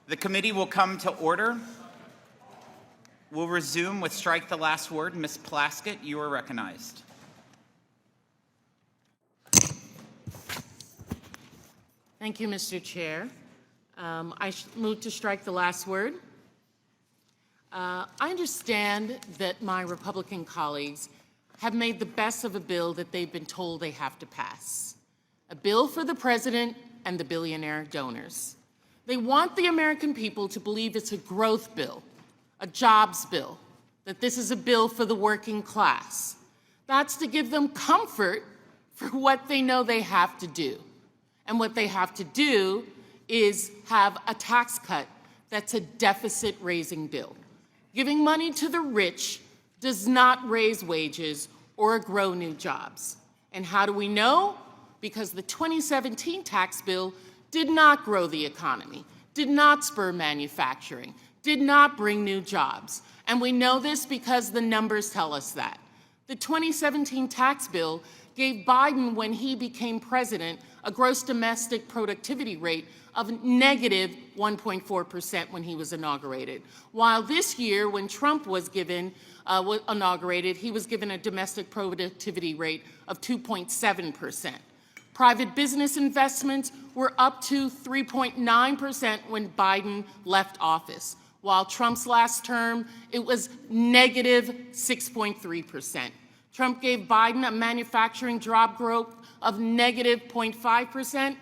The committee will come to order. We'll resume with strike the last word. Ms. Plaskett, you are recognized. Thank you, Mr. Chair. I move to strike the last word. I understand that my Republican colleagues have made the best of a bill that they've been told they have to pass. A bill for the president and the billionaire donors. They want the American people to believe it's a growth bill, a jobs bill, that this is a bill for the working class. That's to give them comfort for what they know they have to do. And what they have to do is have a tax cut that's a deficit-raising bill. Giving money to the rich does not raise wages or grow new jobs. And how do we know? Because the 2017 tax bill did not grow the economy, did not spur manufacturing, did not bring new jobs. And we know this because the numbers tell us that. The 2017 tax bill gave Biden, when he became president, a gross domestic productivity rate of negative 1.4% when he was inaugurated. While this year, when Trump was inaugurated, he was given a domestic productivity rate of 2.7%. Private business investments were up to 3.9% when Biden left office. While Trump's last term, it was negative 6.3%. Trump gave Biden a manufacturing job growth of negative 0.5%.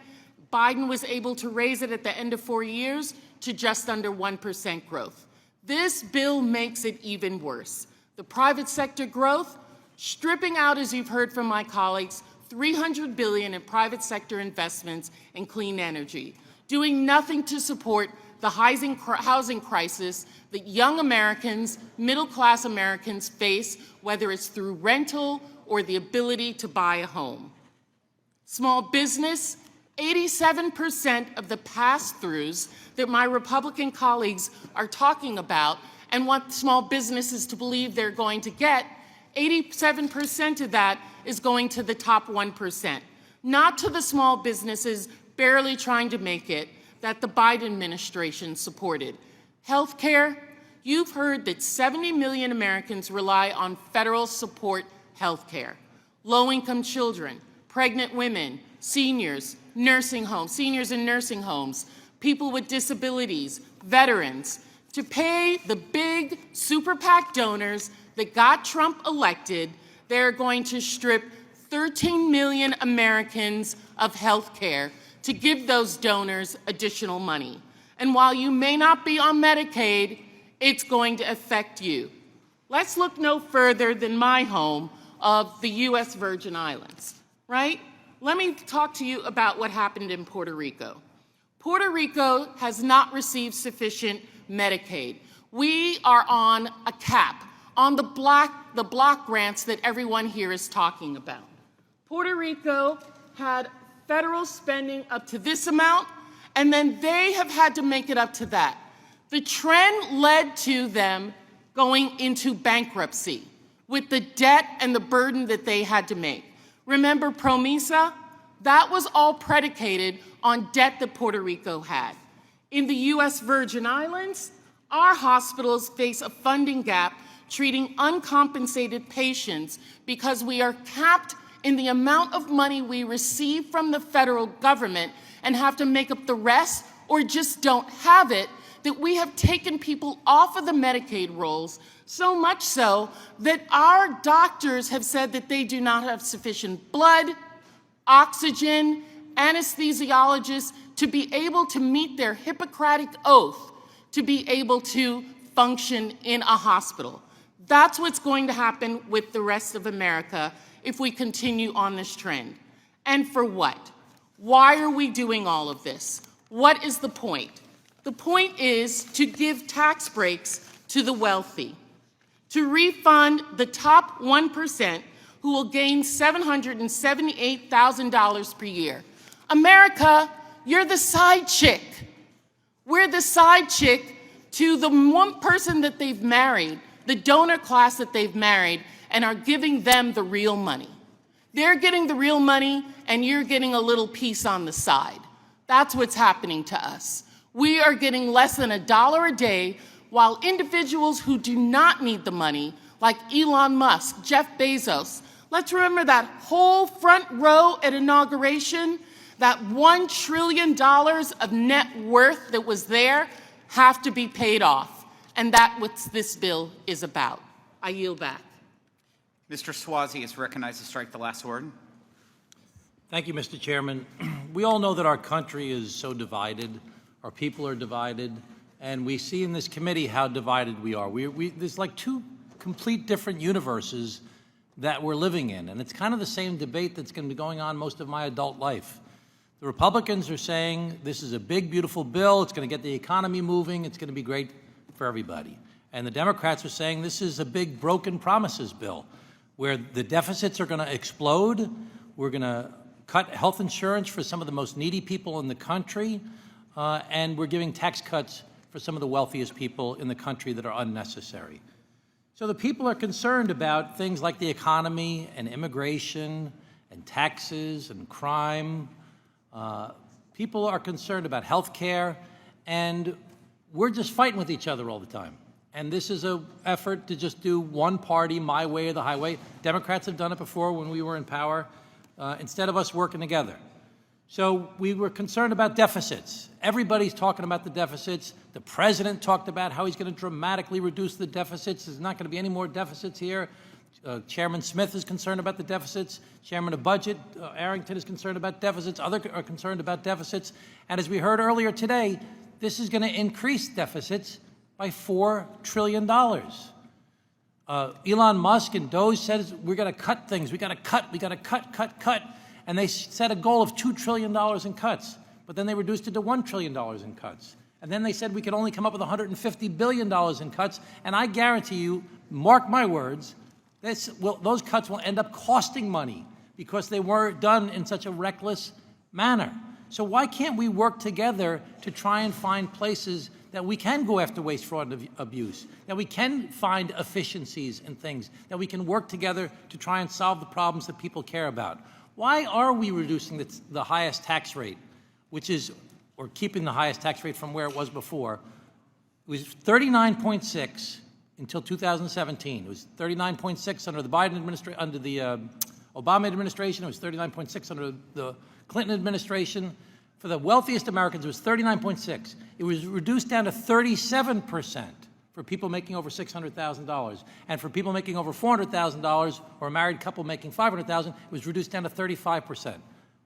Biden was able to raise it at the end of 4 years to just under 1% growth. This bill makes it even worse. The private sector growth, stripping out, as you've heard from my colleagues, $300 billion in private sector investments in clean energy, doing nothing to support the housing crisis that young Americans, middle-class Americans face, whether it's through rental or the ability to buy a home. Small business, 87% of the pass-throughs that my Republican colleagues are talking about and want small businesses to believe they're going to get, 87% of that is going to the top 1%, not to the small businesses barely trying to make it that the Biden administration supported. Healthcare, you've heard that 70 million Americans rely on federal support healthcare. Low-income children, pregnant women, seniors, nursing homes, seniors in nursing homes, people with disabilities, veterans, to pay the big super PAC donors that got Trump elected. They're going to strip 13 million Americans of health care to give those donors additional money. And while you may not be on Medicaid, it's going to affect you. Let's look no further than my home of the U.S. Virgin Islands, right? Let me talk to you about what happened in Puerto Rico. Puerto Rico has not received sufficient Medicaid. We are on a cap on the block grants that everyone here is talking about. Puerto Rico had federal spending up to this amount, and then they have had to make it up to that. The trend led to them going into bankruptcy with the debt and the burden that they had to make. Remember PROMESA? That was all predicated on debt that Puerto Rico had. In the U.S. Virgin Islands, our hospitals face a funding gap treating uncompensated patients because we are capped in the amount of money we receive from the federal government and have to make up the rest or just don't have it, that we have taken people off of the Medicaid rolls, so much so that our doctors have said that they do not have sufficient blood, oxygen, anesthesiologists to be able to meet their Hippocratic oath to be able to function in a hospital. That's what's going to happen with the rest of America if we continue on this trend. And for what? Why are we doing all of this? What is the point? The point is to give tax breaks to the wealthy, to refund the top 1% who will gain $778,000 per year. America, you're the side chick. We're the side chick to the one person that they've married, the donor class that they've married, and are giving them the real money. They're getting the real money, and you're getting a little piece on the side. That's what's happening to us. We are getting less than $1 a day, while individuals who do not need the money, like Elon Musk, Jeff Bezos, let's remember that whole front row at inauguration, that $1 trillion of net worth that was there, have to be paid off. And that's what this bill is about. I yield back. Mr. Swazi is recognized to strike the last word. Thank you, Mr. Chairman. We all know that our country is so divided, our people are divided, and we see in this committee how divided we are. There's like two complete different universes that we're living in, and it's kind of the same debate that's going to be going on most of my adult life. The Republicans are saying this is a big, beautiful bill, it's going to get the economy moving, it's going to be great for everybody. And the Democrats are saying this is a big broken promises bill, where the deficits are going to explode, we're going to cut health insurance for some of the most needy people in the country, and we're giving tax cuts for some of the wealthiest people in the country that are unnecessary. So the people are concerned about things like the economy and immigration and taxes and crime. People are concerned about health care, and we're just fighting with each other all the time. And this is an effort to just do one party, my way or the highway. Democrats have done it before when we were in power, instead of us working together. So we were concerned about deficits. Everybody's talking about the deficits. The president talked about how he's going to dramatically reduce the deficits. There's not going to be any more deficits here. Chairman Smith is concerned about the deficits. Chairman of Budget, Arrington, is concerned about deficits. Others are concerned about deficits. And as we heard earlier today, this is going to increase deficits by $4 trillion. Elon Musk and Doge says we're going to cut things. We got to cut. And they set a goal of $2 trillion in cuts, but then they reduced it to $1 trillion in cuts. And then they said we could only come up with $150 billion in cuts, and I guarantee you, mark my words, those cuts will end up costing money because they were done in such a reckless manner. So why can't we work together to try and find places that we can go after waste, fraud, and abuse, that we can find efficiencies in things, that we can work together to try and solve the problems that people care about? Why are we reducing the highest tax rate, or keeping the highest tax rate from where it was before? It was 39.6 until 2017. It was 39.6 under the Biden administration, under the Obama administration. It was 39.6 under the Clinton administration. For the wealthiest Americans, it was 39.6. It was reduced down to 37%. For people making over $600,000. And for people making over $400,000 or a married couple making $500,000, it was reduced down to 35%.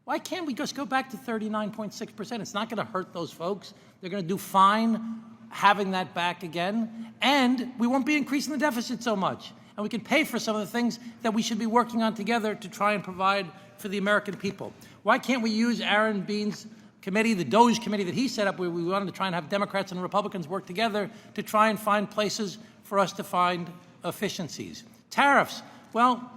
Why can't we just go back to 39.6%? It's not going to hurt those folks. They're going to do fine having that back again, and we won't be increasing the deficit so much. And we can pay for some of the things that we should be working on together to try and provide for the American people. Why can't we use Aaron Bean's committee, the Doge committee that he set up, where we wanted to try and have Democrats and Republicans work together to try and find places for us to find efficiencies? Tariffs. Well,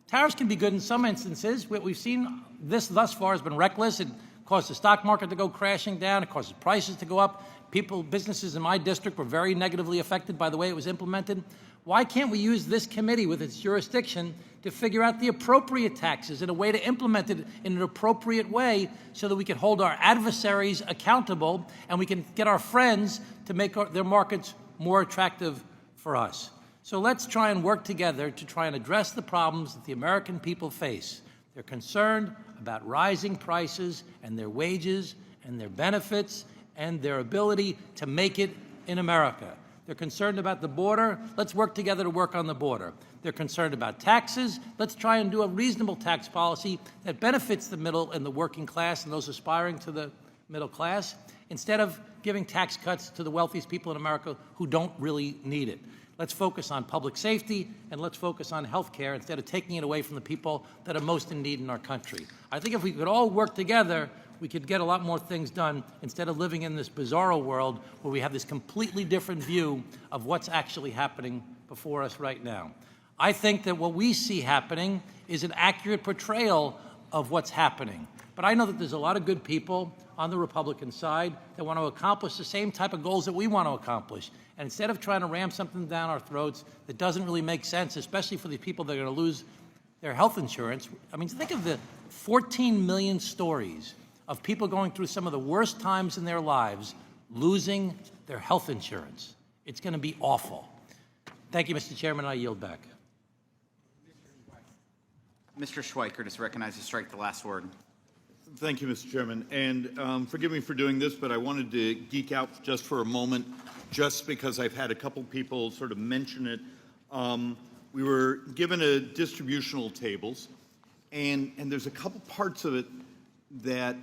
tariffs can be good in some instances. What we've seen this thus far has been reckless. It caused the stock market to go crashing down. It causes prices to go up. Businesses in my district were very negatively affected by the way it was implemented. Why can't we use this committee with its jurisdiction to figure out the appropriate taxes and a way to implement it in an appropriate way so that we can hold our adversaries accountable and we can get our friends to make their markets more attractive for us? So let's try and work together to try and address the problems that the American people face. They're concerned about rising prices and their wages and their benefits and their ability to make it in America. They're concerned about the border. Let's work together to work on the border. They're concerned about taxes. Let's try and do a reasonable tax policy that benefits the middle and the working class and those aspiring to the middle class, instead of giving tax cuts to the wealthiest people in America who don't really need it. Let's focus on public safety, and let's focus on health care instead of taking it away from the people that are most in need in our country. I think if we could all work together, we could get a lot more things done instead of living in this bizarro world where we have this completely different view of what's actually happening before us right now. I think that what we see happening is an accurate portrayal of what's happening. But I know that there's a lot of good people on the Republican side that want to accomplish the same type of goals that we want to accomplish. And instead of trying to ram something down our throats that doesn't really make sense, especially for the people that are going to lose their health insurance, I mean, think of the 14 million stories of people going through some of the worst times in their lives losing their health insurance. It's going to be awful. Thank you, Mr. Chairman. I yield back. Mr. Schweikert is recognized to strike the last word. Thank you, Mr. Chairman. And forgive me for doing this, but I wanted to geek out just for a moment, just because I've had a couple people sort of mention it. We were given a distributional tables, and there's a couple parts of it that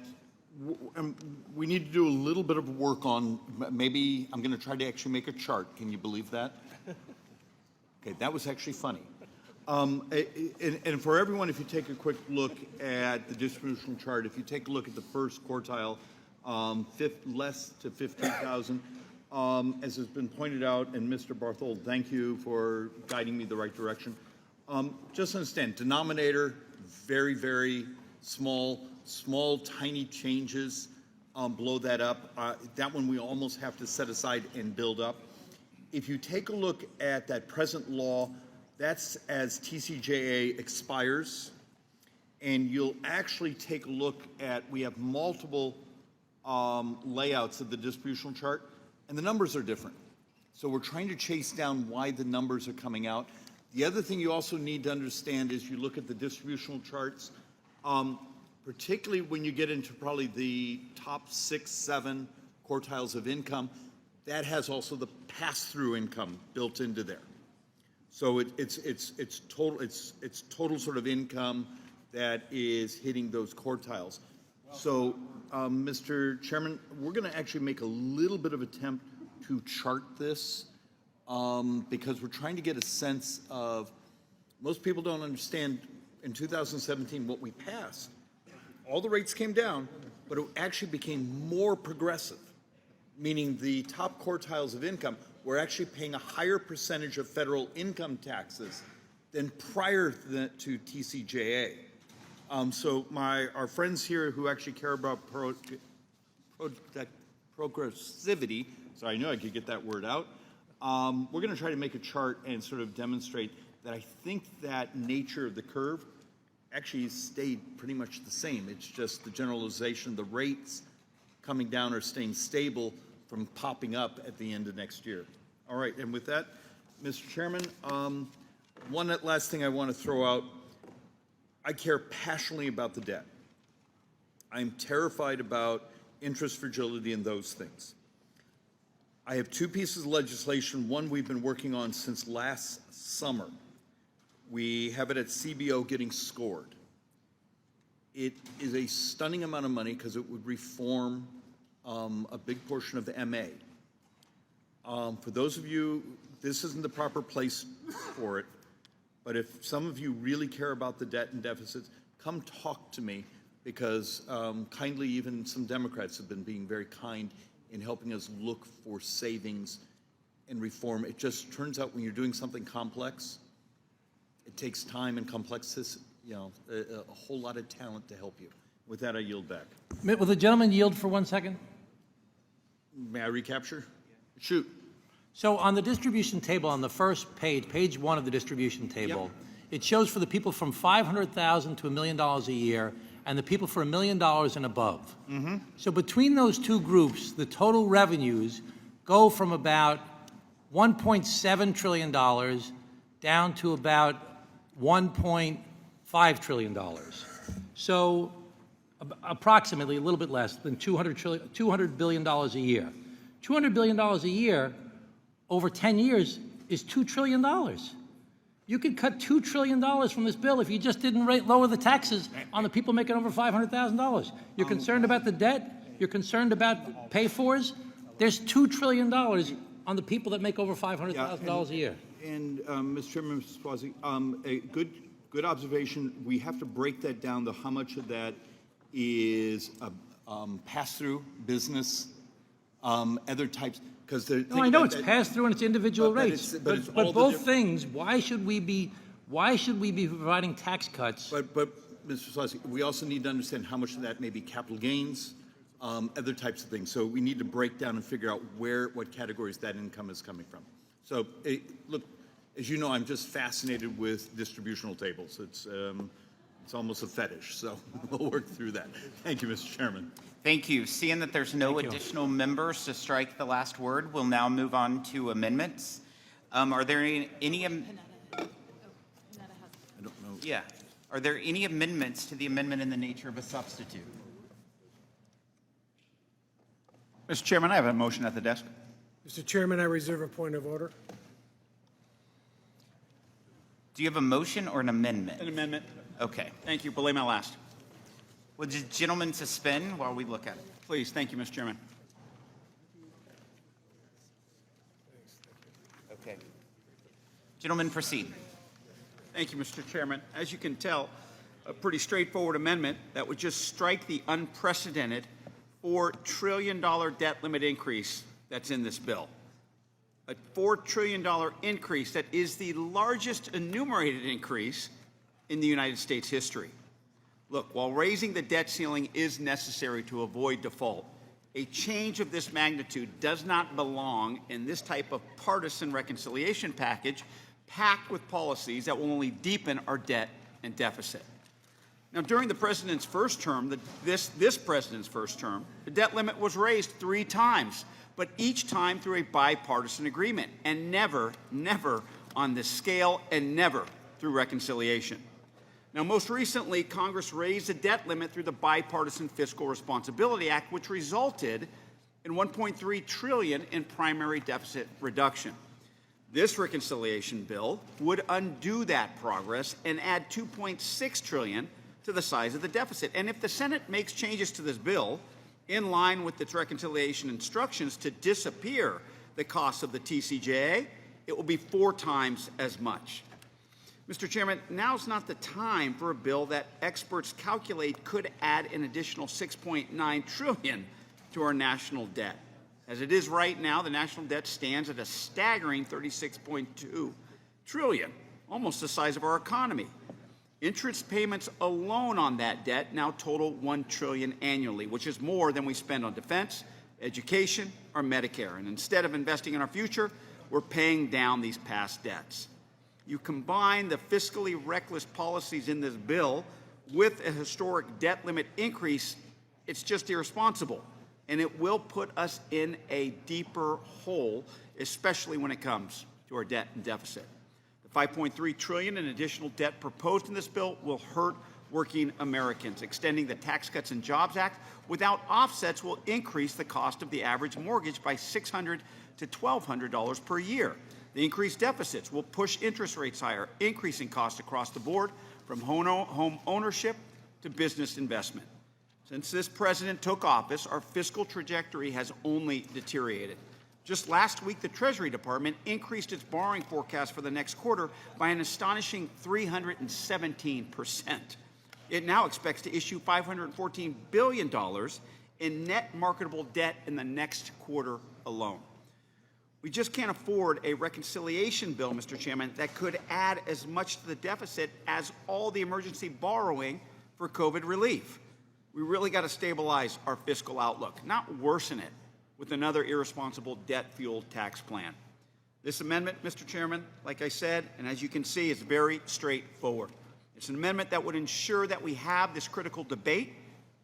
we need to do a little bit of work on. Maybe I'm going to try to actually make a chart. Can you believe that? Okay, that was actually funny. And for everyone, if you take a quick look at the distributional chart, if you take a look at the first quartile, less to 50,000, as has been pointed out, and Mr. Barthold, thank you for guiding me the right direction. Just understand, denominator, very, very small, tiny changes blow that up. That one we almost have to set aside and build up. If you take a look at that present law, that's as TCJA expires, and you'll actually take a look at, we have multiple layouts of the distributional chart, and the numbers are different. So we're trying to chase down why the numbers are coming out. The other thing you also need to understand is you look at the distributional charts, particularly when you get into probably the top 6, 7 quartiles of income, that has also the pass-through income built into there. So it's total sort of income that is hitting those quartiles. So, Mr. Chairman, we're going to actually make a little bit of attempt to chart this because we're trying to get a sense of, most people don't understand in 2017 what we passed. All the rates came down, but it actually became more progressive, meaning the top quartiles of income we're actually paying a higher percentage of federal income taxes than prior to TCJA. So our friends here who actually care about progressivity, so I knew I could get that word out, we're going to try to make a chart and sort of demonstrate that I think that nature of the curve actually stayed pretty much the same. It's just the generalization, the rates coming down or staying stable from popping up at the end of next year. All right, and with that, Mr. Chairman, one last thing I want to throw out. I care passionately about the debt. I'm terrified about interest fragility and those things. I have 2 pieces of legislation. One we've been working on since last summer. We have it at CBO getting scored. It is a stunning amount of money because it would reform a big portion of the MA. For those of you, this isn't the proper place for it, but if some of you really care about the debt and deficits, come talk to me because kindly even some Democrats have been being very kind in helping us look for savings and reform. It just turns out when you're doing something complex, it takes time and complexity, a whole lot of talent to help you. With that, I yield back. Will the gentleman yield for 1 second? May I recapture? Shoot. So on the distribution table on the first page, page 1 of the distribution table, it shows for the people from $500,000 to $1 million a year and the people for $1 million and above. Mm-hmm. So between those 2 groups, the total revenues go from about $1.7 trillion down to about $1.5 trillion. So approximately a little bit less than $200 billion a year. $200 billion a year over 10 years is $2 trillion. You could cut $2 trillion from this bill if you just didn't lower the taxes on the people making over $500,000. You're concerned about the debt. You're concerned about pay-fors. There's $2 trillion on the people that make over $500,000 a year. And Mr. Chairman, Mr. Suozzi, a good observation. We have to break that down to how much of that is pass-through business, other types. No, I know it's passed through and it's individual rates, but both things. Why should we be providing tax cuts? But Mr. Suozzi, we also need to understand how much of that may be capital gains, other types of things. So we need to break down and figure out what categories that income is coming from. So look, as you know, I'm just fascinated with distributional tables. It's It's almost a fetish, so we'll work through that. Thank you, Mr. Chairman. Thank you. Seeing that there's no additional members to strike the last word, we'll now move on to amendments. Are there any I don't know. yeah. Are there any amendments to the amendment in the nature of a substitute? Mr. Chairman, I have a motion at the desk. Mr. Chairman, I reserve a point of order. Do you have a motion or an amendment? An amendment. Okay. Thank you. Belay my last. Would the gentleman suspend while we look at it? Please. Thank you, Mr. Chairman. Okay. Gentlemen, proceed. Thank you, Mr. Chairman. As you can tell, a pretty straightforward amendment that would just strike the unprecedented $4 trillion debt limit increase that's in this bill. A $4 trillion increase that is the largest enumerated increase in the United States history. Look, while raising the debt ceiling is necessary to avoid default, a change of this magnitude does not belong in this type of partisan reconciliation package packed with policies that will only deepen our debt and deficit. Now, during the president's first term, this president's first term, the debt limit was raised 3 times, but each time through a bipartisan agreement, and never on this scale, and never through reconciliation. Now, most recently, Congress raised the debt limit through the Bipartisan Fiscal Responsibility Act, which resulted in $1.3 trillion in primary deficit reduction. This reconciliation bill would undo that progress and add $2.6 trillion to the size of the deficit. And if the Senate makes changes to this bill in line with its reconciliation instructions to disappear the cost of the TCJA, it will be 4 times as much. Mr. Chairman, now's not the time for a bill that experts calculate could add an additional $6.9 trillion to our national debt. As it is right now, the national debt stands at a staggering $36.2 trillion, almost the size of our economy. Interest payments alone on that debt now total $1 trillion annually, which is more than we spend on defense, education, or Medicare. And instead of investing in our future, we're paying down these past debts. You combine the fiscally reckless policies in this bill with a historic debt limit increase, it's just irresponsible. And it will put us in a deeper hole, especially when it comes to our debt and deficit. The $5.3 trillion in additional debt proposed in this bill will hurt working Americans. Extending the Tax Cuts and Jobs Act without offsets will increase the cost of the average mortgage by $600 to $1,200 per year. The increased deficits will push interest rates higher, increasing costs across the board from home ownership to business investment. Since this president took office, our fiscal trajectory has only deteriorated. Just last week, the Treasury Department increased its borrowing forecast for the next quarter by an astonishing 317%. It now expects to issue $514 billion in net marketable debt in the next quarter alone. We just can't afford a reconciliation bill, Mr. Chairman, that could add as much to the deficit as all the emergency borrowing for COVID relief. We really got to stabilize our fiscal outlook, not worsen it with another irresponsible debt-fueled tax plan. This amendment, Mr. Chairman, like I said, and as you can see, is very straightforward. It's an amendment that would ensure that we have this critical debate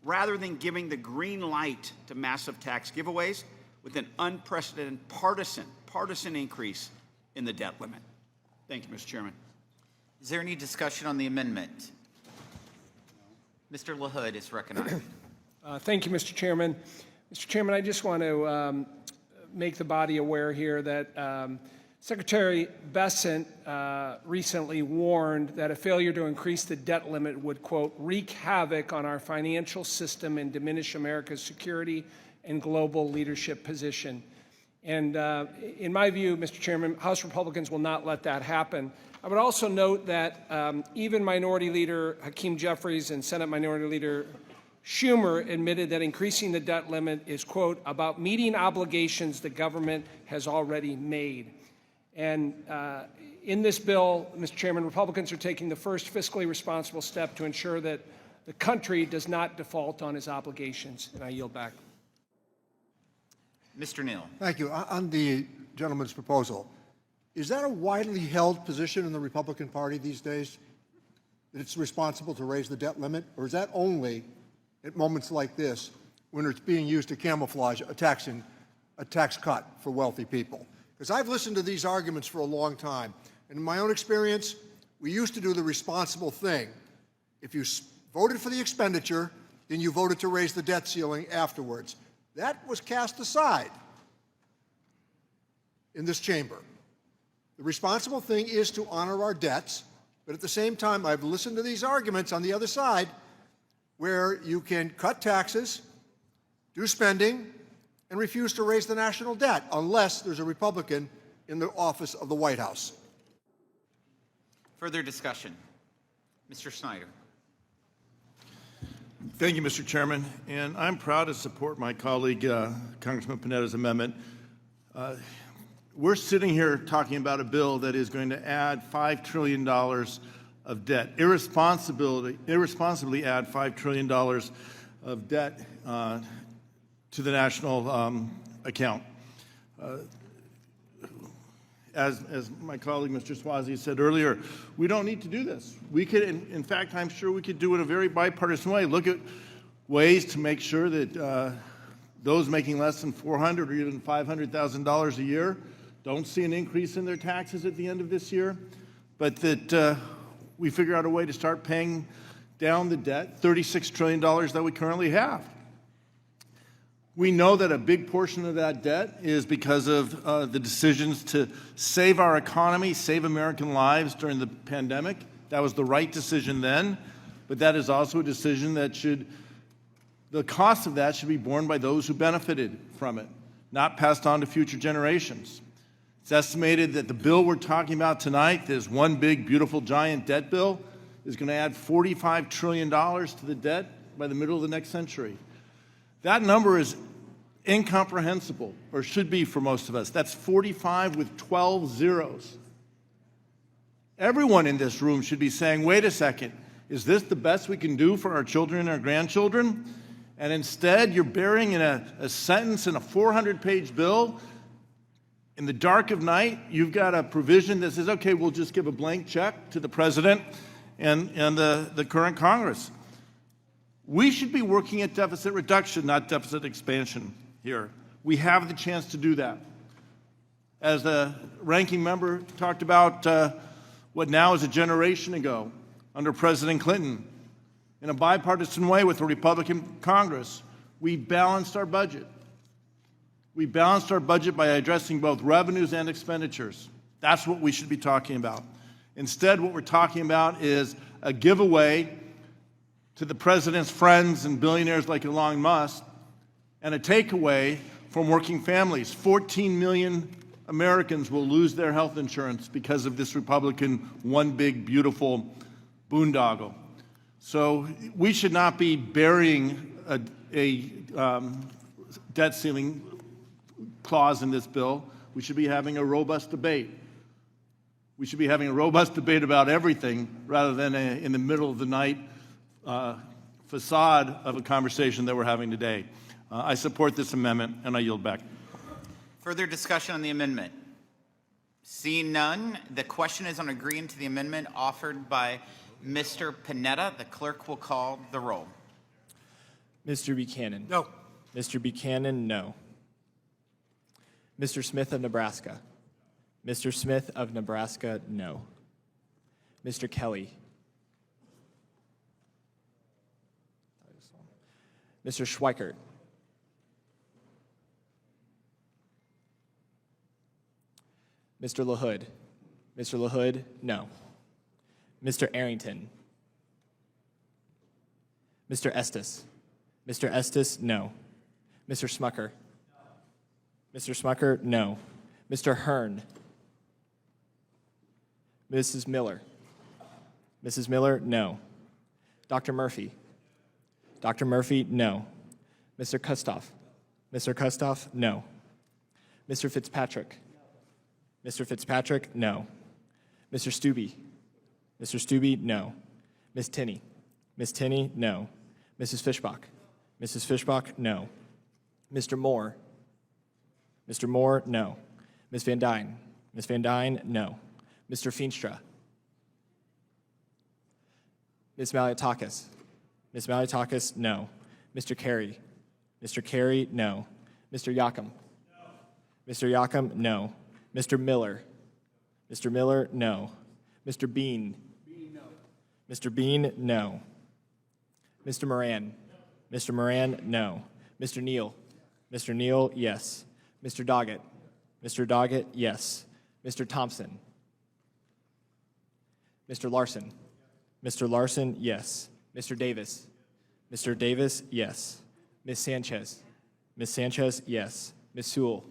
rather than giving the green light to massive tax giveaways with an unprecedented partisan increase in the debt limit. Thank you, Mr. Chairman. Is there any discussion on the amendment? Mr. LaHood is recognized. Thank you, Mr. Chairman. Mr. Chairman, I just want to make the body aware here that Secretary Bessent recently warned that a failure to increase the debt limit would, quote, wreak havoc on our financial system and diminish America's security and global leadership position. And in my view, Mr. Chairman, House Republicans will not let that happen. I would also note that even Minority Leader Hakeem Jeffries and Senate Minority Leader Schumer admitted that increasing the debt limit is, quote, about meeting obligations the government has already made. And in this bill, Mr. Chairman, Republicans are taking the first fiscally responsible step to ensure that the country does not default on its obligations. And I yield back. Mr. Neal. Thank you. On the gentleman's proposal, is that a widely held position in the Republican Party these days? that it's responsible to raise the debt limit, or is that only at moments like this when it's being used to camouflage a tax cut for wealthy people? Because I've listened to these arguments for a long time, and in my own experience, we used to do the responsible thing. If you voted for the expenditure, then you voted to raise the debt ceiling afterwards. That was cast aside in this chamber. The responsible thing is to honor our debts, but at the same time, I've listened to these arguments on the other side where you can cut taxes, do spending, and refuse to raise the national debt unless there's a Republican in the office of the White House. Further discussion. Mr. Snyder. Thank you, Mr. Chairman, and I'm proud to support my colleague, Congressman Panetta's amendment. We're sitting here talking about a bill that is going to add $5 trillion of debt, irresponsibly add $5 trillion of debt to the national account. As my colleague, Mr. Swazi, said earlier, we don't need to do this. We could, in fact, I'm sure we could do it in a very bipartisan way. Look at ways to make sure that those making less than $400,000 or even $500,000 a year don't see an increase in their taxes at the end of this year, but that we figure out a way to start paying down the debt, $36 trillion that we currently have. We know that a big portion of that debt is because of the decisions to save our economy, save American lives during the pandemic. That was the right decision then, but that is also a decision that the cost of that should be borne by those who benefited from it, not passed on to future generations. It's estimated that the bill we're talking about tonight, this one big, beautiful, giant debt bill, is going to add $45 trillion to the debt by the middle of the next century. That number is incomprehensible, or should be for most of us. That's 45 with 12 zeros. Everyone in this room should be saying, wait a second, is this the best we can do for our children and our grandchildren? And instead, you're burying in a sentence in a 400-page bill. In the dark of night, you've got a provision that says, okay, we'll just give a blank check to the president and the current Congress. We should be working at deficit reduction, not deficit expansion here. We have the chance to do that. As the ranking member talked about what now is a generation ago under President Clinton, in a bipartisan way with a Republican Congress, we balanced our budget. We balanced our budget by addressing both revenues and expenditures. That's what we should be talking about. Instead, what we're talking about is a giveaway to the president's friends and billionaires like Elon Musk, and a takeaway from working families. 14 million Americans will lose their health insurance because of this Republican one big, beautiful boondoggle. So we should not be burying a debt ceiling clause in this bill. We should be having a robust debate. We should be having a robust debate about everything rather than in the middle of the night facade of a conversation that we're having today. I support this amendment, and I yield back. Further discussion on the amendment? Seeing none, the question is on agreeing to the amendment offered by Mr. Panetta. The clerk will call the roll. Mr. Buchanan? No. Mr. Buchanan, no. Mr. Smith of Nebraska? Mr. Smith of Nebraska, no. Mr. Kelly? Mr. Schweikert? Mr. LaHood? Mr. LaHood, no. Mr. Arrington? Mr. Estes? Mr. Estes, no. Mr. Smucker? Mr. Smucker, no. Mr. Hearn? Mrs. Miller? Mrs. Miller, no. Dr. Murphy? Dr. Murphy, no. Mr. Kustoff? Mr. Kustoff, no. Mr. Fitzpatrick? Mr. Fitzpatrick, no. Mr. Stubbe? Mr. Stubbe, no. Ms. Tinney? Ms. Tinney, no. Mrs. Fishbach? Mrs. Fishbach, no. Mr. Moore? Mr. Moore, no. Ms. Van Dyne? Ms. Van Dyne, no. Mr. Feenstra? Ms. Malliotakis? Ms. Malliotakis, no. Mr. Carey? Mr. Carey, no. Mr. Yacom? Mr. Yacom, no. Mr. Miller? Mr. Miller, no. Mr. Bean? Mr. Bean, no. Mr. Moran? Mr. Moran, no. Mr. Neal? Mr. Neal, yes. Mr. Doggett? Mr. Doggett, yes. Mr. Thompson? Mr. Larson? Mr. Larson, yes. Mr. Davis? Mr. Davis, yes. Ms. Sanchez? Ms. Sanchez, yes. Ms. Sewell?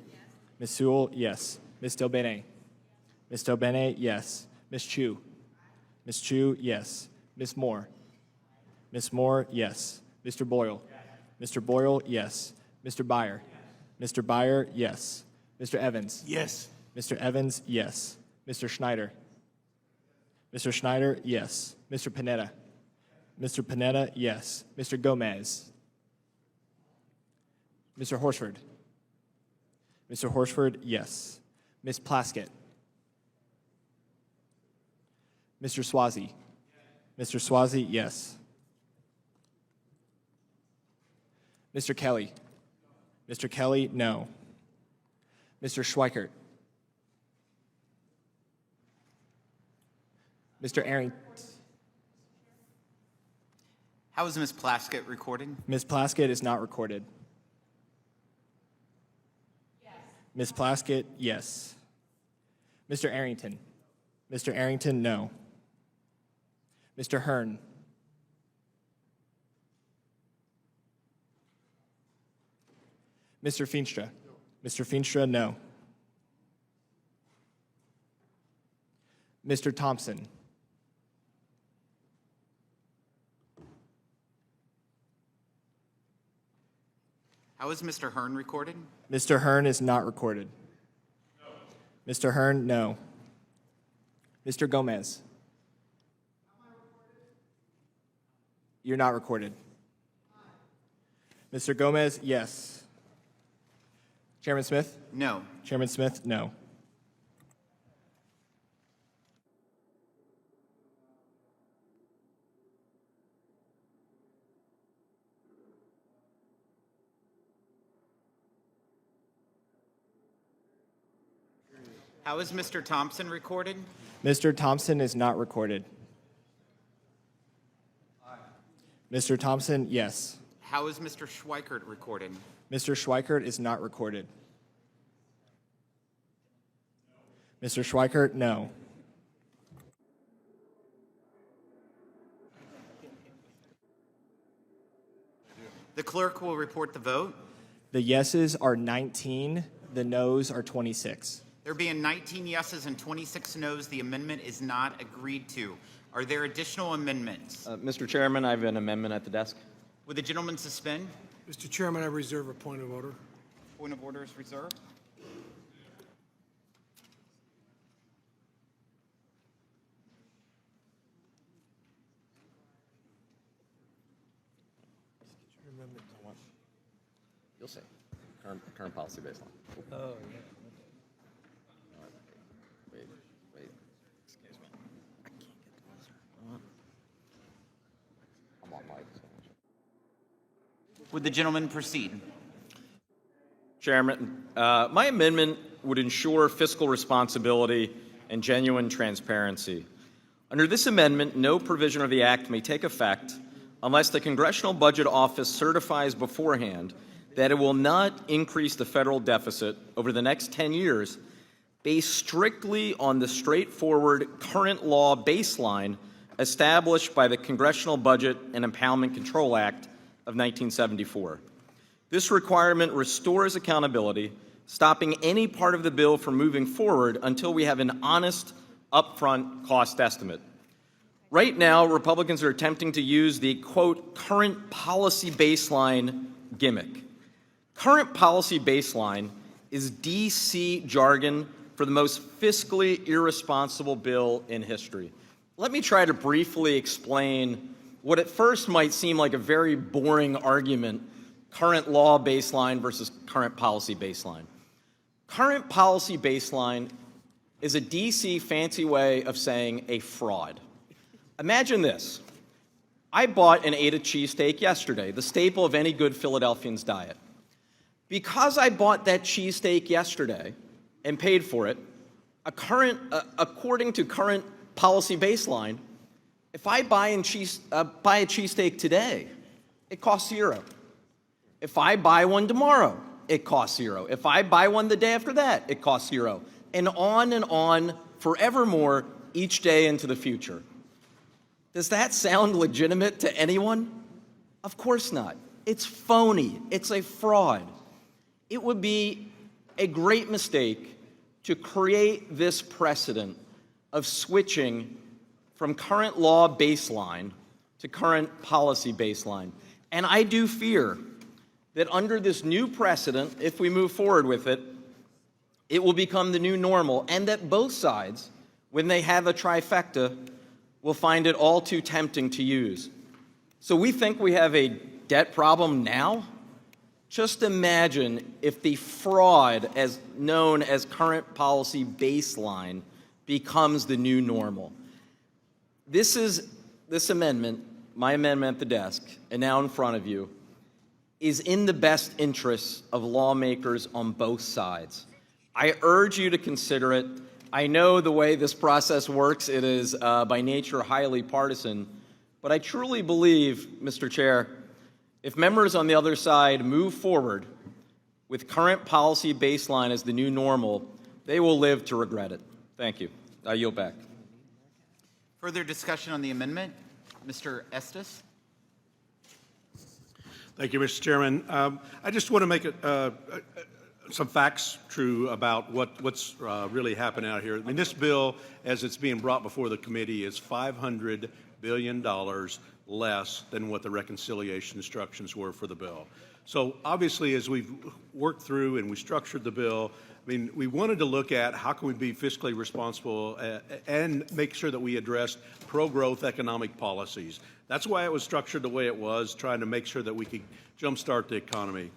Ms. Sewell, yes. Ms. Delbene? Ms. Delbene, yes. Ms. Chu? Ms. Chu, yes. Ms. Moore? Ms. Moore, yes. Mr. Boyle? Mr. Boyle, yes. Mr. Byer? Mr. Byer, yes. Mr. Evans? Yes. Mr. Evans, yes. Mr. Schneider? Mr. Schneider, yes. Mr. Panetta? Mr. Panetta, yes. Mr. Gomez? Mr. Horsford? Mr. Horsford, yes. Ms. Plaskett? Mr. Swazi? Mr. Swazi, yes. Mr. Kelly? Mr. Kelly, no. Mr. Schweikert? Mr. Arrington? How is Ms. Plaskett recording? Ms. Plaskett is not recorded. Yes. Ms. Plaskett, yes. Mr. Arrington? Mr. Arrington, no. Mr. Hearn? Mr. Feenstra? Mr. Feenstra, no. Mr. Thompson? How is Mr. Hearn recording? Mr. Hearn is not recorded. No. Mr. Hearn, no. Mr. Gomez? You're not recorded. Mr. Gomez, yes. Chairman Smith? No. Chairman Smith, no. How is Mr. Thompson recorded? Mr. Thompson is not recorded. Mr. Thompson, yes. How is Mr. Schweikert recording? Mr. Schweikert is not recorded. Mr. Schweikert, no. The clerk will report the vote. The yeses are 19, the noes are 26. There being 19 yeses and 26 noes, the amendment is not agreed to. Are there additional amendments? Mr. Chairman, I have an amendment at the desk. Would the gentleman suspend? Mr. Chairman, I reserve a point of order. Point of order is reserved. You'll see. Current policy baseline. Oh, yeah. Wait. Excuse me. I can't get closer. I'm on mic. Would the gentleman proceed? Chairman, my amendment would ensure fiscal responsibility and genuine transparency. Under this amendment, no provision of the Act may take effect unless the Congressional Budget Office certifies beforehand that it will not increase the federal deficit over the next 10 years based strictly on the straightforward current law baseline established by the Congressional Budget and Impoundment Control Act of 1974. This requirement restores accountability, stopping any part of the bill from moving forward until we have an honest, upfront cost estimate. Right now, Republicans are attempting to use the, quote, current policy baseline gimmick. Current policy baseline is D.C. jargon for the most fiscally irresponsible bill in history. Let me try to briefly explain what at first might seem like a very boring argument, current law baseline versus current policy baseline. Current policy baseline is a D.C. fancy way of saying a fraud. Imagine this. I bought and ate a cheesesteak yesterday, the staple of any good Philadelphian's diet. Because I bought that cheesesteak yesterday and paid for it, according to current policy baseline, if I buy a cheesesteak today, it costs $0. If I buy one tomorrow, it costs $0. If I buy one the day after that, it costs $0. And on forevermore, each day into the future. Does that sound legitimate to anyone? Of course not. It's phony. It's a fraud. It would be a great mistake to create this precedent of switching from current law baseline to current policy baseline. And I do fear that under this new precedent, if we move forward with it, it will become the new normal, and that both sides, when they have a trifecta, will find it all too tempting to use. So we think we have a debt problem now? Just imagine if the fraud as known as current policy baseline becomes the new normal. This amendment, my amendment at the desk, and now in front of you, is in the best interests of lawmakers on both sides. I urge you to consider it. I know the way this process works, it is by nature highly partisan, but I truly believe, Mr. Chair, if members on the other side move forward with current policy baseline as the new normal, they will live to regret it. Thank you. I yield back. Further discussion on the amendment? Mr. Estes? Thank you, Mr. Chairman. I just want to make some facts true about what's really happening out here. I mean, this bill, as it's being brought before the committee, is $500 billion less than what the reconciliation instructions were for the bill. So obviously, as we've worked through and we structured the bill, I mean, we wanted to look at how can we be fiscally responsible and make sure that we addressed pro-growth economic policies. That's why it was structured the way it was, trying to make sure that we could jumpstart the economy.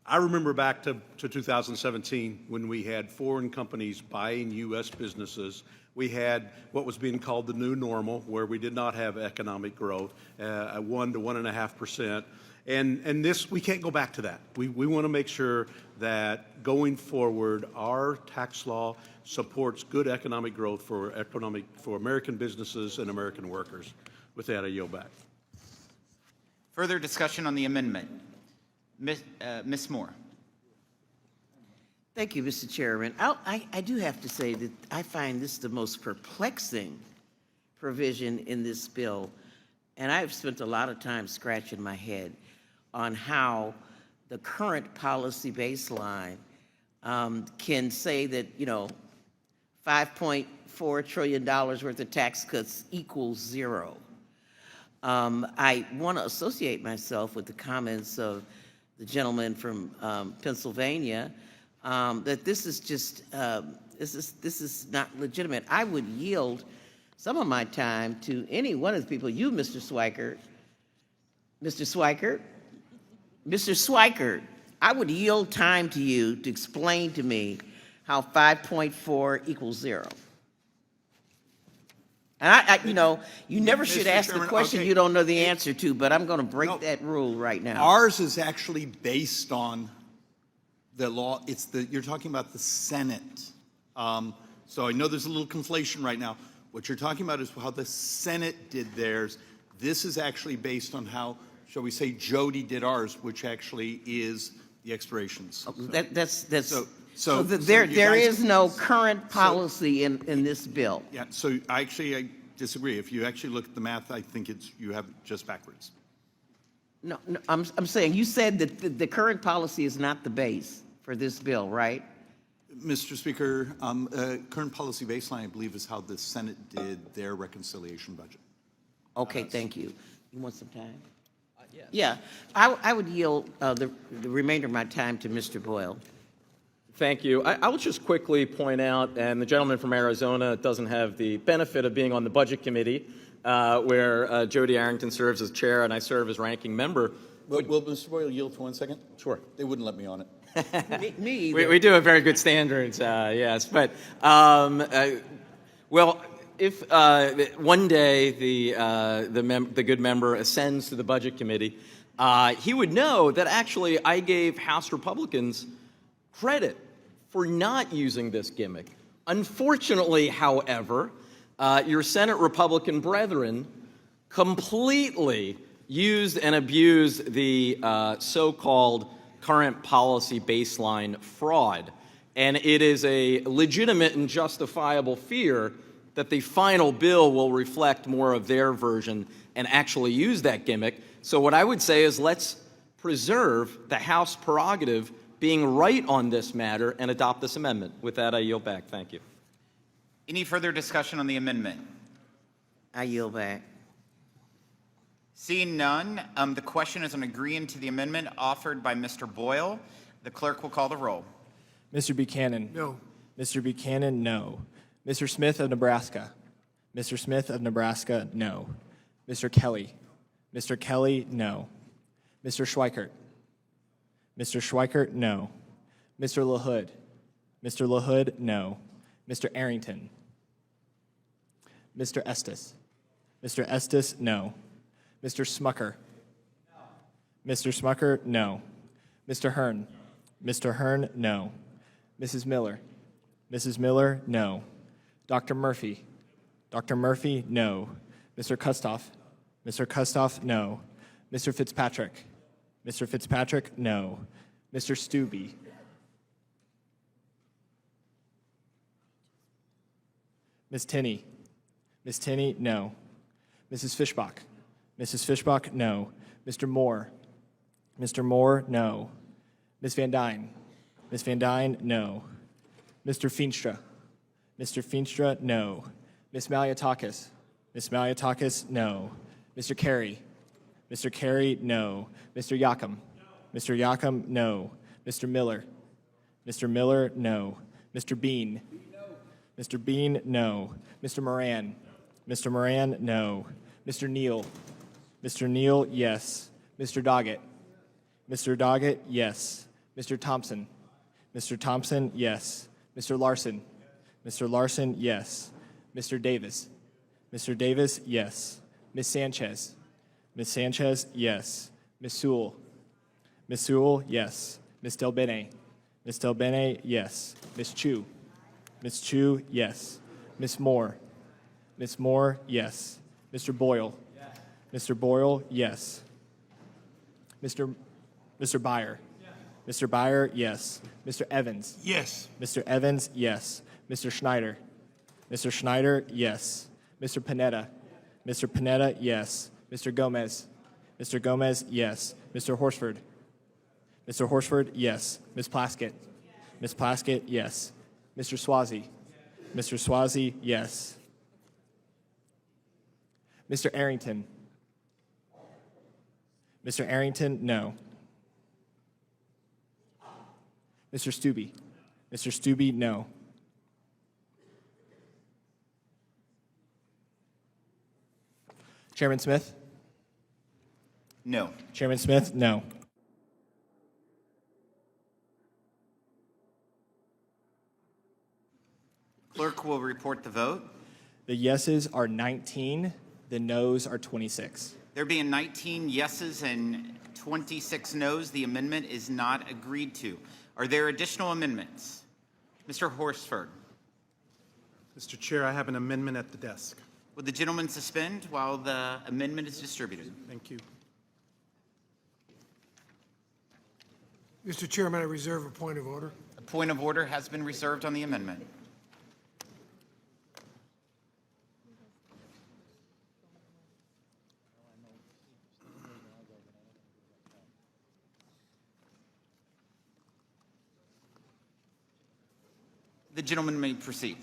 I remember back to 2017 when we had foreign companies buying U.S. businesses. We had what was being called the new normal, where we did not have economic growth, 1 to 1.5%. And this, we can't go back to that. We want to make sure that going forward, our tax law supports good economic growth for American businesses and American workers. With that, I yield back. Further discussion on the amendment? Ms. Moore. Thank you, Mr. Chairman. I do have to say that I find this the most perplexing provision in this bill, and I've spent a lot of time scratching my head on how the current policy baseline can say that, you know, $5.4 trillion worth of tax cuts equals $0. I want to associate myself with the comments of the gentleman from Pennsylvania, that this is just this is not legitimate. I would yield some of my time to any one of the people. You, Mr. Swikert, I would yield time to you to explain to me how 5.4 equals 0. And you know, you never should ask the question you don't know the answer to, but I'm going to break that rule right now. Ours is actually based on the law. You're talking about the Senate. So I know there's a little conflation right now. What you're talking about is how the Senate did theirs. This is actually based on how, shall we say, Jody did ours, which actually is the expirations. So there is no current policy in this bill. Yeah, so I disagree. If you actually look at the math, I think you have it just backwards. No, I'm saying you said that the current policy is not the base for this bill, right? Mr. Speaker, current policy baseline, I believe, is how the Senate did their reconciliation budget. Okay, thank you. You want some time? Yes. Yeah, I would yield the remainder of my time to Mr. Boyle. Thank you. I will just quickly point out, and the gentleman from Arizona doesn't have the benefit of being on the Budget Committee, where Jody Arrington serves as chair and I serve as ranking member. Will Mr. Boyle yield for 1 second? Sure. They wouldn't let me on it. Me either. We do have very good standards, yes. But, well, if one day the good member ascends to the Budget Committee, he would know that actually I gave House Republicans credit for not using this gimmick. Unfortunately, however, your Senate Republican brethren completely used and abused the so-called current policy baseline fraud. And it is a legitimate and justifiable fear that the final bill will reflect more of their version and actually use that gimmick. So what I would say is let's preserve the House prerogative being right on this matter and adopt this amendment. With that, I yield back. Thank you. Any further discussion on the amendment? I yield back. Seeing none, the question is on agreeing to the amendment offered by Mr. Boyle. The clerk will call the roll. Mr. Buchanan? No. Mr. Buchanan, no. Mr. Smith of Nebraska? Mr. Smith of Nebraska, no. Mr. Kelly? Mr. Kelly, no. Mr. Schweikert? Mr. Schweikert, no. Mr. LaHood? Mr. LaHood, no. Mr. Arrington? Mr. Estes? Mr. Estes, no. Mr. Smucker? Mr. Smucker, no. Mr. Hearn? Mr. Hearn, no. Mrs. Miller? Mrs. Miller, no. Dr. Murphy? Dr. Murphy, no. Mr. Kustoff? Mr. Kustoff, no. Mr. Fitzpatrick? Mr. Fitzpatrick, no. Mr. Stubbe? Ms. Tinney? Ms. Tinney, no. Mrs. Fishbach? Mrs. Fishbach, no. Mr. Moore? Mr. Moore, no. Ms. Van Dyne? Ms. Van Dyne, no. Mr. Feenstra? Mr. Feenstra, no. Ms. Malliotakis? Ms. Malliotakis, no. Mr. Carey? Mr. Carey, no. Mr. Yakum? Mr. Yakum, no. Mr. Miller? Mr. Miller, no. Mr. Bean? Mr. Bean, no. Mr. Moran? Mr. Moran, no. Mr. Neal? Mr. Neal, yes. Mr. Doggett? Mr. Doggett, yes. Mr. Thompson? Mr. Thompson, yes. Mr. Larson? Mr. Larson, yes. Mr. Davis? Mr. Davis, yes. Ms. Sanchez? Ms. Sanchez, yes. Ms. Sewell? Ms. Sewell, yes. Ms. Delbene? Ms. Delbene, yes. Ms. Chu? Ms. Chu, yes. Ms. Moore? Ms. Moore, yes. Mr. Boyle? Mr. Boyle, yes. Mr. Byer? Mr. Byer, yes. Mr. Evans? Yes. Mr. Evans, yes. Mr. Schneider? Mr. Schneider, yes. Mr. Panetta? Mr. Panetta, yes. Mr. Gomez? Mr. Gomez, yes. Mr. Horsford? Mr. Horsford, yes. Ms. Plaskett? Ms. Plaskett, yes. Mr. Swazi? Mr. Swazi, yes. Mr. Arrington? Mr. Arrington, no. Mr. Stubbe? Mr. Stubbe, no. Chairman Smith? No. Chairman Smith, no. Clerk will report the vote. The yeses are 19, the noes are 26. There being 19 yeses and 26 noes, the amendment is not agreed to. Are there additional amendments? Mr. Horsford. Mr. Chair, I have an amendment at the desk. Would the gentleman suspend while the amendment is distributed? Thank you. Mr. Chairman, I reserve a point of order. A point of order has been reserved on the amendment. The gentleman may proceed.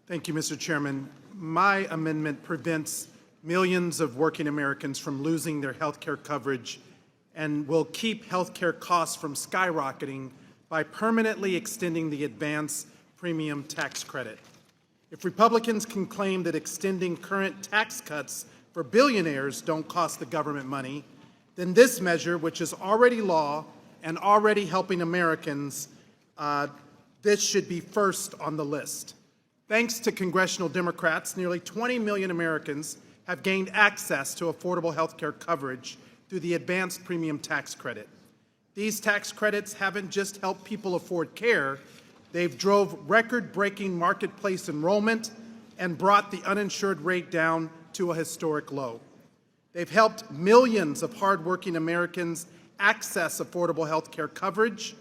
Thank you, Mr. Chairman. My amendment prevents millions of working Americans from losing their health care coverage and will keep health care costs from skyrocketing by permanently extending the advance premium tax credit. If Republicans can claim that extending current tax cuts for billionaires don't cost the government money, then this measure, which is already law and already helping Americans, this should be first on the list. Thanks to congressional Democrats, nearly 20 million Americans have gained access to affordable health care coverage through the advanced premium tax credit. These tax credits haven't just helped people afford care, they've drove record-breaking marketplace enrollment and brought the uninsured rate down to a historic low. They've helped millions of hardworking Americans access affordable health care coverage.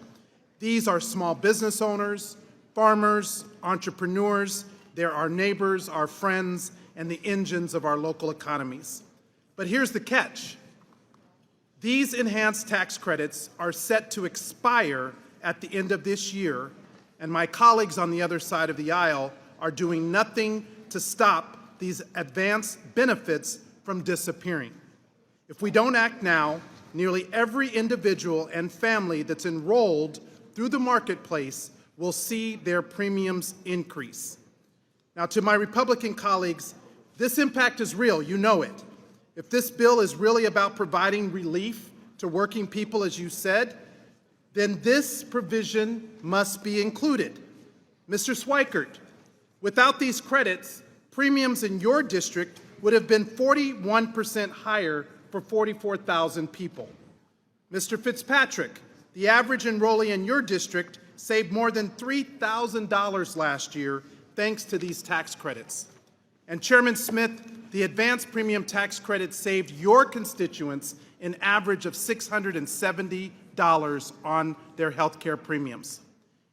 These are small business owners, farmers, entrepreneurs, they're our neighbors, our friends, and the engines of our local economies. But here's the catch. These enhanced tax credits are set to expire at the end of this year, and my colleagues on the other side of the aisle are doing nothing to stop these advanced benefits from disappearing. If we don't act now, nearly every individual and family that's enrolled through the marketplace will see their premiums increase. Now, to my Republican colleagues, this impact is real, you know it. If this bill is really about providing relief to working people, as you said, then this provision must be included. Mr. Schweikert, without these credits, premiums in your district would have been 41% higher for 44,000 people. Mr. Fitzpatrick, the average enrollee in your district saved more than $3,000 last year thanks to these tax credits. And Chairman Smith, the advanced premium tax credit saved your constituents an average of $670 on their health care premiums.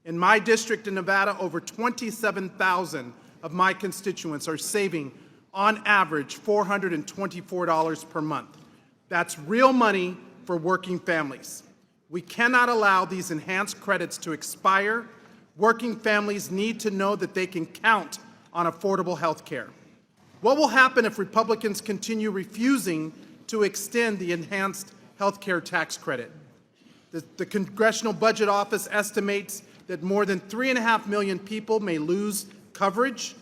In my district in Nevada, over 27,000 of my constituents are saving, on average, $424 per month. That's real money for working families. We cannot allow these enhanced credits to expire. Working families need to know that they can count on affordable health care. What will happen if Republicans continue refusing to extend the enhanced health care tax credit? The Congressional Budget Office estimates that more than 3.5 million people may lose coverage.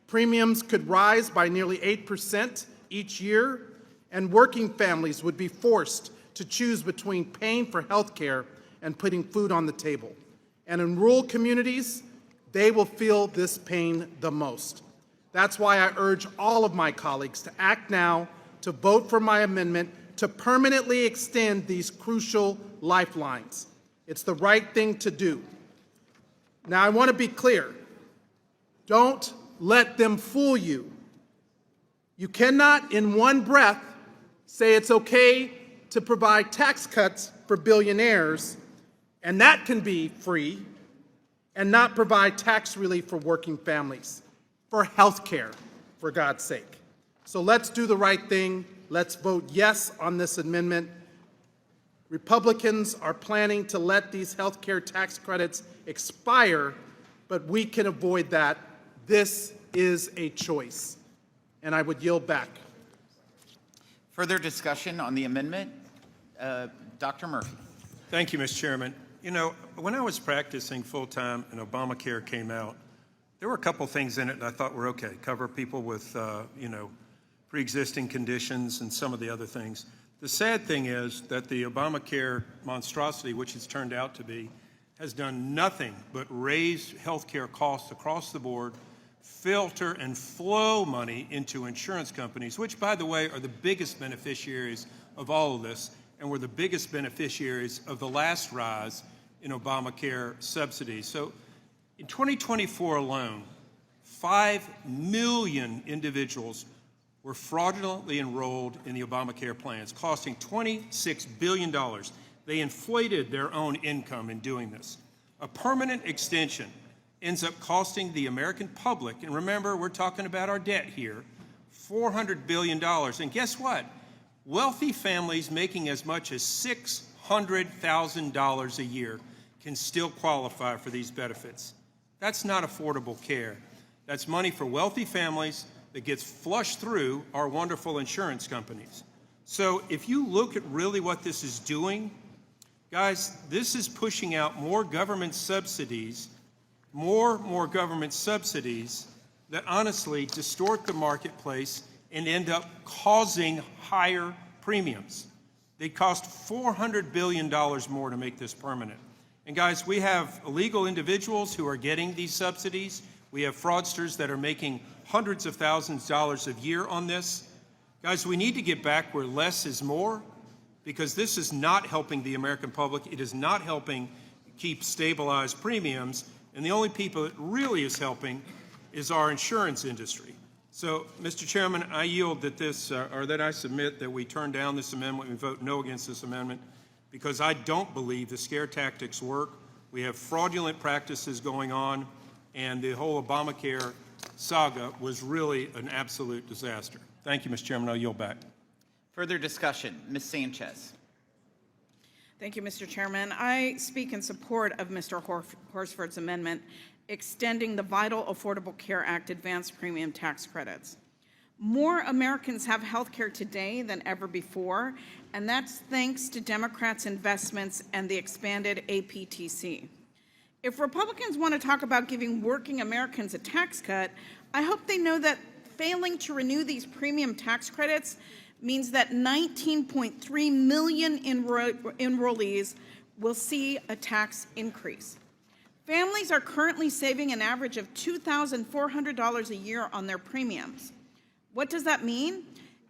Premiums could rise by nearly 8% each year, and working families would be forced to choose between paying for health care and putting food on the table. And in rural communities, they will feel this pain the most. That's why I urge all of my colleagues to act now, to vote for my amendment, to permanently extend these crucial lifelines. It's the right thing to do. Now, I want to be clear. Don't let them fool you. You cannot, in one breath, say it's okay to provide tax cuts for billionaires, and that can be free, and not provide tax relief for working families, for health care, for God's sake. So let's do the right thing. Let's vote yes on this amendment. Republicans are planning to let these health care tax credits expire, but we can avoid that. This is a choice. And I would yield back. Further discussion on the amendment? Dr. Murphy. Thank you, Mr. Chairman. You know, when I was practicing full-time and Obamacare came out, there were a couple things in it that I thought were okay. Cover people with, pre-existing conditions and some of the other things. The sad thing is that the Obamacare monstrosity, which it's turned out to be, has done nothing but raise health care costs across the board, filter and flow money into insurance companies, which, by the way, are the biggest beneficiaries of all of this, and were the biggest beneficiaries of the last rise in Obamacare subsidies. So in 2024 alone, 5 million individuals were fraudulently enrolled in the Obamacare plans, costing $26 billion. They inflated their own income in doing this. A permanent extension ends up costing the American public, and remember, we're talking about our debt here, $400 billion. And guess what? Wealthy families making as much as $600,000 a year can still qualify for these benefits. That's not affordable care. That's money for wealthy families that gets flushed through our wonderful insurance companies. So if you look at really what this is doing, guys, this is pushing out more government subsidies that honestly distort the marketplace and end up causing higher premiums. They cost $400 billion more to make this permanent. And guys, we have illegal individuals who are getting these subsidies. We have fraudsters that are making hundreds of thousands of dollars a year on this. Guys, we need to get back where less is more, because this is not helping the American public. It is not helping keep stabilized premiums, and the only people it really is helping is our insurance industry. So, Mr. Chairman, I yield that that I submit that we turn down this amendment, we vote no against this amendment, because I don't believe the scare tactics work. We have fraudulent practices going on, and the whole Obamacare saga was really an absolute disaster. Thank you, Mr. Chairman. I'll yield back. Further discussion, Ms. Sanchez. Thank you, Mr. Chairman. I speak in support of Mr. Horsford's amendment extending the Vital Affordable Care Act advanced premium tax credits. More Americans have health care today than ever before, and that's thanks to Democrats' investments and the expanded APTC. If Republicans want to talk about giving working Americans a tax cut, I hope they know that failing to renew these premium tax credits means that 19.3 million enrollees will see a tax increase. Families are currently saving an average of $2,400 a year on their premiums. What does that mean?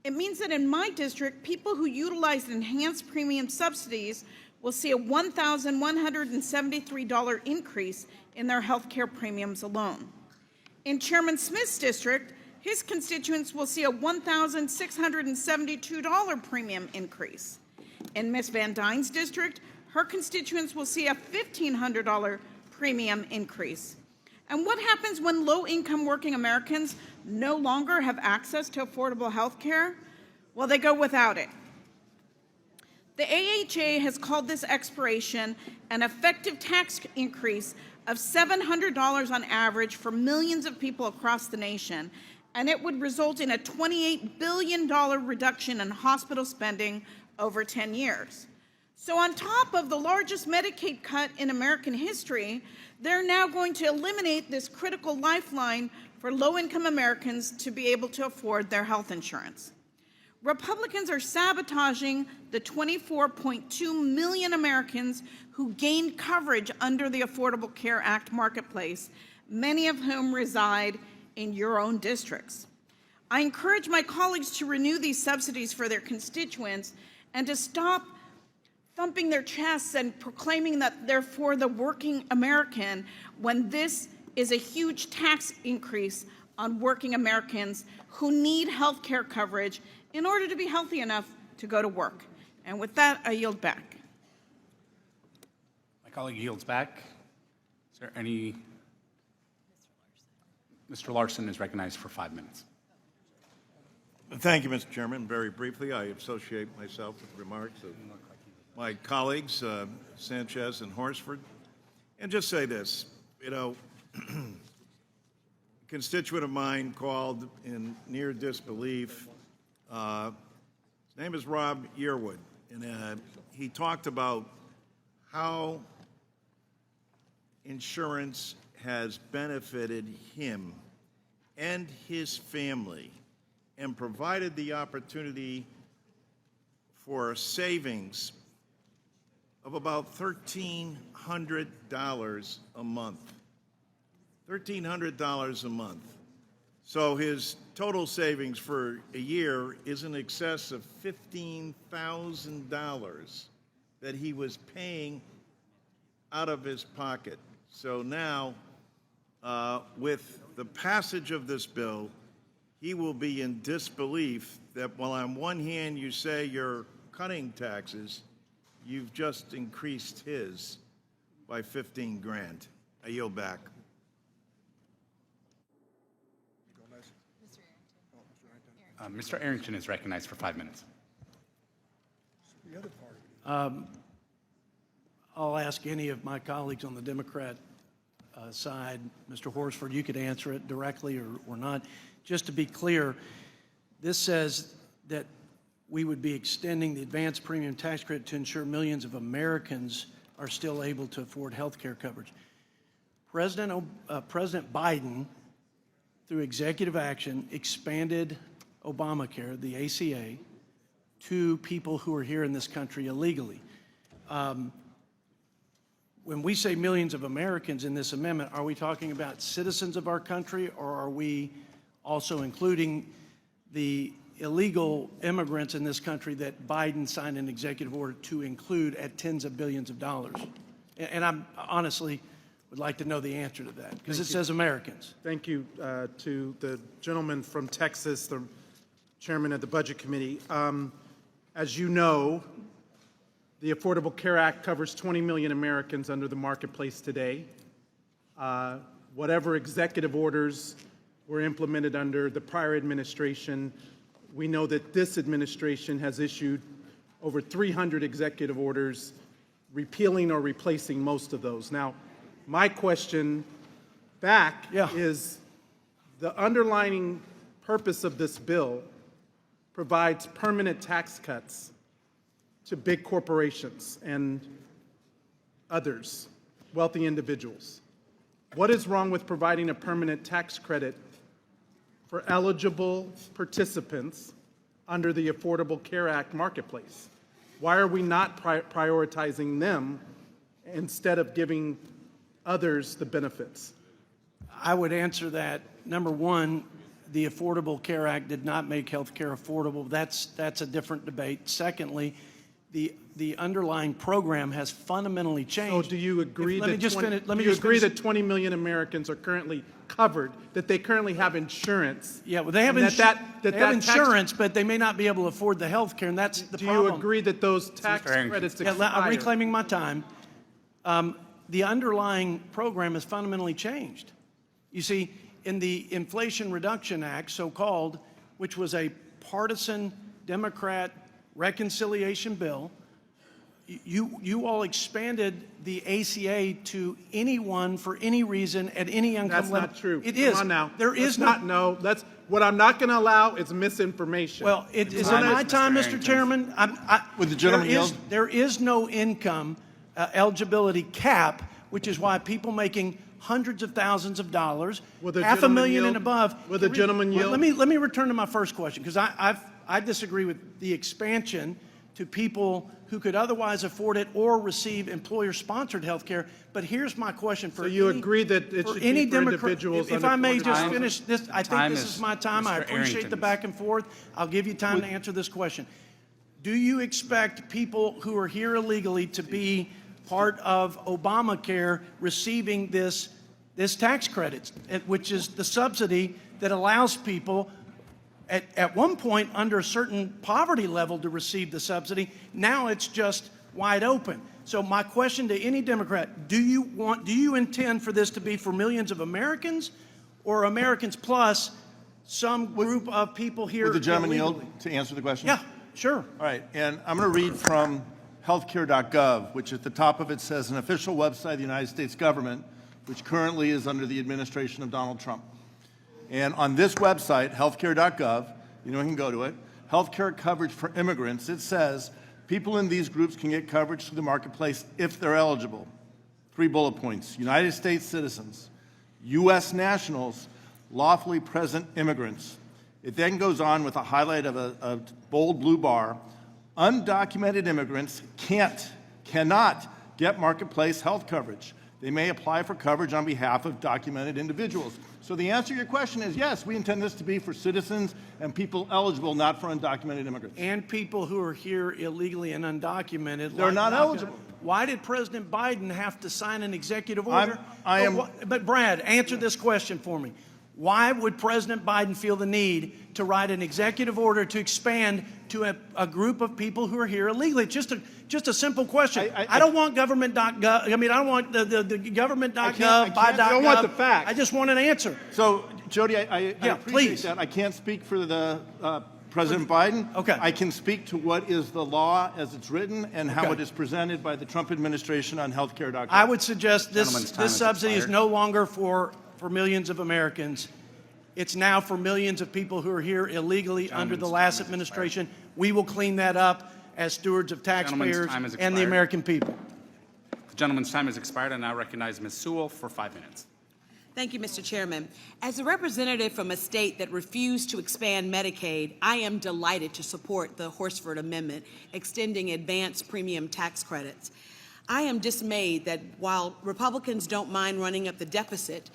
It means that in my district, people who utilized enhanced premium subsidies will see a $1,173 increase in their health care premiums alone. In Chairman Smith's district, his constituents will see a $1,672 premium increase. In Ms. Van Dyne's district, her constituents will see a $1,500 premium increase. And what happens when low-income working Americans no longer have access to affordable health care? Well, they go without it. The AHA has called this expiration an effective tax increase of $700 on average for millions of people across the nation, and it would result in a $28 billion reduction in hospital spending over 10 years. So on top of the largest Medicaid cut in American history, they're now going to eliminate this critical lifeline for low-income Americans to be able to afford their health insurance. Republicans are sabotaging the 24.2 million Americans who gained coverage under the Affordable Care Act marketplace, many of whom reside in your own districts. I encourage my colleagues to renew these subsidies for their constituents and to stop thumping their chests and proclaiming that they're for the working American when this is a huge tax increase on working Americans who need health care coverage in order to be healthy enough to go to work. And with that, I yield back. My colleague yields back. Is there any? Mr. Larson is recognized for 5 minutes. Thank you, Mr. Chairman. Very briefly, I associate myself with the remarks of my colleagues, Sanchez and Horsford, and just say this. You know, a constituent of mine called in near disbelief. His name is Rob Yearwood, and he talked about how insurance has benefited him and his family and provided the opportunity for a savings of about $1,300 a month. $1,300 a month. So his total savings for a year is in excess of $15,000 that he was paying out of his pocket. So now, with the passage of this bill, he will be in disbelief that while on one hand you say you're cutting taxes, you've just increased his by 15 grand. I yield back. Mr. Arrington is recognized for 5 minutes. I'll ask any of my colleagues on the Democrat side. Mr. Horsford, you could answer it directly or not. Just to be clear, this says that we would be extending the advanced premium tax credit to ensure millions of Americans are still able to afford health care coverage. President Biden, through executive action, expanded Obamacare, the ACA, to people who are here in this country illegally. when we say millions of Americans in this amendment, are we talking about citizens of our country, or are we also including the illegal immigrants in this country that Biden signed an executive order to include at tens of billions of dollars? And I honestly would like to know the answer to that, because it says Americans. Thank you to the gentleman from Texas, the chairman of the Budget Committee. As you know, the Affordable Care Act covers 20 million Americans under the marketplace today. Whatever executive orders were implemented under the prior administration, we know that this administration has issued over 300 executive orders repealing or replacing most of those. Now, my question back is, the underlying purpose of this bill provides permanent tax cuts to big corporations and others, wealthy individuals. What is wrong with providing a permanent tax credit for eligible participants under the Affordable Care Act marketplace? Why are we not prioritizing them instead of giving others the benefits? I would answer that. Number one, the Affordable Care Act did not make health care affordable. That's a different debate. Secondly, the underlying program has fundamentally changed. So do you agree that that 20 million Americans are currently covered, that they currently have insurance? Yeah, well, they have, insurance, but they may not be able to afford the health care, and that's the problem. Do you agree that those tax credits expire? I'm reclaiming my time. The underlying program has fundamentally changed. You see, in the Inflation Reduction Act, so-called, which was a partisan Democrat reconciliation bill, you all expanded the ACA to anyone for any reason at any income level. That's not true. It is. Come on now. There is no. That's what I'm not going to allow is misinformation. Well, is it my time, Mr. Chairman? Would the gentleman yield? There is no income eligibility cap, which is why people making hundreds of thousands of dollars, $500,000 and above. Will the gentleman yield? Let me return to my first question, because I disagree with the expansion to people who could otherwise afford it or receive employer-sponsored health care. But here's my question for you agree that it should be for individuals If under I may 40 just hours? finish this, I think this is my time. I appreciate the back and forth. I'll give you time to answer this question. Do you expect people who are here illegally to be part of Obamacare receiving this tax credit, which is the subsidy that allows people at one point under a certain poverty level to receive the subsidy? Now it's just wide open. So my question to any Democrat, do you intend for this to be for millions of Americans, or Americans plus some group of people here? Would the gentleman illegally? yield to answer the question? Yeah, sure. All right, and I'm going to read from healthcare.gov, which at the top of it says an official website of the United States government, which currently is under the administration of Donald Trump. And on this website, healthcare.gov, you can go to it, healthcare coverage for immigrants, it says people in these groups can get coverage through the marketplace if they're eligible. 3 bullet points: United States citizens, U.S. nationals, lawfully present immigrants. It then goes on with a highlight of a bold blue bar. Undocumented immigrants cannot get marketplace health coverage. They may apply for coverage on behalf of documented individuals. So the answer to your question is yes, we intend this to be for citizens and people eligible, not for undocumented immigrants. And people who are here illegally and undocumented. They're not eligible. Why did President Biden have to sign an executive order? But Brad, answer this question for me. Why would President Biden feel the need to write an executive order to expand to a group of people who are here illegally? Just a simple question. I don't want government.gov. I mean, I don't want the government.gov, by.gov. I don't want the facts. I just want an answer. So, Jody, I appreciate that. I can't speak for the President Biden. Okay. I can speak to what is the law as it's written and how it is presented by the Trump administration on healthcare.gov. I would suggest this subsidy is no longer for millions of Americans. It's now for millions of people who are here illegally under the last administration. We will clean that up as stewards of taxpayers and the American people. The gentleman's time has expired. I now recognize Ms. Sewell for 5 minutes. Thank you, Mr. Chairman. As a representative from a state that refused to expand Medicaid, I am delighted to support the Horsford Amendment extending advanced premium tax credits. I am dismayed that while Republicans don't mind running up the deficit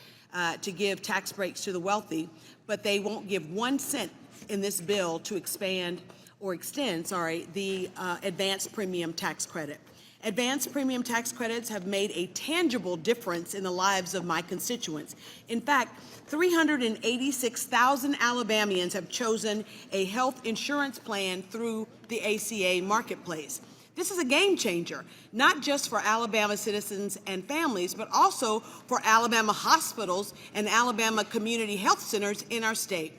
to give tax breaks to the wealthy, but they won't give 1 cent in this bill to extend the advanced premium tax credit. Advanced premium tax credits have made a tangible difference in the lives of my constituents. In fact, 386,000 Alabamians have chosen a health insurance plan through the ACA marketplace. This is a game changer, not just for Alabama citizens and families, but also for Alabama hospitals and Alabama community health centers in our state.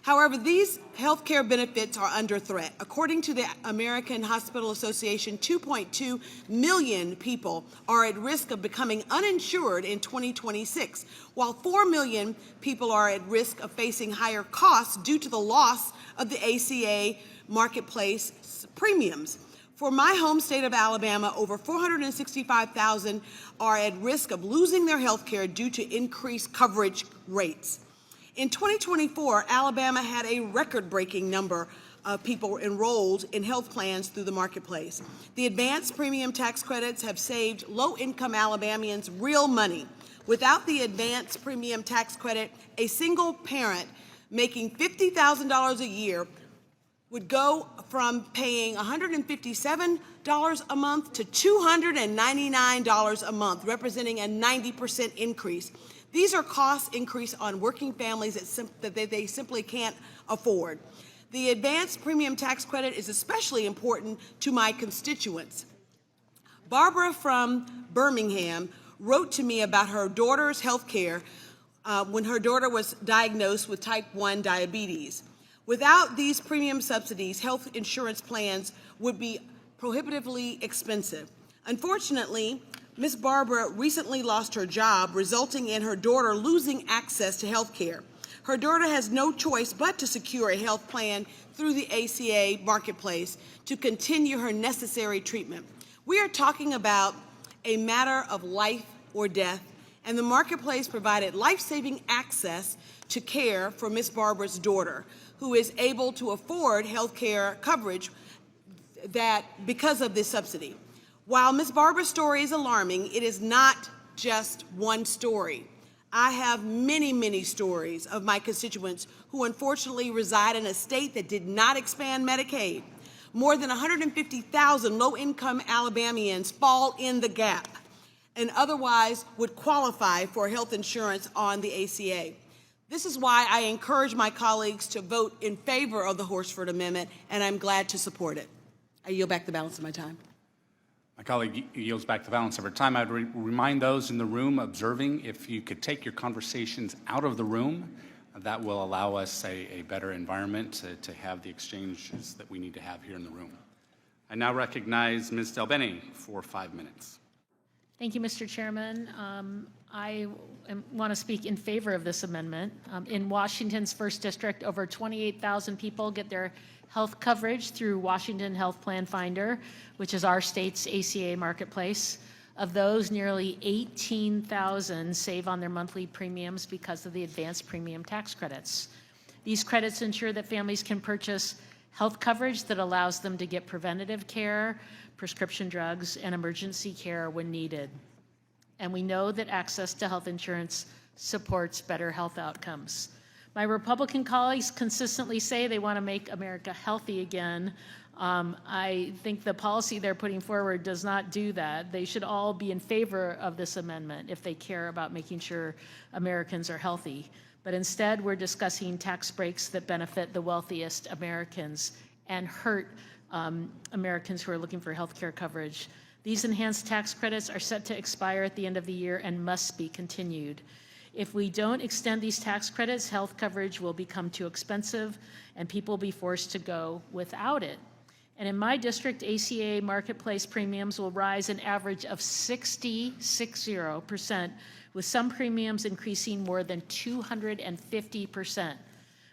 However, these health care benefits are under threat. According to the American Hospital Association, 2.2 million people are at risk of becoming uninsured in 2026, while 4 million people are at risk of facing higher costs due to the loss of the ACA marketplace premiums. For my home state of Alabama, over 465,000 are at risk of losing their health care due to increased coverage rates. In 2024, Alabama had a record-breaking number of people enrolled in health plans through the marketplace. The advanced premium tax credits have saved low-income Alabamians real money. Without the advanced premium tax credit, a single parent making $50,000 a year would go from paying $157 a month to $299 a month, representing a 90% increase. These are cost increase on working families that they simply can't afford. The advanced premium tax credit is especially important to my constituents. Barbara from Birmingham wrote to me about her daughter's health care when her daughter was diagnosed with type 1 diabetes. Without these premium subsidies, health insurance plans would be prohibitively expensive. Unfortunately, Ms. Barbara recently lost her job, resulting in her daughter losing access to health care. Her daughter has no choice but to secure a health plan through the ACA marketplace to continue her necessary treatment. We are talking about a matter of life or death, and the marketplace provided life-saving access to care for Ms. Barbara's daughter, who is able to afford health care coverage because of this subsidy. While Ms. Barbara's story is alarming, it is not just one story. I have many, many stories of my constituents who unfortunately reside in a state that did not expand Medicaid. More than 150,000 low-income Alabamians fall in the gap and otherwise would qualify for health insurance on the ACA. This is why I encourage my colleagues to vote in favor of the Horsford Amendment, and I'm glad to support it. I yield back the balance of my time. My colleague yields back the balance of her time. I would remind those in the room observing, if you could take your conversations out of the room, that will allow us a better environment to have the exchanges that we need to have here in the room. I now recognize Ms. Delbene for 5 minutes. Thank you, Mr. Chairman. I want to speak in favor of this amendment. In Washington's 1st District, over 28,000 people get their health coverage through Washington Health Plan Finder, which is our state's ACA marketplace. Of those, nearly 18,000 save on their monthly premiums because of the advanced premium tax credits. These credits ensure that families can purchase health coverage that allows them to get preventative care, prescription drugs, and emergency care when needed. And we know that access to health insurance supports better health outcomes. My Republican colleagues consistently say they want to make America healthy again. I think the policy they're putting forward does not do that. They should all be in favor of this amendment if they care about making sure Americans are healthy. But instead, we're discussing tax breaks that benefit the wealthiest Americans and hurt Americans who are looking for health care coverage. These enhanced tax credits are set to expire at the end of the year and must be continued. If we don't extend these tax credits, health coverage will become too expensive and people will be forced to go without it. And in my district, ACA marketplace premiums will rise an average of 60%, with some premiums increasing more than 250%.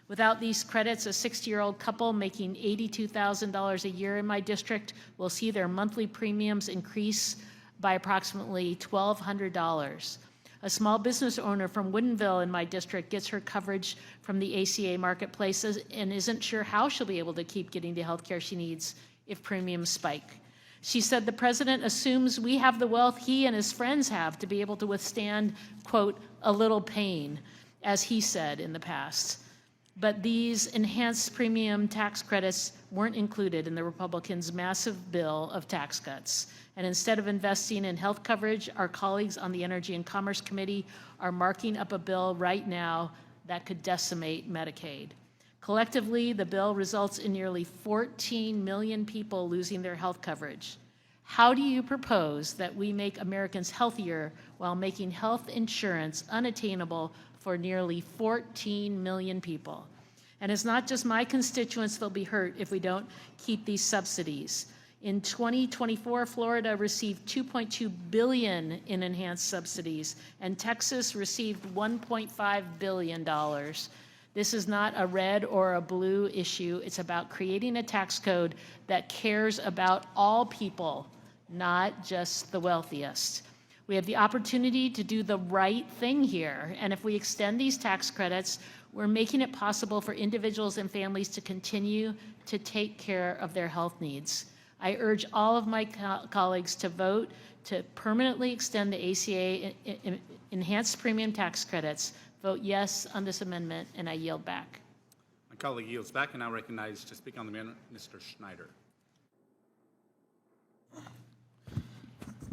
Without these credits, a 60-year-old couple making $82,000 a year in my district will see their monthly premiums increase by approximately $1,200. A small business owner from Woodinville in my district gets her coverage from the ACA marketplaces and isn't sure how she'll be able to keep getting the health care she needs if premiums spike. She said the president assumes we have the wealth he and his friends have to be able to withstand, quote, a little pain, as he said in the past. But these enhanced premium tax credits weren't included in the Republicans' massive bill of tax cuts. And instead of investing in health coverage, our colleagues on the Energy and Commerce Committee are marking up a bill right now that could decimate Medicaid. Collectively, the bill results in nearly 14 million people losing their health coverage. How do you propose that we make Americans healthier while making health insurance unattainable for nearly 14 million people? And it's not just my constituents that'll be hurt if we don't keep these subsidies. In 2024, Florida received $2.2 billion in enhanced subsidies, and Texas received $1.5 billion. This is not a red or a blue issue. It's about creating a tax code that cares about all people, not just the wealthiest. We have the opportunity to do the right thing here, and if we extend these tax credits, we're making it possible for individuals and families to continue to take care of their health needs. I urge all of my colleagues to vote to permanently extend the ACA enhanced premium tax credits. Vote yes on this amendment, and I yield back. My colleague yields back, and now recognized to speak on the amendment, Mr. Schneider.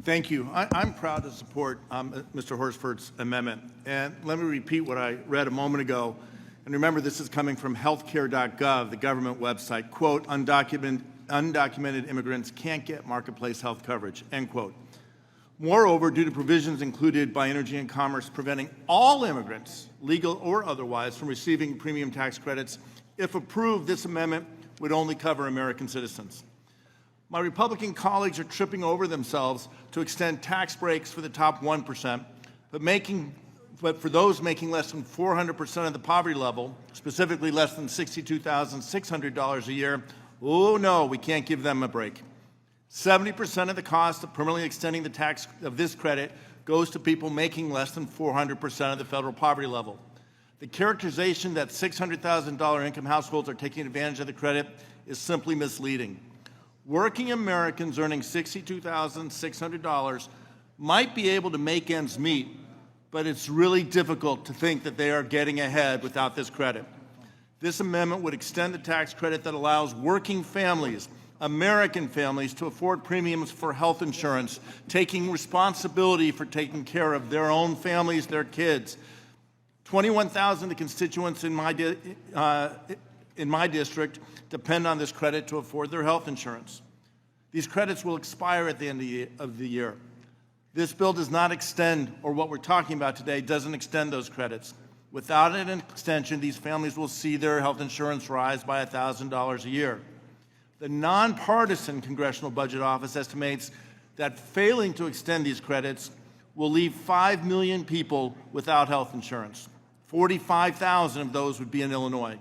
Thank you. I'm proud to support Mr. Horsford's amendment. And let me repeat what I read a moment ago. And remember, this is coming from healthcare.gov, the government website. Quote, undocumented immigrants can't get marketplace health coverage, end quote. Moreover, due to provisions included by Energy and Commerce preventing all immigrants, legal or otherwise, from receiving premium tax credits, if approved, this amendment would only cover American citizens. My Republican colleagues are tripping over themselves to extend tax breaks for the top 1%, but for those making less than 400% of the poverty level, specifically less than $62,600 a year, oh no, we can't give them a break. 70% of the cost of permanently extending the tax of this credit goes to people making less than 400% of the federal poverty level. The characterization that $600,000 income households are taking advantage of the credit is simply misleading. Working Americans earning $62,600 might be able to make ends meet, but it's really difficult to think that they are getting ahead without this credit. This amendment would extend the tax credit that allows working families, American families, to afford premiums for health insurance, taking responsibility for taking care of their own families, their kids. 21,000 of the constituents in my district depend on this credit to afford their health insurance. These credits will expire at the end of the year. This bill does not extend, or what we're talking about today doesn't extend those credits. Without an extension, these families will see their health insurance rise by $1,000 a year. The nonpartisan Congressional Budget Office estimates that failing to extend these credits will leave 5 million people without health insurance. 45,000 of those would be in Illinois.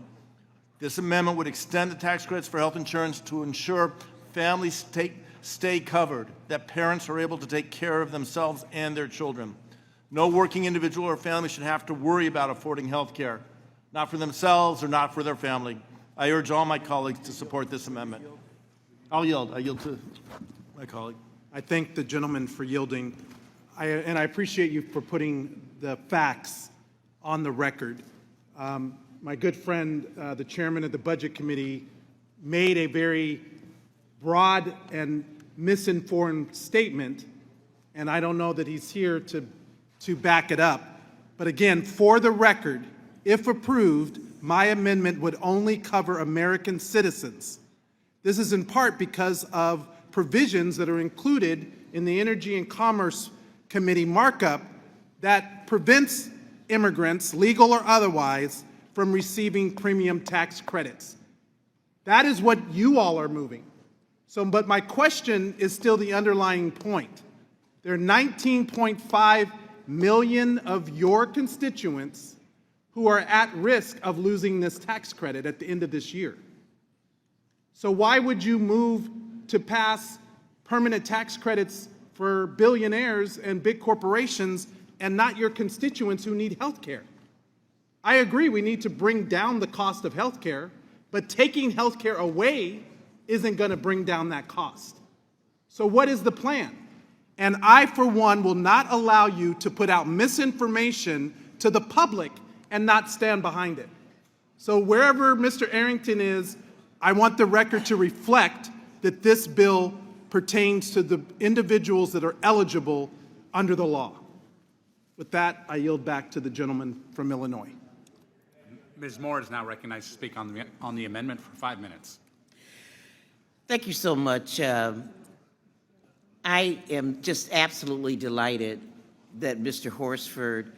This amendment would extend the tax credits for health insurance to ensure families stay covered, that parents are able to take care of themselves and their children. No working individual or family should have to worry about affording health care, not for themselves or not for their family. I urge all my colleagues to support this amendment. I yield to my colleague. I thank the gentleman for yielding, and I appreciate you for putting the facts on the record. My good friend, the chairman of the Budget Committee, made a very broad and misinformed statement, and I don't know that he's here to back it up. But again, for the record, if approved, my amendment would only cover American citizens. This is in part because of provisions that are included in the Energy and Commerce Committee markup that prevents immigrants, legal or otherwise, from receiving premium tax credits. That is what you all are moving. But my question is still the underlying point. There are 19.5 million of your constituents who are at risk of losing this tax credit at the end of this year. So why would you move to pass permanent tax credits for billionaires and big corporations and not your constituents who need health care? I agree we need to bring down the cost of health care, but taking health care away isn't going to bring down that cost. So what is the plan? And I, for one, will not allow you to put out misinformation to the public and not stand behind it. So wherever Mr. Arrington is, I want the record to reflect that this bill pertains to the individuals that are eligible under the law. With that, I yield back to the gentleman from Illinois. Ms. Moore is now recognized to speak on the amendment for 5 minutes. Thank you so much. I am just absolutely delighted that Mr. Horsford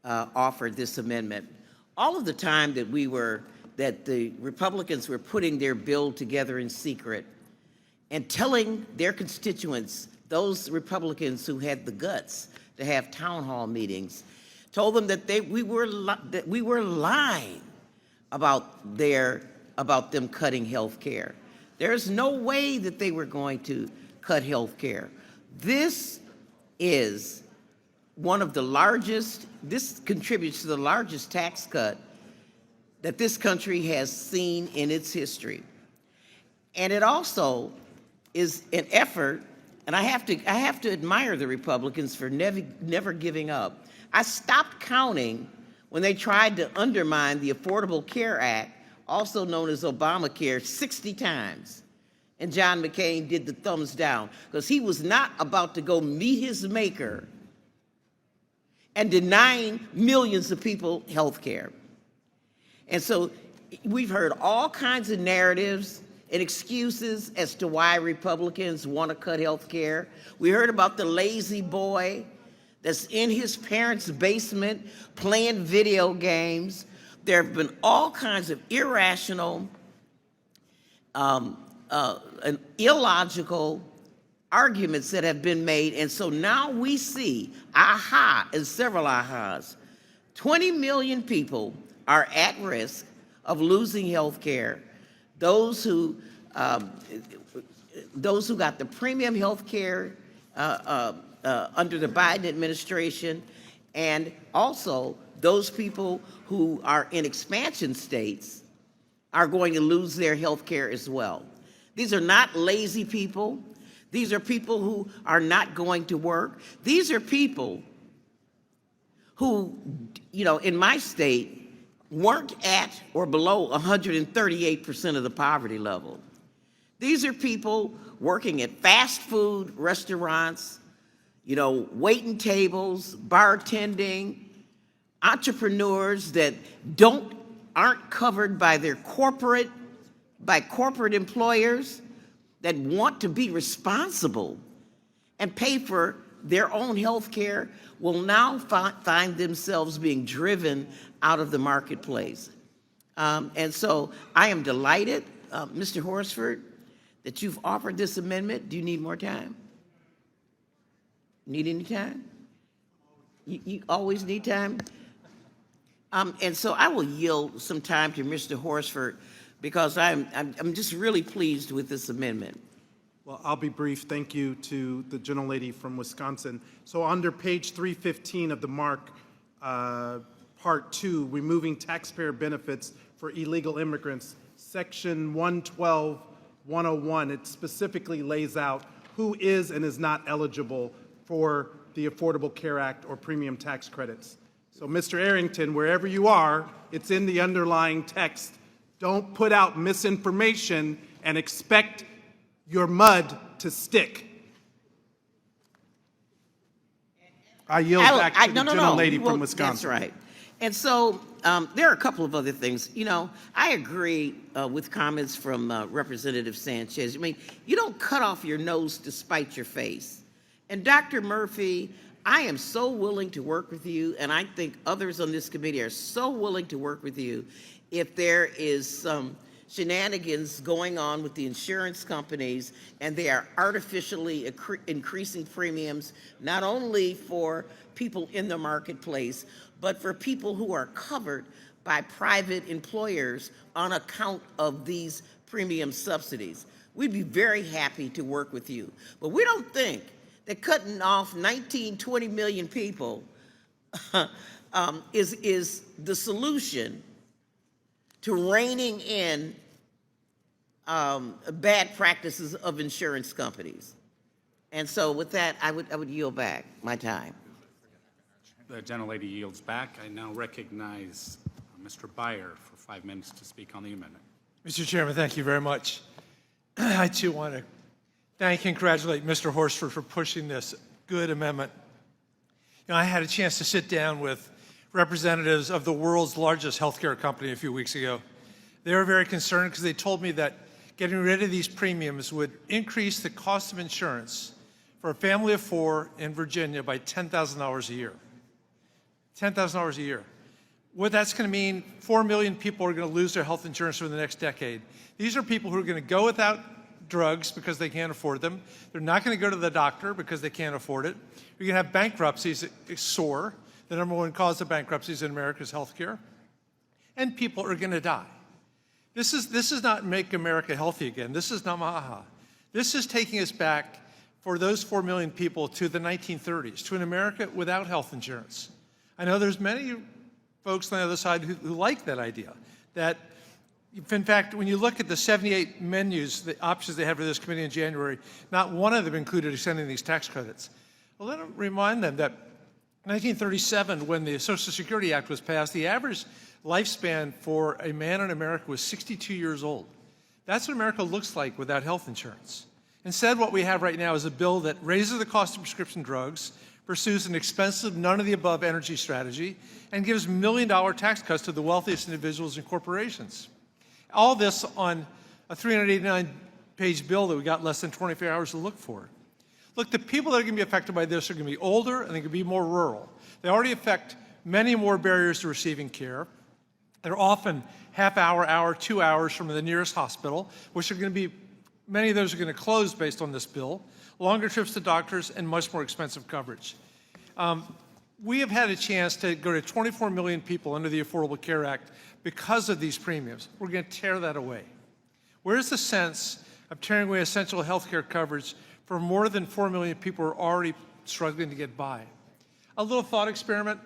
offered this amendment. All of the time that the Republicans were putting their bill together in secret and telling their constituents, those Republicans who had the guts to have town hall meetings, told them that we were lying about them cutting health care. There's no way that they were going to cut health care. This is one of the largest, this contributes to the largest tax cut that this country has seen in its history. And it also is an effort, and I have to admire the Republicans for never giving up. I stopped counting when they tried to undermine the Affordable Care Act, also known as Obamacare, 60 times. And John McCain did the thumbs down because he was not about to go meet his maker and denying millions of people health care. And so we've heard all kinds of narratives and excuses as to why Republicans want to cut health care. We heard about the lazy boy that's in his parents' basement playing video games. There have been all kinds of irrational and illogical arguments that have been made. And so now we see, aha, and several ahas, 20 million people are at risk of losing health care. Those who got the premium health care under the Biden administration, and also those people who are in expansion states are going to lose their health care as well. These are not lazy people. These are people who are not going to work. These are people who, in my state, weren't at or below 138% of the poverty level. These are people working at fast food restaurants, waiting tables, bartending, entrepreneurs that aren't covered by corporate employers that want to be responsible and pay for their own health care will now find themselves being driven out of the marketplace. And so I am delighted, Mr. Horsford, that you've offered this amendment. Do you need more time? Need any time? You always need time? And so I will yield some time to Mr. Horsford because I'm just really pleased with this amendment. Well, I'll be brief. Thank you to the gentlelady from Wisconsin. So under page 315 of the MARC, Part 2, removing taxpayer benefits for illegal immigrants, Section 112-101, it specifically lays out who is and is not eligible for the Affordable Care Act or premium tax credits. So Mr. Arrington, wherever you are, it's in the underlying text. Don't put out misinformation and expect your mud to stick. I yield back to the gentlelady from Wisconsin. That's right. And so there are a couple of other things. I agree with comments from Representative Sanchez. I mean, you don't cut off your nose to spite your face. And Dr. Murphy, I am so willing to work with you, and I think others on this committee are so willing to work with you if there is some shenanigans going on with the insurance companies and they are artificially increasing premiums, not only for people in the marketplace, but for people who are covered by private employers on account of these premium subsidies. We'd be very happy to work with you. But we don't think that cutting off 20 million people is the solution to reining in bad practices of insurance companies. And so with that, I would yield back my time. The gentlelady yields back. I now recognize Mr. Byer for 5 minutes to speak on the amendment. Mr. Chairman, thank you very much. I too want to thank and congratulate Mr. Horsford for pushing this good amendment. You know, I had a chance to sit down with representatives of the world's largest healthcare company a few weeks ago. They were very concerned because they told me that getting rid of these premiums would increase the cost of insurance for a family of 4 in Virginia by $10,000 a year. $10,000 a year. What that's going to mean, 4 million people are going to lose their health insurance over the next decade. These are people who are going to go without drugs because they can't afford them. They're not going to go to the doctor because they can't afford it. You're going to have bankruptcies that soar. The number one cause of bankruptcies in America is healthcare. And people are going to die. This is not make America healthy again. This is not Maha. This is taking us back for those 4 million people to the 1930s, to an America without health insurance. I know there's many folks on the other side who like that idea. That, in fact, when you look at the 78 menus, the options they had for this committee in January, not one of them included extending these tax credits. Well, let me remind them that 1937, when the Social Security Act was passed, the average lifespan for a man in America was 62 years old. That's what America looks like without health insurance. Instead, what we have right now is a bill that raises the cost of prescription drugs, pursues an expensive, none-of-the-above energy strategy, and gives million-dollar tax cuts to the wealthiest individuals and corporations. All this on a 389-page bill that we got less than 24 hours to look for. Look, the people that are going to be affected by this are going to be older and they're going to be more rural. They already affect many more barriers to receiving care. They're often half hour, 2 hours from the nearest hospital, which are going to be, many of those are going to close based on this bill, longer trips to doctors, and much more expensive coverage. We have had a chance to go to 24 million people under the Affordable Care Act because of these premiums. We're going to tear that away. Where's the sense of tearing away essential health care coverage for more than 4 million people who are already struggling to get by? A little thought experiment.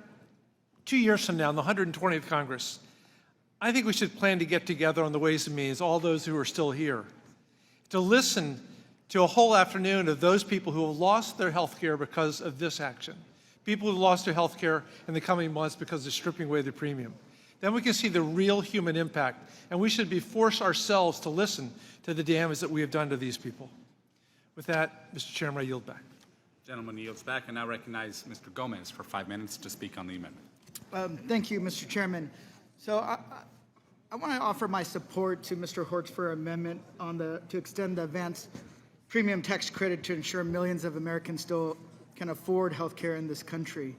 2 years from now, in the 120th Congress, I think we should plan to get together on the Ways and Means, all those who are still here, to listen to a whole afternoon of those people who have lost their health care because of this action, people who lost their health care in the coming months because of stripping away the premium. Then we can see the real human impact, and we should be forced ourselves to listen to the damage that we have done to these people. With that, Mr. Chairman, I yield back. Gentleman yields back. I now recognize Mr. Gomez for 5 minutes to speak on the amendment. Thank you, Mr. Chairman. So I want to offer my support to Mr. Hortz's amendment on to extend the advanced premium tax credit to ensure millions of Americans still can afford health care in this country.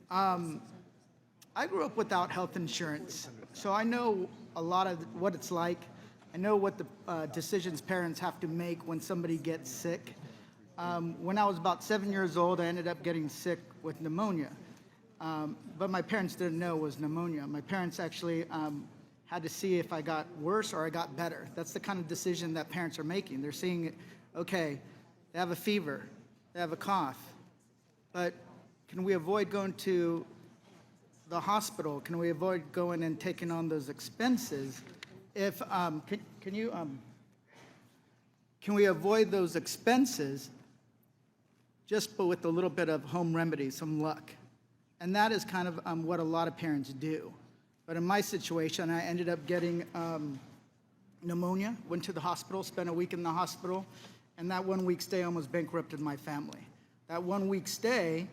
I grew up without health insurance, so I know a lot of what it's like. I know what the decisions parents have to make when somebody gets sick. When I was about 7 years old, I ended up getting sick with pneumonia. But my parents didn't know it was pneumonia. My parents actually had to see if I got worse or I got better. That's the kind of decision that parents are making. They're seeing, okay, they have a fever, they have a cough, but can we avoid going to the hospital? Can we avoid going and taking on those expenses? If can we avoid those expenses just with a little bit of home remedy, some luck? And that is kind of what a lot of parents do. But in my situation, I ended up getting pneumonia, went to the hospital, spent a week in the hospital, and that 1 week stay almost bankrupted my family. That 1 week stay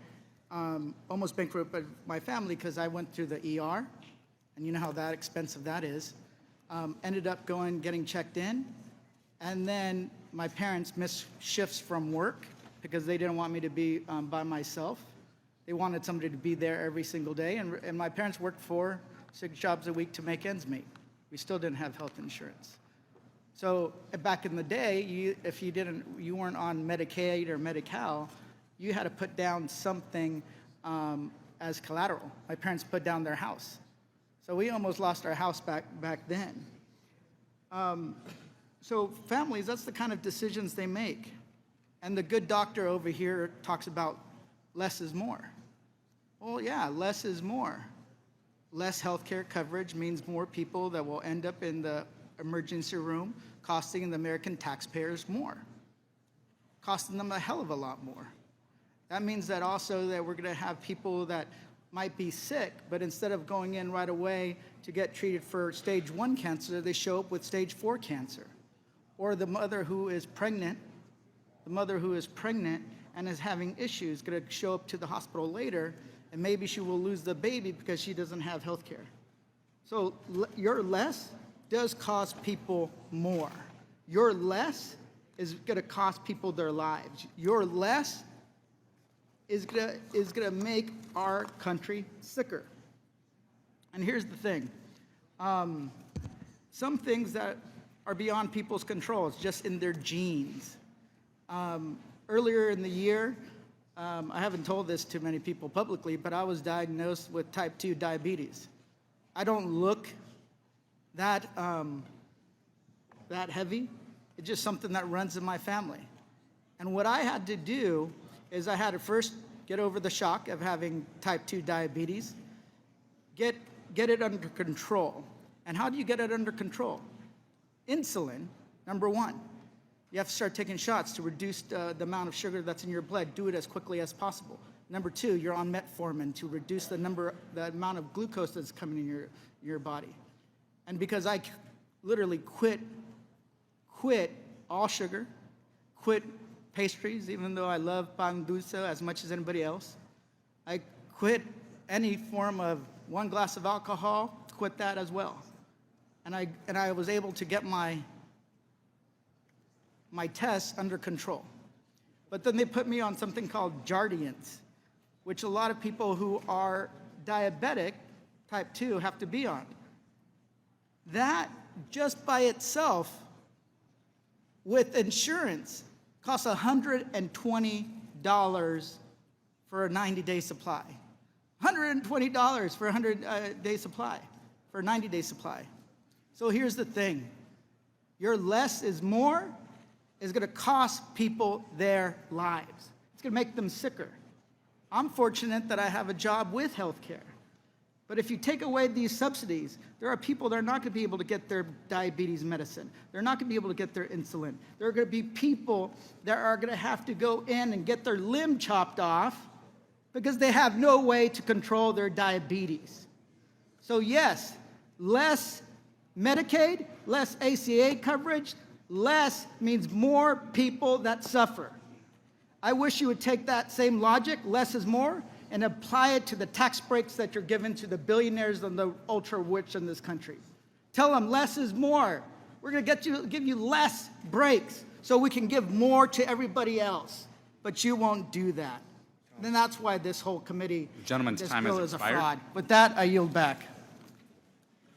almost bankrupted my family because I went through the ER, and you know how that expensive that is. Ended up getting checked in, and then my parents missed shifts from work because they didn't want me to be by myself. They wanted somebody to be there every single day, and my parents worked 4-6 jobs a week to make ends meet. We still didn't have health insurance. So back in the day, if you weren't on Medicaid or Medi-Cal, you had to put down something as collateral. My parents put down their house. So we almost lost our house back then. So families, that's the kind of decisions they make. And the good doctor over here talks about less is more. Well, yeah, less is more. Less health care coverage means more people that will end up in the emergency room costing the American taxpayers more. costing them a hell of a lot more. That means that also that we're going to have people that might be sick, but instead of going in right away to get treated for stage 1 cancer, they show up with stage 4 cancer. Or the mother who is pregnant and is having issues, going to show up to the hospital later, and maybe she will lose the baby because she doesn't have health care. So your less does cost people more. Your less is going to cost people their lives. Your less is gonna make our country sicker. And here's the thing. Some things that are beyond people's control, it's just in their genes. Earlier in the year, I haven't told this to many people publicly, but I was diagnosed with type 2 diabetes. I don't look that heavy. It's just something that runs in my family. And what I had to do is I had to first get over the shock of having type 2 diabetes, get it under control. And how do you get it under control? Insulin, number 1. You have to start taking shots to reduce the amount of sugar that's in your blood. Do it as quickly as possible. Number 2, you're on metformin to reduce the amount of glucose that's coming in your body. And because I literally quit all sugar, quit pastries, even though I love pan dulce as much as anybody else. I quit any form of 1 glass of alcohol, quit that as well. And I was able to get my tests under control. But then they put me on something called Jardiance, which a lot of people who are diabetic, type 2, have to be on. That just by itself, with insurance, costs $120 for a 90-day supply. $120 for a 100-day supply, for a 90-day supply. So here's the thing. Your less is more is going to cost people their lives. It's going to make them sicker. I'm fortunate that I have a job with health care. But if you take away these subsidies, there are people that are not going to be able to get their diabetes medicine. They're not going to be able to get their insulin. There are going to be people that are going to have to go in and get their limb chopped off because they have no way to control their diabetes. So yes, less Medicaid, less ACA coverage, less means more people that suffer. I wish you would take that same logic, less is more, and apply it to the tax breaks that you're giving to the billionaires and the ultra-rich in this country. Tell them less is more. We're going to give you less breaks so we can give more to everybody else. But you won't do that. And that's why this whole committee, Gentleman's this time bill has is a expired. fraud. With that, I yield back.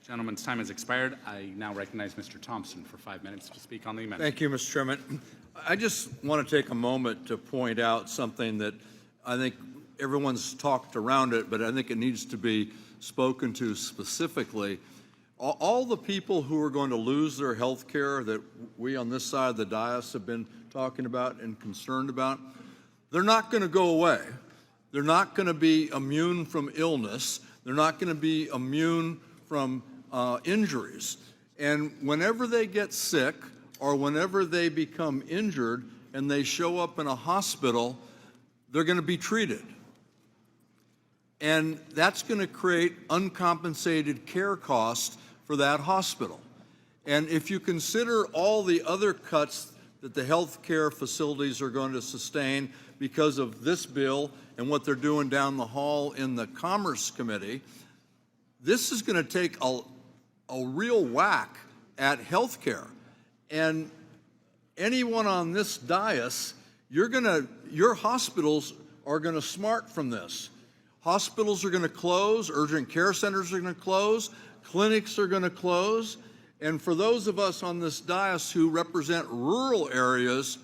Gentleman's time has expired. I now recognize Mr. Thompson for 5 minutes to speak on the amendment. Thank you, Mr. Chairman. I just want to take a moment to point out something that I think everyone's talked around it, but I think it needs to be spoken to specifically. All the people who are going to lose their health care that we on this side of the dais have been talking about and concerned about, they're not going to go away. They're not going to be immune from illness. They're not going to be immune from injuries. And whenever they get sick or whenever they become injured and they show up in a hospital, they're going to be treated. And that's going to create uncompensated care costs for that hospital. And if you consider all the other cuts that the health care facilities are going to sustain because of this bill and what they're doing down the hall in the Commerce Committee, this is going to take a real whack at health care. And anyone on this dais, your hospitals are going to smart from this. Hospitals are going to close, urgent care centers are going to close, clinics are going to close, and for those of us on this dais who represent rural areas,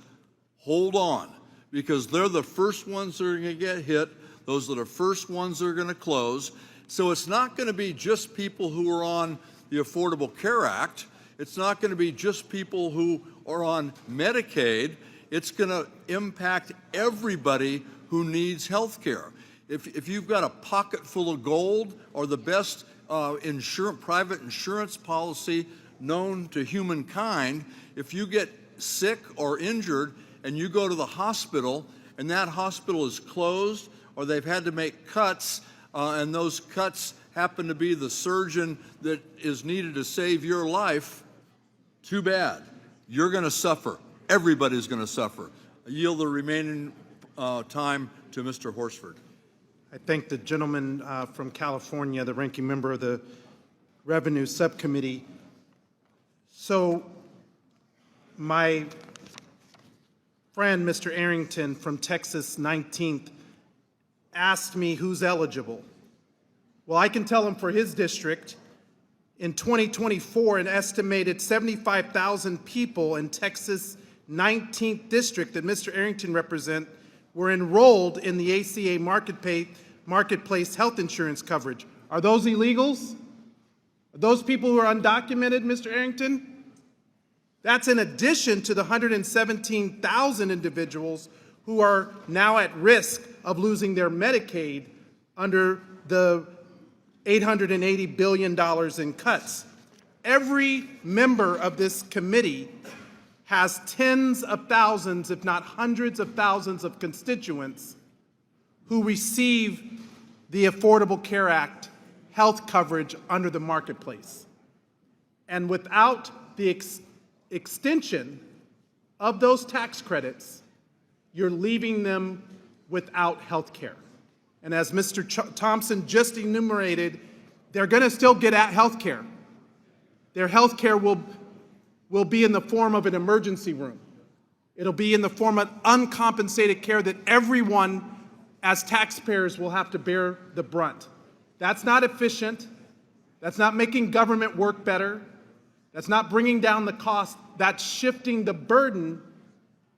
hold on, because they're the first ones that are going to get hit. Those are the first ones that are going to close. So it's not going to be just people who are on the Affordable Care Act. It's not going to be just people who are on Medicaid. It's going to impact everybody who needs health care. If you've got a pocket full of gold or the best private insurance policy known to humankind, if you get sick or injured and you go to the hospital and that hospital is closed or they've had to make cuts, and those cuts happen to be the surgeon that is needed to save your life, too bad. You're going to suffer. Everybody's going to suffer. I yield the remaining time to Mr. Horsford. I thank the gentleman from California, the ranking member of the Revenue Subcommittee. So my friend, Mr. Arrington from Texas 19th, asked me who's eligible. Well, I can tell him for his district, in 2024, an estimated 75,000 people in Texas 19th district that Mr. Arrington represents were enrolled in the ACA marketplace health insurance coverage. Are those illegals? Are those people who are undocumented, Mr. Arrington? That's in addition to the 117,000 individuals who are now at risk of losing their Medicaid under the $880 billion in cuts. Every member of this committee has tens of thousands, if not hundreds of thousands of constituents who receive the Affordable Care Act health coverage under the marketplace. And without the extension of those tax credits, you're leaving them without health care. And as Mr. Thompson just enumerated, they're going to still get at health care. Their health care will be in the form of an emergency room. It'll be in the form of uncompensated care that everyone as taxpayers will have to bear the brunt. That's not efficient. That's not making government work better. That's not bringing down the cost. That's shifting the burden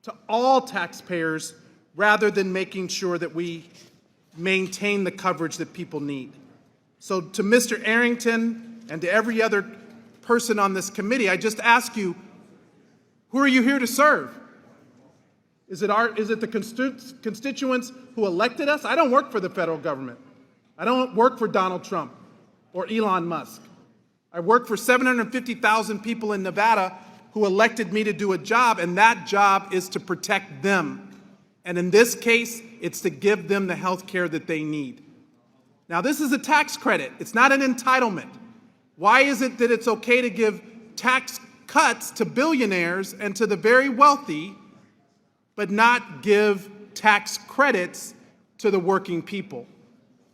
to all taxpayers rather than making sure that we maintain the coverage that people need. So to Mr. Arrington and to every other person on this committee, I just ask you, who are you here to serve? Is it the constituents who elected us? I don't work for the federal government. I don't work for Donald Trump or Elon Musk. I work for 750,000 people in Nevada who elected me to do a job, and that job is to protect them. And in this case, it's to give them the health care that they need. Now, this is a tax credit. It's not an entitlement. Why is it that it's okay to give tax cuts to billionaires and to the very wealthy, but not give tax credits to the working people?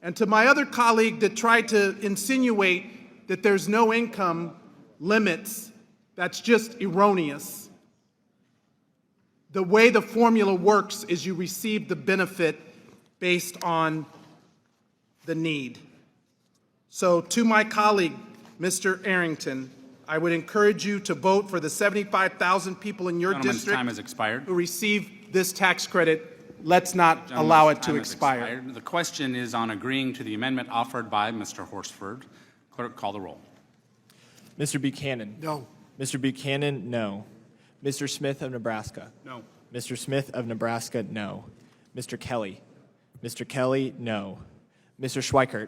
And to my other colleague that tried to insinuate that there's no income limits, that's just erroneous. The way the formula works is you receive the benefit based on the need. So to my colleague, Mr. Arrington, I would encourage you to vote for the 75,000 people in your district time has expired. who receive this tax credit. Let's not allow it to expire. The question is on agreeing to the amendment offered by Mr. Horsford. Clerk, call the roll. Mr. Buchanan? No. Mr. Buchanan, no. Mr. Smith of Nebraska? No. Mr. Smith of Nebraska, no. Mr. Kelly? Mr. Kelly, no. Mr. Schweikert?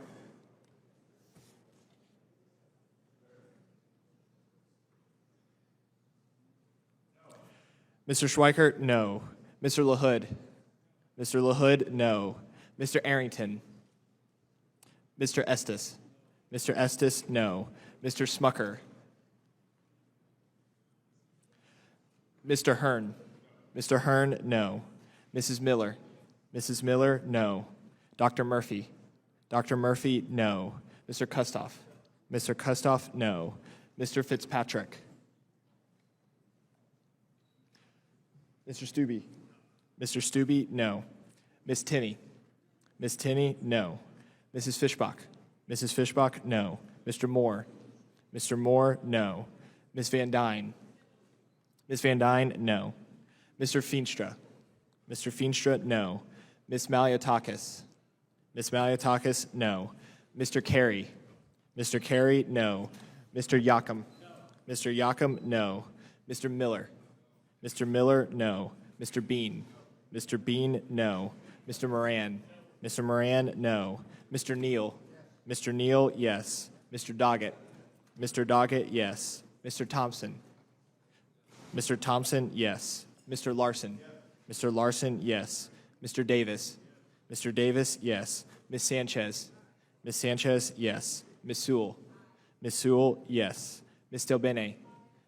Mr. Schweikert, no. Mr. LaHood? Mr. LaHood, no. Mr. Arrington? Mr. Estes? Mr. Estes, no. Mr. Smucker? Mr. Hearn? Mr. Hearn, no. Mrs. Miller? Mrs. Miller, no. Dr. Murphy? Dr. Murphy, no. Mr. Kustoff? Mr. Kustoff, no. Mr. Fitzpatrick? Mr. Stubbe? Mr. Stubbe, no. Ms. Tinney? Ms. Tinney, no. Mrs. Fishbach? Mrs. Fishbach, no. Mr. Moore? Mr. Moore, no. Ms. Van Dyne? Ms. Van Dyne, no. Mr. Feenstra? Mr. Feenstra, no. Ms. Maliotakis? Ms. Maliotakis, no. Mr. Carey? Mr. Carey, no. Mr. Yakum? Mr. Yakum, no. Mr. Miller? Mr. Miller, no. Mr. Bean? Mr. Bean, no. Mr. Moran? Mr. Moran, no. Mr. Neal? Mr. Neal, yes. Mr. Doggett? Mr. Doggett, yes. Mr. Thompson? Mr. Thompson, yes. Mr. Larson? Mr. Larson, yes. Mr. Davis. Mr. Davis, yes. Ms. Sanchez. Ms. Sanchez, yes. Ms. Sewell. Ms. Sewell, yes. Ms. Delbene.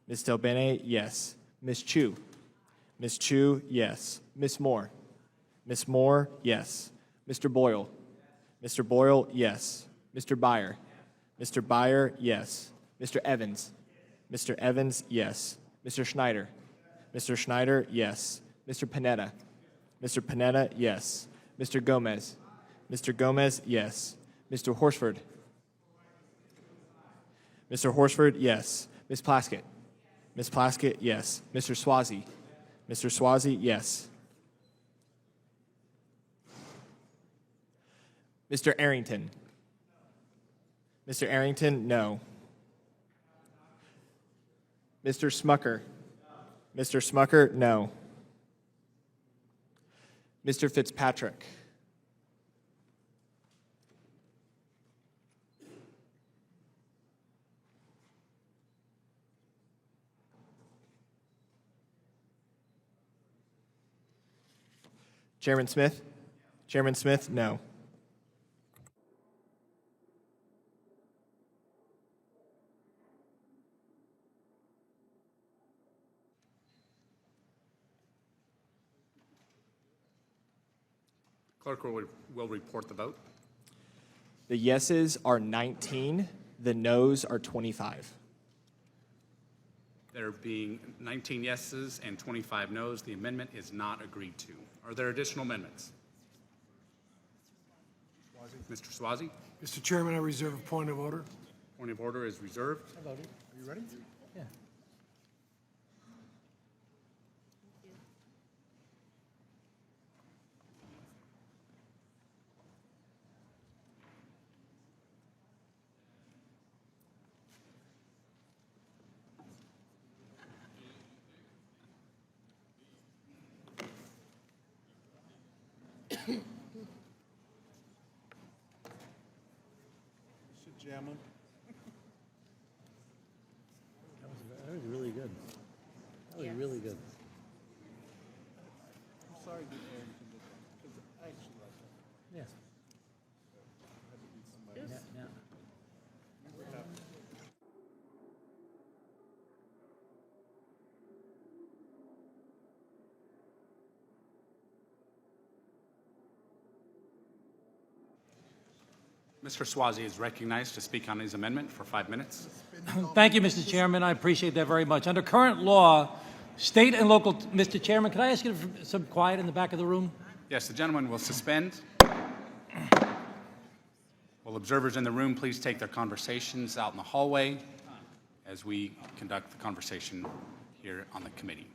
Ms. Delbene, yes. Ms. Chu. Ms. Chu, yes. Ms. Moore. Ms. Moore, yes. Mr. Boyle. Mr. Boyle, yes. Mr. Byer. Mr. Byer, yes. Mr. Evans. Mr. Evans, yes. Mr. Schneider. Mr. Schneider, yes. Mr. Panetta. Mr. Panetta, yes. Mr. Gomez. Mr. Gomez, yes. Mr. Horsford. Mr. Horsford, yes. Ms. Plaskett. Ms. Plaskett, yes. Mr. Swazi. Mr. Swazi, yes. Mr. Arrington. Mr. Arrington, no. Mr. Smucker. Mr. Smucker, no. Mr. Fitzpatrick. Chairman Smith? Chairman Smith, no. Clerk will report the vote. The yeses are 19, the nos are 25. There being 19 yeses and 25 nos, the amendment is not agreed to. Are there additional amendments? Mr. Swazi? Mr. Chairman, I reserve a point of order. Point of order is reserved. Are you ready? Yeah. That was really good. That was really good. I'm sorry that Arrington did that, because I actually like that. Yes. Yeah. Mr. Swazi is recognized to speak on his amendment for 5 minutes. Thank you, Mr. Chairman. I appreciate that very much. Under current law, state and local, Mr. Chairman, can I ask you for some quiet in the back of the room? Yes, the gentleman will suspend. Will observers in the room please take their conversations out in the hallway as we conduct the conversation here on the committee.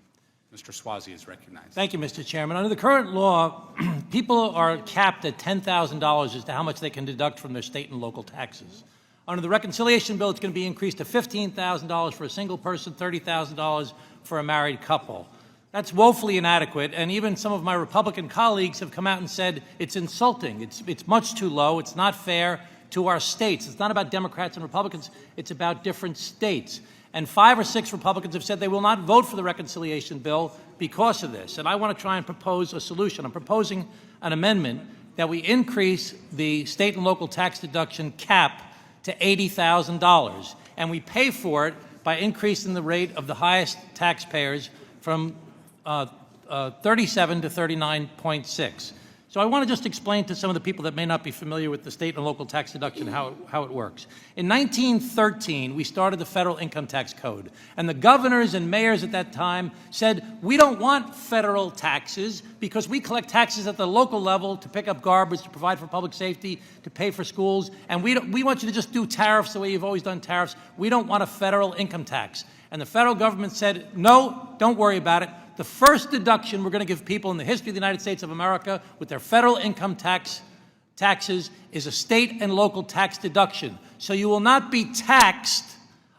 Mr. Swazi is recognized. Thank you, Mr. Chairman. Under the current law, people are capped at $10,000 as to how much they can deduct from their state and local taxes. Under the reconciliation bill, it's going to be increased to $15,000 for a single person, $30,000 for a married couple. That's woefully inadequate, and even some of my Republican colleagues have come out and said it's insulting. It's much too low. It's not fair to our states. It's not about Democrats and Republicans. It's about different states. And 5 or 6 Republicans have said they will not vote for the reconciliation bill because of this. And I want to try and propose a solution. I'm proposing an amendment that we increase the state and local tax deduction cap to $80,000. And we pay for it by increasing the rate of the highest taxpayers from 37 to 39.6. So I want to just explain to some of the people that may not be familiar with the state and local tax deduction how it works. In 1913, we started the federal income tax code, and the governors and mayors at that time said, we don't want federal taxes because we collect taxes at the local level to pick up garbage, to provide for public safety, to pay for schools, and we want you to just do tariffs the way you've always done tariffs. We don't want a federal income tax. And the federal government said, no, don't worry about it. The first deduction we're going to give people in the history of the United States of America with their federal income taxes is a state and local tax deduction. So you will not be taxed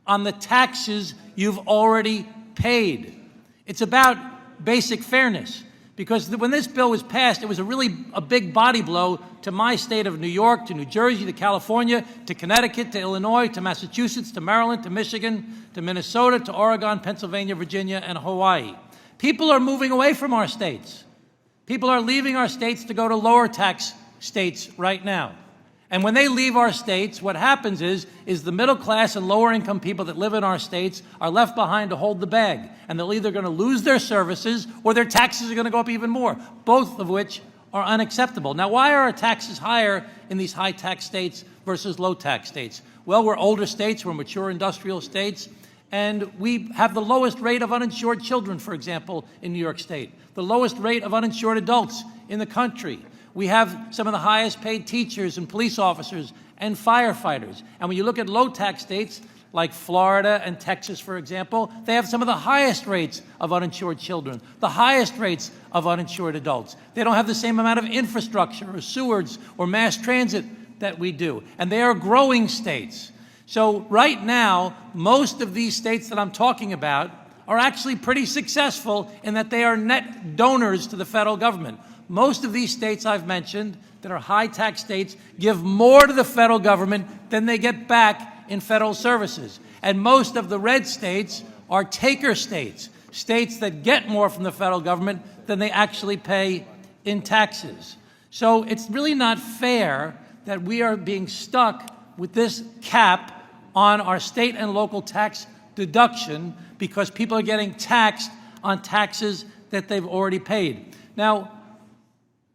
on the taxes you've already paid. It's about basic fairness. Because when this bill was passed, it was a big body blow to my state of New York, to New Jersey, to California, to Connecticut, to Illinois, to Massachusetts, to Maryland, to Michigan, to Minnesota, to Oregon, Pennsylvania, Virginia, and Hawaii. People are moving away from our states. People are leaving our states to go to lower tax states right now. And when they leave our states, what happens is the middle class and lower income people that live in our states are left behind to hold the bag. And they're either going to lose their services or their taxes are going to go up even more, both of which are unacceptable. Now, why are our taxes higher in these high tax states versus low tax states? Well, we're older states, we're mature industrial states, and we have the lowest rate of uninsured children, for example, in New York State, the lowest rate of uninsured adults in the country. We have some of the highest paid teachers and police officers and firefighters. And when you look at low tax states like Florida and Texas, for example, they have some of the highest rates of uninsured children, the highest rates of uninsured adults. They don't have the same amount of infrastructure or sewers or mass transit that we do. And they are growing states. So right now, most of these states that I'm talking about are actually pretty successful in that they are net donors to the federal government. Most of these states I've mentioned that are high tax states give more to the federal government than they get back in federal services. And most of the red states are taker states, states that get more from the federal government than they actually pay in taxes. So it's really not fair that we are being stuck with this cap on our state and local tax deduction because people are getting taxed on taxes that they've already paid. Now,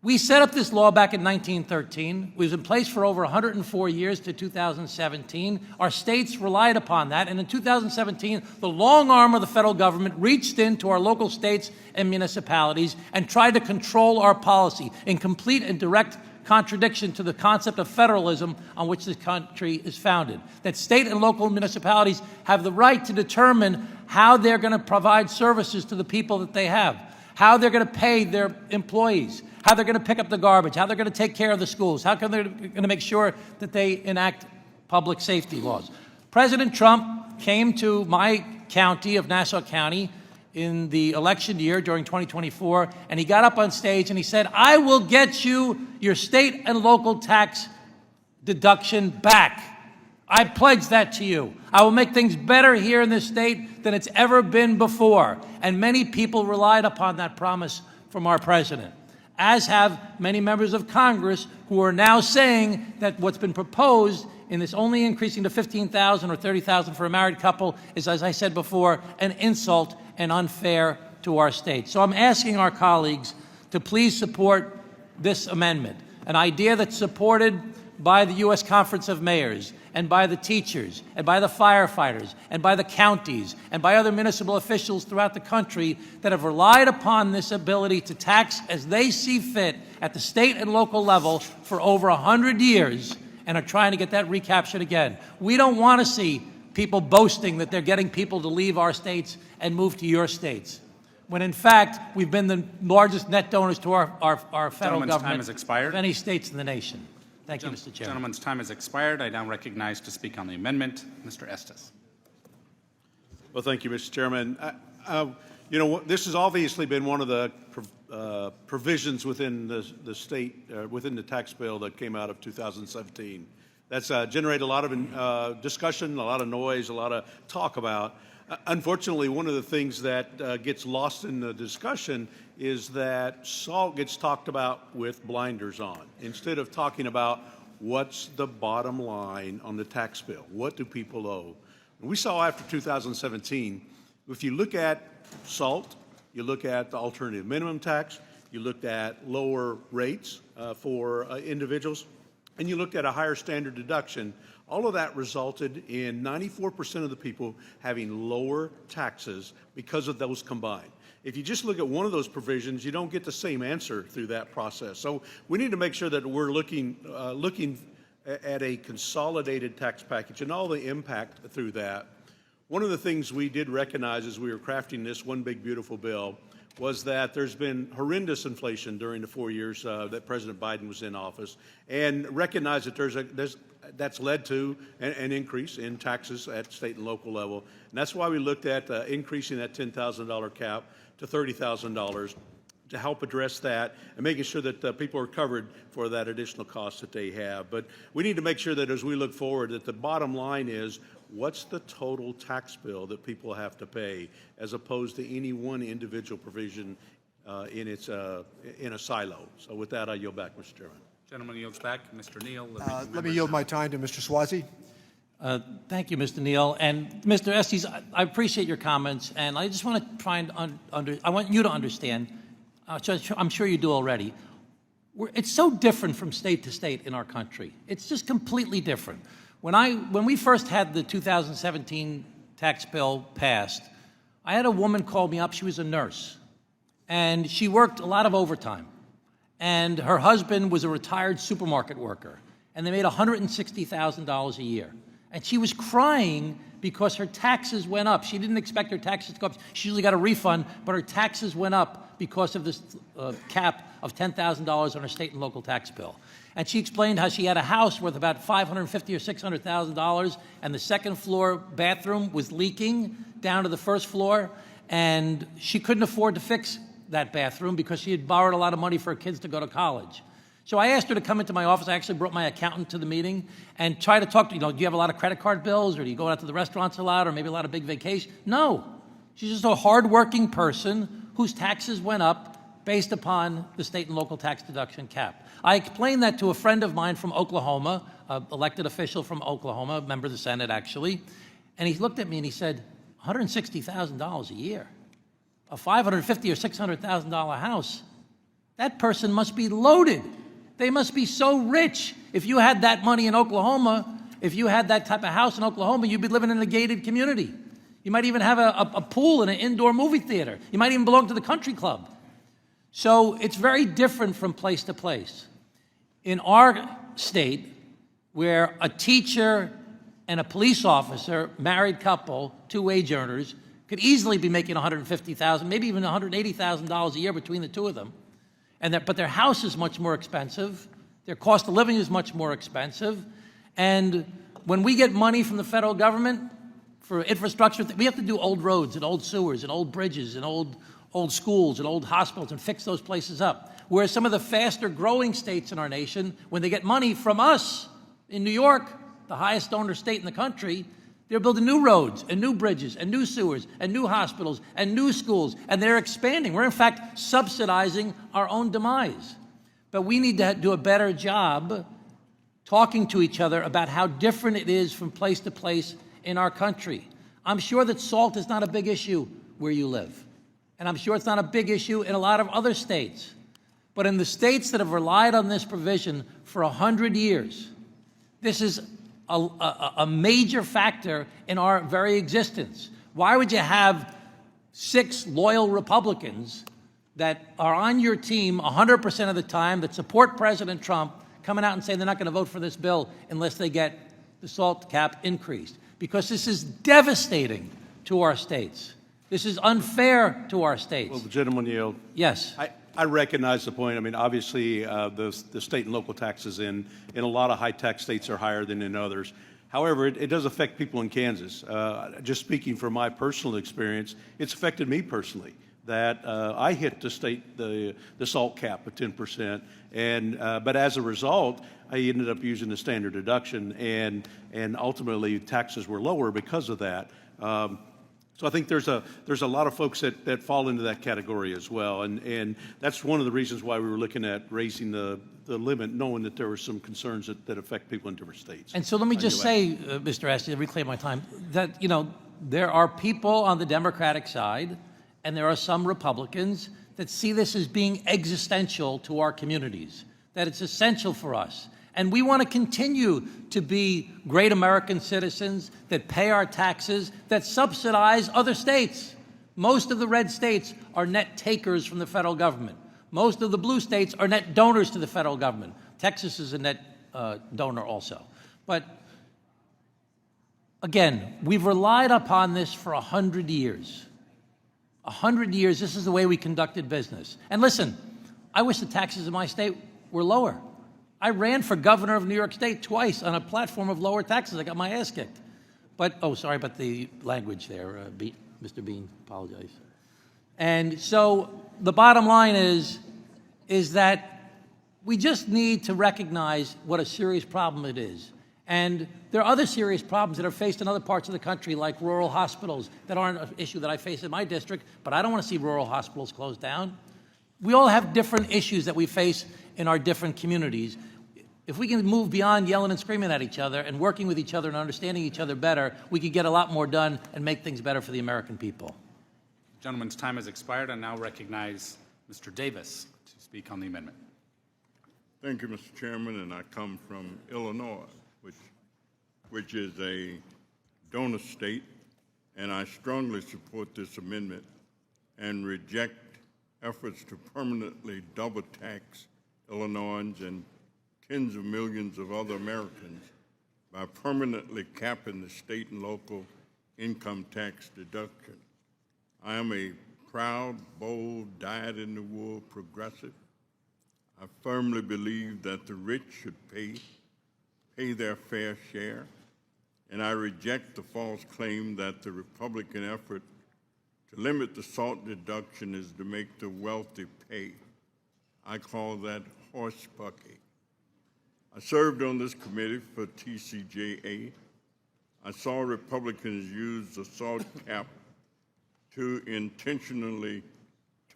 we set up this law back in 1913. It was in place for over 104 years to 2017. Our states relied upon that. And in 2017, the long arm of the federal government reached into our local states and municipalities and tried to control our policy in complete and direct contradiction to the concept of federalism on which this country is founded. That state and local municipalities have the right to determine how they're going to provide services to the people that they have, how they're going to pay their employees, how they're going to pick up the garbage, how they're going to take care of the schools, how they're going to make sure that they enact public safety laws. President Trump came to my county of Nassau County in the election year during 2024, and he got up on stage and he said, "I will get you your state and local tax deduction back. I pledge that to you. I will make things better here in this state than it's ever been before." And many people relied upon that promise from our president, as have many members of Congress who are now saying that what's been proposed in this only increasing to $15,000 or $30,000 for a married couple is, as I said before, an insult and unfair to our state. So I'm asking our colleagues to please support this amendment, an idea that's supported by the U.S. Conference of Mayors and by the teachers and by the firefighters and by the counties and by other municipal officials throughout the country that have relied upon this ability to tax as they see fit at the state and local level for over 100 years and are trying to get that recaptured again. We don't want to see people boasting that they're getting people to leave our states and move to your states, when in fact we've been the largest net donors to our federal government time has expired. of any states in the nation. Thank you, Mr. Chairman. Gentleman's time has expired. I now recognize to speak on the amendment, Mr. Estes. Well, thank you, Mr. Chairman. You know, this has obviously been one of the provisions within the state, within the tax bill that came out of 2017. That's generated a lot of discussion, a lot of noise, a lot of talk about. Unfortunately, one of the things that gets lost in the discussion is that SALT gets talked about with blinders on, instead of talking about what's the bottom line on the tax bill. What do people owe? We saw after 2017, if you look at SALT, you look at the alternative minimum tax, you looked at lower rates for individuals, and you looked at a higher standard deduction, all of that resulted in 94% of the people having lower taxes because of those combined. If you just look at one of those provisions, you don't get the same answer through that process. So we need to make sure that we're looking at a consolidated tax package and all the impact through that. One of the things we did recognize as we were crafting this one big beautiful bill was that there's been horrendous inflation during the 4 years that President Biden was in office, and recognize that that's led to an increase in taxes at state and local level. And that's why we looked at increasing that $10,000 cap to $30,000 to help address that and making sure that people are covered for that additional cost that they have. But we need to make sure that as we look forward that the bottom line is what's the total tax bill that people have to pay as opposed to any one individual provision in a silo. So with that, I yield back, Mr. Chairman. Gentleman yields back. Mr. Neal. Let me yield my time to Mr. Swazi. Thank you, Mr. Neal. And Mr. Estes, I appreciate your comments, and I just want to try and I want you to understand, I'm sure you do already, it's so different from state to state in our country. It's just completely different. When we first had the 2017 tax bill passed, I had a woman call me up. She was a nurse, and she worked a lot of overtime. And her husband was a retired supermarket worker, and they made $160,000 a year. And she was crying because her taxes went up. She didn't expect her taxes to go up. She usually got a refund, but her taxes went up because of this cap of $10,000 on her state and local tax bill. And she explained how she had a house worth about $550,000 or $600,000, and the second floor bathroom was leaking down to the first floor, and she couldn't afford to fix that bathroom because she had borrowed a lot of money for her kids to go to college. So I asked her to come into my office. I actually brought my accountant to the meeting and try to talk to, do you have a lot of credit card bills, or do you go out to the restaurants a lot, or maybe a lot of big vacations? No. She's just a hardworking person whose taxes went up based upon the state and local tax deduction cap. I explained that to a friend of mine from Oklahoma, an elected official from Oklahoma, a member of the Senate actually, and he looked at me and he said, $160,000 a year, a $550,000 or $600,000 house, that person must be loaded. They must be so rich. If you had that money in Oklahoma, if you had that type of house in Oklahoma, you'd be living in a gated community. You might even have a pool and an indoor movie theater. You might even belong to the country club. So it's very different from place to place. In our state, where a teacher and a police officer, married couple, two wage earners, could easily be making $150,000, maybe even $180,000 a year between the two of them, but their house is much more expensive, their cost of living is much more expensive, and when we get money from the federal government for infrastructure, we have to do old roads and old sewers and old bridges and old schools and old hospitals and fix those places up. Whereas some of the faster growing states in our nation, when they get money from us in New York, the highest donor state in the country, they're building new roads and new bridges and new sewers and new hospitals and new schools, and they're expanding. We're in fact subsidizing our own demise. But we need to do a better job talking to each other about how different it is from place to place in our country. I'm sure that salt is not a big issue where you live. And I'm sure it's not a big issue in a lot of other states. But in the states that have relied on this provision for 100 years, this is a major factor in our very existence. Why would you have 6 loyal Republicans that are on your team 100% of the time, that support President Trump, coming out and saying they're not going to vote for this bill unless they get the salt cap increased? Because this is devastating to our states. This is unfair to our states. Well, the gentleman yield. Yes. I recognize the point. I mean, obviously, the state and local taxes in a lot of high-tax states are higher than in others. However, it does affect people in Kansas. Just speaking from my personal experience, it's affected me personally. That I hit the salt cap of 10%, but as a result, I ended up using the standard deduction, and ultimately taxes were lower because of that. So I think there's a lot of folks that fall into that category as well, and that's one of the reasons why we were looking at raising the limit, knowing that there were some concerns that affect people in different states. And so let me just say, Mr. Estes, to reclaim my time, that there are people on the Democratic side, and there are some Republicans that see this as being existential to our communities, that it's essential for us. And we want to continue to be great American citizens that pay our taxes, that subsidize other states. Most of the red states are net takers from the federal government. Most of the blue states are net donors to the federal government. Texas is a net donor also. But again, we've relied upon this for 100 years. 100 years, this is the way we conducted business. And listen, I wish the taxes in my state were lower. I ran for governor of New York State twice on a platform of lower taxes. I got my ass kicked. But, sorry about the language there, Mr. Bean, apologize. And so the bottom line is that we just need to recognize what a serious problem it is. And there are other serious problems that are faced in other parts of the country, like rural hospitals, that aren't an issue that I face in my district, but I don't want to see rural hospitals closed down. we all have different issues that we face in our different communities. If we can move beyond yelling and screaming at each other and working with each other and understanding each other better, we could get a lot more done and make things better for the American people. Gentleman's time has expired. I now recognize Mr. Davis to speak on the amendment. Thank you, Mr. Chairman, and I come from Illinois, which is a donor state, and I strongly support this amendment and reject efforts to permanently double tax Illinoisans and tens of millions of other Americans by permanently capping the state and local income tax deduction. I am a proud, bold, dyed-in-the-wool progressive. I firmly believe that the rich should pay their fair share, and I reject the false claim that the Republican effort to limit the SALT deduction is to make the wealthy pay. I call that horse bucking. I served on this committee for TCJA. I saw Republicans use the SALT cap to intentionally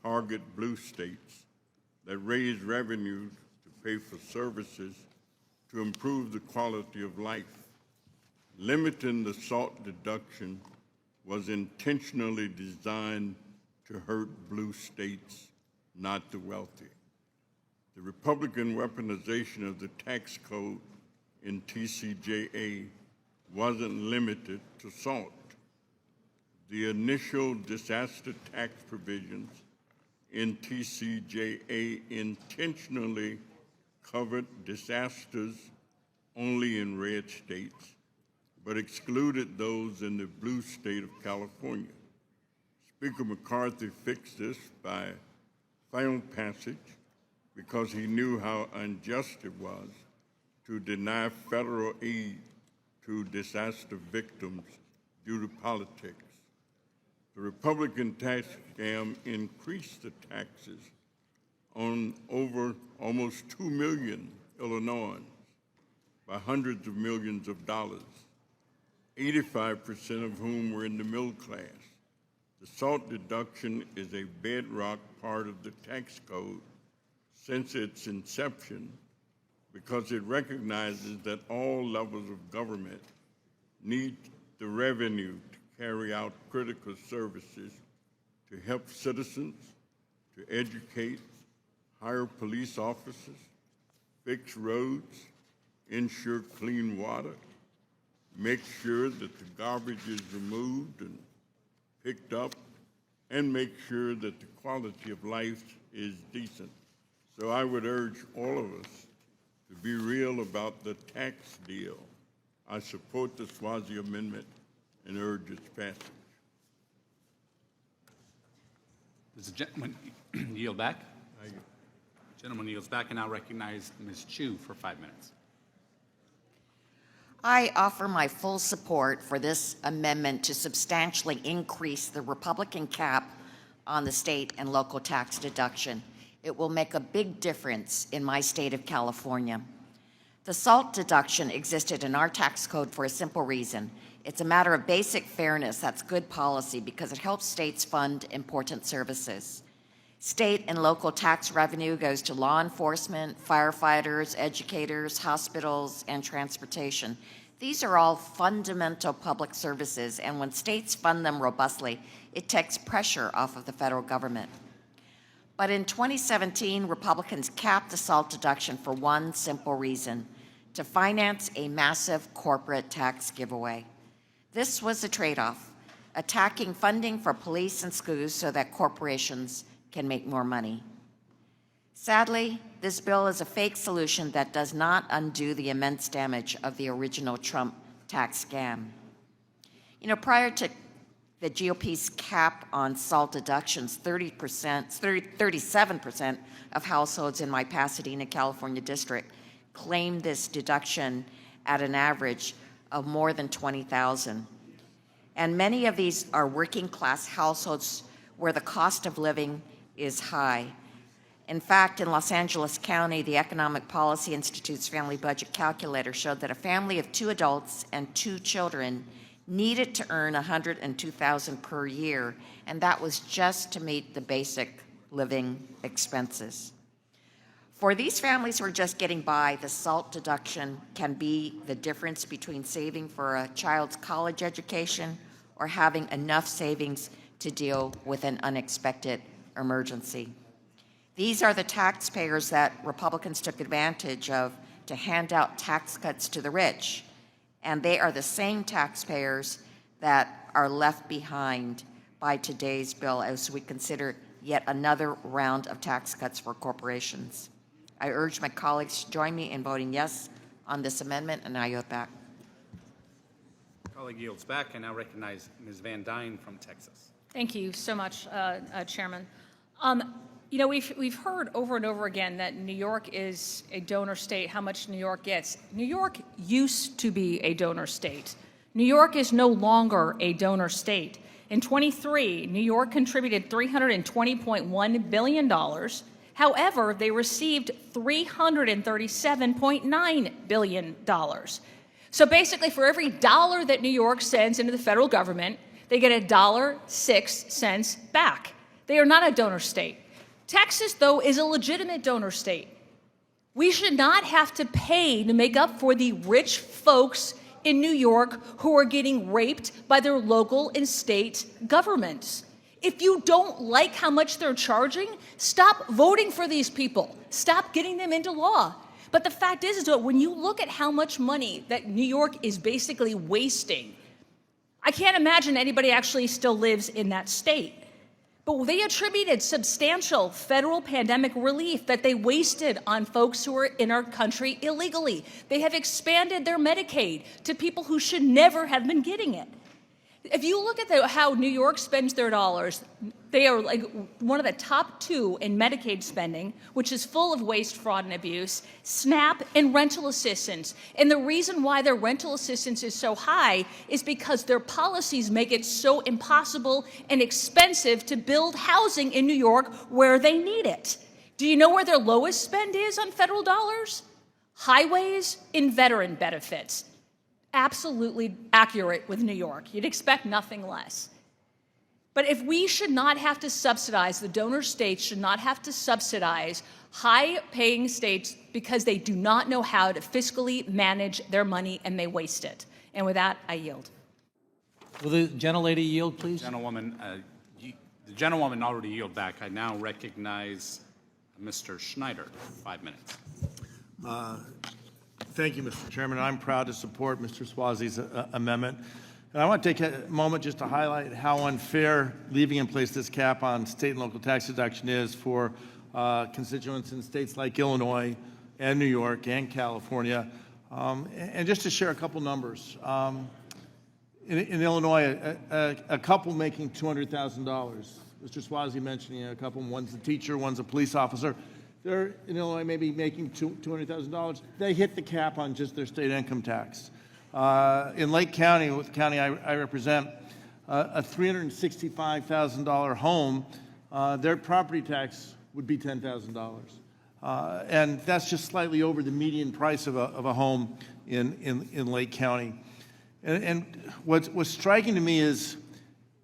target blue states that raise revenue to pay for services to improve the quality of life. Limiting the SALT deduction was intentionally designed to hurt blue states, not the wealthy. The Republican weaponization of the tax code in TCJA wasn't limited to SALT. The initial disaster tax provisions in TCJA intentionally covered disasters only in red states, but excluded those in the blue state of California. Speaker McCarthy fixed this by final passage because he knew how unjust it was to deny federal aid to disaster victims due to politics. The Republican tax scam increased the taxes on over almost 2 million Illinoisans by hundreds of millions of dollars, 85% of whom were in the middle class. The SALT deduction is a bedrock part of the tax code since its inception because it recognizes that all levels of government need the revenue to carry out critical services to help citizens, to educate, hire police officers, fix roads, ensure clean water, make sure that the garbage is removed and picked up, and make sure that the quality of life is decent. So I would urge all of us to be real about the tax deal. I support the Swazi amendment and urge its passage. Does the gentleman yield back? Gentleman yields back, and now recognize Ms. Chu for 5 minutes. I offer my full support for this amendment to substantially increase the Republican cap on the state and local tax deduction. It will make a big difference in my state of California. The SALT deduction existed in our tax code for a simple reason. It's a matter of basic fairness. That's good policy because it helps states fund important services. State and local tax revenue goes to law enforcement, firefighters, educators, hospitals, and transportation. These are all fundamental public services, and when states fund them robustly, it takes pressure off of the federal government. But in 2017, Republicans capped the SALT deduction for one simple reason: to finance a massive corporate tax giveaway. This was a trade-off, attacking funding for police and schools so that corporations can make more money. Sadly, this bill is a fake solution that does not undo the immense damage of the original Trump tax scam. You know, prior to the GOP's cap on SALT deductions, 37% of households in my Pasadena, California district claimed this deduction at an average of more than $20,000. And many of these are working class households where the cost of living is high. In fact, in Los Angeles County, the Economic Policy Institute's family budget calculator showed that a family of 2 adults and 2 children needed to earn $102,000 per year, and that was just to meet the basic living expenses. For these families who are just getting by, the SALT deduction can be the difference between saving for a child's college education or having enough savings to deal with an unexpected emergency. These are the taxpayers that Republicans took advantage of to hand out tax cuts to the rich, and they are the same taxpayers that are left behind by today's bill as we consider yet another round of tax cuts for corporations. I urge my colleagues to join me in voting yes on this amendment, and I yield back. Colleague yields back. I now recognize Ms. Van Dyne from Texas. Thank you so much, Chairman. You know, we've heard over and over again that New York is a donor state, how much New York gets. New York used to be a donor state. New York is no longer a donor state. In 23, New York contributed $320.1 billion. However, they received $337.9 billion. So basically, for every dollar that New York sends into the federal government, they get $1.06 back. They are not a donor state. Texas, though, is a legitimate donor state. We should not have to pay to make up for the rich folks in New York who are getting raped by their local and state governments. If you don't like how much they're charging, stop voting for these people. Stop getting them into law. But the fact is that when you look at how much money that New York is basically wasting, I can't imagine anybody actually still lives in that state. But they attributed substantial federal pandemic relief that they wasted on folks who are in our country illegally. They have expanded their Medicaid to people who should never have been getting it. If you look at how New York spends their dollars, they are like one of the top two in Medicaid spending, which is full of waste, fraud, and abuse, SNAP, and rental assistance. And the reason why their rental assistance is so high is because their policies make it so impossible and expensive to build housing in New York where they need it. Do you know where their lowest spend is on federal dollars? Highways and veteran benefits. Absolutely accurate with New York. You'd expect nothing less. But if we should not have to subsidize, the donor states should not have to subsidize high-paying states because they do not know how to fiscally manage their money and they waste it. And with that, I yield. Will the gentlelady yield, please? Gentlewoman, the gentlewoman already yielded back. I now recognize Mr. Schneider, 5 minutes. Thank you, Mr. Chairman. I'm proud to support Mr. Swazi's amendment. And I want to take a moment just to highlight how unfair leaving in place this cap on state and local tax deduction is for constituents in states like Illinois and New York and California. And just to share a couple numbers. In Illinois, a couple making $200,000. Mr. Swazi mentioning a couple, one's a teacher, one's a police officer. They're in Illinois maybe making $200,000. They hit the cap on just their state income tax. In Lake County, the county I represent, a $365,000 home, their property tax would be $10,000. And that's just slightly over the median price of a home in Lake County. And what's striking to me is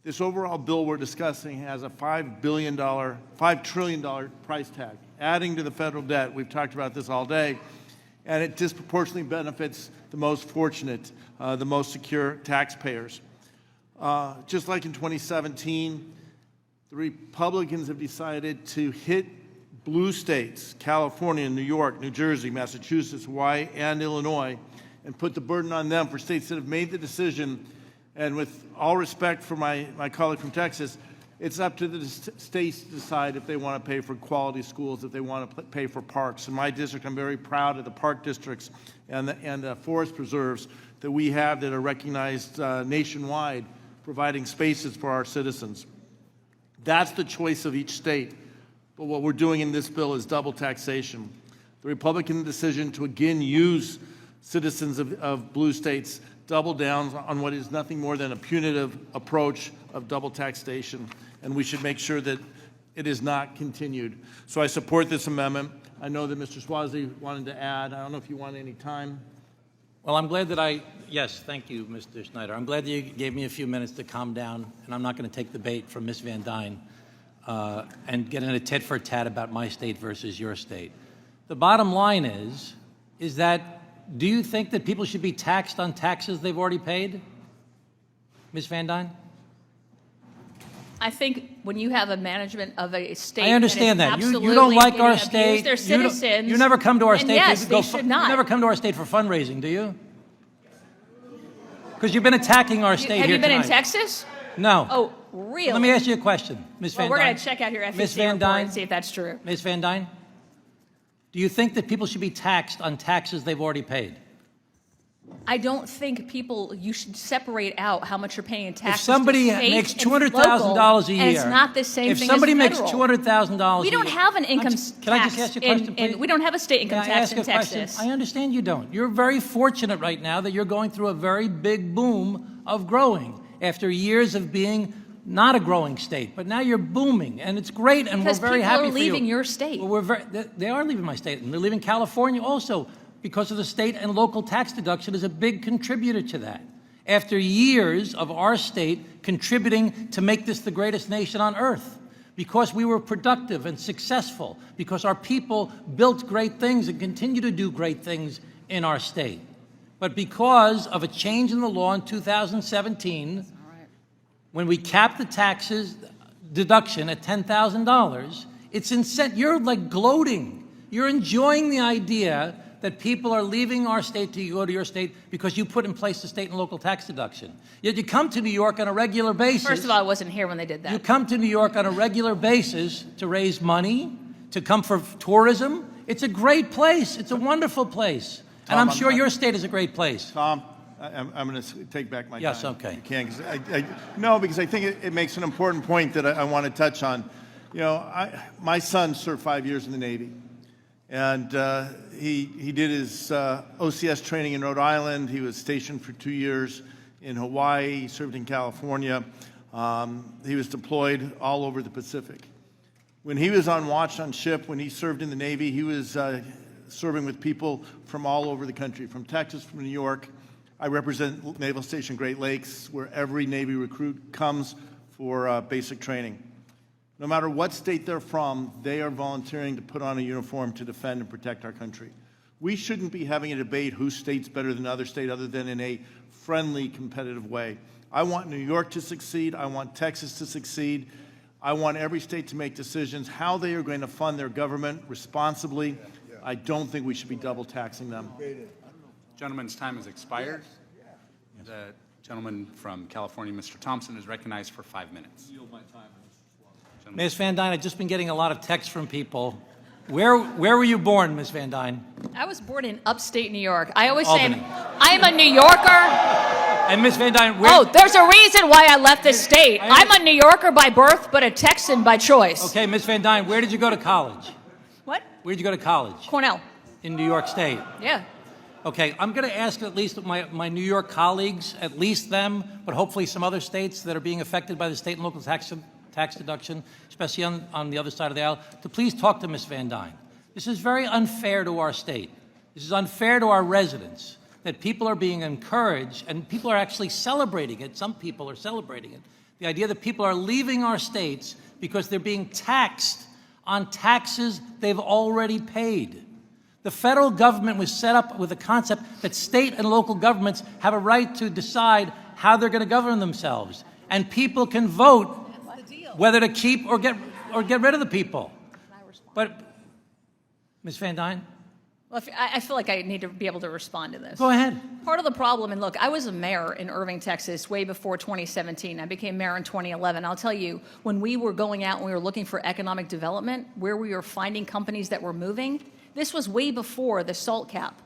this overall bill we're discussing has a $5 trillion price tag, adding to the federal debt. We've talked about this all day. And it disproportionately benefits the most fortunate, the most secure taxpayers. Just like in 2017, the Republicans have decided to hit blue states, California, New York, New Jersey, Massachusetts, Hawaii, and Illinois, and put the burden on them for states that have made the decision. And with all respect for my colleague from Texas, it's up to the states to decide if they want to pay for quality schools, if they want to pay for parks. In my district, I'm very proud of the park districts and the forest preserves that we have that are recognized nationwide, providing spaces for our citizens. That's the choice of each state. But what we're doing in this bill is double taxation. The Republican decision to again use citizens of blue states double down on what is nothing more than a punitive approach of double taxation, and we should make sure that it is not continued. So I support this amendment. I know that Mr. Swazi wanted to add. I don't know if you want any time. Well, I'm glad that yes, thank you, Mr. Schneider. I'm glad that you gave me a few minutes to calm down, and I'm not going to take the bait from Ms. Van Dyne. and get in a tit for tat about my state versus your state. The bottom line is that, do you think that people should be taxed on taxes they've already paid? Ms. Van Dyne? I think when you have a management of a state, I understand that. that. Is You don't like our abuse state. their citizens. You never come to our state. Yes, to they go should not. You never come to our state for fundraising, do you? Because you've been attacking our state Have here you been in tonight. Texas? No. Oh, really? Let me ask you a question, Ms. Well, Van we're Dyne. going to check out your Ms. FEC Van report Dyne. and see if that's true. Ms. Van Dyne, do you think that people should be taxed on taxes they've already paid? I don't think you should separate out how much you're paying in taxes. If somebody to state makes and $200,000 local, a year, and it's not the same if thing somebody as makes federal. $200,000 We don't have an income tax. Can I just ask you a question, please? we don't have a state income Can I tax ask in a question? Texas. I understand you don't. You're very fortunate right now that you're going through a very big boom of growing after years of being not a growing state. But now you're booming, and it's great, and Because we're very people happy are for you. leaving your state. Well, they are leaving my state, and they're leaving California also, because of the state and local tax deduction is a big contributor to that. After years of our state contributing to make this the greatest nation on earth, because we were productive and successful, because our people built great things and continue to do great things in our state. But because of a change in the law in 2017, when we capped the taxes deduction at $10,000, it's incentive. You're like gloating. You're enjoying the idea that people are leaving our state to go to your state because you put in place the state and local tax deduction. Yet you come to New York on a regular basis. First of all, I wasn't here when they did that. You come to New York on a regular basis to raise money, to come for tourism. It's a great place. It's a wonderful place. And Tom, I'm sure your state is a great place. Tom, I'm going to take back my time. Yes, okay. You can, because I think it makes an important point that I want to touch on. You know, my son served 5 years in the Navy, and he did his OCS training in Rhode Island. He was stationed for 2 years in Hawaii. He served in California. He was deployed all over the Pacific. When he was on watch on ship, when he served in the Navy, he was serving with people from all over the country, from Texas, from New York. I represent Naval Station Great Lakes, where every Navy recruit comes for basic training. No matter what state they're from, they are volunteering to put on a uniform to defend and protect our country. We shouldn't be having a debate whose state's better than another state other than in a friendly, competitive way. I want New York to succeed. I want Texas to succeed. I want every state to make decisions how they are going to fund their government responsibly. I don't think we should be double taxing them. Gentleman's time has expired. The gentleman from California, Mr. Thompson, is recognized for 5 minutes. Ms. Van Dyne, I've just been getting a lot of texts from people. Where were you born, Ms. Van Dyne? I was born in upstate New York. I always Albany. say I'm a New Yorker. And Ms. Van Dyne, Oh, there's a reason why I left the state. I'm a New Yorker by birth, but a Texan by choice. Okay, Ms. Van Dyne, where did you go to college? What? Where did you go to college? Cornell. In New York State. Yeah. Okay, I'm going to ask at least my New York colleagues, at least them, but hopefully some other states that are being affected by the state and local tax deduction, especially on the other side of the aisle, to please talk to Ms. Van Dyne. This is very unfair to our state. This is unfair to our residents, that people are being encouraged, and people are actually celebrating it. Some people are celebrating it. The idea that people are leaving our states because they're being taxed on taxes they've already paid. The federal government was set up with a concept that state and local governments have a right to decide how they're going to govern themselves. And people can vote whether to keep or get rid of the people. But, Ms. Van Dyne? Well, I feel like I need to be able to respond to this. Go ahead. Part of the problem, and look, I was a mayor in Irving, Texas, way before 2017. I became mayor in 2011. I'll tell you, when we were going out and we were looking for economic development, where we were finding companies that were moving, this was way before the SALT cap.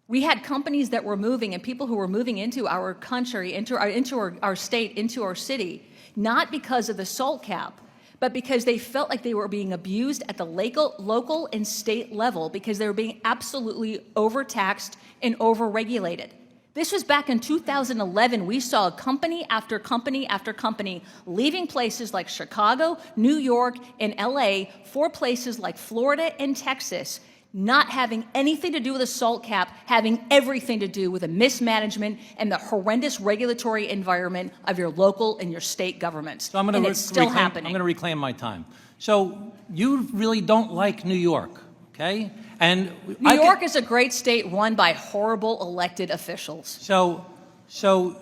We had companies that were moving and people who were moving into our country, into our state, into our city, not because of the SALT cap, but because they felt like they were being abused at the local and state level because they were being absolutely overtaxed and overregulated. This was back in 2011. We saw company after company after company leaving places like Chicago, New York, and LA for places like Florida and Texas not having anything to do with a SALT cap, having everything to do with a mismanagement and the horrendous regulatory environment of your local and your state governments. So and it's still happening. I'm going to reclaim my time. So you really don't like New York, okay? And New York is a great state run by horrible elected officials. So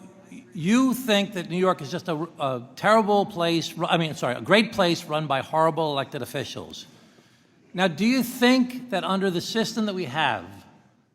you think that New York is just a terrible place, a great place run by horrible elected officials. Now, do you think that under the system that we have,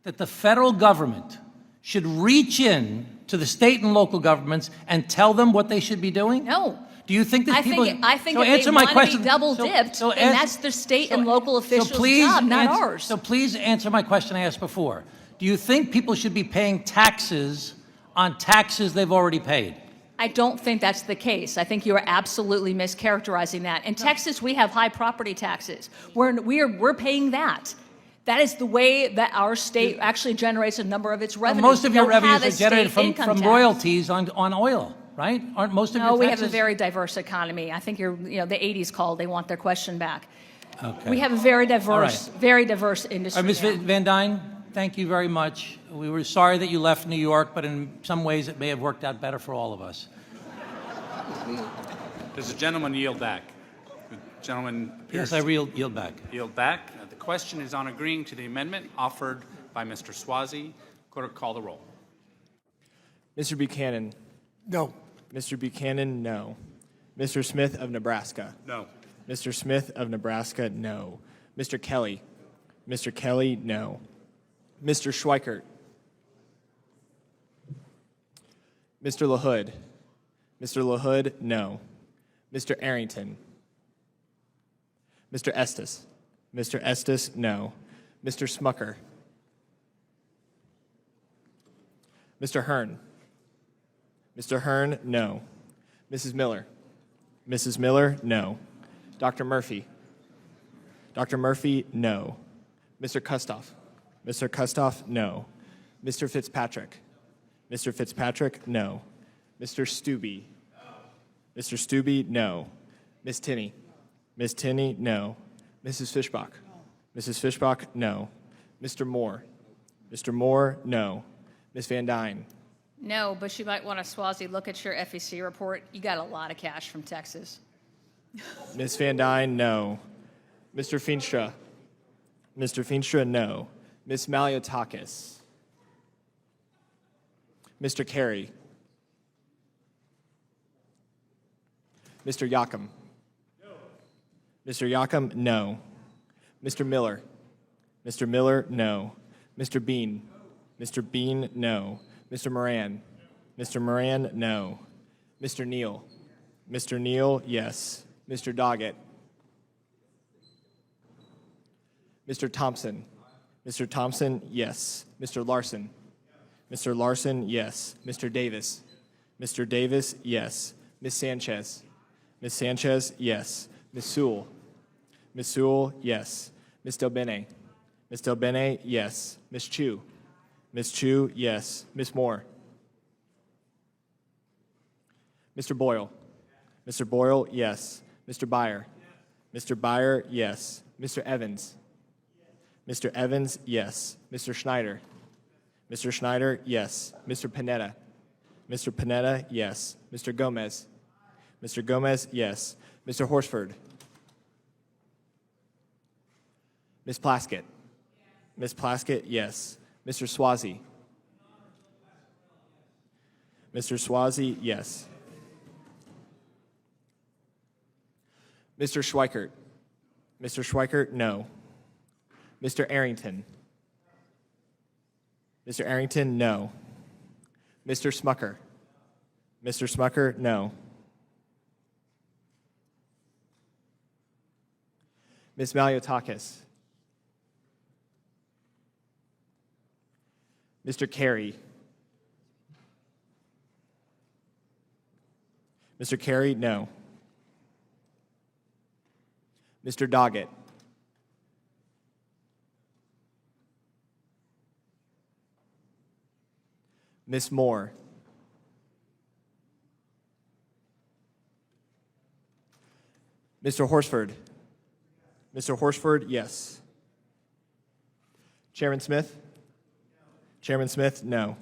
that the federal government should reach in to the state and local governments and tell them what they should be doing? No. Do you think that people... I think so if answer they my want question. to be double-dipped, then that's the state and local officials' job, not ours. So please answer my question I asked before. Do you think people should be paying taxes on taxes they've already paid? I don't think that's the case. I think you are absolutely mischaracterizing that. In Texas, we have high property taxes. We're paying that. That is the way that our state actually generates a number of its revenues. Most of your revenues are generated from royalties on oil, right? Aren't most of your taxes? No, we taxes? have a very diverse economy. I think the 80s called. They want their question back. Okay. We have a very diverse industry. Ms. Van Dyne, thank you very much. We were sorry that you left New York, but in some ways it may have worked out better for all of us. Does the gentleman yield back? The gentleman appears Yes, I yield back. Yield back. The question is on agreeing to the amendment offered by Mr. Swazi. Clerk, call the roll. Mr. Buchanan. No. Mr. Buchanan, no. Mr. Smith of Nebraska. No. Mr. Smith of Nebraska, no. Mr. Kelly. Mr. Kelly, no. Mr. Schweikert. Mr. LaHood. Mr. LaHood, no. Mr. Arrington. Mr. Estes. Mr. Estes, no. Mr. Smucker. Mr. Hearn. Mr. Hearn, no. Mrs. Miller. Mrs. Miller, no. Dr. Murphy. Dr. Murphy, no. Mr. Kustoff. Mr. Kustoff, no. Mr. Fitzpatrick. Mr. Fitzpatrick, no. Mr. Stubbe. Mr. Stubbe, no. Miss Tinney. Miss Tinney, no. Mrs. Fishbach. Mrs. Fishbach, no. Mr. Moore. Mr. Moore, no. Miss Van Dyne. No, but you might want to, Swazi, look at your FEC report. You got a lot of cash from Texas. Miss Van Dyne, no. Mr. Feenstra. Mr. Feenstra, no. Miss Maliotakis. Mr. Carey. Mr. Yakum. No. Mr. Yakum, no. Mr. Miller. Mr. Miller, no. Mr. Bean. Mr. Bean, no. Mr. Moran. Mr. Moran, no. Mr. Neal. Mr. Neal, yes. Mr. Doggett. Mr. Thompson. Mr. Thompson, yes. Mr. Larson. Mr. Larson, yes. Mr. Davis. Mr. Davis, yes. Miss Sanchez. Miss Sanchez, yes. Miss Sewell. Miss Sewell, yes. Miss Delbene. Miss Delbene, yes. Miss Chu. Miss Chu, yes. Miss Moore. Mr. Boyle. Mr. Boyle, yes. Mr. Byer. Mr. Byer, yes. Mr. Evans. Mr. Evans, yes. Mr. Schneider. Mr. Schneider, yes. Mr. Panetta. Mr. Panetta, yes. Mr. Gomez. Mr. Gomez, yes. Mr. Horsford. Miss Plaskett. Miss Plaskett, yes. Mr. Swazi. Mr. Swazi, yes. Mr. Schweikert. Mr. Schweikert, no. Mr. Arrington. Mr. Arrington, no. Mr. Smucker. Mr. Smucker, no. Ms. Maliotakis. Mr. Carey. Mr. Carey, no. Mr. Doggett. Miss Moore. Mr. Horsford. Mr. Horsford, yes. Chairman Smith? Chairman Smith, no.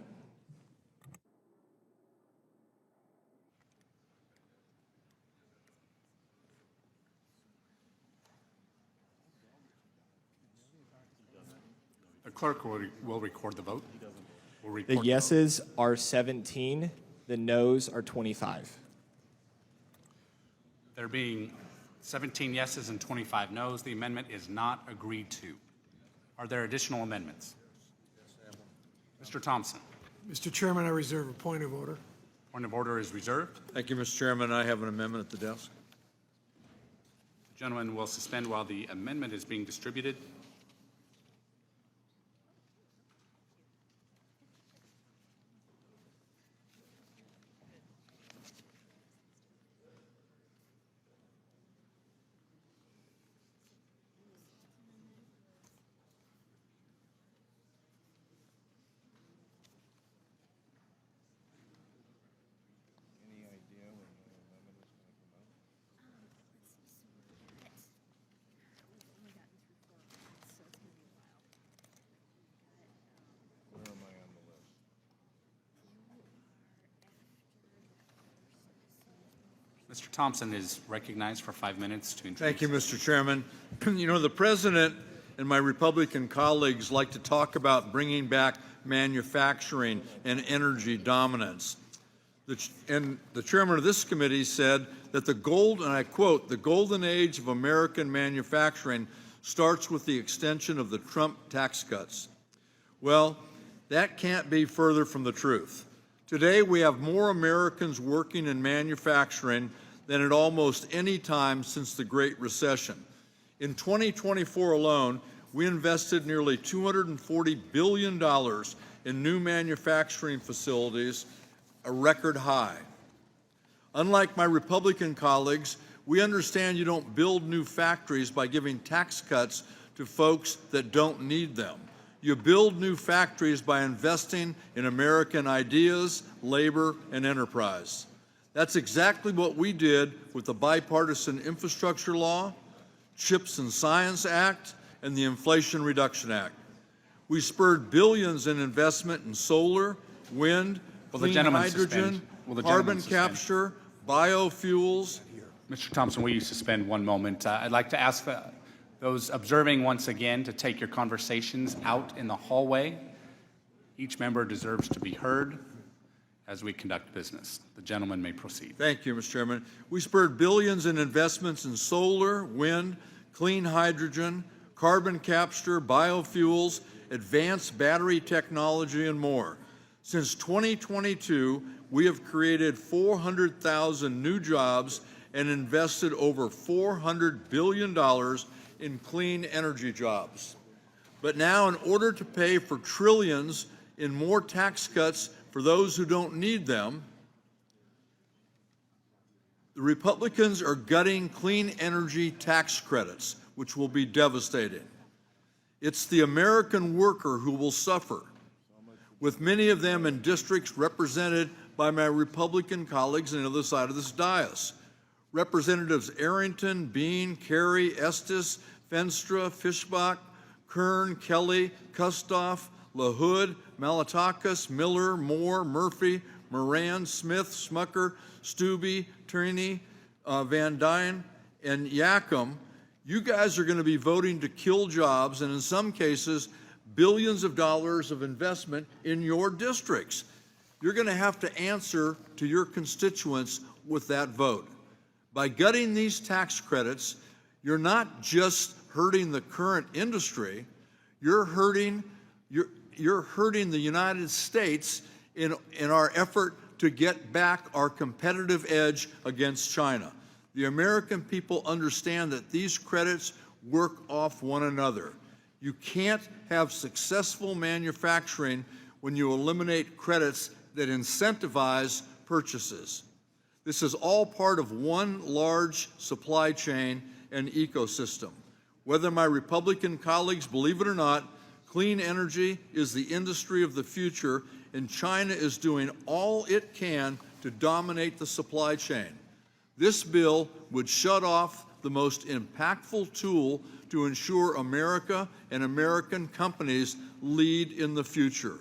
The clerk will record the vote. Will The report yeses are 17, the nos are 25. There being 17 yeses and 25 nos, the amendment is not agreed to. Are there additional amendments? Mr. Thompson. Mr. Chairman, I reserve a point of order. Point of order is reserved. Thank you, Mr. Chairman. I have an amendment at the desk. The gentleman will suspend while the amendment is being distributed. Mr. Thompson is recognized for 5 minutes to introduce. Thank you, Mr. Chairman. You know, the President and my Republican colleagues like to talk about bringing back manufacturing and energy dominance. And the chairman of this committee said that and I quote, the golden age of American manufacturing starts with the extension of the Trump tax cuts. Well, that can't be further from the truth. Today, we have more Americans working in manufacturing than at almost any time since the Great Recession. In 2024 alone, we invested nearly $240 billion in new manufacturing facilities, a record high. Unlike my Republican colleagues, we understand you don't build new factories by giving tax cuts to folks that don't need them. You build new factories by investing in American ideas, labor, and enterprise. That's exactly what we did with the Bipartisan Infrastructure Law, CHIPS and Science Act, and the Inflation Reduction Act. We spurred billions in investment in solar, wind, clean hydrogen, carbon capture, biofuels. Mr. Thompson, will you suspend 1 moment? I'd like to ask those observing once again to take your conversations out in the hallway. Each member deserves to be heard as we conduct business. The gentleman may proceed. Thank you, Mr. Chairman. We spurred billions in investments in solar, wind, clean hydrogen, carbon capture, biofuels, advanced battery technology, and more. Since 2022, we have created 400,000 new jobs and invested over $400 billion in clean energy jobs. But now, in order to pay for trillions in more tax cuts for those who don't need them, the Republicans are gutting clean energy tax credits, which will be devastating. It's the American worker who will suffer, with many of them in districts represented by my Republican colleagues on the other side of this dais. Representatives Arrington, Bean, Carey, Estes, Fenstra, Fishbach, Kern, Kelly, Kustoff, LaHood, Malatakis, Miller, Moore, Murphy, Moran, Smith, Smucker, Stubbe, Tierney, Van Dyne, and Yackham. You guys are going to be voting to kill jobs and, in some cases, billions of dollars of investment in your districts. You're going to have to answer to your constituents with that vote. By gutting these tax credits, you're not just hurting the current industry, you're hurting the United States in our effort to get back our competitive edge against China. The American people understand that these credits work off one another. You can't have successful manufacturing when you eliminate credits that incentivize purchases. This is all part of one large supply chain and ecosystem. Whether my Republican colleagues believe it or not, clean energy is the industry of the future, and China is doing all it can to dominate the supply chain. This bill would shut off the most impactful tool to ensure America and American companies lead in the future.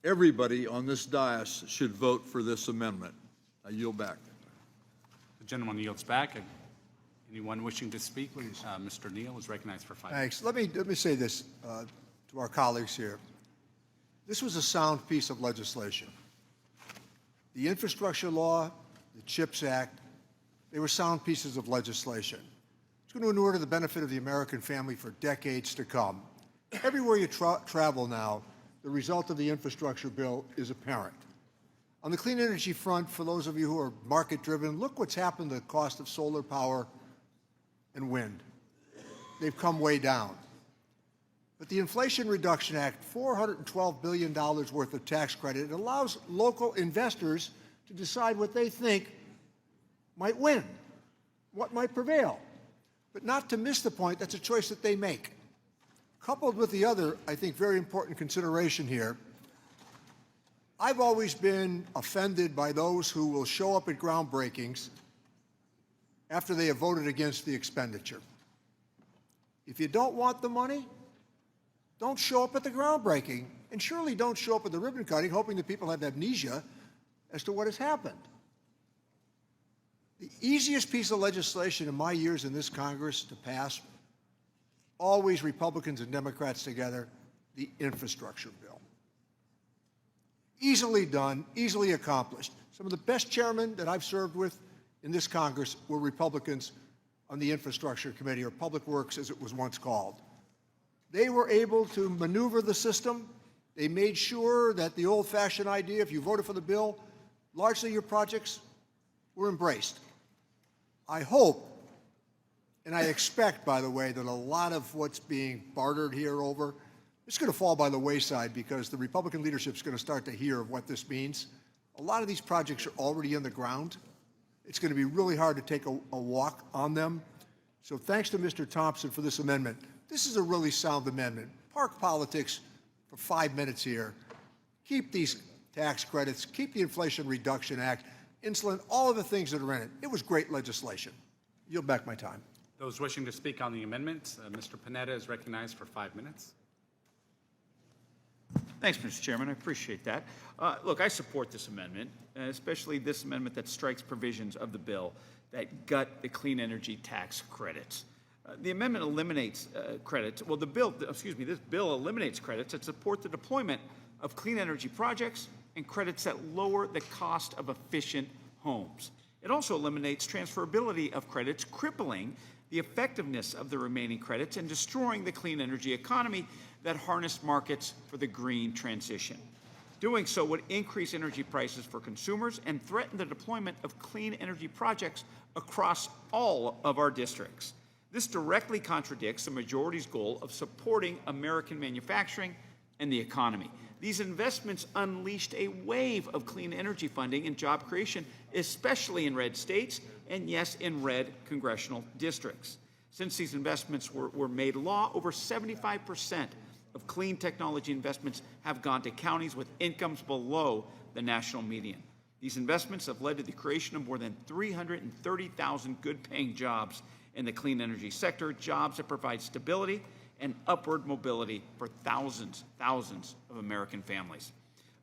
Everybody on this dais should vote for this amendment. I yield back. The gentleman yields back. Anyone wishing to speak? Mr. Neal is recognized for 5 minutes. Thanks. Let me say this to our colleagues here. This was a sound piece of legislation. The infrastructure law, the CHIPS Act, they were sound pieces of legislation. It's going to inure to the benefit of the American family for decades to come. Everywhere you travel now, the result of the infrastructure bill is apparent. On the clean energy front, for those of you who are market-driven, look what's happened to the cost of solar power and wind. They've come way down. But the Inflation Reduction Act, $412 billion worth of tax credit, it allows local investors to decide what they think might win, what might prevail. But not to miss the point, that's a choice that they make. Coupled with the other, I think, very important consideration here, I've always been offended by those who will show up at groundbreakings after they have voted against the expenditure. If you don't want the money, don't show up at the groundbreaking, and surely don't show up at the ribbon cutting hoping that people have amnesia as to what has happened. The easiest piece of legislation in my years in this Congress to pass, always Republicans and Democrats together, the infrastructure bill. Easily done, easily accomplished. Some of the best chairmen that I've served with in this Congress were Republicans on the Infrastructure Committee, or Public Works as it was once called. They were able to maneuver the system. They made sure that the old-fashioned idea, if you voted for the bill, largely your projects were embraced. I hope, and I expect, by the way, that a lot of what's being bartered here over, it's going to fall by the wayside because the Republican leadership is going to start to hear of what this means. A lot of these projects are already in the ground. It's going to be really hard to take a walk on them. So thanks to Mr. Thompson for this amendment. This is a really sound amendment. Park politics for 5 minutes here. Keep these tax credits, keep the Inflation Reduction Act, insulin, all of the things that are in it. It was great legislation. Yield back my time. Those wishing to speak on the amendment, Mr. Panetta is recognized for 5 minutes. Thanks, Mr. Chairman. I appreciate that. Look, I support this amendment, especially this amendment that strikes provisions of the bill that gut the clean energy tax credits. The amendment eliminates credits. Well, this bill eliminates credits that support the deployment of clean energy projects and credits that lower the cost of efficient homes. It also eliminates transferability of credits, crippling the effectiveness of the remaining credits and destroying the clean energy economy that harnessed markets for the green transition. Doing so would increase energy prices for consumers and threaten the deployment of clean energy projects across all of our districts. This directly contradicts the majority's goal of supporting American manufacturing and the economy. These investments unleashed a wave of clean energy funding and job creation, especially in red states and, yes, in red congressional districts. Since these investments were made law, over 75% of clean technology investments have gone to counties with incomes below the national median. These investments have led to the creation of more than 330,000 good-paying jobs in the clean energy sector, jobs that provide stability and upward mobility for thousands of American families.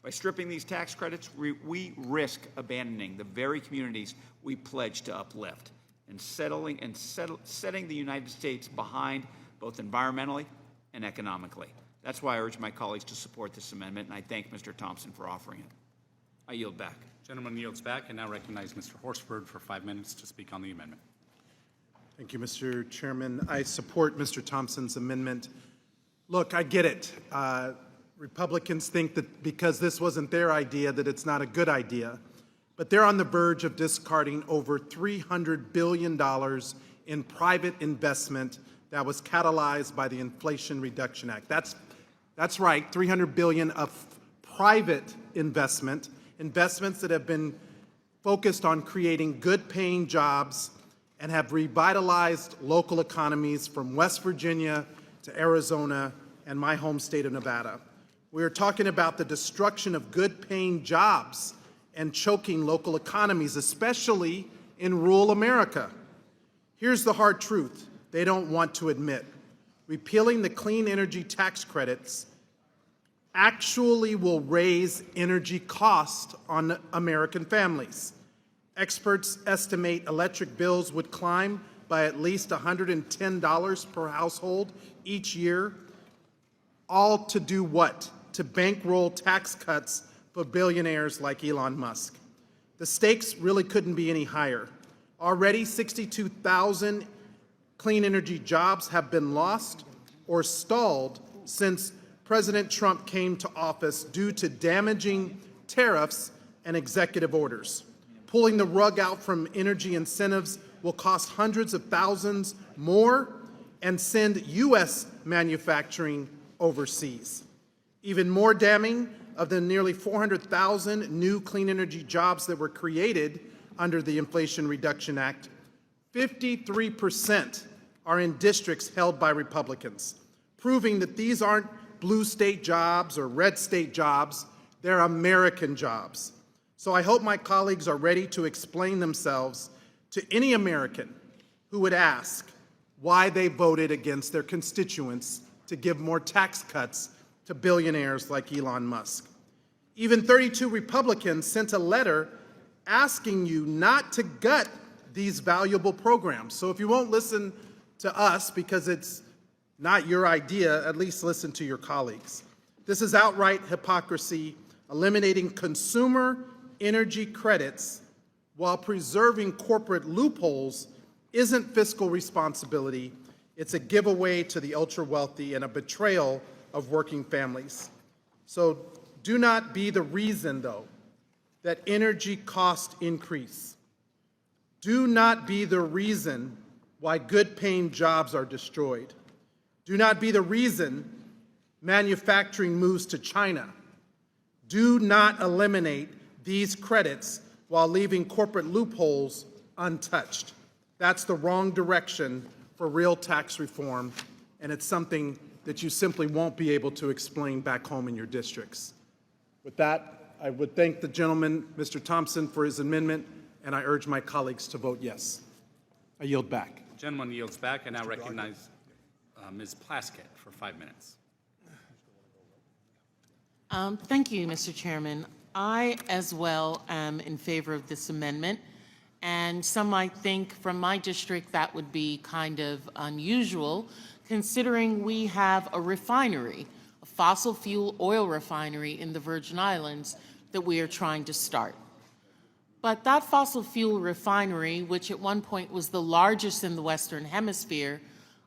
By stripping these tax credits, we risk abandoning the very communities we pledge to uplift and setting the United States behind both environmentally and economically. That's why I urge my colleagues to support this amendment, and I thank Mr. Thompson for offering it. I yield back. Gentleman yields back and now recognize Mr. Horsford for 5 minutes to speak on the amendment. Thank you, Mr. Chairman. I support Mr. Thompson's amendment. Look, I get it. Republicans think that because this wasn't their idea that it's not a good idea. But they're on the verge of discarding over $300 billion in private investment that was catalyzed by the Inflation Reduction Act. That's right, $300 billion of private investments that have been focused on creating good-paying jobs and have revitalized local economies from West Virginia to Arizona and my home state of Nevada. We are talking about the destruction of good-paying jobs and choking local economies, especially in rural America. Here's the hard truth they don't want to admit. Repealing the clean energy tax credits actually will raise energy costs on American families. Experts estimate electric bills would climb by at least $110 per household each year. All to do what? To bankroll tax cuts for billionaires like Elon Musk. The stakes really couldn't be any higher. Already 62,000 clean energy jobs have been lost or stalled since President Trump came to office due to damaging tariffs and executive orders. Pulling the rug out from energy incentives will cost hundreds of thousands more and send U.S. manufacturing overseas. Even more damning, of the nearly 400,000 new clean energy jobs that were created under the Inflation Reduction Act, 53% are in districts held by Republicans, proving that these aren't blue state jobs or red state jobs, they're American jobs. So I hope my colleagues are ready to explain themselves to any American who would ask why they voted against their constituents to give more tax cuts to billionaires like Elon Musk. Even 32 Republicans sent a letter asking you not to gut these valuable programs. So if you won't listen to us because it's not your idea, at least listen to your colleagues. This is outright hypocrisy. Eliminating consumer energy credits while preserving corporate loopholes isn't fiscal responsibility. It's a giveaway to the ultra-wealthy and a betrayal of working families. So do not be the reason, though, that energy costs increase. Do not be the reason why good-paying jobs are destroyed. Do not be the reason manufacturing moves to China. Do not eliminate these credits while leaving corporate loopholes untouched. That's the wrong direction for real tax reform, and it's something that you simply won't be able to explain back home in your districts. With that, I would thank the gentleman, Mr. Thompson, for his amendment, and I urge my colleagues to vote yes. I yield back. The gentleman yields back, and now recognize Ms. Plaskett for 5 minutes. Thank you, Mr. Chairman. I, as well, am in favor of this amendment. And some might think from my district that would be kind of unusual, considering we have a refinery, a fossil fuel oil refinery in the Virgin Islands that we are trying to start. But that fossil fuel refinery, which at one point was the largest in the Western Hemisphere,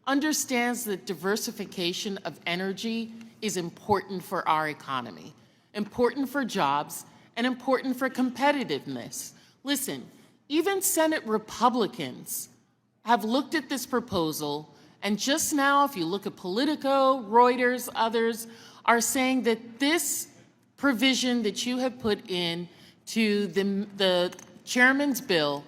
understands that diversification of energy is important for our economy, important for jobs, and important for competitiveness. Listen, even Senate Republicans have looked at this proposal, and just now, if you look at Politico, Reuters, others, are saying that this provision that you have put in to the chairman's bill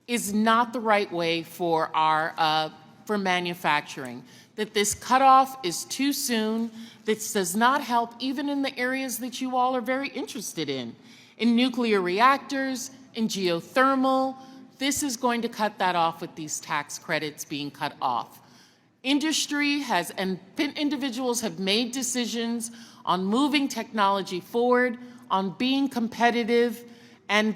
is not the right way for our for manufacturing, that this cutoff is too soon, this does not help even in the areas that you all are very interested in nuclear reactors, in geothermal. This is going to cut that off with these tax credits being cut off. Industry has, and individuals have made decisions on moving technology forward, on being competitive, and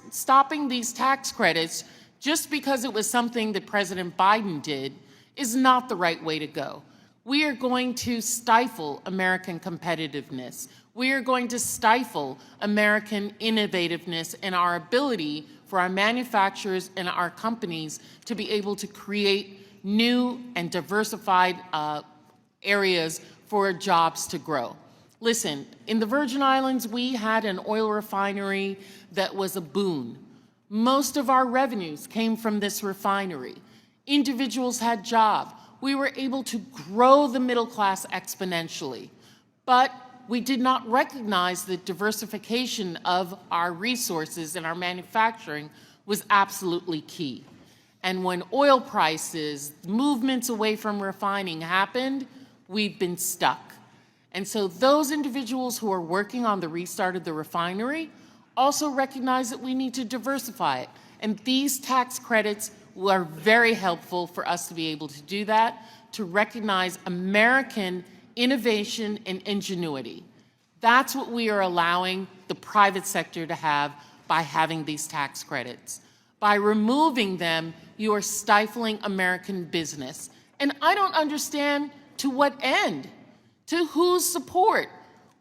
stopping these tax credits just because it was something that President Biden did is not the right way to go. We are going to stifle American competitiveness. We are going to stifle American innovativeness and our ability for our manufacturers and our companies to be able to create new and diversified areas for jobs to grow. Listen, in the Virgin Islands, we had an oil refinery that was a boon. Most of our revenues came from this refinery. Individuals had jobs. We were able to grow the middle class exponentially. But we did not recognize that diversification of our resources and our manufacturing was absolutely key. And when oil prices, movements away from refining happened, we've been stuck. And so those individuals who are working on the restart of the refinery also recognize that we need to diversify it. And these tax credits were very helpful for us to be able to do that, to recognize American innovation and ingenuity. That's what we are allowing the private sector to have by having these tax credits. By removing them, you are stifling American business. And I don't understand to what end, to whose support.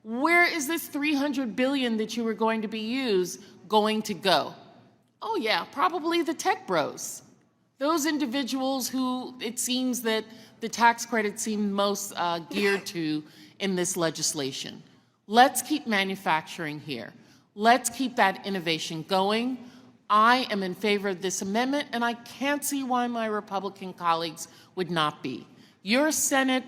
Where is this $300 billion that you were going to be used going to go? Oh yeah, probably the tech bros. Those individuals who it seems that the tax credits seem most geared to in this legislation. Let's keep manufacturing here. Let's keep that innovation going. I am in favor of this amendment, and I can't see why my Republican colleagues would not be. Your Senate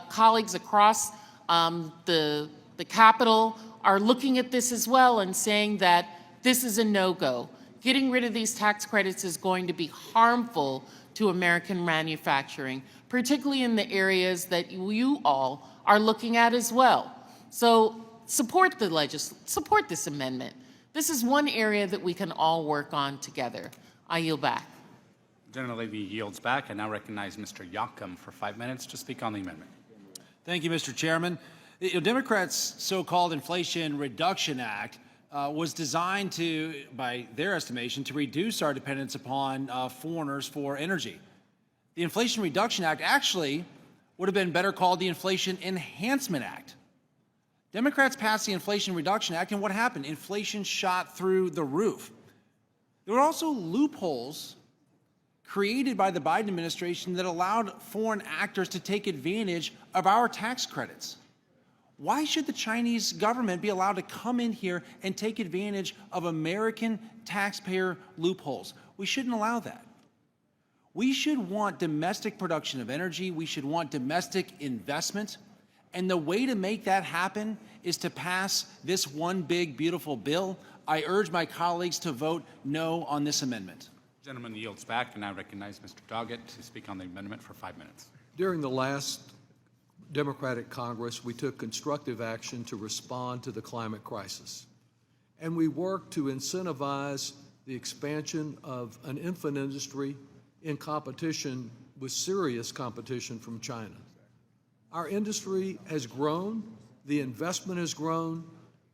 colleagues across the Capitol are looking at this as well and saying that this is a no-go. Getting rid of these tax credits is going to be harmful to American manufacturing, particularly in the areas that you all are looking at as well. So support this amendment. This is one area that we can all work on together. I yield back. Gentlelady yields back. I now recognize Mr. Yocum for 5 minutes to speak on the amendment. Thank you, Mr. Chairman. The Democrats' so-called Inflation Reduction Act was designed to, by their estimation, to reduce our dependence upon foreigners for energy. The Inflation Reduction Act actually would have been better called the Inflation Enhancement Act. Democrats passed the Inflation Reduction Act, and what happened? Inflation shot through the roof. There were also loopholes created by the Biden administration that allowed foreign actors to take advantage of our tax credits. Why should the Chinese government be allowed to come in here and take advantage of American taxpayer loopholes? We shouldn't allow that. We should want domestic production of energy. We should want domestic investment. And the way to make that happen is to pass this one big, beautiful bill. I urge my colleagues to vote no on this amendment. Gentleman yields back, and I recognize Mr. Doggett to speak on the amendment for 5 minutes. During the last Democratic Congress, we took constructive action to respond to the climate crisis. And we worked to incentivize the expansion of an infant industry in competition with serious competition from China. Our industry has grown, the investment has grown,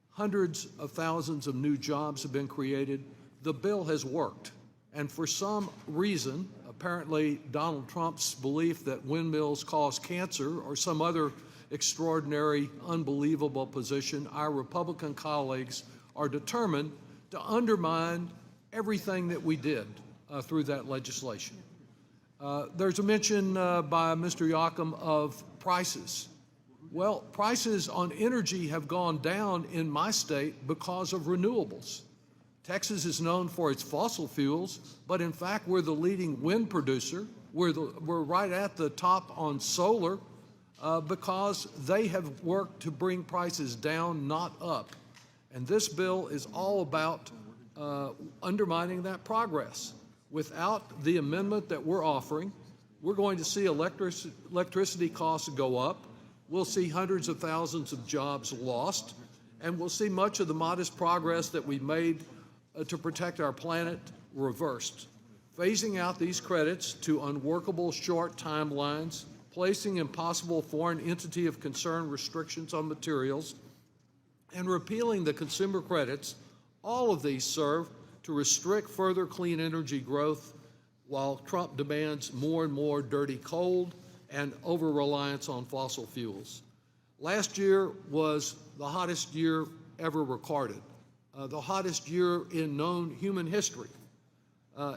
hundreds of thousands of new jobs have been created. The bill has worked. And for some reason, apparently Donald Trump's belief that windmills cause cancer or some other extraordinary, unbelievable position, our Republican colleagues are determined to undermine everything that we did through that legislation. There's a mention by Mr. Yocum of prices. Well, prices on energy have gone down in my state because of renewables. Texas is known for its fossil fuels, but in fact, we're the leading wind producer. We're right at the top on solar because they have worked to bring prices down, not up. And this bill is all about undermining that progress. Without the amendment that we're offering, we're going to see electricity costs go up. We'll see hundreds of thousands of jobs lost, and we'll see much of the modest progress that we made to protect our planet reversed. Phasing out these credits to unworkable short timelines, placing impossible foreign entity of concern restrictions on materials, and repealing the consumer credits, all of these serve to restrict further clean energy growth while Trump demands more and more dirty coal and over-reliance on fossil fuels. Last year was the hottest year ever recorded, the hottest year in known human history.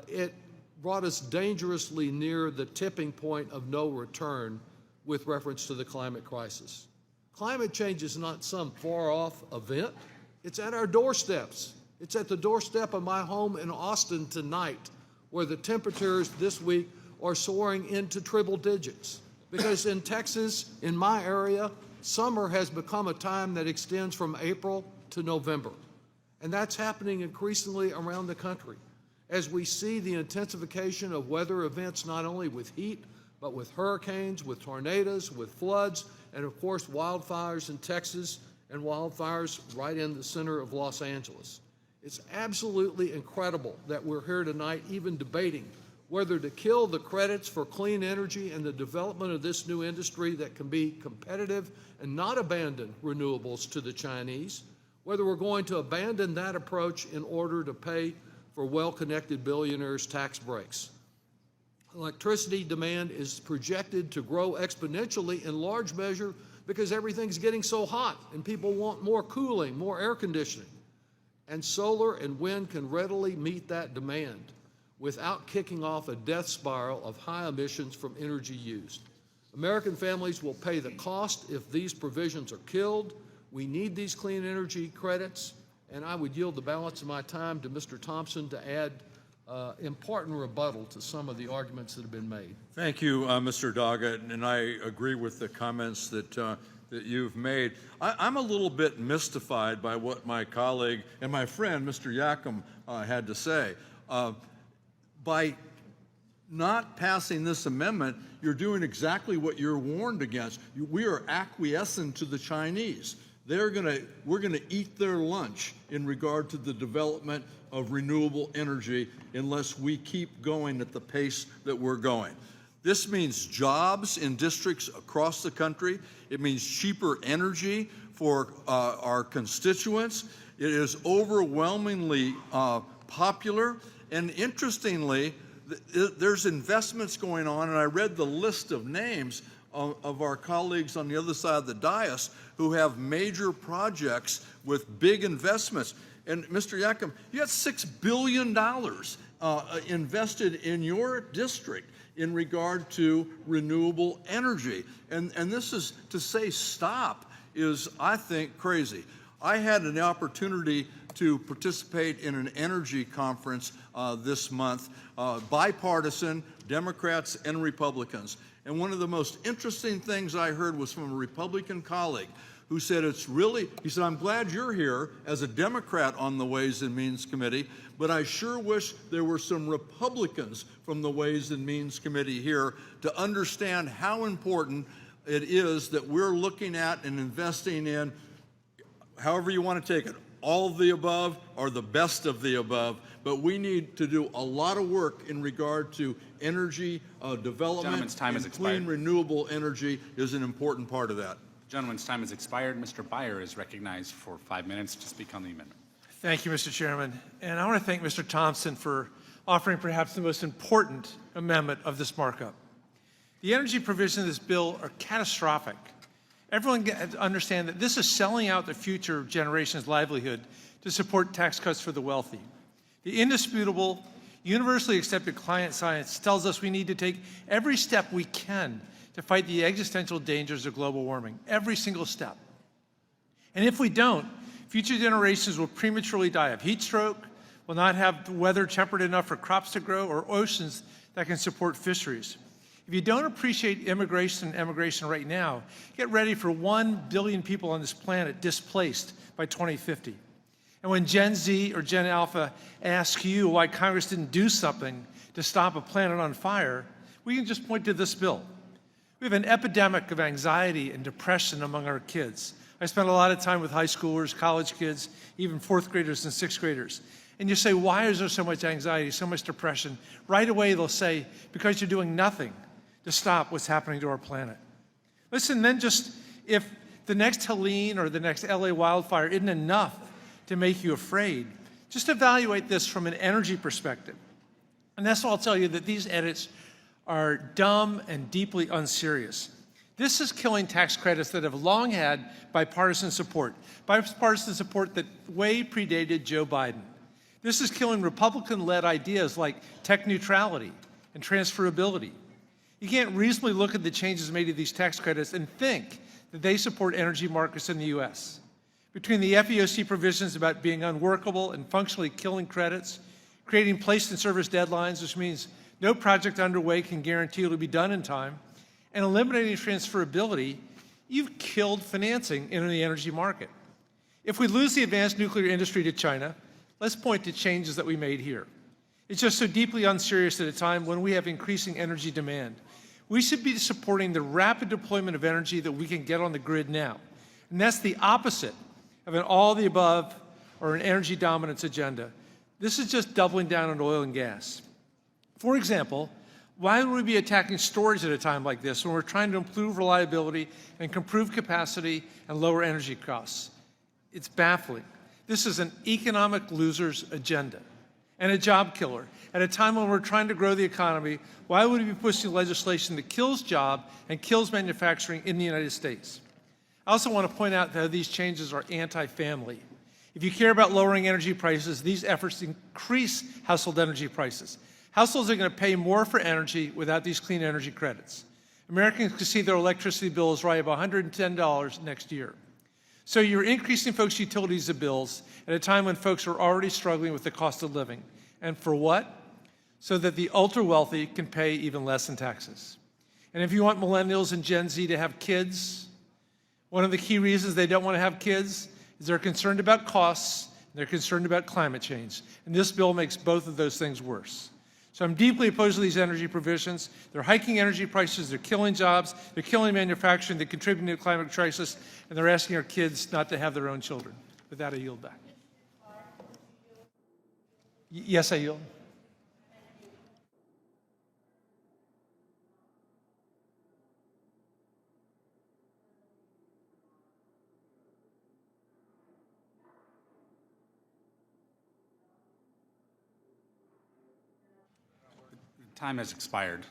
It brought us dangerously near the tipping point of no return with reference to the climate crisis. Climate change is not some far-off event. It's at our doorsteps. It's at the doorstep of my home in Austin tonight, where the temperatures this week are soaring into triple digits. Because in Texas, in my area, summer has become a time that extends from April to November. And that's happening increasingly around the country as we see the intensification of weather events, not only with heat, but with hurricanes, with tornadoes, with floods, and of course wildfires in Texas and wildfires right in the center of Los Angeles. It's absolutely incredible that we're here tonight even debating whether to kill the credits for clean energy and the development of this new industry that can be competitive and not abandon renewables to the Chinese, whether we're going to abandon that approach in order to pay for well-connected billionaires' tax breaks. Electricity demand is projected to grow exponentially in large measure because everything's getting so hot and people want more cooling, more air conditioning. And solar and wind can readily meet that demand without kicking off a death spiral of high emissions from energy used. American families will pay the cost if these provisions are killed. We need these clean energy credits, and I would yield the balance of my time to Mr. Thompson to add important rebuttal to some of the arguments that have been made. Thank you, Mr. Doggett, and I agree with the comments that you've made. I'm a little bit mystified by what my colleague and my friend, Mr. Yackham, had to say. By not passing this amendment, you're doing exactly what you're warned against. We are acquiescent to the Chinese. We're going to eat their lunch in regard to the development of renewable energy unless we keep going at the pace that we're going. This means jobs in districts across the country. It means cheaper energy for our constituents. It is overwhelmingly popular. And interestingly, there's investments going on, and I read the list of names of our colleagues on the other side of the dais who have major projects with big investments. And Mr. Yackham, you got $6 billion invested in your district in regard to renewable energy. And this is, to say stop is, I think, crazy. I had an opportunity to participate in an energy conference this month, bipartisan, Democrats and Republicans. And one of the most interesting things I heard was from a Republican colleague who said he said, I'm glad you're here as a Democrat on the Ways and Means Committee, but I sure wish there were some Republicans from the Ways and Means Committee here to understand how important it is that we're looking at and investing in, however you want to take it, all of the above or the best of the above, but we need to do a lot of work in regard to energy development. Gentleman's time has expired. Clean renewable energy is an important part of that. Gentleman's time has expired. Mr. Byer is recognized for 5 minutes to speak on the amendment. Thank you, Mr. Chairman. And I want to thank Mr. Thompson for offering perhaps the most important amendment of this markup. The energy provisions of this bill are catastrophic. Everyone understands that this is selling out the future generation's livelihood to support tax cuts for the wealthy. The indisputable, universally accepted climate science tells us we need to take every step we can to fight the existential dangers of global warming, every single step. And if we don't, future generations will prematurely die of heat stroke, will not have the weather temperate enough for crops to grow, or oceans that can support fisheries. If you don't appreciate immigration and emigration right now, get ready for 1 billion people on this planet displaced by 2050. And when Gen Z or Gen Alpha ask you why Congress didn't do something to stop a planet on fire, we can just point to this bill. We have an epidemic of anxiety and depression among our kids. I spent a lot of time with high schoolers, college kids, even fourth graders and sixth graders. And you say, why is there so much anxiety, so much depression? Right away they'll say, because you're doing nothing to stop what's happening to our planet. Listen, then just if the next Helene or the next LA wildfire isn't enough to make you afraid, just evaluate this from an energy perspective. And that's why I'll tell you that these edits are dumb and deeply unserious. This is killing tax credits that have long had bipartisan support that way predated Joe Biden. This is killing Republican-led ideas like tech neutrality and transferability. You can't reasonably look at the changes made to these tax credits and think that they support energy markets in the U.S. Between the FEOC provisions about being unworkable and functionally killing credits, creating placed in service deadlines, which means no project underway can guarantee it will be done in time, and eliminating transferability, you've killed financing in the energy market. If we lose the advanced nuclear industry to China, let's point to changes that we made here. It's just so deeply unserious at a time when we have increasing energy demand. We should be supporting the rapid deployment of energy that we can get on the grid now. And that's the opposite of an all-the-above or an energy dominance agenda. This is just doubling down on oil and gas. For example, why would we be attacking storage at a time like this when we're trying to improve reliability and improve capacity and lower energy costs? It's baffling. This is an economic loser's agenda and a job killer. At a time when we're trying to grow the economy, why would we be pushing legislation that kills jobs and kills manufacturing in the United States? I also want to point out that these changes are anti-family. If you care about lowering energy prices, these efforts increase household energy prices. Households are going to pay more for energy without these clean energy credits. Americans can see their electricity bills rise by $110 next year. So you're increasing folks' utilities bills at a time when folks are already struggling with the cost of living. And for what? So that the ultra-wealthy can pay even less in taxes. And if you want millennials and Gen Z to have kids, one of the key reasons they don't want to have kids is they're concerned about costs, and they're concerned about climate change. And this bill makes both of those things worse. So I'm deeply opposed to these energy provisions. They're hiking energy prices, they're killing jobs, they're killing manufacturing, they're contributing to the climate crisis, and they're asking our kids not to have their own children. With that, I yield back. Yes, I yield. Time has expired.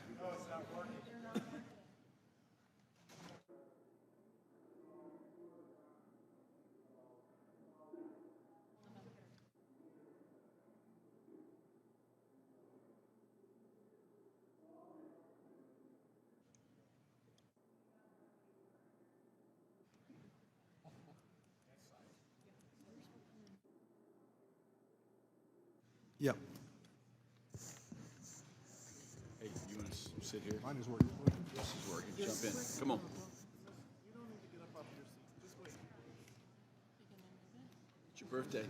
Yeah. Hey, you want to sit here? Mine is working. This is working. Jump in. Come on. It's your birthday.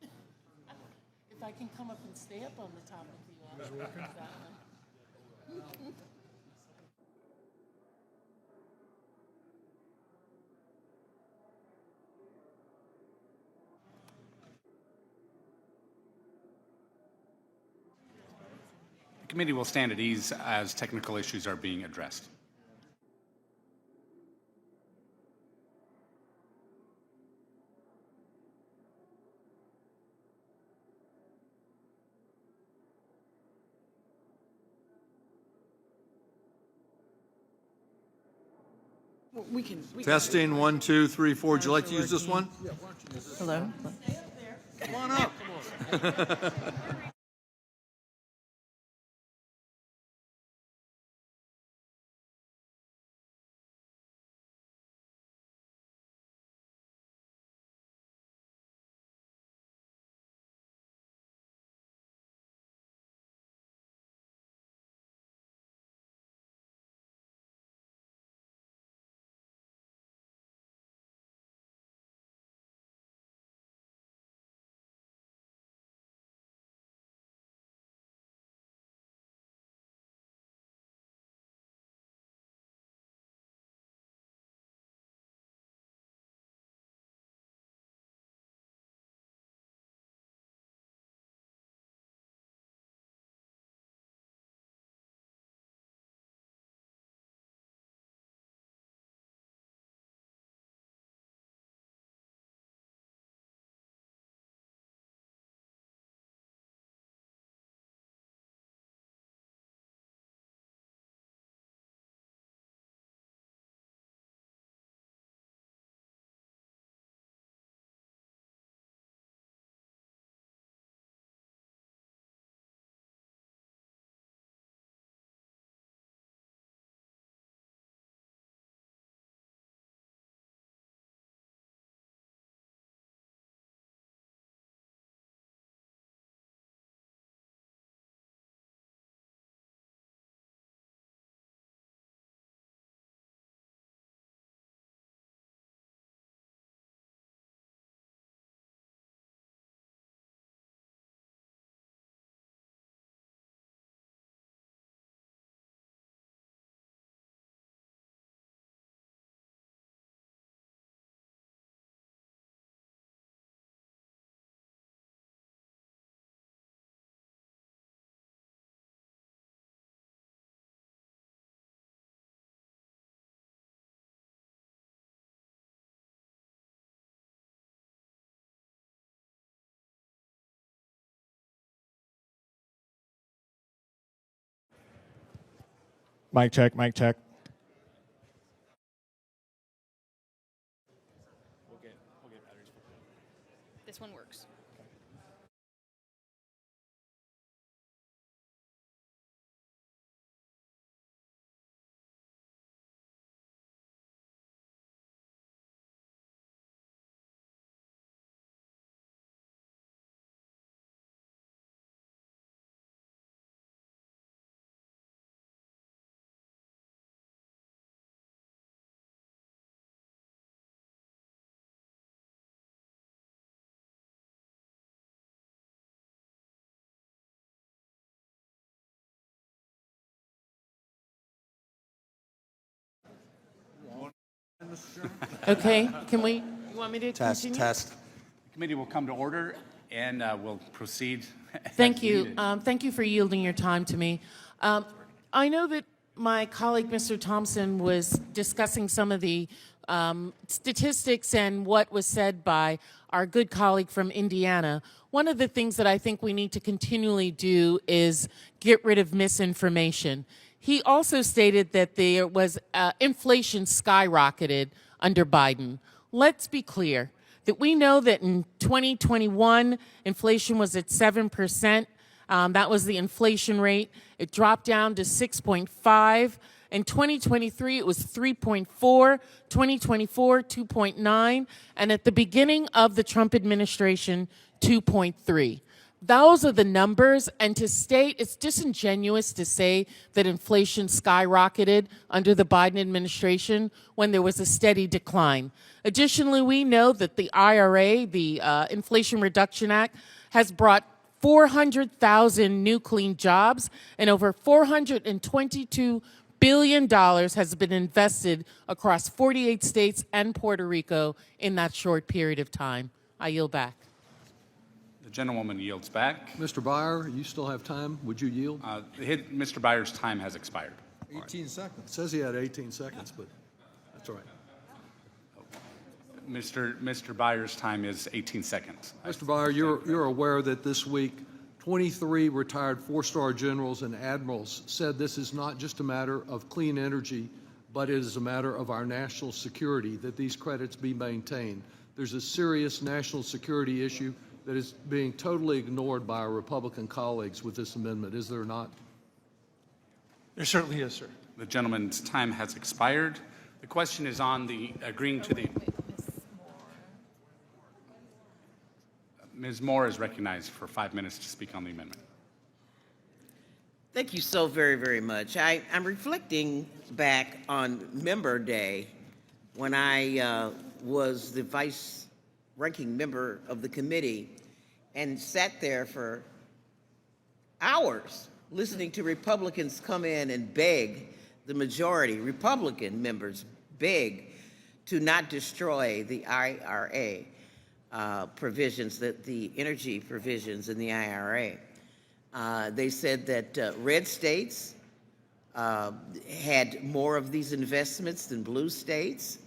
If I can come up and stay up on the top of the office. The committee will stand at ease as technical issues are being addressed. We can. Testing, 1, 2, 3, 4. Would you like to use this one? Hello? Come on up. Mic check, mic check. This one works. Okay, can we, you want me to continue? The committee will come to order and will proceed. Thank as you. needed. Thank you for yielding your time to me. I know that my colleague, Mr. Thompson, was discussing some of the statistics and what was said by our good colleague from Indiana. One of the things that I think we need to continually do is get rid of misinformation. He also stated that there was inflation skyrocketed under Biden. Let's be clear that we know that in 2021, inflation was at 7%. That was the inflation rate. It dropped down to 6.5. In 2023, it was 3.4. 2024, 2.9. And at the beginning of the Trump administration, 2.3. Those are the numbers, and to state, it's disingenuous to say that inflation skyrocketed under the Biden administration when there was a steady decline. Additionally, we know that the IRA, the Inflation Reduction Act, has brought 400,000 new clean jobs, and over $422 billion has been invested across 48 states and Puerto Rico in that short period of time. I yield back. The gentlewoman yields back. Mr. Byer, you still have time. Would you yield? Mr. Byers' time has expired. 18 seconds. It says he had 18 seconds, but that's all right. Mr. Byers' time is 18 seconds. Mr. Byer, you're aware that this week 23 retired four-star generals and admirals said this is not just a matter of clean energy, but it is a matter of our national security, that these credits be maintained. There's a serious national security issue that is being totally ignored by our Republican colleagues with this amendment, is there not? There certainly is, sir. The gentleman's time has expired. The question is on the agreeing to the... Ms. Moore is recognized for 5 minutes to speak on the amendment. Thank you so very, very much. I'm reflecting back on Member Day when I was the vice ranking member of the committee and sat there for hours listening to Republicans come in and beg the majority, Republican members beg to not destroy the IRA provisions, the energy provisions in the IRA. They said that red states had more of these investments than blue states,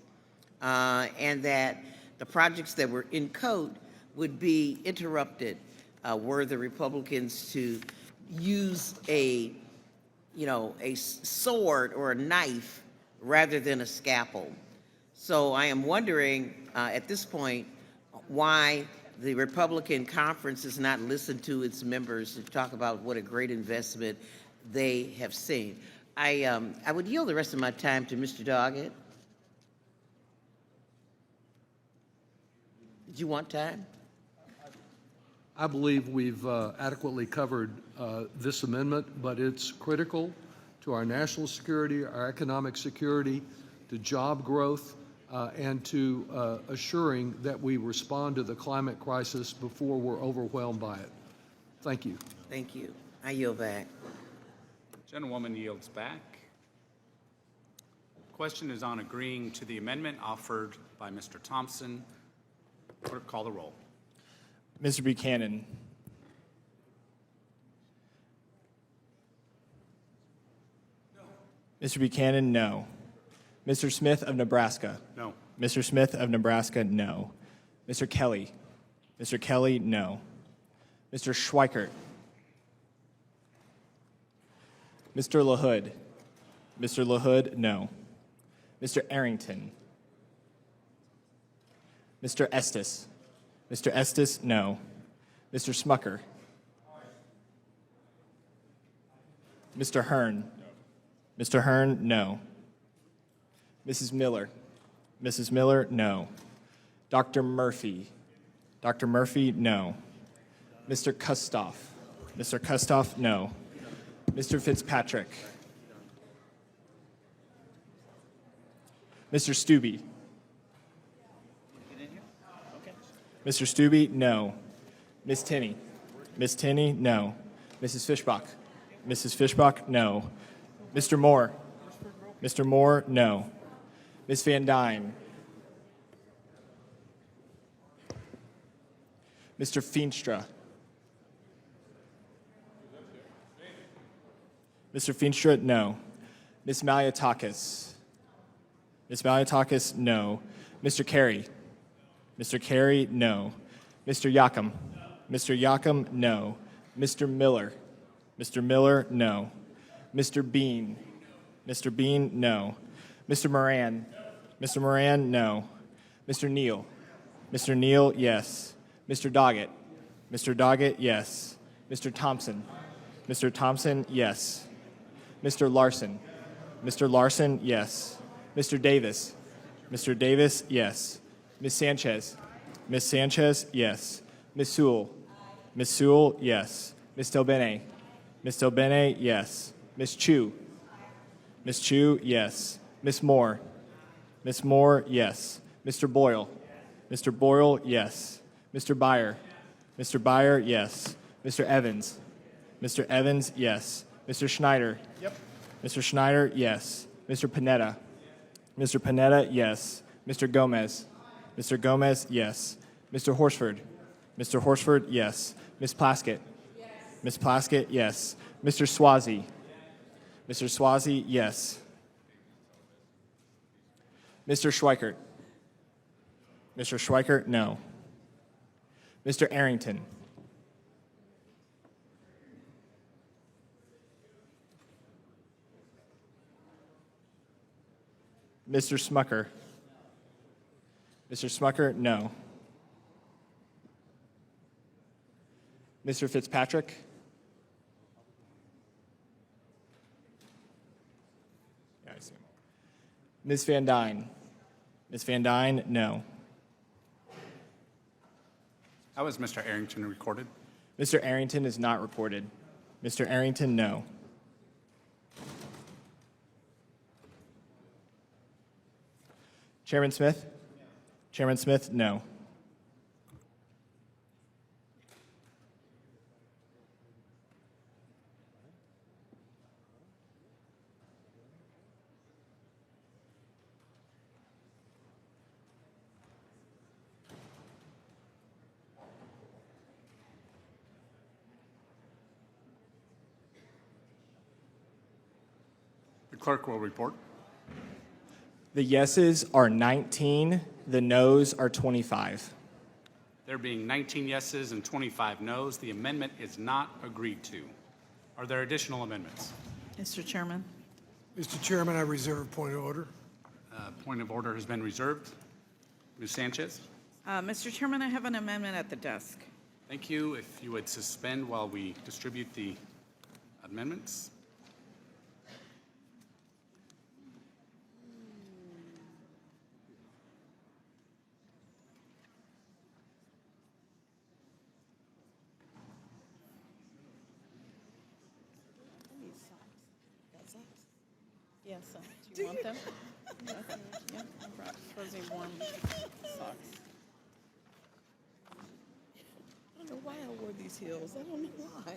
and that the projects that were in code would be interrupted were the Republicans to use a sword or a knife rather than a scalpel. So I am wondering at this point why the Republican conference has not listened to its members to talk about what a great investment they have seen. I would yield the rest of my time to Mr. Doggett. Do you want time? I believe we've adequately covered this amendment, but it's critical to our national security, our economic security, to job growth, and to assuring that we respond to the climate crisis before we're overwhelmed by it. Thank you. Thank you. I yield back. Gentlewoman yields back. Question is on agreeing to the amendment offered by Mr. Thompson. Clerk, call the roll. Mr. Buchanan. No. Mr. Buchanan, no. Mr. Smith of Nebraska. No. Mr. Smith of Nebraska, no. Mr. Kelly. Mr. Kelly, no. Mr. Schweikert. Mr. LaHood. Mr. LaHood, no. Mr. Arrington. Mr. Estes. Mr. Estes, no. Mr. Smucker. Mr. Hearn. Mr. Hearn, no. Mrs. Miller. Mrs. Miller, no. Dr. Murphy. Dr. Murphy, no. Mr. Kustoff. Mr. Kustoff, no. Mr. Fitzpatrick. Mr. Stubbe. Mr. Stubbe, no. Ms. Tinney. Ms. Tinney, no. Mrs. Fishbach. Mrs. Fishbach, no. Mr. Moore. Mr. Moore, no. Ms. Van Dyne. Mr. Feenstra. Mr. Feenstra, no. Ms. Maliatakis. Ms. Maliatakis, no. Mr. Carey. Mr. Carey, no. Mr. Yakum. Mr. Yakum, no. Mr. Miller. Mr. Miller, no. Mr. Bean. Mr. Bean, no. Mr. Moran. Mr. Moran, no. Mr. Neal. Mr. Neal, yes. Mr. Doggett. Mr. Doggett, yes. Mr. Thompson. Mr. Thompson, yes. Mr. Larson. Mr. Larson, yes. Mr. Davis. Mr. Davis, yes. Ms. Sanchez. Ms. Sanchez, yes. Ms. Sewell. Ms. Sewell, yes. Ms. Delbene. Ms. Delbene, yes. Ms. Chu. Ms. Chu, yes. Ms. Moore. Ms. Moore, yes. Mr. Boyle. Mr. Boyle, yes. Mr. Byer. Mr. Byer, yes. Mr. Evans. Mr. Evans, yes. Mr. Schneider. Yep. Mr. Schneider, yes. Mr. Panetta. Mr. Panetta, yes. Mr. Gomez. Mr. Gomez, yes. Mr. Horsford. Mr. Horsford, yes. Ms. Plaskett. Yes. Ms. Plaskett, yes. Mr. Swazi. Mr. Swazi, yes. Mr. Schweikert. Mr. Schweikert, no. Mr. Arrington. Mr. Smucker. Mr. Smucker, no. Mr. Fitzpatrick. Yeah, I see him. Ms. Van Dyne. Ms. Van Dyne, no. How is Mr. Arrington recorded? Mr. Arrington is not recorded. Mr. Arrington, no. Chairman Smith? Chairman Smith, no. The clerk will report. The yeses are 19, the noes are 25. There being 19 yeses and 25 noes, the amendment is not agreed to. Are there additional amendments? Mr. Chairman. Mr. Chairman, I reserve point of order. Point of order has been reserved. Ms. Sanchez? Mr. Chairman, I have an amendment at the desk. Thank you. If you would suspend while we distribute the amendments. Yes, do you want them? Yeah, I brought fuzzy warm socks. I don't know why I wore these heels. I don't know why.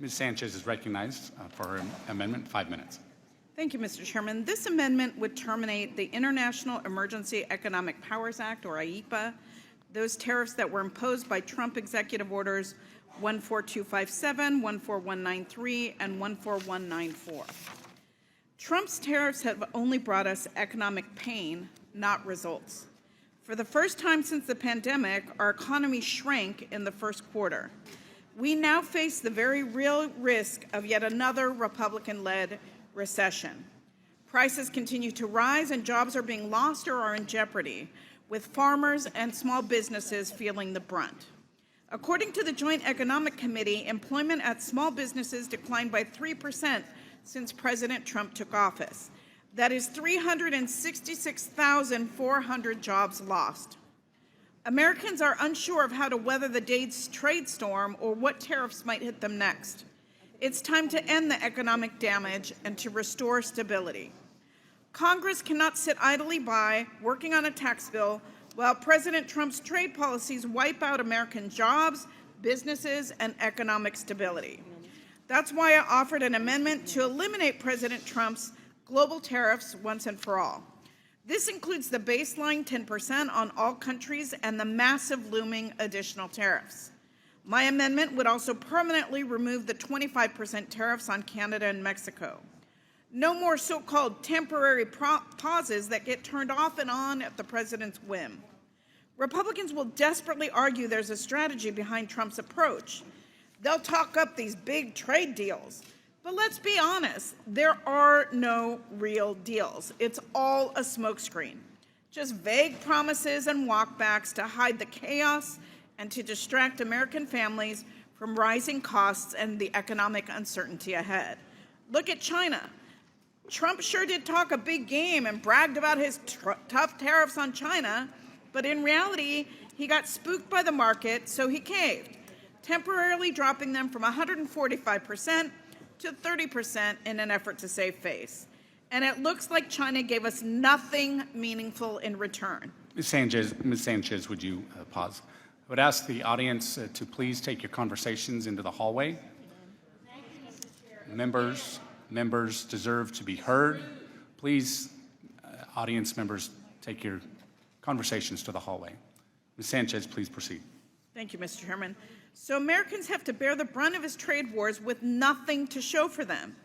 Ms. Sanchez is recognized for her amendment, 5 minutes. Thank you, Mr. Chairman. This amendment would terminate the International Emergency Economic Powers Act, or IEPA, those tariffs that were imposed by Trump Executive Orders 14257, 14193, and 14194. Trump's tariffs have only brought us economic pain, not results. For the first time since the pandemic, our economy shrank in the first quarter. We now face the very real risk of yet another Republican-led recession. Prices continue to rise and jobs are being lost or are in jeopardy, with farmers and small businesses feeling the brunt. According to the Joint Economic Committee, employment at small businesses declined by 3% since President Trump took office. That is 366,400 jobs lost. Americans are unsure of how to weather the day's trade storm or what tariffs might hit them next. It's time to end the economic damage and to restore stability. Congress cannot sit idly by working on a tax bill while President Trump's trade policies wipe out American jobs, businesses, and economic stability. That's why I offered an amendment to eliminate President Trump's global tariffs once and for all. This includes the baseline 10% on all countries and the massive looming additional tariffs. My amendment would also permanently remove the 25% tariffs on Canada and Mexico. No more so-called temporary pauses that get turned off and on at the president's whim. Republicans will desperately argue there's a strategy behind Trump's approach. They'll talk up these big trade deals. But let's be honest, there are no real deals. It's all a smokescreen. Just vague promises and walkbacks to hide the chaos and to distract American families from rising costs and the economic uncertainty ahead. Look at China. Trump sure did talk a big game and bragged about his tough tariffs on China, but in reality, he got spooked by the market, so he caved, temporarily dropping them from 145% to 30% in an effort to save face. And it looks like China gave us nothing meaningful in return. Ms. Sanchez, would you pause? I would ask the audience to please take your conversations into the hallway. Members deserve to be heard. Please, audience members, take your conversations to the hallway. Ms. Sanchez, please proceed. Thank you, Mr. Chairman. So Americans have to bear the brunt of his trade wars with nothing to show for them.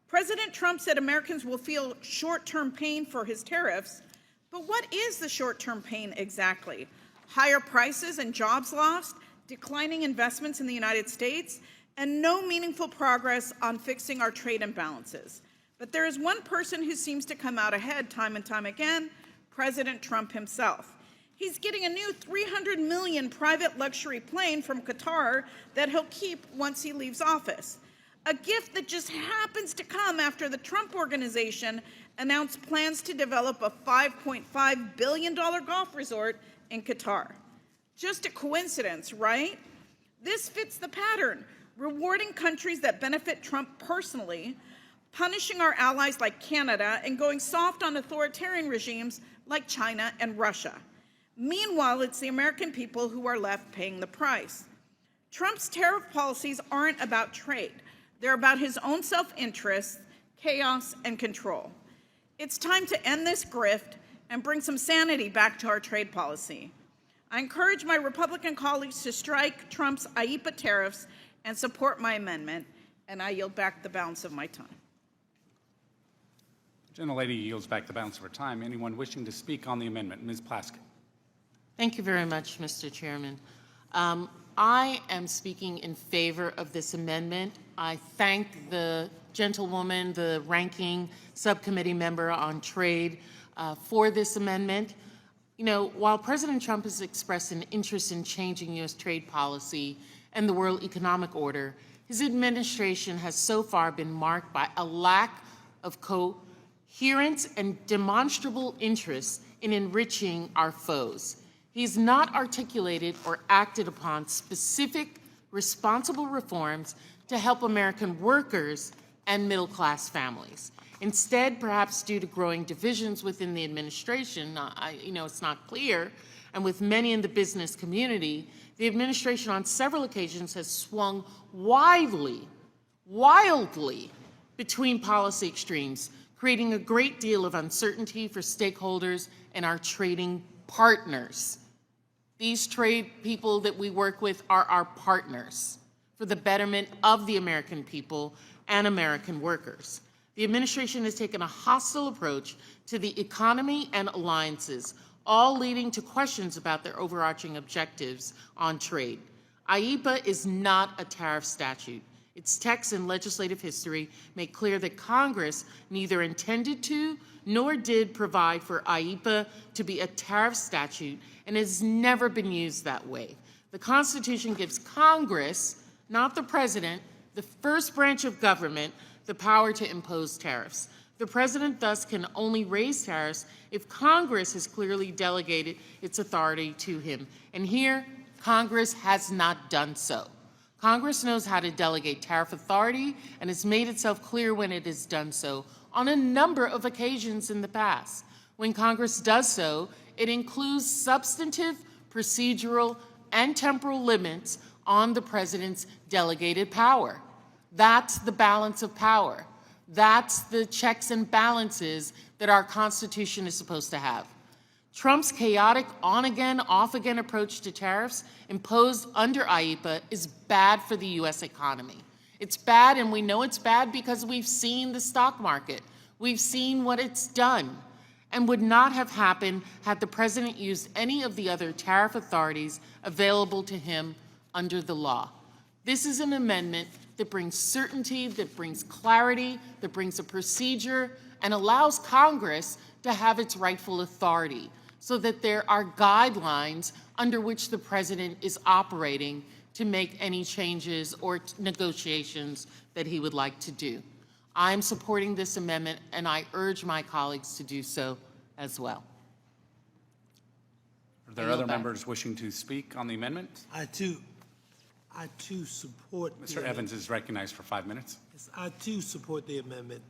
President Trump said Americans will feel short-term pain for his tariffs, but what is the short-term pain exactly? Higher prices and jobs lost, declining investments in the United States, and no meaningful progress on fixing our trade imbalances. But there is one person who seems to come out ahead time and time again, President Trump himself. He's getting a new $300 million private luxury plane from Qatar that he'll keep once he leaves office. A gift that just happens to come after the Trump Organization announced plans to develop a $5.5 billion golf resort in Qatar. Just a coincidence, right? This fits the pattern, rewarding countries that benefit Trump personally, punishing our allies like Canada, and going soft on authoritarian regimes like China and Russia. Meanwhile, it's the American people who are left paying the price. Trump's tariff policies aren't about trade. They're about his own self-interest, chaos, and control. It's time to end this grift and bring some sanity back to our trade policy. I encourage my Republican colleagues to strike Trump's IEEPA tariffs and support my amendment, and I yield back the balance of my time. The gentlelady yields back the balance of her time. Anyone wishing to speak on the amendment? Ms. Plaskett. Thank you very much, Mr. Chairman. I am speaking in favor of this amendment. I thank the gentlewoman, the ranking subcommittee member on trade, for this amendment. You know, while President Trump has expressed an interest in changing U.S. trade policy and the world economic order, his administration has so far been marked by a lack of coherence and demonstrable interest in enriching our foes. He's not articulated or acted upon specific, responsible reforms to help American workers and middle-class families. Instead, perhaps due to growing divisions within the administration, it's not clear, and with many in the business community, the administration on several occasions has swung wildly between policy extremes, creating a great deal of uncertainty for stakeholders and our trading partners. These trade people that we work with are our partners for the betterment of the American people and American workers. The administration has taken a hostile approach to the economy and alliances, all leading to questions about their overarching objectives on trade. IEEPA is not a tariff statute. Its text and legislative history make clear that Congress neither intended to nor did provide for IEEPA to be a tariff statute and has never been used that way. The Constitution gives Congress, not the President, the first branch of government, the power to impose tariffs. The President thus can only raise tariffs if Congress has clearly delegated its authority to him. And here, Congress has not done so. Congress knows how to delegate tariff authority and has made itself clear when it has done so on a number of occasions in the past. When Congress does so, it includes substantive, procedural, and temporal limits on the President's delegated power. That's the balance of power. That's the checks and balances that our Constitution is supposed to have. Trump's chaotic on-again, off-again approach to tariffs imposed under IEEPA is bad for the U.S. economy. It's bad, and we know it's bad because we've seen the stock market. We've seen what it's done, and would not have happened had the President used any of the other tariff authorities available to him under the law. This is an amendment that brings certainty, that brings clarity, that brings a procedure, and allows Congress to have its rightful authority so that there are guidelines under which the President is operating to make any changes or negotiations that he would like to do. I'm supporting this amendment, and I urge my colleagues to do so as well. Are there other members wishing to speak on the amendment? I too support. Mr. Evans is recognized for 5 minutes. Yes, I too support the amendment.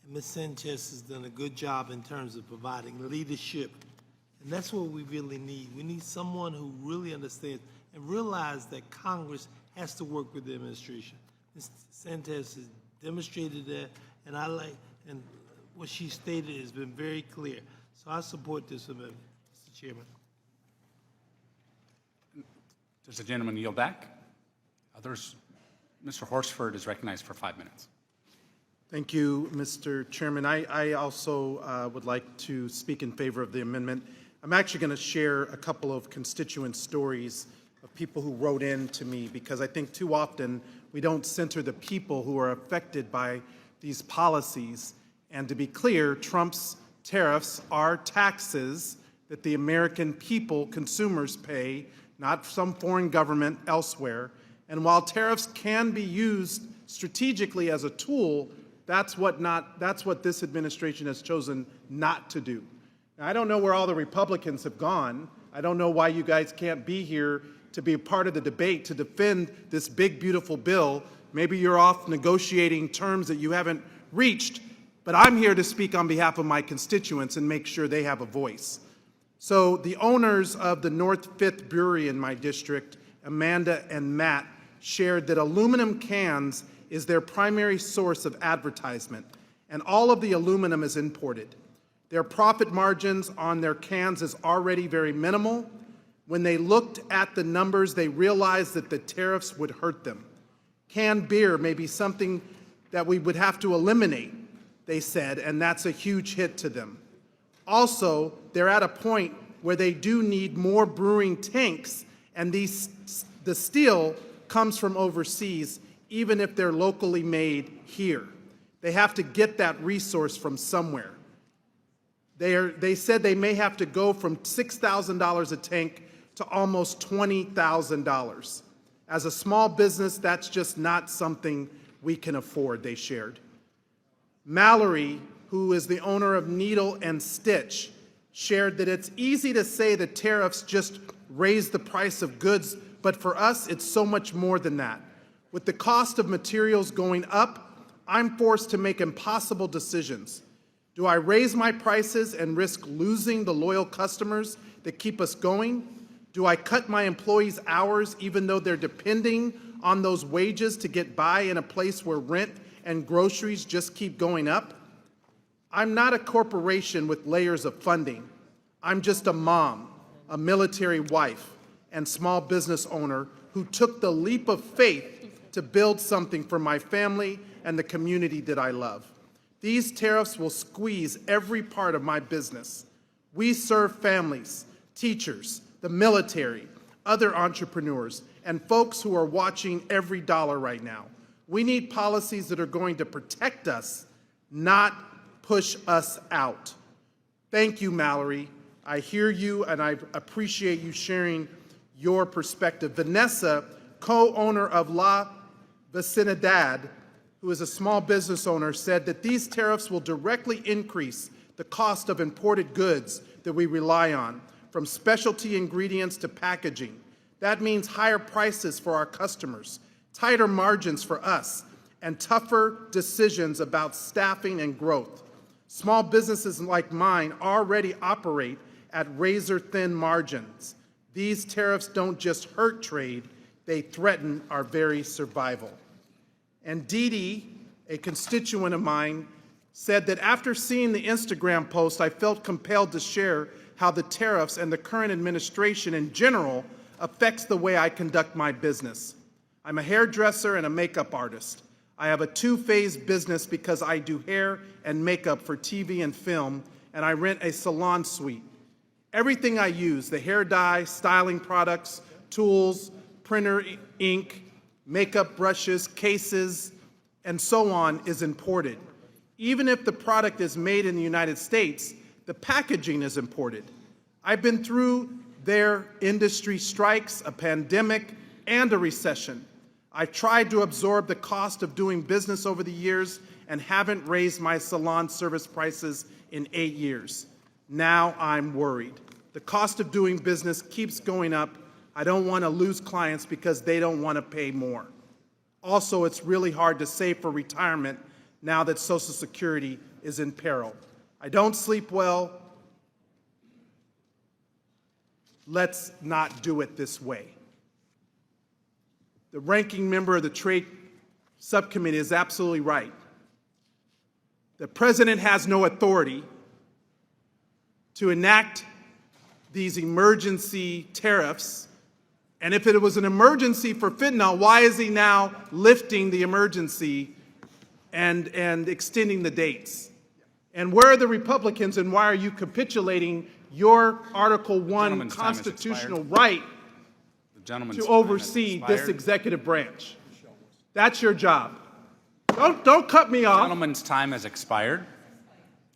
And Ms. Sanchez has done a good job in terms of providing leadership. And that's what we really need. We need someone who really understands and realizes that Congress has to work with the administration. Ms. Sanchez has demonstrated that, and and what she stated has been very clear. So I support this amendment, Mr. Chairman. Does the gentleman yield back? Others? Mr. Horsford is recognized for 5 minutes. Thank you, Mr. Chairman. I also would like to speak in favor of the amendment. I'm actually going to share a couple of constituent stories of people who wrote in to me, because I think too often we don't center the people who are affected by these policies. And to be clear, Trump's tariffs are taxes that the American people, consumers, pay, not some foreign government elsewhere. And while tariffs can be used strategically as a tool, that's what this administration has chosen not to do. Now, I don't know where all the Republicans have gone. I don't know why you guys can't be here to be a part of the debate to defend this big, beautiful bill. Maybe you're off negotiating terms that you haven't reached, but I'm here to speak on behalf of my constituents and make sure they have a voice. So the owners of the North 5th Brewery in my district, Amanda and Matt, shared that aluminum cans is their primary source of advertisement, and all of the aluminum is imported. Their profit margins on their cans is already very minimal. When they looked at the numbers, they realized that the tariffs would hurt them. Canned beer may be something that we would have to eliminate, they said, and that's a huge hit to them. Also, they're at a point where they do need more brewing tanks, and the steel comes from overseas, even if they're locally made here. They have to get that resource from somewhere. They said they may have to go from $6,000 a tank to almost $20,000. As a small business, that's just not something we can afford, they shared. Mallory, who is the owner of Needle and Stitch, shared that it's easy to say that tariffs just raise the price of goods, but for us, it's so much more than that. With the cost of materials going up, I'm forced to make impossible decisions. Do I raise my prices and risk losing the loyal customers that keep us going? Do I cut my employees' hours even though they're depending on those wages to get by in a place where rent and groceries just keep going up? I'm not a corporation with layers of funding. I'm just a mom, a military wife, and small business owner who took the leap of faith to build something for my family and the community that I love. These tariffs will squeeze every part of my business. We serve families, teachers, the military, other entrepreneurs, and folks who are watching every dollar right now. We need policies that are going to protect us, not push us out. Thank you, Mallory. I hear you, and I appreciate you sharing your perspective. Vanessa, co-owner of La Vecindad, who is a small business owner, said that these tariffs will directly increase the cost of imported goods that we rely on, from specialty ingredients to packaging. That means higher prices for our customers, tighter margins for us, and tougher decisions about staffing and growth. Small businesses like mine already operate at razor-thin margins. These tariffs don't just hurt trade, they threaten our very survival. And Dee Dee, a constituent of mine, said that after seeing the Instagram post, I felt compelled to share how the tariffs and the current administration in general affects the way I conduct my business. I'm a hairdresser and a makeup artist. I have a two-phase business because I do hair and makeup for TV and film, and I rent a salon suite. Everything I use, the hair dye, styling products, tools, printer ink, makeup brushes, cases, and so on, is imported. Even if the product is made in the United States, the packaging is imported. I've been through their industry strikes, a pandemic, and a recession. I've tried to absorb the cost of doing business over the years and haven't raised my salon service prices in 8 years. Now I'm worried. The cost of doing business keeps going up. I don't want to lose clients because they don't want to pay more. Also, it's really hard to save for retirement now that Social Security is in peril. I don't sleep well. Let's not do it this way. The ranking member of the Trade Subcommittee is absolutely right. The President has no authority to enact these emergency tariffs. And if it was an emergency for fentanyl, why is he now lifting the emergency and extending the dates? And where are the Republicans, and why are you capitulating your Article 1 constitutional right to oversee this executive branch? That's your job. Don't cut me off. The gentleman's time has expired.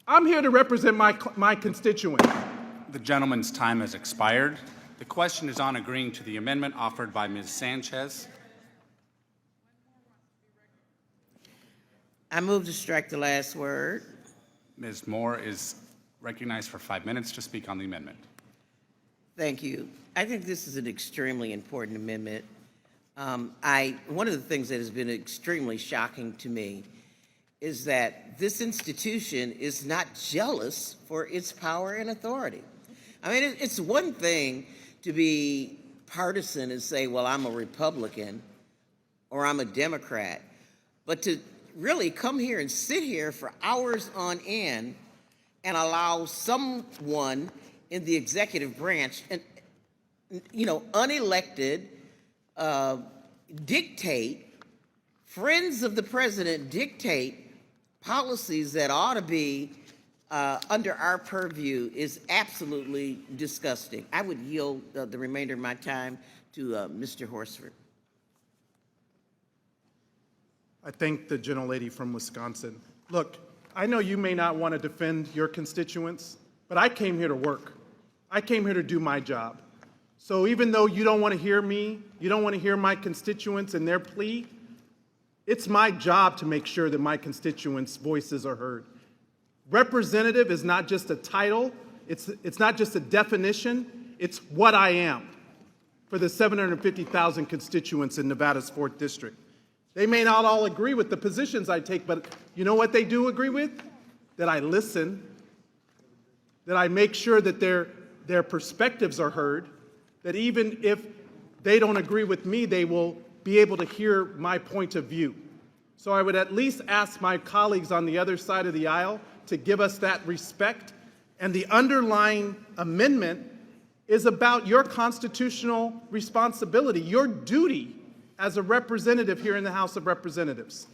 I'm here to represent my constituents. The gentleman's time has expired. The question is on agreeing to the amendment offered by Ms. Sanchez. I move to strike the last word. Ms. Moore is recognized for 5 minutes to speak on the amendment. Thank you. I think this is an extremely important amendment. One of the things that has been extremely shocking to me is that this institution is not jealous for its power and authority. I mean, it's one thing to be partisan and say, well, I'm a Republican or I'm a Democrat, but to really come here and sit here for hours on end and allow someone in the executive branch, and unelected, dictate, friends of the president dictate policies that ought to be under our purview is absolutely disgusting. I would yield the remainder of my time to Mr. Horsford. I thank the gentlelady from Wisconsin. Look, I know you may not want to defend your constituents, but I came here to work. I came here to do my job. So even though you don't want to hear me, you don't want to hear my constituents and their plea, it's my job to make sure that my constituents' voices are heard. Representative is not just a title, it's not just a definition, it's what I am for the 750,000 constituents in Nevada's 4th District. They may not all agree with the positions I take, but you know what they do agree with? That I listen, that I make sure that their perspectives are heard, that even if they don't agree with me, they will be able to hear my point of view. So I would at least ask my colleagues on the other side of the aisle to give us that respect. And the underlying amendment is about your constitutional responsibility, your duty as a representative here in the House of Representatives.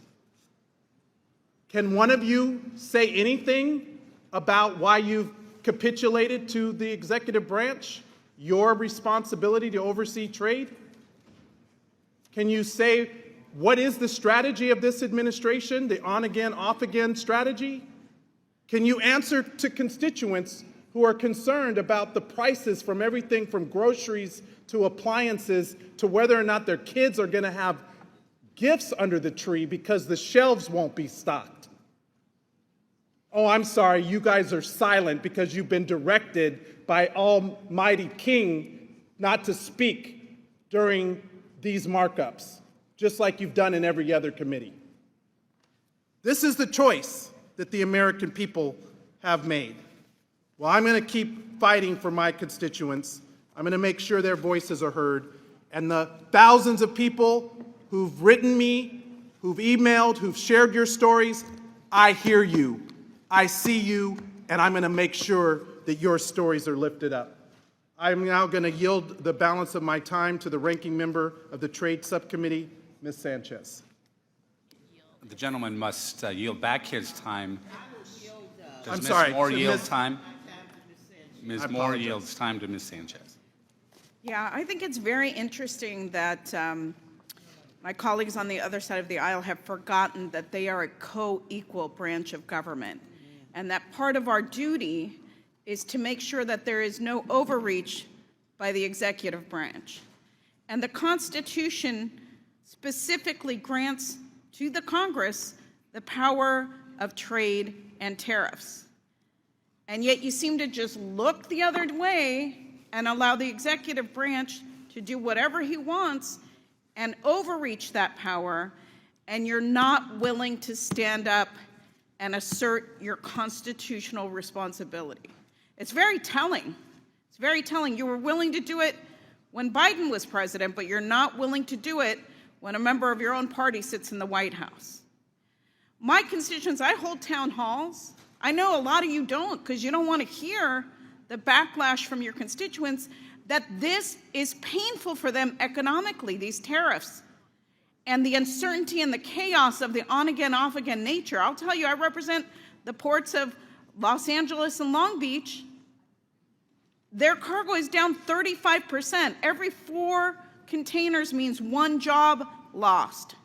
Can one of you say anything about why you've capitulated to the executive branch, your responsibility to oversee trade? Can you say, what is the strategy of this administration, the on-again, off-again strategy? Can you answer to constituents who are concerned about the prices from everything from groceries to appliances to whether or not their kids are going to have gifts under the tree because the shelves won't be stocked? Oh, I'm sorry, you guys are silent because you've been directed by Almighty King not to speak during these markups, just like you've done in every other committee. This is the choice that the American people have made. Well, I'm going to keep fighting for my constituents. I'm going to make sure their voices are heard. And the thousands of people who've written me, who've emailed, who've shared your stories, I hear you, I see you, and I'm going to make sure that your stories are lifted up. I'm now going to yield the balance of my time to the ranking member of the Trade Subcommittee, Ms. Sanchez. The gentleman must yield back his time. Does I'm Ms. sorry. Moore So yield Ms. time? Ms. I Moore apologize. yields time to Ms. Sanchez. Yeah, I think it's very interesting that my colleagues on the other side of the aisle have forgotten that they are a co-equal branch of government, and that part of our duty is to make sure that there is no overreach by the executive branch. And the Constitution specifically grants to the Congress the power of trade and tariffs. And yet you seem to just look the other way and allow the executive branch to do whatever he wants and overreach that power, and you're not willing to stand up and assert your constitutional responsibility. It's very telling. It's very telling. You were willing to do it when Biden was president, but you're not willing to do it when a member of your own party sits in the White House. My constituents, I hold town halls. I know a lot of you don't because you don't want to hear the backlash from your constituents that this is painful for them economically, these tariffs, and the uncertainty and the chaos of the on-again, off-again nature. I'll tell you, I represent the ports of Los Angeles and Long Beach. Their cargo is down 35%. Every 4 containers means 1 job lost.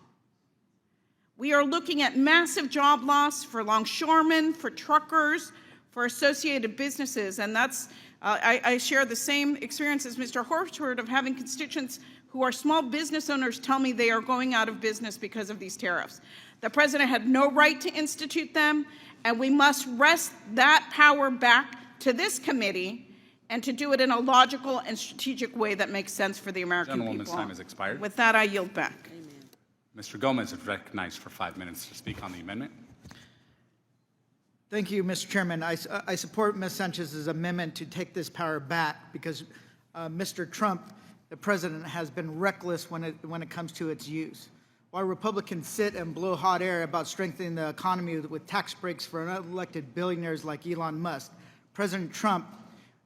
We are looking at massive job loss for longshoremen, for truckers, for associated businesses, and that's, I share the same experience as Mr. Horsford of having constituents who are small business owners tell me they are going out of business because of these tariffs. The president had no right to institute them, and we must wrest that power back to this committee and to do it in a logical and strategic way that makes sense for the American people. Gentlewoman's time has expired. With that, I yield back. Mr. Gomez is recognized for 5 minutes to speak on the amendment. Thank you, Mr. Chairman. I support Ms. Sanchez's amendment to take this power back because Mr. Trump, the president, has been reckless when it comes to its use. While Republicans sit and blow hot air about strengthening the economy with tax breaks for unelected billionaires like Elon Musk, President Trump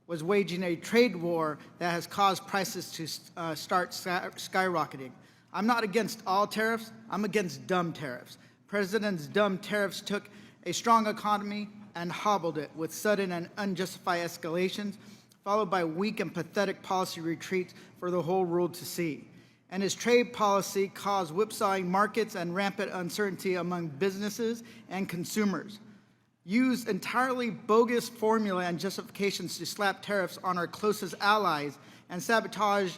was waging a trade war that has caused prices to start skyrocketing. I'm not against all tariffs. I'm against dumb tariffs. President's dumb tariffs took a strong economy and hobbled it with sudden and unjustified escalations, followed by weak and pathetic policy retreats for the whole world to see. And his trade policy caused whipsawing markets and rampant uncertainty among businesses and consumers. Used entirely bogus formula and justifications to slap tariffs on our closest allies and sabotage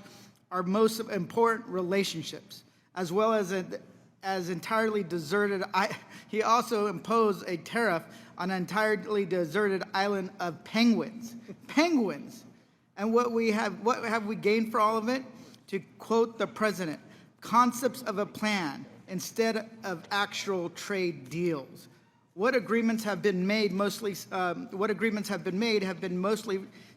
our most important relationships, as well as entirely deserted. He also imposed a tariff on an entirely deserted island of penguins. Penguins. And what have we gained for all of it? To quote the president, concepts of a plan instead of actual trade deals. What agreements have been made mostly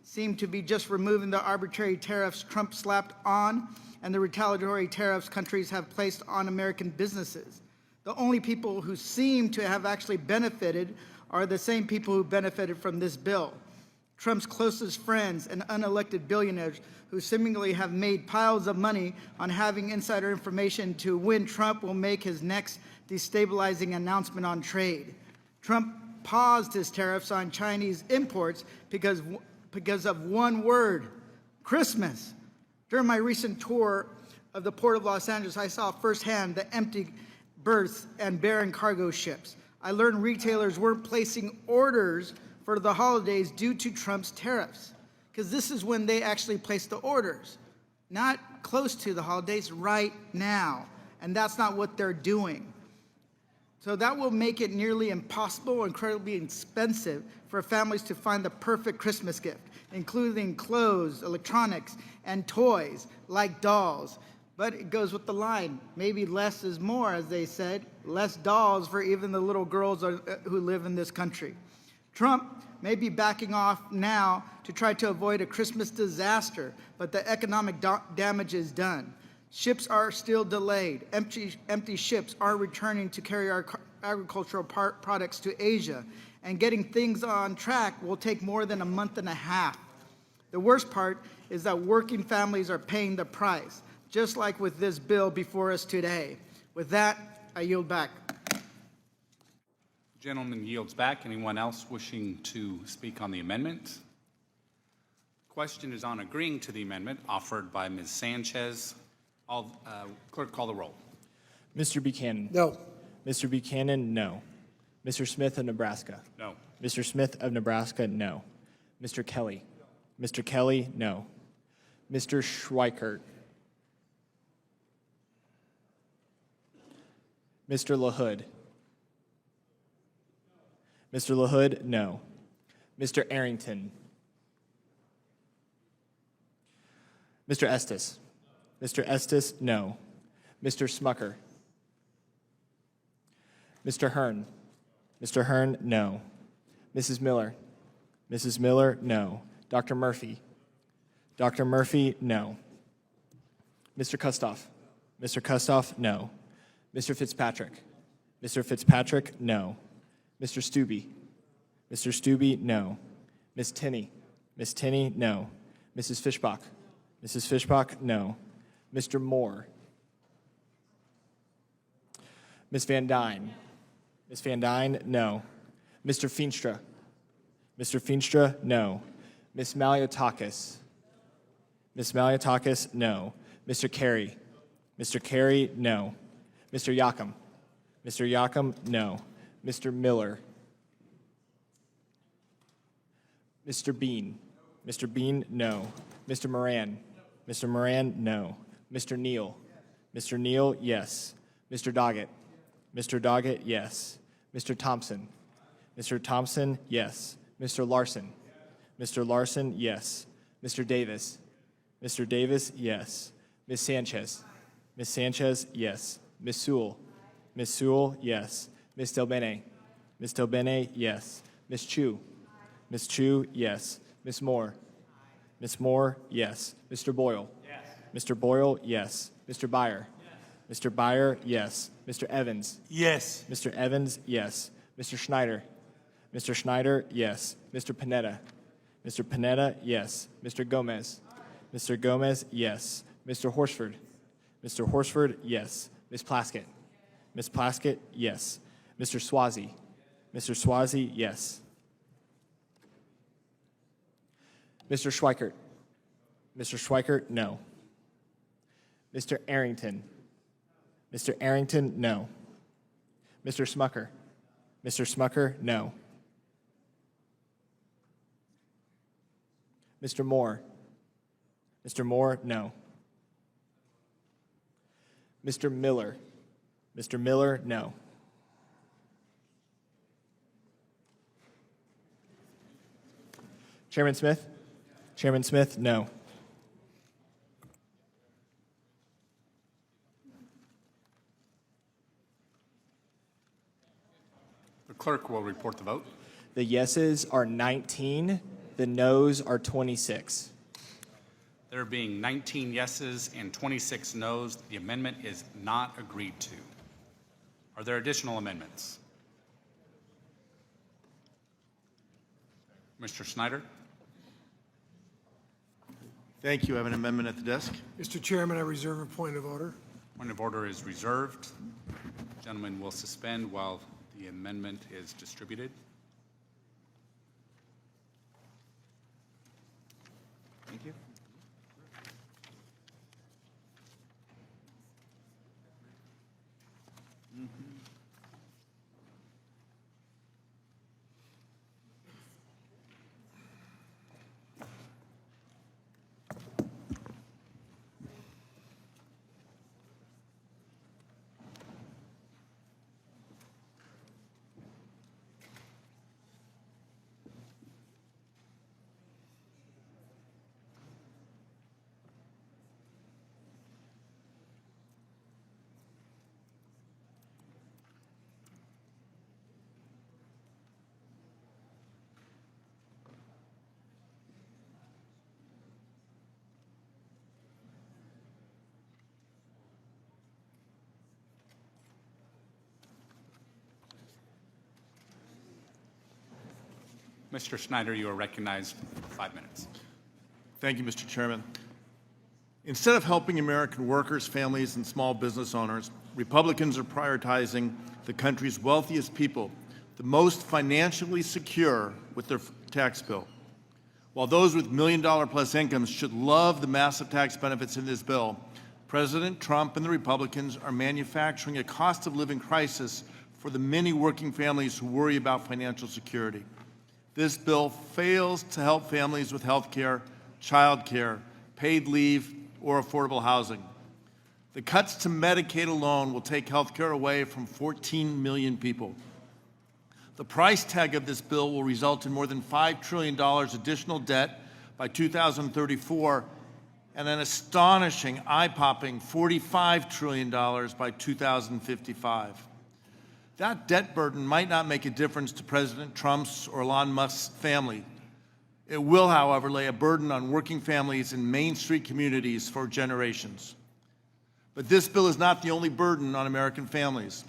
seem to be just removing the arbitrary tariffs Trump slapped on and the retaliatory tariffs countries have placed on American businesses. The only people who seem to have actually benefited are the same people who benefited from this bill. Trump's closest friends and unelected billionaires who seemingly have made piles of money on having insider information to when Trump will make his next destabilizing announcement on trade. Trump paused his tariffs on Chinese imports because of one word, Christmas. During my recent tour of the Port of Los Angeles, I saw firsthand the empty berths and barren cargo ships. I learned retailers weren't placing orders for the holidays due to Trump's tariffs, because this is when they actually place the orders, not close to the holidays, right now. And that's not what they're doing. So that will make it nearly impossible or incredibly expensive for families to find the perfect Christmas gift, including clothes, electronics, and toys like dolls. But it goes with the line, maybe less is more, as they said, less dolls for even the little girls who live in this country. Trump may be backing off now to try to avoid a Christmas disaster, but the economic damage is done. Ships are still delayed. Empty ships are returning to carry our agricultural products to Asia, and getting things on track will take more than a month and a half. The worst part is that working families are paying the price, just like with this bill before us today. With that, I yield back. Gentleman yields back. Anyone else wishing to speak on the amendment? Question is on agreeing to the amendment offered by Ms. Sanchez. Clerk, call the roll. Mr. Buchanan? No. Mr. Buchanan, no. Mr. Smith of Nebraska? No. Mr. Smith of Nebraska, no. Mr. Kelly? Mr. Kelly, no. Mr. Schweikert? Mr. LaHood? Mr. LaHood, no. Mr. Arrington? Mr. Estes? Mr. Estes, no. Mr. Smucker? Mr. Hearn? Mr. Hearn, no. Mrs. Miller? Mrs. Miller, no. Dr. Murphy? Dr. Murphy, no. Mr. Kustoff? Mr. Kustoff, no. Mr. Fitzpatrick? Mr. Fitzpatrick, no. Mr. Stubbe? Mr. Stubbe, no. Ms. Tinney? Ms. Tinney, no. Mrs. Fishbach? Mrs. Fishbach, no. Mr. Moore? Ms. Van Dyne? Ms. Van Dyne, no. Mr. Feenstra? Mr. Feenstra, no. Ms. Maliotakis? Ms. Maliotakis, no. Mr. Carey? Mr. Carey, no. Mr. Yakum? Mr. Yakum, no. Mr. Miller? Mr. Bean? Mr. Bean, no. Mr. Moran? Mr. Moran, no. Mr. Neal? Mr. Neal, yes. Mr. Doggett? Mr. Doggett, yes. Mr. Thompson? Mr. Thompson, yes. Mr. Larson? Mr. Larson, yes. Mr. Davis? Mr. Davis, yes. Ms. Sanchez? Ms. Sanchez, yes. Ms. Sewell? Ms. Sewell, yes. Ms. Delbene? Ms. Delbene, yes. Ms. Chu? Ms. Chu, yes. Ms. Moore? Ms. Moore, yes. Mr. Boyle? Yes. Mr. Boyle, yes. Mr. Byer? Yes. Mr. Byer, yes. Mr. Evans? Yes. Mr. Evans, yes. Mr. Schneider? Mr. Schneider, yes. Mr. Panetta? Mr. Panetta, yes. Mr. Gomez? Mr. Gomez, yes. Mr. Horsford? Mr. Horsford, yes. Ms. Plaskett? Ms. Plaskett, yes. Mr. Swazi? Mr. Swazi, yes. Mr. Schweikert? Mr. Schweikert, no. Mr. Arrington? Mr. Arrington, no. Mr. Smucker? Mr. Smucker, no. Mr. Moore? Mr. Moore, no. Mr. Miller? Mr. Miller, no. Chairman Smith? Chairman Smith, no. The clerk will report the vote. The yeses are 19. The noes are 26. There being 19 yeses and 26 noes, the amendment is not agreed to. Are there additional amendments? Mr. Snyder? Thank you. I have an amendment at the desk. Mr. Chairman, I reserve a point of order. Point of order is reserved. Gentleman will suspend while the amendment is distributed. Thank you. Mr. Schneider, you are recognized for 5 minutes. Thank you, Mr. Chairman. Instead of helping American workers, families, and small business owners, Republicans are prioritizing the country's wealthiest people, the most financially secure, with their tax bill. While those with million-dollar-plus incomes should love the massive tax benefits in this bill, President Trump and the Republicans are manufacturing a cost-of-living crisis for the many working families who worry about financial security. This bill fails to help families with health care, child care, paid leave, or affordable housing. The cuts to Medicaid alone will take health care away from 14 million people. The price tag of this bill will result in more than $5 trillion additional debt by 2034 and an astonishing, eye-popping $45 trillion by 2055. That debt burden might not make a difference to President Trump's or Elon Musk's family. It will, however, lay a burden on working families in Main Street communities for generations. But this bill is not the only burden on American families.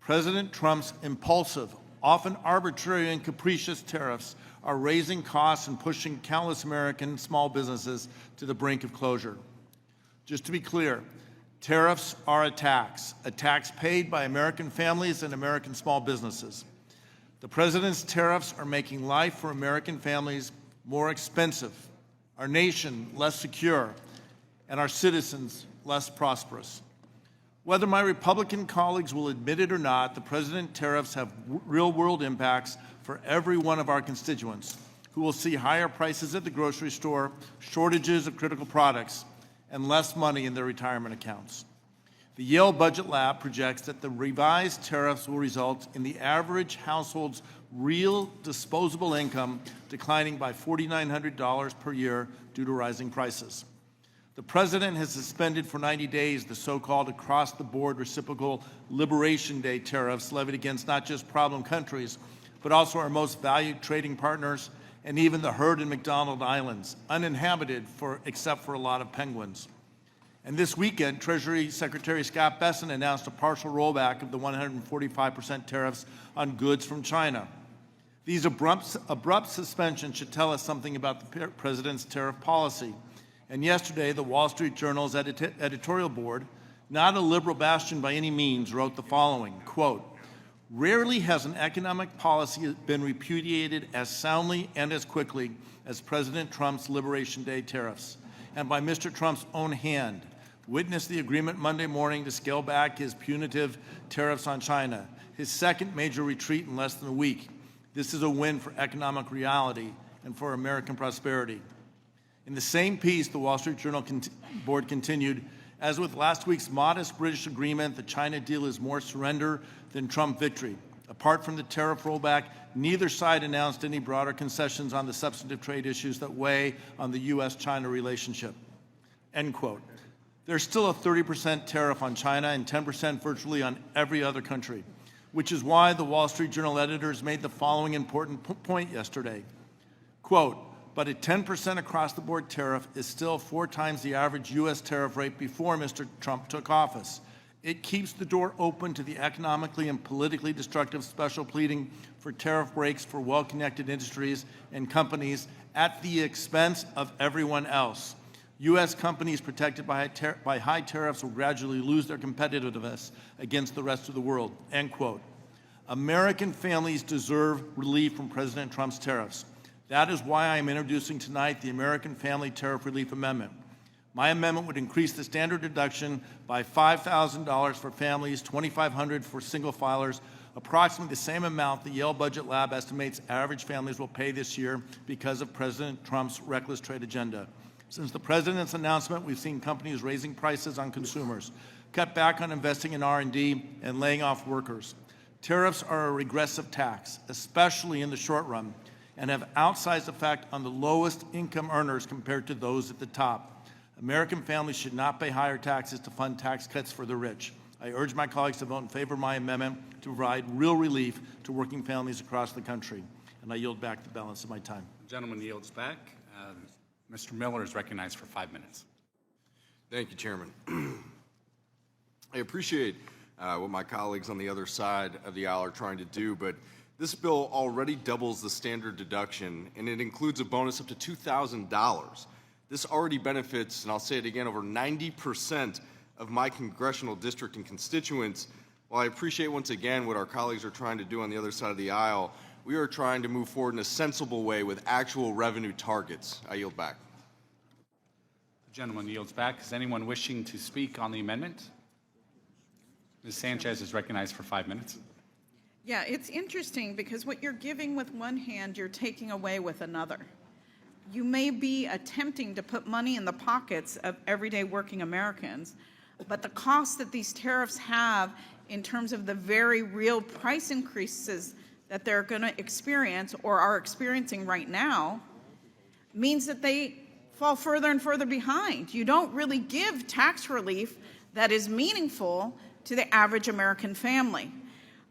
President Trump's impulsive, often arbitrary and capricious tariffs are raising costs and pushing countless American small businesses to the brink of closure. Just to be clear, tariffs are a tax paid by American families and American small businesses. The president's tariffs are making life for American families more expensive, our nation less secure, and our citizens less prosperous. Whether my Republican colleagues will admit it or not, the president's tariffs have real-world impacts for every one of our constituents who will see higher prices at the grocery store, shortages of critical products, and less money in their retirement accounts. The Yale Budget Lab projects that the revised tariffs will result in the average household's real disposable income declining by $4,900 per year due to rising prices. The president has suspended for 90 days the so-called across-the-board reciprocal Liberation Day tariffs levied against not just problem countries, but also our most valued trading partners and even the Heard and McDonald Islands, uninhabited except for a lot of penguins. And this weekend, Treasury Secretary Scott Bessent announced a partial rollback of the 145% tariffs on goods from China. These abrupt suspensions should tell us something about the president's tariff policy. And yesterday, the Wall Street Journal's editorial board, not a liberal bastion by any means, wrote the following, quote, "Rarely has an economic policy been repudiated as soundly and as quickly as President Trump's Liberation Day tariffs, and by Mr. Trump's own hand. Witness the agreement Monday morning to scale back his punitive tariffs on China, his second major retreat in less than a week. This is a win for economic reality and for American prosperity." In the same piece, the Wall Street Journal board continued, "As with last week's modest British agreement, the China deal is more surrender than Trump victory. Apart from the tariff rollback, neither side announced any broader concessions on the substantive trade issues that weigh on the U.S.-China relationship." End quote. There's still a 30% tariff on China and 10% virtually on every other country, which is why the Wall Street Journal editors made the following important point yesterday. Quote, "But a 10% across-the-board tariff is still 4 times the average U.S. tariff rate before Mr. Trump took office. It keeps the door open to the economically and politically destructive special pleading for tariff breaks for well-connected industries and companies at the expense of everyone else. U.S. companies protected by high tariffs will gradually lose their competitiveness against the rest of the world, end quote. American families deserve relief from President Trump's tariffs. That is why I am introducing tonight the American Family Tariff Relief Amendment. My amendment would increase the standard deduction by $5,000 for families, $2,500 for single filers, approximately the same amount the Yale Budget Lab estimates average families will pay this year because of President Trump's reckless trade agenda. Since the president's announcement, we've seen companies raising prices on consumers, cut back on investing in R&D, and laying off workers. Tariffs are a regressive tax, especially in the short run, and have outsized effect on the lowest income earners compared to those at the top. American families should not pay higher taxes to fund tax cuts for the rich. I urge my colleagues to vote in favor of my amendment to provide real relief to working families across the country. And I yield back the balance of my time. The gentleman yields back. Mr. Miller is recognized for 5 minutes. Thank you, Chairman. I appreciate what my colleagues on the other side of the aisle are trying to do, but this bill already doubles the standard deduction, and it includes a bonus up to $2,000. This already benefits, and I'll say it again, over 90% of my congressional district and constituents. While I appreciate once again what our colleagues are trying to do on the other side of the aisle, we are trying to move forward in a sensible way with actual revenue targets. I yield back. The gentleman yields back. Is anyone wishing to speak on the amendment? Ms. Sanchez is recognized for 5 minutes. Yeah, it's interesting because what you're giving with one hand, you're taking away with another. You may be attempting to put money in the pockets of everyday working Americans, but the cost that these tariffs have in terms of the very real price increases that they're going to experience or are experiencing right now means that they fall further and further behind. You don't really give tax relief that is meaningful to the average American family.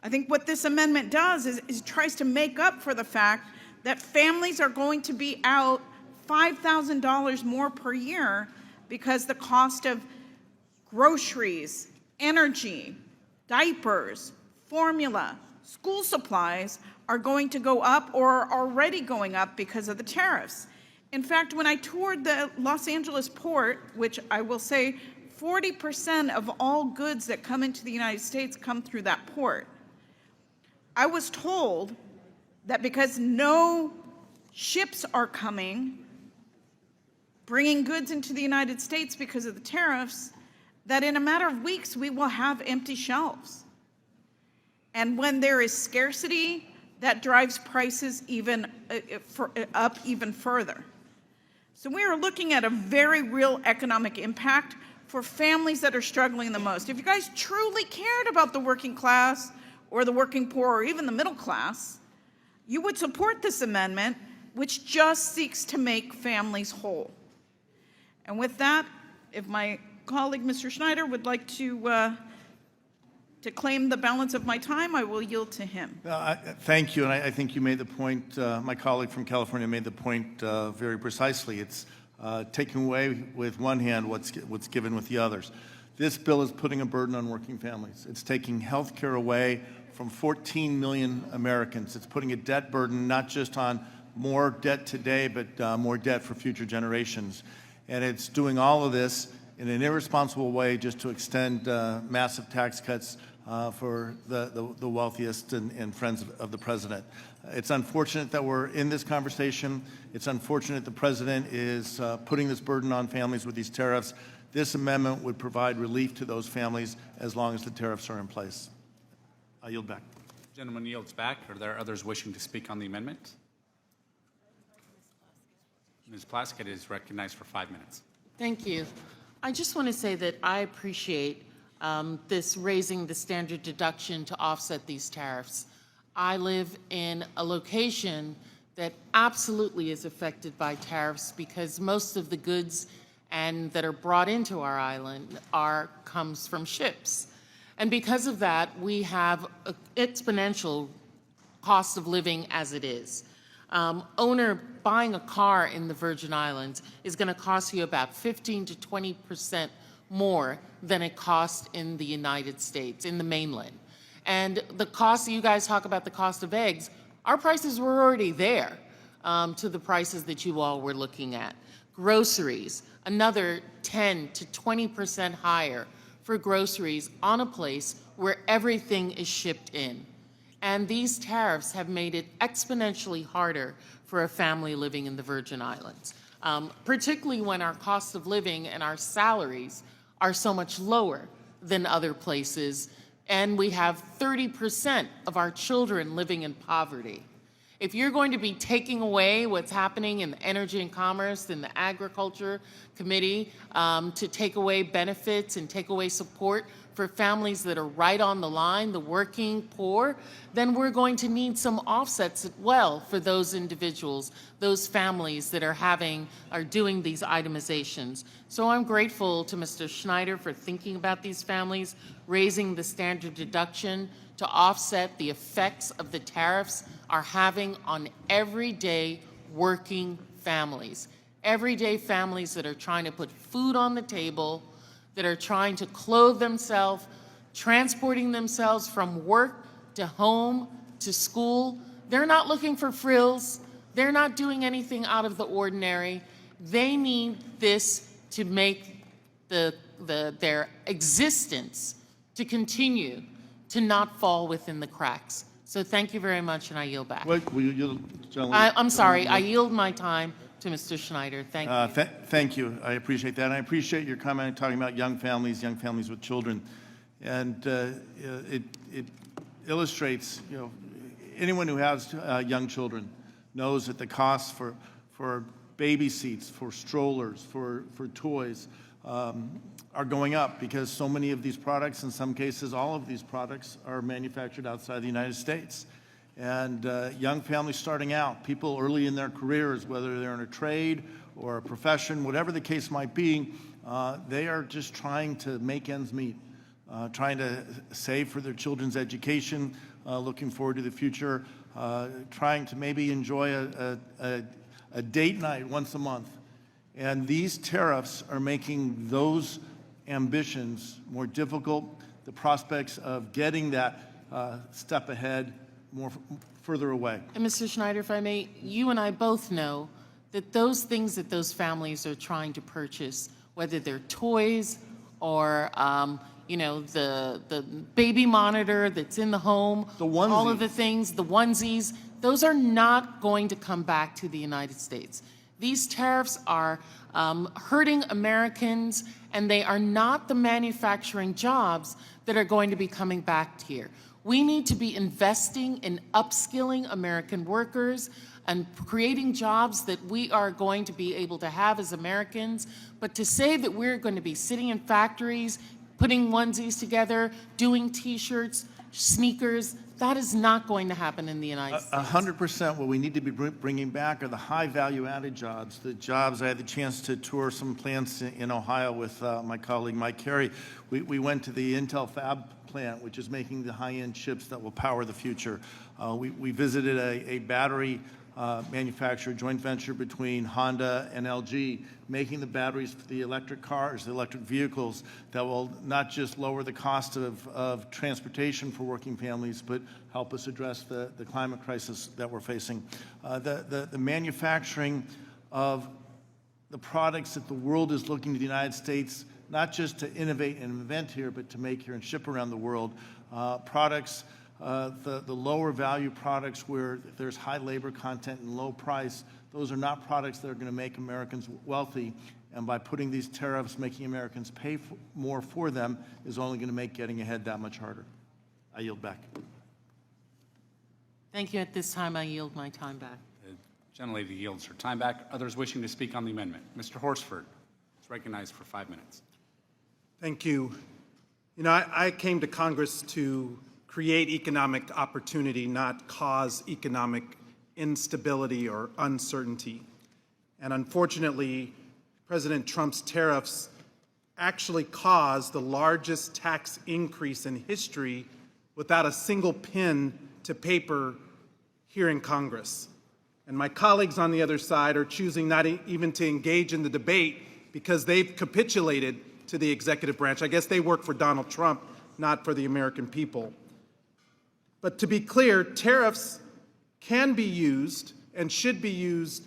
I think what this amendment does is tries to make up for the fact that families are going to be out $5,000 more per year because the cost of groceries, energy, diapers, formula, school supplies are going to go up or are already going up because of the tariffs. In fact, when I toured the Los Angeles port, which I will say 40% of all goods that come into the United States come through that port, I was told that because no ships are coming, bringing goods into the United States because of the tariffs, that in a matter of weeks we will have empty shelves. And when there is scarcity, that drives prices up even further. So we are looking at a very real economic impact for families that are struggling the most. If you guys truly cared about the working class or the working poor or even the middle class, you would support this amendment, which just seeks to make families whole. And with that, if my colleague, Mr. Schneider, would like to claim the balance of my time, I will yield to him. Thank you, and I think you made the point, my colleague from California made the point very precisely. It's taking away with one hand what's given with the others. This bill is putting a burden on working families. It's taking health care away from 14 million Americans. It's putting a debt burden not just on more debt today, but more debt for future generations. And it's doing all of this in an irresponsible way just to extend massive tax cuts for the wealthiest and friends of the president. It's unfortunate that we're in this conversation. It's unfortunate the president is putting this burden on families with these tariffs. This amendment would provide relief to those families as long as the tariffs are in place. I yield back. The gentleman yields back. Are there others wishing to speak on the amendment? Ms. Plaskett is recognized for 5 minutes. Thank you. I just want to say that I appreciate this raising the standard deduction to offset these tariffs. I live in a location that absolutely is affected by tariffs because most of the goods that are brought into our island comes from ships. And because of that, we have an exponential cost of living as it is. Buying a car in the Virgin Islands is going to cost you about 15 to 20% more than it costs in the United States, in the mainland. And the cost, you guys talk about the cost of eggs, our prices were already there to the prices that you all were looking at. Groceries, another 10 to 20% higher for groceries on a place where everything is shipped in. And these tariffs have made it exponentially harder for a family living in the Virgin Islands, particularly when our cost of living and our salaries are so much lower than other places, and we have 30% of our children living in poverty. If you're going to be taking away what's happening in the Energy and Commerce and the Agriculture Committee to take away benefits and take away support for families that are right on the line, the working poor, then we're going to need some offsets as well for those individuals, those families that are doing these itemizations. So I'm grateful to Mr. Schneider for thinking about these families, raising the standard deduction to offset the effects of the tariffs are having on everyday working families. Everyday families that are trying to put food on the table, that are trying to clothe themselves, transporting themselves from work to home to school. They're not looking for frills. They're not doing anything out of the ordinary. They need this to make their existence to continue to not fall within the cracks. So thank you very much, and I yield back. I'm sorry, I yield my time to Mr. Schneider. Thank you. Thank you. I appreciate that. And I appreciate your comment talking about young families with children. And it illustrates, anyone who has young children knows that the costs for baby seats, for strollers, for toys are going up because so many of these products, in some cases all of these products, are manufactured outside the United States. And young families starting out, people early in their careers, whether they're in a trade or a profession, whatever the case might be, they are just trying to make ends meet, trying to save for their children's education, looking forward to the future, trying to maybe enjoy a date night once a month. And these tariffs are making those ambitions more difficult, the prospects of getting that step ahead further away. And Mr. Schneider, if I may, you and I both know that those things that those families are trying to purchase, whether they're toys or the baby monitor that's in the home, all of the things, the onesies, those are not going to come back to the United States. These tariffs are hurting Americans, and they are not the manufacturing jobs that are going to be coming back here. We need to be investing in upskilling American workers and creating jobs that we are going to be able to have as Americans. But to say that we're going to be sitting in factories, putting onesies together, doing T-shirts, sneakers, that is not going to happen in the United States. 100%. What we need to be bringing back are the high value-added jobs. The jobs, I had the chance to tour some plants in Ohio with my colleague Mike Carey. We went to the Intel Fab plant, which is making the high-end chips that will power the future. We visited a battery manufacturer, joint venture between Honda and LG, making the batteries for the electric cars, the electric vehicles that will not just lower the cost of transportation for working families, but help us address the climate crisis that we're facing. The manufacturing of the products that the world is looking to the United States, not just to innovate and invent here, but to make here and ship around the world. Products, the lower value products where there's high labor content and low price, those are not products that are going to make Americans wealthy. And by putting these tariffs, making Americans pay more for them is only going to make getting ahead that much harder. I yield back. Thank you. At this time, I yield my time back. The gentlelady yields her time back. Others wishing to speak on the amendment. Mr. Horsford is recognized for 5 minutes. Thank you. I came to Congress to create economic opportunity, not cause economic instability or uncertainty. And unfortunately, President Trump's tariffs actually caused the largest tax increase in history without a single pen to paper here in Congress. And my colleagues on the other side are choosing not even to engage in the debate because they've capitulated to the executive branch. I guess they work for Donald Trump, not for the American people. But to be clear, tariffs can be used and should be used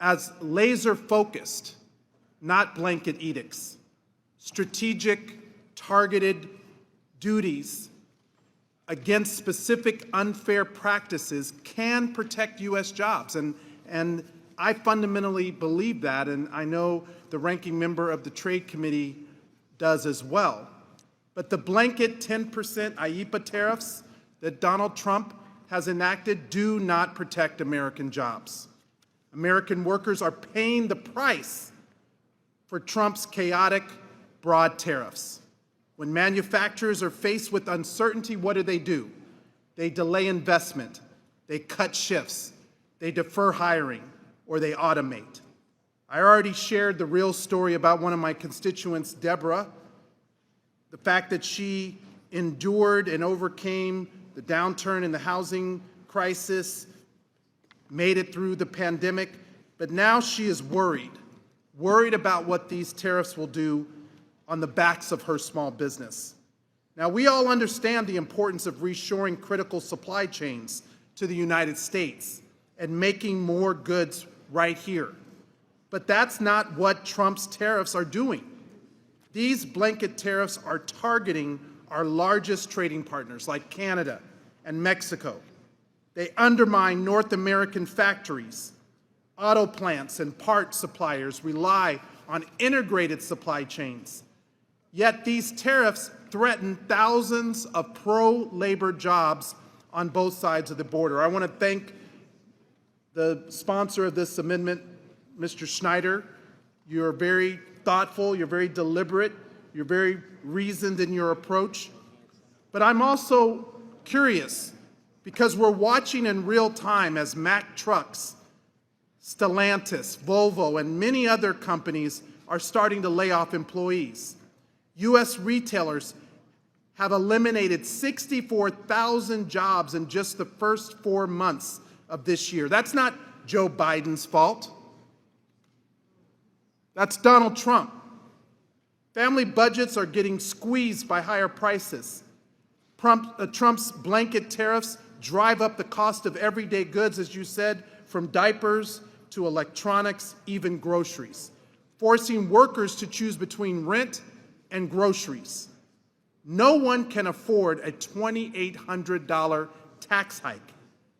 as laser-focused, not blanket edicts, strategic, targeted duties against specific unfair practices can protect U.S. jobs. And I fundamentally believe that, and I know the ranking member of the Trade Committee does as well. But the blanket 10% IEEPA tariffs that Donald Trump has enacted do not protect American jobs. American workers are paying the price for Trump's chaotic, broad tariffs. When manufacturers are faced with uncertainty, what do? They delay investment, they cut shifts, they defer hiring, or they automate. I already shared the real story about one of my constituents, Deborah, the fact that she endured and overcame the downturn in the housing crisis, made it through the pandemic, but now she is worried about what these tariffs will do on the backs of her small business. Now, we all understand the importance of reshoring critical supply chains to the United States and making more goods right here. But that's not what Trump's tariffs are doing. These blanket tariffs are targeting our largest trading partners like Canada and Mexico. They undermine North American factories. Auto plants and part suppliers rely on integrated supply chains. Yet these tariffs threaten thousands of pro-labor jobs on both sides of the border. I want to thank the sponsor of this amendment, Mr. Schneider. You're very thoughtful, you're very deliberate, you're very reasoned in your approach. But I'm also curious because we're watching in real time as Mack Trucks, Stellantis, Volvo, and many other companies are starting to lay off employees. U.S. retailers have eliminated 64,000 jobs in just the first 4 months of this year. That's not Joe Biden's fault. That's Donald Trump. Family budgets are getting squeezed by higher prices. Trump's blanket tariffs drive up the cost of everyday goods, as you said, from diapers to electronics, even groceries, forcing workers to choose between rent and groceries. No one can afford a $2,800 tax hike,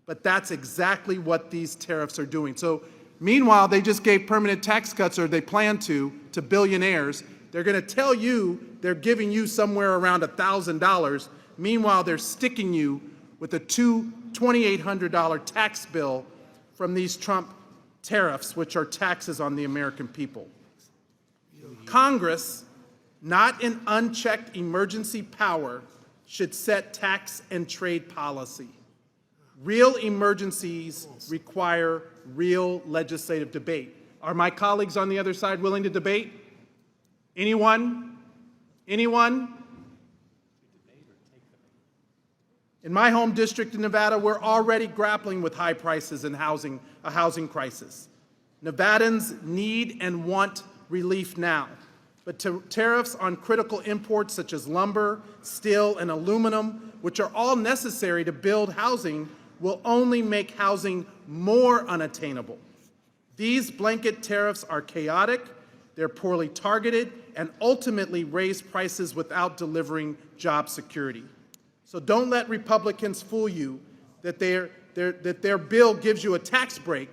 but that's exactly what these tariffs are doing. So meanwhile, they just gave permanent tax cuts, or they plan to billionaires. They're going to tell you they're giving you somewhere around $1,000. Meanwhile, they're sticking you with a $2,800 tax bill from these Trump tariffs, which are taxes on the American people. Congress, not in unchecked emergency power, should set tax and trade policy. Real emergencies require real legislative debate. Are my colleagues on the other side willing to debate? Anyone? Anyone? In my home district in Nevada, we're already grappling with high prices and a housing crisis. Nevadans need and want relief now. But tariffs on critical imports such as lumber, steel, and aluminum, which are all necessary to build housing, will only make housing more unattainable. These blanket tariffs are chaotic, they're poorly targeted, and ultimately raise prices without delivering job security. So don't let Republicans fool you that their bill gives you a tax break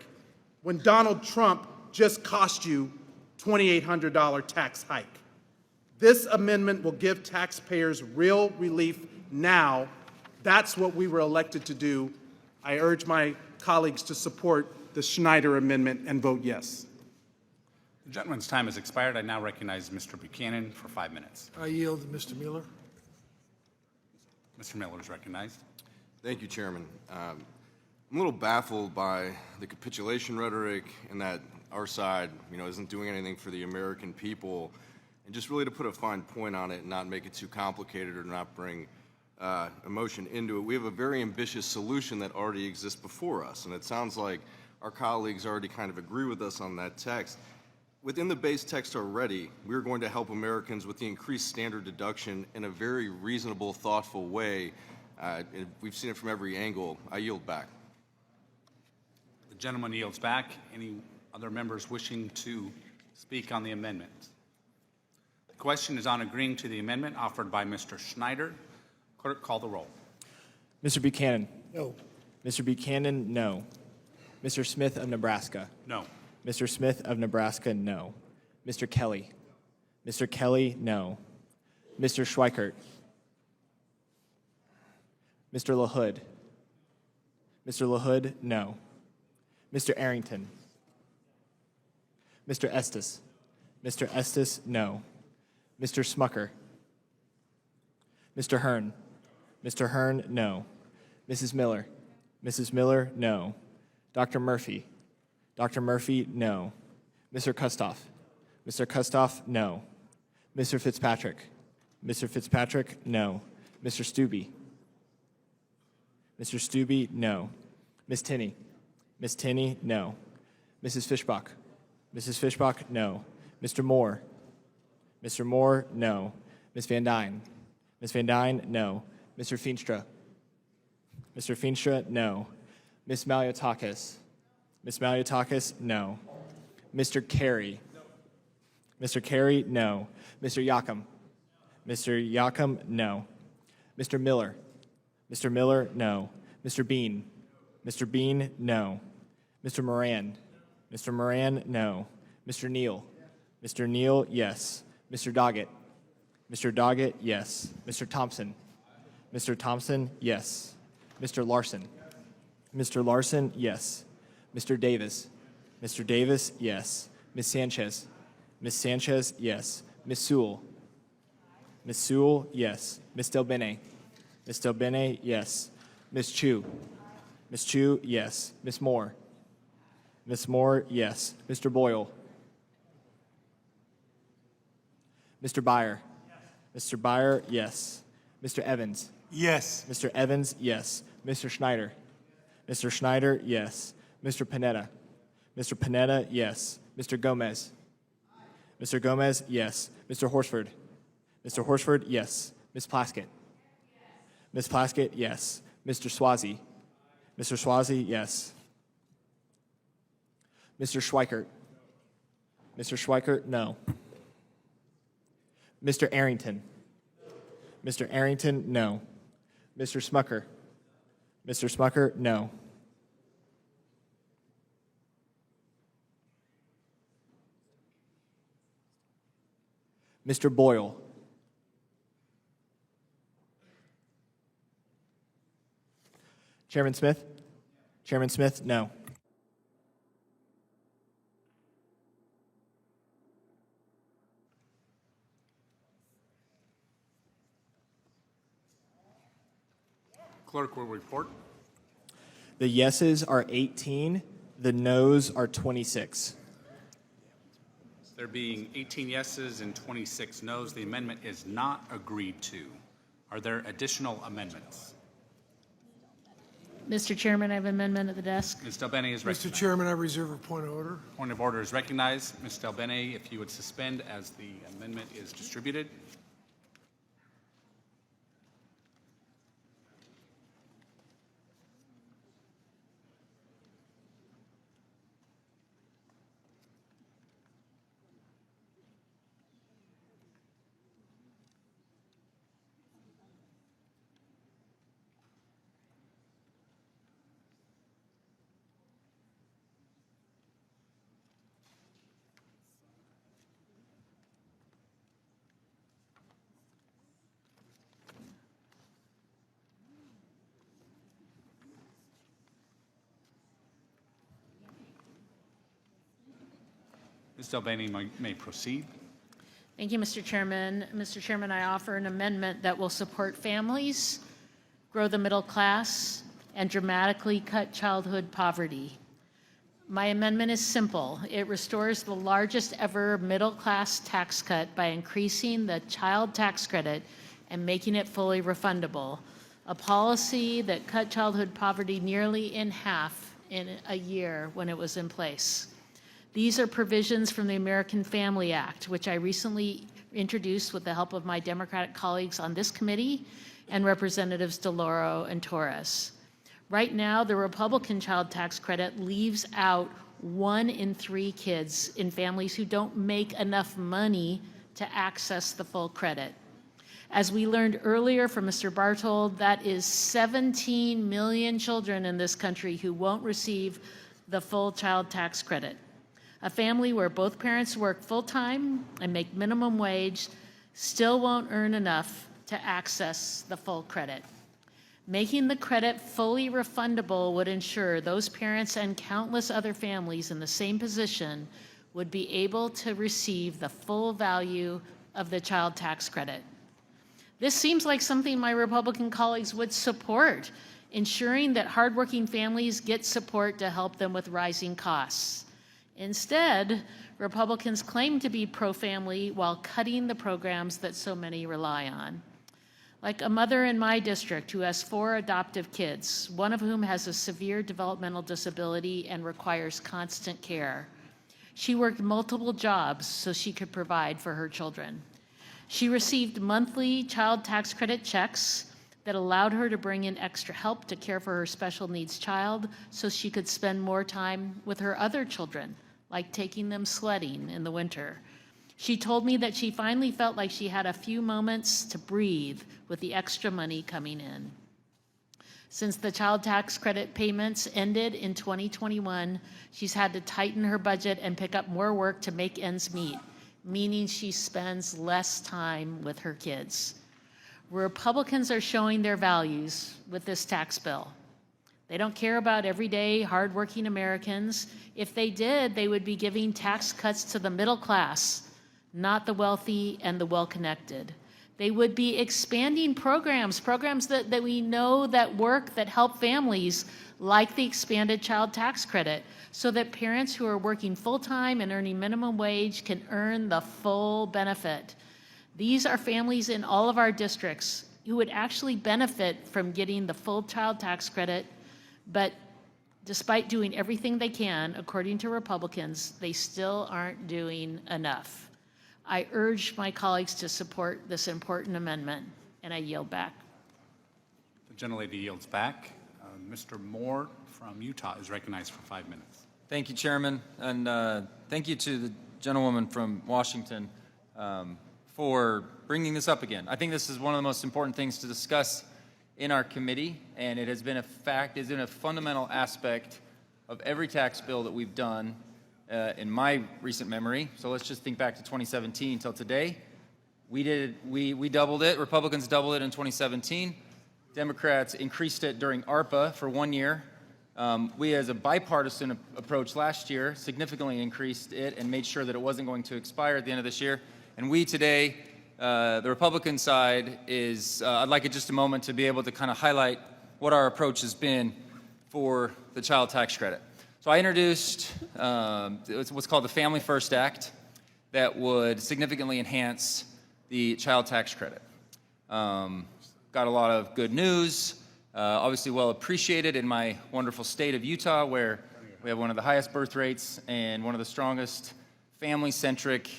when Donald Trump just cost you $2,800 tax hike. This amendment will give taxpayers real relief now. That's what we were elected to do. I urge my colleagues to support the Schneider amendment and vote yes. The gentleman's time has expired. I now recognize Mr. Buchanan for 5 minutes. I yield to Mr. Mueller. Mr. Miller is recognized. Thank you, Chairman. I'm a little baffled by the capitulation rhetoric and that our side, isn't doing anything for the American people, and just really to put a fine point on it and not make it too complicated or not bring emotion into it. We have a very ambitious solution that already exists before us, and it sounds like our colleagues already kind of agree with us on that text. Within the base text already, we're going to help Americans with the increased standard deduction in a very reasonable, thoughtful way. We've seen it from every angle. I yield back. The gentleman yields back. Any Other members wishing to speak on the amendment? The question is on agreeing to the amendment offered by Mr. Schneider. Clerk, call the roll. Mr. Buchanan? No. Mr. Buchanan, no. Mr. Smith of Nebraska? No. Mr. Smith of Nebraska, no. Mr. Kelly? Mr. Kelly, no. Mr. Schweikert? Mr. LaHood? Mr. LaHood, no. Mr. Arrington? Mr. Estes? Mr. Estes, no. Mr. Smucker? Mr. Hearn? Mr. Hearn, no. Mrs. Miller? Mrs. Miller, no. Dr. Murphy? Dr. Murphy, no. Mr. Kustoff? Mr. Kustoff, no. Mr. Fitzpatrick? Mr. Fitzpatrick, no. Mr. Stubbe? Mr. Stubbe, no. Ms. Tinney? Ms. Tinney, no. Mrs. Fishbach? Mrs. Fishbach, no. Mr. Moore? Mr. Moore, no. Ms. Van Dyne? Ms. Van Dyne, no. Mr. Feenstra? Mr. Feenstra, no. Ms. Maliotakis? Ms. Maliotakis, no. Mr. Carey? Mr. Carey, no. Mr. Yakum? Mr. Yakum, no. Mr. Miller? Mr. Miller, no. Mr. Bean? Mr. Bean, no. Mr. Moran? Mr. Moran, no. Mr. Neal? Mr. Neal, yes. Mr. Doggett? Mr. Doggett, yes. Mr. Thompson? Mr. Thompson, yes. Mr. Larson? Mr. Larson, yes. Mr. Davis? Mr. Davis, yes. Ms. Sanchez? Ms. Sanchez, yes. Ms. Sewell? Ms. Sewell, yes. Ms. Del Bene? Ms. Del Bene, yes. Ms. Chu? Ms. Chu, yes. Ms. Moore? Ms. Moore, yes. Mr. Boyle? Mr. Byer? Mr. Byer, yes. Mr. Evans? Yes. Mr. Evans, yes. Mr. Schneider? Mr. Schneider, yes. Mr. Panetta? Mr. Panetta, yes. Mr. Gomez? Mr. Gomez, yes. Mr. Horsford? Mr. Horsford, yes. Ms. Plaskett? Ms. Plaskett, yes. Mr. Swazi? Mr. Swazi, yes. Mr. Schweikert? Mr. Schweikert, no. Mr. Arrington? Mr. Arrington, no. Mr. Smucker? Mr. Smucker, no. Mr. Boyle? Chairman Smith? Chairman Smith, no. Clerk will report. The yeses are 18, the noes are 26. There being 18 yeses and 26 noes, the amendment is not agreed to. Are there additional amendments? Mr. Chairman, I have an amendment at the desk. Ms. Del Bene is recognized. Mr. Chairman, I reserve a point of order. Point of order is recognized. Ms. Del Bene, if you would suspend as the amendment is distributed. Ms. Del Bene may proceed. Thank you, Mr. Chairman. Mr. Chairman, I offer an amendment that will support families, grow the middle class, and dramatically cut childhood poverty. My amendment is simple. It restores the largest ever middle class tax cut by increasing the child tax credit and making it fully refundable, a policy that cut childhood poverty nearly in half in a year when it was in place. These are provisions from the American Family Act, which I recently introduced with the help of my Democratic colleagues on this committee and Representatives DeLauro and Torres. Right now, the Republican child tax credit leaves out 1 in 3 kids in families who don't make enough money to access the full credit. As we learned earlier from Mr. Bartold, that is 17 million children in this country who won't receive the full child tax credit. A family where both parents work full-time and make minimum wage still won't earn enough to access the full credit. Making the credit fully refundable would ensure those parents and countless other families in the same position would be able to receive the full value of the child tax credit. This seems like something my Republican colleagues would support, ensuring that hardworking families get support to help them with rising costs. Instead, Republicans claim to be pro-family while cutting the programs that so many rely on. Like a mother in my district who has 4 adoptive kids, one of whom has a severe developmental disability and requires constant care. She worked multiple jobs so she could provide for her children. She received monthly child tax credit checks that allowed her to bring in extra help to care for her special needs child so she could spend more time with her other children, like taking them sledding in the winter. She told me that she finally felt like she had a few moments to breathe with the extra money coming in. Since the child tax credit payments ended in 2021, she's had to tighten her budget and pick up more work to make ends meet, meaning she spends less time with her kids. Republicans are showing their values with this tax bill. They don't care about everyday, hardworking Americans. If they did, they would be giving tax cuts to the middle class, not the wealthy and the well-connected. They would be expanding programs that we know that work, that help families, like the expanded child tax credit, so that parents who are working full-time and earning minimum wage can earn the full benefit. These are families in all of our districts who would actually benefit from getting the full child tax credit, but despite doing everything they can, according to Republicans, they still aren't doing enough. I urge my colleagues to support this important amendment, and I yield back. The gentlelady yields back. Mr. Moore from Utah is recognized for 5 minutes. Thank you, Chairman, and thank you to the gentlewoman from Washington for bringing this up again. I think this is one of the most important things to discuss in our committee, and it has been a fundamental aspect of every tax bill that we've done in my recent memory. So let's just think back to 2017 until today. We doubled it. Republicans doubled it in 2017. Democrats increased it during ARPA for 1 year. We, as a bipartisan approach last year, significantly increased it and made sure that it wasn't going to expire at the end of this year. And we today, the Republican side, I'd like just a moment to be able to kind of highlight what our approach has been for the child tax credit. So I introduced what's called the Family First Act that would significantly enhance the child tax credit. Got a lot of good news, obviously well appreciated in my wonderful state of Utah, where we have one of the highest birth rates and one of the strongest family-centric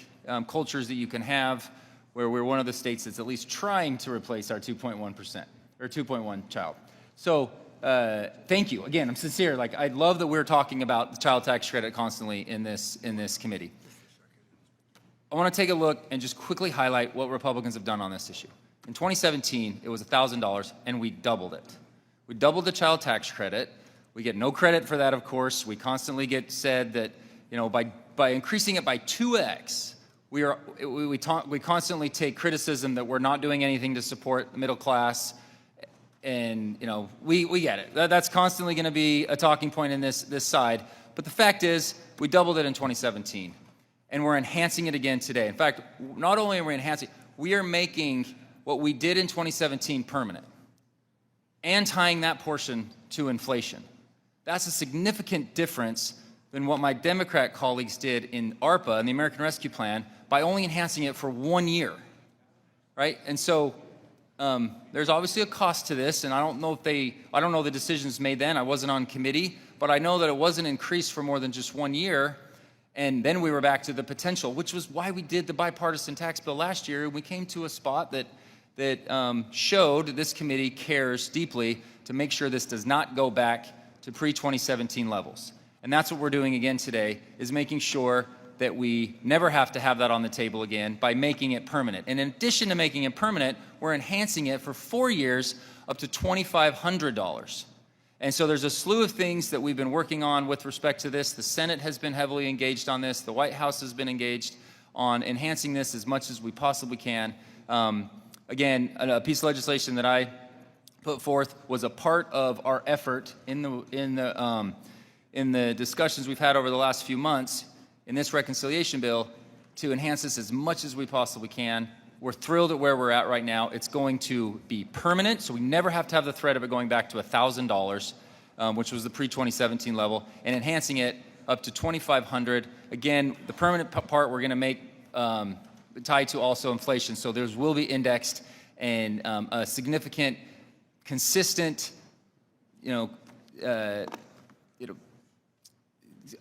cultures that you can have, where we're one of the states that's at least trying to replace our 2.1% or 2.1 child. So thank you. Again, I'm sincere. I love that we're talking about the child tax credit constantly in this committee. I want to take a look and just quickly highlight what Republicans have done on this issue. In 2017, it was $1,000, and we doubled it. We doubled the child tax credit. We get no credit for that, of course. We constantly get said that, by increasing it by 2x, we constantly take criticism that we're not doing anything to support the middle class. And, we get it. That's constantly going to be a talking point in this side. But the fact is, we doubled it in 2017, and we're enhancing it again today. In fact, not only are we enhancing, we are making what we did in 2017 permanent and tying that portion to inflation. That's a significant difference than what my Democrat colleagues did in ARPA and the American Rescue Plan by only enhancing it for 1 year, right? And so there's obviously a cost to this, and I don't know the decisions made then. I wasn't on committee, but I know that it wasn't increased for more than just 1 year. And then we were back to the potential, which was why we did the bipartisan tax bill last year. We came to a spot that showed this committee cares deeply to make sure this does not go back to pre-2017 levels. And that's what we're doing again today, is making sure that we never have to have that on the table again by making it permanent. And in addition to making it permanent, we're enhancing it for 4 years up to $2,500. And so there's a slew of things that we've been working on with respect to this. The Senate has been heavily engaged on this. The White House has been engaged on enhancing this as much as we possibly can. Again, a piece of legislation that I put forth was a part of our effort in the discussions we've had over the last few months in this reconciliation bill to enhance this as much as we possibly can. We're thrilled at where we're at right now. It's going to be permanent, so we never have to have the threat of it going back to $1,000, which was the pre-2017 level, and enhancing it up to $2,500. Again, the permanent part we're going to make tied to also inflation, so theirs will be indexed and a significant, consistent,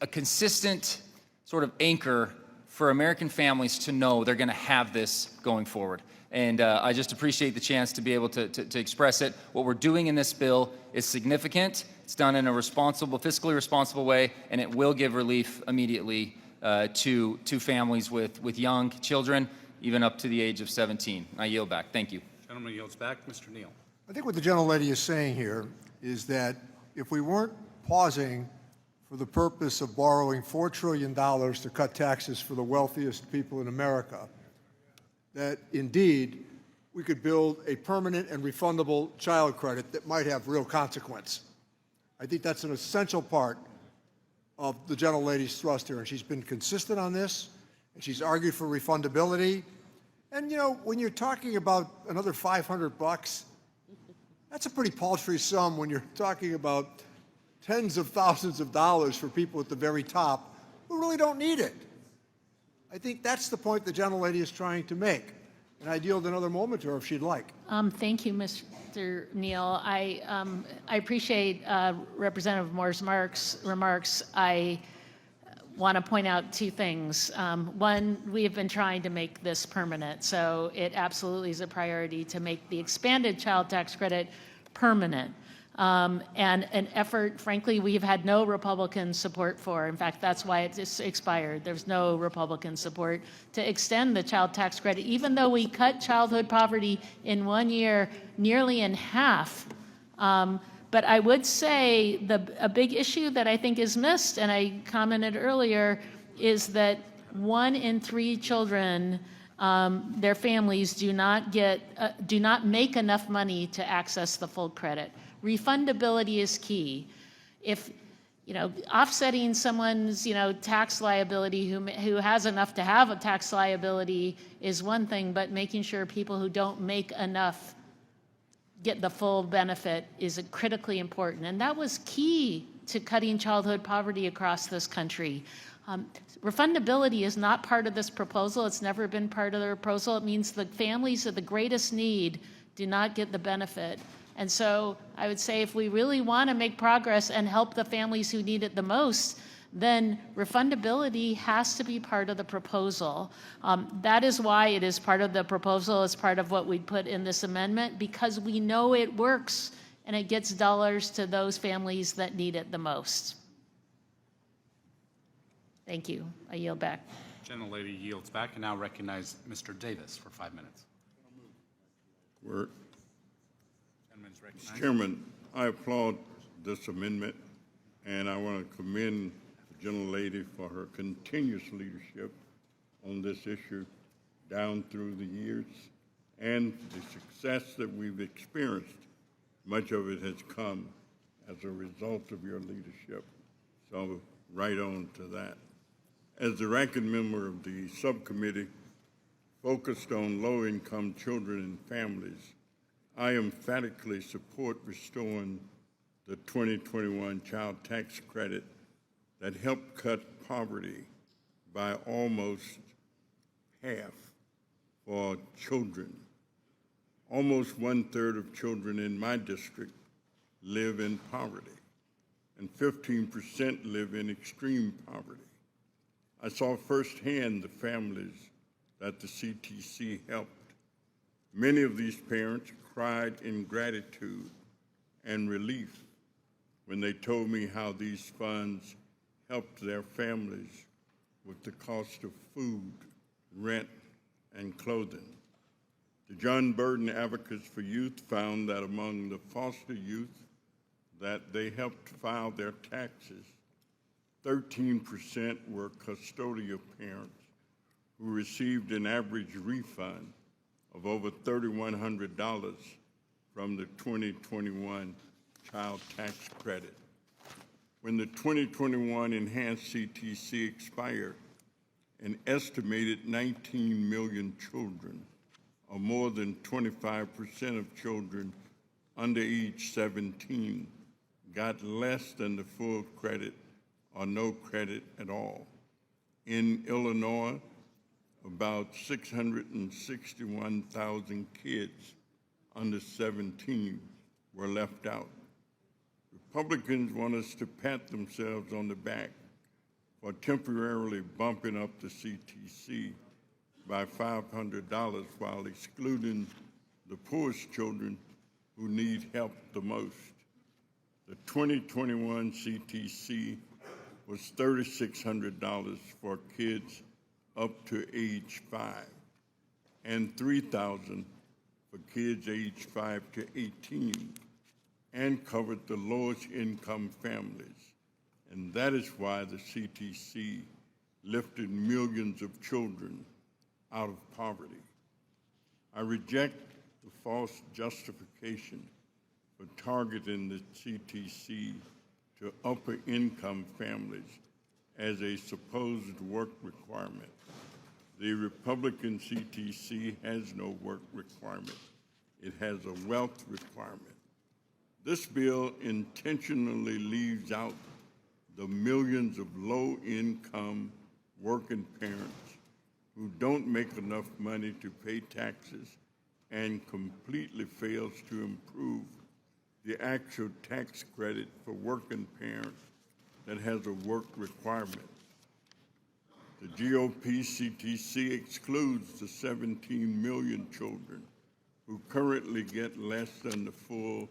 a consistent sort of anchor for American families to know they're going to have this going forward. And I just appreciate the chance to be able to express it. What we're doing in this bill is significant. It's done in a responsible, fiscally responsible way, and it will give relief immediately to families with young children, even up to the age of 17. I yield back. Thank you. Gentleman yields back. Mr. Neal. I think what the gentlelady is saying here is that if we weren't pausing for the purpose of borrowing $4 trillion to cut taxes for the wealthiest people in America, that indeed we could build a permanent and refundable child credit that might have real consequence. I think that's an essential part of the gentlelady's thrust here, and she's been consistent on this, and she's argued for refundability. And when you're talking about another $500, that's a pretty paltry sum when you're talking about tens of thousands of dollars for people at the very top who really don't need it. I think that's the point the gentlelady is trying to make. And I'd yield another moment to her if she'd like. Thank you, Mr. Neal. I appreciate Representative Moore's remarks. I want to point out two things. One, we have been trying to make this permanent, so it absolutely is a priority to make the expanded child tax credit permanent. And an effort, frankly, we've had no Republican support for. In fact, that's why it's expired. There's no Republican support to extend the child tax credit, even though we cut childhood poverty in 1 year nearly in half. But I would say a big issue that I think is missed, and I commented earlier, is that 1 in 3 children, their families do not make enough money to access the full credit. Refundability is key. If offsetting someone's tax liability who has enough to have a tax liability is one thing, but making sure people who don't make enough get the full benefit is critically important. And that was key to cutting childhood poverty across this country. Refundability is not part of this proposal. It's never been part of the proposal. It means the families of the greatest need do not get the benefit. And so I would say if we really want to make progress and help the families who need it the most, then refundability has to be part of the proposal. That is why it is part of the proposal, as part of what we put in this amendment, because we know it works and it gets dollars to those families that need it the most. Thank you. I yield back. Gentlelady yields back, and now recognize Mr. Davis for 5 minutes. Mr. Chairman, I applaud this amendment, and I want to commend the gentlelady for her continuous leadership on this issue down through the years and the success that we've experienced. Much of it has come as a result of your leadership. So right on to that. As the ranking member of the subcommittee focused on low-income children and families, I emphatically support restoring the 2021 child tax credit that helped cut poverty by almost half for children. Almost 1/3 of children in my district live in poverty, and 15% live in extreme poverty. I saw firsthand the families that the CTC helped. Many of these parents cried in gratitude and relief when they told me how these funds helped their families with the cost of food, rent, and clothing. The John Burden Advocates for Youth found that among the foster youth that they helped file their taxes, 13% were custodial parents who received an average refund of over $3,100 from the 2021 child tax credit. When the 2021 enhanced CTC expired, an estimated 19 million children, or more than 25% of children under age 17, got less than the full credit or no credit at all. In Illinois, about 661,000 kids under 17 were left out. Republicans want us to pat themselves on the back for temporarily bumping up the CTC by $500 while excluding the poorest children who need help the most. The 2021 CTC was $3,600 for kids up to age 5 and $3,000 for kids aged 5 to 18, and covered the lowest income families. And that is why the CTC lifted millions of children out of poverty. I reject the false justification for targeting the CTC to upper income families as a supposed work requirement. The Republican CTC has no work requirement. It has a wealth requirement. This bill intentionally leaves out the millions of low-income working parents who don't make enough money to pay taxes and completely fails to improve the actual tax credit for working parents that has a work requirement. The GOP CTC excludes the 17 million children who currently get less than the full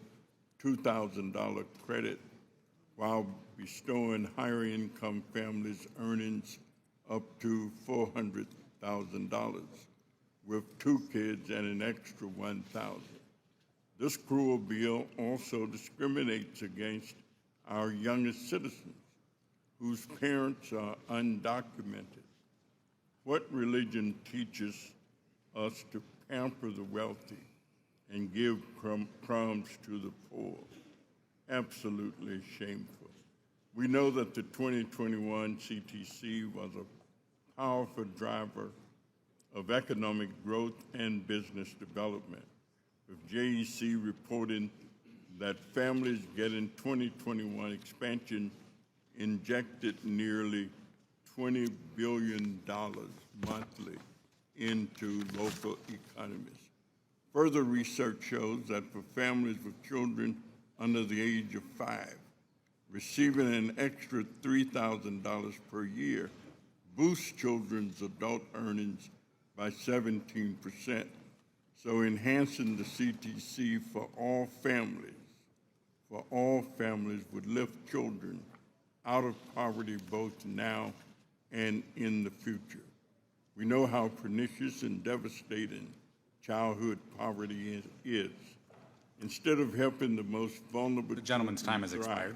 $2,000 credit while bestowing higher income families earnings up to $400,000 with 2 kids and an extra $1,000. This cruel bill also discriminates against our youngest citizens whose parents are undocumented. What religion teaches us to pamper the wealthy and give crumbs to the poor? Absolutely shameful. We know that the 2021 CTC was a powerful driver of economic growth and business development, with JEC reporting that families getting 2021 expansion injected nearly $20 billion monthly into local economies. Further research shows that for families with children under the age of 5, receiving an extra $3,000 per year boosts children's adult earnings by 17%. So enhancing the CTC for all families would lift children out of poverty both now and in the future. We know how pernicious and devastating childhood poverty is. Instead of helping the most vulnerable, the gentleman's time has expired.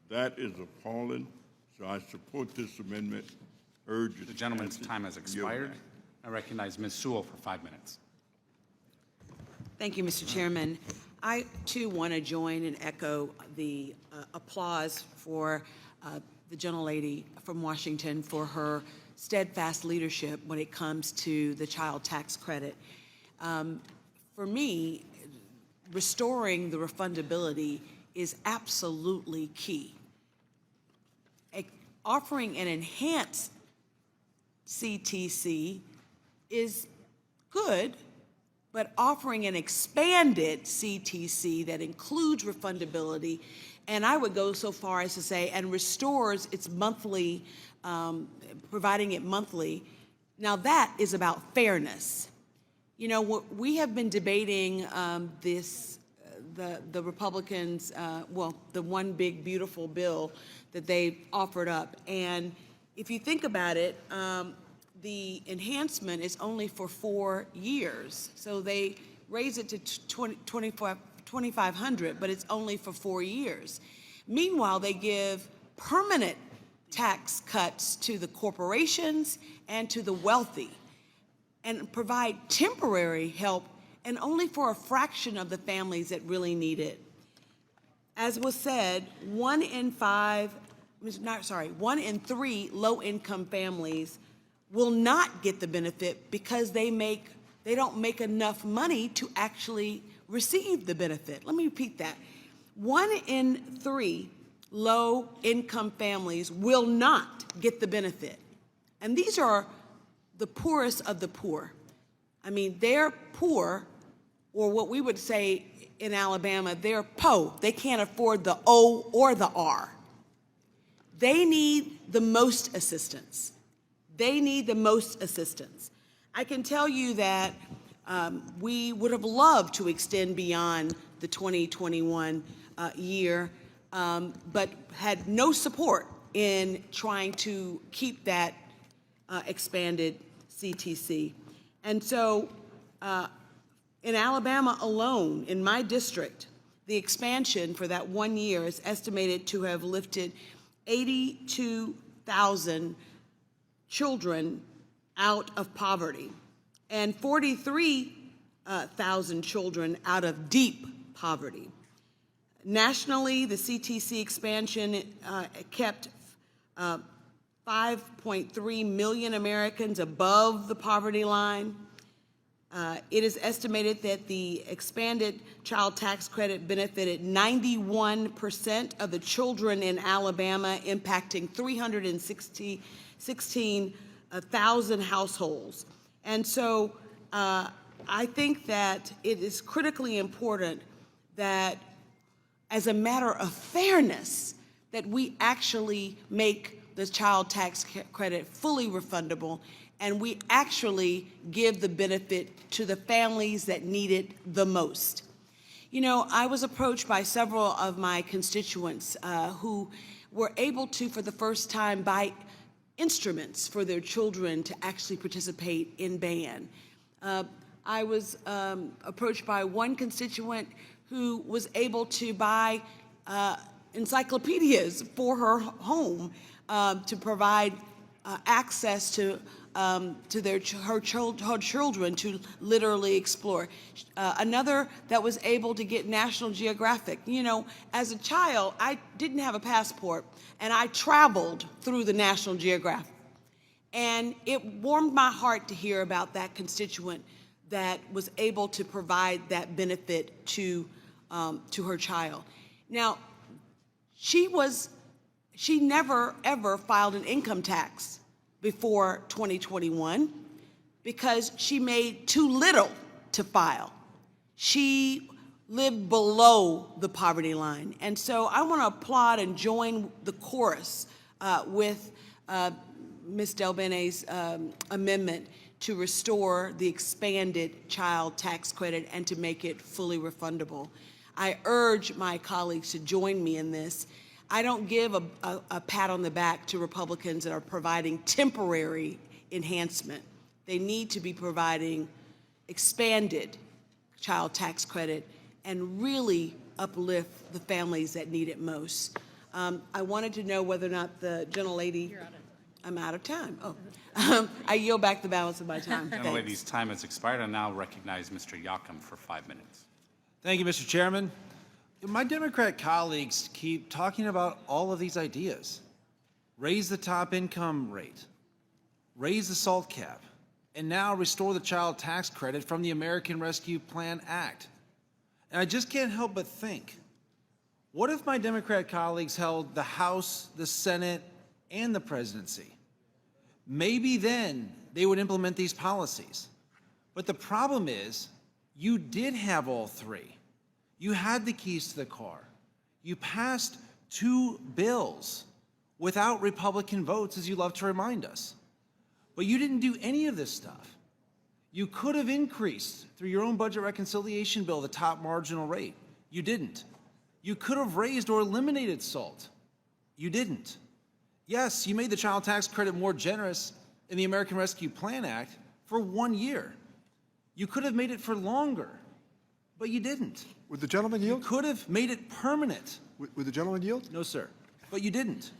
That is appalling. So I support this amendment. Urge The gentleman's time has expired. I recognize Ms. Sewell for 5 minutes. Thank you, Mr. Chairman. I, too, want to join and echo the applause for the gentlelady from Washington for her steadfast leadership when it comes to the child tax credit. For me, restoring the refundability is absolutely key. Offering an enhanced CTC is good, but offering an expanded CTC that includes refundability, and I would go so far as to say, and restores its monthly, providing it monthly, now that is about fairness. You know, we have been debating the Republicans, well, the one big beautiful bill that they offered up. And if you think about it, the enhancement is only for 4 years. So they raise it to $2,500, but it's only for 4 years. Meanwhile, they give permanent tax cuts to the corporations and to the wealthy, and provide temporary help, and only for a fraction of the families that really need it. As was said, 1 in 3 low-income families will not get the benefit because they don't make enough money to actually receive the benefit. Let me repeat that. 1 in 3 low-income families will not get the benefit. And these are the poorest of the poor. I mean, they're poor, or what we would say in Alabama, they're po. They can't afford the O or the R. They need the most assistance. They need the most assistance. I can tell you that we would have loved to extend beyond the 2021 year, but had no support in trying to keep that expanded CTC. And so in Alabama alone, in my district, the expansion for that 1 year is estimated to have lifted 82,000 children out of poverty and 43,000 children out of deep poverty. Nationally, the CTC expansion kept 5.3 million Americans above the poverty line. It is estimated that the expanded child tax credit benefited 91% of the children in Alabama, impacting 316,000 households. And so I think that it is critically important that, as a matter of fairness, that we actually make the child tax credit fully refundable, and we actually give the benefit to the families that need it the most. You know, I was approached by several of my constituents who were able to, for the first time, buy instruments for their children to actually participate in band. I was approached by one constituent who was able to buy encyclopedias for her home to provide access to her children to literally explore. Another that was able to get National Geographic. You know, as a child, I didn't have a passport, and I traveled through the National Geographic. And it warmed my heart to hear about that constituent that was able to provide that benefit to her child. Now, she never, ever filed an income tax before 2021 because she made too little to file. She lived below the poverty line. And so I want to applaud and join the chorus with Ms. Delbene's amendment to restore the expanded child tax credit and to make it fully refundable. I urge my colleagues to join me in this. I don't give a pat on the back to Republicans that are providing temporary enhancement. They need to be providing expanded child tax credit and really uplift the families that need it most. I wanted to know whether or not the gentlelady... You're out of time. I'm out of time. Oh. I yield back the balance of my time. Gentlelady's time has expired. I now recognize Mr. Yocum for 5 minutes. Thank you, Mr. Chairman. My Democrat colleagues keep talking about all of these ideas. Raise the top income rate, raise the SALT cap, and now restore the child tax credit from the American Rescue Plan Act. And I just can't help but think, what if my Democrat colleagues held the House, the Senate, and the presidency? Maybe then they would implement these policies. But the problem is, you did have all three. You had the keys to the car. You passed 2 bills without Republican votes, as you love to remind us. But you didn't do any of this stuff. You could have increased, through your own budget reconciliation bill, the top marginal rate. You didn't. You could have raised or eliminated SALT. You didn't. Yes, you made the child tax credit more generous in the American Rescue Plan Act for 1 year. You could have made it for longer, but you didn't. Would the gentleman yield? You could have made it permanent. Would the gentleman yield? No, sir. But you didn't.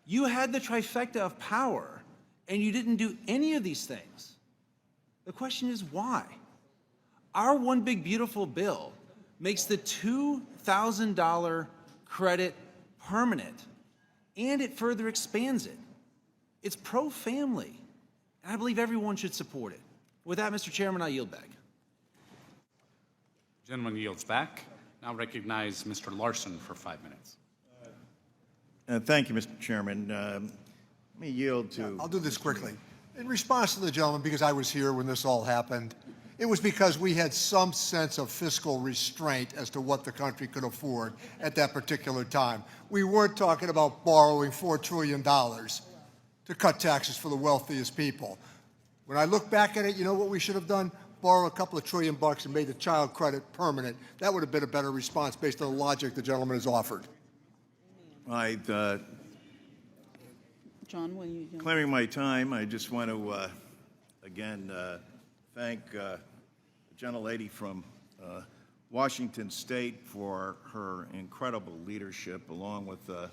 You had the trifecta of power, and you didn't do any of these things. The question is why? Our One Big Beautiful Bill makes the $2,000 credit permanent, and it further expands it. It's pro-family, and I believe everyone should support it. With that, Mr. Chairman, I yield back. Gentleman yields back. Now recognize Mr. Larson for 5 minutes. Thank you, Mr. Chairman. Let me yield to... I'll do this quickly. In response to the gentleman, because I was here when this all happened, it was because we had some sense of fiscal restraint as to what the country could afford at that particular time. We weren't talking about borrowing $4 trillion to cut taxes for the wealthiest people. When I look back at it, you know what we should have done? Borrow a couple of $1 trillion and made the child credit permanent. That would have been a better response based on the logic the gentleman has offered. John, will you? Clearing my time, I just want to, again, thank the gentlelady from Washington State for her incredible leadership, along with the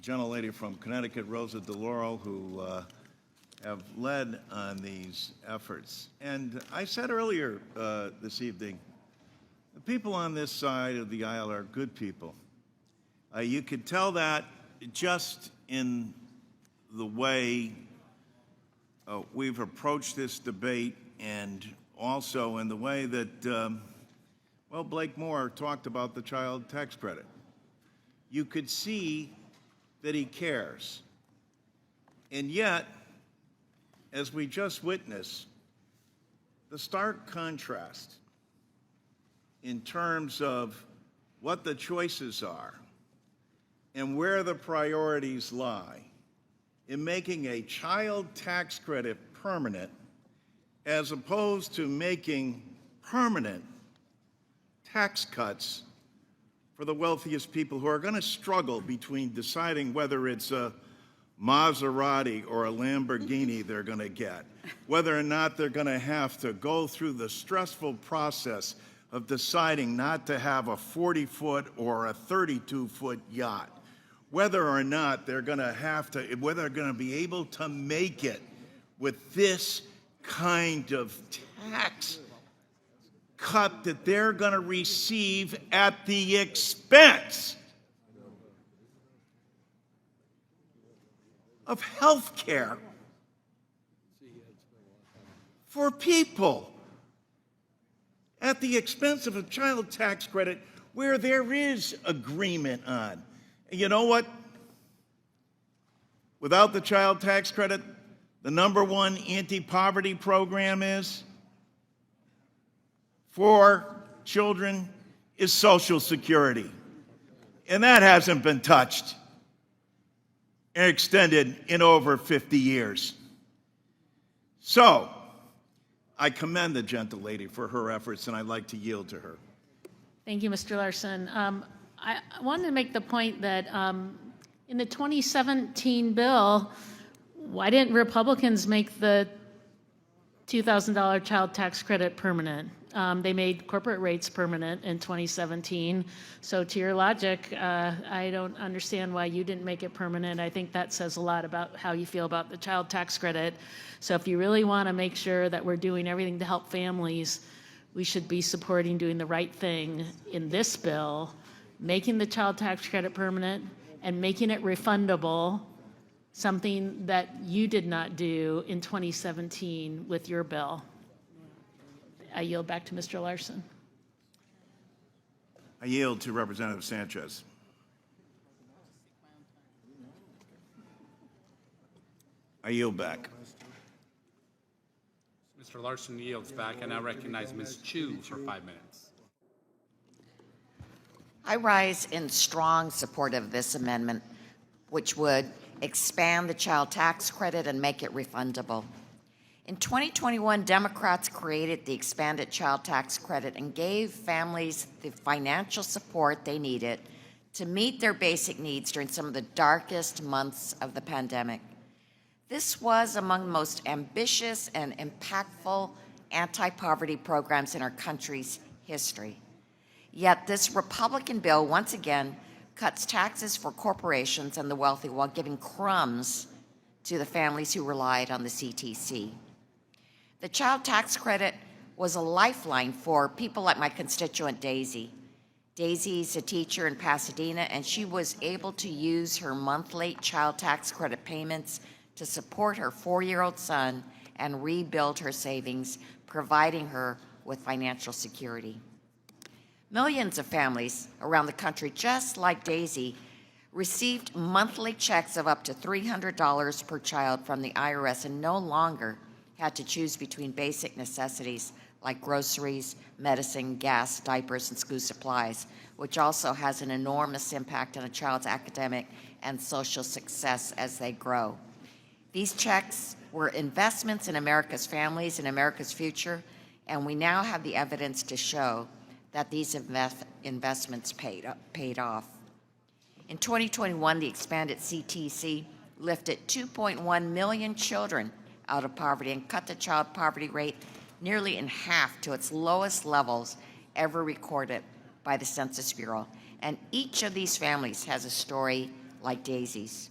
gentlelady from Connecticut, Rosa DeLauro, who have led on these efforts. And I said earlier this evening, the people on this side of the aisle are good people. You could tell that just in the way we've approached this debate, and also in the way that, well, Blake Moore talked about the child tax credit. You could see that he cares. And yet, as we just witnessed, the stark contrast in terms of what the choices are and where the priorities lie in making a child tax credit permanent as opposed to making permanent tax cuts for the wealthiest people who are going to struggle between deciding whether it's a Maserati or a Lamborghini they're going to get, whether or not they're going to have to go through the stressful process of deciding not to have a 40-foot or a 32-foot yacht, whether or not they're going to have to, whether they're going to be able to make it with this kind of tax cut that they're going to receive at the expense of health care for people, at the expense of a child tax credit where there is agreement on. And you know what? Without the child tax credit, the #1 anti-poverty program for children is Social Security. And that hasn't been touched and extended in over 50 years. So, I commend the gentlelady for her efforts, and I'd like to yield to her. Thank you, Mr. Larson. I wanted to make the point that in the 2017 bill, why didn't Republicans make the $2,000 child tax credit permanent? They made corporate rates permanent in 2017. So to your logic, I don't understand why you didn't make it permanent. I think that says a lot about how you feel about the child tax credit. So if you really want to make sure that we're doing everything to help families, we should be supporting doing the right thing in this bill, making the child tax credit permanent and making it refundable, something that you did not do in 2017 with your bill. I yield back to Mr. Larson. I yield to Representative Sanchez. I yield back. Mr. Larson yields back. I now recognize Ms. Chu for 5 minutes. I rise in strong support of this amendment, which would expand the child tax credit and make it refundable. In 2021, Democrats created the expanded child tax credit and gave families the financial support they needed to meet their basic needs during some of the darkest months of the pandemic. This was among the most ambitious and impactful anti-poverty programs in our country's history. Yet this Republican bill once again cuts taxes for corporations and the wealthy while giving crumbs to the families who relied on the CTC. The child tax credit was a lifeline for people like my constituent Daisy. Daisy's a teacher in Pasadena, and she was able to use her monthly child tax credit payments to support her 4-year-old son and rebuild her savings, providing her with financial security. Millions of families around the country, just like Daisy, received monthly checks of up to $300 per child from the IRS and no longer had to choose between basic necessities like groceries, medicine, gas, diapers, and school supplies, which also has an enormous impact on a child's academic and social success as they grow. These checks were investments in America's families and America's future, and we now have the evidence to show that these investments paid off. In 2021, the expanded CTC lifted 2.1 million children out of poverty and cut the child poverty rate nearly in half to its lowest levels ever recorded by the Census Bureau. And each of these families has a story like Daisy's.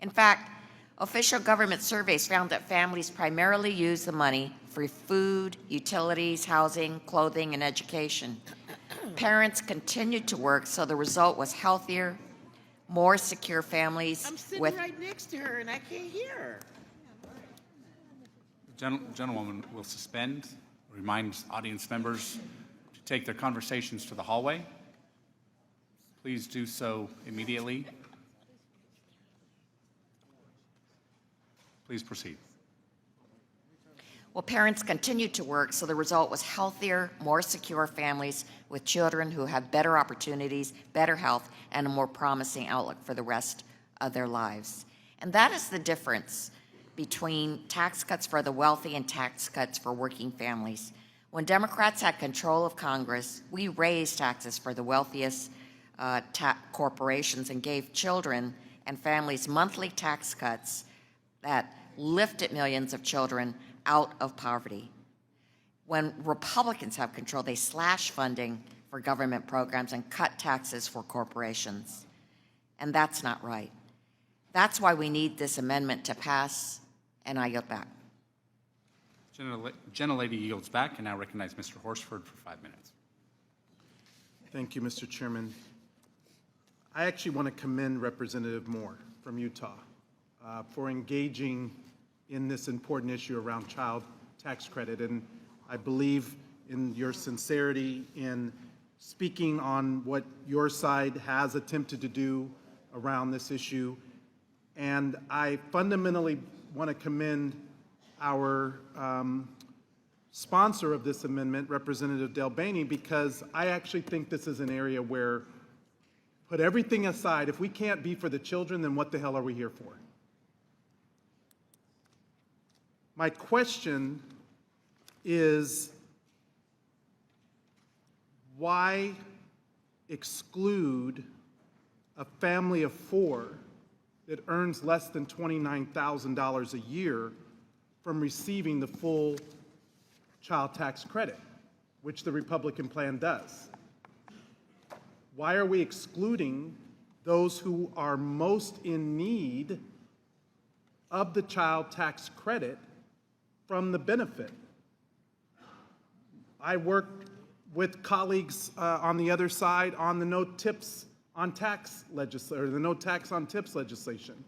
In fact, official government surveys found that families primarily use the money for food, utilities, housing, clothing, and education. Parents continued to work, so the result was healthier, more secure families. I'm sitting right next to her and I can't hear her. Gentlewoman will suspend, remind audience members to take their conversations to the hallway. Please do so immediately. Please proceed. Well, parents continued to work, so the result was healthier, more secure families with children who have better opportunities, better health, and a more promising outlook for the rest of their lives. And that is the difference between tax cuts for the wealthy and tax cuts for working families. When Democrats had control of Congress, we raised taxes for the wealthiest corporations and gave children and families monthly tax cuts that lifted millions of children out of poverty. When Republicans have control, they slash funding for government programs and cut taxes for corporations. And that's not right. That's why we need this amendment to pass, and I yield back. Gentlelady yields back, and now recognize Mr. Horsford for 5 minutes. Thank you, Mr. Chairman. I actually want to commend Representative Moore from Utah for engaging in this important issue around child tax credit. And I believe in your sincerity in speaking on what your side has attempted to do around this issue. And I fundamentally want to commend our sponsor of this amendment, Representative Delbaney, because I actually think this is an area where, put everything aside, if we can't be for the children, then what the hell are we here for? My question is, why exclude a family of 4 that earns less than $29,000 a year from receiving the full child tax credit, which the Republican plan does? Why are we excluding those who are most in need of the child tax credit from the benefit? I work with colleagues on the other side on the no tips on tax legislation, or the no tax on tips legislation.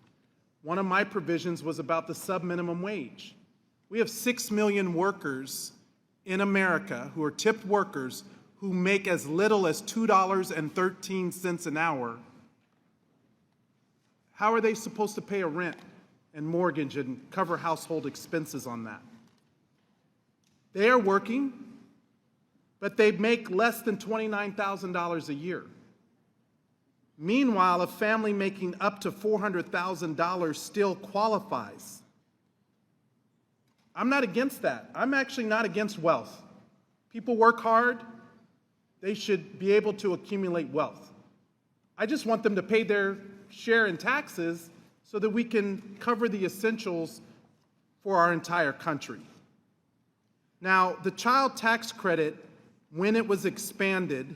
One of my provisions was about the sub-minimum wage. We have 6 million workers in America who are tipped workers who make as little as $2.13 an hour. How are they supposed to pay a rent and mortgage and cover household expenses on that? They are working, but they make less than $29,000 a year. Meanwhile, a family making up to $400,000 still qualifies. I'm not against that. I'm actually not against wealth. People work hard. They should be able to accumulate wealth. I just want them to pay their share in taxes so that we can cover the essentials for our entire country. Now, the child tax credit, when it was expanded,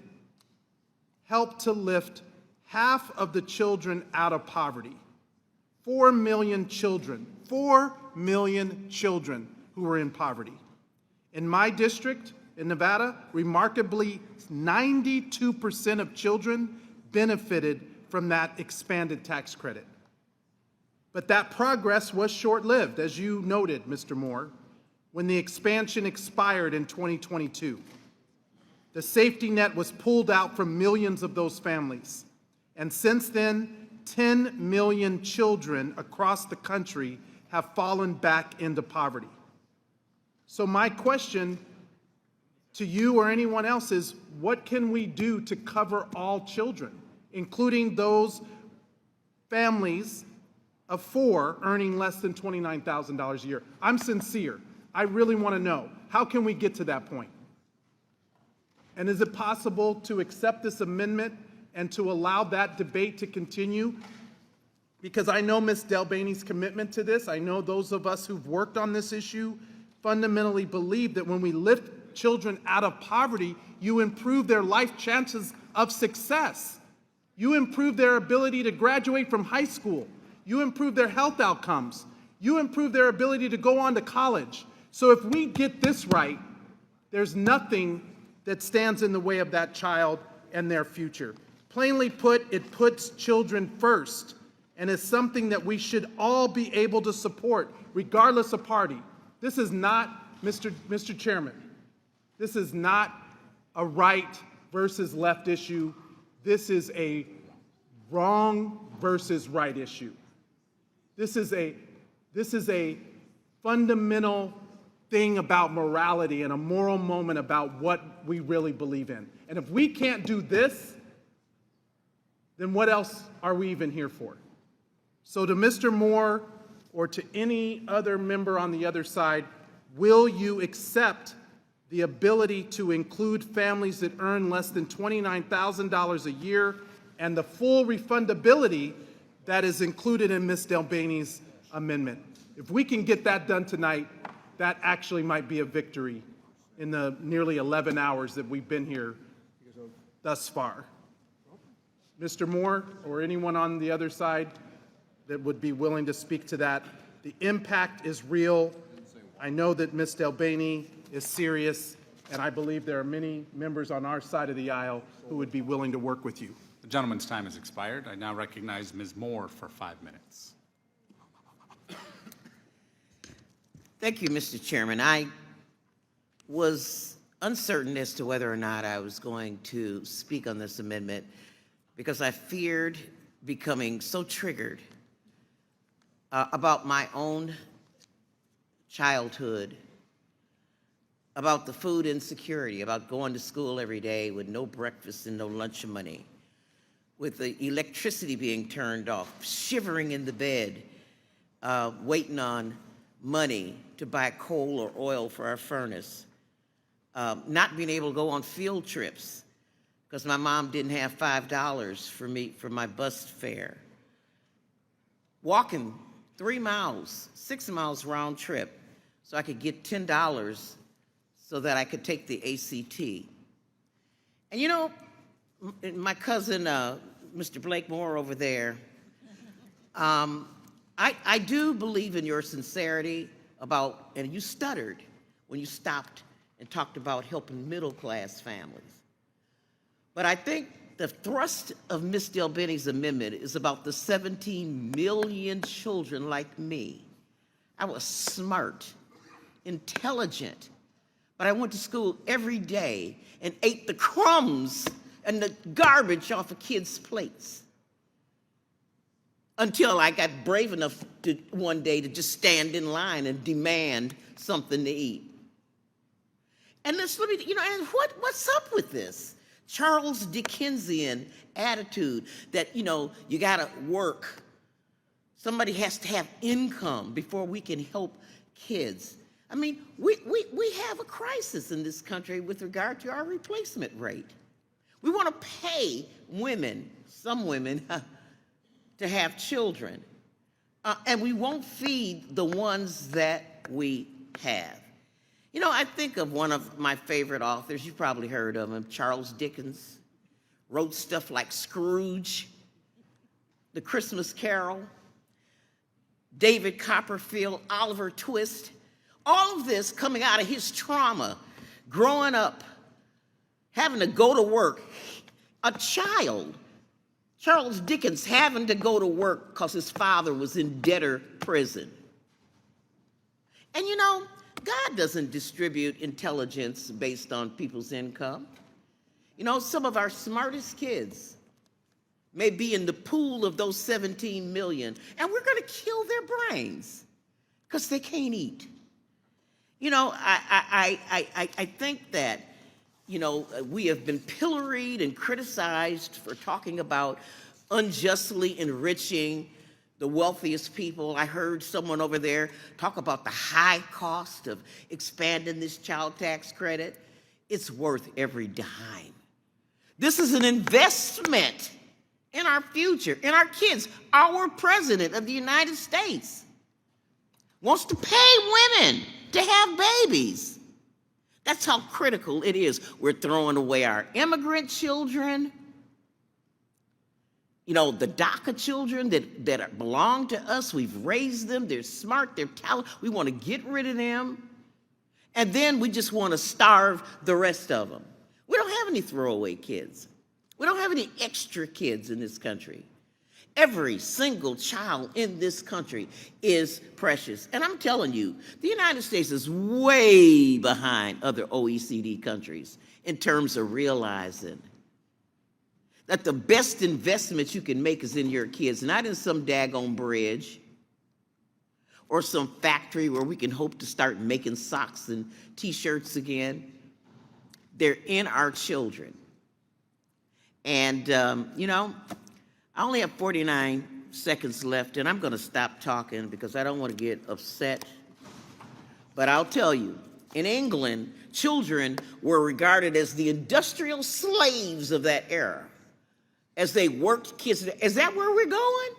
helped to lift half of the children out of poverty. 4 million children, 4 million children who were in poverty. In my district, in Nevada, remarkably, 92% of children benefited from that expanded tax credit. But that progress was short-lived, as you noted, Mr. Moore, when the expansion expired in 2022. The safety net was pulled out from millions of those families. And since then, 10 million children across the country have fallen back into poverty. So my question to you or anyone else is, what can we do to cover all children, including those families of 4 earning less than $29,000 a year? I'm sincere. I really want to know, how can we get to that point? And is it possible to accept this amendment and to allow that debate to continue? Because I know Ms. Delbaney's commitment to this. I know those of us who've worked on this issue fundamentally believe that when we lift children out of poverty, you improve their life chances of success. You improve their ability to graduate from high school. You improve their health outcomes. You improve their ability to go on to college. So if we get this right, there's nothing that stands in the way of that child and their future. Plainly put, it puts children first and is something that we should all be able to support, regardless of party. This is not, Mr. Chairman, this is not a right versus left issue. This is a wrong versus right issue. This is a fundamental thing about morality and a moral moment about what we really believe in. And if we can't do this, then what else are we even here for? So to Mr. Moore or to any other member on the other side, will you accept the ability to include families that earn less than $29,000 a year and the full refundability that is included in Ms. Delbaney's amendment? If we can get that done tonight, that actually might be a victory in the nearly 11 hours that we've been here thus far. Mr. Moore or anyone on the other side that would be willing to speak to that. The impact is real. I know that Ms. Delbaney is serious, and I believe there are many members on our side of the aisle who would be willing to work with you. The gentleman's time has expired. I now recognize Ms. Moore for 5 minutes. Thank you, Mr. Chairman. I was uncertain as to whether or not I was going to speak on this amendment because I feared becoming so triggered about my own childhood, about the food insecurity, about going to school every day with no breakfast and no lunch money, with the electricity being turned off, shivering in the bed, waiting on money to buy coal or oil for our furnace, not being able to go on field trips because my mom didn't have $5 for me for my bus fare, walking 3 miles, 6 miles round trip so I could get $10 so that I could take the ACT. And you know, my cousin, Mr. Blake Moore over there, I do believe in your sincerity about, and you stuttered when you stopped and talked about helping middle-class families. But I think the thrust of Ms. Delbaney's amendment is about the 17 million children like me. I was smart, intelligent, but I went to school every day and ate the crumbs and the garbage off of kids' plates until I got brave enough to one day to just stand in line and demand something to eat. And this, let me, you know, and what's up with this? Charles Dickensian attitude that, you know, you gotta work. Somebody has to have income before we can help kids. I mean, we have a crisis in this country with regard to our replacement rate. We want to pay women, some women, to have children, and we won't feed the ones that we have. You know, I think of one of my favorite authors, you've probably heard of him, Charles Dickens. Wrote stuff like Scrooge, The Christmas Carol, David Copperfield, Oliver Twist. All of this coming out of his trauma, growing up, having to go to work. A child, Charles Dickens, having to go to work because his father was in debtor prison. And you know, God doesn't distribute intelligence based on people's income. You know, some of our smartest kids may be in the pool of those 17 million, and we're going to kill their brains because they can't eat. You know, I think that, you know, we have been pilloried and criticized for talking about unjustly enriching the wealthiest people. I heard someone over there talk about the high cost of expanding this child tax credit. It's worth every dime. This is an investment in our future, in our kids. Our president of the United States wants to pay women to have babies. That's how critical it is. We're throwing away our immigrant children, you know, the DACA children that belong to us. We've raised them. They're smart. They're talented. We want to get rid of them. And then we just want to starve the rest of them. We don't have any throwaway kids. We don't have any extra kids in this country. Every single child in this country is precious. And I'm telling you, the United States is way behind other OECD countries in terms of realizing that the best investment you can make is in your kids, not in some daggone bridge or some factory where we can hope to start making socks and T-shirts again. They're in our children. And, you know, I only have 49 seconds left, and I'm going to stop talking because I don't want to get upset. But I'll tell you, in England, children were regarded as the industrial slaves of that era as they worked kids. Is that where we're going?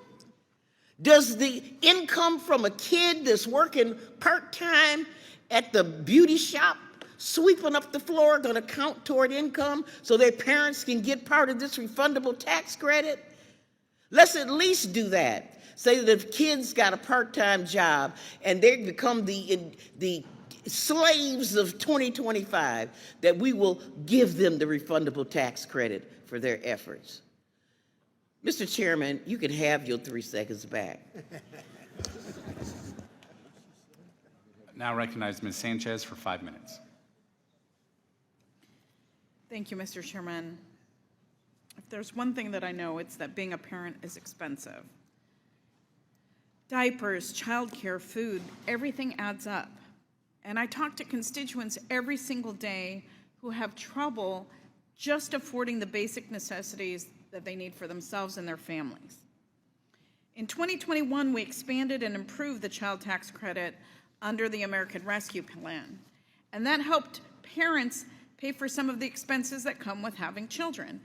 Does the income from a kid that's working part-time at the beauty shop sweeping up the floor going to count toward income so their parents can get part of this refundable tax credit? Let's at least do that. Say that if kids got a part-time job and they become the slaves of 2025, that we will give them the refundable tax credit for their efforts. Mr. Chairman, you can have your 3 seconds back. Now recognize Ms. Sanchez for 5 minutes. Thank you, Mr. Chairman. If there's one thing that I know, it's that being a parent is expensive. Diapers, childcare, food, everything adds up. And I talk to constituents every single day who have trouble just affording the basic necessities that they need for themselves and their families. In 2021, we expanded and improved the child tax credit under the American Rescue Plan, and that helped parents pay for some of the expenses that come with having children.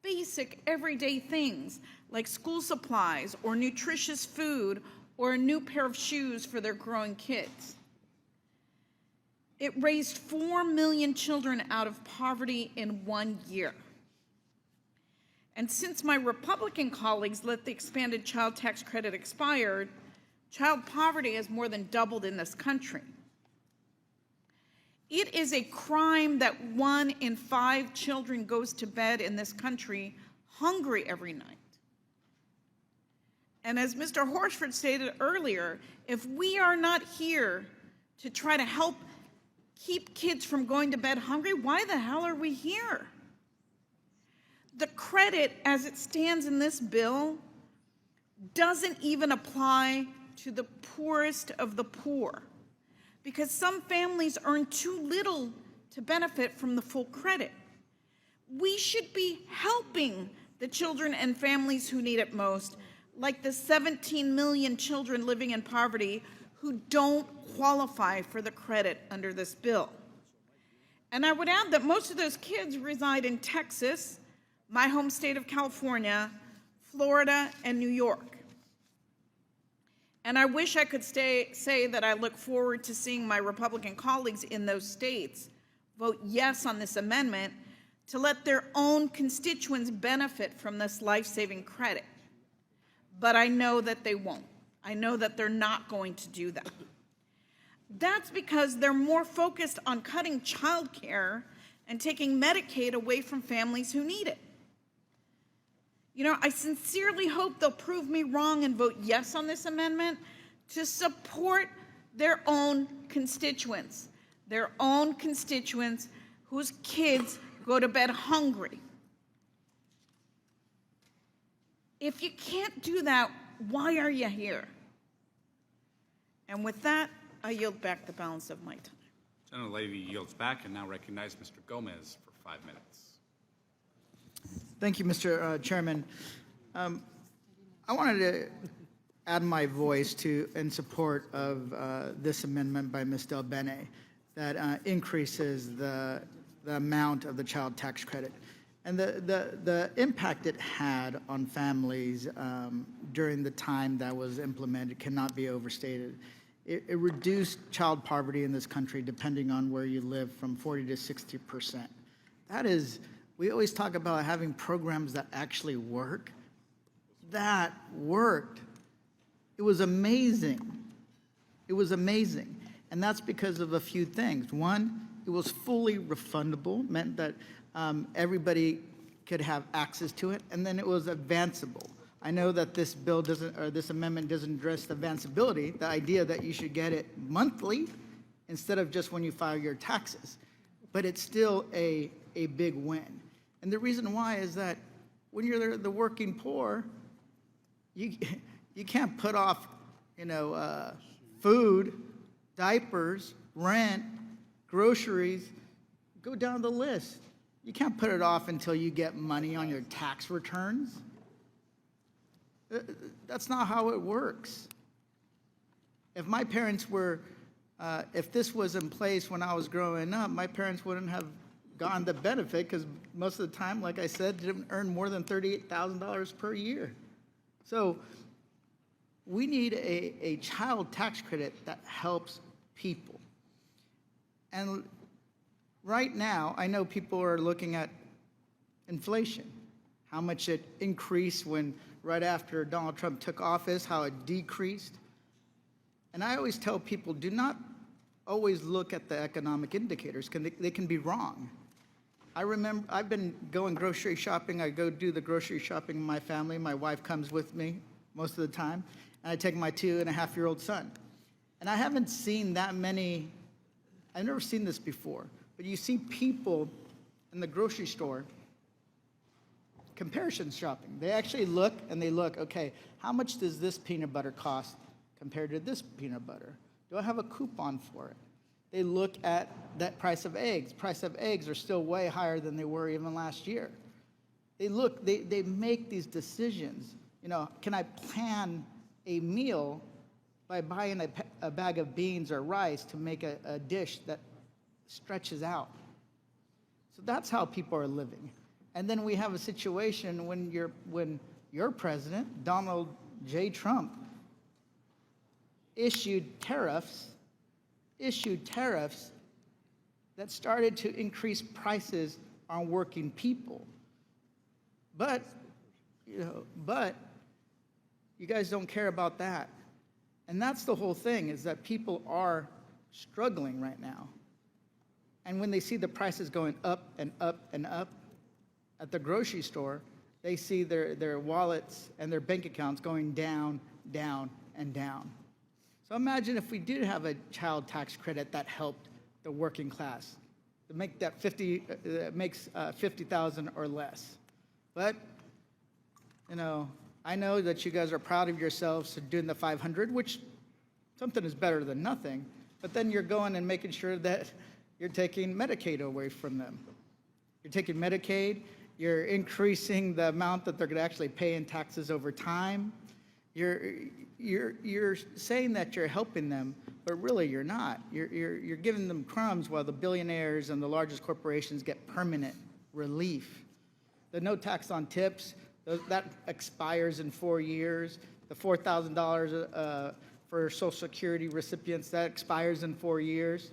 Basic everyday things like school supplies or nutritious food or a new pair of shoes for their growing kids. It raised 4 million children out of poverty in 1 year. And since my Republican colleagues let the expanded child tax credit expire, child poverty has more than doubled in this country. It is a crime that 1 in 5 children goes to bed in this country hungry every night. And as Mr. Horsford stated earlier, if we are not here to try to help keep kids from going to bed hungry, why the hell are we here? The credit, as it stands in this bill, doesn't even apply to the poorest of the poor, because some families earn too little to benefit from the full credit. We should be helping the children and families who need it most, like the 17 million children living in poverty who don't qualify for the credit under this bill. And I would add that most of those kids reside in Texas, my home state of California, Florida, and New York. And I wish I could say that I look forward to seeing my Republican colleagues in those states vote yes on this amendment to let their own constituents benefit from this life-saving credit. But I know that they won't. I know that they're not going to do that. That's because they're more focused on cutting child care and taking Medicaid away from families who need it. You know, I sincerely hope they'll prove me wrong and vote yes on this amendment to support their own constituents whose kids go to bed hungry. If you can't do that, why are you here? And with that, I yield back the balance of my time. Gentlelady yields back and now recognize Mr. Gomez for 5 minutes. Thank you, Mr. Chairman. I wanted to add my voice in support of this amendment by Ms. Del Bene that increases the amount of the child tax credit. And the impact it had on families during the time that was implemented cannot be overstated. It reduced child poverty in this country, depending on where you live, from 40 to 60%. That is, we always talk about having programs that actually work. That worked. It was amazing. It was amazing. And that's because of a few things. One, it was fully refundable, meant that everybody could have access to it, and then it was advanceable. I know that this bill doesn't, or this amendment doesn't address the advanceability, the idea that you should get it monthly instead of just when you file your taxes, but it's still a big win. And the reason why is that when you're the working poor, you can't put off, food, diapers, rent, groceries, go down the list. You can't put it off until you get money on your tax returns. That's not how it works. If my parents were, if this was in place when I was growing up, my parents wouldn't have gotten the benefit because most of the time, like I said, didn't earn more than $38,000 per year. So we need a child tax credit that helps people. And right now, I know people are looking at inflation, how much it increased when right after Donald Trump took office, how it decreased. And I always tell people, do not always look at the economic indicators, because they can be wrong. I remember, I've been going grocery shopping. I go do the grocery shopping in my family. My wife comes with me most of the time, and I take my 2.5-year-old son. And I haven't seen that many, I've never seen this before, but you see people in the grocery store comparison shopping. They actually look and they look, okay, how much does this peanut butter cost compared to this peanut butter? Do I have a coupon for it? They look at that price of eggs. Price of eggs are still way higher than they were even last year. They look, they make these decisions. Can I plan a meal by buying a bag of beans or rice to make a dish that stretches out? So that's how people are living. And then we have a situation when your president, Donald J. Trump, issued tariffs that started to increase prices on working people. But you guys don't care about that. And that's the whole thing, is that people are struggling right now. And when they see the prices going up and up and up at the grocery store, they see their wallets and their bank accounts going down, down, and down. So imagine if we did have a child tax credit that helped the working class, to make that makes $50,000 or less. But I know that you guys are proud of yourselves for doing the 500, which something is better than nothing. But then you're going and making sure that you're taking Medicaid away from them. You're taking Medicaid. You're increasing the amount that they're going to actually pay in taxes over time. You're saying that you're helping them, but really you're not. You're giving them crumbs while the billionaires and the largest corporations get permanent relief. The no tax on tips, that expires in 4 years. The $4,000 for Social Security recipients, that expires in 4 years.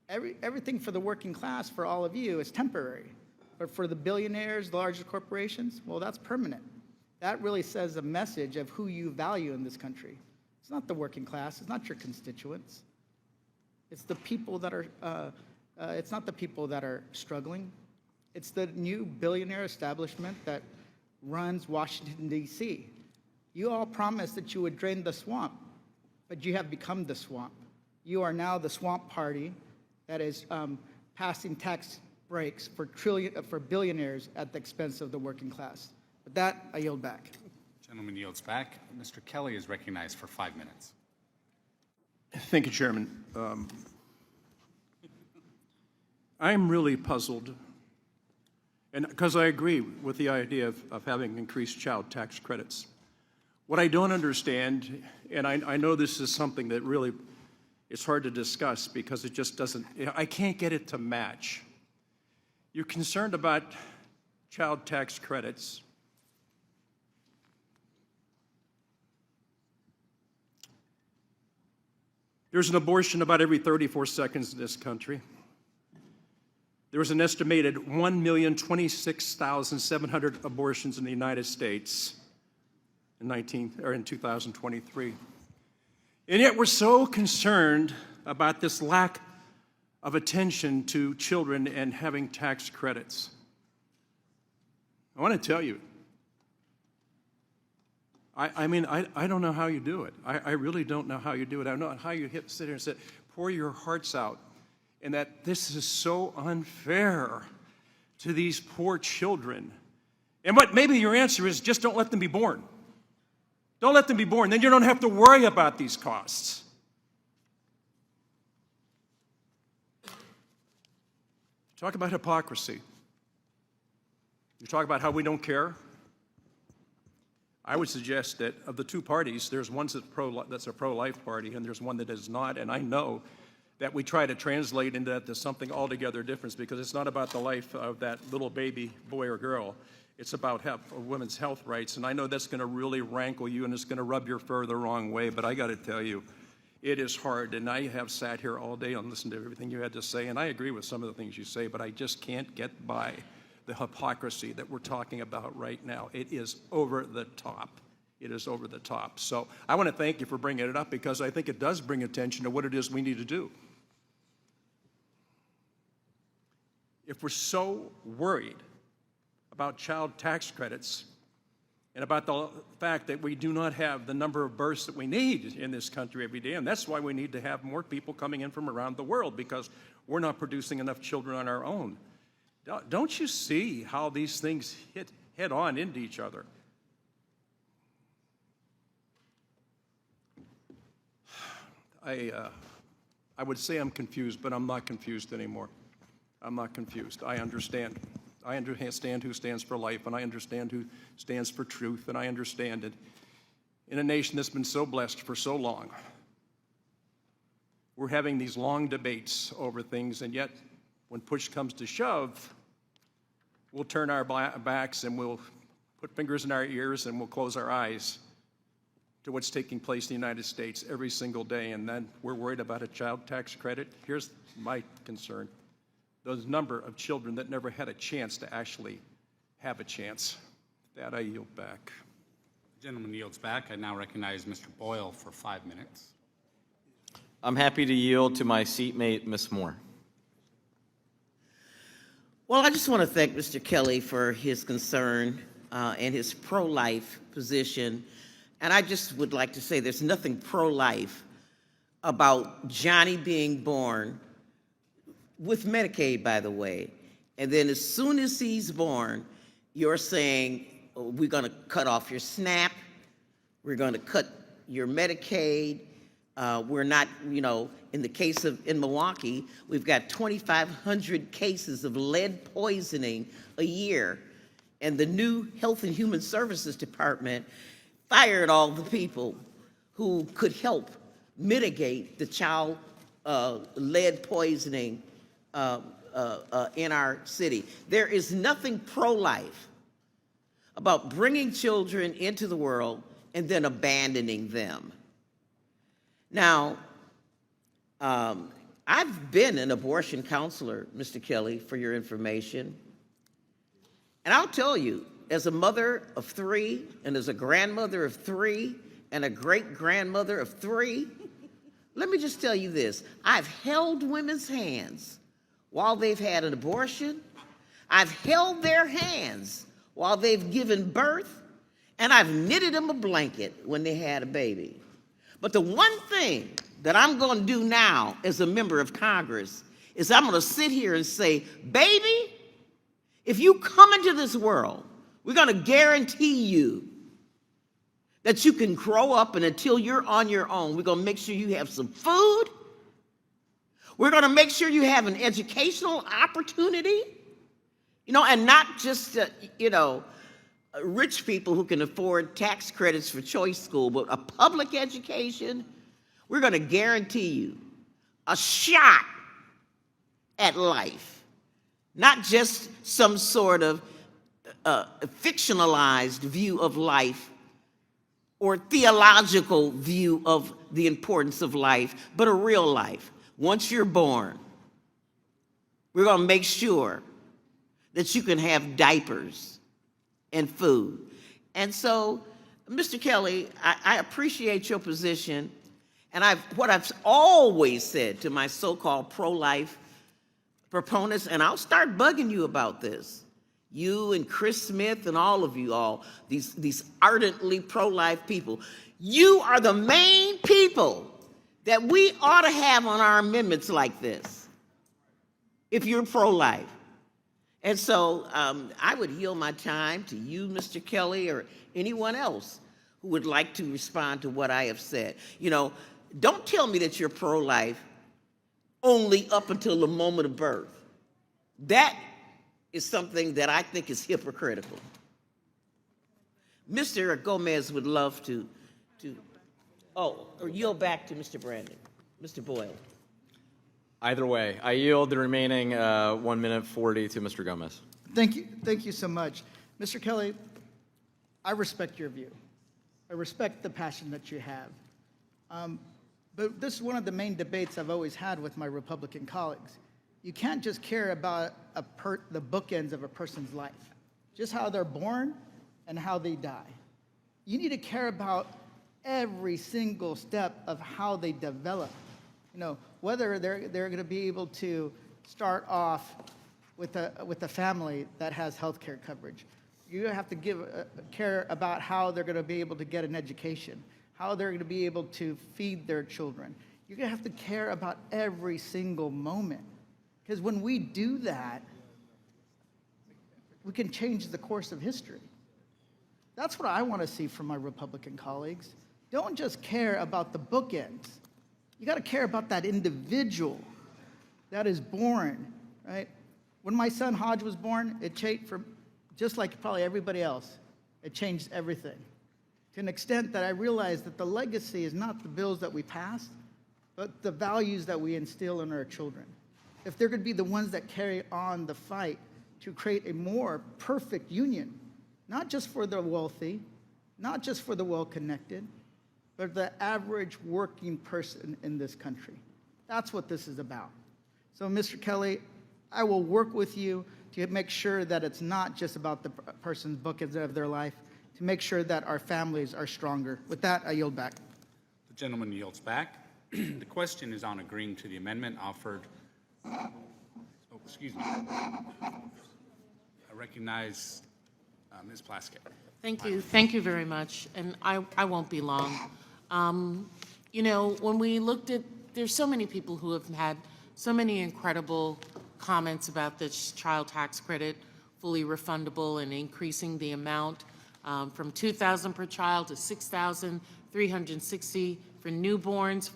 Everything for the working class, for all of you, is temporary. But for the billionaires, the largest corporations, well, that's permanent. That really says a message of who you value in this country. It's not the working class. It's not your constituents. It's the people that are, it's not the people that are struggling. It's the new billionaire establishment that runs Washington, D.C. You all promised that you would drain the swamp, but you have become the swamp. You are now the swamp party that is passing tax breaks for billionaires at the expense of the working class. With that, I yield back. Gentleman yields back. Mr. Kelly is recognized for 5 minutes. Thank you, Chairman. I'm really puzzled, and because I agree with the idea of having increased child tax credits. What I don't understand, and I know this is something that really it's hard to discuss because it just doesn't, I can't get it to match. You're concerned about child tax credits. There's an abortion about every 34 seconds in this country. There was an estimated 1,026,700 abortions in the United States in 2023. And yet we're so concerned about this lack of attention to children and having tax credits. I want to tell you, I mean, I don't know how you do it. I really don't know how you do it. I don't know how you sit here and say, pour your hearts out, and that this is so unfair to these poor children. And what maybe your answer is, just don't let them be born. Don't let them be born. Then you don't have to worry about these costs. Talk about hypocrisy. You talk about how we don't care. I would suggest that of the two parties, there's one that's a pro-life party, and there's one that is not. And I know that we try to translate into that to something altogether different, because it's not about the life of that little baby boy or girl. It's about women's health rights. And I know that's going to really rankle you, and it's going to rub your fur the wrong way. But I got to tell you, it is hard. And I have sat here all day and listened to everything you had to say, and I agree with some of the things you say, but I just can't get by the hypocrisy that we're talking about right now. It is over the top. It is over the top. So I want to thank you for bringing it up, because I think it does bring attention to what it is we need to do. If we're so worried about child tax credits and about the fact that we do not have the number of births that we need in this country every day, and that's why we need to have more people coming in from around the world, because we're not producing enough children on our own. Don't you see how these things hit head-on into each other? I would say I'm confused, but I'm not confused anymore. I'm not confused. I understand. I understand who stands for life, and I understand who stands for truth, and I understand it. In a nation that's been so blessed for so long, we're having these long debates over things, and yet when push comes to shove, we'll turn our backs and we'll put fingers in our ears and we'll close our eyes to what's taking place in the United States every single day. And then we're worried about a child tax credit. Here's my concern: those number of children that never had a chance to actually have a chance. That I yield back. The gentleman yields back. I now recognize Mr. Boyle for 5 minutes. I'm happy to yield to my seatmate, Ms. Moore. Well, I just want to thank Mr. Kelly for his concern and his pro-life position. And I just would like to say there's nothing pro-life about Johnny being born with Medicaid, by the way. And then as soon as he's born, you're saying, oh, we're going to cut off your SNAP, we're going to cut your Medicaid. We're not, in the case of in Milwaukee, we've got 2,500 cases of lead poisoning a year. And the new Health and Human Services Department fired all the people who could help mitigate the child lead poisoning in our city. There is nothing pro-life about bringing children into the world and then abandoning them. Now, I've been an abortion counselor, Mr. Kelly, for your information. And I'll tell you, as a mother of 3, and as a grandmother of 3, and a great-grandmother of 3, let me just tell you this. I've held women's hands while they've had an abortion. I've held their hands while they've given birth, and I've knitted them a blanket when they had a baby. But the one thing that I'm going to do now as a member of Congress is I'm going to sit here and say, baby, if you come into this world, we're going to guarantee you that you can grow up, and until you're on your own, we're going to make sure you have some food. We're going to make sure you have an educational opportunity, and not just, rich people who can afford tax credits for choice school, but a public education. We're going to guarantee you a shot at life, not just some sort of fictionalized view of life or theological view of the importance of life, but a real life. Once you're born, we're going to make sure that you can have diapers and food. And so, Mr. Kelly, I appreciate your position, and what I've always said to my so-called pro-life proponents, and I'll start bugging you about this, you and Chris Smith and all of you all, these ardently pro-life people, you are the main people that we ought to have on our amendments like this, if you're pro-life. And so I would yield my time to you, Mr. Kelly, or anyone else who would like to respond to what I have said. Don't tell me that you're pro-life only up until the moment of birth. That is something that I think is hypocritical. Mr. Gomez would love to or yield back to Mr. Brandon. Mr. Boyle. Either way, I yield the remaining 1 minute 40 to Mr. Gomez. Thank you so much. Mr. Kelly, I respect your view. I respect the passion that you have. But this is one of the main debates I've always had with my Republican colleagues. You can't just care about the bookends of a person's life, just how they're born and how they die. You need to care about every single step of how they develop. Whether they're going to be able to start off with a family that has health care coverage. You have to care about how they're going to be able to get an education, how they're going to be able to feed their children. You're going to have to care about every single moment. Because when we do that, we can change the course of history. That's what I want to see from my Republican colleagues. Don't just care about the bookends. You got to care about that individual that is born, right? When my son Hodge was born, it changed just like probably everybody else. It changed everything to an extent that I realized that the legacy is not the bills that we passed, but the values that we instill in our children. If they're going to be the ones that carry on the fight to create a more perfect union, not just for the wealthy, not just for the well-connected, but the average working person in this country. That's what this is about. So, Mr. Kelly, I will work with you to make sure that it's not just about the person's bookends of their life, to make sure that our families are stronger. With that, I yield back. The gentleman yields back. The question is on agreeing to the amendment offered. Excuse me. I recognize Ms. Plaskett. Thank you. Thank you very much. And I won't be long. When we looked at, there's so many people who have had so many incredible comments about this child tax credit, fully refundable, and increasing the amount from $2,000 per child to $6,360 for newborns,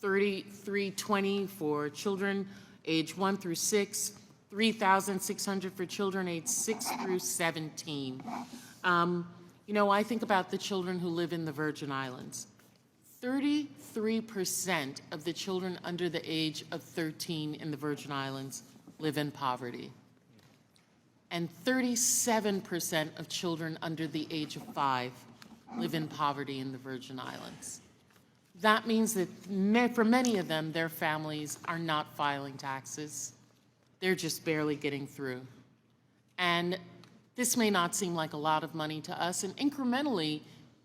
$433.20 for children age 1 through 6, $3,600 for children age 6 through 17. You know, I think about the children who live in the Virgin Islands. 33% of the children under the age of 13 in the Virgin Islands live in poverty. And 37% of children under the age of 5 live in poverty in the Virgin Islands. That means that for many of them, their families are not filing taxes. They're just barely getting through. And this may not seem like a lot of money to us, and incrementally,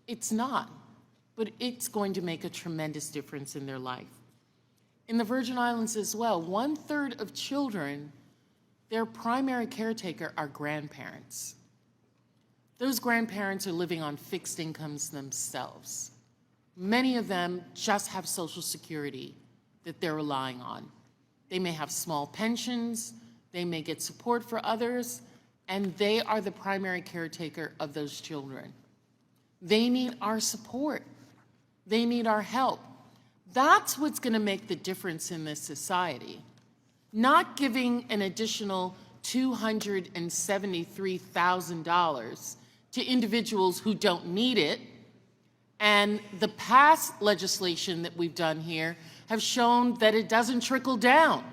it's not. But it's going to make a tremendous difference in their life. In the Virgin Islands as well, 1/3 of children, their primary caretaker are grandparents. Those grandparents are living on fixed incomes themselves. Many of them just have Social Security that they're relying on. They may have small pensions, they may get support for others, and they are the primary caretaker of those children. They need our support. They need our help. That's what's going to make the difference in this society. Not giving an additional $273,000 to individuals who don't need it. And the past legislation that we've done here have shown that it doesn't trickle down.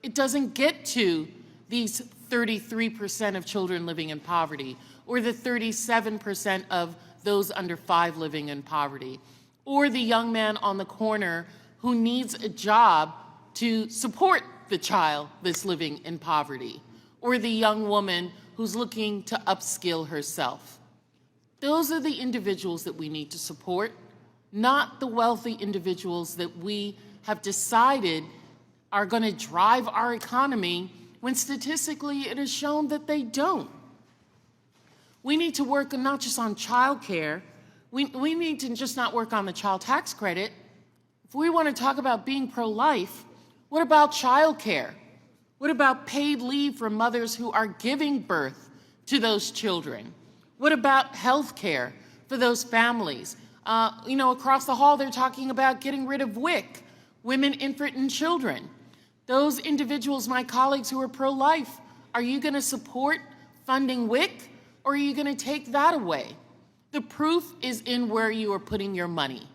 It doesn't get to these 33% of children living in poverty, or the 37% of those under 5 living in poverty, or the young man on the corner who needs a job to support the child that's living in poverty, or the young woman who's looking to upskill herself. Those are the individuals that we need to support, not the wealthy individuals that we have decided are going to drive our economy when statistically it is shown that they don't. We need to work not just on child care. We need to just not work on the child tax credit. If we want to talk about being pro-life, what about child care? What about paid leave for mothers who are giving birth to those children? What about health care for those families? Across the hall, they're talking about getting rid of WIC, women, infant, and children. Those individuals, my colleagues who are pro-life, are you going to support funding WIC, or are you going to take that away? The proof is in where you are putting your money.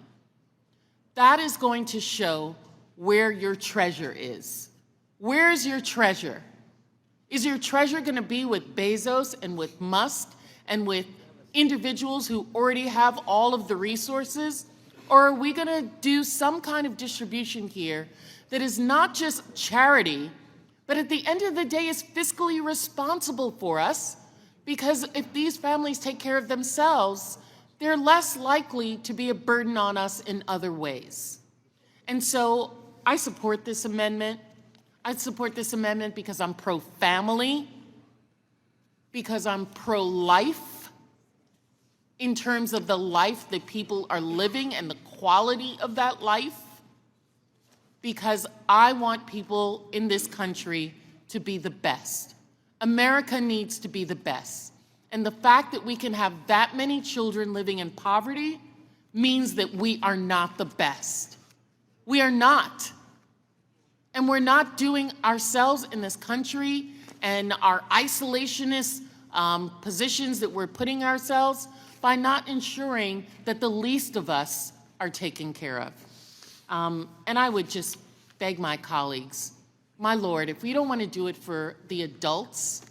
That is going to show where your treasure is. Where's your treasure? Is your treasure going to be with Bezos and with Musk and with individuals who already have all of the resources? Or are we going to do some kind of distribution here that is not just charity, but at the end of the day is fiscally responsible for us? Because if these families take care of themselves, they're less likely to be a burden on us in other ways. And so I support this amendment. I support this amendment because I'm pro-family, because I'm pro-life in terms of the life that people are living and the quality of that life, because I want people in this country to be the best. America needs to be the best. And the fact that we can have that many children living in poverty means that we are not the best. We are not. And we're not doing ourselves in this country and our isolationist positions that we're putting ourselves by not ensuring that the least of us are taken care of. And I would just beg my colleagues, my Lord, if we don't want to do it for the adults,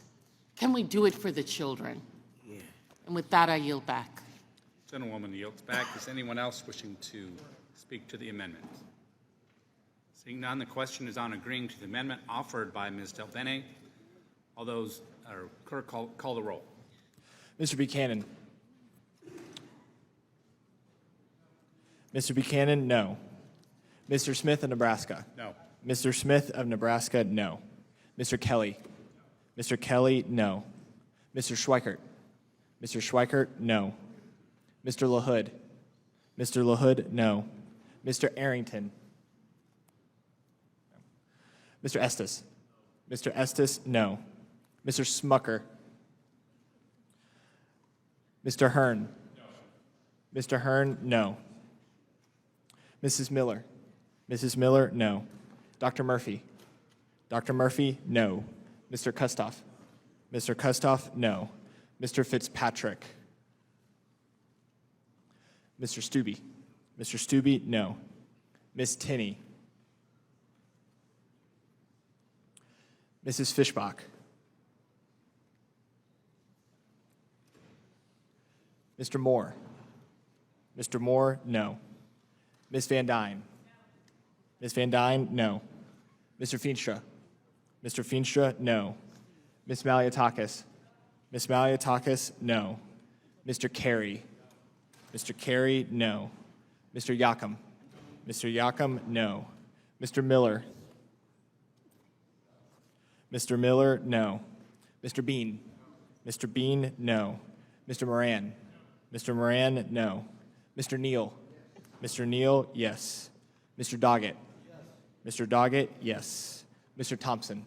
can we do it for the children? Yeah. And with that, I yield back. Gentlewoman yields back. Is anyone else wishing to speak to the amendment? Seeing none, the question is on agreeing to the amendment offered by Ms. Del Bene. All those, clerk, call the roll. Mr. Buchanan. Mr. Buchanan, no. Mr. Smith of Nebraska. No. Mr. Smith of Nebraska, no. Mr. Kelly. Mr. Kelly, no. Mr. Schweikert. Mr. Schweikert, no. Mr. LaHood. Mr. LaHood, no. Mr. Arrington. Mr. Estes. Mr. Estes, no. Mr. Smucker. Mr. Hearn. No. Mr. Hearn, no. Mrs. Miller. Mrs. Miller, no. Dr. Murphy. Dr. Murphy, no. Mr. Kustoff. Mr. Kustoff, no. Mr. Fitzpatrick. Mr. Stubbe. Mr. Stubbe, no. Ms. Tinney. Mrs. Fishbach. Mr. Moore. Mr. Moore, no. Ms. Van Dyne. Ms. Van Dyne, no. Mr. Feenstra. Mr. Feenstra, no. Ms. Maliotakis. Ms. Maliotakis, no. Mr. Carey. Mr. Carey, no. Mr. Yakum. Mr. Yakum, no. Mr. Miller. Mr. Miller, no. Mr. Bean. Mr. Bean, no. Mr. Moran. Mr. Moran, no. Mr. Neal. Mr. Neal, yes. Mr. Doggett. Mr. Doggett, yes. Mr. Thompson.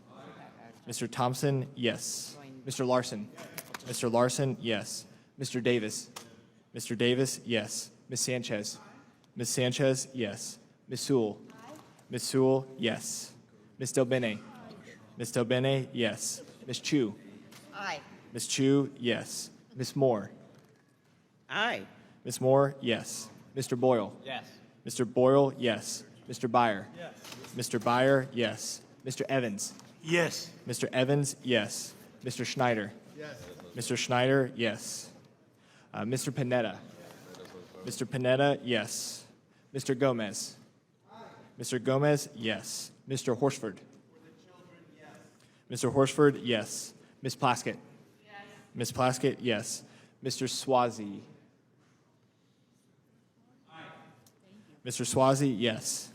Mr. Thompson, yes. Mr. Larson. Mr. Larson, yes. Mr. Davis. Mr. Davis, yes. Ms. Sanchez. Ms. Sanchez, yes. Ms. Sewell. Ms. Sewell, yes. Ms. Del Bene. Ms. Del Bene, yes. Ms. Chu. Aye. Ms. Chu, yes. Ms. Moore. Aye. Ms. Moore, yes. Mr. Boyle. Yes. Mr. Boyle, yes. Mr. Byer. Yes. Mr. Byer, yes. Mr. Evans. Yes. Mr. Evans, yes. Mr. Schneider. Yes. Mr. Schneider, yes. Mr. Panetta. Mr. Panetta, yes. Mr. Gomez. Mr. Gomez, yes. Mr. Horsford. Mr. Horsford, yes. Ms. Plaskett. Yes. Ms. Plaskett, yes. Mr. Swazi. Mr. Swazi, yes.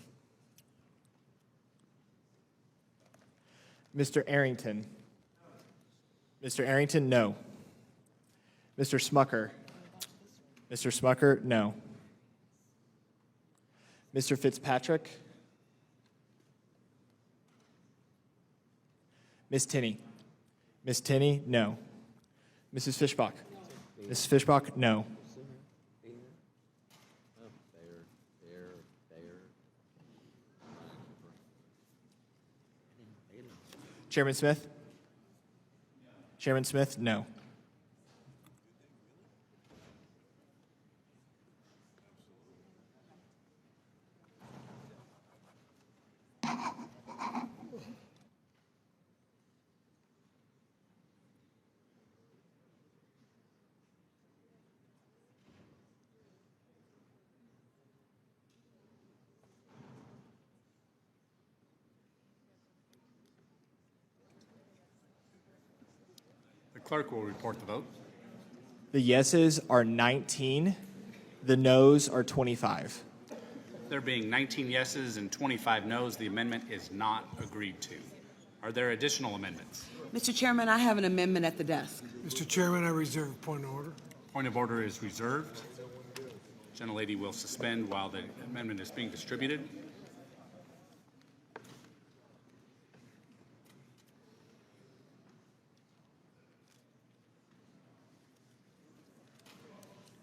Mr. Arrington. Mr. Arrington, no. Mr. Smucker. Mr. Smucker, no. Mr. Fitzpatrick. Ms. Tinney. Ms. Tinney, no. Mrs. Fishbach. Mrs. Fishbach, no. Chairman Smith? Chairman Smith, no. The clerk will report the vote. The yeses are 19. The noes are 25. There being 19 yeses and 25 noes, the amendment is not agreed to. Are there additional amendments? Mr. Chairman, I have an amendment at the desk. Mr. Chairman, I reserve a point of order. Point of order is reserved. Gentlelady will suspend while the amendment is being distributed.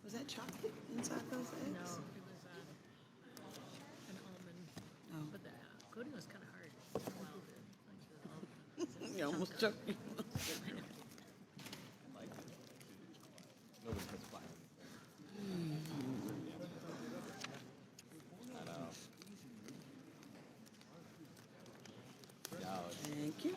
Was that chocolate inside those eggs? No, it was an almond. But the coating was kind of hard. You almost choked me. Thank you.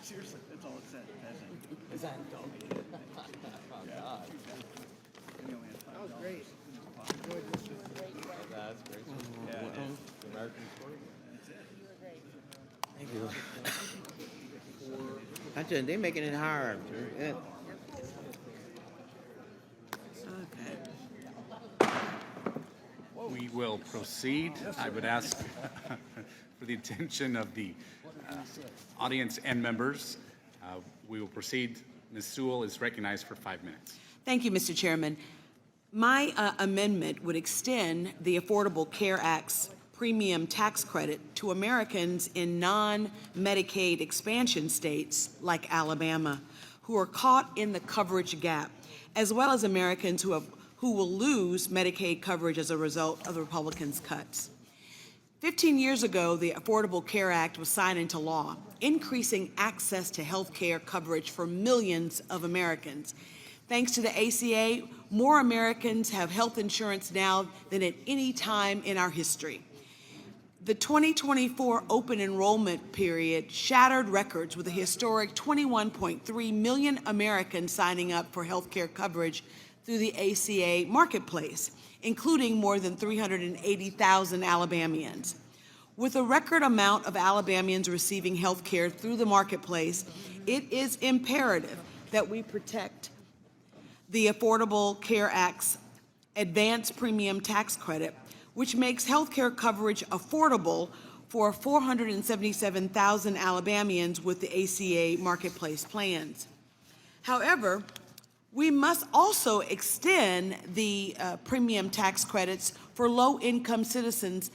Seriously, that's all it said. Is that dog? God. That was great. That's great. Yeah, it is. American sport. Thank you. I tell you, they're making it hard. We will proceed. I would ask for the attention of the audience and members. We will proceed. Ms. Sewell is recognized for 5 minutes. Thank you, Mr. Chairman. My amendment would extend the Affordable Care Act's premium tax credit to Americans in non-Medicaid expansion states like Alabama, who are caught in the coverage gap, as well as Americans who will lose Medicaid coverage as a result of the Republicans' cuts. 15 years ago, the Affordable Care Act was signed into law, increasing access to health care coverage for millions of Americans. Thanks to the ACA, more Americans have health insurance now than at any time in our history. The 2024 open enrollment period shattered records with a historic 21.3 million Americans signing up for health care coverage through the ACA marketplace, including more than 380,000 Alabamians. With a record amount of Alabamians receiving health care through the marketplace, it is imperative that we protect the Affordable Care Act's advanced premium tax credit, which makes health care coverage affordable for 477,000 Alabamians with the ACA marketplace plans. However, we must also extend the premium tax credits for low-income citizens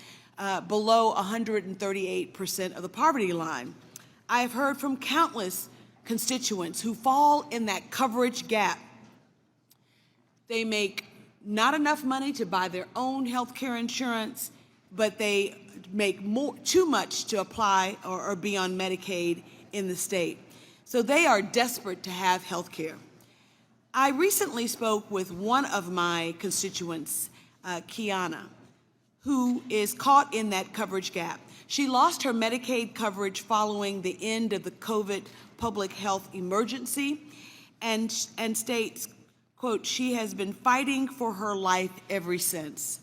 below 138% of the poverty line. I have heard from countless constituents who fall in that coverage gap. They make not enough money to buy their own health care insurance, but they make too much to apply or be on Medicaid in the state. So they are desperate to have health care. I recently spoke with one of my constituents, Kiana, who is caught in that coverage gap. She lost her Medicaid coverage following the end of the COVID public health emergency and states, quote, she has been fighting for her life ever since,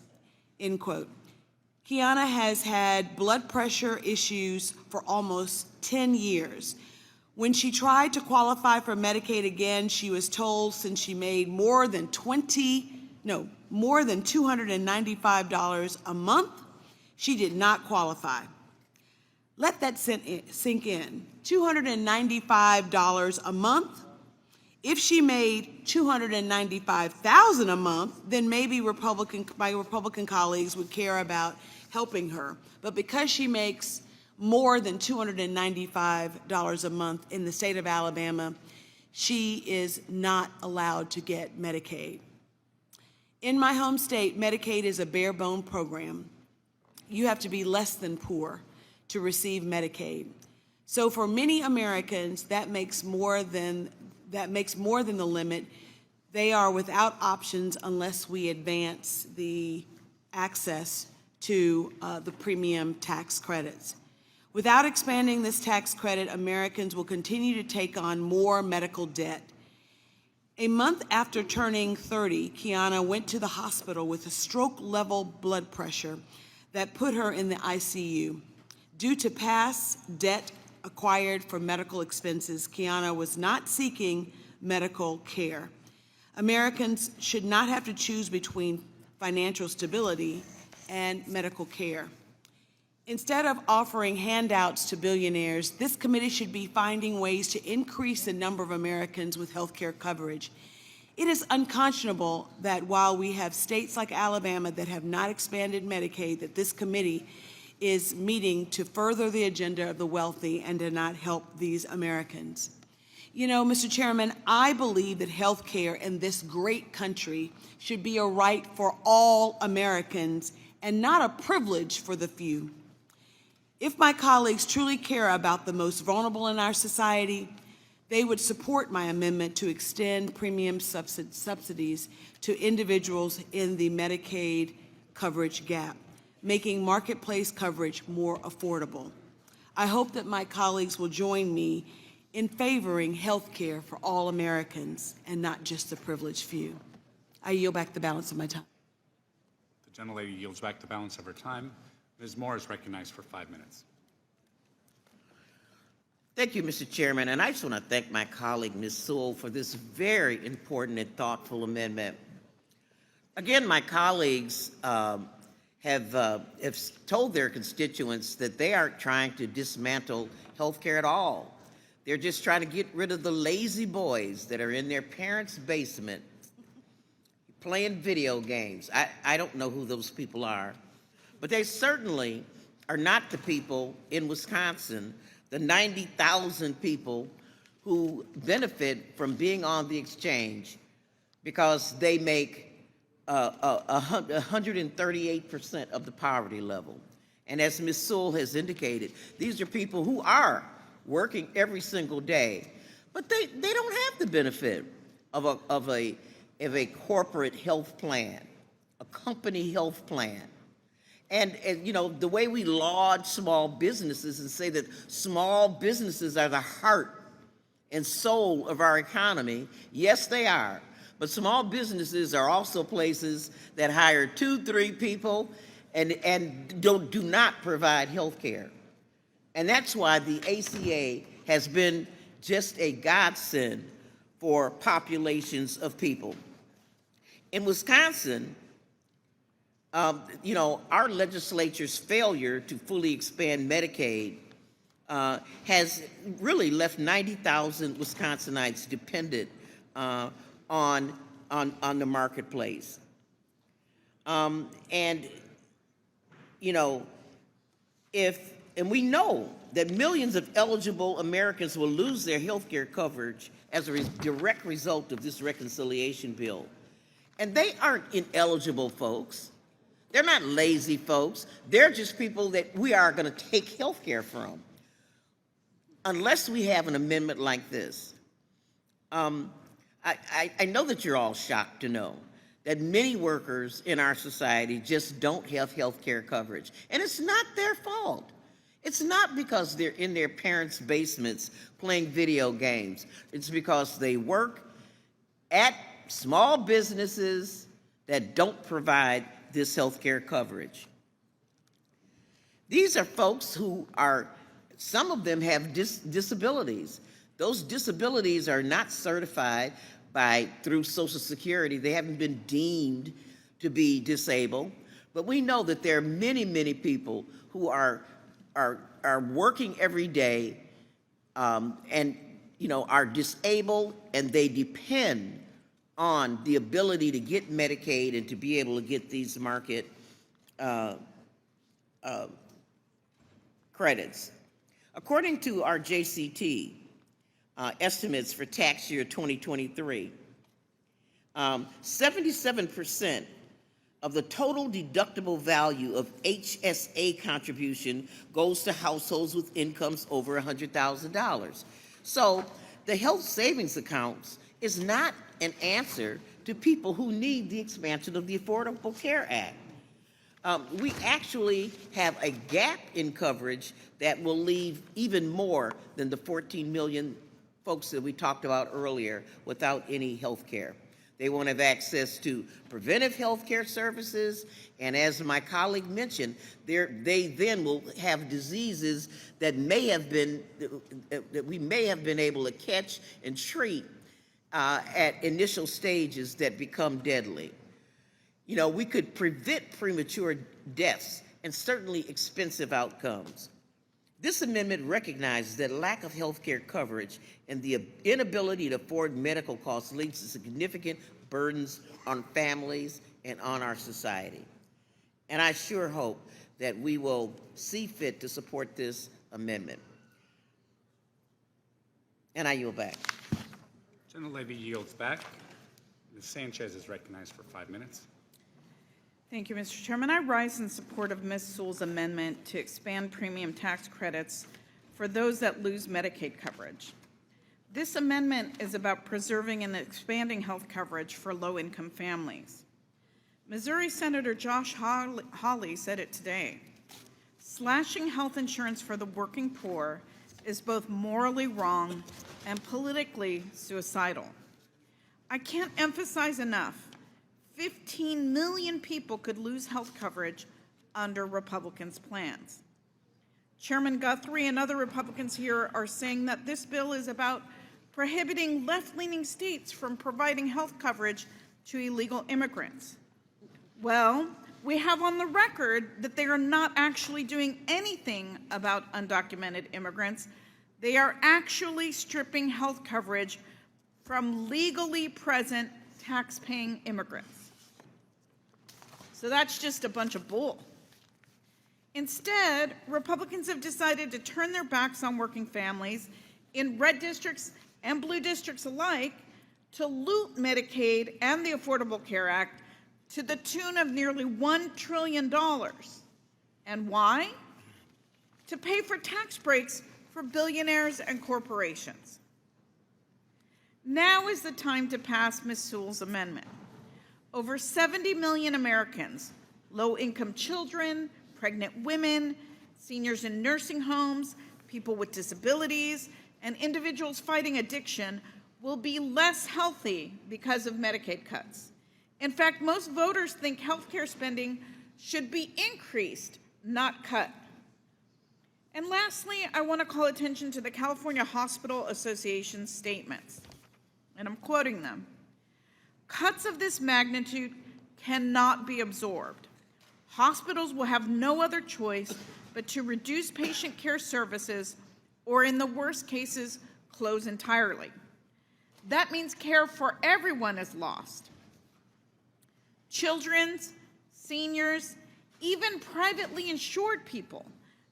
end quote. Kiana has had blood pressure issues for almost 10 years. When she tried to qualify for Medicaid again, she was told since she made more than $295 a month, she did not qualify. Let that sink in. $295 a month. If she made $295,000 a month, then maybe my Republican colleagues would care about helping her. But because she makes more than $295 a month in the state of Alabama, she is not allowed to get Medicaid. In my home state, Medicaid is a bare bone program. You have to be less than poor to receive Medicaid. So for many Americans, that makes more than the limit. They are without options unless we advance the access to the premium tax credits. Without expanding this tax credit, Americans will continue to take on more medical debt. A month after turning 30, Kiana went to the hospital with a stroke-level blood pressure that put her in the ICU. Due to past debt acquired for medical expenses, Kiana was not seeking medical care. Americans should not have to choose between financial stability and medical care. Instead of offering handouts to billionaires, this committee should be finding ways to increase the number of Americans with health care coverage. It is unconscionable that while we have states like Alabama that have not expanded Medicaid, that this committee is meeting to further the agenda of the wealthy and to not help these Americans. You know, Mr. Chairman, I believe that health care in this great country should be a right for all Americans and not a privilege for the few. If my colleagues truly care about the most vulnerable in our society, they would support my amendment to extend premium subsidies to individuals in the Medicaid coverage gap, making marketplace coverage more affordable. I hope that my colleagues will join me in favoring health care for all Americans and not just the privileged few. I yield back the balance of my time. The gentlelady yields back the balance of her time. Ms. Moore is recognized for 5 minutes. Thank you, Mr. Chairman, and I just want to thank my colleague, Ms. Sewell, for this very important and thoughtful amendment. Again, my colleagues have told their constituents that they aren't trying to dismantle health care at all. They're just trying to get rid of the lazy boys that are in their parents' basement playing video games. I don't know who those people are, But they certainly are not the people in Wisconsin, the 90,000 people who benefit from being on the exchange because they make 138% of the poverty level. And as Ms. Sewell has indicated, these are people who are working every single day, but they don't have the benefit of a corporate health plan, a company health plan. And you know, the way we laud small businesses and say that small businesses are the heart and soul of our economy, yes, they are. But small businesses are also places that hire 2-3 people and do not provide health care. And that's why the ACA has been just a godsend for populations of people. In Wisconsin, you know, our legislature's failure to fully expand Medicaid has really left 90,000 Wisconsinites dependent on the marketplace. And, you know, and we know that millions of eligible Americans will lose their health care coverage as a direct result of this reconciliation bill. And they aren't ineligible folks. They're not lazy folks. They're just people that we are going to take health care from. Unless we have an amendment like this, I know that you're all shocked to know that many workers in our society just don't have health care coverage. And it's not their fault. It's not because they're in their parents' basements playing video games. It's because they work at small businesses that don't provide this health care coverage. These are folks who are, some of them have disabilities. Those disabilities are not certified through Social Security. They haven't been deemed to be disabled. But we know that there are many, many people who are working every day and, you know, are disabled, and they depend on the ability to get Medicaid and to be able to get these market credits. According to our JCT estimates for tax year 2023, 77% of the total deductible value of HSA contribution goes to households with incomes over $100,000. So the health savings accounts is not an answer to people who need the expansion of the Affordable Care Act. We actually have a gap in coverage that will leave even more than the 14 million folks that we talked about earlier without any health care. They won't have access to preventive health care services, and as my colleague mentioned, they then will have diseases that we may have been able to catch and treat at initial stages that become deadly. You know, we could prevent premature deaths and certainly expensive outcomes. This amendment recognizes that lack of health care coverage and the inability to afford medical costs leads to significant burdens on families and on our society. And I sure hope that we will see fit to support this amendment. And I yield back. Gentlelady yields back. Ms. Sanchez is recognized for 5 minutes. Thank you, Mr. Chairman. I rise in support of Ms. Sewell's amendment to expand premium tax credits for those that lose Medicaid coverage. This amendment is about preserving and expanding health coverage for low-income families. Missouri Senator Josh Hawley said it today. Slashing health insurance for the working poor is both morally wrong and politically suicidal. I can't emphasize enough, 15 million people could lose health coverage under Republicans' plans. Chairman Guthrie and other Republicans here are saying that this bill is about prohibiting left-leaning states from providing health coverage to illegal immigrants. Well, we have on the record that they are not actually doing anything about undocumented immigrants. They are actually stripping health coverage from legally present tax-paying immigrants. So that's just a bunch of bull. Instead, Republicans have decided to turn their backs on working families in red districts and blue districts alike to loot Medicaid and the Affordable Care Act to the tune of nearly $1 trillion. And why? To pay for tax breaks for billionaires and corporations. Now is the time to pass Ms. Sewell's amendment. Over 70 million Americans, low-income children, pregnant women, seniors in nursing homes, people with disabilities, and individuals fighting addiction will be less healthy because of Medicaid cuts. In fact, most voters think healthcare spending should be increased, not cut. And lastly, I want to call attention to the California Hospital Association's statements, and I'm quoting them. Cuts of this magnitude cannot be absorbed. Hospitals will have no other choice but to reduce patient care services or, in the worst cases, close entirely. That means care for everyone is lost. Children's, seniors, even privately insured people,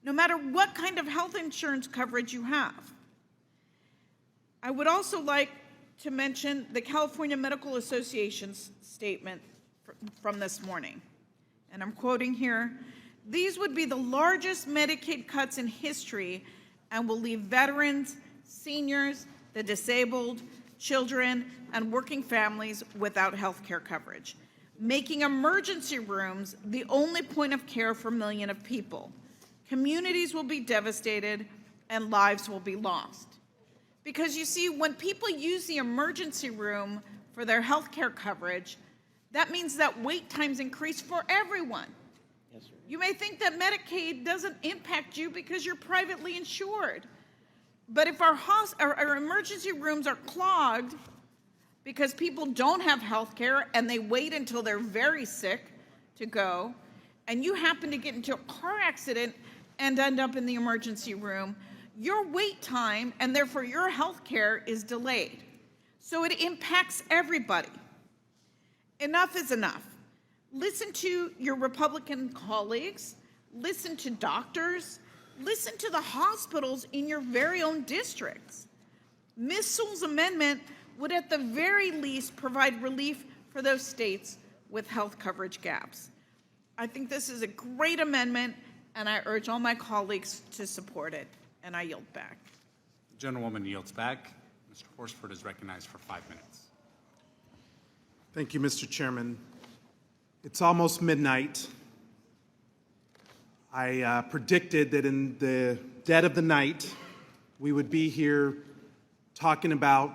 no matter what kind of health insurance coverage you have. I would also like to mention the California Medical Association's statement from this morning. And I'm quoting here, "These would be the largest Medicaid cuts in history and will leave veterans, seniors, the disabled, children, and working families without health care coverage, making emergency rooms the only point of care for millions of people. Communities will be devastated and lives will be lost." Because you see, when people use the emergency room for their health care coverage, that means that wait times increase for everyone. Yes, sir. You may think that Medicaid doesn't impact you because you're privately insured. But if our emergency rooms are clogged because people don't have health care and they wait until they're very sick to go, and you happen to get into a car accident and end up in the emergency room, your wait time and therefore your health care is delayed. So it impacts everybody. Enough is enough. Listen to your Republican colleagues, listen to doctors, listen to the hospitals in your very own districts. Ms. Sewell's amendment would at the very least provide relief for those states with health coverage gaps. I think this is a great amendment, and I urge all my colleagues to support it, and I yield back. The gentlewoman yields back. Mr. Horsford is recognized for 5 minutes. Thank you, Mr. Chairman. It's almost midnight. I predicted that in the dead of the night, we would be here talking about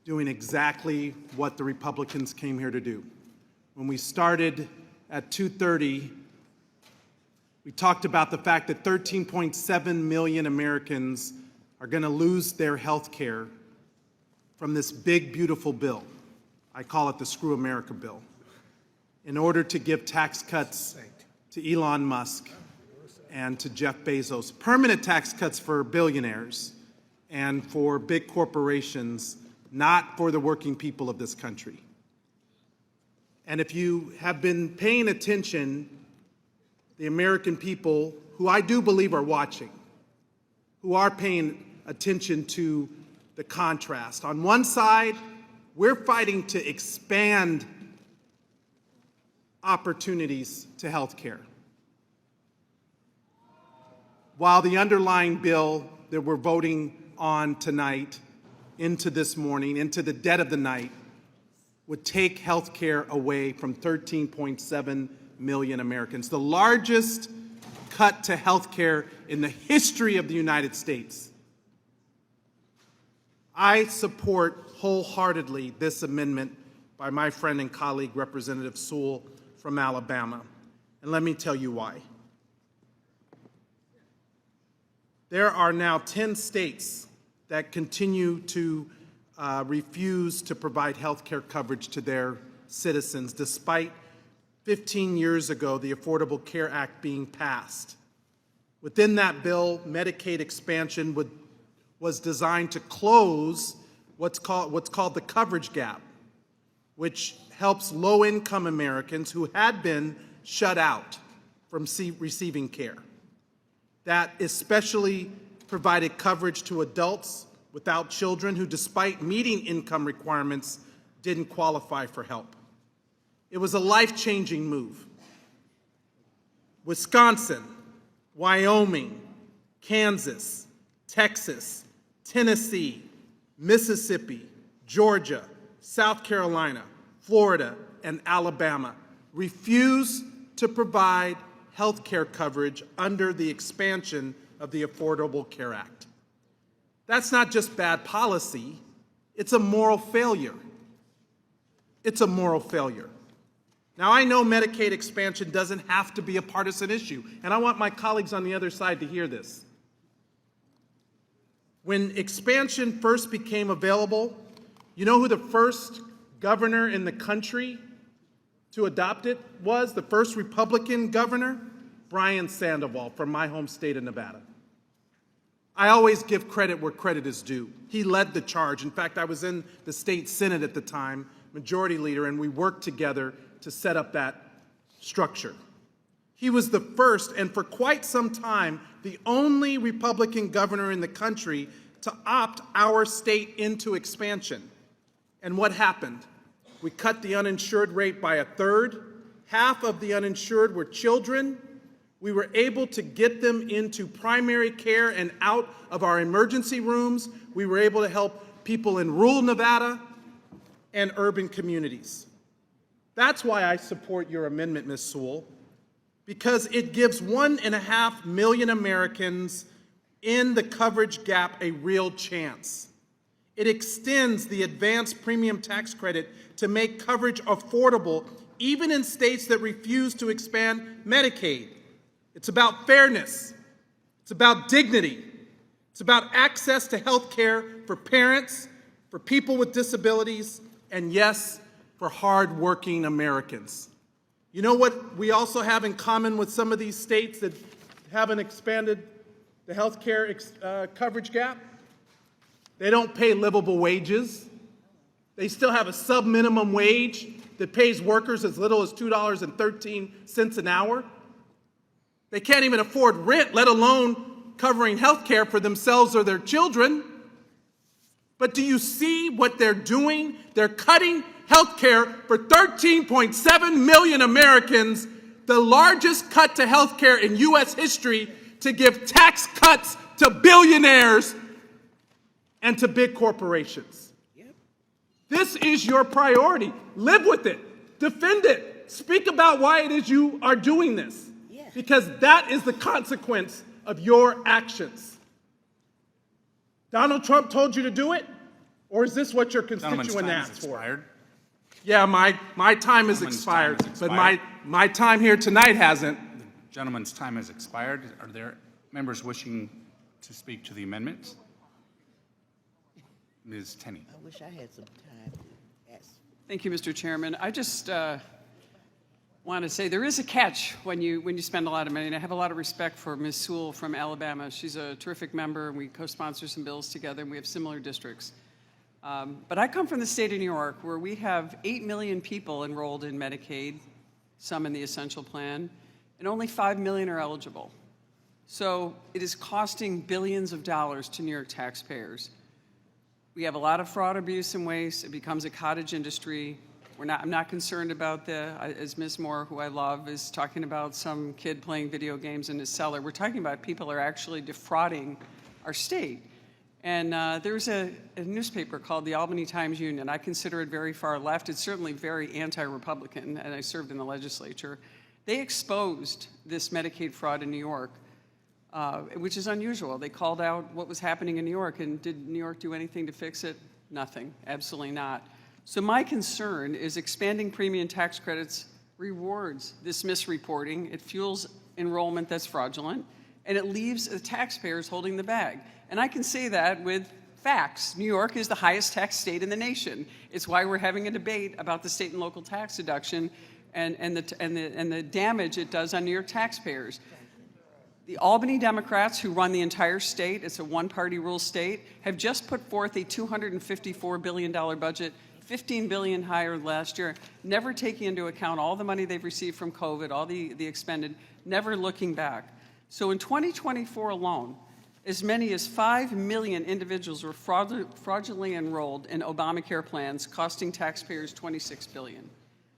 doing exactly what the Republicans came here to do. When we started at 2:30, we talked about the fact that 13.7 million Americans are going to lose their health care from this big, beautiful bill. I call it the Screw America bill, in order to give tax cuts to Elon Musk and to Jeff Bezos, permanent tax cuts for billionaires and for big corporations, not for the working people of this country. And if you have been paying attention, the American people, who I do believe are watching, who are paying attention to the contrast. On one side, we're fighting to expand opportunities to health care, while the underlying bill that we're voting on tonight, into this morning, into the dead of the night, would take health care away from 13.7 million Americans, the largest cut to health care in the history of the United States. I support wholeheartedly this amendment by my friend and colleague, Representative Sewell from Alabama, and let me tell you why. There are now 10 states that continue to refuse to provide health care coverage to their citizens, despite 15 years ago the Affordable Care Act being passed. Within that bill, Medicaid expansion was designed to close what's called the coverage gap, which helps low-income Americans who had been shut out from receiving care. that especially provided coverage to adults without children who, despite meeting income requirements, didn't qualify for help. It was a life-changing move. Wisconsin, Wyoming, Kansas, Texas, Tennessee, Mississippi, Georgia, South Carolina, Florida, and Alabama refuse to provide health care coverage under the expansion of the Affordable Care Act. That's not just bad policy, it's a moral failure. It's a moral failure. Now, I know Medicaid expansion doesn't have to be a partisan issue, and I want my colleagues on the other side to hear this. When expansion first became available, you know who the first governor in the country to adopt it was? The first Republican governor? Brian Sandoval from my home state of Nevada. I always give credit where credit is due. He led the charge. In fact, I was in the state Senate at the time, majority leader, and we worked together to set up that structure. He was the first, and for quite some time, the only Republican governor in the country to opt our state into expansion. And what happened? We cut the uninsured rate by a third. Half of the uninsured were children. We were able to get them into primary care and out of our emergency rooms. We were able to help people in rural Nevada and urban communities. That's why I support your amendment, Ms. Sewell, because it gives 1.5 million Americans in the coverage gap a real chance. It extends the advanced premium tax credit to make coverage affordable, even in states that refuse to expand Medicaid. It's about fairness. It's about dignity. It's about access to health care for parents, for people with disabilities, and yes, for hardworking Americans. You know what we also have in common with some of these states that haven't expanded the health care coverage gap? They don't pay livable wages. They still have a sub-minimum wage that pays workers as little as $2.13 an hour. They can't even afford rent, let alone covering health care for themselves or their children. But do you see what they're doing? They're cutting health care for 13.7 million Americans, the largest cut to health care in U.S. history, to give tax cuts to billionaires and to big corporations. This is your priority. Live with it. Defend it. Speak about why it is you are doing this. Because that is the consequence of your actions. Donald Trump told you to do it? Or is this what your constituent asked for? Yeah, my time has expired, but my time here tonight hasn't. The gentleman's time has expired. Are there members wishing to speak to the amendment? Ms. Tenney. I wish I had some time to ask. Thank you, Mr. Chairman. I just want to say there is a catch when you spend a lot of money, and I have a lot of respect for Ms. Sewell from Alabama. She's a terrific member, and we co-sponsor some bills together, and we have similar districts. But I come from the state of New York, where we have 8 million people enrolled in Medicaid, some in the Essential Plan, and only 5 million are eligible. So it is costing billions of dollars to New York taxpayers. We have a lot of fraud, abuse, and waste. It becomes a cottage industry. I'm not concerned about as Ms. Moore, who I love, is talking about some kid playing video games in his cellar. We're talking about people are actually defrauding our state. And there's a newspaper called the Albany Times-Union. I consider it very far left. It's certainly very anti-Republican, and I served in the legislature. They exposed this Medicaid fraud in New York, which is unusual. They called out what was happening in New York, and did New York do anything to fix it? Nothing, absolutely not. So my concern is expanding premium tax credits rewards this misreporting. It fuels enrollment that's fraudulent, and it leaves the taxpayers holding the bag. And I can say that with facts. New York is the highest tax state in the nation. It's why we're having a debate about the state and local tax deduction and the damage it does on New York taxpayers. The Albany Democrats, who run the entire state, it's a one-party rule state, have just put forth a $254 billion budget, $15 billion higher last year, never taking into account all the money they've received from COVID, all the expended, never looking back. So in 2024 alone, as many as 5 million individuals were fraudulently enrolled in Obamacare plans, costing taxpayers $26 billion.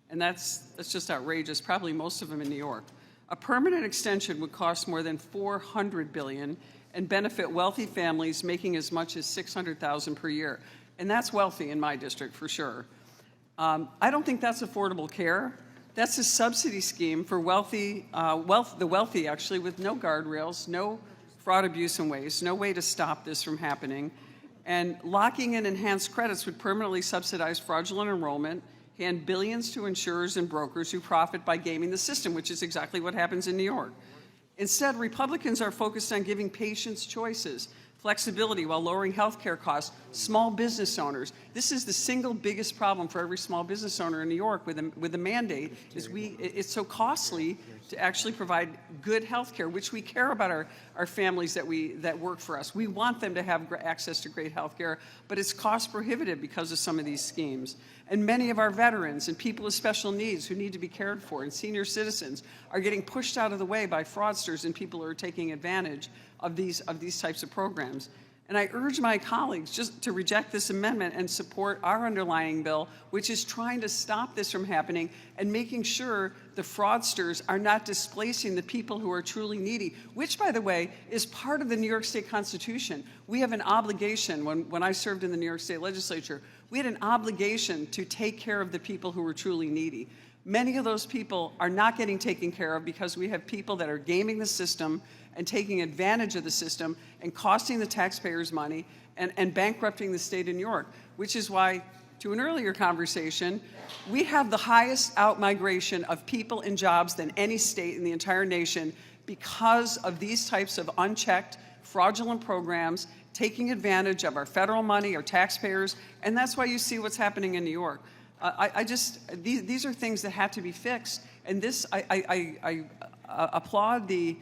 And that's just outrageous, probably most of them in New York. A permanent extension would cost more than $400 billion and benefit wealthy families making as much as $600,000 per year. And that's wealthy in my district, for sure. I don't think that's affordable care. That's a subsidy scheme for the wealthy, actually, with no guardrails, no fraud, abuse, and waste, no way to stop this from happening. And locking in enhanced credits would permanently subsidize fraudulent enrollment, hand billions to insurers and brokers who profit by gaming the system, which is exactly what happens in New York. Instead, Republicans are focused on giving patients choices, flexibility while lowering health care costs, small business owners. This is the single biggest problem for every small business owner in New York with the mandate, is it's so costly to actually provide good health care, which we care about our families that work for us. We want them to have access to great health care, but it's cost prohibitive because of some of these schemes. And many of our veterans and people with special needs who need to be cared for and senior citizens are getting pushed out of the way by fraudsters and people who are taking advantage of these types of programs. And I urge my colleagues just to reject this amendment and support our underlying bill, which is trying to stop this from happening and making sure the fraudsters are not displacing the people who are truly needy, which, by the way, is part of the New York State Constitution. We have an obligation, when I served in the New York State Legislature, we had an obligation to take care of the people who were truly needy. Many of those people are not getting taken care of because we have people that are gaming the system and taking advantage of the system and costing the taxpayers money and bankrupting the state of New York, which is why, to an earlier conversation, we have the highest out-migration of people in jobs than any state in the entire nation because of these types of unchecked, fraudulent programs taking advantage of our federal money, our taxpayers, and that's why you see what's happening in New York. These are things that have to be fixed, and this, I applaud the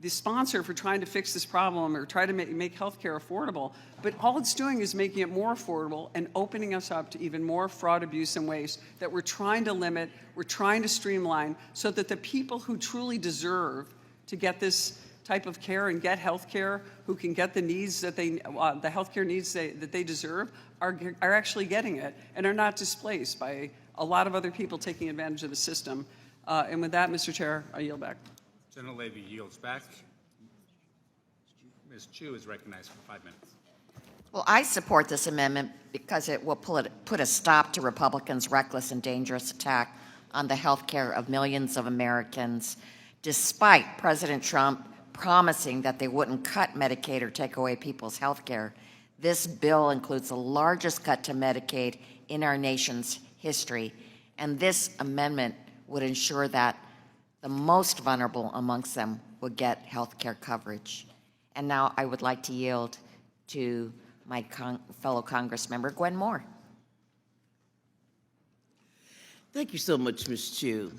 sponsor for trying to fix this problem or try to make healthcare affordable, but all it's doing is making it more affordable and opening us up to even more fraud, abuse, and waste that we're trying to limit, we're trying to streamline so that the people who truly deserve to get this type of care and get health care, who can get the needs that the health care needs that they deserve, are actually getting it and are not displaced by a lot of other people taking advantage of the system. And with that, Mr. Chair, I yield back. Gentlelady yields back. Ms. Chu is recognized for 5 minutes. Well, I support this amendment because it will put a stop to Republicans' reckless and dangerous attack on the health care of millions of Americans, despite President Trump promising that they wouldn't cut Medicaid or take away people's health care. This bill includes the largest cut to Medicaid in our nation's history, and this amendment would ensure that the most vulnerable amongst them would get health care coverage. And now I would like to yield to my fellow Congressmember, Gwen Moore. Thank you so much, Ms. Chu.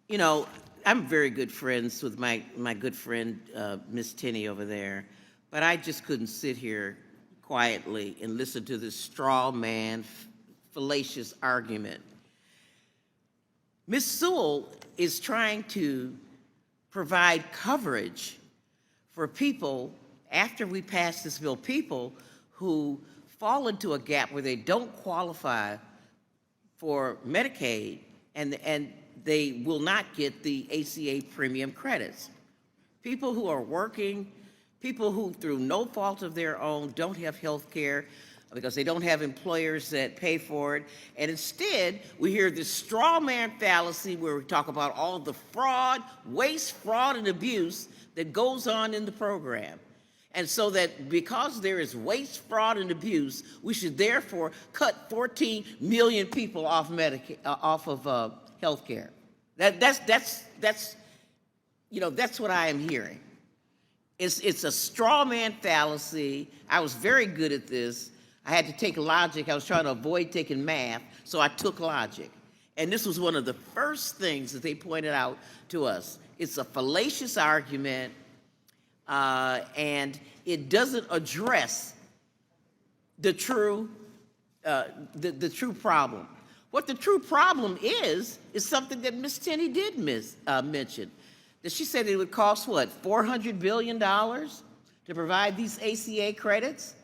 You know, I'm very good friends with my good friend, Ms. Tenney over there, but I just couldn't sit here quietly and listen to this straw man, fallacious argument. Ms. Sewell is trying to provide coverage for people, after we pass this bill, people who fall into a gap where they don't qualify for Medicaid and they will not get the ACA premium credits. People who are working, people who through no fault of their own don't have health care because they don't have employers that pay for it. And instead, we hear this straw man fallacy where we talk about all the fraud, waste, fraud, and abuse that goes on in the program. And so that because there is waste, fraud, and abuse, we should therefore cut 14 million people off of health care. That's what I am hearing. It's a straw man fallacy. I was very good at this. I had to take logic. I was trying to avoid taking math, so I took logic. And this was one of the first things that they pointed out to us. It's a fallacious argument, and it doesn't address the true problem. What the true problem is something that Ms. Tenney did mention. that she said it would cost, what, $400 billion to provide these ACA credits?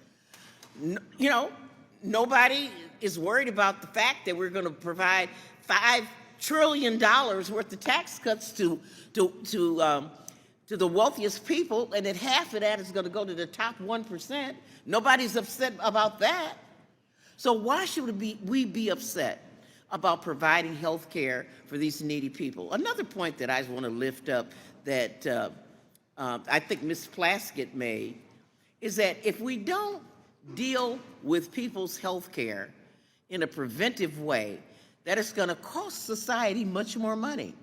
You know, nobody is worried about the fact that we're going to provide $5 trillion worth of tax cuts to the wealthiest people, and that half of that is going to go to the top 1%. Nobody's upset about that. So why should we be upset about providing health care for these needy people? Another point that I want to lift up that I think Ms. Plaskett made is that if we don't deal with people's health care in a preventive way, that it's going to cost society much more money.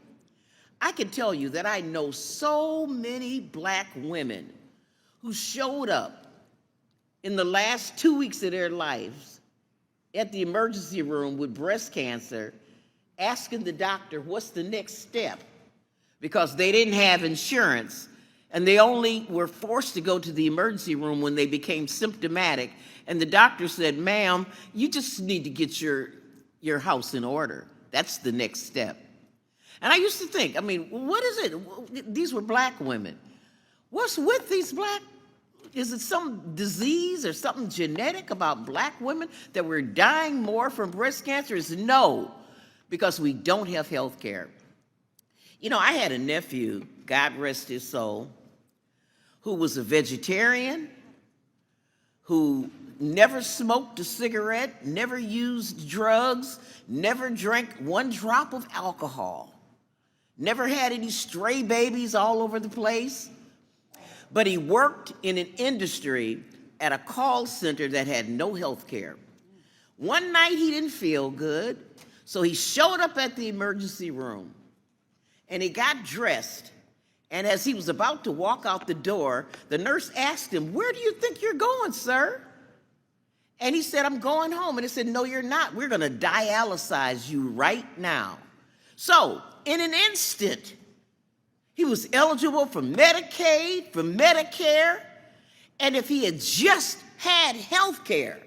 I can tell you that I know so many black women who showed up in the last 2 weeks of their lives at the emergency room with breast cancer, asking the doctor what's the next step, because they didn't have insurance and they only were forced to go to the emergency room when they became symptomatic. And the doctor said, ma'am, you just need to get your house in order. That's the next step. And I used to think, I mean, what is it? These were black women. What's with these black? Is it some disease or something genetic about black women that we're dying more from breast cancer? Is no, because we don't have health care. You know, I had a nephew, God rest his soul, who was a vegetarian, who never smoked a cigarette, never used drugs, never drank one drop of alcohol, never had any stray babies all over the place. But he worked in an industry at a call center that had no health care. One night he didn't feel good, so he showed up at the emergency room and he got dressed. And as he was about to walk out the door, the nurse asked him, "Where do you think you're going, sir?" And he said, "I'm going home." And they said, "No, you're not. We're going to dialyze you right now." So in an instant, he was eligible for Medicaid, for Medicare, and if he had just had health care,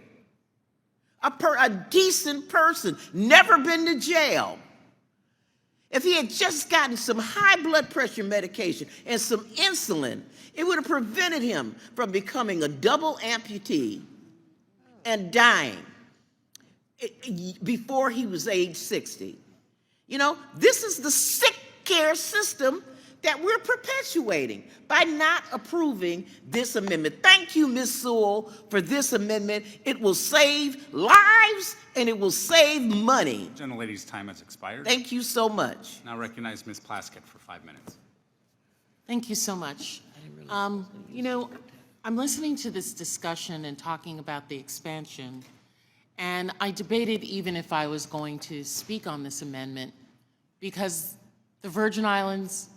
a decent person, never been to jail, if he had just gotten some high blood pressure medication and some insulin, it would have prevented him from becoming a double amputee and dying before he was age 60. You know, this is the sick care system that we're perpetuating by not approving this amendment. Thank you, Ms. Sewell, for this amendment. It will save lives and it will save money. The gentlelady's time has expired. Thank you so much. Now recognize Ms. Plaskett for 5 minutes. Thank you so much. You know, I'm listening to this discussion and talking about the expansion, and I debated even if I was going to speak on this amendment because the Virgin Islands,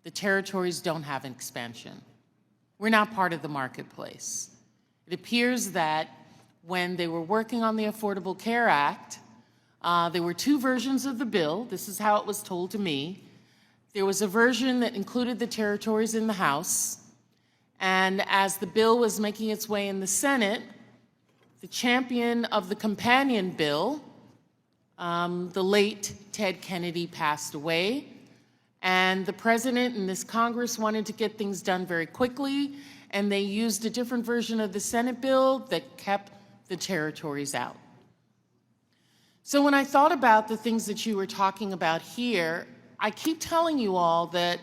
the territories don't have an expansion. We're not part of the marketplace. It appears that when they were working on the Affordable Care Act, there were two versions of the bill. This is how it was told to me. There was a version that included the territories in the House, and as the bill was making its way in the Senate, the champion of the companion bill, the late Ted Kennedy, passed away. And the president and this Congress wanted to get things done very quickly, and they used a different version of the Senate bill that kept the territories out. So when I thought about the things that you were talking about here, I keep telling you all that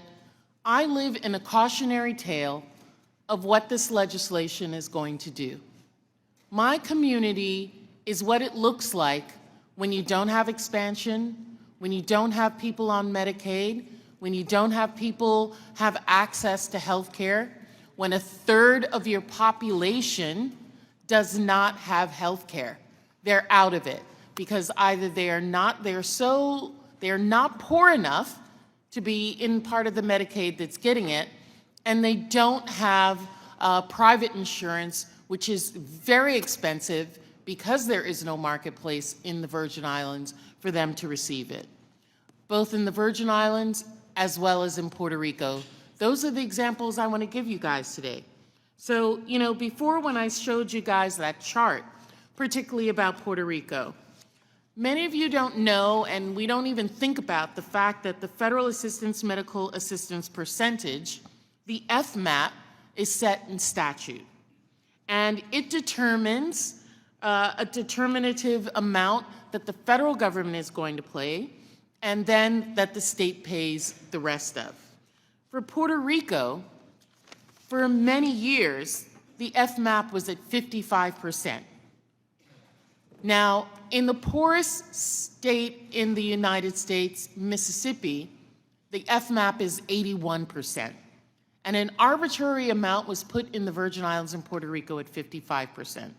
I live in a cautionary tale of what this legislation is going to do. My community is what it looks like when you don't have expansion, when you don't have people on Medicaid, when you don't have people have access to health care, when a third of your population does not have health care. They're out of it because either they are not poor enough to be in part of the Medicaid that's getting it, and they don't have private insurance, which is very expensive because there is no marketplace in the Virgin Islands for them to receive it. Both in the Virgin Islands as well as in Puerto Rico. Those are the examples I want to give you guys today. So, you know, before when I showed you guys that chart, particularly about Puerto Rico, Many of you don't know, and we don't even think about the fact that the federal assistance medical assistance percentage, the FMAP, is set in statute. And it determines a determinative amount that the federal government is going to pay, and then that the state pays the rest of. For Puerto Rico, for many years, the FMAP was at 55%. Now, in the poorest state in the United States, Mississippi, the FMAP is 81%. And an arbitrary amount was put in the Virgin Islands and Puerto Rico at 55%.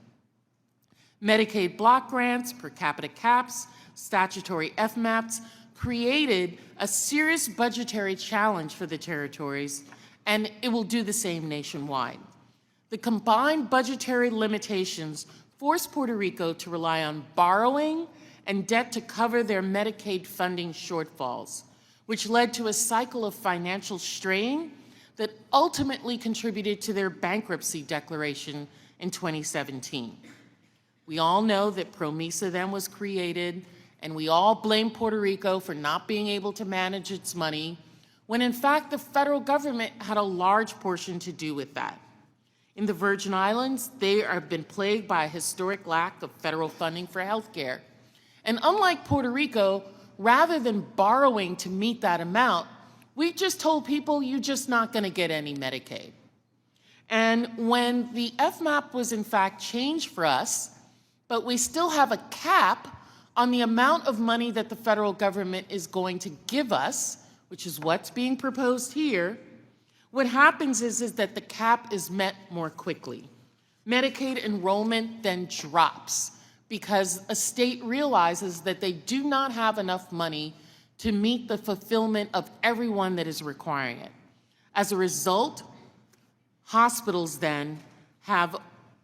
Medicaid block grants, per capita caps, statutory FMAPs created a serious budgetary challenge for the territories, and it will do the same nationwide. The combined budgetary limitations forced Puerto Rico to rely on borrowing and debt to cover their Medicaid funding shortfalls, which led to a cycle of financial strain that ultimately contributed to their bankruptcy declaration in 2017. We all know that PROMESA then was created, and we all blame Puerto Rico for not being able to manage its money, when in fact the federal government had a large portion to do with that. In the Virgin Islands, they have been plagued by a historic lack of federal funding for health care. And unlike Puerto Rico, rather than borrowing to meet that amount, we just told people, you're just not going to get any Medicaid. And when the FMAP was in fact changed for us, but we still have a cap on the amount of money that the federal government is going to give us, which is what's being proposed here, what happens is that the cap is met more quickly. Medicaid enrollment then drops because a state realizes that they do not have enough money to meet the fulfillment of everyone that is requiring it. As a result, hospitals then have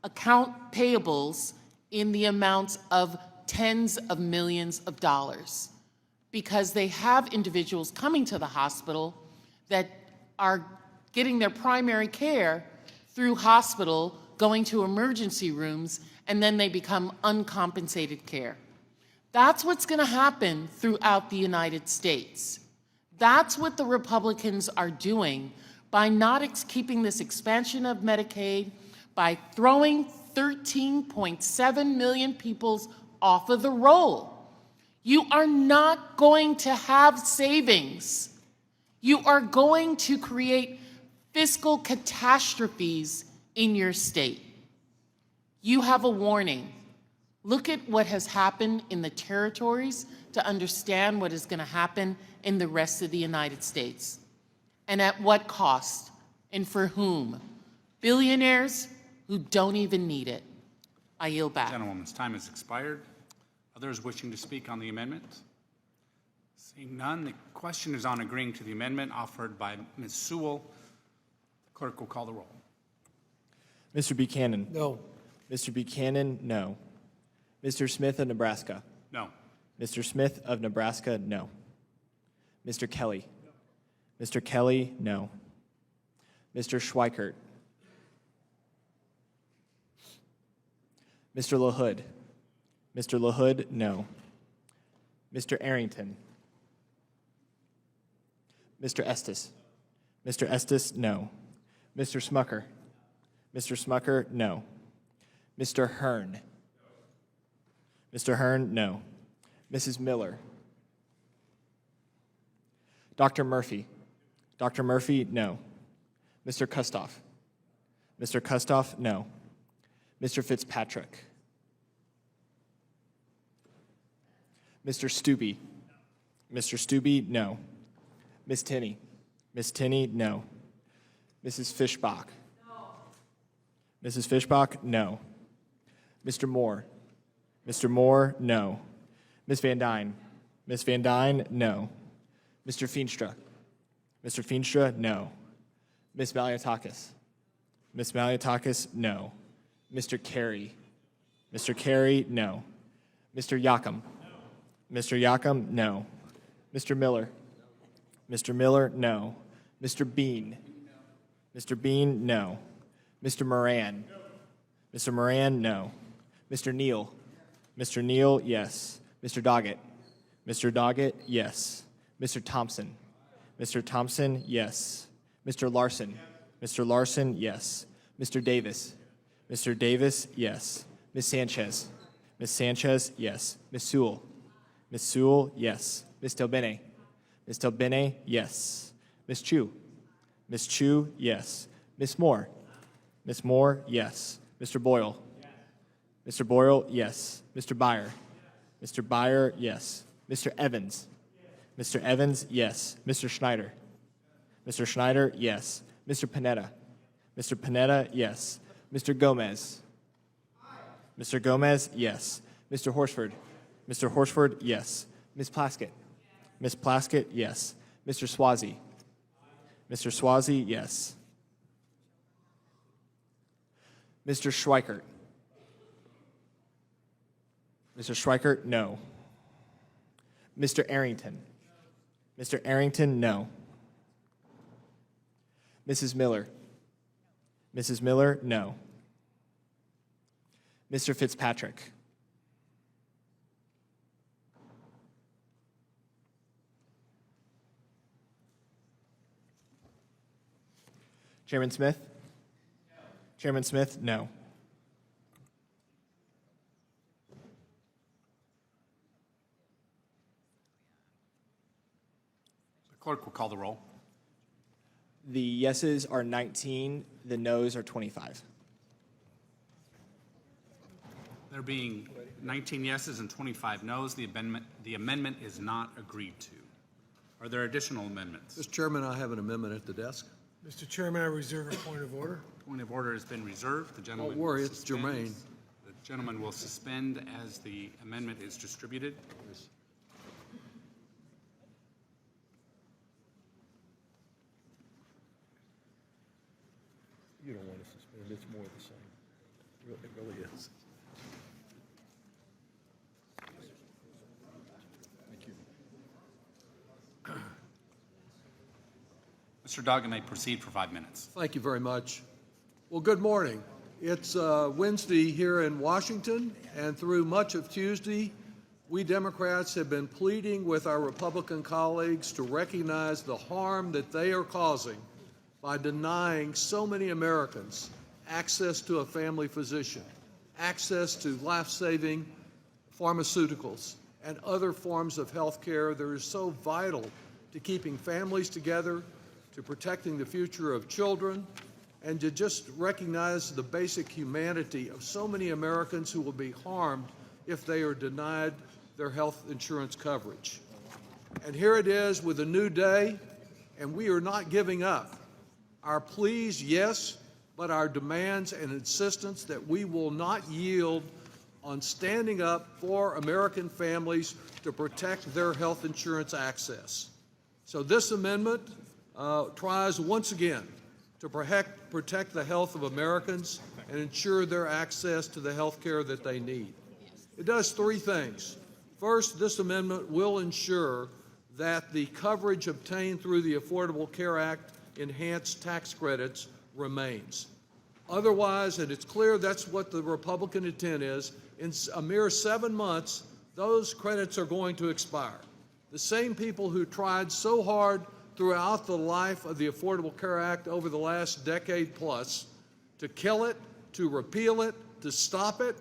account payables in the amounts of tens of millions of dollars because they have individuals coming to the hospital that are getting their primary care through hospital, going to emergency rooms, and then they become uncompensated care. That's what's going to happen throughout the United States. That's what the Republicans are doing by not keeping this expansion of Medicaid, by throwing 13.7 million people off of the roll. You are not going to have savings. You are going to create fiscal catastrophes in your state. You have a warning. Look at what has happened in the territories to understand what is going to happen in the rest of the United States. And at what cost and for whom? Billionaires who don't even need it. I yield back. Gentlewoman's time has expired. Others wishing to speak on the amendment? Seeing none, the question is on agreeing to the amendment offered by Ms. Sewell. The clerk will call the roll. Mr. Buchanan? No. Mr. Buchanan, no. Mr. Smith of Nebraska? No. Mr. Smith of Nebraska, no. Mr. Kelly? Mr. Kelly, no. Mr. Schweikert? Mr. LaHood? Mr. LaHood, no. Mr. Arrington? Mr. Estes? Mr. Estes, no. Mr. Smucker? Mr. Smucker, no. Mr. Hearn? Mr. Hearn, no. Mrs. Miller? Dr. Murphy? Dr. Murphy, no. Mr. Kustoff? Mr. Kustoff, no. Mr. Fitzpatrick? Mr. Stubbe? Mr. Stubbe, no. Ms. Tinney? Ms. Tinney, no. Mrs. Fishbach? No. Mrs. Fishbach, no. Mr. Moore? Mr. Moore, no. Ms. Van Dyne? Ms. Van Dyne, no. Mr. Feenstra? Mr. Feenstra, no. Ms. Maliotakis? Ms. Maliotakis, no. Mr. Carey? Mr. Carey, no. Mr. Yakum? Mr. Yakum, no. Mr. Miller? Mr. Miller, no. Mr. Bean? Mr. Bean, no. Mr. Moran? Mr. Moran, no. Mr. Neal? Mr. Neal, yes. Mr. Doggett. Mr. Doggett, yes. Mr. Thompson. Mr. Thompson, yes. Mr. Larson. Mr. Larson, yes. Mr. Davis. Mr. Davis, yes. Ms. Sanchez. Ms. Sanchez, yes. Ms. Sewell. Ms. Sewell, yes. Ms. Delbene. Ms. Delbene, yes. Ms. Chu. Ms. Chu, yes. Ms. Moore. Ms. Moore, yes. Mr. Boyle. Mr. Boyle, yes. Mr. Byer. Mr. Byer, yes. Mr. Evans. Mr. Evans, yes. Mr. Schneider. Mr. Schneider, yes. Mr. Panetta. Mr. Panetta, yes. Mr. Gomez. Mr. Gomez, yes. Mr. Horsford. Mr. Horsford, yes. Ms. Plaskett. Ms. Plaskett, yes. Mr. Swazi. Mr. Swazi, yes. Mr. Schweikert. Mr. Schweikert, no. Mr. Arrington. Mr. Arrington, no. Mrs. Miller. Mrs. Miller, no. Mr. Fitzpatrick. Chairman Smith? No. Chairman Smith, no. The clerk will call the roll. The yeses are 19, the nos are 25. There being 19 yeses and 25 noes, the amendment is not agreed to. Are there additional amendments? Mr. Chairman, I have an amendment at the desk. Mr. Chairman, I reserve a point of order. Point of order has been reserved. The gentleman Don't worry, will it's suspend. germane. The gentleman will suspend as the amendment is distributed. You don't want to suspend, it's more of the same. It really is. Thank you. Mr. Doggett may proceed for 5 minutes. Thank you very much. Well, good morning. It's Wednesday here in Washington, and through much of Tuesday, we Democrats have been pleading with our Republican colleagues to recognize the harm that they are causing by denying so many Americans access to a family physician, access to life-saving pharmaceuticals, and other forms of health care that are so vital to keeping families together, to protecting the future of children, and to just recognize the basic humanity of so many Americans who will be harmed if they are denied their health insurance coverage. And here it is with a new day, and we are not giving up. Our pleas, yes, but our demands and insistence that we will not yield on standing up for American families to protect their health insurance access. So this amendment tries once again to protect the health of Americans and ensure their access to the health care that they need. It does three things. First, this amendment will ensure that the coverage obtained through the Affordable Care Act enhanced tax credits remains. Otherwise, and it's clear that's what the Republican intent is, in a mere 7 months, those credits are going to expire. The same people who tried so hard throughout the life of the Affordable Care Act over the last decade plus to kill it, to repeal it, to stop it,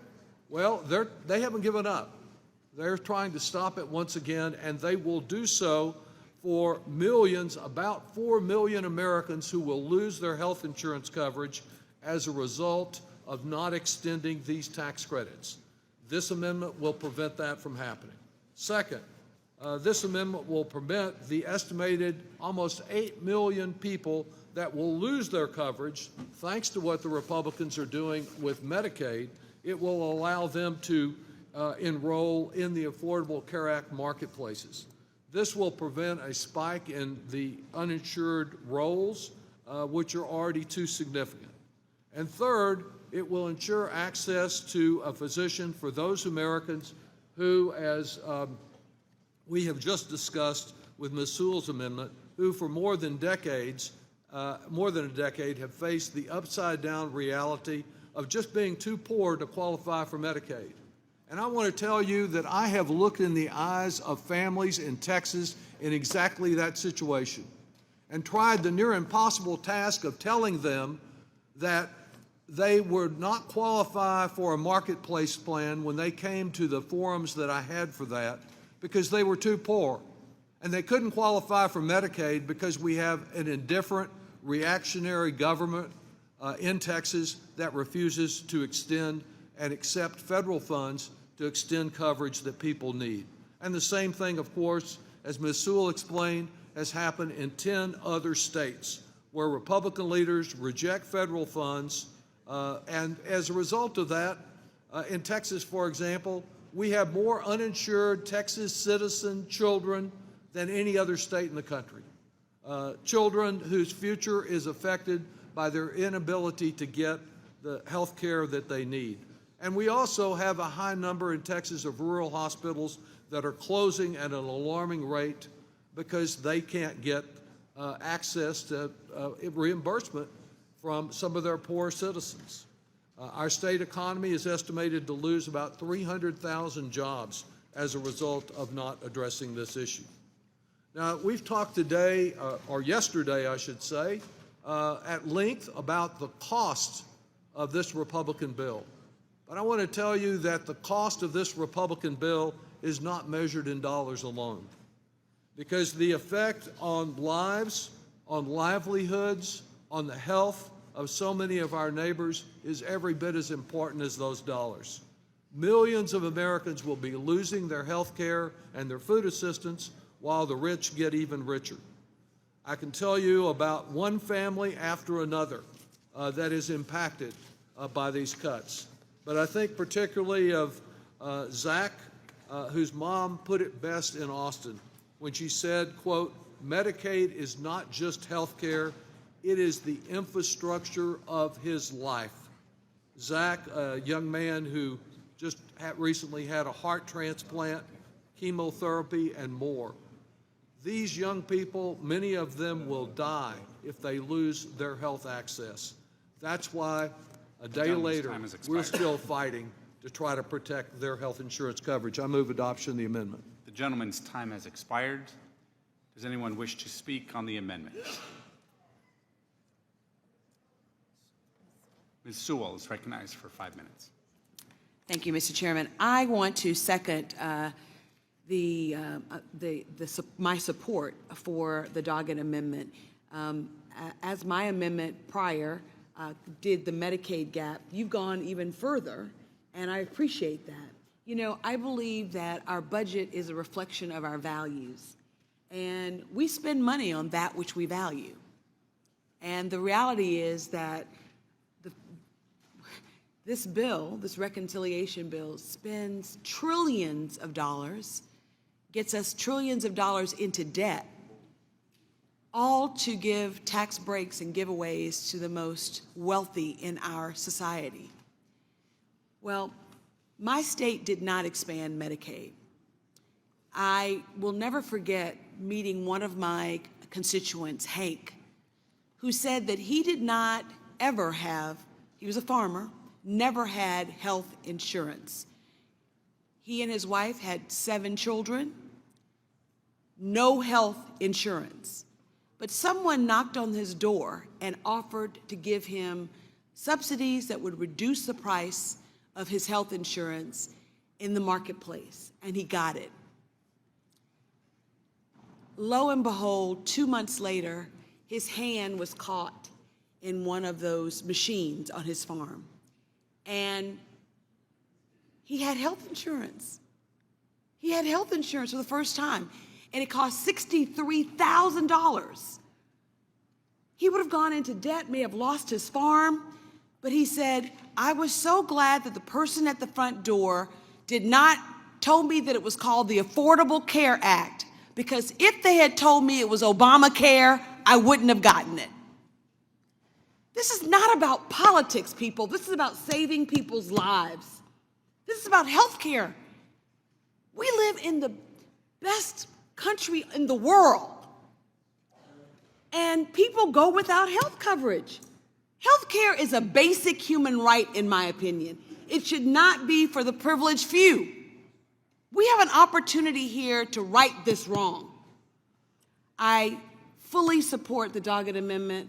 well, they haven't given up. They're trying to stop it once again, and they will do so for millions, about 4 million Americans who will lose their health insurance coverage as a result of not extending these tax credits. This amendment will prevent that from happening. Second, this amendment will prevent the estimated almost 8 million people that will lose their coverage, thanks to what the Republicans are doing with Medicaid. It will allow them to enroll in the Affordable Care Act marketplaces. This will prevent a spike in the uninsured rolls, which are already too significant. And third, it will ensure access to a physician for those Americans who, as we have just discussed with Ms. Sewell's amendment, who for more than a decade have faced the upside-down reality of just being too poor to qualify for Medicaid. And I want to tell you that I have looked in the eyes of families in Texas in exactly that situation and tried the near impossible task of telling them that they would not qualify for a marketplace plan when they came to the forums that I had for that because they were too poor. And they couldn't qualify for Medicaid because we have an indifferent, reactionary government in Texas that refuses to extend and accept federal funds to extend coverage that people need. And the same thing, of course, as Ms. Sewell explained, has happened in 10 other states where Republican leaders reject federal funds. And as a result of that, in Texas, for example, we have more uninsured Texas citizen children than any other state in the country. Children whose future is affected by their inability to get the health care that they need. And we also have a high number in Texas of rural hospitals that are closing at an alarming rate because they can't get access to reimbursement from some of their poor citizens. Our state economy is estimated to lose about 300,000 jobs as a result of not addressing this issue. Now, we've talked today, or yesterday, I should say, at length about the cost of this Republican bill. But I want to tell you that the cost of this Republican bill is not measured in dollars alone, because the effect on lives, on livelihoods, on the health of so many of our neighbors is every bit as important as those dollars. Millions of Americans will be losing their health care and their food assistance while the rich get even richer. I can tell you about one family after another that is impacted by these cuts. But I think particularly of Zach, whose mom put it best in Austin when she said, quote, "Medicaid is not just health care, it is the infrastructure of his life." Zach, a young man who just recently had a heart transplant, chemotherapy, and more. These young people, many of them will die if they lose their health access. That's why a day later, we're still fighting to try to protect their health insurance coverage. I move adoption of the amendment. The gentleman's time has expired. Does anyone wish to speak on the amendment? Ms. Sewell is recognized for 5 minutes. Thank you, Mr. Chairman. I want to second my support for the Doggett amendment. As my amendment prior did the Medicaid gap, you've gone even further, and I appreciate that. You know, I believe that our budget is a reflection of our values, and we spend money on that which we value. And the reality is that this bill, this reconciliation bill, spends trillions of dollars, gets us trillions of dollars into debt, all to give tax breaks and giveaways to the most wealthy in our society. Well, my state did not expand Medicaid. I will never forget meeting one of my constituents, Hank, who said that he did not ever have, he was a farmer, never had health insurance. He and his wife had 7 children, no health insurance. But someone knocked on his door and offered to give him subsidies that would reduce the price of his health insurance in the marketplace, and he got it. Lo and behold, 2 months later, his hand was caught in one of those machines on his farm, and he had health insurance. He had health insurance for the first time, and it cost $63,000. He would have gone into debt, may have lost his farm, but he said, I was so glad that the person at the front door told me that it was called the Affordable Care Act, because if they had told me it was Obamacare, I wouldn't have gotten it. This is not about politics, people. This is about saving people's lives. This is about health care. We live in the best country in the world, and people go without health coverage. Health care is a basic human right, in my opinion. It should not be for the privileged few. We have an opportunity here to right this wrong. I fully support the Doggett Amendment,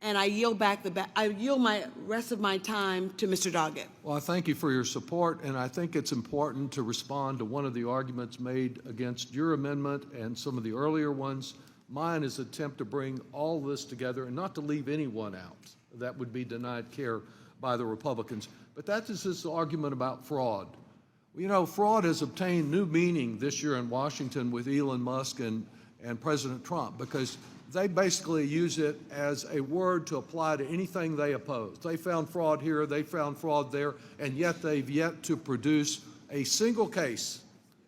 and I yield my rest of my time to Mr. Doggett. Well, I thank you for your support, and I think it's important to respond to one of the arguments made against your amendment and some of the earlier ones. Mine is an attempt to bring all this together and not to leave anyone out that would be denied care by the Republicans. But that is this argument about fraud. You know, fraud has obtained new meaning this year in Washington with Elon Musk and President Trump, because they basically use it as a word to apply to anything they oppose. They found fraud here, they found fraud there, and yet they've yet to produce a single case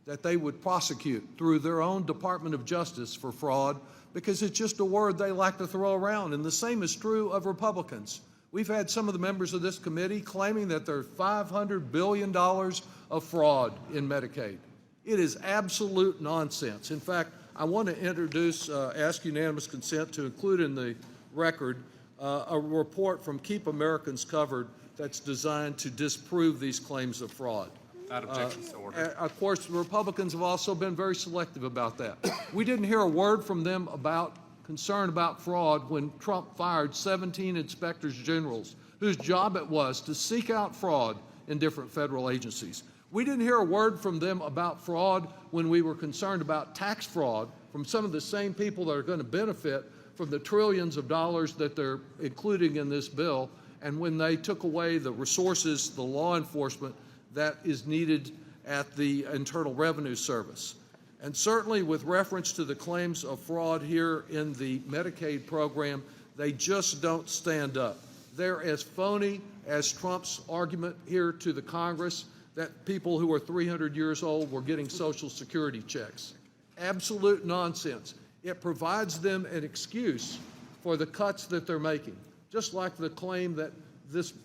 that they would prosecute through their own Department of Justice for fraud, because it's just a word they like to throw around. And the same is true of Republicans. We've had some of the members of this committee claiming that there's $500 billion of fraud in Medicaid. It is absolute nonsense. In fact, I want to ask unanimous consent to include in the record a report from Keep Americans Covered that's designed to disprove these claims of fraud. Without objection, so ordered. Of course, the Republicans have also been very selective about that. We didn't hear a word from them about concern about fraud when Trump fired 17 inspectors generals whose job it was to seek out fraud in different federal agencies. We didn't hear a word from them about fraud when we were concerned about tax fraud from some of the same people that are going to benefit from the trillions of dollars that they're including in this bill, and when they took away the resources, the law enforcement that is needed at the Internal Revenue Service. And certainly with reference to the claims of fraud here in the Medicaid program, they just don't stand up. They're as phony as Trump's argument here to the Congress that people who are 300 years old were getting Social Security checks. Absolute nonsense. It provides them an excuse for the cuts that they're making, just like the claim that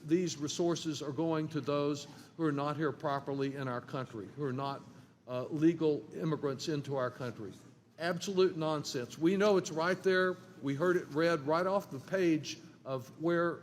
these resources are going to those who are not here properly in our country, who are not legal immigrants into our country. Absolute nonsense. We know it's right there. We heard it read right off the page of where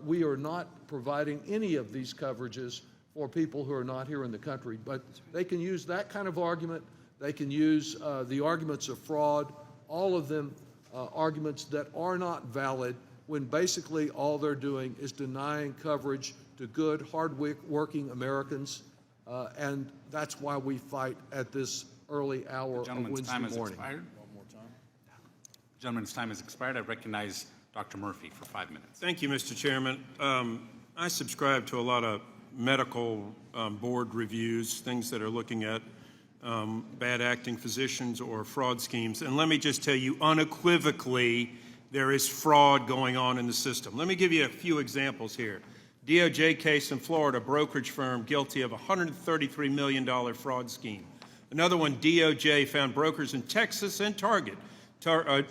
we are not providing any of these coverages for people who are not here in the country. But they can use that kind of argument. They can use the arguments of fraud, all of them arguments that are not valid, when basically all they're doing is denying coverage to good, hard-working Americans. And that's why we fight at this early hour of Wednesday morning. Gentleman's time has expired. I recognize Dr. Murphy for 5 minutes. Thank you, Mr. Chairman. I subscribe to a lot of medical board reviews, things that are looking at bad acting physicians or fraud schemes. And let me just tell you unequivocally, there is fraud going on in the system. Let me give you a few examples here. DOJ case in Florida, brokerage firm guilty of a $133 million fraud scheme. Another one, DOJ found brokers in Texas and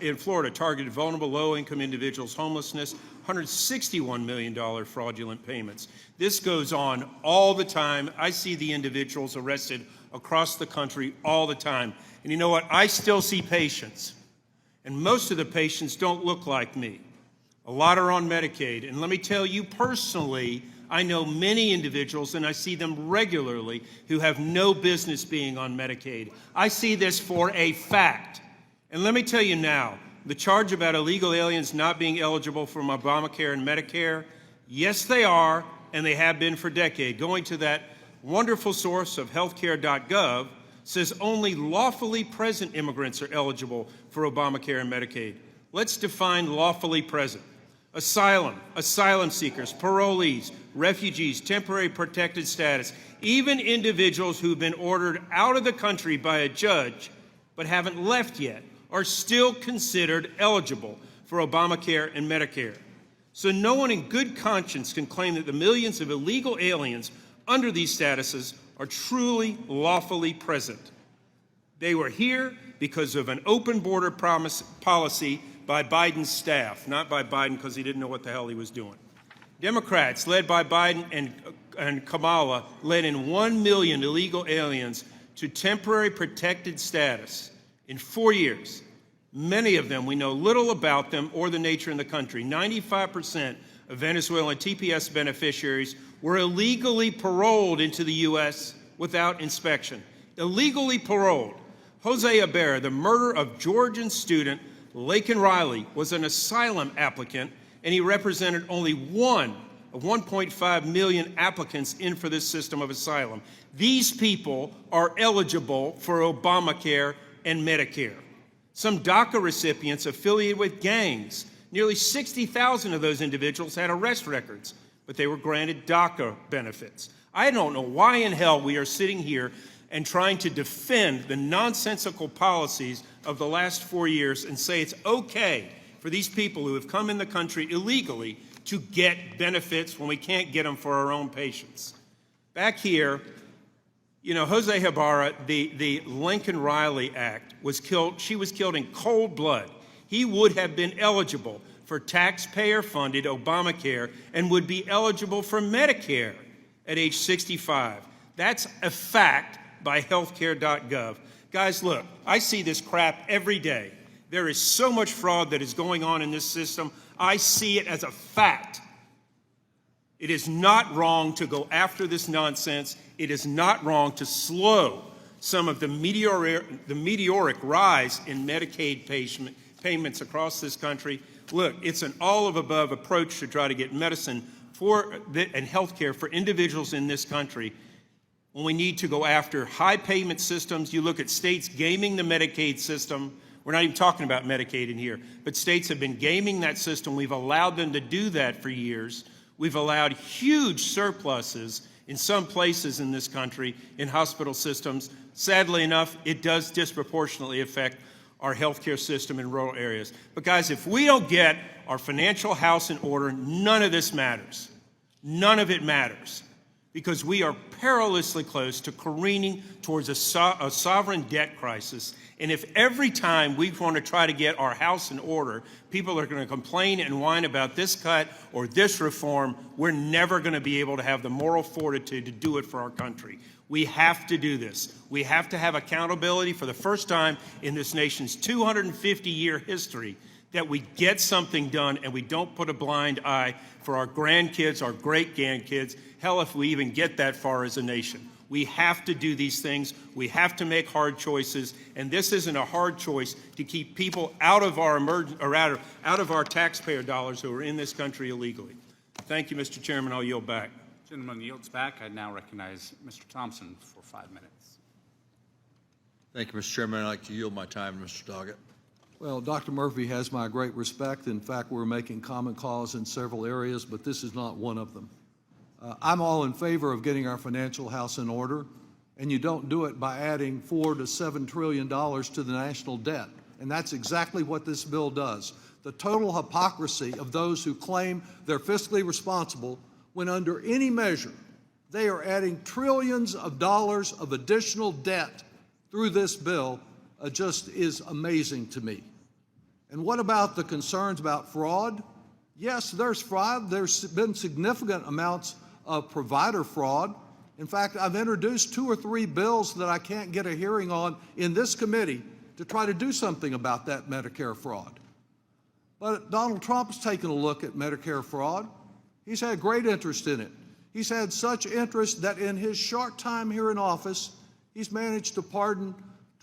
in Florida targeted vulnerable low-income individuals, homelessness, $161 million fraudulent payments. This goes on all the time. I see the individuals arrested across the country all the time. And you know what? I still see patients. And most of the patients don't look like me. A lot are on Medicaid. And let me tell you personally, I know many individuals, and I see them regularly, who have no business being on Medicaid. I see this for a fact. And let me tell you now, the charge about illegal aliens not being eligible from Obamacare and Medicare, yes, they are, and they have been for decades. Going to that wonderful source of healthcare.gov says only lawfully present immigrants are eligible for Obamacare and Medicaid. Let's define lawfully present. Asylum seekers, parolees, refugees, temporary protected status, even individuals who've been ordered out of the country by a judge but haven't left yet are still considered eligible for Obamacare and Medicare. So no one in good conscience can claim that the millions of illegal aliens under these statuses are truly lawfully present. They were here because of an open border policy by Biden's staff, not by Biden because he didn't know what the hell he was doing. Democrats, led by Biden and Kamala, led in 1 million illegal aliens to temporary protected status in 4 years. Many of them, we know little about them or the nature in the country. 95% of Venezuelan TPS beneficiaries were illegally paroled into the U.S. without inspection. Illegally paroled. Jose Ibarra, the murder of Georgian student Laken Riley, was an asylum applicant, and he represented only one of 1.5 million applicants in for this system of asylum. These people are eligible for Obamacare and Medicare. Some DACA recipients affiliated with gangs, nearly 60,000 of those individuals had arrest records, but they were granted DACA benefits. I don't know why in hell we are sitting here and trying to defend the nonsensical policies of the last 4 years and say it's okay for these people who have come in the country illegally to get benefits when we can't get them for our own patients. Back here, you know, Jose Ibarra, the Lincoln Riley Act was killed. She was killed in cold blood. He would have been eligible for taxpayer-funded Obamacare and would be eligible for Medicare at age 65. That's a fact by healthcare.gov. Guys, look, I see this crap every day. There is so much fraud that is going on in this system. I see it as a fact. It is not wrong to go after this nonsense. It is not wrong to slow some of the meteoric rise in Medicaid payments across this country. Look, it's an all-of-above approach to try to get medicine and health care for individuals in this country when we need to go after high payment systems. You look at states gaming the Medicaid system. We're not even talking about Medicaid in here, but states have been gaming that system. We've allowed them to do that for years. We've allowed huge surpluses in some places in this country in hospital systems. Sadly enough, it does disproportionately affect our healthcare system in rural areas. But guys, if we don't get our financial house in order, none of this matters. None of it matters, because we are perilously close to careening towards a sovereign debt crisis. And if every time we want to try to get our house in order, people are going to complain and whine about this cut or this reform, we're never going to be able to have the moral fortitude to do it for our country. We have to do this. We have to have accountability for the first time in this nation's 250-year history, that we get something done and we don't put a blind eye for our grandkids, our great-grandkids, hell, if we even get that far as a nation. We have to do these things. We have to make hard choices, and this isn't a hard choice to keep people out of our out of our taxpayer dollars who are in this country illegally. Thank you, Mr. Chairman. I'll yield back. Gentleman yields back. I now recognize Mr. Thompson for 5 minutes. Thank you, Mr. Chairman. I'd like to yield my time to Mr. Doggett. Well, Dr. Murphy has my great respect. In fact, we're making common cause in several areas, but this is not one of them. I'm all in favor of getting our financial house in order, and you don't do it by adding $4 to $7 trillion to the national debt. And that's exactly what this bill does. The total hypocrisy of those who claim they're fiscally responsible when under any measure they are adding trillions of dollars of additional debt through this bill just is amazing to me. And what about the concerns about fraud? Yes, there's fraud. There's been significant amounts of provider fraud. In fact, I've introduced 2 or 3 bills that I can't get a hearing on in this committee to try to do something about that Medicare fraud. But Donald Trump's taken a look at Medicare fraud. He's had great interest in it. He's had such interest that in his short time here in office, he's managed to pardon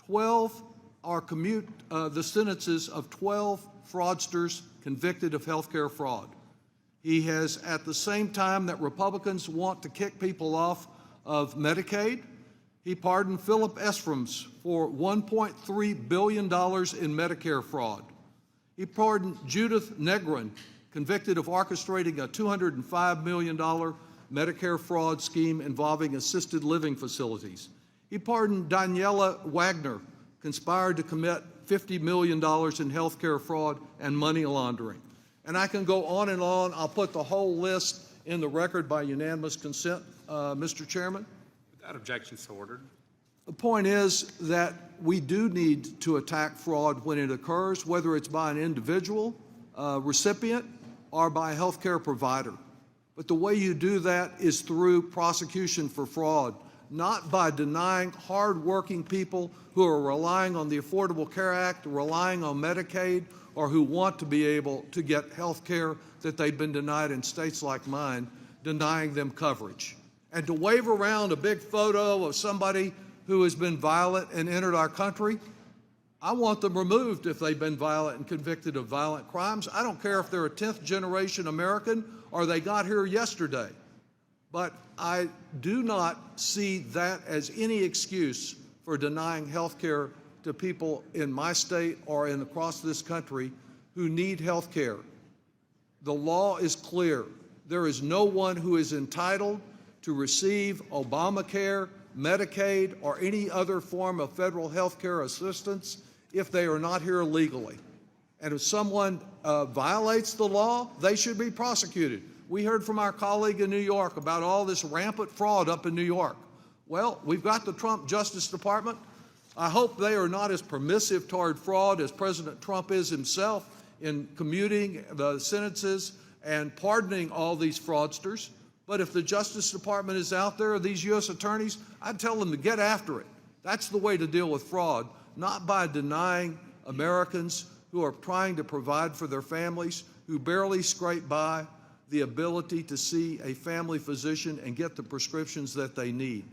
12 or commute the sentences of 12 fraudsters convicted of healthcare fraud. He has, at the same time that Republicans want to kick people off of Medicaid, he pardoned Philip Esframs for $1.3 billion in Medicare fraud. He pardoned Judith Negrin, convicted of orchestrating a $205 million Medicare fraud scheme involving assisted living facilities. He pardoned Daniela Wagner, conspired to commit $50 million in health care fraud and money laundering. And I can go on and on. I'll put the whole list in the record by unanimous consent, Mr. Chairman. Without objection, so ordered. The point is that we do need to attack fraud when it occurs, whether it's by an individual recipient or by a health care provider. But the way you do that is through prosecution for fraud, not by denying hardworking people who are relying on the Affordable Care Act, relying on Medicaid, or who want to be able to get health care that they've been denied in states like mine, denying them coverage. And to wave around a big photo of somebody who has been violent and entered our country, I want them removed if they've been violent and convicted of violent crimes. I don't care if they're a 10th generation American or they got here yesterday. But I do not see that as any excuse for denying health care to people in my state or across this country who need health care. The law is clear. There is no one who is entitled to receive Obamacare, Medicaid, or any other form of federal health care assistance if they are not here legally. And if someone violates the law, they should be prosecuted. We heard from our colleague in New York about all this rampant fraud up in New York. Well, we've got the Trump Justice Department. I hope they are not as permissive toward fraud as President Trump is himself in commuting the sentences and pardoning all these fraudsters. But if the Justice Department is out there, these U.S. attorneys, I'd tell them to get after it. That's the way to deal with fraud, not by denying Americans who are trying to provide for their families, who barely scrape by, the ability to see a family physician and get the prescriptions that they need.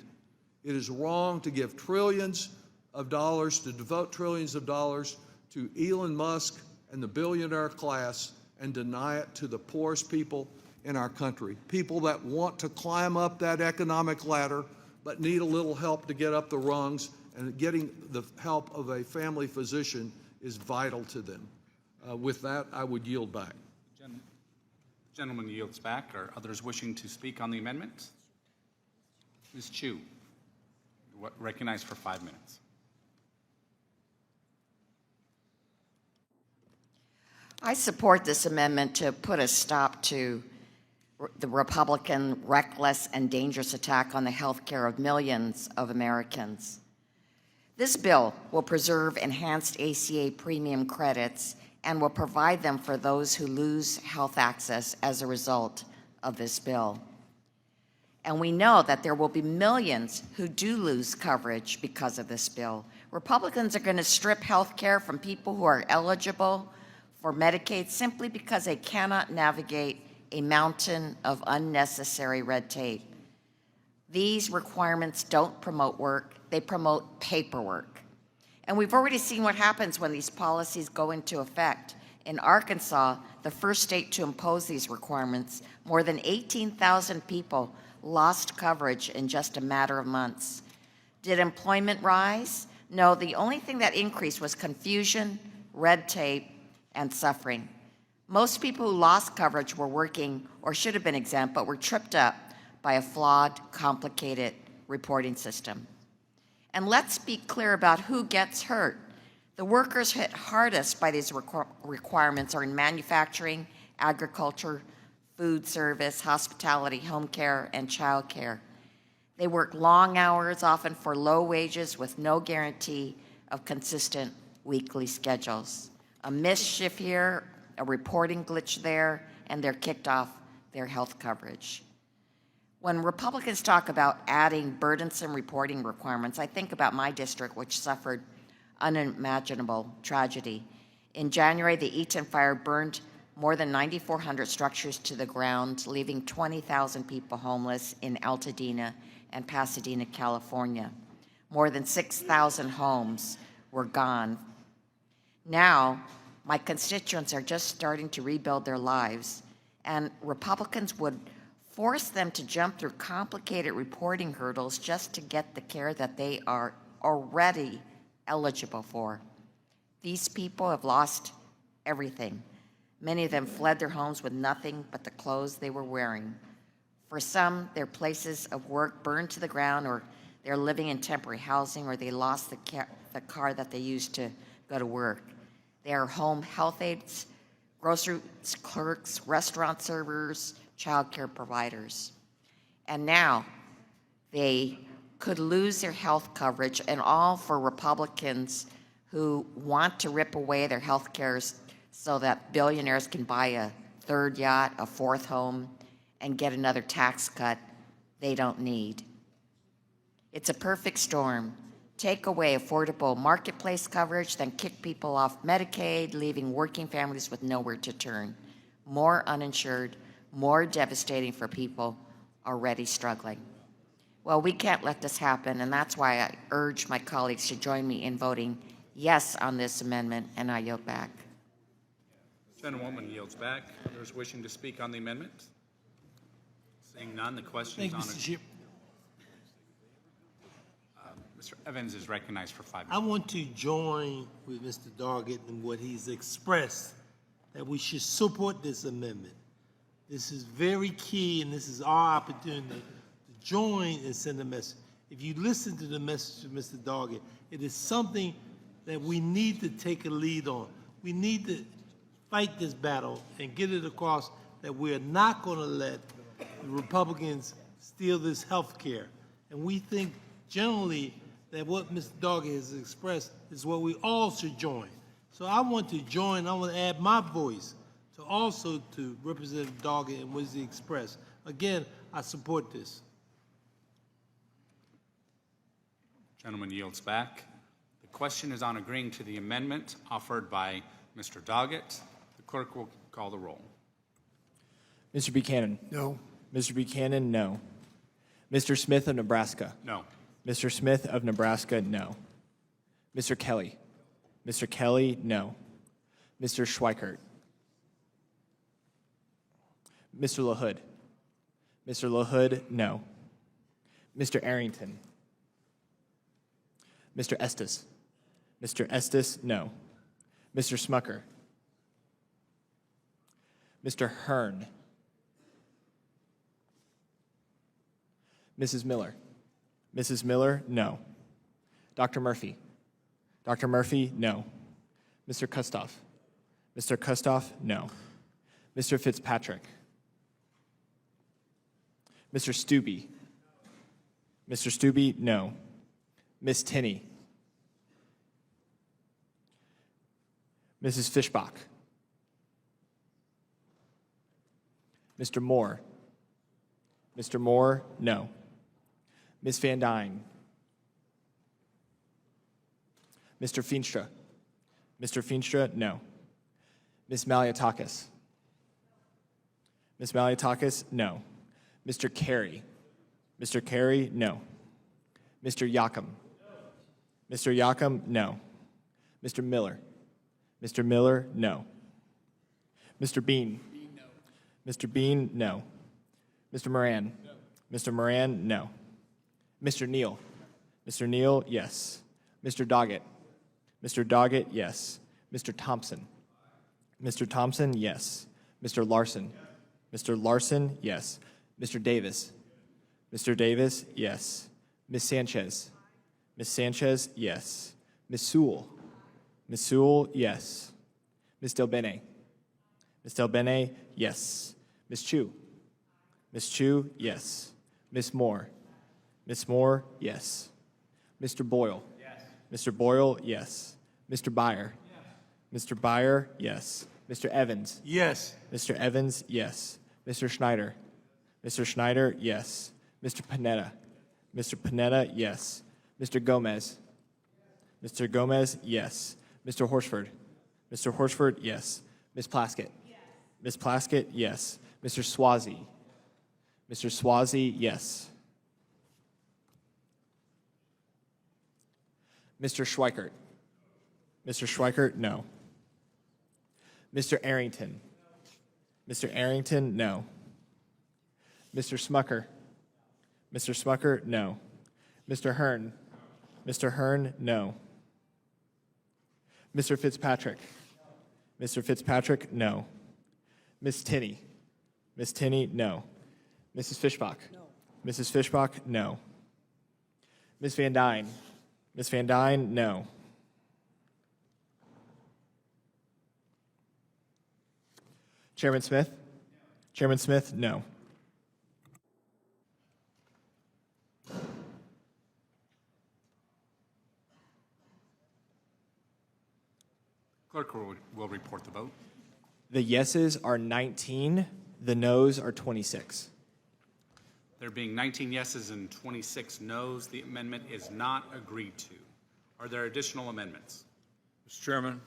It is wrong to give trillions of dollars, to devote trillions of dollars to Elon Musk and the billionaire class and deny it to the poorest people in our country, people that want to climb up that economic ladder but need a little help to get up the rungs, and getting the help of a family physician is vital to them. With that, I would yield back. Gentleman yields back. Are others wishing to speak on the amendment? Ms. Chu, recognized for 5 minutes. I support this amendment to put a stop to the Republican reckless and dangerous attack on the health care of millions of Americans. This bill will preserve enhanced ACA premium credits and will provide them for those who lose health access as a result of this bill. And we know that there will be millions who do lose coverage because of this bill. Republicans are going to strip health care from people who are eligible for Medicaid simply because they cannot navigate a mountain of unnecessary red tape. These requirements don't promote work, they promote paperwork. And we've already seen what happens when these policies go into effect. In Arkansas, the first state to impose these requirements, more than 18,000 people lost coverage in just a matter of months. Did employment rise? No, the only thing that increased was confusion, red tape, and suffering. Most people who lost coverage were working or should have been exempt, but were tripped up by a flawed, complicated reporting system. And let's be clear about who gets hurt. The workers hit hardest by these requirements are in manufacturing, agriculture, food service, hospitality, home care, and child care. They work long hours, often for low wages with no guarantee of consistent weekly schedules. A missed shift here, a reporting glitch there, and they're kicked off their health coverage. When Republicans talk about adding burdensome reporting requirements, I think about my district, which suffered unimaginable tragedy. In January, the Eaton fire burned more than 9,400 structures to the ground, leaving 20,000 people homeless in Altadena and Pasadena, California. More than 6,000 homes were gone. Now, my constituents are just starting to rebuild their lives, and Republicans would force them to jump through complicated reporting hurdles just to get the care that they are already eligible for. These people have lost everything. Many of them fled their homes with nothing but the clothes they were wearing. For some, their places of work burned to the ground, or they're living in temporary housing, or they lost the car that they used to go to work. They are home health aides, grocery clerks, restaurant servers, child care providers. And now they could lose their health coverage, and all for Republicans who want to rip away their health care so that billionaires can buy a third yacht, a fourth home, and get another tax cut they don't need. It's a perfect storm. Take away affordable marketplace coverage, then kick people off Medicaid, leaving working families with nowhere to turn. More uninsured, more devastating for people already struggling. Well, we can't let this happen, and that's why I urge my colleagues to join me in voting yes on this amendment, and I yield back. Gentlewoman yields back. Others wishing to speak on the amendment? Seeing none, the question is on. Mr. Evans is recognized for 5 minutes. I want to join with Mr. Doggett in what he's expressed, that we should support this amendment. This is very key, and this is our opportunity to join and send a message. If you listen to the message of Mr. Doggett, it is something that we need to take a lead on. We need to fight this battle and get it across that we're not going to let the Republicans steal this health care. And we think generally that what Mr. Doggett has expressed is what we all should join. So I want to join, I want to add my voice to also to Representative Doggett and what he expressed. Again, I support this. Gentleman yields back. The question is on agreeing to the amendment offered by Mr. Doggett. The clerk will call the roll. Mr. Buchanan? No. Mr. Buchanan, no. Mr. Smith of Nebraska? No. Mr. Smith of Nebraska, no. Mr. Kelly? Mr. Kelly, no. Mr. Schweikert? Mr. LaHood? Mr. LaHood, no. Mr. Arrington? Mr. Estes? Mr. Estes, no. Mr. Smucker? Mr. Hearn? Mrs. Miller? Mrs. Miller, no. Dr. Murphy? Dr. Murphy, no. Mr. Kustoff? Mr. Kustoff, no. Mr. Fitzpatrick? Mr. Stubbe? Mr. Stubbe, no. Ms. Tinney? Mrs. Fishbach? Mr. Moore? Mr. Moore, no. Ms. Van Dyne? Mr. Feenstra? Mr. Feenstra, no. Ms. Maliatakis? Ms. Maliatakis, no. Mr. Carey? Mr. Carey, no. Mr. Yakum? Mr. Yakum, no. Mr. Miller? Mr. Miller, no. Mr. Bean? Mr. Bean, no. Mr. Moran? Mr. Moran, no. Mr. Neal? Mr. Neal, yes. Mr. Doggett? Mr. Doggett, yes. Mr. Thompson? Mr. Thompson, yes. Mr. Larson? Mr. Larson, yes. Mr. Davis? Mr. Davis, yes. Ms. Sanchez? Ms. Sanchez, yes. Ms. Sewell? Ms. Sewell, yes. Ms. Delbene? Ms. Delbene, yes. Ms. Chu? Ms. Chu, yes. Ms. Moore? Ms. Moore, yes. Mr. Boyle? Yes. Mr. Boyle, yes. Mr. Byer? Yes. Mr. Byer, yes. Mr. Evans? Yes. Mr. Evans, yes. Mr. Schneider? Mr. Schneider, yes. Mr. Panetta? Mr. Panetta, yes. Mr. Gomez? Mr. Gomez, yes. Mr. Horsford? Mr. Horsford, yes. Ms. Plaskett? Yes. Ms. Plaskett, yes. Mr. Swazi? Mr. Swazi, yes. Mr. Schweikert? Mr. Schweikert, no. Mr. Arrington? Mr. Arrington, no. Mr. Smucker? Mr. Smucker, no. Mr. Hearn? Mr. Hearn, no. Mr. Fitzpatrick? Mr. Fitzpatrick, no. Ms. Tinney? Ms. Tinney, no. Mrs. Fishbach? No. Mrs. Fishbach, no. Ms. Van Dyne? Ms. Van Dyne, no. Chairman Smith? Chairman Smith, no. Clerk will report the vote. The yeses are 19, the noes are 26. There being 19 yeses and 26 noes, the amendment is not agreed to. Are there additional amendments? Mr. Chairman,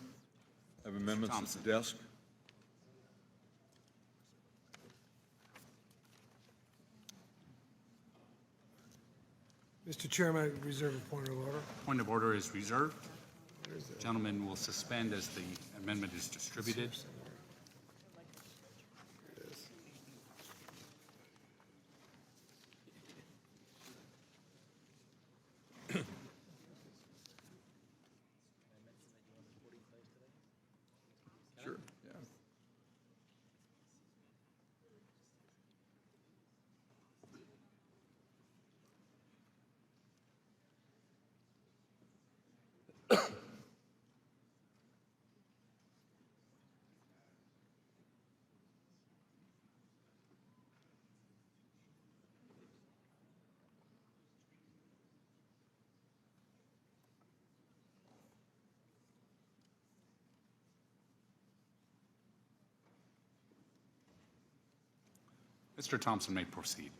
I have amendments at the desk. Mr. Chairman, I reserve a point of order. Point of order is reserved. Gentleman will suspend as the amendment is distributed. Sure, yeah. Mr. Thompson may proceed.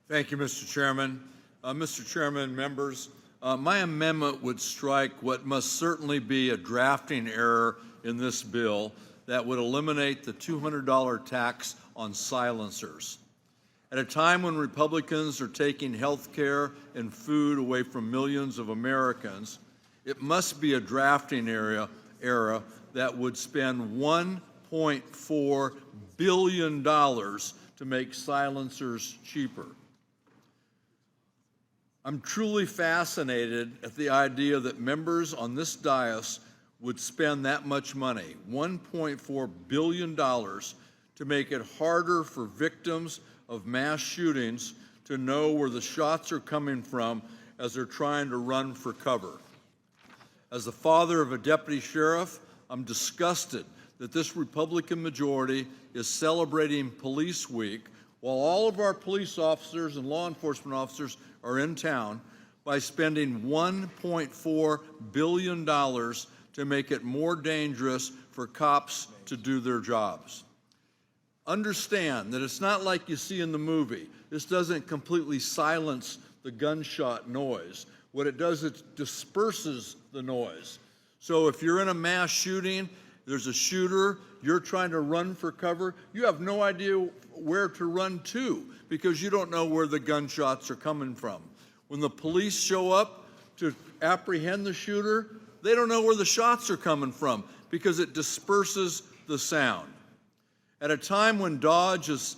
Thank you, Mr. Chairman. Mr. Chairman, members, my amendment would strike what must certainly be a drafting error in this bill that would eliminate the $200 tax on silencers. At a time when Republicans are taking health care and food away from millions of Americans, it must be a drafting era that would spend $1.4 billion to make silencers cheaper. I'm truly fascinated at the idea that members on this dais would spend that much money, $1.4 billion, to make it harder for victims of mass shootings to know where the shots are coming from as they're trying to run for cover. As the father of a deputy sheriff, I'm disgusted that this Republican majority is celebrating Police Week while all of our police officers and law enforcement officers are in town by spending $1.4 billion to make it more dangerous for cops to do their jobs. Understand that it's not like you see in the movie. This doesn't completely silence the gunshot noise. What it does, it disperses the noise. So if you're in a mass shooting, there's a shooter, you're trying to run for cover, you have no idea where to run to because you don't know where the gunshots are coming from. When the police show up to apprehend the shooter, they don't know where the shots are coming from because it disperses the sound. At a time when DOGE is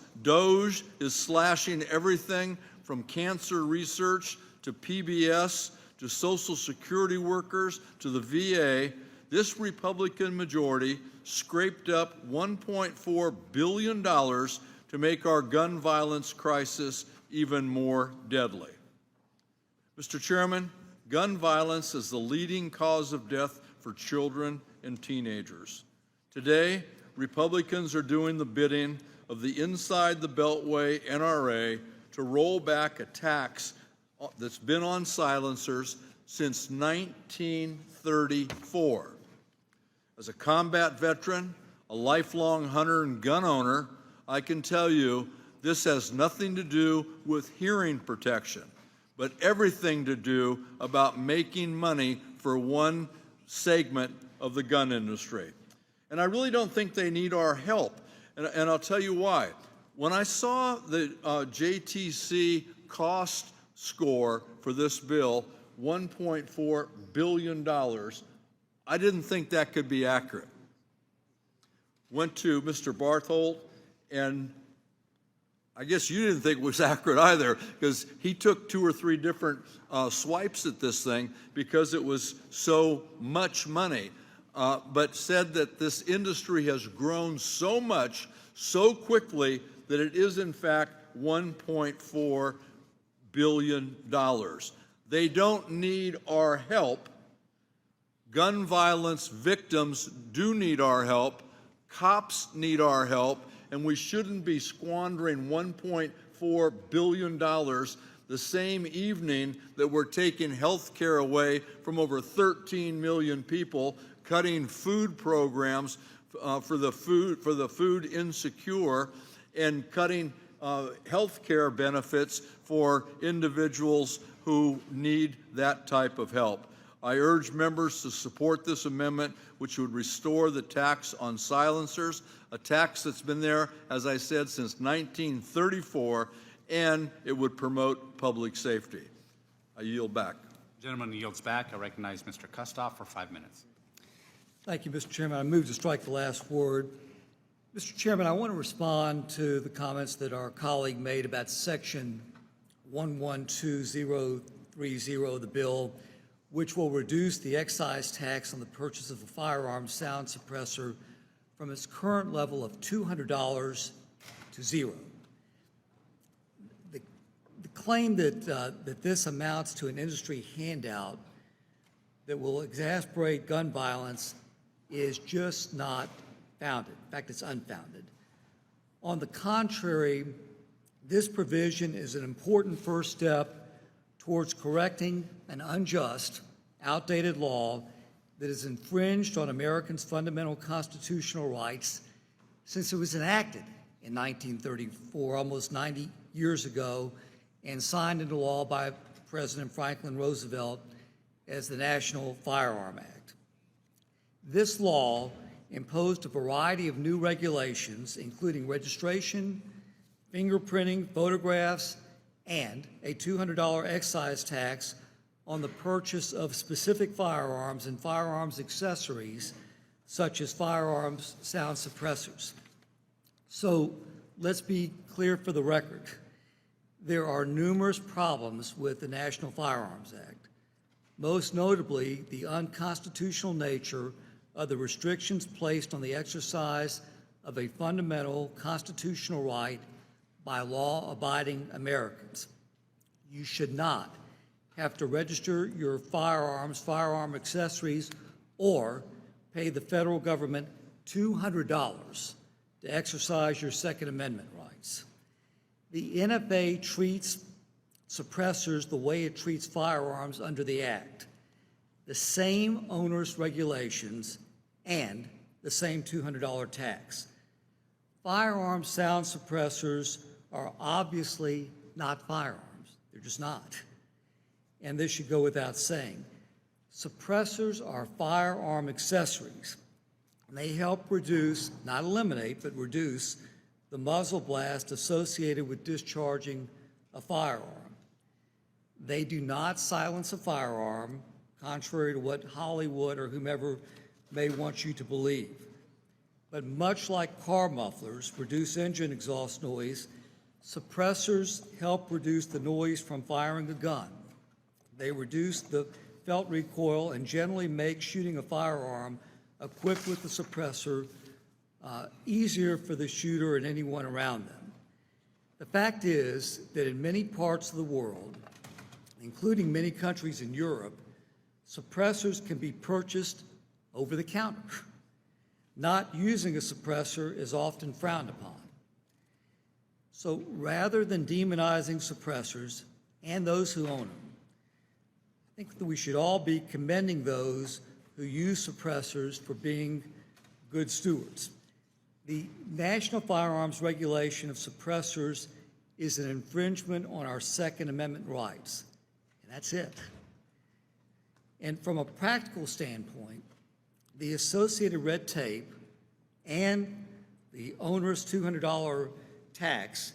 slashing everything from cancer research to PBS to Social Security workers to the VA, this Republican majority scraped up $1.4 billion to make our gun violence crisis even more deadly. Mr. Chairman, gun violence is the leading cause of death for children and teenagers. Today, Republicans are doing the bidding of the Inside the Beltway NRA to roll back a tax that's been on silencers since 1934. As a combat veteran, a lifelong hunter and gun owner, I can tell you this has nothing to do with hearing protection, but everything to do about making money for one segment of the gun industry. And I really don't think they need our help, and I'll tell you why. When I saw the JTC cost score for this bill, $1.4 billion, I didn't think that could be accurate. Went to Mr. Barthold, and I guess you didn't think it was accurate either, because he took 2 or 3 different swipes at this thing because it was so much money, but said that this industry has grown so much, so quickly, that it is in fact $1.4 billion. They don't need our help. Gun violence victims do need our help. Cops need our help, and we shouldn't be squandering $1.4 billion the same evening that we're taking health care away from over 13 million people, cutting food programs for the food insecure, and cutting health care benefits for individuals who need that type of help. I urge members to support this amendment, which would restore the tax on silencers, a tax that's been there, as I said, since 1934, and it would promote public safety. I yield back. Gentleman yields back. I recognize Mr. Kustoff for 5 minutes. Thank you, Mr. Chairman. I move to strike the last word. Mr. Chairman, I want to respond to the comments that our colleague made about Section 112030 of the bill, which will reduce the excise tax on the purchase of a firearm sound suppressor from its current level of $200 to zero. The claim that this amounts to an industry handout that will exacerbate gun violence is just not founded. In fact, it's unfounded. On the contrary, this provision is an important first step towards correcting an unjust, outdated law that has infringed on Americans' fundamental constitutional rights since it was enacted in 1934, almost 90 years ago, and signed into law by President Franklin Roosevelt as the National Firearm Act. This law imposed a variety of new regulations, including registration, fingerprinting, photographs, and a $200 excise tax on the purchase of specific firearms and firearms accessories, such as firearms sound suppressors. So let's be clear for the record. There are numerous problems with the National Firearms Act, most notably the unconstitutional nature of the restrictions placed on the exercise of a fundamental constitutional right by law-abiding Americans. You should not have to register your firearms, firearm accessories, or pay the federal government $200 to exercise your Second Amendment rights. The NFA treats suppressors the way it treats firearms under the Act, the same onerous regulations and the same $200 tax. Firearm sound suppressors are obviously not firearms. They're just not. And this should go without saying. Suppressors are firearm accessories. And they help reduce, not eliminate, but reduce the muzzle blast associated with discharging a firearm. They do not silence a firearm, contrary to what Hollywood or whomever may want you to believe. But much like car mufflers reduce engine exhaust noise, suppressors help reduce the noise from firing a gun. They reduce the felt recoil and generally make shooting a firearm equipped with the suppressor easier for the shooter and anyone around them. The fact is that in many parts of the world, including many countries in Europe, suppressors can be purchased over the counter. Not using a suppressor is often frowned upon. So rather than demonizing suppressors and those who own them, I think that we should all be commending those who use suppressors for being good stewards. The National Firearms Regulation of suppressors is an infringement on our Second Amendment rights, and that's it. And from a practical standpoint, the associated red tape and the onerous $200 tax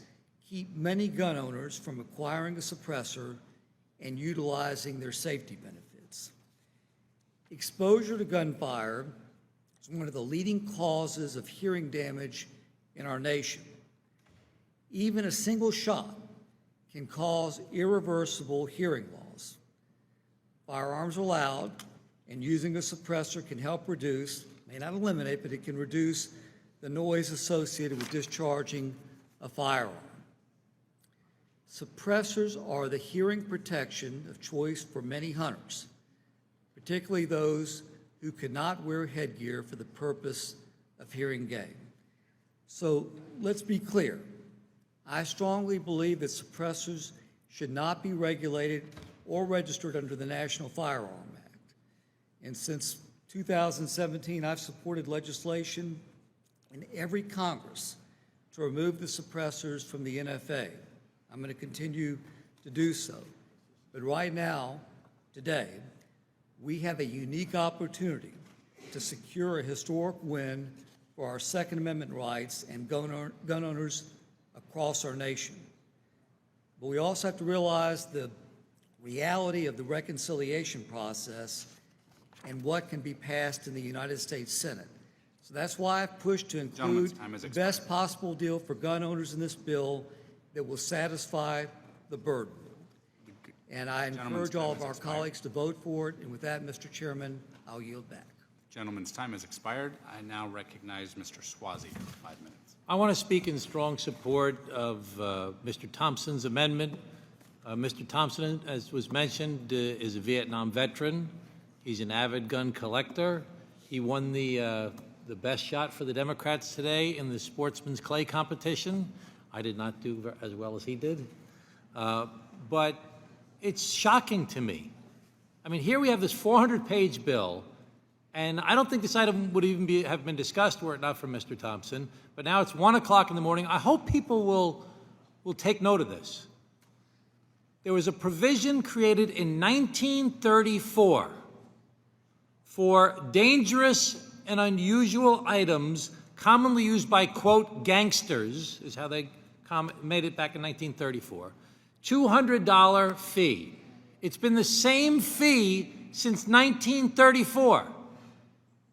keep many gun owners from acquiring a suppressor and utilizing their safety benefits. Exposure to gunfire is one of the leading causes of hearing damage in our nation. Even a single shot can cause irreversible hearing loss. Firearms are loud, and using a suppressor can help reduce, may not eliminate, but it can reduce the noise associated with discharging a firearm. Suppressors are the hearing protection of choice for many hunters, particularly those who cannot wear headgear for the purpose of hearing game. So let's be clear. I strongly believe that suppressors should not be regulated or registered under the National Firearm Act. And since 2017, I've supported legislation in every Congress to remove the suppressors from the NFA. I'm going to continue to do so. But right now, today, we have a unique opportunity to secure a historic win for our Second Amendment rights and gun owners across our nation. But we also have to realize the reality of the reconciliation process and what can be passed in the United States Senate. So that's why I've pushed to Gentleman's include time has the expired. best possible deal for gun owners in this bill that will satisfy the burden. And I Gentleman's encourage all time of has our expired. colleagues to vote for it. And with that, Mr. Chairman, I'll yield back. Gentleman's time has expired. I now recognize Mr. Swazi for 5 minutes. I want to speak in strong support of Mr. Thompson's amendment. Mr. Thompson, as was mentioned, is a Vietnam veteran. He's an avid gun collector. He won the best shot for the Democrats today in the Sportsman's Clay competition. I did not do as well as he did. But it's shocking to me. I mean, here we have this 400-page bill, and I don't think this item would even have been discussed were it not for Mr. Thompson. But now it's 1 o'clock in the morning. I hope people will take note of this. There was a provision created in 1934 for dangerous and unusual items commonly used by, quote, gangsters, is how they made it back in 1934, $200 fee. It's been the same fee since 1934.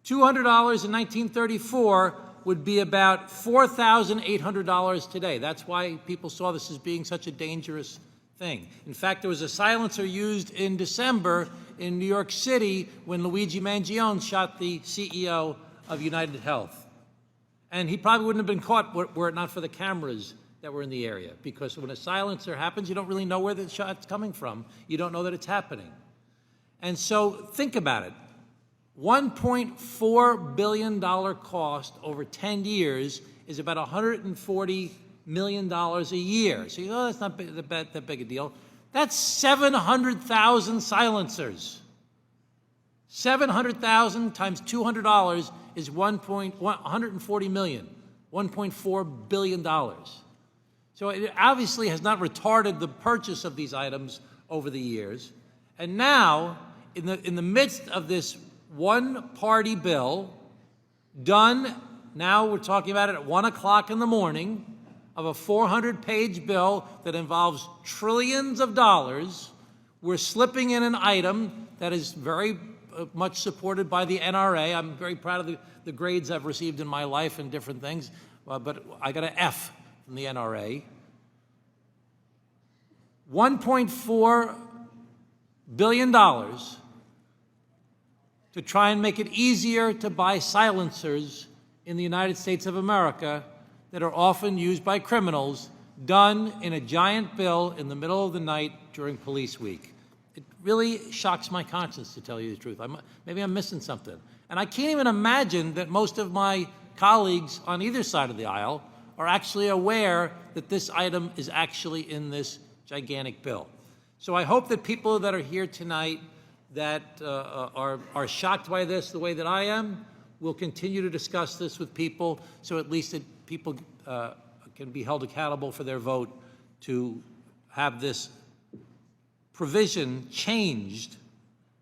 $200 in 1934 would be about $4,800 today. That's why people saw this as being such a dangerous thing. In fact, there was a silencer used in December in New York City when Luigi Mangione shot the CEO of United Health. And he probably wouldn't have been caught were it not for the cameras that were in the area, because when a silencer happens, you don't really know where the shot's coming from. You don't know that it's happening. And so think about it. $1.4 billion cost over 10 years is about $140 million a year. So you go, oh, that's not that big a deal. That's 700,000 silencers. 700,000 times $200 is $140 million, $1.4 billion. So it obviously has not retarded the purchase of these items over the years. And now, in the midst of this one-party bill, done, now we're talking about it at 1 o'clock in the morning, of a 400-page bill that involves trillions of dollars, we're slipping in an item that is very much supported by the NRA. I'm very proud of the grades I've received in my life and different things, but I got an F from the NRA. $1.4 billion to try and make it easier to buy silencers in the United States of America that are often used by criminals, done in a giant bill in the middle of the night during police week. It really shocks my conscience, to tell you the truth. Maybe I'm missing something. And I can't even imagine that most of my colleagues on either side of the aisle are actually aware that this item is actually in this gigantic bill. So I hope that people that are here tonight that are shocked by this the way that I am will continue to discuss this with people, so at least people can be held accountable for their vote to have this provision changed.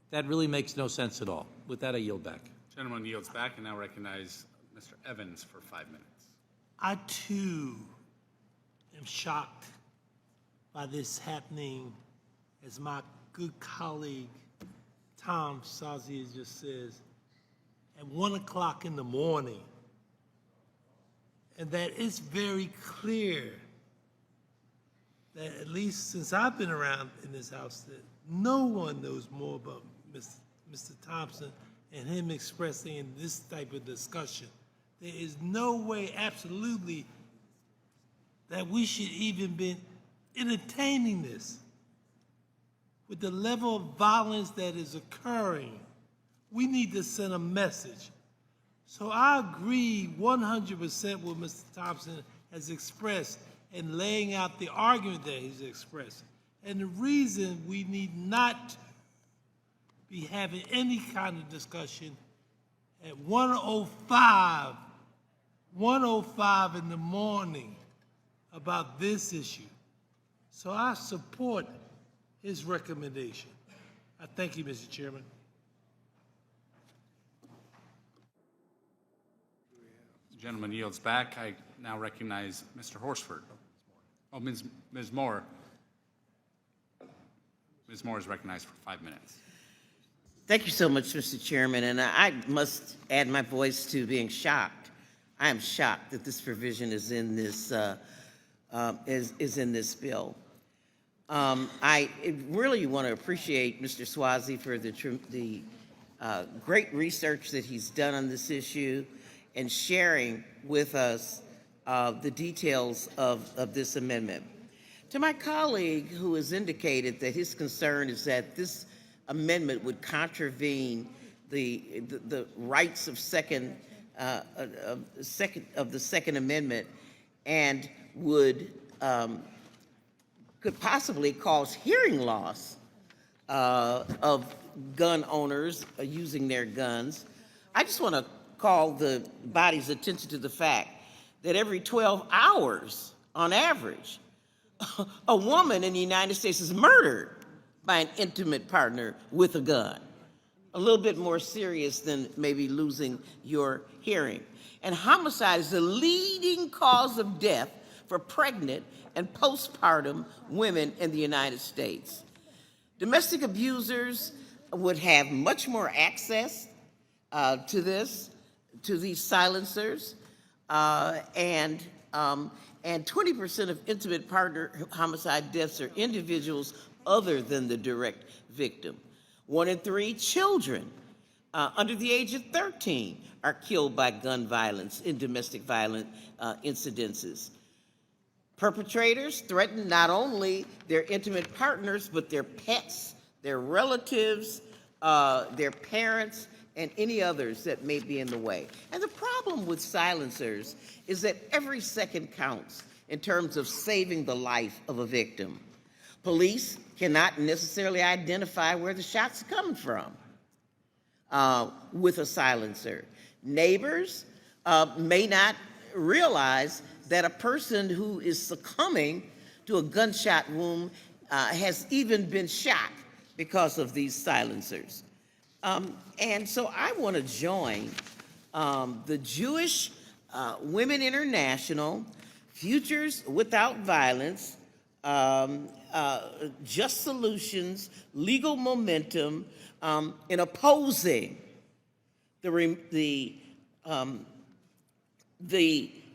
That really makes no sense at all. With that, I yield back. Gentleman yields back and now recognize Mr. Evans for 5 minutes. I, too, am shocked by this happening, as my good colleague Tom Sazia just says, at 1 o'clock in the morning. And that it's very clear that, at least since I've been around in this house, that no one knows more about Mr. Thompson and him expressing in this type of discussion. There is no way, absolutely, that we should even be entertaining this. With the level of violence that is occurring, we need to send a message. So I agree 100% with Mr. Thompson has expressed in laying out the argument that he's expressed. And the reason we need not be having any kind of discussion at 1:05 in the morning about this issue. So I support his recommendation. I thank you, Mr. Chairman. The gentleman yields back. I now recognize Mr. Horsford. Oh, Ms. Moore. Ms. Moore is recognized for 5 minutes. Thank you so much, Mr. Chairman, and I must add my voice to being shocked. I am shocked that this provision is in this in this bill. I really want to appreciate Mr. Swazi for the great research that he's done on this issue and sharing with us the details of this amendment. To my colleague who has indicated that his concern is that this amendment would contravene the rights of the Second Amendment and would could possibly cause hearing loss of gun owners using their guns. I just want to call the body's attention to the fact that every 12 hours, on average, a woman in the United States is murdered by an intimate partner with a gun. A little bit more serious than maybe losing your hearing. And homicide is the leading cause of death for pregnant and postpartum women in the United States. Domestic abusers would have much more access to these silencers, and 20% of intimate partner homicide deaths are individuals other than the direct victim. 1 in 3 children under the age of 13 are killed by gun violence in domestic violence incidences. Perpetrators threaten not only their intimate partners, but their pets, their relatives, their parents, and any others that may be in the way. And the problem with silencers is that every second counts in terms of saving the life of a victim. Police cannot necessarily identify where the shots are coming from with a silencer. Neighbors may not realize that a person who is succumbing to a gunshot wound has even been shot because of these silencers. And so I want to join the Jewish Women International, Futures Without Violence, Just Solutions, Legal Momentum in opposing the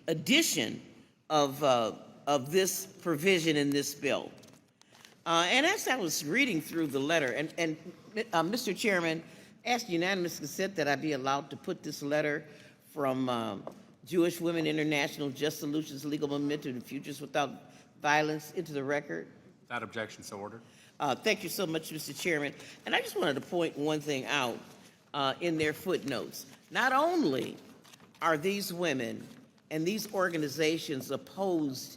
addition of this provision in this bill. And as I was reading through the letter, and Mr. Chairman, asked unanimous consent that I be allowed to put this letter from Jewish Women International, Just Solutions, Legal Momentum, and Futures Without Violence into the record. Without objection, so ordered. Thank you so much, Mr. Chairman. And I just wanted to point one thing out in their footnotes. Not only are these women and these organizations opposed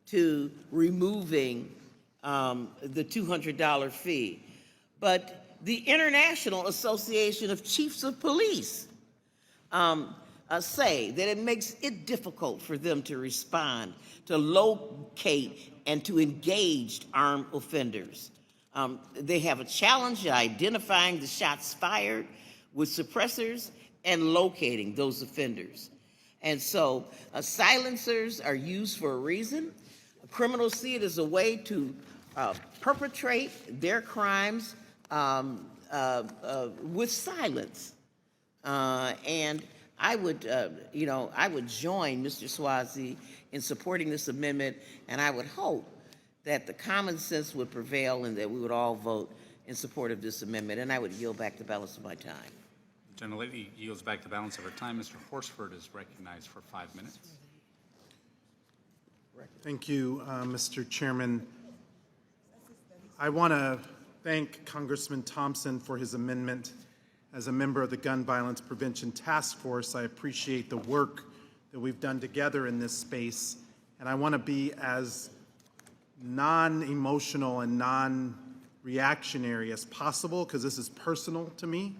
to removing the $200 fee, but the International Association of Chiefs of Police say that it makes it difficult for them to respond, to locate, and to engage armed offenders. They have a challenge in identifying the shots fired with suppressors and locating those offenders. And so silencers are used for a reason. Criminals see it as a way to perpetrate their crimes with silence. And I would join Mr. Swazi in supporting this amendment, and I would hope that the common sense would prevail and that we would all vote in support of this amendment, and I would yield back the balance of my time. The gentlelady yields back the balance of her time. Mr. Horsford is recognized for 5 minutes. Thank you, Mr. Chairman. I want to thank Congressman Thompson for his amendment. As a member of the Gun Violence Prevention Task Force, I appreciate the work that we've done together in this space, and I want to be as non-emotional and non-reactionary as possible because this is personal to me.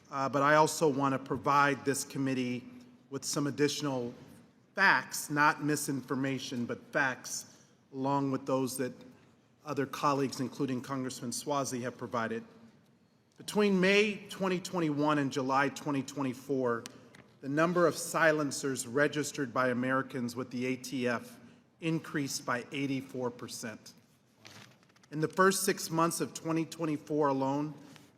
But I also want to provide this committee with some additional facts, not misinformation, but facts, along with those that other colleagues, including Congressman Swazi, have provided. Between May 2021 and July 2024, the number of silencers registered by Americans with the ATF increased by 84%. In the first 6 months of 2024 alone,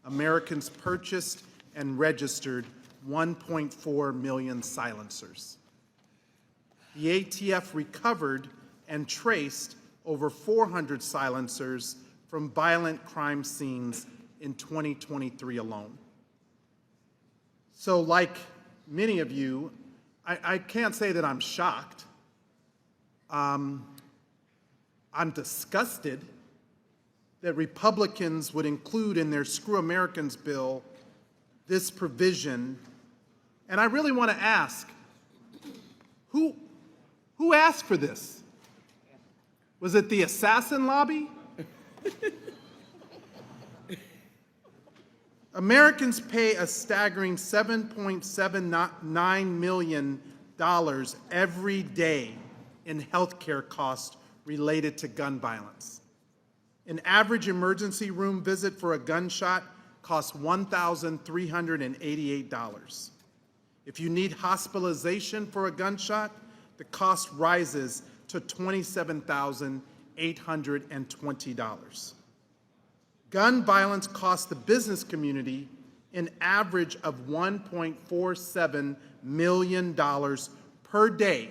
Americans purchased and registered 1.4 million silencers. The ATF recovered and traced over 400 silencers from violent crime scenes in 2023 alone. So like many of you, I can't say that I'm shocked. I'm disgusted that Republicans would include in their Screw Americans bill this provision. And I really want to ask, who asked for this? Was it the assassin lobby? Americans pay a staggering $7.79 million every day in healthcare costs related to gun violence. An average emergency room visit for a gunshot costs $1,388. If you need hospitalization for a gunshot, the cost rises to $27,820. Gun violence costs the business community an average of $1.47 million per day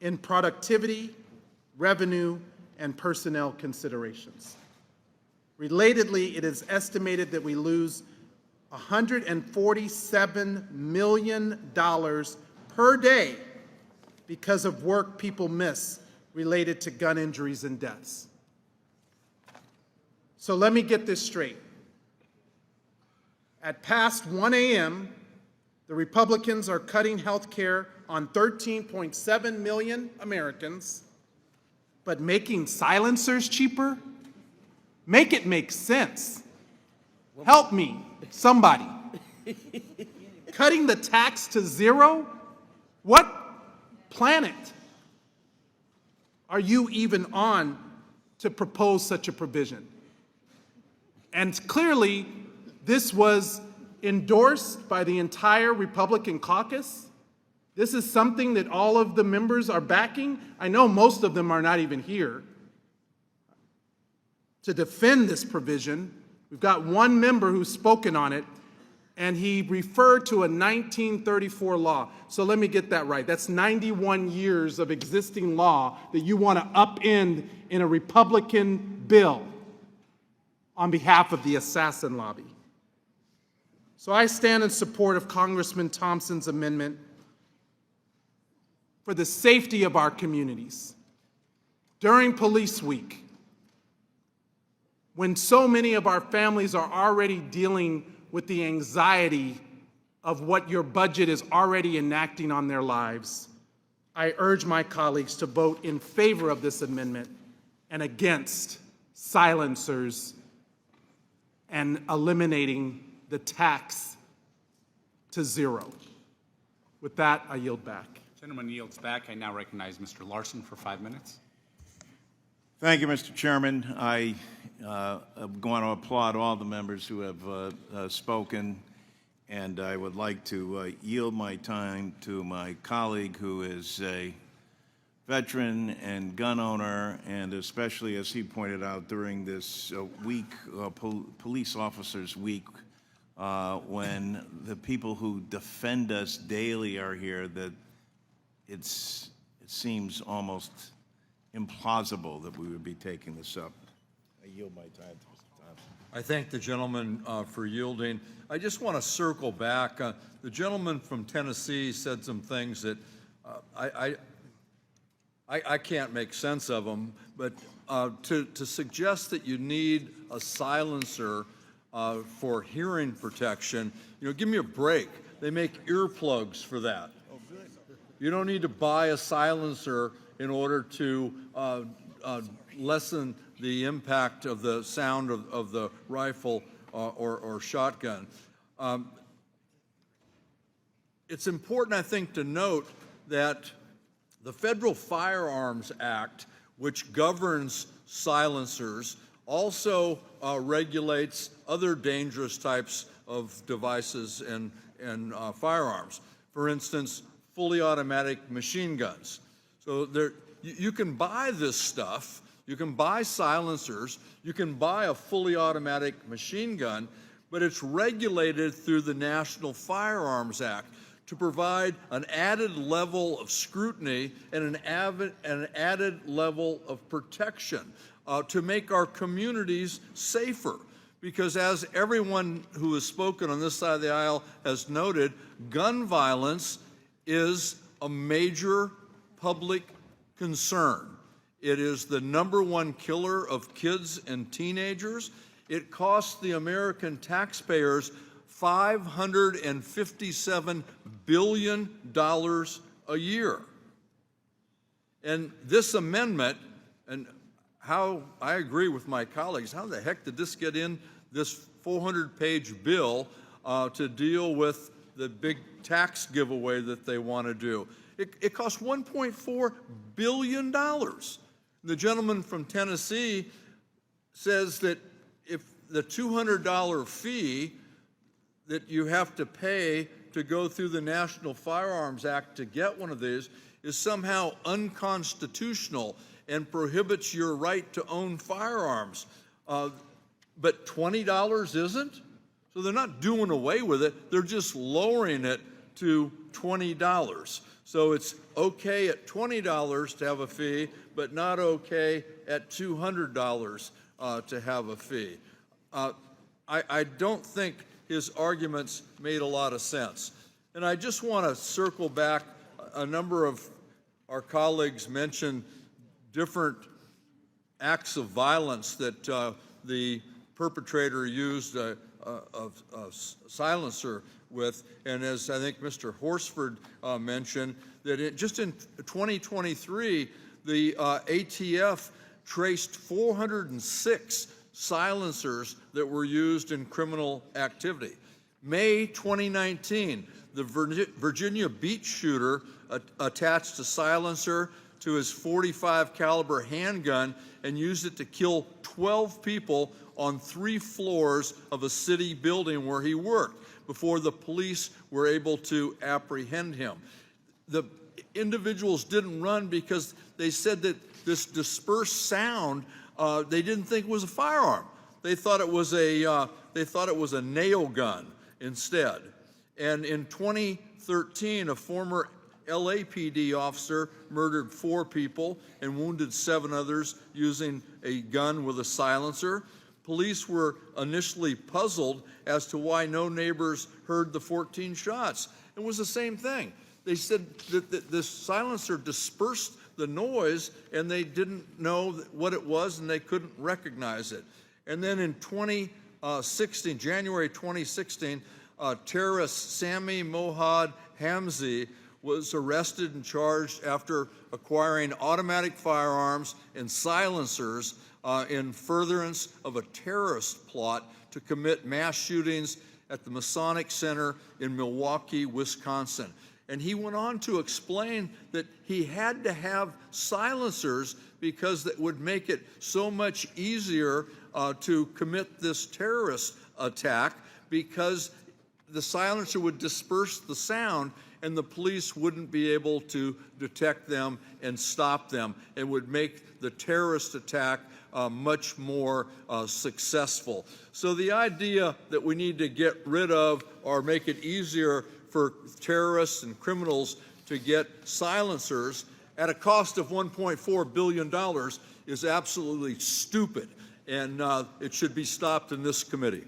in productivity, revenue, and personnel considerations. Relatedly, it is estimated that we lose $147 million per day because of work people miss related to gun injuries and deaths. So let me get this straight. At past 1 a.m., the Republicans are cutting health care on 13.7 million Americans, but making silencers cheaper? Make it make sense. Help me, somebody. Cutting the tax to zero? What planet are you even on to propose such a provision? And clearly, this was endorsed by the entire Republican caucus. This is something that all of the members are backing. I know most of them are not even here to defend this provision. We've got one member who's spoken on it, and he referred to a 1934 law. So let me get that right. That's 91 years of existing law that you want to upend in a Republican bill on behalf of the assassin lobby. So I stand in support of Congressman Thompson's amendment for the safety of our communities. During Police Week, when so many of our families are already dealing with the anxiety of what your budget is already enacting on their lives, I urge my colleagues to vote in favor of this amendment and against silencers and eliminating the tax to zero. With that, I yield back. Gentleman yields back. I now recognize Mr. Larson for 5 minutes. Thank you, Mr. Chairman. I want to applaud all the members who have spoken, and I would like to yield my time to my colleague who is a veteran and gun owner, and especially, as he pointed out, during this week, Police Officers Week, when the people who defend us daily are here, that it seems almost implausible that we would be taking this up. I yield my time to Mr. Thompson. I thank the gentleman for yielding. I just want to circle back. The gentleman from Tennessee said some things that I can't make sense of them, but to suggest that you need a silencer for hearing protection, give me a break. They make earplugs for that. You don't need to buy a silencer in order to lessen the impact of the sound of the rifle or shotgun. It's important, I think, to note that the Federal Firearms Act, which governs silencers, also regulates other dangerous types of devices and firearms. For instance, fully automatic machine guns. So you can buy this stuff You can buy silencers, you can buy a fully automatic machine gun, but it's regulated through the National Firearms Act to provide an added level of scrutiny and an added level of protection to make our communities safer. Because as everyone who has spoken on this side of the aisle has noted, gun violence is a major public concern. It is the #1 killer of kids and teenagers. It costs the American taxpayers $557 billion a year. And this amendment, and how I agree with my colleagues, how the heck did this get in this 400-page bill to deal with the big tax giveaway that they want to do? It costs $1.4 billion. The gentleman from Tennessee says that if the $200 fee that you have to pay to go through the National Firearms Act to get one of these is somehow unconstitutional and prohibits your right to own firearms. But $20 isn't? So they're not doing away with it, they're just lowering it to $20. So it's okay at $20 to have a fee, but not okay at $200 to have a fee. I don't think his arguments made a lot of sense. And I just want to circle back. A number of our colleagues mentioned different acts of violence that the perpetrator used a silencer with. And as I think Mr. Horsford mentioned, that just in 2023, the ATF traced 406 silencers that were used in criminal activity. May 2019, the Virginia Beach shooter attached a silencer to his .45 caliber handgun and used it to kill 12 people on 3 floors of a city building where he worked before the police were able to apprehend him. The individuals didn't run because they said that this dispersed sound they didn't think was a firearm. They thought it was a nail gun instead. And in 2013, a former LAPD officer murdered 4 people and wounded 7 others using a gun with a silencer. Police were initially puzzled as to why no neighbors heard the 14 shots. It was the same thing. They said that this silencer dispersed the noise and they didn't know what it was and they couldn't recognize it. And then in January 2016, terrorist Sami Mohad Hamzi was arrested and charged after acquiring automatic firearms and silencers in furtherance of a terrorist plot to commit mass shootings at the Masonic Center in Milwaukee, Wisconsin. And he went on to explain that he had to have silencers because that would make it so much easier to commit this terrorist attack, because the silencer would disperse the sound and the police wouldn't be able to detect them and stop them. It would make the terrorist attack much more successful. So the idea that we need to get rid of or make it easier for terrorists and criminals to get silencers at a cost of $1.4 billion is absolutely stupid, and it should be stopped in this committee.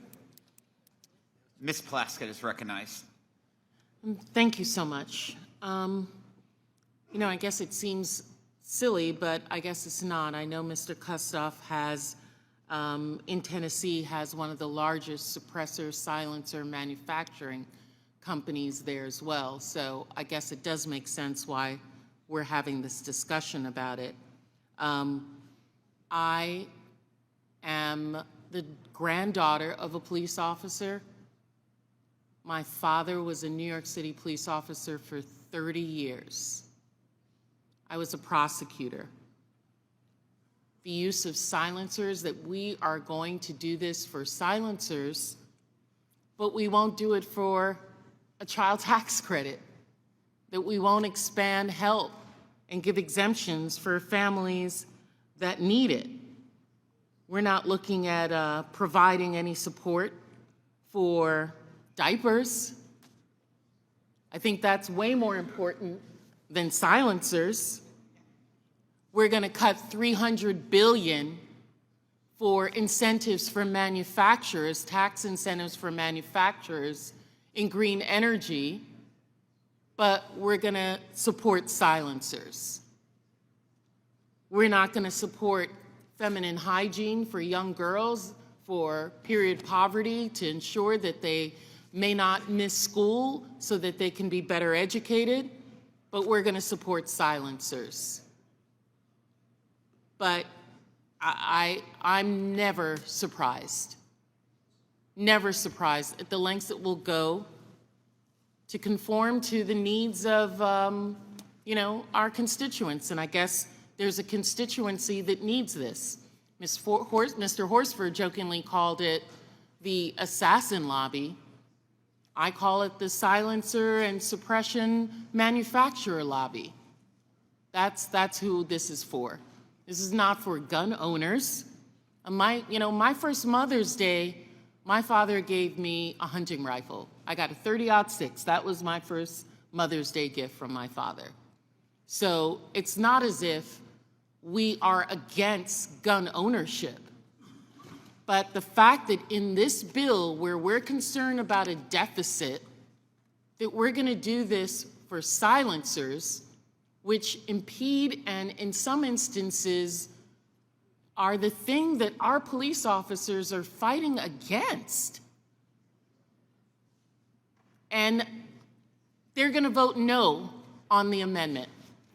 Ms. Plaskett is recognized. Thank you so much. You know, I guess it seems silly, but I guess it's not. I know Mr. Kustoff has, in Tennessee, has one of the largest suppressor silencer manufacturing companies there as well. So I guess it does make sense why we're having this discussion about it. I am the granddaughter of a police officer. My father was a New York City police officer for 30 years. I was a prosecutor. The use of silencers, that we are going to do this for silencers, but we won't do it for a child tax credit, that we won't expand help and give exemptions for families that need it. We're not looking at providing any support for diapers. I think that's way more important than silencers. We're going to cut $300 billion for incentives for manufacturers, tax incentives for manufacturers in green energy, but we're going to support silencers. We're not going to support feminine hygiene for young girls, for period poverty, to ensure that they may not miss school so that they can be better educated, but we're going to support silencers. But I'm never surprised at the lengths it will go to conform to the needs of, our constituents. And I guess there's a constituency that needs this. Mr. Horsford jokingly called it the assassin lobby. I call it the silencer and suppression manufacturer lobby. That's who this is for. This is not for gun owners. My first Mother's Day, my father gave me a hunting rifle. I got a .30-06. That was my first Mother's Day gift from my father. So it's not as if we are against gun ownership. But the fact that in this bill, where we're concerned about a deficit, that we're going to do this for silencers, which impede and in some instances are the thing that our police officers are fighting against. And they're going to vote no on the amendment.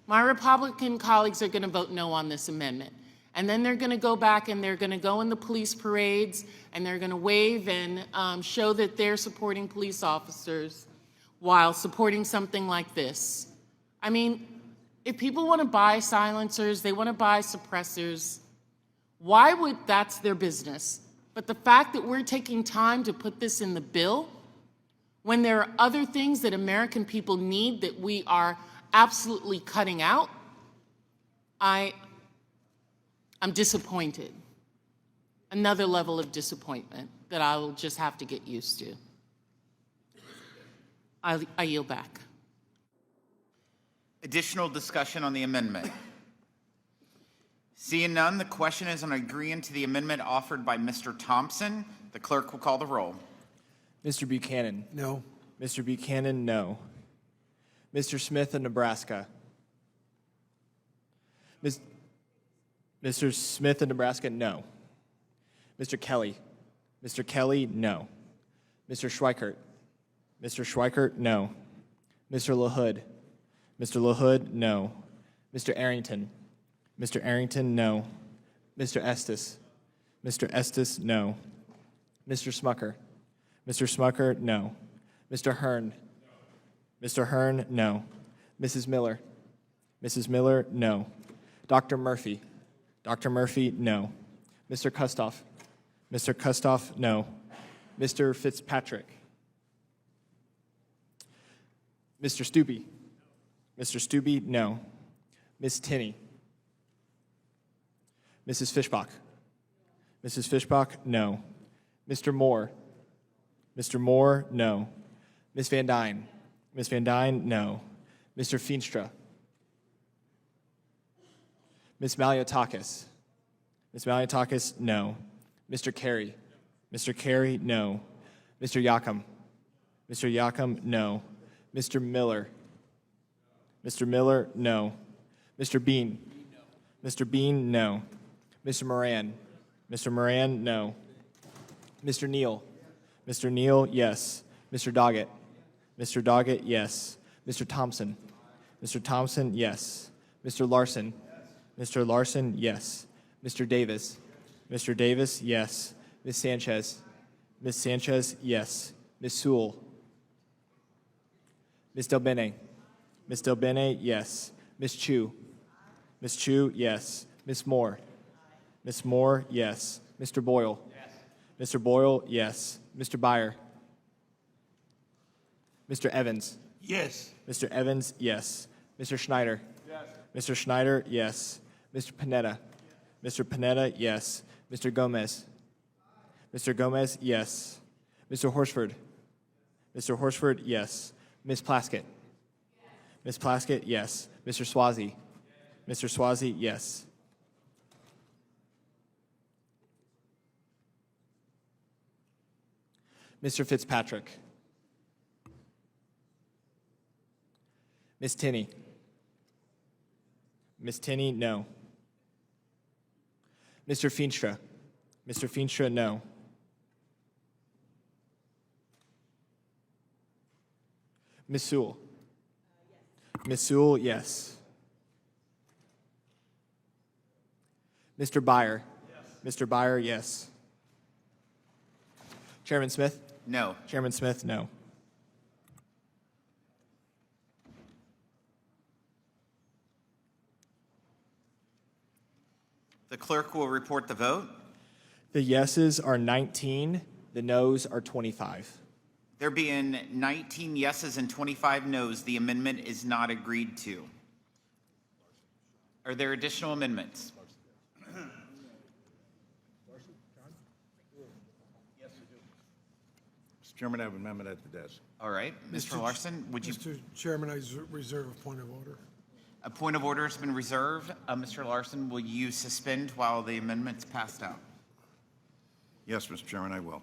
My Republican colleagues are going to vote no on this amendment. And then they're going to go back and they're going to go in the police parades and they're going to wave and show that they're supporting police officers while supporting something like this. I mean, if people want to buy silencers, they want to buy suppressors, why would, that's their business. But the fact that we're taking time to put this in the bill, when there are other things that American people need that we are absolutely cutting out, I'm disappointed. Another level of disappointment that I will just have to get used to. I yield back. Additional discussion on the amendment. Seeing none, the question is on agreeing to the amendment offered by Mr. Thompson. The clerk will call the roll. Mr. Buchanan? No. Mr. Buchanan, no. Mr. Smith of Nebraska? Mr. Smith of Nebraska, no. Mr. Kelly? Mr. Kelly, no. Mr. Schweikert? Mr. Schweikert, no. Mr. LaHood? Mr. LaHood, no. Mr. Arrington? Mr. Arrington, no. Mr. Estes? Mr. Estes, no. Mr. Smucker? Mr. Smucker, no. Mr. Hearn? Mr. Hearn, no. Mrs. Miller? Mrs. Miller, no. Dr. Murphy? Dr. Murphy, no. Mr. Kustoff? Mr. Kustoff, no. Mr. Fitzpatrick? Mr. Stubbe? Mr. Stubbe, no. Ms. Tinney? Mrs. Fishbach? Mrs. Fishbach, no. Mr. Moore? Mr. Moore, no. Ms. Van Dyne? Ms. Van Dyne, no. Mr. Feenstra? Ms. Maliotakis? Ms. Maliotakis, no. Mr. Carey? Mr. Carey, no. Mr. Yakum? Mr. Yakum, no. Mr. Miller? Mr. Miller, no. Mr. Bean? Mr. Bean, no. Mr. Moran? Mr. Moran, no. Mr. Neal? Mr. Neal, yes. Mr. Doggett? Mr. Doggett, yes. Mr. Thompson? Mr. Thompson, yes. Mr. Larson? Mr. Larson, yes. Mr. Davis? Mr. Davis, yes. Ms. Sanchez? Ms. Sanchez, yes. Ms. Sewell? Ms. Del Bene? Ms. Del Bene, yes. Ms. Chu? Ms. Chu, yes. Ms. Moore? Ms. Moore, yes. Mr. Boyle? Mr. Boyle, yes. Mr. Byer? Mr. Evans? Yes. Mr. Evans, yes. Mr. Schneider? Yes. Mr. Schneider, yes. Mr. Panetta? Mr. Panetta, yes. Mr. Gomez? Mr. Gomez, yes. Mr. Horsford? Mr. Horsford, yes. Ms. Plaskett? Ms. Plaskett, yes. Mr. Swazi? Mr. Swazi, yes. Mr. Fitzpatrick? Ms. Tinney? Ms. Tinney, no. Mr. Feenstra? Mr. Feenstra, no. Ms. Sewell? Ms. Sewell, yes. Mr. Byer? Mr. Byer, yes. Chairman Smith? No. Chairman Smith, no. The clerk will report the vote. The yeses are 19, the nos are 25. There being 19 yeses and 25 nos, the amendment is not agreed to. Are there additional amendments? Mr. Chairman, I have an amendment at the desk. All right. Mr. Larson, would you? Mr. Chairman, I reserve a point of order. A point of order has been reserved. Mr. Larson, will you suspend while the amendment's passed out? Yes, Mr. Chairman, I will.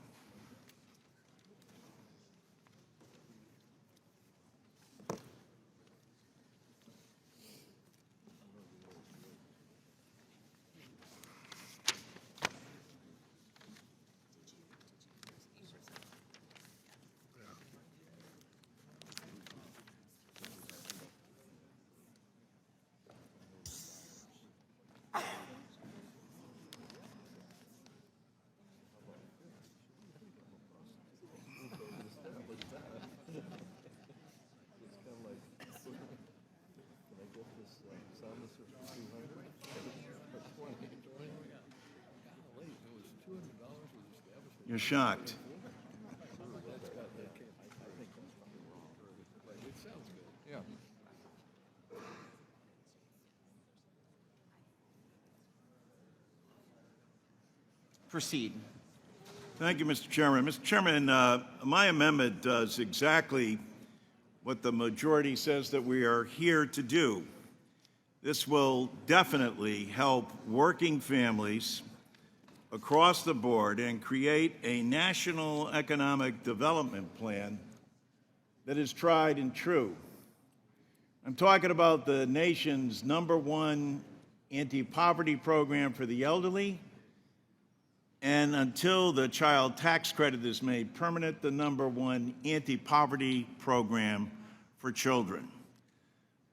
You're shocked. Proceed. Thank you, Mr. Chairman. Mr. Chairman, my amendment does exactly what the majority says that we are here to do. This will definitely help working families across the board and create a national economic development plan that is tried and true. I'm talking about the nation's #1 anti-poverty program for the elderly, and until the child tax credit is made permanent, the #1 anti-poverty program for children.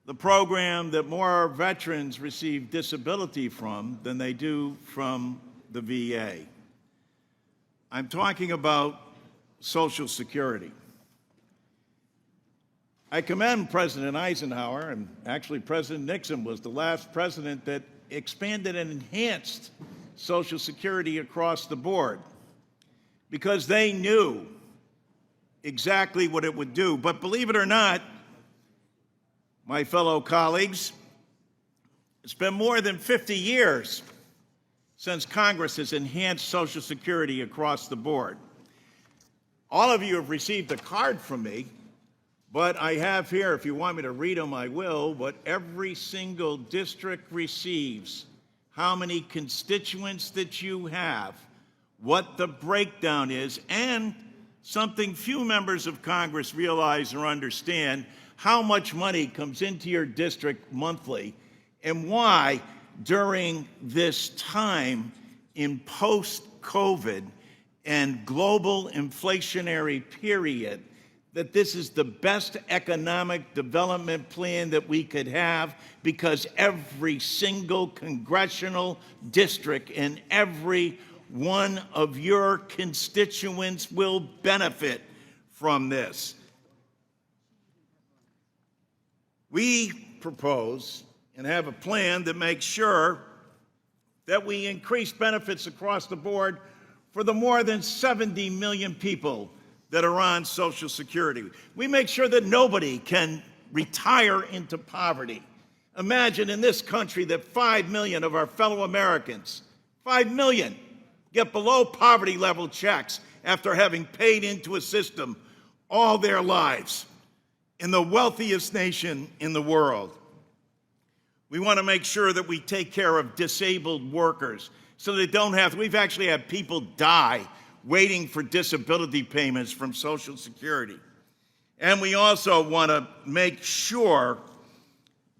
The program that more veterans receive disability from than they do from the VA. I'm talking about Social Security. I commend President Eisenhower, and actually President Nixon was the last president that expanded and enhanced Social Security across the board because they knew exactly what it would do. But believe it or not, my fellow colleagues, it's been more than 50 years since Congress has enhanced Social Security across the board. All of you have received a card from me, but I have here, if you want me to read them, I will, what every single district receives, how many constituents that you have, what the breakdown is, and something few members of Congress realize or understand, how much money comes into your district monthly, and why during this time in post-COVID and global inflationary period that this is the best economic development plan that we could have, because every single congressional district and every one of your constituents will benefit from this. We propose and have a plan that makes sure that we increase benefits across the board for the more than 70 million people that are on Social Security. We make sure that nobody can retire into poverty. Imagine in this country that 5 million of our fellow Americans, 5 million, get below poverty level checks after having paid into a system all their lives in the wealthiest nation in the world. We want to make sure that we take care of disabled workers so they don't have to. We've actually had people die waiting for disability payments from Social Security. And we also want to make sure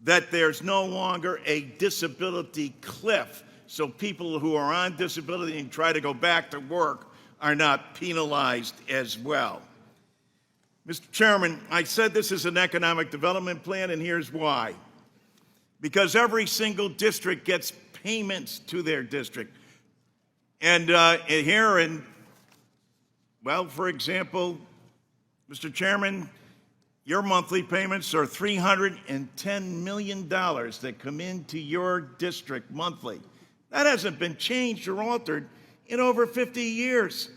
that there's no longer a disability cliff, so people who are on disability and try to go back to work are not penalized as well. Mr. Chairman, I said this is an economic development plan, and here's why. Because every single district gets payments to their district. And here in, well, for example, Mr. Chairman, your monthly payments are $310 million that come into your district monthly. That hasn't been changed or altered in over 50 years.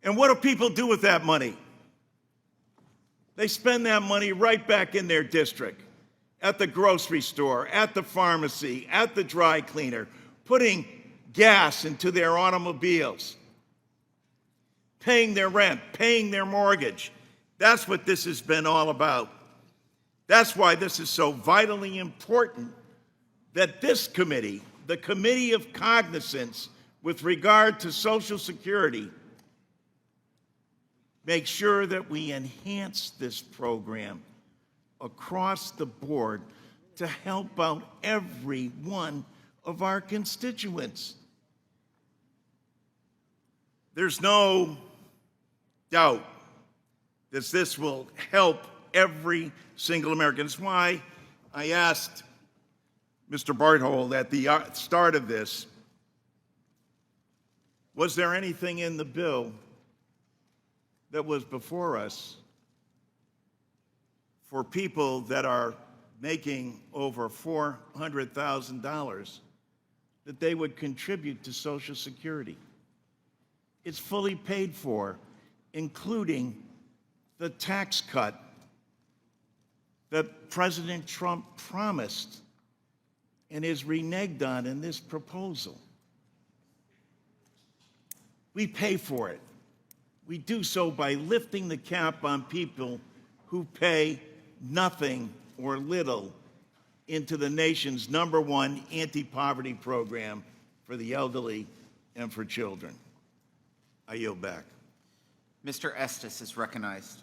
And what do people do with that money? They spend that money right back in their district, at the grocery store, at the pharmacy, at the dry cleaner, putting gas into their automobiles, paying their rent, paying their mortgage. That's what this has been all about. That's why this is so vitally important that this committee, the Committee of Cognizance with regard to Social Security, make sure that we enhance this program across the board to help out every one of our constituents. There's no doubt that this will help every single American. That's why I asked Mr. Barthold at the start of this, was there anything in the bill that was before us for people that are making over $400,000 that they would contribute to Social Security? It's fully paid for, including the tax cut that President Trump promised and is reneged on in this proposal. We pay for it. We do so by lifting the cap on people who pay nothing or little into the nation's #1 anti-poverty program for the elderly and for children. I yield back. Mr. Estes is recognized.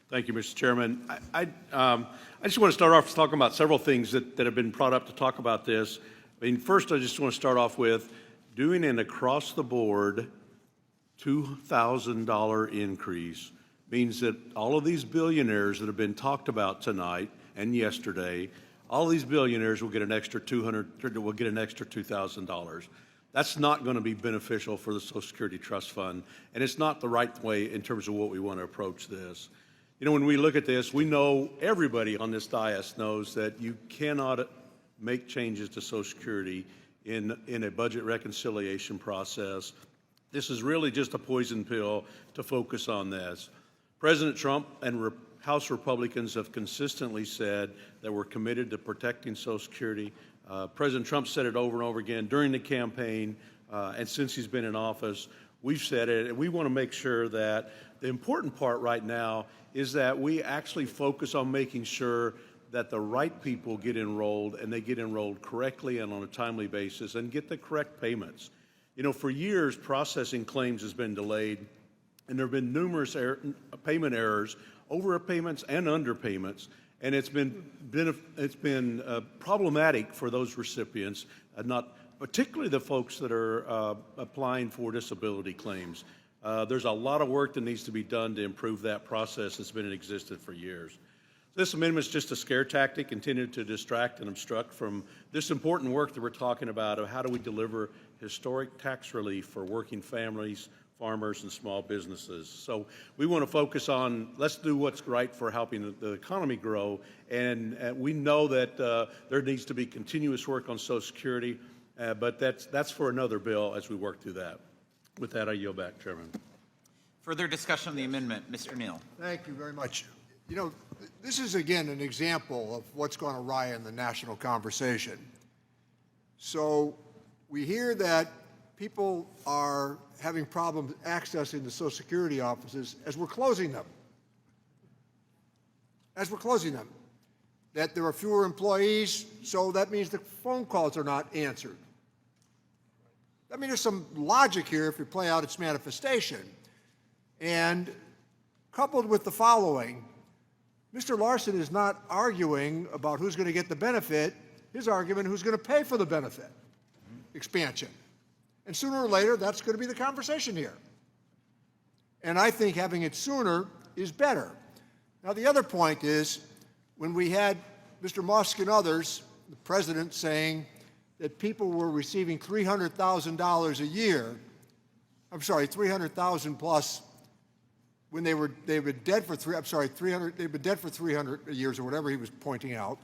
Thank you, Mr. Chairman. I just want to start off talking about several things that have been brought up to talk about this. I mean, first, I just want to start off with doing an across-the-board $2,000 increase means that all of these billionaires that have been talked about tonight and yesterday, all these billionaires will get an extra $2,000. That's not going to be beneficial for the Social Security Trust Fund, and it's not the right way in terms of what we want to approach this. You know, when we look at this, we know, everybody on this dais knows that you cannot make changes to Social Security in a budget reconciliation process. This is really just a poison pill to focus on this. President Trump and House Republicans have consistently said that we're committed to protecting Social Security. President Trump said it over and over again during the campaign, and since he's been in office, we've said it, and we want to make sure that the important part right now is that we actually focus on making sure that the right people get enrolled, and they get enrolled correctly and on a timely basis and get the correct payments. You know, for years, processing claims has been delayed, and there have been numerous payment errors, overpayments and underpayments, and it's been problematic for those recipients, not particularly the folks that are applying for disability claims. There's a lot of work that needs to be done to improve that process that's been in existence for years. This amendment is just a scare tactic intended to distract and obstruct from this important work that we're talking about of how do we deliver historic tax relief for working families, farmers, and small businesses. So we want to focus on, let's do what's right for helping the economy grow, and we know that there needs to be continuous work on Social Security, but that's for another bill as we work through that. With that, I yield back, Chairman. Further discussion on the amendment, Mr. Neal. Thank you very much. You know, this is again an example of what's gone awry in the national conversation. So we hear that people are having problems accessing the Social Security offices as we're closing them. That there are fewer employees, so that means the phone calls are not answered. I mean, there's some logic here if you play out its manifestation. And coupled with the following, Mr. Larson is not arguing about who's going to get the benefit. His argument, who's going to pay for the benefit expansion. And sooner or later, that's going to be the conversation here. And I think having it sooner is better. Now, the other point is, when we had Mr. Musk and others, the president, saying that people were receiving $300,000 a year, I'm sorry, 300,000 plus when they've been dead for 300 years or whatever he was pointing out.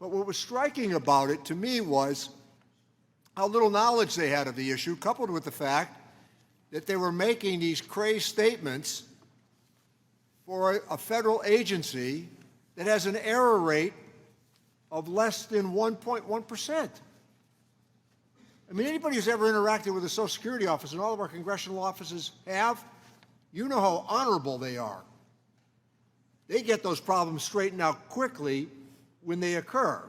But what was striking about it to me was how little knowledge they had of the issue, coupled with the fact that they were making these crazed statements for a federal agency that has an error rate of less than 1.1%. I mean, anybody who's ever interacted with the Social Security office, and all of our congressional offices have, you know how honorable they are. They get those problems straightened out quickly when they occur.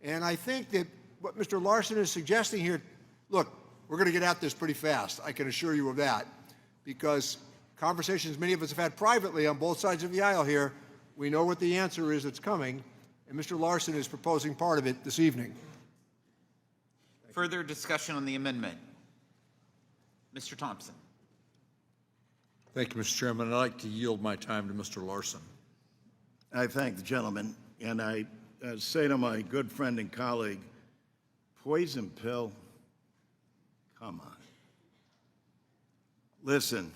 And I think that what Mr. Larson is suggesting here, look, we're going to get at this pretty fast, I can assure you of that, because conversations many of us have had privately on both sides of the aisle here, we know what the answer is that's coming, and Mr. Larson is proposing part of it this evening. Further discussion on the amendment. Mr. Thompson. Thank you, Mr. Chairman. I'd like to yield my time to Mr. Larson. I thank the gentleman, and I say to my good friend and colleague, poison pill, come on. Listen,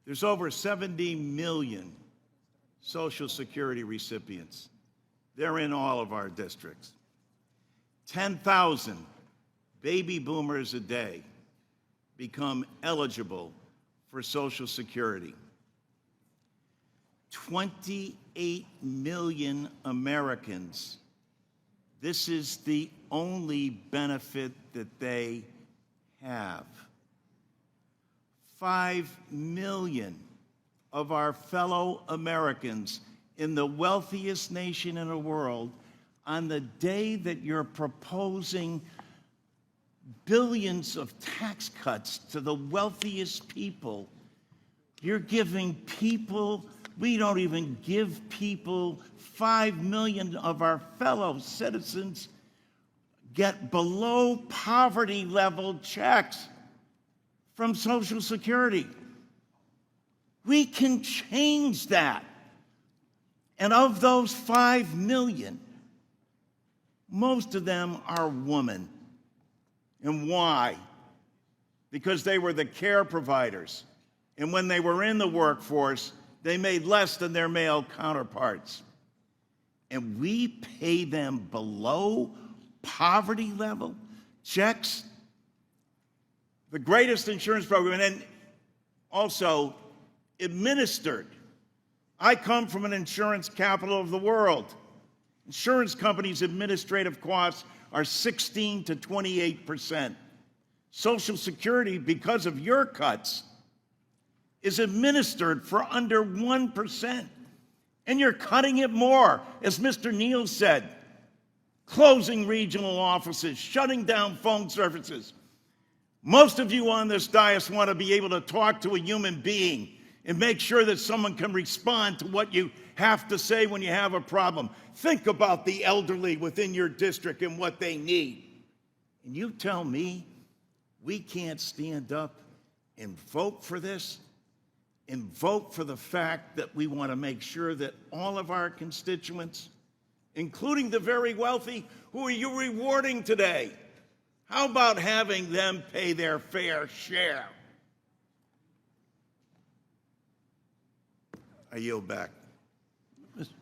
there's over 70 million Social Security recipients. They're in all of our districts. 10,000 baby boomers a day become eligible for Social Security. 28 million Americans, this is the only benefit that they have. 5 million of our fellow Americans in the wealthiest nation in the world, on the day that you're proposing billions of tax cuts to the wealthiest people, you're giving people, we don't even give people, 5 million of our fellow citizens get below poverty level checks from Social Security. We can change that. And of those 5 million, most of them are women. And why? Because they were the care providers. And when they were in the workforce, they made less than their male counterparts. And we pay them below poverty level checks. The greatest insurance program, and also administered. I come from an insurance capital of the world. Insurance companies' administrative costs are 16 to 28%. Social Security, because of your cuts, is administered for under 1%. And you're cutting it more, as Mr. Neal said, closing regional offices, shutting down phone services. Most of you on this dais want to be able to talk to a human being and make sure that someone can respond to what you have to say when you have a problem. Think about the elderly within your district and what they need. And you tell me we can't stand up and vote for this and vote for the fact that we want to make sure that all of our constituents, including the very wealthy, who are you rewarding today? How about having them pay their fair share? I yield back.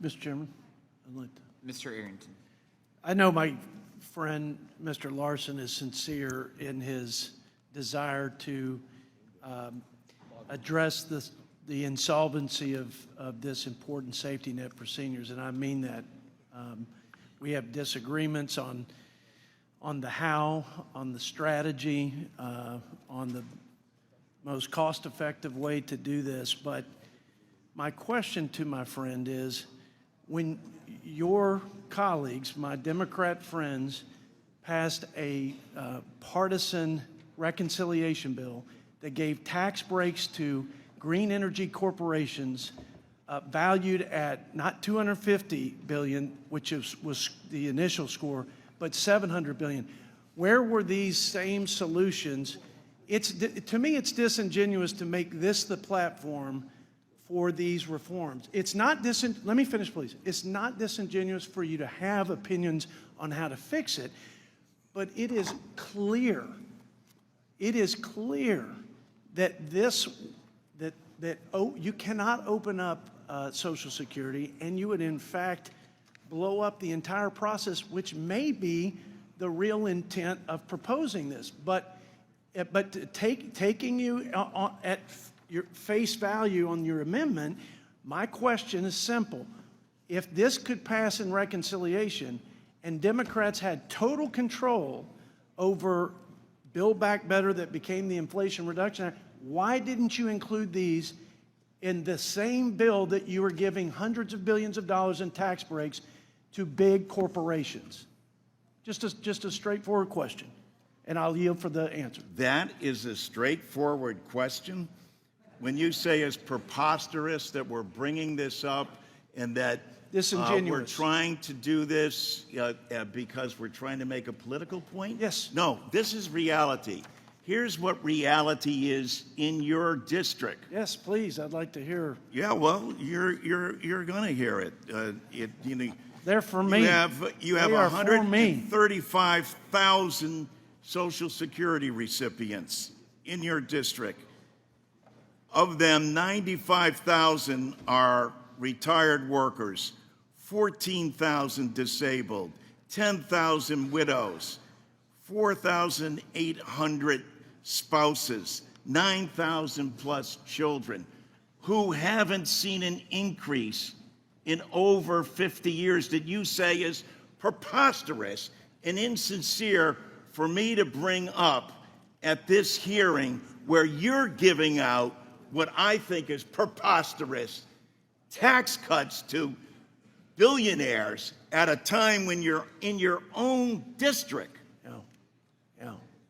Mr. Chairman, I'd like to. Mr. Arrington. I know my friend, Mr. Larson, is sincere in his desire to address the insolvency of this important safety net for seniors, and I mean that. We have disagreements on the how, on the strategy, on the most cost-effective way to do this. But my question to my friend is, when your colleagues, my Democrat friends, passed a partisan reconciliation bill that gave tax breaks to green energy corporations valued at not $250 billion, which was the initial score, but $700 billion. Where were these same solutions? To me, it's disingenuous to make this the platform for these reforms. It's not let me finish, please. It's not disingenuous for you to have opinions on how to fix it, but it is clear that you cannot open up Social Security, and you would in fact blow up the entire process, which may be the real intent of proposing this. But taking you at your face value on your amendment, my question is simple. If this could pass in reconciliation and Democrats had total control over Build Back Better that became the Inflation Reduction Act, why didn't you include these in the same bill that you were giving hundreds of billions of dollars in tax breaks to big corporations? Just a straightforward question, and I'll yield for the answer. That is a straightforward question. When you say it's preposterous that we're bringing this up and that we're trying to do this because we're trying to make a political point? Yes. No, this is reality. Here's what reality is in your district. Yes, please. I'd like to hear. Yeah, well, you're going to hear it. They're for me. You have 135,000 Social Security recipients in your district. Of them, 95,000 are retired workers, 14,000 disabled, 10,000 widows, 4,800 spouses, 9,000 plus children who haven't seen an increase in over 50 years that you say is preposterous and insincere for me to bring up at this hearing where you're giving out what I think is preposterous tax cuts to billionaires at a time when you're in your own district.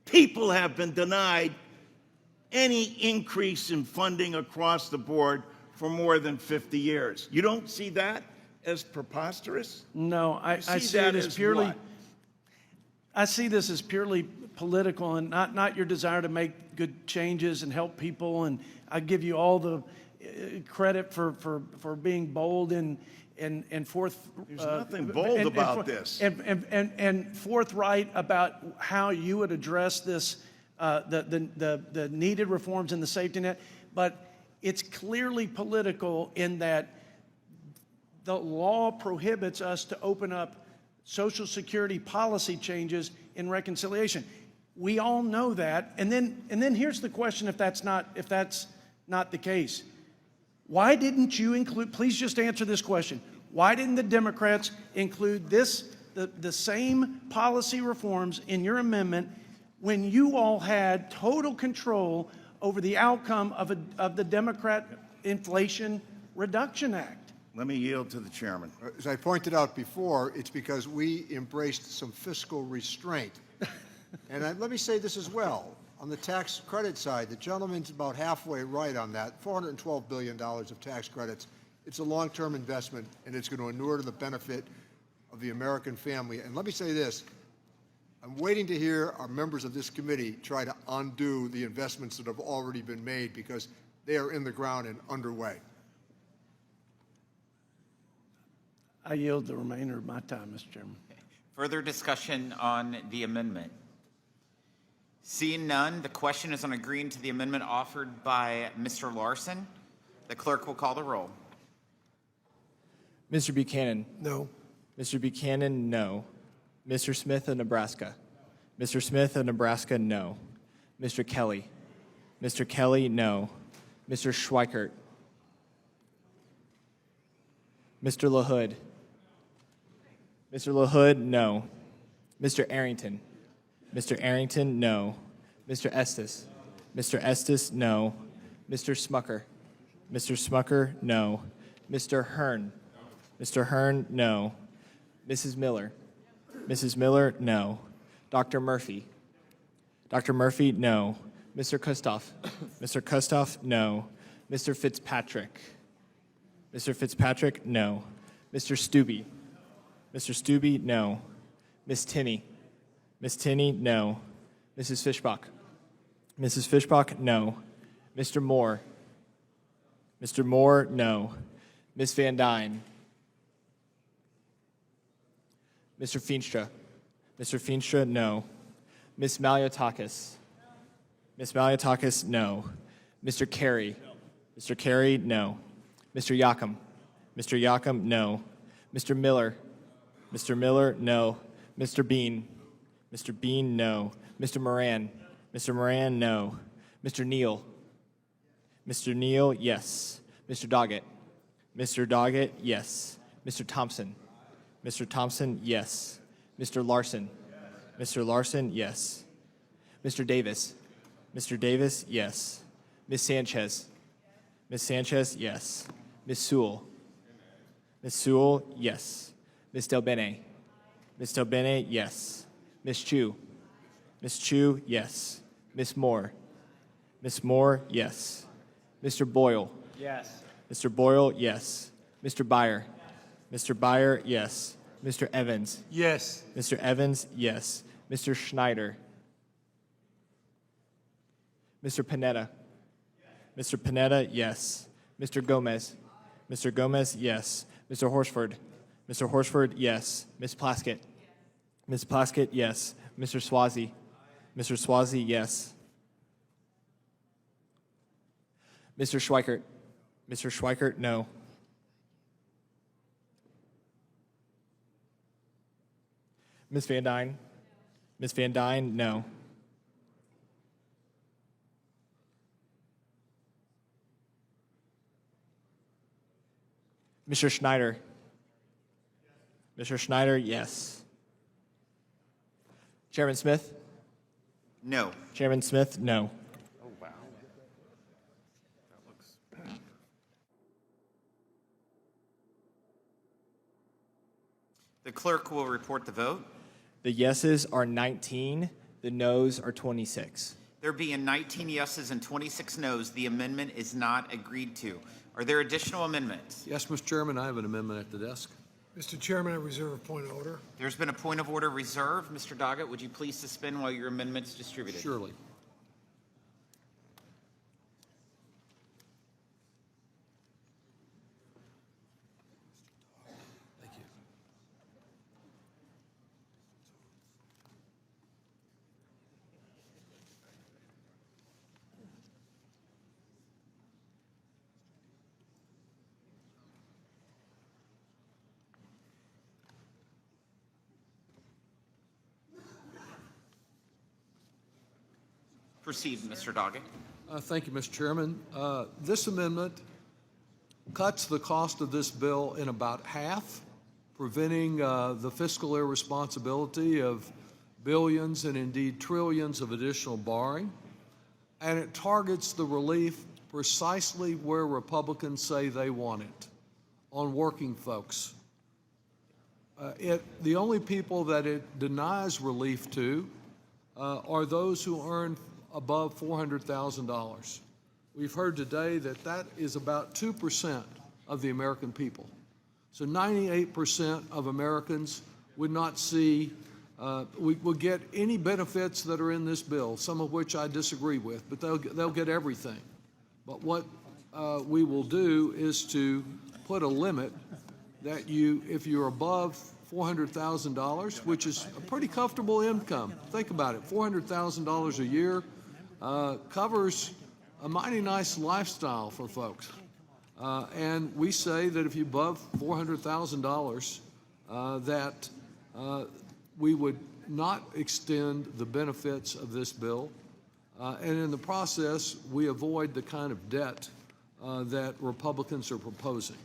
People have been denied any increase in funding across the board for more than 50 years. You don't see that as preposterous? No, I see it as purely. What? I see this as purely political and not your desire to make good changes and help people. And I give you all the credit for being bold and forth. There's nothing bold about this. And forthright about how you would address this, the needed reforms in the safety net. But it's clearly political in that the law prohibits us to open up Social Security policy changes in reconciliation. We all know that. And then here's the question: if that's not the case, why didn't you include? Please just answer this question: why didn't the Democrats include the same policy reforms in your amendment when you all had total control over the outcome of the Democrat Inflation Reduction Act? Let me yield to the chairman. As I pointed out before, it's because we embraced some fiscal restraint. And let me say this as well. On the tax credit side, the gentleman's about halfway right on that. $412 billion of tax credits. It's a long-term investment, and it's going to inure to the benefit of the American family. And let me say this. I'm waiting to hear our members of this committee try to undo the investments that have already been made because they are in the ground and underway. I yield the remainder of my time, Mr. Chairman. Further discussion on the amendment? Seeing none, the question is on agreeing to the amendment offered by Mr. Larson. The clerk will call the roll. Mr. Buchanan? No. Mr. Buchanan, no. Mr. Smith of Nebraska? Mr. Smith of Nebraska, no. Mr. Kelly? Mr. Kelly, no. Mr. Schweikert? Mr. LaHood. Mr. LaHood, no. Mr. Arrington. Mr. Arrington, no. Mr. Estes. Mr. Estes, no. Mr. Smucker. Mr. Smucker, no. Mr. Hearn. Mr. Hearn, no. Mrs. Miller. Mrs. Miller, no. Dr. Murphy. Dr. Murphy, no. Mr. Kustoff. Mr. Kustoff, no. Mr. Fitzpatrick. Mr. Fitzpatrick, no. Mr. Stubbe. Mr. Stubbe, no. Miss Tinney. Miss Tinney, no. Mrs. Fishbach. Mrs. Fishbach, no. Mr. Moore. Mr. Moore, no. Miss Van Dyne. Mr. Feenstra. Mr. Feenstra, no. Miss Maliotakis. Miss Maliotakis, no. Mr. Carey. Mr. Carey, no. Mr. Yakum. Mr. Yakum, no. Mr. Miller. Mr. Miller, no. Mr. Bean. Mr. Bean, no. Mr. Moran. Mr. Moran, no. Mr. Neal. Mr. Neal, yes. Mr. Doggett. Mr. Doggett, yes. Mr. Thompson. Mr. Thompson, yes. Mr. Larson. Mr. Larson, yes. Mr. Davis. Mr. Davis, yes. Miss Sanchez. Miss Sanchez, yes. Miss Sewell. Miss Sewell, yes. Miss Del Bene. Miss Del Bene, yes. Miss Chu. Miss Chu, yes. Miss Moore. Miss Moore, yes. Mr. Boyle. Yes. Mr. Boyle, yes. Mr. Byer. Mr. Byer, yes. Mr. Evans. Yes. Mr. Evans, yes. Mr. Schneider. Mr. Panetta. Mr. Panetta, yes. Mr. Gomez. Mr. Gomez, yes. Mr. Horsford. Mr. Horsford, yes. Miss Plaskett. Miss Plaskett, yes. Mr. Swazi. Mr. Swazi, yes. Mr. Schweikert. Mr. Schweikert, no. Miss Van Dyne. Miss Van Dyne, no. Mr. Schneider. Mr. Schneider, yes. Chairman Smith? No. Chairman Smith, no. Oh, wow. The clerk will report the vote. The yeses are 19, the noes are 26. There being 19 yeses and 26 noes, the amendment is not agreed to. Are there additional amendments? Yes, Mr. Chairman, I have an amendment at the desk. Mr. Chairman, I reserve a point of order. There's been a point of order reserved. Mr. Doggett, would you please suspend while your amendment's distributed? Surely. Thank you. Proceed, Mr. Doggett. Thank you, Mr. Chairman. This amendment cuts the cost of this bill in about half, preventing the fiscal irresponsibility of billions and indeed trillions of additional borrowing. And it targets the relief precisely where Republicans say they want it, on working folks. The only people that it denies relief to are those who earn above $400,000. We've heard today that that is about 2% of the American people. So 98% of Americans would not see, would get any benefits that are in this bill, some of which I disagree with, but they'll get everything. But what we will do is to put a limit that if you're above $400,000, which is a pretty comfortable income. Think about it, $400,000 a year covers a mighty nice lifestyle for folks. And we say that if you're above $400,000, that we would not extend the benefits of this bill. And in the process, we avoid the kind of debt that Republicans are proposing.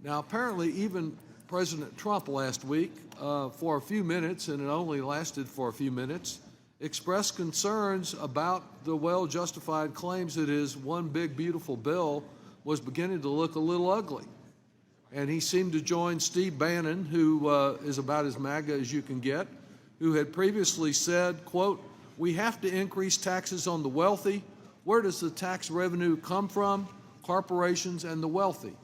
Now, apparently, even President Trump last week, for a few minutes, and it only lasted for a few minutes, expressed concerns about the well-justified claims that his one big beautiful bill was beginning to look a little ugly. And he seemed to join Steve Bannon, who is about as MAGA as you can get, who had previously said, quote, "We have to increase taxes on the wealthy. Where does the tax revenue come from? Corporations and the wealthy."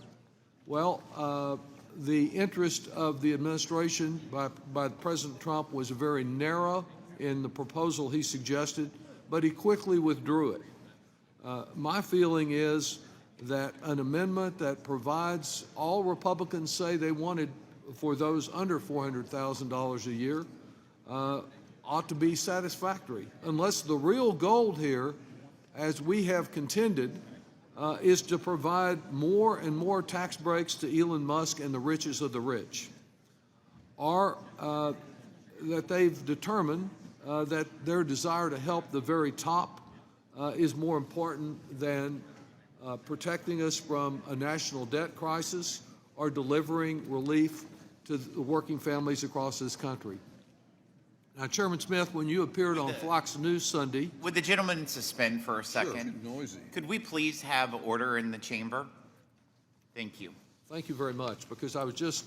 Well, the interest of the administration by President Trump was very narrow in the proposal he suggested, but he quickly withdrew it. My feeling is that an amendment that provides all Republicans say they wanted for those under $400,000 a year ought to be satisfactory, unless the real goal here, as we have contended, is to provide more and more tax breaks to Elon Musk and the richest of the rich, or that they've determined that their desire to help the very top is more important than protecting us from a national debt crisis or delivering relief to the working families across this country. Now, Chairman Smith, when you appeared on Fox News Sunday... Would the gentleman suspend for a second? Sure, noisy. Could we please have order in the chamber? Thank you. Thank you very much, because I was just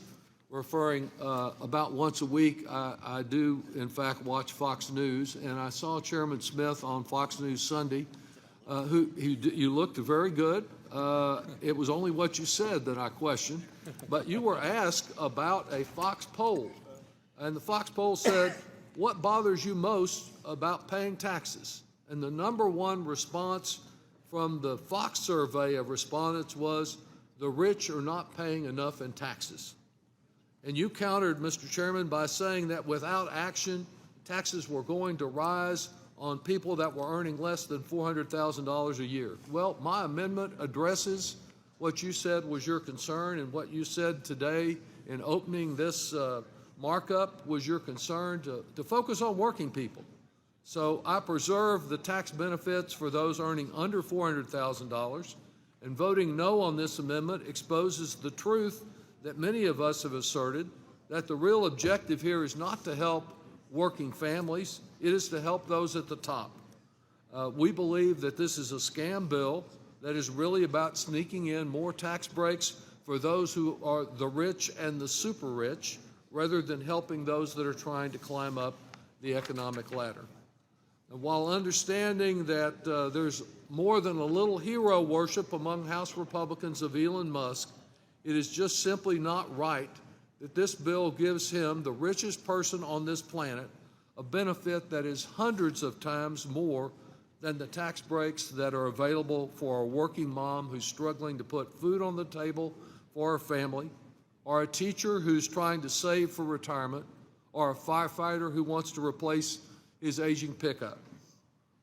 referring about once a week, I do, in fact, watch Fox News, and I saw Chairman Smith on Fox News Sunday, you looked very good. It was only what you said that I questioned, but you were asked about a Fox poll, and the Fox poll said, "What bothers you most about paying taxes?" And the number one response from the Fox survey of respondents was, "The rich are not paying enough in taxes." And you countered, Mr. Chairman, by saying that without action, taxes were going to rise on people that were earning less than $400,000 a year. Well, my amendment addresses what you said was your concern, and what you said today in opening this markup was your concern to focus on working people. So I preserve the tax benefits for those earning under $400,000, and voting no on this amendment exposes the truth that many of us have asserted, that the real objective here is not to help working families, it is to help those at the top. We believe that this is a scam bill that is really about sneaking in more tax breaks for those who are the rich and the super rich, rather than helping those that are trying to climb up the economic ladder. And while understanding that there's more than a little hero worship among House Republicans of Elon Musk, it is just simply not right that this bill gives him, the richest person on this planet, a benefit that is hundreds of times more than the tax breaks that are available for a working mom who's struggling to put food on the table for her family, or a teacher who's trying to save for retirement, or a firefighter who wants to replace his aging pickup.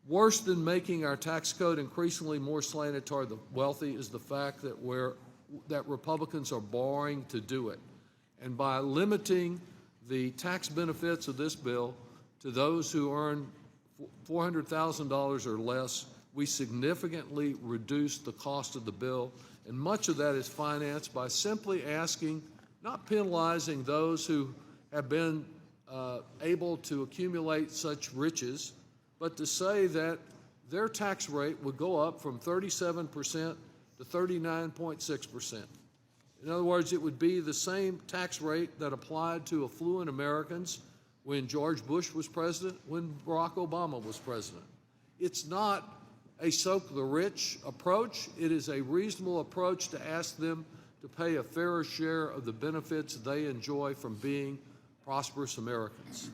Worse than making our tax code increasingly more slanted toward the wealthy is the fact that Republicans are borrowing to do it. And by limiting the tax benefits of this bill to those who earn $400,000 or less, we significantly reduce the cost of the bill, and much of that is financed by simply asking, not penalizing those who have been able to accumulate such riches, but to say that their tax rate would go up from 37% to 39.6%. In other words, it would be the same tax rate that applied to affluent Americans when George Bush was president, when Barack Obama was president. It's not a soak the rich approach. It is a reasonable approach to ask them to pay a fairer share of the benefits they enjoy from being prosperous Americans.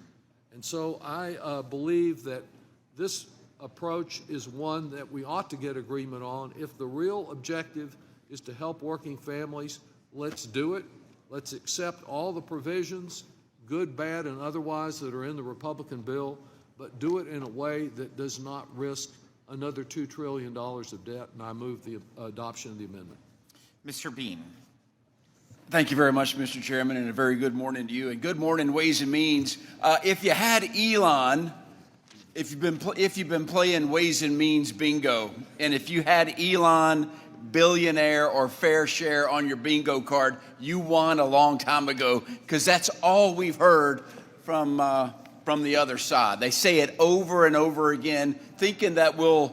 And so I believe that this approach is one that we ought to get agreement on. If the real objective is to help working families, let's do it. Let's accept all the provisions, good, bad, and otherwise, that are in the Republican bill, but do it in a way that does not risk another $2 trillion of debt, and I move the adoption of the amendment. Mr. Bean. Thank you very much, Mr. Chairman, and a very good morning to you, and good morning, Ways and Means. If you had Elon, if you've been playing Ways and Means bingo, and if you had Elon billionaire or fair share on your bingo card, you won a long time ago, because that's all we've heard from the other side. They say it over and over again, thinking that we'll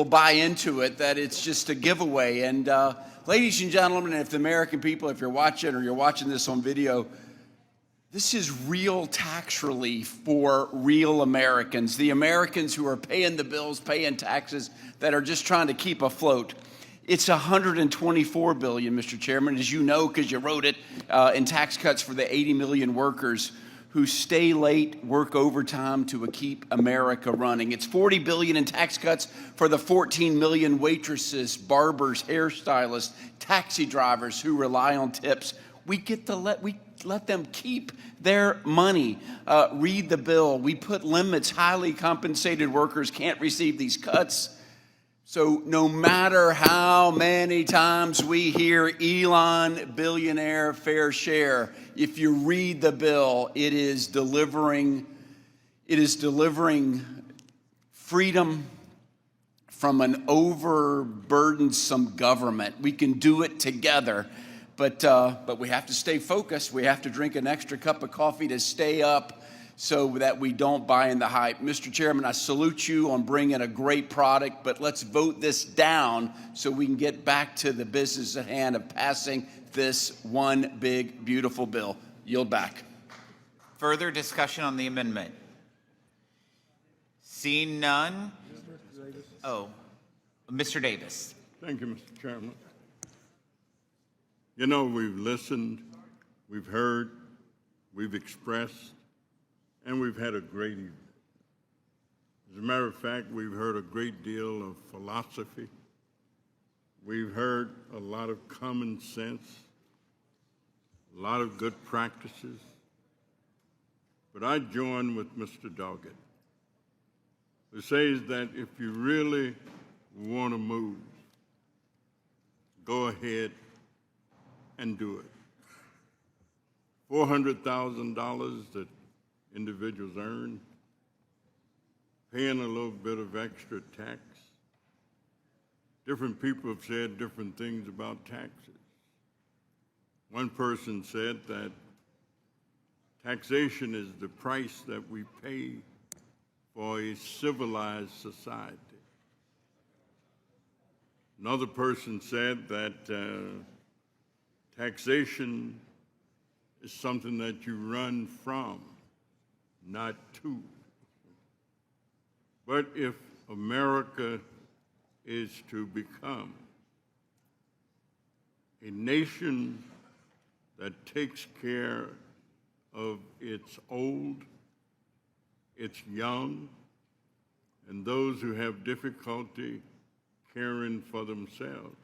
buy into it, that it's just a giveaway. And ladies and gentlemen, if the American people, if you're watching or you're watching this on video, this is real tax relief for real Americans, the Americans who are paying the bills, paying taxes, that are just trying to keep afloat. It's $124 billion, Mr. Chairman, as you know, because you wrote it, in tax cuts for the 80 million workers who stay late, work overtime to keep America running. It's $40 billion in tax cuts for the 14 million waitresses, barbers, hairstylists, taxi drivers who rely on tips. We let them keep their money. Read the bill. We put limits. Highly compensated workers can't receive these cuts. So no matter how many times we hear Elon billionaire fair share, if you read the bill, it is delivering freedom from an overburdensome government. We can do it together. But we have to stay focused. We have to drink an extra cup of coffee to stay up so that we don't buy in the hype. Mr. Chairman, I salute you on bringing a great product, but let's vote this down so we can get back to the business at hand of passing this one big, beautiful bill. Yield back. Further discussion on the amendment? Seeing none? Oh, Mr. Davis. Thank you, Mr. Chairman. You know, we've listened, we've heard, we've expressed, and we've had a great evening. As a matter of fact, we've heard a great deal of philosophy. We've heard a lot of common sense, a lot of good practices. But I join with Mr. Doggett, who says that if you really want to move, go ahead and do it. $400,000 that individuals earn, paying a little bit of extra tax. Different people have said different things about taxes. One person said that taxation is the price that we pay for a civilized society. Another person said that taxation is something that you run from, not to. But if America is to become a nation that takes care of its old, its young, and those who have difficulty caring for themselves,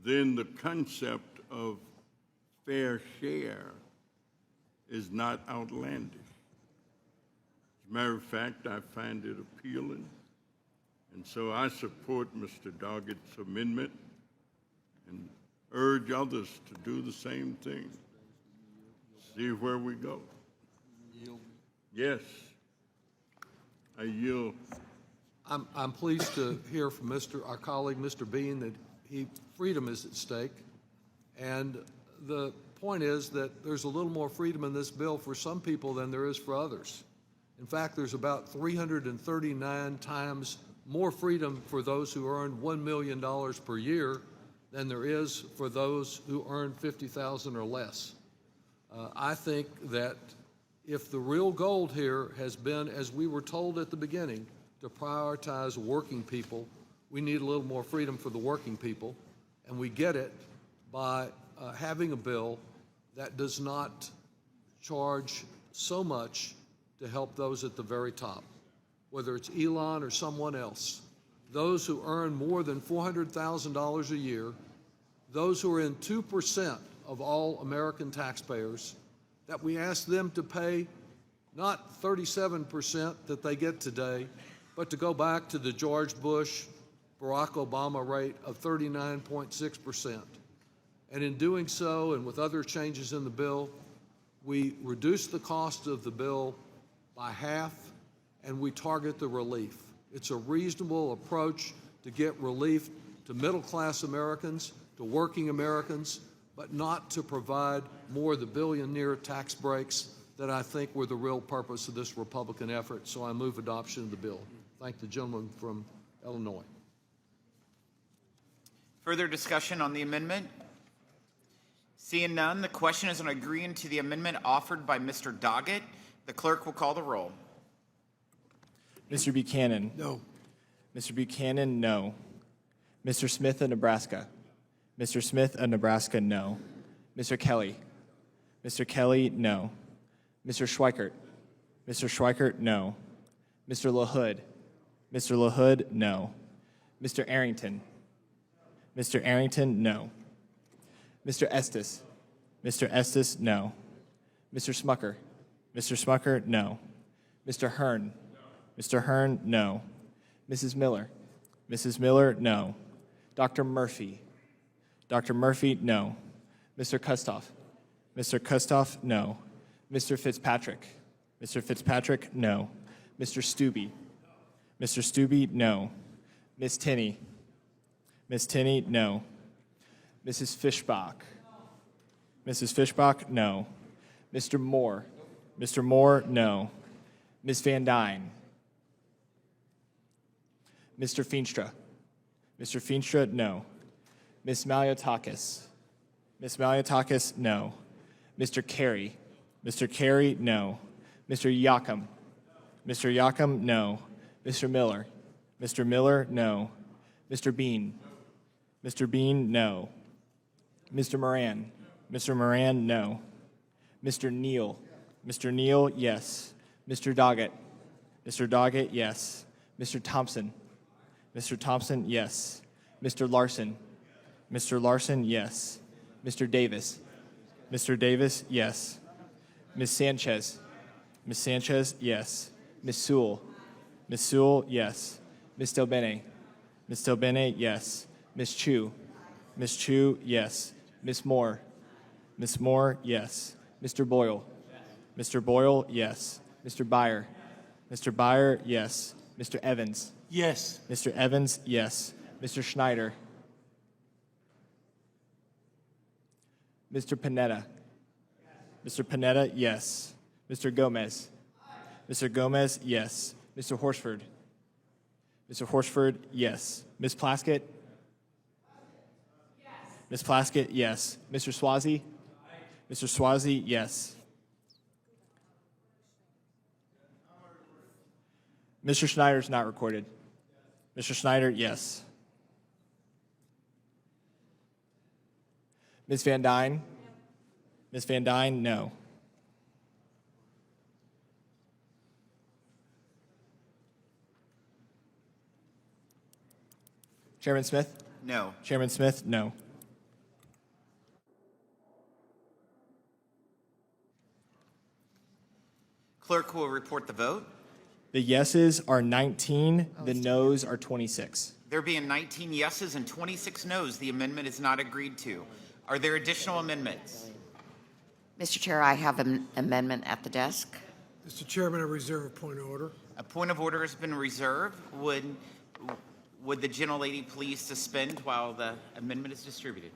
then the concept of fair share is not outlandish. As a matter of fact, I find it appealing, and so I support Mr. Doggett's amendment and urge others to do the same thing. See where we go. Yes, I yield. I'm pleased to hear from our colleague, Mr. Bean, that freedom is at stake. And the point is that there's a little more freedom in this bill for some people than there is for others. In fact, there's about 339 times more freedom for those who earn $1 million per year than there is for those who earn $50,000 or less. I think that if the real goal here has been, as we were told at the beginning, to prioritize working people, we need a little more freedom for the working people, and we get it by having a bill that does not charge so much to help those at the very top, whether it's Elon or someone else. Those who earn more than $400,000 a year, those who are in 2% of all American taxpayers, that we ask them to pay not 37% that they get today, but to go back to the George Bush, Barack Obama rate of 39.6%. And in doing so, and with other changes in the bill, we reduce the cost of the bill by half, and we target the relief. It's a reasonable approach to get relief to middle-class Americans, to working Americans, but not to provide more of the billionaire tax breaks that I think were the real purpose of this Republican effort. So I move adoption of the bill. Thank the gentleman from Illinois. Further discussion on the amendment? Seeing none, the question is on agreeing to the amendment offered by Mr. Doggett. The clerk will call the roll. Mr. Buchanan? No. Mr. Buchanan, no. Mr. Smith of Nebraska? Mr. Smith of Nebraska, no. Mr. Kelly? Mr. Kelly, no. Mr. Schweikert? Mr. Schweikert, no. Mr. LaHood? Mr. LaHood, no. Mr. Arrington? Mr. Arrington, no. Mr. Estes? Mr. Estes, no. Mr. Smucker? Mr. Smucker, no. Mr. Hearn? Mr. Hearn, no. Mrs. Miller? Mrs. Miller, no. Dr. Murphy? Dr. Murphy, no. Mr. Kustoff? Mr. Kustoff, no. Mr. Fitzpatrick? Mr. Fitzpatrick, no. Mr. Stubbe? Mr. Stubbe, no. Miss Tinney? Miss Tinney, no. Mrs. Fishbach? Mrs. Fishbach, no. Mr. Moore? Mr. Moore, no. Ms. Van Dyne? Mr. Feenstra? Mr. Feenstra, no. Ms. Maliotakis? Ms. Maliotakis, no. Mr. Carey? Mr. Carey, no. Mr. Yacom? Mr. Yacom, no. Mr. Miller? Mr. Miller, no. Mr. Bean? Mr. Bean, no. Mr. Moran? Mr. Moran, no. Mr. Neal? Mr. Neal, yes. Mr. Doggett? Mr. Doggett, yes. Mr. Thompson? Mr. Thompson, yes. Mr. Larson? Mr. Larson, yes. Mr. Davis? Mr. Davis, yes. Ms. Sanchez? Ms. Sanchez, yes. Ms. Sewell? Ms. Sewell, yes. Ms. Delbene? Ms. Delbene, yes. Ms. Chu? Ms. Chu, yes. Ms. Moore? Ms. Moore, yes. Mr. Boyle? Mr. Boyle, yes. Mr. Byer? Mr. Byer, yes. Mr. Evans? Yes. Mr. Evans, yes. Mr. Schneider? Mr. Panetta? Mr. Panetta, yes. Mr. Gomez? Mr. Gomez, yes. Mr. Horsford? Mr. Horsford, yes. Ms. Plaskett? Ms. Plaskett, yes. Mr. Swazi? Mr. Swazi, yes. Mr. Schneider's not recorded. Mr. Schneider, yes. Ms. Van Dyne? Ms. Van Dyne, no. Chairman Smith? No. Chairman Smith, no. Clerk will report the vote. The yeses are 19, the noes are 26. There being 19 yeses and 26 noes, the amendment is not agreed to. Are there additional amendments? Mr. Chair, I have an amendment at the desk. Mr. Chairman, I reserve a point of order. A point of order has been reserved. Would the gentlelady please suspend while the amendment is distributed?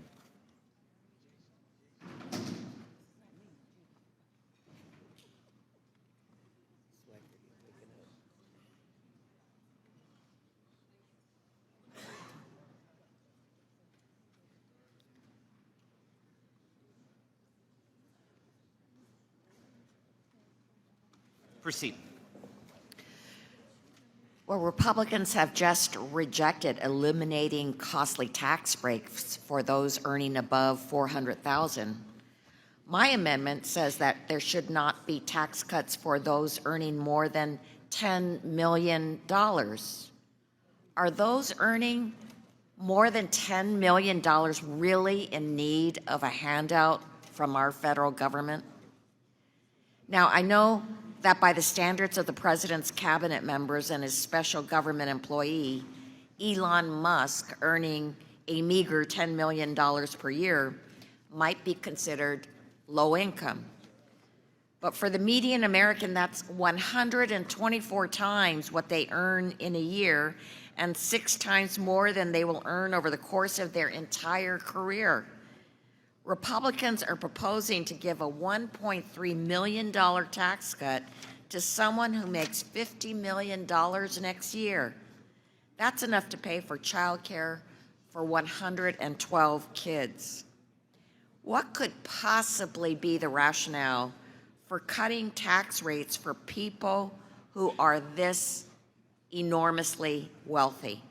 Proceed. Well, Republicans have just rejected eliminating costly tax breaks for those earning above $400,000. My amendment says that there should not be tax cuts for those earning more than $10 million. Are those earning more than $10 million really in need of a handout from our federal government? Now, I know that by the standards of the president's cabinet members and his special government employee, Elon Musk, earning a meager $10 million per year, might be considered low income. But for the median American, that's 124 times what they earn in a year, and 6 times more than they will earn over the course of their entire career. Republicans are proposing to give a $1.3 million tax cut to someone who makes $50 million next year. That's enough to pay for childcare for 112 kids. What could possibly be the rationale for cutting tax rates for people who are this enormously wealthy?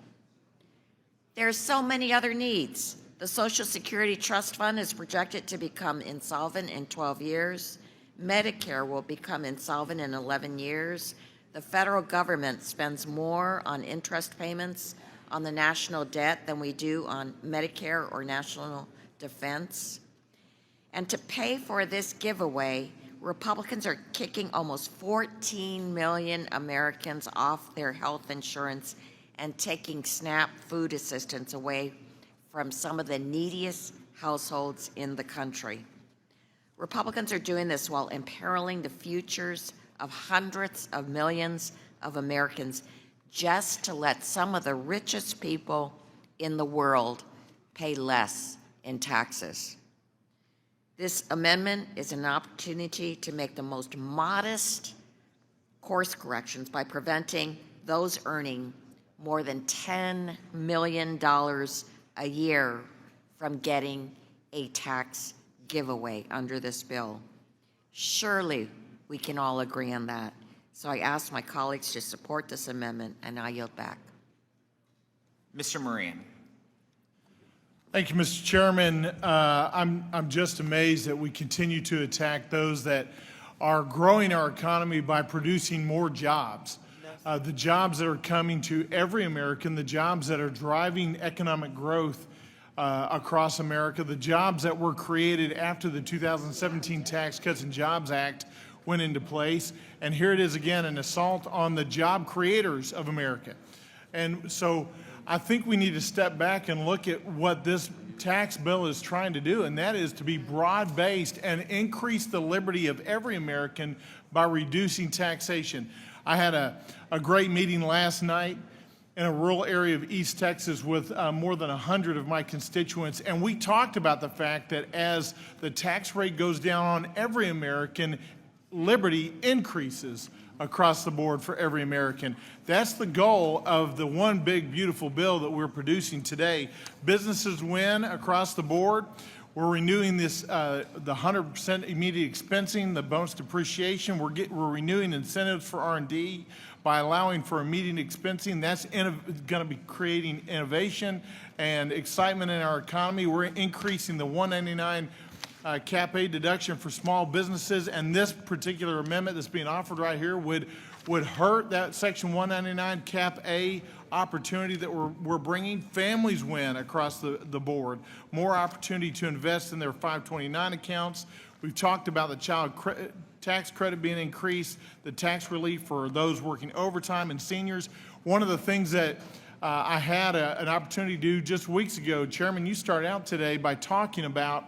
There's so many other needs. The Social Security Trust Fund is projected to become insolvent in 12 years. Medicare will become insolvent in 11 years. The federal government spends more on interest payments on the national debt than we do on Medicare or national defense. And to pay for this giveaway, Republicans are kicking almost 14 million Americans off their health insurance and taking SNAP food assistance away from some of the neediest households in the country. Republicans are doing this while imperiling the futures of hundreds of millions of Americans just to let some of the richest people in the world pay less in taxes. This amendment is an opportunity to make the most modest course corrections by preventing those earning more than $10 million a year from getting a tax giveaway under this bill. Surely we can all agree on that. So I ask my colleagues to support this amendment, and I yield back. Mr. Moran. Thank you, Mr. Chairman. I'm just amazed that we continue to attack those that are growing our economy by producing more jobs. The jobs that are coming to every American, the jobs that are driving economic growth across America, the jobs that were created after the 2017 Tax Cuts and Jobs Act went into place. And here it is again, an assault on the job creators of America. And so I think we need to step back and look at what this tax bill is trying to do, and that is to be broad-based and increase the liberty of every American by reducing taxation. I had a great meeting last night in a rural area of East Texas with more than 100 of my constituents, and we talked about the fact that as the tax rate goes down on every American, liberty increases across the board for every American. That's the goal of the one big beautiful bill that we're producing today. Businesses win across the board. We're renewing this, the 100% immediate expensing, the bonus depreciation. We're renewing incentives for R&D by allowing for immediate expensing. That's going to be creating innovation and excitement in our economy. We're increasing the $199 Cap A deduction for small businesses, and this particular amendment that's being offered right here would hurt that Section 199 Cap A opportunity that we're bringing. Families win across the board. More opportunity to invest in their 529 accounts. We've talked about the child tax credit being increased, the tax relief for those working overtime and seniors. One of the things that I had an opportunity to do just weeks ago, Chairman, you started out today by talking about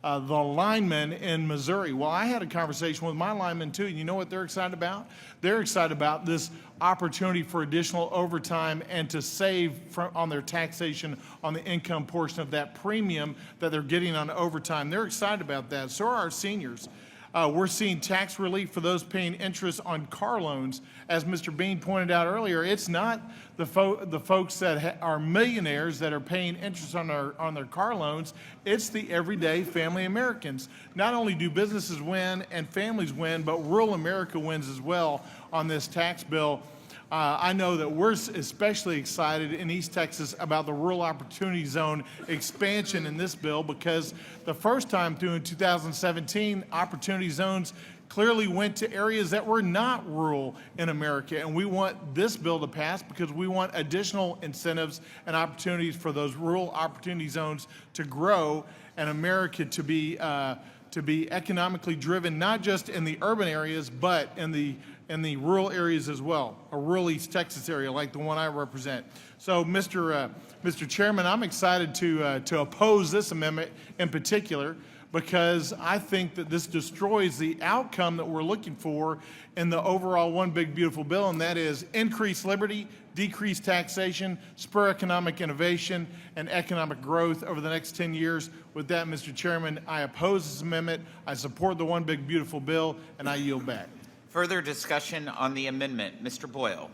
the linemen in Missouri. Well, I had a conversation with my linemen too, and you know what they're excited about? They're excited about this opportunity for additional overtime and to save on their taxation on the income portion of that premium that they're getting on overtime. They're excited about that. So are our seniors. We're seeing tax relief for those paying interest on car loans. As Mr. Bean pointed out earlier, it's not the folks that are millionaires that are paying interest on their car loans. It's the everyday family Americans. Not only do businesses win and families win, but rural America wins as well on this tax bill. I know that we're especially excited in East Texas about the Rural Opportunity Zone expansion in this bill, because the first time through in 2017, Opportunity Zones clearly went to areas that were not rural in America. And we want this bill to pass because we want additional incentives and opportunities for those rural opportunity zones to grow and America to be economically driven, not just in the urban areas, but in the in the rural areas as well, a rural East Texas area like the one I represent. So, Mr. Chairman, I'm excited to oppose this amendment in particular, because I think that this destroys the outcome that we're looking for in the overall One Big Beautiful Bill, and that is increased liberty, decreased taxation, spur economic innovation, and economic growth over the next 10 years. With that, Mr. Chairman, I oppose this amendment. I support the One Big Beautiful Bill, and I yield back. Further discussion on the amendment. Mr. Boyle.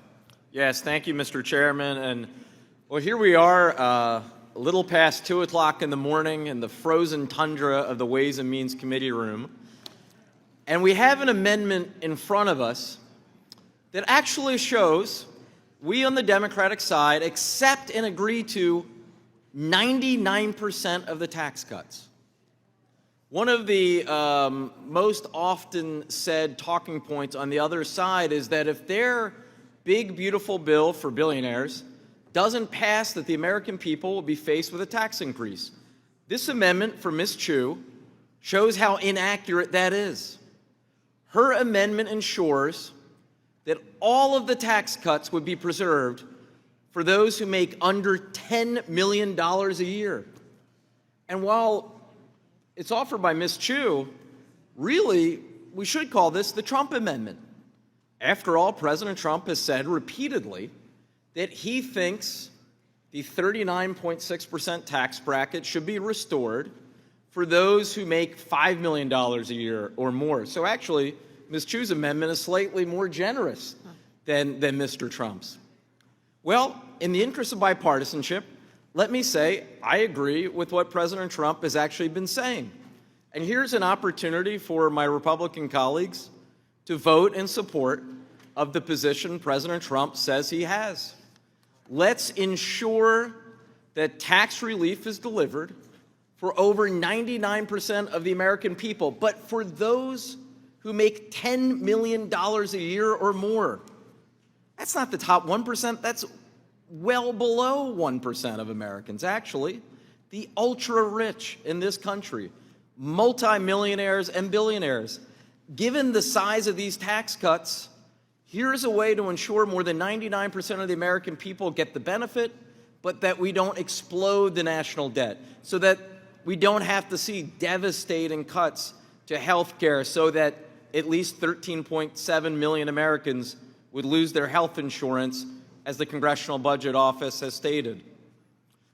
Yes, thank you, Mr. Chairman. And well, here we are, a little past 2 o'clock in the morning in the frozen tundra of the Ways and Means Committee room. And we have an amendment in front of us that actually shows we on the Democratic side accept and agree to 99% of the tax cuts. One of the most often said talking points on the other side is that if their big, beautiful bill for billionaires doesn't pass, that the American people will be faced with a tax increase. This amendment for Ms. Chu shows how inaccurate that is. Her amendment ensures that all of the tax cuts would be preserved for those who make under $10 million a year. And while it's offered by Ms. Chu, really, we should call this the Trump Amendment. After all, President Trump has said repeatedly that he thinks the 39.6% tax bracket should be restored for those who make $5 million a year or more. So actually, Ms. Chu's amendment is slightly more generous than Mr. Trump's. Well, in the interest of bipartisanship, let me say I agree with what President Trump has actually been saying. And here's an opportunity for my Republican colleagues to vote in support of the position President Trump says he has. Let's ensure that tax relief is delivered for over 99% of the American people, but for those who make $10 million a year or more. That's not the top 1%, that's well below 1% of Americans, actually. The ultra-rich in this country, multimillionaires and billionaires. Given the size of these tax cuts, here's a way to ensure more than 99% of the American people get the benefit, but that we don't explode the national debt, so that we don't have to see devastating cuts to health care, so that at least 13.7 million Americans would lose their health insurance, as the Congressional Budget Office has stated.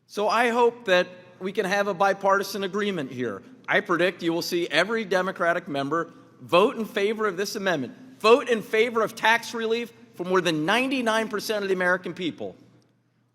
So I hope that we can have a bipartisan agreement here. I predict you will see every Democratic member vote in favor of this amendment, vote in favor of tax relief for more than 99% of the American people.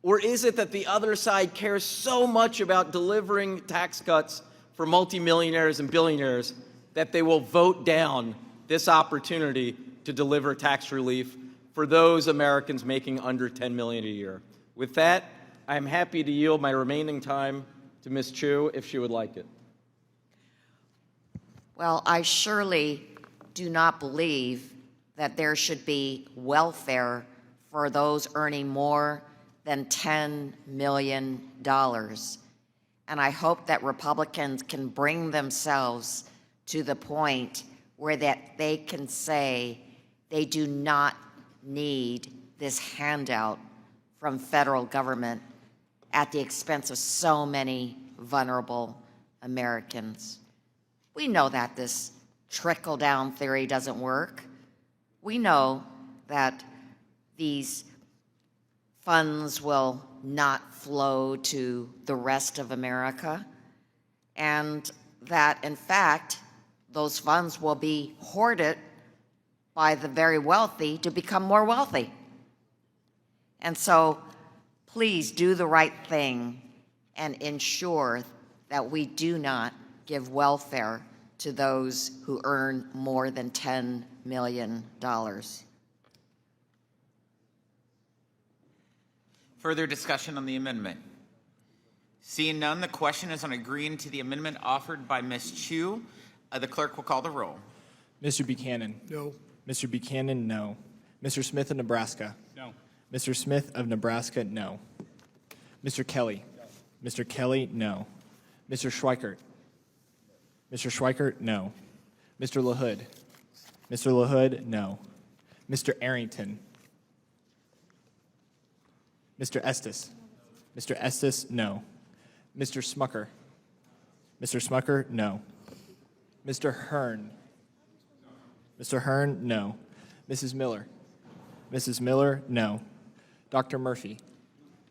Or is it that the other side cares so much about delivering tax cuts for multimillionaires and billionaires that they will vote down this opportunity to deliver tax relief for those Americans making under $10 million a year? With that, I am happy to yield my remaining time to Ms. Chu if she would like it. Well, I surely do not believe that there should be welfare for those earning more than $10 million. And I hope that Republicans can bring themselves to the point where that they can say they do not need this handout from federal government at the expense of so many vulnerable Americans. We know that this trickle-down theory doesn't work. We know that these funds will not flow to the rest of America, and that, in fact, those funds will be hoarded by the very wealthy to become more wealthy. And so please do the right thing and ensure that we do not give welfare to those who earn more than $10 million. Further discussion on the amendment. Seeing none, the question is on agreeing to the amendment offered by Ms. Chu. The clerk will call the roll. Mr. Buchanan? No. Mr. Buchanan, no. Mr. Smith of Nebraska? No. Mr. Smith of Nebraska, no. Mr. Kelly? No. Mr. Kelly, no. Mr. Schweikert? Mr. Schweikert, no. Mr. LaHood? Mr. LaHood, no. Mr. Arrington. Mr. Estes. Mr. Estes, no. Mr. Smucker. Mr. Smucker, no. Mr. Hearn. Mr. Hearn, no. Mrs. Miller. Mrs. Miller, no. Dr. Murphy.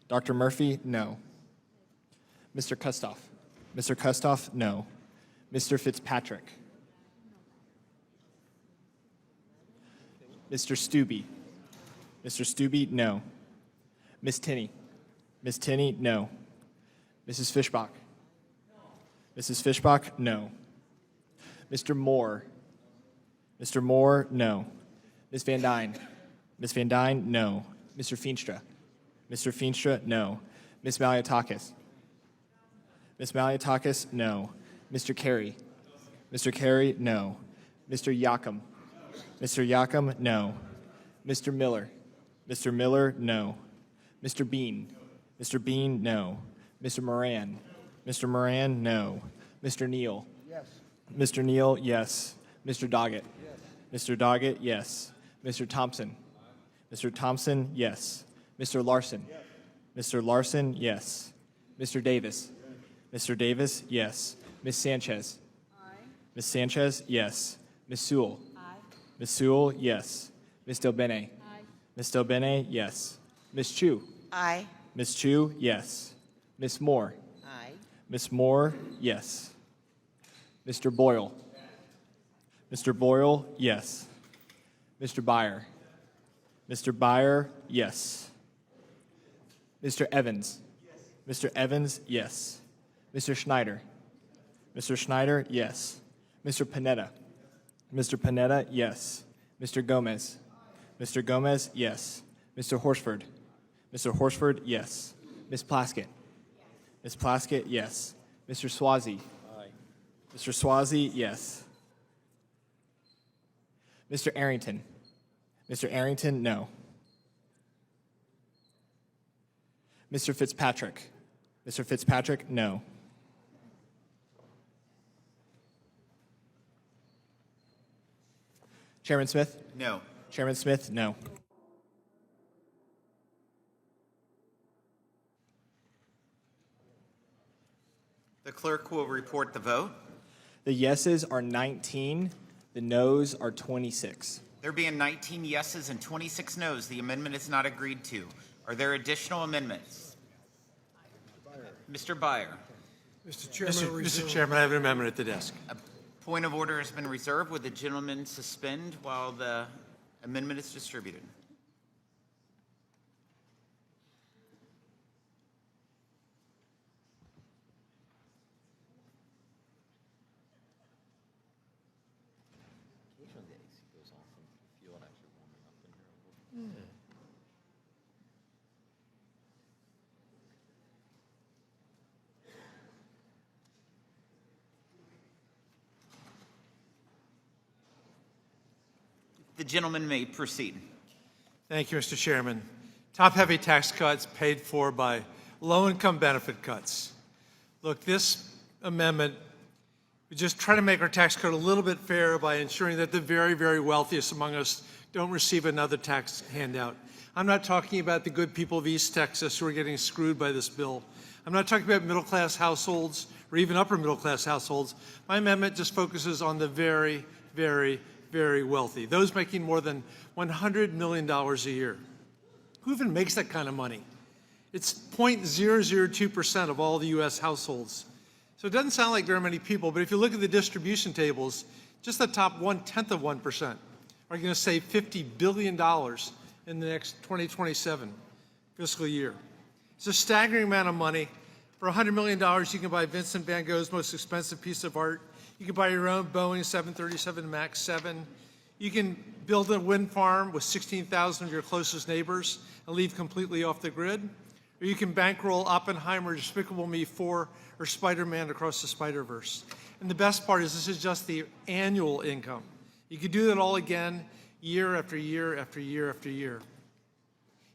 Dr. Murphy, no. Mr. Kustoff. Mr. Kustoff, no. Mr. Fitzpatrick. Mr. Stubbe. Mr. Stubbe, no. Miss Tinney. Miss Tinney, no. Mrs. Fishbach. Mrs. Fishbach, no. Mr. Moore. Mr. Moore, no. Miss Van Dyne. Miss Van Dyne, no. Mr. Feenstra. Mr. Feenstra, no. Miss Maliatakis. Miss Maliatakis, no. Mr. Carey. Mr. Carey, no. Mr. Yakum. Mr. Yakum, no. Mr. Miller. Mr. Miller, no. Mr. Bean. Mr. Bean, no. Mr. Moran. Mr. Moran, no. Mr. Neal. Yes. Mr. Neal, yes. Mr. Doggett. Mr. Doggett, yes. Mr. Thompson. Mr. Thompson, yes. Mr. Larson. Mr. Larson, yes. Mr. Davis. Mr. Davis, yes. Miss Sanchez. Miss Sanchez, yes. Miss Sewell. Miss Sewell, yes. Miss Delbene. Miss Delbene, yes. Miss Chu. Aye. Miss Chu, yes. Miss Moore. Aye. Miss Moore, yes. Mr. Boyle. Mr. Boyle, yes. Mr. Byer. Mr. Byer, yes. Mr. Evans. Mr. Evans, yes. Mr. Schneider. Mr. Schneider, yes. Mr. Panetta. Mr. Panetta, yes. Mr. Gomez. Mr. Gomez, yes. Mr. Horsford. Mr. Horsford, yes. Miss Plaskett. Miss Plaskett, yes. Mr. Swazi. Mr. Swazi, yes. Mr. Arrington. Mr. Arrington, no. Mr. Fitzpatrick. Mr. Fitzpatrick, no. Chairman Smith? No. Chairman Smith, no. The clerk will report the vote. The yeses are 19, the noes are 26. There being 19 yeses and 26 noes, the amendment is not agreed to. Are there additional amendments? Mr. Byer. Mr. Chairman, I resume. Mr. Chairman, I have an amendment at the desk. A point of order has been reserved. Would the gentleman suspend while the amendment is distributed? The gentleman may proceed. Thank you, Mr. Chairman. Top-heavy tax cuts paid for by low-income benefit cuts. Look, this amendment, we just try to make our tax code a little bit fairer by ensuring that the very, very wealthiest among us don't receive another tax handout. I'm not talking about the good people of East Texas who are getting screwed by this bill. I'm not talking about middle-class households or even upper-middle-class households. My amendment just focuses on the very, very, very wealthy, those making more than $100 million a year. Who even makes that kind of money? It's 0.002% of all the U.S. households. So it doesn't sound like very many people, but if you look at the distribution tables, just the top 1/10 of 1% are going to save $50 billion in the next 2027 fiscal year. It's a staggering amount of money. For $100 million, you can buy Vincent van Gogh's most expensive piece of art. You can buy your own Boeing 737 MAX 7. You can build a wind farm with 16,000 of your closest neighbors and leave completely off the grid. Or you can bankroll Oppenheimer, Despicable Me 4, or Spider-Man Across the Spider-Verse. And the best part is this is just the annual income. You could do that all again year after year after year after year.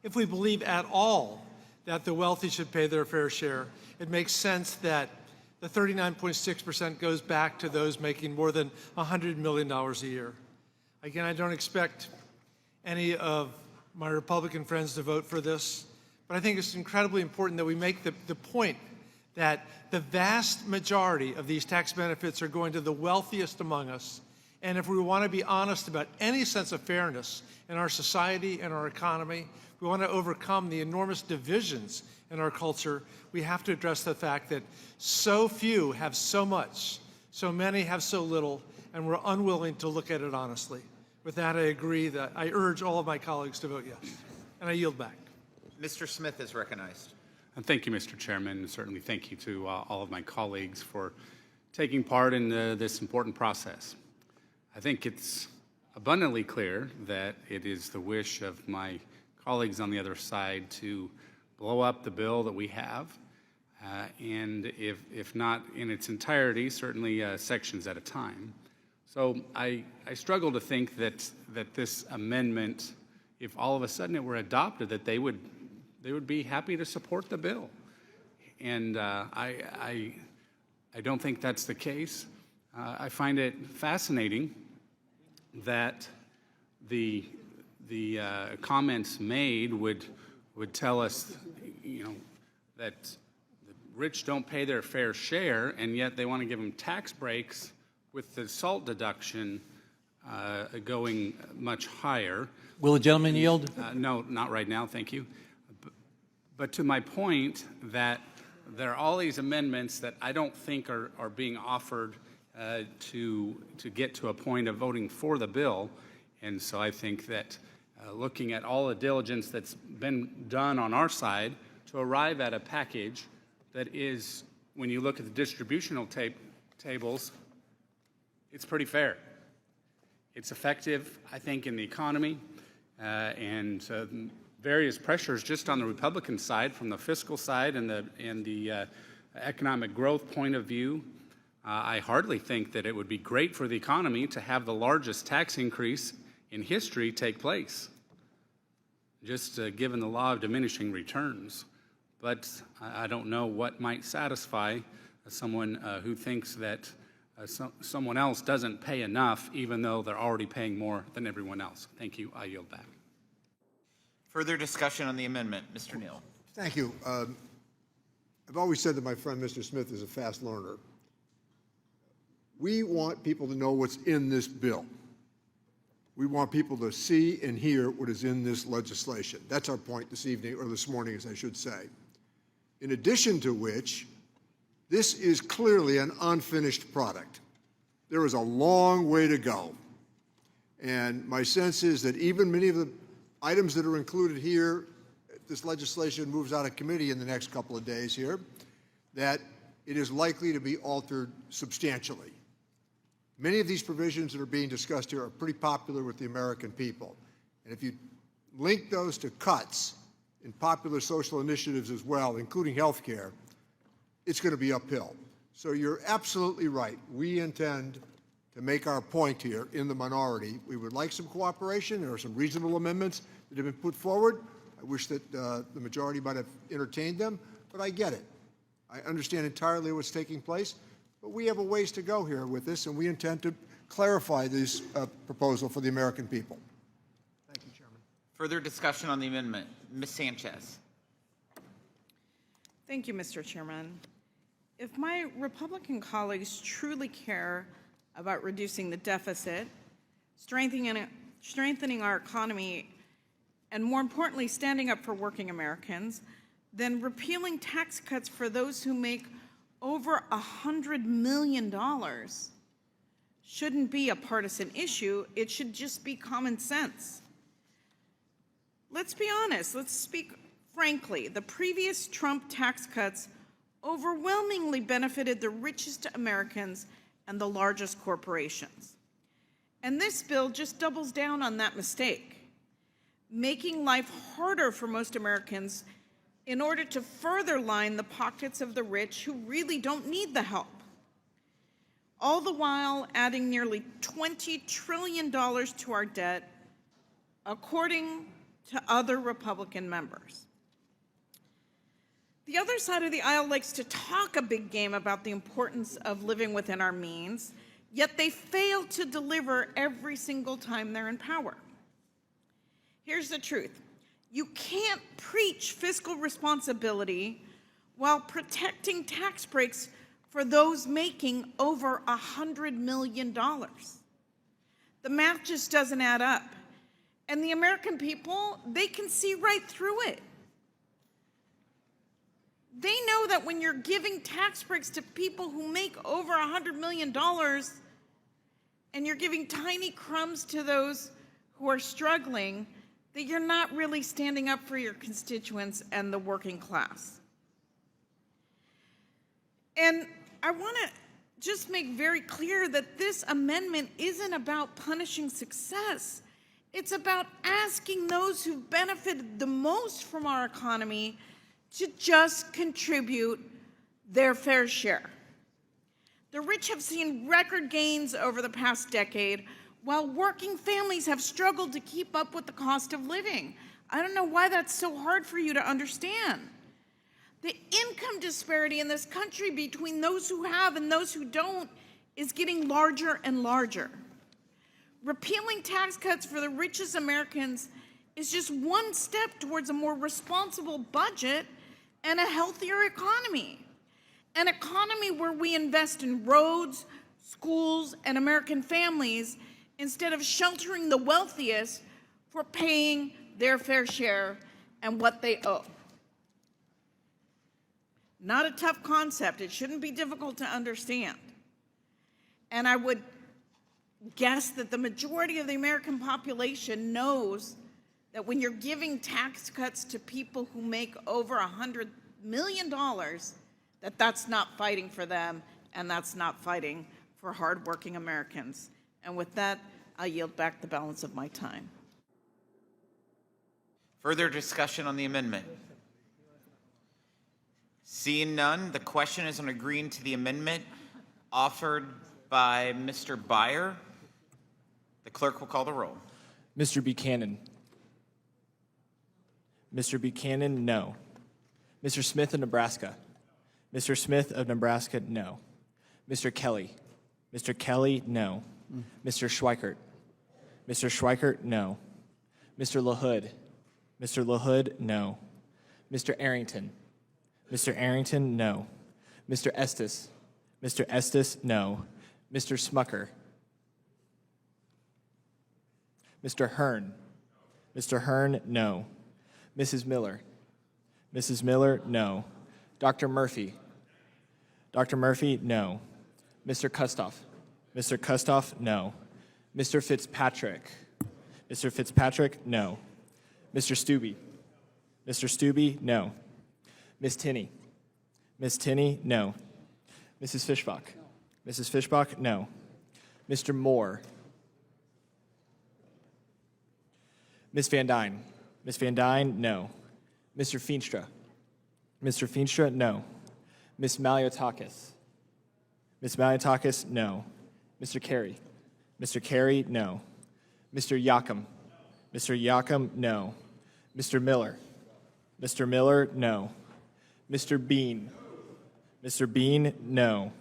If we believe at all that the wealthy should pay their fair share, it makes sense that the 39.6% goes back to those making more than $100 million a year. Again, I don't expect any of my Republican friends to vote for this, but I think it's incredibly important that we make the point that the vast majority of these tax benefits are going to the wealthiest among us. And if we want to be honest about any sense of fairness in our society and our economy, we want to overcome the enormous divisions in our culture, we have to address the fact that so few have so much, so many have so little, and we're unwilling to look at it honestly. With that, I agree that I urge all of my colleagues to vote yes, and I yield back. Mr. Smith is recognized. And thank you, Mr. Chairman, and certainly thank you to all of my colleagues for taking part in this important process. I think it's abundantly clear that it is the wish of my colleagues on the other side to blow up the bill that we have, and if not in its entirety, certainly sections at a time. So I struggle to think that this amendment, if all of a sudden it were adopted, that they would be happy to support the bill. And I don't think that's the case. I find it fascinating that the comments made would tell us, that the rich don't pay their fair share, and yet they want to give them tax breaks with the SALT deduction going much higher. Will the gentleman yield? No, not right now, thank you. But to my point that there are all these amendments that I don't think are being offered to get to a point of voting for the bill. And so I think that looking at all the diligence that's been done on our side to arrive at a package that is, when you look at the distributional tables, it's pretty fair. It's effective, I think, in the economy, and various pressures just on the Republican side, from the fiscal side and the economic growth point of view. I hardly think that it would be great for the economy to have the largest tax increase in history take place, just given the law of diminishing returns. But I don't know what might satisfy someone who thinks that someone else doesn't pay enough, even though they're already paying more than everyone else. Thank you. I yield back. Further discussion on the amendment. Mr. Neal. Thank you. I've always said that my friend Mr. Smith is a fast learner. We want people to know what's in this bill. We want people to see and hear what is in this legislation. That's our point this evening, or this morning, as I should say. In addition to which, this is clearly an unfinished product. There is a long way to go. And my sense is that even many of the items that are included here, if this legislation moves out of committee in the next couple of days here, that it is likely to be altered substantially. Many of these provisions that are being discussed here are pretty popular with the American people. And if you link those to cuts in popular social initiatives as well, including health care, it's going to be uphill. So you're absolutely right. We intend to make our point here in the minority. We would like some cooperation. There are some reasonable amendments that have been put forward. I wish that the majority might have entertained them, but I get it. I understand entirely what's taking place, but we have a ways to go here with this, and we intend to clarify this proposal for the American people. Thank you, Chairman. Further discussion on the amendment. Ms. Sanchez. Thank you, Mr. Chairman. If my Republican colleagues truly care about reducing the deficit, strengthening our economy, and more importantly, standing up for working Americans, then repealing tax cuts for those who make over $100 million shouldn't be a partisan issue. It should just be common sense. Let's be honest. Let's speak frankly. The previous Trump tax cuts overwhelmingly benefited the richest Americans and the largest corporations. And this bill just doubles down on that mistake, making life harder for most Americans in order to further line the pockets of the rich who really don't need the help. All the while adding nearly $20 trillion to our debt, according to other Republican members. The other side of the aisle likes to talk a big game about the importance of living within our means, yet they fail to deliver every single time they're in power. Here's the truth. You can't preach fiscal responsibility while protecting tax breaks for those making over $100 million. The math just doesn't add up. And the American people, they can see right through it. They know that when you're giving tax breaks to people who make over $100 million and you're giving tiny crumbs to those who are struggling, that you're not really standing up for your constituents and the working class. And I want to just make very clear that this amendment isn't about punishing success. It's about asking those who've benefited the most from our economy to just contribute their fair share. The rich have seen record gains over the past decade, while working families have struggled to keep up with the cost of living. I don't know why that's so hard for you to understand. The income disparity in this country between those who have and those who don't is getting larger and larger. Repealing tax cuts for the richest Americans is just one step towards a more responsible budget and a healthier economy. An economy where we invest in roads, schools, and American families instead of sheltering the wealthiest for paying their fair share and what they owe. Not a tough concept. It shouldn't be difficult to understand. And I would guess that the majority of the American population knows that when you're giving tax cuts to people who make over $100 million, that that's not fighting for them and that's not fighting for hardworking Americans. And with that, I yield back the balance of my time. Further discussion on the amendment? Seeing none, the question is on agreeing to the amendment offered by Mr. Byer. The clerk will call the roll. Mr. Buchanan. Mr. Buchanan, no. Mr. Smith of Nebraska. Mr. Smith of Nebraska, no. Mr. Kelly. Mr. Kelly, no. Mr. Schweikert. Mr. Schweikert, no. Mr. LaHood. Mr. LaHood, no. Mr. Arrington. Mr. Arrington, no. Mr. Estes. Mr. Estes, no. Mr. Smucker. Mr. Hearn. Mr. Hearn, no. Mrs. Miller. Mrs. Miller, no. Dr. Murphy. Dr. Murphy, no. Mr. Kustoff. Mr. Kustoff, no. Mr. Fitzpatrick. Mr. Fitzpatrick, no. Mr. Stubbe. Mr. Stubbe, no. Miss Tinney. Miss Tinney, no. Mrs. Fishbach. Mrs. Fishbach, no. Mr. Moore. Miss Van Dyne. Miss Van Dyne, no. Mr. Feenstra. Mr. Feenstra, no. Miss Maliotakis. Miss Maliotakis, no. Mr. Carey. Mr. Carey, no. Mr. Yakum. Mr. Yakum, no. Mr. Miller. Mr. Miller, no. Mr. Bean. Mr. Bean, no.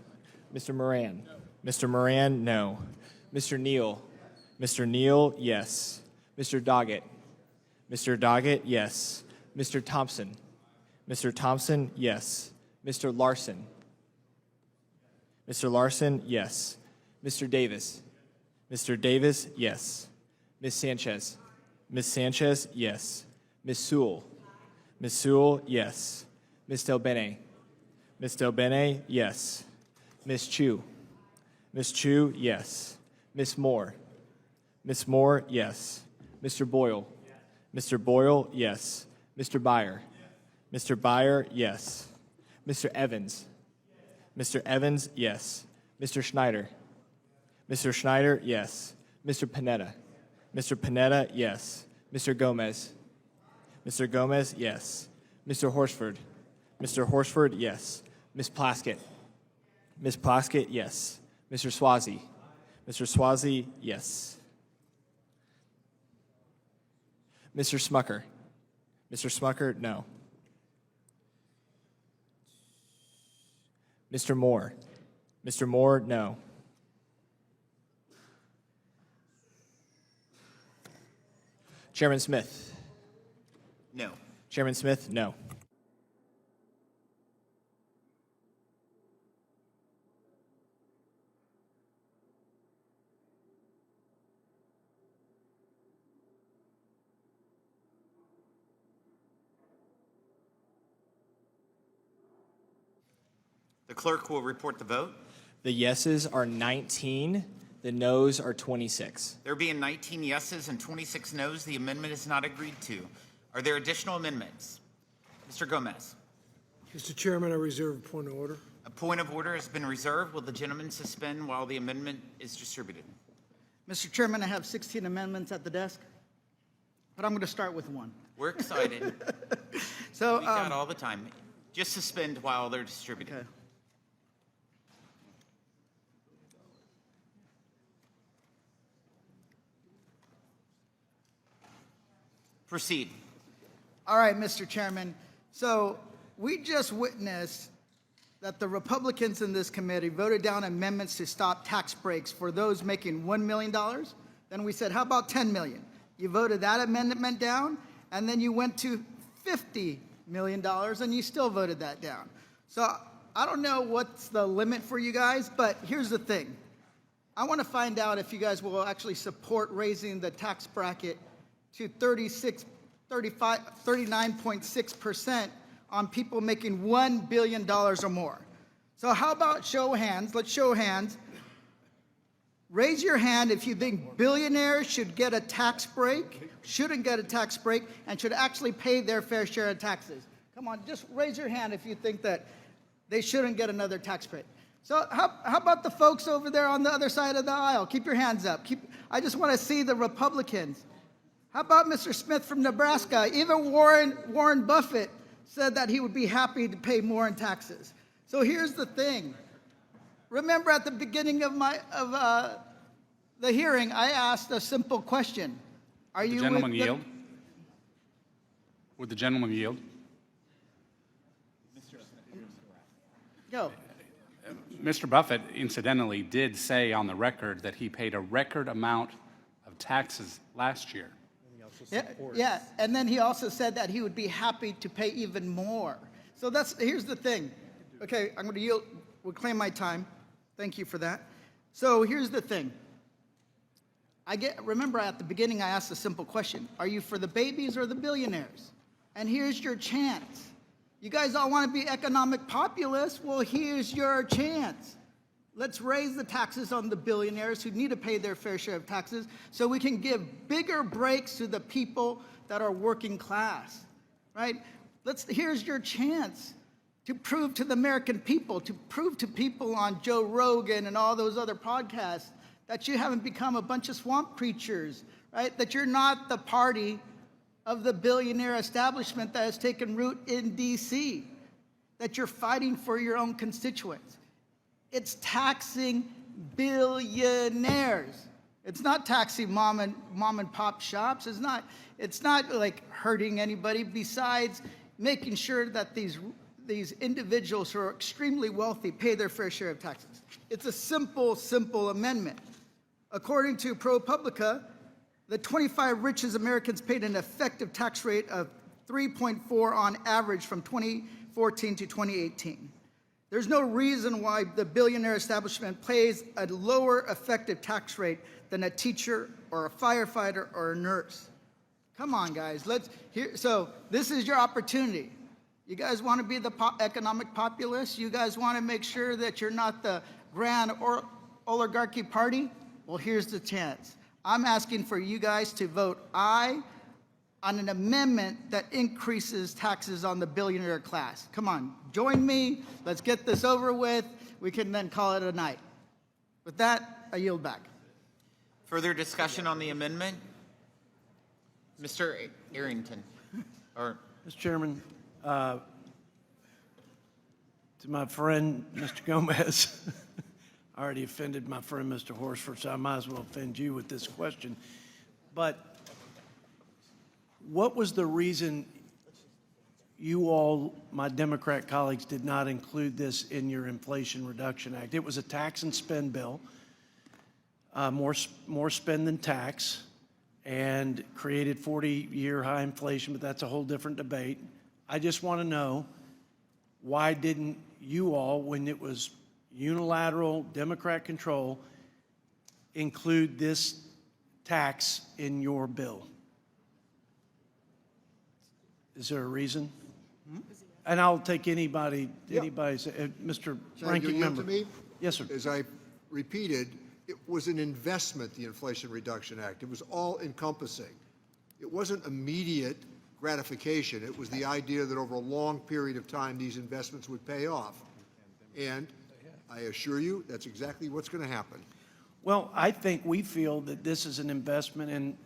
Mr. Moran. Mr. Moran, no. Mr. Neal. Mr. Neal, yes. Mr. Doggett. Mr. Doggett, yes. Mr. Thompson. Mr. Thompson, yes. Mr. Larson. Mr. Larson, yes. Mr. Davis. Mr. Davis, yes. Ms. Sanchez. Ms. Sanchez, yes. Ms. Sewell. Ms. Sewell, yes. Ms. Del Bene. Ms. Del Bene, yes. Ms. Chu. Ms. Chu, yes. Ms. Moore. Ms. Moore, yes. Mr. Boyle. Mr. Boyle, yes. Mr. Byer. Mr. Byer, yes. Mr. Evans. Mr. Evans, yes. Mr. Schneider. Mr. Schneider, yes. Mr. Panetta. Mr. Panetta, yes. Mr. Gomez. Mr. Gomez, yes. Mr. Horsford. Mr. Horsford, yes. Ms. Plaskett. Ms. Plaskett, yes. Mr. Swazi. Mr. Swazi, yes. Mr. Smucker. Mr. Smucker, no. Mr. Moore. Mr. Moore, no. Chairman Smith. No. Chairman Smith, no. The clerk will report the vote. The yeses are 19. The noes are 26. There being 19 yeses and 26 noes, the amendment is not agreed to. Are there additional amendments? Mr. Gomez. Mr. Chairman, I reserve a point of order. A point of order has been reserved. Will the gentleman suspend while the amendment is distributed? Mr. Chairman, I have 16 amendments at the desk, but I'm going to start with one. We're excited. So We've got all the time. Just suspend while they're distributed. Okay. Proceed. All right, Mr. Chairman. So we just witnessed that the Republicans in this committee voted down amendments to stop tax breaks for those making $1 million. Then we said, how about $10 million? You voted that amendment down, and then you went to $50 million, and you still voted that down. So I don't know what's the limit for you guys, but here's the thing. I want to find out if you guys will actually support raising the tax bracket to 39.6% on people making $1 billion or more. So how about show of hands? Let's show hands. Raise your hand if you think billionaires should get a tax break, shouldn't get a tax break, and should actually pay their fair share of taxes. Come on, just raise your hand if you think that they shouldn't get another tax break. So how about the folks over there on the other side of the aisle? Keep your hands up. I just want to see the Republicans. How about Mr. Smith from Nebraska? Even Warren Buffett said that he would be happy to pay more in taxes. So here's the thing. Remember at the beginning of the hearing, I asked a simple question. Are you the gentleman yield? Would the gentleman yield? Go. Mr. Buffett, incidentally, did say on the record that he paid a record amount of taxes last year. Yeah, and then he also said that he would be happy to pay even more. So here's the thing. Okay, I'm going to yield, reclaim my time. Thank you for that. So here's the thing. Remember at the beginning I asked a simple question. Are you for the babies or the billionaires? And here's your chance. You guys all want to be economic populists? Well, here's your chance. Let's raise the taxes on the billionaires who need to pay their fair share of taxes so we can give bigger breaks to the people that are working class, right? Here's your chance to prove to the American people, to prove to people on Joe Rogan and all those other podcasts that you haven't become a bunch of swamp creatures, right? That you're not the party of the billionaire establishment that has taken root in D.C., that you're fighting for your own constituents. It's taxing billionaires. It's not taxing mom and pop shops. It's not like hurting anybody besides making sure that these individuals who are extremely wealthy pay their fair share of taxes. It's a simple amendment. According to ProPublica, the 25 richest Americans paid an effective tax rate of 3.4 on average from 2014 to 2018. There's no reason why the billionaire establishment pays a lower effective tax rate than a teacher or a firefighter or a nurse. Come on, guys. So this is your opportunity. You guys want to be the economic populists? You guys want to make sure that you're not the grand oligarchy party? Well, here's the chance. I'm asking for you guys to vote aye on an amendment that increases taxes on the billionaire class. Come on, join me. Let's get this over with. We can then call it a night. With that, I yield back. Further discussion on the amendment? Mr. Arrington. Mr. Chairman, to my friend, Mr. Gomez, I already offended my friend, Mr. Horsford, so I might as well offend you with this question. But what was the reason you all, my Democrat colleagues, did not include this in your Inflation Reduction Act? It was a tax and spend bill, more spend than tax. and created 40-year high inflation, but that's a whole different debate. I just want to know, why didn't you all, when it was unilateral Democrat control, include this tax in your bill? Is there a reason? And I'll take anybody's, Mr. Ranking Member. To me? Yes, sir. As I repeated, it was an investment, the Inflation Reduction Act. It was all encompassing. It wasn't immediate gratification. It was the idea that over a long period of time, these investments would pay off. And I assure you, that's exactly what's going to happen. Well, I think we feel that this is an investment in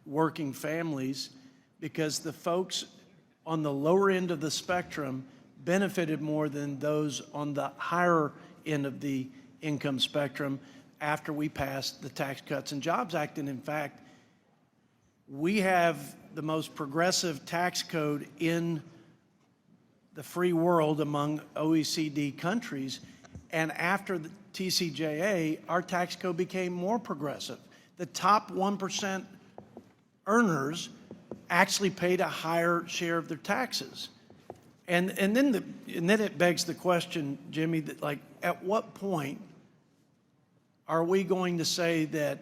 working families because the folks on the lower end of the spectrum benefited more than those on the higher end of the income spectrum after we passed the Tax Cuts and Jobs Act. And in fact, we have the most progressive tax code in the free world among OECD countries. And after the TCJA, our tax code became more progressive. The top 1% earners actually paid a higher share of their taxes. And then it begs the question, Jimmy, that like, at what point are we going to say that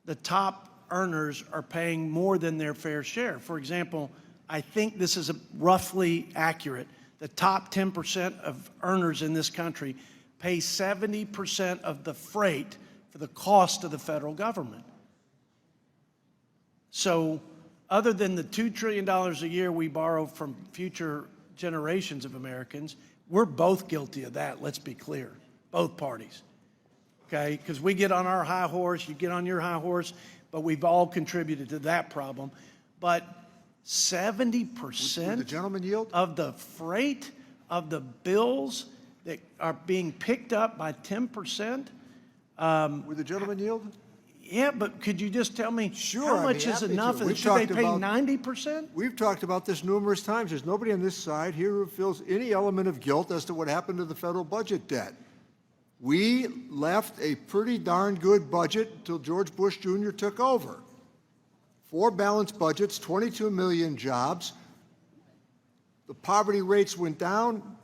the top earners are paying more than their fair share? For example, I think this is roughly accurate. The top 10% of earners in this country pay 70% of the freight for the cost of the federal government. So other than the $2 trillion a year we borrow from future generations of Americans, we're both guilty of that, let's be clear, both parties, okay? Because we get on our high horse, you get on your high horse, but we've all contributed to that problem. But 70% Would the gentleman yield? of the freight of the bills that are being picked up by 10%. Would the gentleman yield? Yeah, but could you just tell me Sure, how I'd much be is happy enough? to. And We've should they talked pay about- 90%? We've talked about this numerous times. There's nobody on this side here who feels any element of guilt as to what happened to the federal budget debt. We left a pretty darn good budget until George Bush Jr. took over. 4 balanced budgets, 22 million jobs. The poverty rates went down.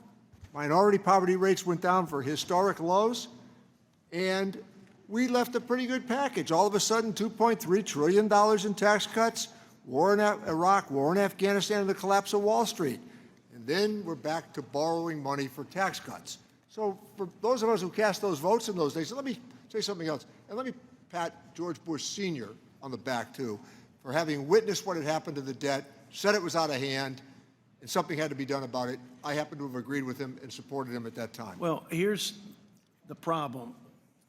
Minority poverty rates went down for historic lows. And we left a pretty good package. All of a sudden, $2.3 trillion in tax cuts, war in Iraq, war in Afghanistan, and the collapse of Wall Street. And then we're back to borrowing money for tax cuts. So for those of us who cast those votes in those days, let me say something else. And let me pat George Bush Sr. on the back, too, for having witnessed what had happened to the debt, said it was out of hand, and something had to be done about it. I happen to have agreed with him and supported him at that time. Well, here's the problem,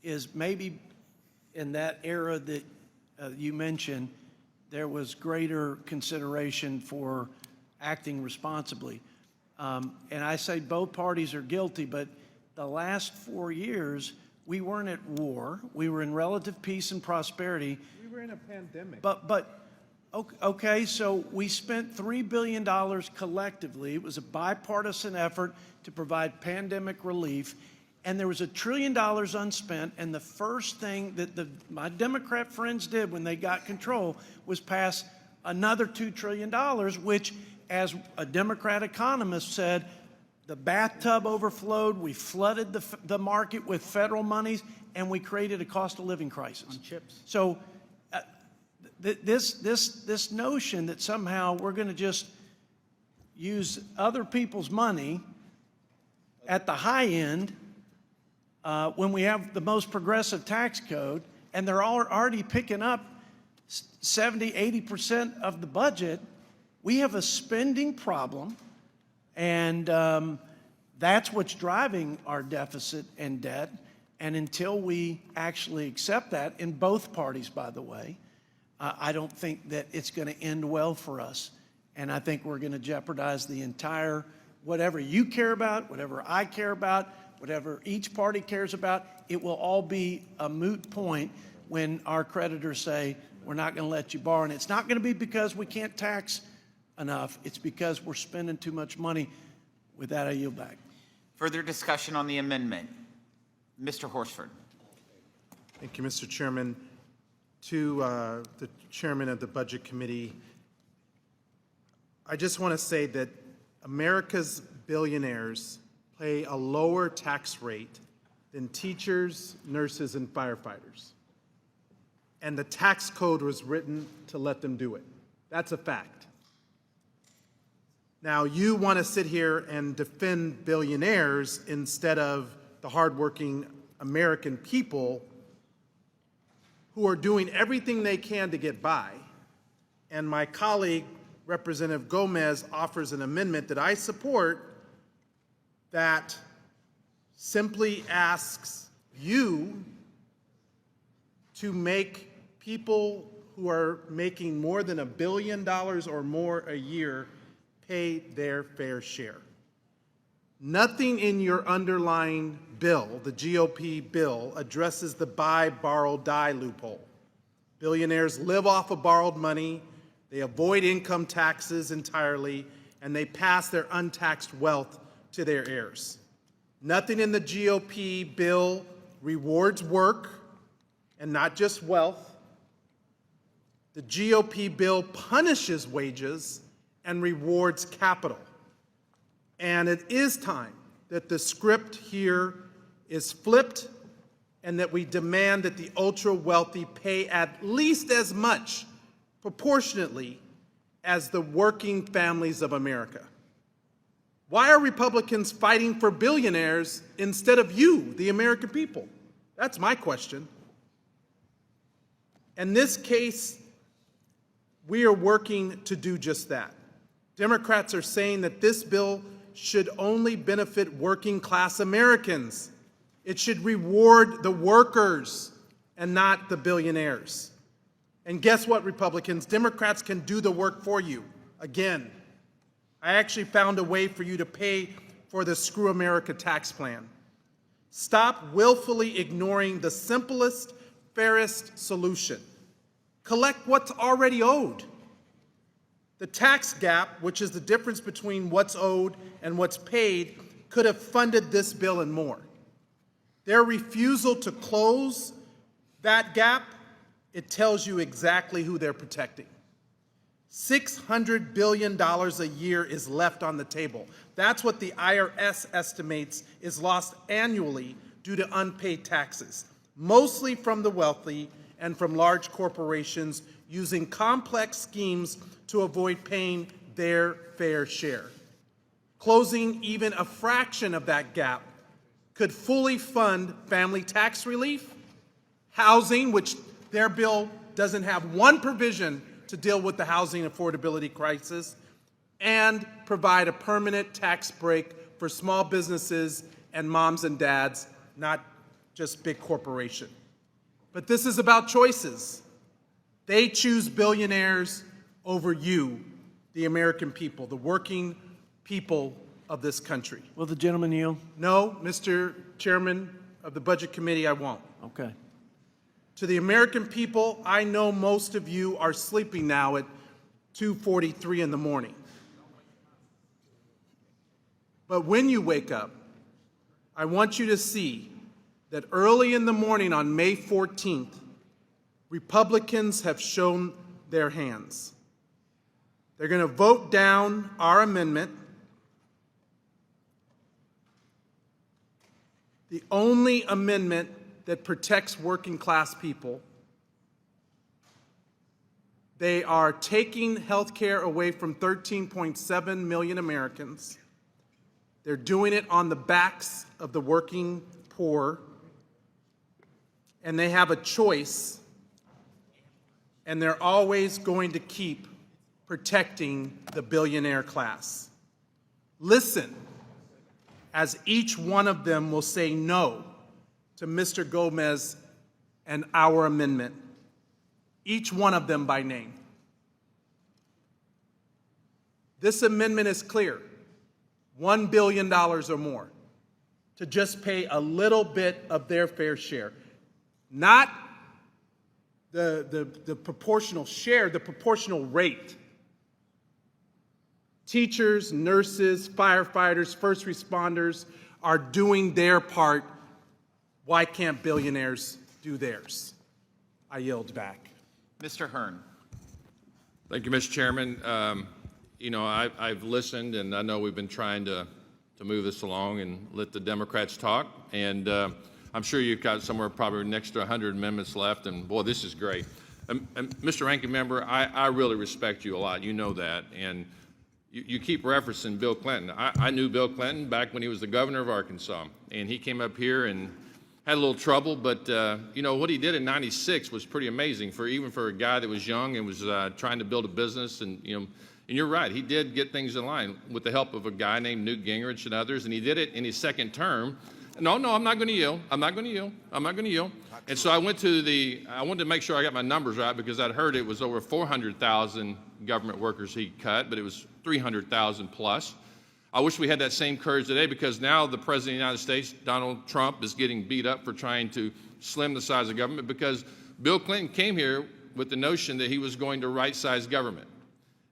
is maybe in that era that you mentioned, there was greater consideration for acting responsibly. And I say both parties are guilty, but the last 4 years, we weren't at war. We were in relative peace and prosperity. We were in a pandemic. But okay, so we spent $3 billion collectively. It was a bipartisan effort to provide pandemic relief. And there was $1 trillion unspent, and the first thing that my Democrat friends did when they got control was pass another $2 trillion, which, as a Democrat economist said, the bathtub overflowed, we flooded the market with federal monies, and we created a cost of living crisis. On chips. So this notion that somehow we're going to just use other people's money at the high end when we have the most progressive tax code, and they're already picking up 70, 80% of the budget, we have a spending problem, and that's what's driving our deficit and debt. And until we actually accept that, in both parties, by the way, I don't think that it's going to end well for us. And I think we're going to jeopardize the entire, whatever you care about, whatever I care about, whatever each party cares about, it will all be a moot point when our creditors say, we're not going to let you borrow. And it's not going to be because we can't tax enough. It's because we're spending too much money. With that, I yield back. Further discussion on the amendment. Mr. Horsford. Thank you, Mr. Chairman. to the chairman of the Budget Committee, I just want to say that America's billionaires pay a lower tax rate than teachers, nurses, and firefighters. And the tax code was written to let them do it. That's a fact. Now, you want to sit here and defend billionaires instead of the hardworking American people who are doing everything they can to get by. And my colleague, Representative Gomez, offers an amendment that I support that simply asks you to make people who are making more than $1 billion or more a year pay their fair share. Nothing in your underlying bill, the GOP bill, addresses the buy, borrow, die loophole. Billionaires live off of borrowed money, they avoid income taxes entirely, and they pass their untaxed wealth to their heirs. Nothing in the GOP bill rewards work and not just wealth. The GOP bill punishes wages and rewards capital. And it is time that the script here is flipped and that we demand that the ultra-wealthy pay at least as much proportionately as the working families of America. Why are Republicans fighting for billionaires instead of you, the American people? That's my question. In this case, we are working to do just that. Democrats are saying that this bill should only benefit working class Americans. It should reward the workers and not the billionaires. And guess what, Republicans? Democrats can do the work for you. Again, I actually found a way for you to pay for the Screw America tax plan. Stop willfully ignoring the simplest, fairest solution. Collect what's already owed. The tax gap, which is the difference between what's owed and what's paid, could have funded this bill and more. Their refusal to close that gap, it tells you exactly who they're protecting. $600 billion a year is left on the table. That's what the IRS estimates is lost annually due to unpaid taxes, mostly from the wealthy and from large corporations using complex schemes to avoid paying their fair share. Closing even a fraction of that gap could fully fund family tax relief, housing, which their bill doesn't have one provision to deal with the housing affordability crisis, and provide a permanent tax break for small businesses and moms and dads, not just big corporations. But this is about choices. They choose billionaires over you, the American people, the working people of this country. Will the gentleman yield? No, Mr. Chairman of the Budget Committee, I won't. Okay. To the American people, I know most of you are sleeping now at 2:43 in the morning. But when you wake up, I want you to see that early in the morning on May 14th, Republicans have shown their hands. They're going to vote down our amendment, the only amendment that protects working class people. They are taking health care away from 13.7 million Americans. They're doing it on the backs of the working poor. And they have a choice, and they're always going to keep protecting the billionaire class. Listen, as each one of them will say no to Mr. Gomez and our amendment, each one of them by name. This amendment is clear, $1 billion or more, to just pay a little bit of their fair share. Not the proportional share, the proportional rate. Teachers, nurses, firefighters, first responders are doing their part. Why can't billionaires do theirs? I yield back. Mr. Hearn. Thank you, Mr. Chairman. You know, I've listened, and I know we've been trying to move this along and let the Democrats talk. And I'm sure you've got somewhere probably next to 100 amendments left, and boy, this is great. And Mr. Ranking Member, I really respect you a lot. You know that. And you keep referencing Bill Clinton. I knew Bill Clinton back when he was the governor of Arkansas, and he came up here and had a little trouble, but you know, what he did in '96 was pretty amazing even for a guy that was young and was trying to build a business. And you know, and you're right, he did get things in line with the help of a guy named Newt Gingrich and others, and he did it in his second term. No, I'm not going to yield. I'm not going to yield. I'm not going to yield. And so I wanted to make sure I got my numbers right, because I'd heard it was over 400,000 government workers he cut, but it was 300,000 plus. I wish we had that same courage today, because now the President of the United States, Donald Trump, is getting beat up for trying to slim the size of government, because Bill Clinton came here with the notion that he was going to right-size government.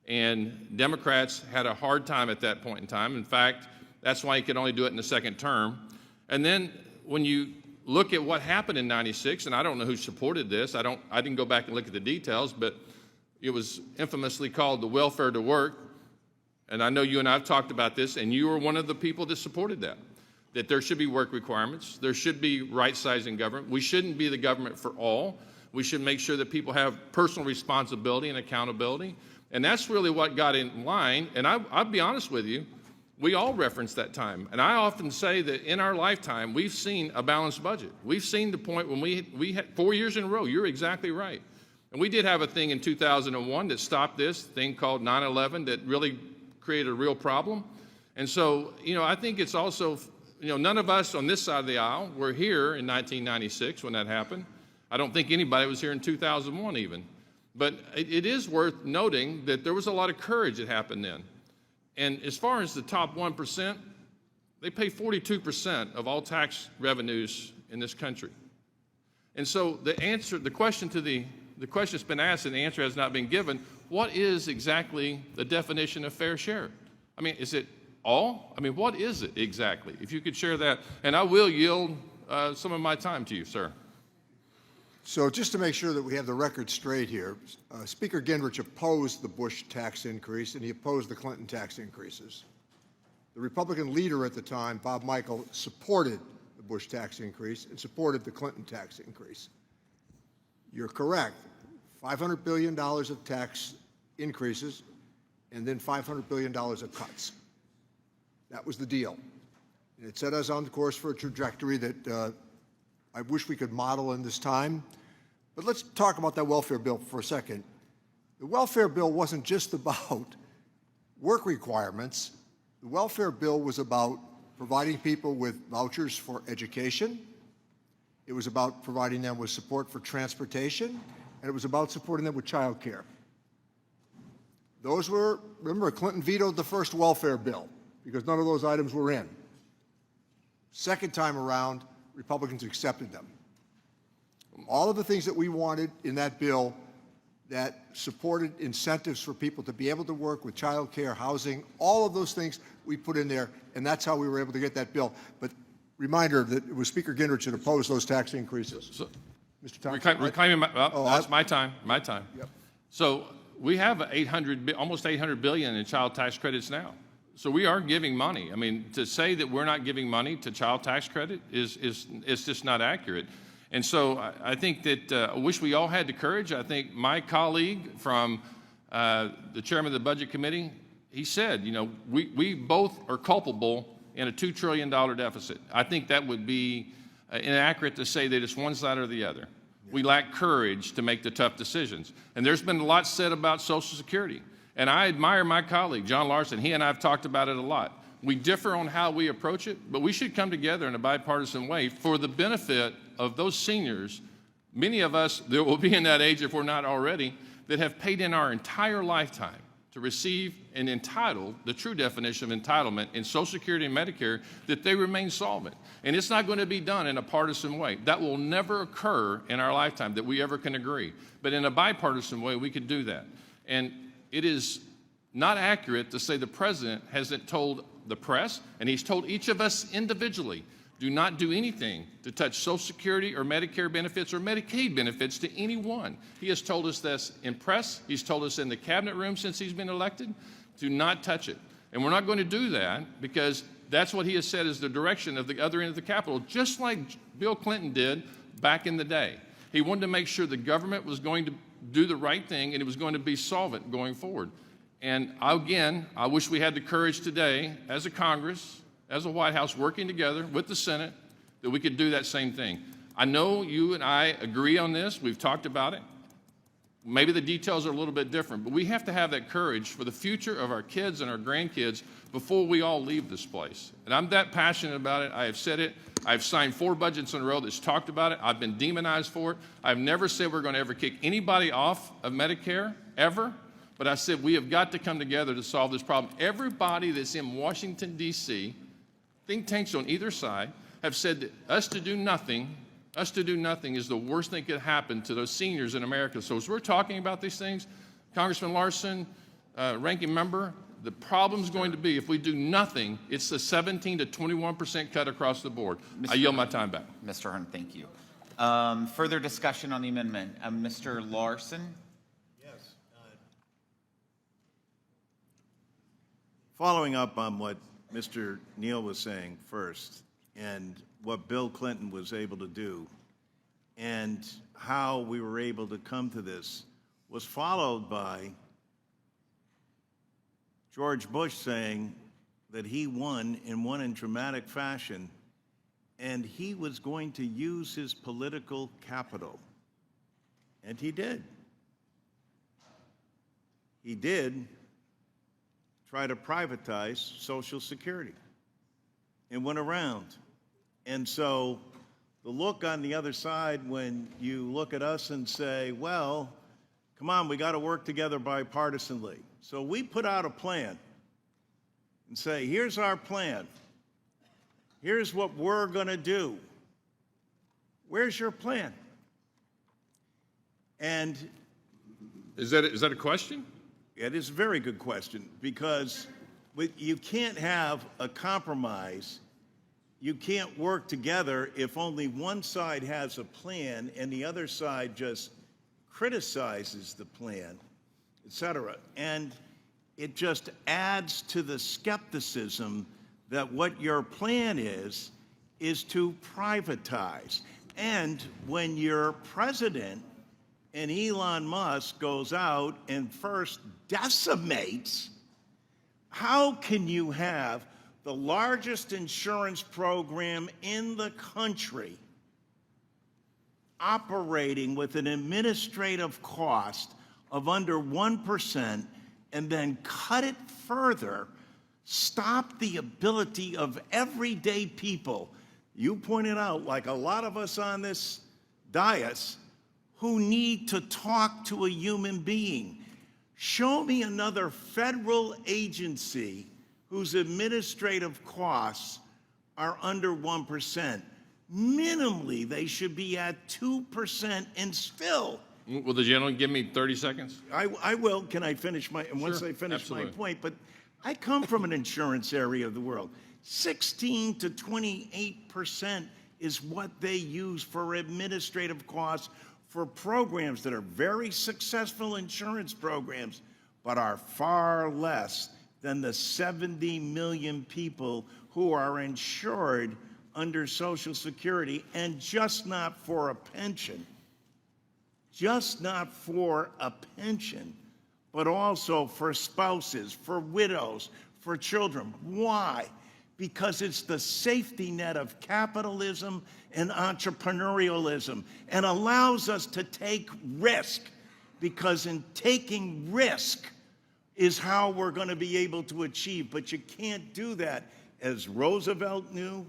And Democrats had a hard time at that point in time. In fact, that's why he could only do it in the second term. And then when you look at what happened in '96, and I don't know who supported this, I didn't go back and look at the details, but it was infamously called the welfare to work. And I know you and I have talked about this, and you were one of the people that supported that there should be work requirements, there should be right-sizing government. We shouldn't be the government for all. We should make sure that people have personal responsibility and accountability. And that's really what got in line. And I'll be honest with you, we all reference that time. And I often say that in our lifetime, we've seen a balanced budget. We've seen the point when we had 4 years in a row. You're exactly right. And we did have a thing in 2001 that stopped this thing called 9/11 that really created a real problem. And so, you know, I think it's also, you know, none of us on this side of the aisle were here in 1996 when that happened. I don't think anybody was here in 2001 even. But it is worth noting that there was a lot of courage that happened then. And as far as the top 1%, they pay 42% of all tax revenues in this country. And so the question that's been asked and the answer has not been given, what is exactly the definition of fair share? I mean, is it all? I mean, what is it exactly? If you could share that, and I will yield some of my time to you, sir. So just to make sure that we have the record straight here, Speaker Gingrich opposed the Bush tax increase, and he opposed the Clinton tax increases. The Republican leader at the time, Bob Michel, supported the Bush tax increase and supported the Clinton tax increase. You're correct. $500 billion of tax increases and then $500 billion of cuts. That was the deal. And it set us on the course for a trajectory that I wish we could model in this time. But let's talk about that welfare bill for a second. The welfare bill wasn't just about work requirements. The welfare bill was about providing people with vouchers for education. It was about providing them with support for transportation, and it was about supporting them with child care. Those were, remember, Clinton vetoed the first welfare bill because none of those items were in. Second time around, Republicans accepted them. All of the things that we wanted in that bill that supported incentives for people to be able to work with child care, housing, all of those things we put in there, and that's how we were able to get that bill. But reminder that it was Speaker Gingrich that opposed those tax increases. So, Mr. Thompson? Reclaiming that's my time. Yep. So we have almost $800 billion in child tax credits now. So we are giving money. I mean, to say that we're not giving money to child tax credit is just not accurate. And so I think that I wish we all had the courage. I think my colleague from the chairman of the Budget Committee, he said, you know, we both are culpable in a $2 trillion deficit. I think that would be inaccurate to say that it's one side or the other. We lack courage to make the tough decisions. And there's been a lot said about Social Security. And I admire my colleague, John Larson. He and I have talked about it a lot. We differ on how we approach it, but we should come together in a bipartisan way for the benefit of those seniors, many of us that will be in that age if we're not already, that have paid in our entire lifetime to receive and entitled, the true definition of entitlement in Social Security and Medicare, that they remain solvent. And it's not going to be done in a partisan way. That will never occur in our lifetime that we ever can agree. But in a bipartisan way, we could do that. And it is not accurate to say the president hasn't told the press, and he's told each of us individually, do not do anything to touch Social Security or Medicare benefits or Medicaid benefits to anyone. He has told us this in press. He's told us in the cabinet room since he's been elected. Do not touch it. And we're not going to do that because that's what he has said is the direction of the other end of the Capitol, just like Bill Clinton did back in the day. He wanted to make sure the government was going to do the right thing and it was going to be solvent going forward. And again, I wish we had the courage today as a Congress, as a White House, working together with the Senate, that we could do that same thing. I know you and I agree on this. We've talked about it. Maybe the details are a little bit different, but we have to have that courage for the future of our kids and our grandkids before we all leave this place. And I'm that passionate about it. I have said it. I've signed 4 budgets in a row that's talked about it. I've been demonized for it. I've never said we're going to ever kick anybody off of Medicare, ever. But I said we have got to come together to solve this problem. Everybody that's in Washington, D.C., think tanks on either side, have said that us to do nothing is the worst thing that could happen to those seniors in America. So as we're talking about these things, Congressman Larson, ranking member, the problem's going to be if we do nothing, it's a 17 to 21% cut across the board. I yield my time back. Mr. Hearn, thank you. Further discussion on the amendment. Mr. Larson? Yes. Following up on what Mr. Neal was saying first, and what Bill Clinton was able to do, and how we were able to come to this, was followed by George Bush saying that he won in dramatic fashion, and he was going to use his political capital. And he did. He did try to privatize Social Security and went around. And so the look on the other side when you look at us and say, well, come on, we got to work together bipartisanly. So we put out a plan and say, here's our plan. Here's what we're going to do. Where's your plan? And is that a question? It is a very good question, because you can't have a compromise. You can't work together if only one side has a plan and the other side just criticizes the plan, et cetera. And it just adds to the skepticism that what your plan is to privatize. And when your president and Elon Musk goes out and first decimates, how can you have the largest insurance program in the country operating with an administrative cost of under 1% and then cut it further, stop the ability of everyday people, you pointed out, like a lot of us on this dais, who need to talk to a human being. Show me another federal agency whose administrative costs are under 1%. Minimally, they should be at 2% and still. Will the gentleman give me 30 seconds? I will. Can I finish my, and once Sure, I finish absolutely. my point, but I come from an insurance area of the world. 16 to 28% is what they use for administrative costs for programs that are very successful insurance programs, but are far less than the 70 million people who are insured under Social Security, and just not for a pension. Just not for a pension, but also for spouses, for widows, for children. Why? Because it's the safety net of capitalism and entrepreneurialism, and allows us to take risk, because in taking risk is how we're going to be able to achieve. But you can't do that, as Roosevelt knew,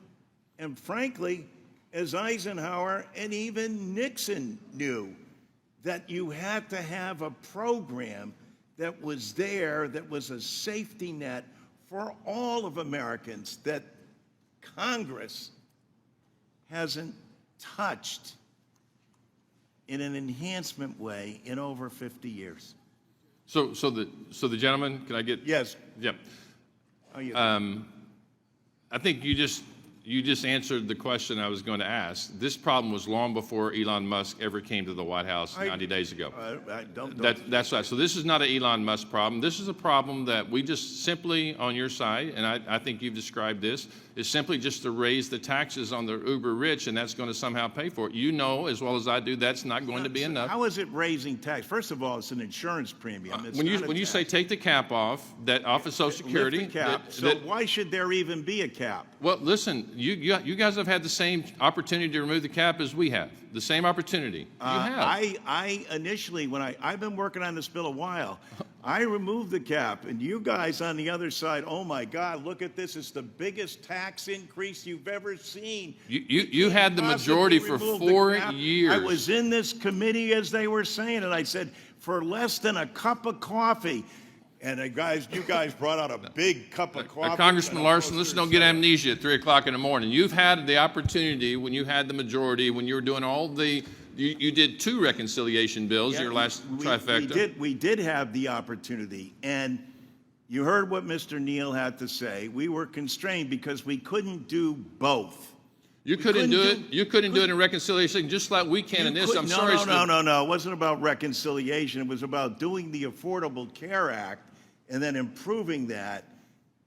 and frankly, as Eisenhower and even Nixon knew, that you had to have a program that was there, that was a safety net for all of Americans, that Congress hasn't touched in an enhancement way in over 50 years. So the gentleman, can I get? Yes. Yep. Oh, you I think you You just answered the question I was going to ask. This problem was long before Elon Musk ever came to the White House 90 days ago. That's right. So this is not an Elon Musk problem. This is a problem that we just simply, on your side, and I think you've described this, is simply just to raise the taxes on the uber rich, and that's going to somehow pay for it. You know as well as I do that's not going to be enough. How is it raising tax? First of all, it's an insurance premium. It's When not a you tax. say take the cap off, that off of Social Security, Lift the cap. So why should there even be a cap? Well, listen, you guys have had the same opportunity to remove the cap as we have. The same opportunity. You have. I initially, when I've been working on this bill a while, I removed the cap, and you guys on the other side, oh my God, look at this! It's the biggest tax increase you've ever seen. You had the majority for 4 years. I was in this committee as they were saying it. I said, for less than a cup of coffee. And you guys brought out a big cup of coffee. Congressman Larson, let's don't get amnesia at 3 o'clock in the morning. You've had the opportunity when you had the majority, when you were doing all the, you did 2 reconciliation bills, your last trifecta. We did have the opportunity. And you heard what Mr. Neal had to say. We were constrained because we couldn't do both. You couldn't do it. You couldn't do it in reconciliation, just like we can in this. I'm sorry. No. It wasn't about reconciliation. It was about doing the Affordable Care Act and then improving that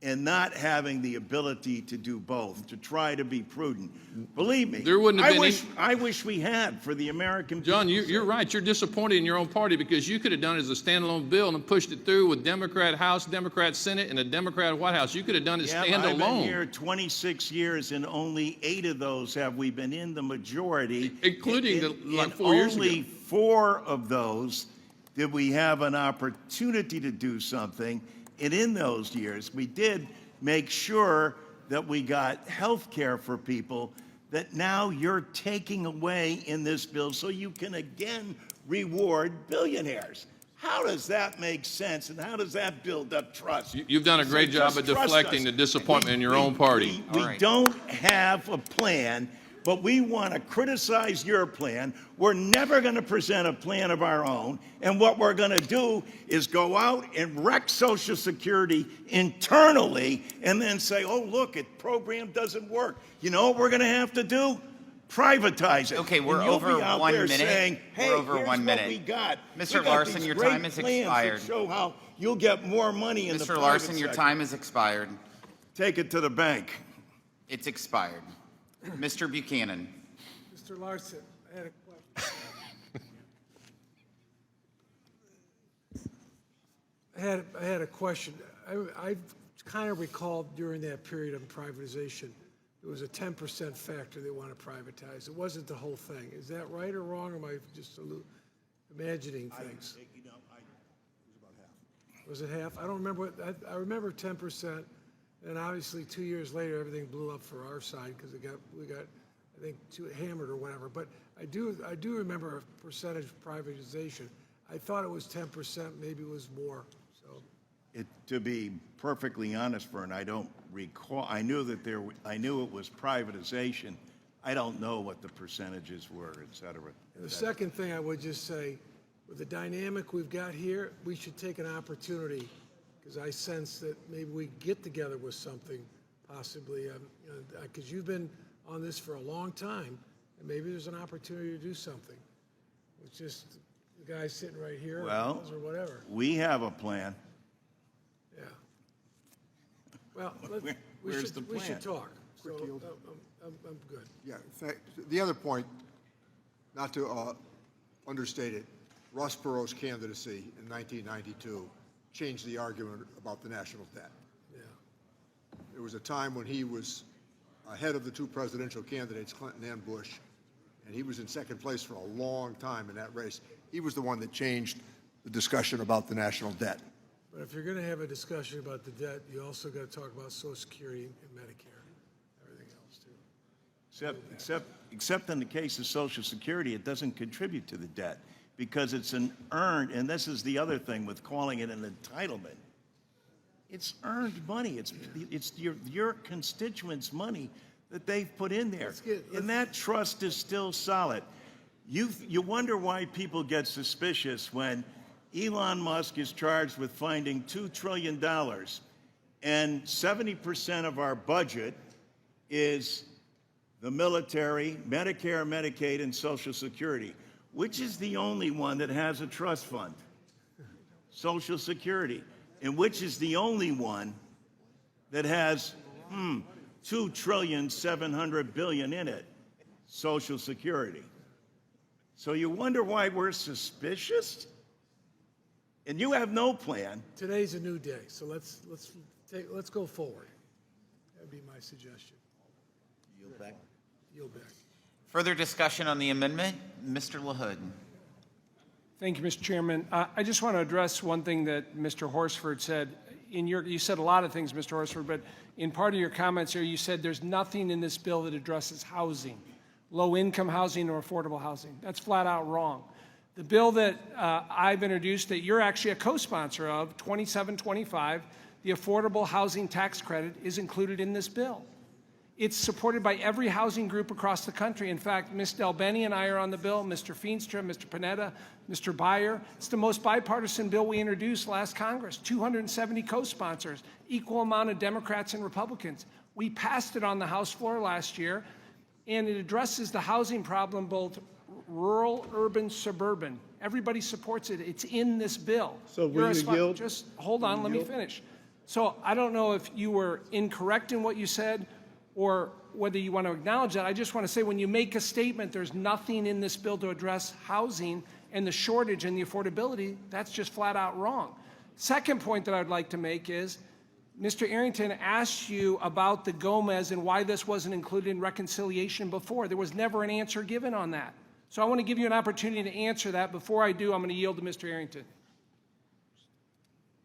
and not having the ability to do both, to try to be prudent. Believe me, there wouldn't have been I wish we had for the American people. John, you're right. You're disappointed in your own party because you could have done it as a standalone bill and pushed it through with Democrat House, Democrat Senate, and a Democrat White House. You could have done it standalone. I've been here 26 years, and only 8 of those have we been in the majority. Including like 4 years ago. Only 4 of those did we have an opportunity to do something. And in those years, we did make sure that we got health care for people that now you're taking away in this bill so you can again reward billionaires. How does that make sense, and how does that build up trust? You've done a great job of deflecting the disappointment in your own party. We don't have a plan, but we want to criticize your plan. We're never going to present a plan of our own, and what we're going to do is go out and wreck Social Security internally and then say, oh, look, the program doesn't work. You know what we're going to have to do? Privatize it. Okay, we're and you'll over be out 1 there minute. saying, hey, We're over here's 1 minute. What we got. Mr. We got Larson, these your great time has plans expired. that show how you'll get more money in the Mr. private Larson, your sector. time has expired. Take it to the bank. It's expired. Mr. Buchanan. Mr. Larson, I had a question. I had a question. I kind of recall during that period of privatization, there was a 10% factor they want to privatize. It wasn't the whole thing. Is that right or wrong, or am I just imagining things? Was it half? I don't remember. I remember 10%, and obviously 2 years later, everything blew up for our side because we got I think too hammered or whatever. But I do remember a percentage privatization. I thought it was 10%. Maybe it was more. So. To be perfectly honest, Vern, I don't recall. I knew it was privatization. I don't know what the percentages were, et cetera. And the second thing I would just say, with the dynamic we've got here, we should take an opportunity, because I sense that maybe we get together with something, possibly, because you've been on this for a long time, and maybe there's an opportunity to do something. It's just the guy sitting right here, Well, or whatever. we have a plan. Yeah. Well, we should talk. So, I'm good. Yeah, in fact, the other point, not to understate it, Ross Perot's candidacy in 1992 changed the argument about the national debt. Yeah. There was a time when he was ahead of the 2 presidential candidates, Clinton and Bush, and he was in second place for a long time in that race. He was the one that changed the discussion about the national debt. But if you're going to have a discussion about the debt, you also got to talk about Social Security and Medicare, everything else too. Except in the case of Social Security, it doesn't contribute to the debt because it's an earned, and this is the other thing with calling it an entitlement. It's earned money. It's your constituents' money that they've put in there. And that trust is still solid. You wonder why people get suspicious when Elon Musk is charged with finding $2 trillion, and 70% of our budget is the military, Medicare, Medicaid, and Social Security. Which is the only one that has a trust fund? Social Security. And which is the only one that has $2.7 trillion in it? Social Security. So you wonder why we're suspicious? And you have no plan. Today's a new day, so let's go forward. That'd be my suggestion. Yield back. Yield back. Further discussion on the amendment? Mr. LaHood. Thank you, Mr. Chairman. I just want to address one thing that Mr. Horsford said. You said a lot of things, Mr. Horsford, but in part of your comments here, you said there's nothing in this bill that addresses housing, low-income housing or affordable housing. That's flat out wrong. The bill that I've introduced that you're actually a co-sponsor of, 2725, the Affordable Housing Tax Credit, is included in this bill. It's supported by every housing group across the country. In fact, Ms. Delbenny and I are on the bill, Mr. Feenstra, Mr. Panetta, Mr. Beyer. It's the most bipartisan bill we introduced last Congress, 270 co-sponsors, equal amount of Democrats and Republicans. We passed it on the House floor last year, and it addresses the housing problem, both rural, urban, suburban. Everybody supports it. It's in this bill. So will you yield? Just hold on, let me finish. So I don't know if you were incorrect in what you said or whether you want to acknowledge that. I just want to say when you make a statement, there's nothing in this bill to address housing and the shortage and the affordability, that's just flat out wrong. Second point that I'd like to make is Mr. Arrington asked you about the Gomez and why this wasn't included in reconciliation before. There was never an answer given on that. So I want to give you an opportunity to answer that. Before I do, I'm going to yield to Mr. Arrington.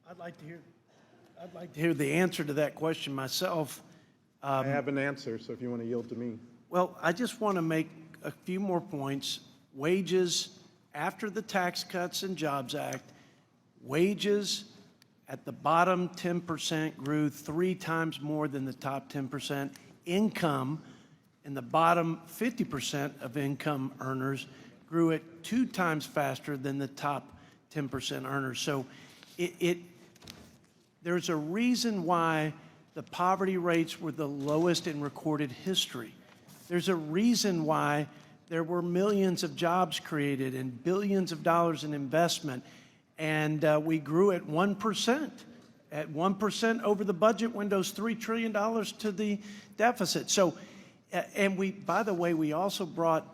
I'd like to hear the answer to that question myself. I have an answer, so if you want to yield to me. Well, I just want to make a few more points. Wages after the Tax Cuts and Jobs Act, wages at the bottom 10% grew 3 times more than the top 10%. Income in the bottom 50% of income earners grew at 2 times faster than the top 10% earners. So there's a reason why the poverty rates were the lowest in recorded history. There's a reason why there were millions of jobs created and billions of dollars in investment, and we grew at 1%. At 1% over the budget window's $3 trillion to the deficit. So, and we, by the way, we also brought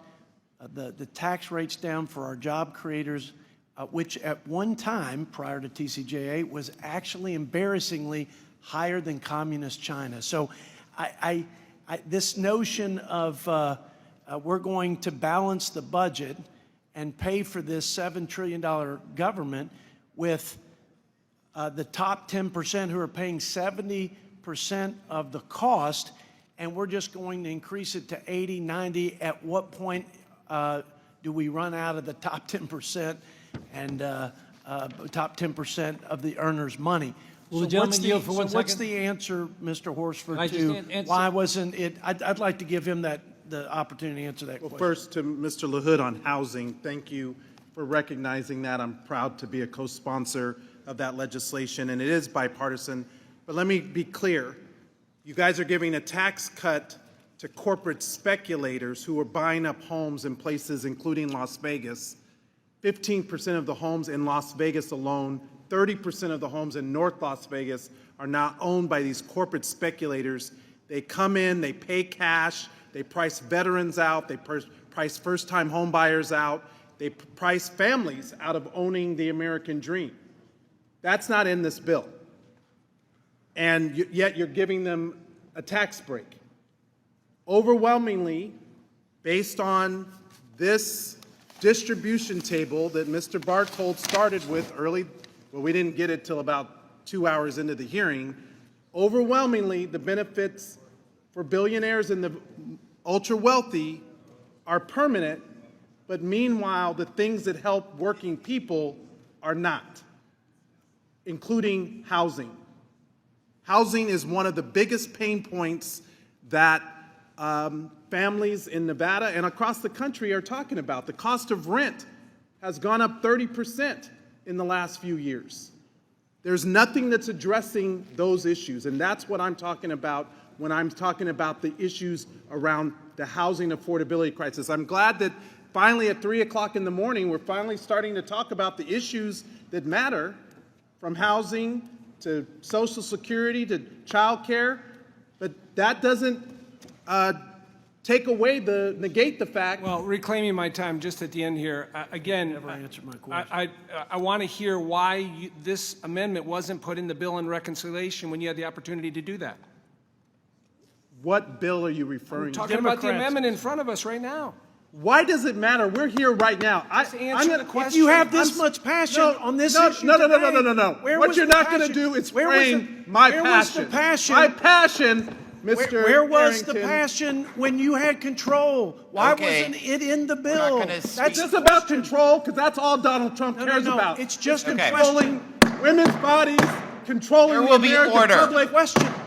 the tax rates down for our job creators, which at one time, prior to TCJA, was actually embarrassingly higher than communist China. So this notion of we're going to balance the budget and pay for this $7 trillion government with the top 10% who are paying 70% of the cost, and we're just going to increase it to 80, 90. At what point do we run out of the top 10% and top 10% of the earners' money? Will So the gentleman yield for 1 second? what's the answer, Mr. Horsford, I just to answer- why wasn't it? I'd like to give him the opportunity to answer that Well, question. first to Mr. LaHood on housing, thank you for recognizing that. I'm proud to be a co-sponsor of that legislation, and it is bipartisan. But let me be clear. You guys are giving a tax cut to corporate speculators who are buying up homes in places including Las Vegas. 15% of the homes in Las Vegas alone, 30% of the homes in North Las Vegas are now owned by these corporate speculators. They come in, they pay cash, they price veterans out, they price first-time home buyers out, they price families out of owning the American dream. That's not in this bill. And yet you're giving them a tax break. Overwhelmingly, based on this distribution table that Mr. Barthold started with early, well, we didn't get it till about 2 hours into the hearing, overwhelmingly the benefits for billionaires and the ultra-wealthy are permanent, but meanwhile the things that help working people are not, including housing. Housing is one of the biggest pain points that families in Nevada and across the country are talking about. The cost of rent has gone up 30% in the last few years. There's nothing that's addressing those issues, and that's what I'm talking about when I'm talking about the issues around the housing affordability crisis. I'm glad that finally at 3 o'clock in the morning, we're finally starting to talk about the issues that matter, from housing to Social Security to child care, but that doesn't negate the fact. Well, reclaiming my time just at the end here, again, Never answered my question. I want to hear why this amendment wasn't put in the bill in reconciliation when you had the opportunity to do that. What bill are you referring to? Talking about the amendment in front of us right now. Why does it matter? We're here right now. If you have this much passion on this issue no. where What was you're the not going to passion? do is Where was frame my where passion. was the passion? My passion, Mr. Where was the Arrington. passion when you had control? Why Okay. wasn't it in the We're not bill? gonna That's speak- It's about control, because that's all Donald Trump cares about. It's just a Okay. question. Controlling women's bodies, controlling There the will be American order. public,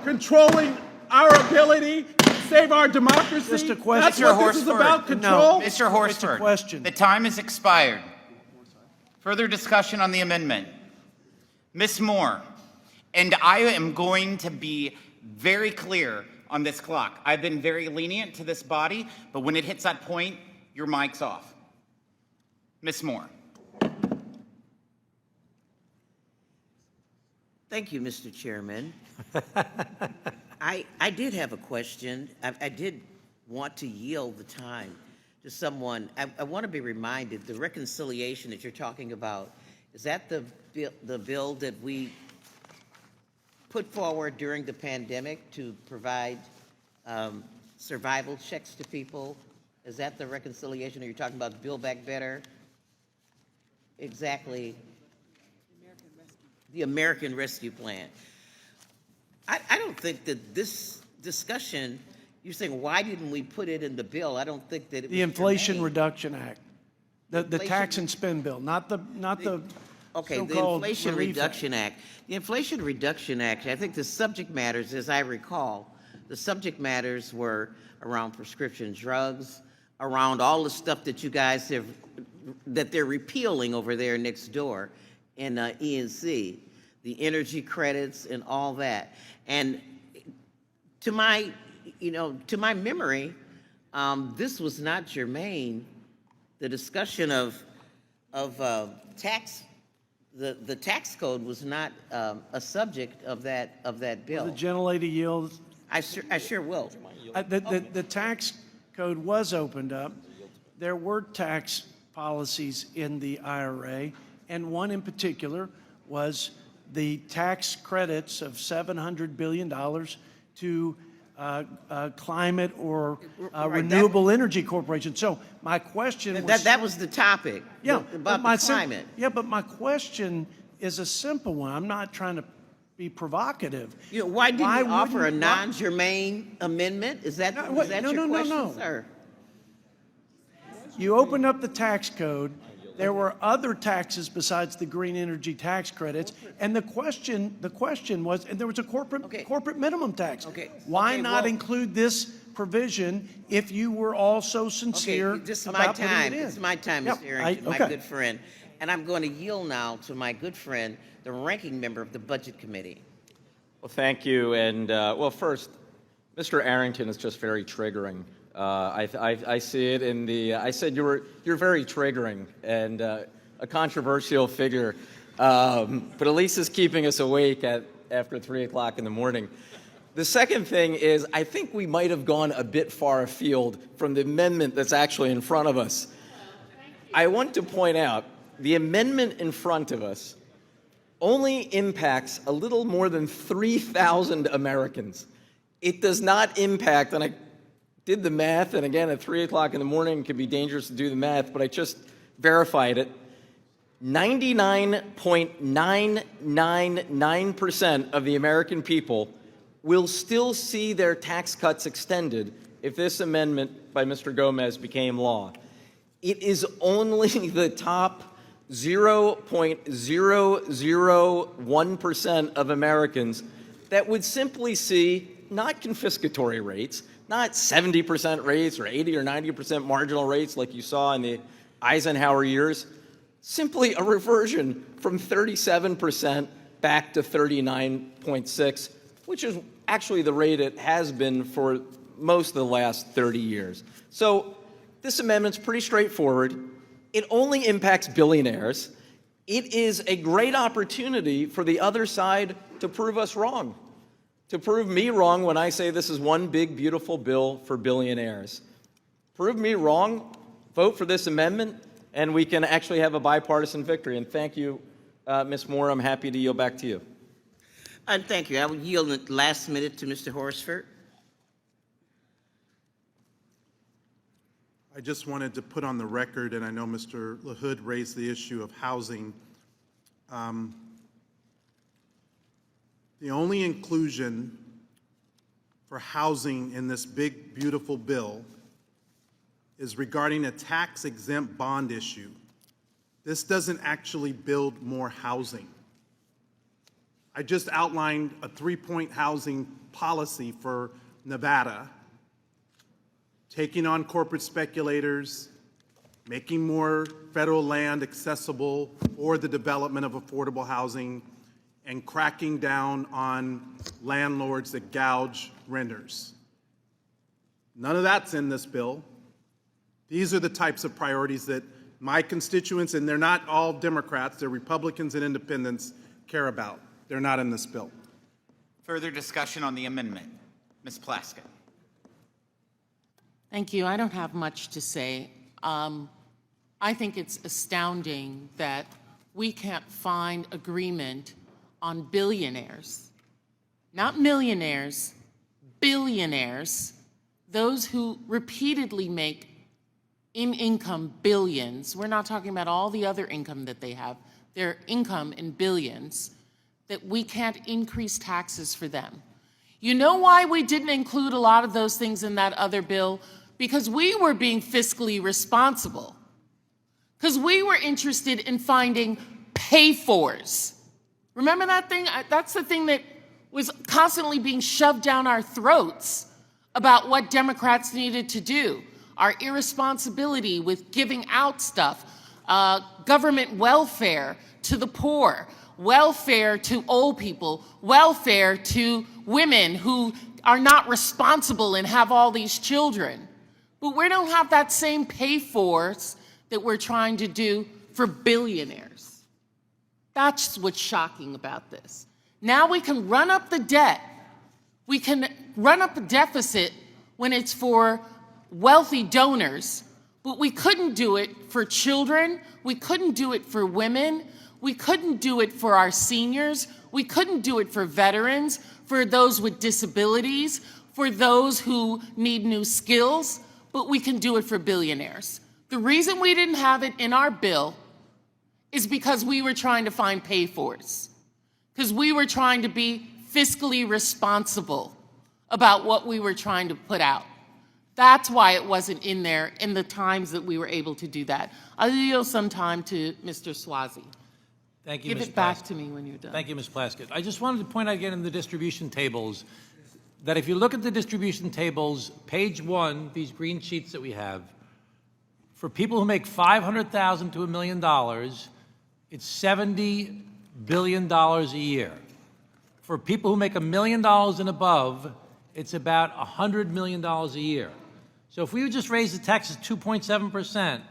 controlling our ability to save our democracy. Just a question. That's what this is about, control. Mr. Horsford, question. the time has expired. Further discussion on the amendment. Ms. Moore, and I am going to be very clear on this clock. I've been very lenient to this body, but when it hits that point, your mic's off. Ms. Moore. Thank you, Mr. Chairman. I did have a question. I did want to yield the time to someone. I want to be reminded, the reconciliation that you're talking about, is that the bill that we put forward during the pandemic to provide survival checks to people? Is that the reconciliation, or you're talking about Build Back Better? Exactly. The American Rescue Plan. I don't think that this discussion, you're saying, why didn't we put it in the bill? I don't think that it The was Inflation germane. Reduction Act, the tax and spend bill, not the Okay, the so-called Inflation Relief Act. Reduction Act. The Inflation Reduction Act, I think the subject matters, as I recall, the subject matters were around prescription drugs, around all the stuff that you guys have, that they're repealing over there next door in ENC, the energy credits and all that. And to my memory, this was not germane. The discussion of tax, the tax code was not a subject of that bill. The gentlelady yields. I sure will. The tax code was opened up. There were tax policies in the IRA, and one in particular was the tax credits of $700 billion to climate or renewable energy corporations. So my question was... That was the topic, about the climate. Yeah, but my question is a simple one. I'm not trying to be provocative. Why didn't you offer a wouldn't- non-germane amendment? Is that your question, sir? You opened up the tax code. There were other taxes besides the green energy tax credits, and the question was, and there was a corporate minimum tax. Why not include this provision if you were all so sincere Okay, this is about my putting time. it in? This is my time, Yep, Mr. Arrington, my okay. good friend. And I'm going to yield now to my good friend, the ranking member of the Budget Committee. Well, thank you. And well, first, Mr. Arrington is just very triggering. I see it in the. I said you're very triggering and a controversial figure, but at least it's keeping us awake after 3 o'clock in the morning. The second thing is, I think we might have gone a bit far afield from the amendment that's actually in front of us. I want to point out the amendment in front of us only impacts a little more than 3,000 Americans. It does not impact, and I did the math, and again, at 3 o'clock in the morning, it can be dangerous to do the math, but I just verified it. 99.999% of the American people will still see their tax cuts extended if this amendment by Mr. Gomez became law. It is only the top 0.001% of Americans that would simply see not confiscatory rates, not 70% rates or 80 or 90% marginal rates like you saw in the Eisenhower years, simply a reversion from 37% back to 39.6, which is actually the rate it has been for most of the last 30 years. So this amendment's pretty straightforward. It only impacts billionaires. It is a great opportunity for the other side to prove us wrong, to prove me wrong when I say this is one big, beautiful bill for billionaires. Prove me wrong, vote for this amendment, and we can actually have a bipartisan victory. And thank you, Ms. Moore. I'm happy to yield back to you. And thank you. I will yield the last minute to Mr. Horsford. I just wanted to put on the record, and I know Mr. LaHood raised the issue of housing. The only inclusion for housing in this big, beautiful bill is regarding a tax-exempt bond issue. This doesn't actually build more housing. I just outlined a 3-point housing policy for Nevada, taking on corporate speculators, making more federal land accessible for the development of affordable housing, and cracking down on landlords that gouge renters. None of that's in this bill. These are the types of priorities that my constituents, and they're not all Democrats, they're Republicans and independents, care about. They're not in this bill. Further discussion on the amendment. Ms. Plaskett. Thank you. I don't have much to say. I think it's astounding that we can't find agreement on billionaires, not millionaires, billionaires, those who repeatedly make in income billions. We're not talking about all the other income that they have, their income in billions, that we can't increase taxes for them. You know why we didn't include a lot of those things in that other bill? Because we were being fiscally responsible. Because we were interested in finding pay-fors. Remember that thing? That's the thing that was constantly being shoved down our throats about what Democrats needed to do. Our irresponsibility with giving out stuff, government welfare to the poor, welfare to old people, welfare to women who are not responsible and have all these children. But we don't have that same pay-fors that we're trying to do for billionaires. That's what's shocking about this. Now we can run up the debt. We can run up a deficit when it's for wealthy donors, but we couldn't do it for children. We couldn't do it for women. We couldn't do it for our seniors. We couldn't do it for veterans, for those with disabilities, for those who need new skills, but we can do it for billionaires. The reason we didn't have it in our bill is because we were trying to find pay-fors, because we were trying to be fiscally responsible about what we were trying to put out. That's why it wasn't in there in the times that we were able to do that. I'll yield some time to Mr. Swazi. Thank you, Give Ms. it back Plaskett. to me when you're done. Thank you, Ms. Plaskett. I just wanted to point out again in the distribution tables that if you look at the distribution tables, page 1, these green sheets that we have, for people who make $500,000 to $1 million, it's $70 billion a year. For people who make $1 million and above, it's about $100 million a year. So if we would just raise the taxes 2.7%,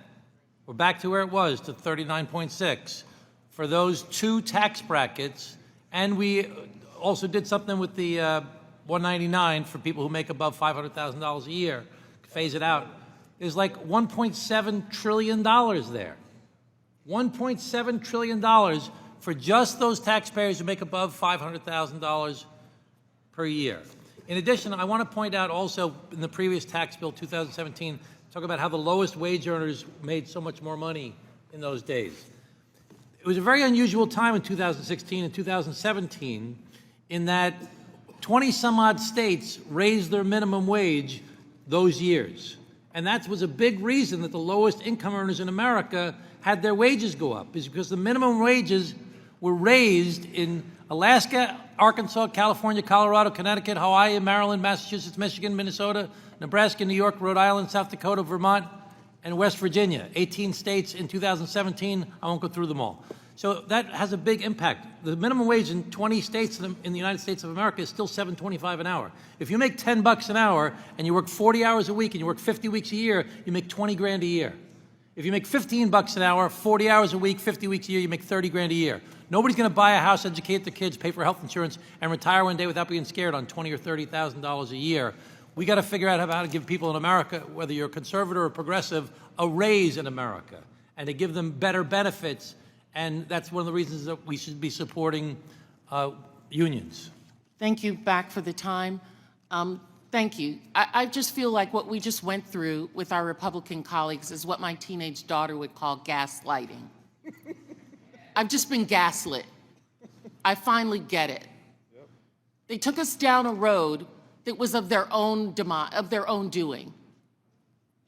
we're back to where it was, to 39.6 for those two tax brackets, and we also did something with the 199 for people who make above $500,000 a year, phase it out. There's like $1.7 trillion there. $1.7 trillion for just those taxpayers who make above $500,000 per year. In addition, I want to point out also in the previous tax bill, 2017, talk about how the lowest wage earners made so much more money in those days. It was a very unusual time in 2016 and 2017 in that 20 some odd states raised their minimum wage those years. And that was a big reason that the lowest income earners in America had their wages go up, is because the minimum wages were raised in Alaska, Arkansas, California, Colorado, Connecticut, Hawaii, Maryland, Massachusetts, Michigan, Minnesota, Nebraska, New York, Rhode Island, South Dakota, Vermont, and West Virginia. 18 states in 2017. I won't go through them all. So that has a big impact. The minimum wage in 20 states in the United States of America is still $7.25 an hour. If you make $10 an hour and you work 40 hours a week and you work 50 weeks a year, you make 20 grand a year. If you make $15 an hour, 40 hours a week, 50 weeks a year, you make 30 grand a year. Nobody's going to buy a house, educate their kids, pay for health insurance, and retire one day without being scared on $20,000 or $30,000 a year. We got to figure out how to give people in America, whether you're conservative or progressive, a raise in America, and to give them better benefits. And that's one of the reasons that we should be supporting unions. Thank you back for the time. Thank you. I just feel like what we just went through with our Republican colleagues is what my teenage daughter would call gaslighting. I've just been gaslit. I finally get it. Yep. They took us down a road that was of their own doing.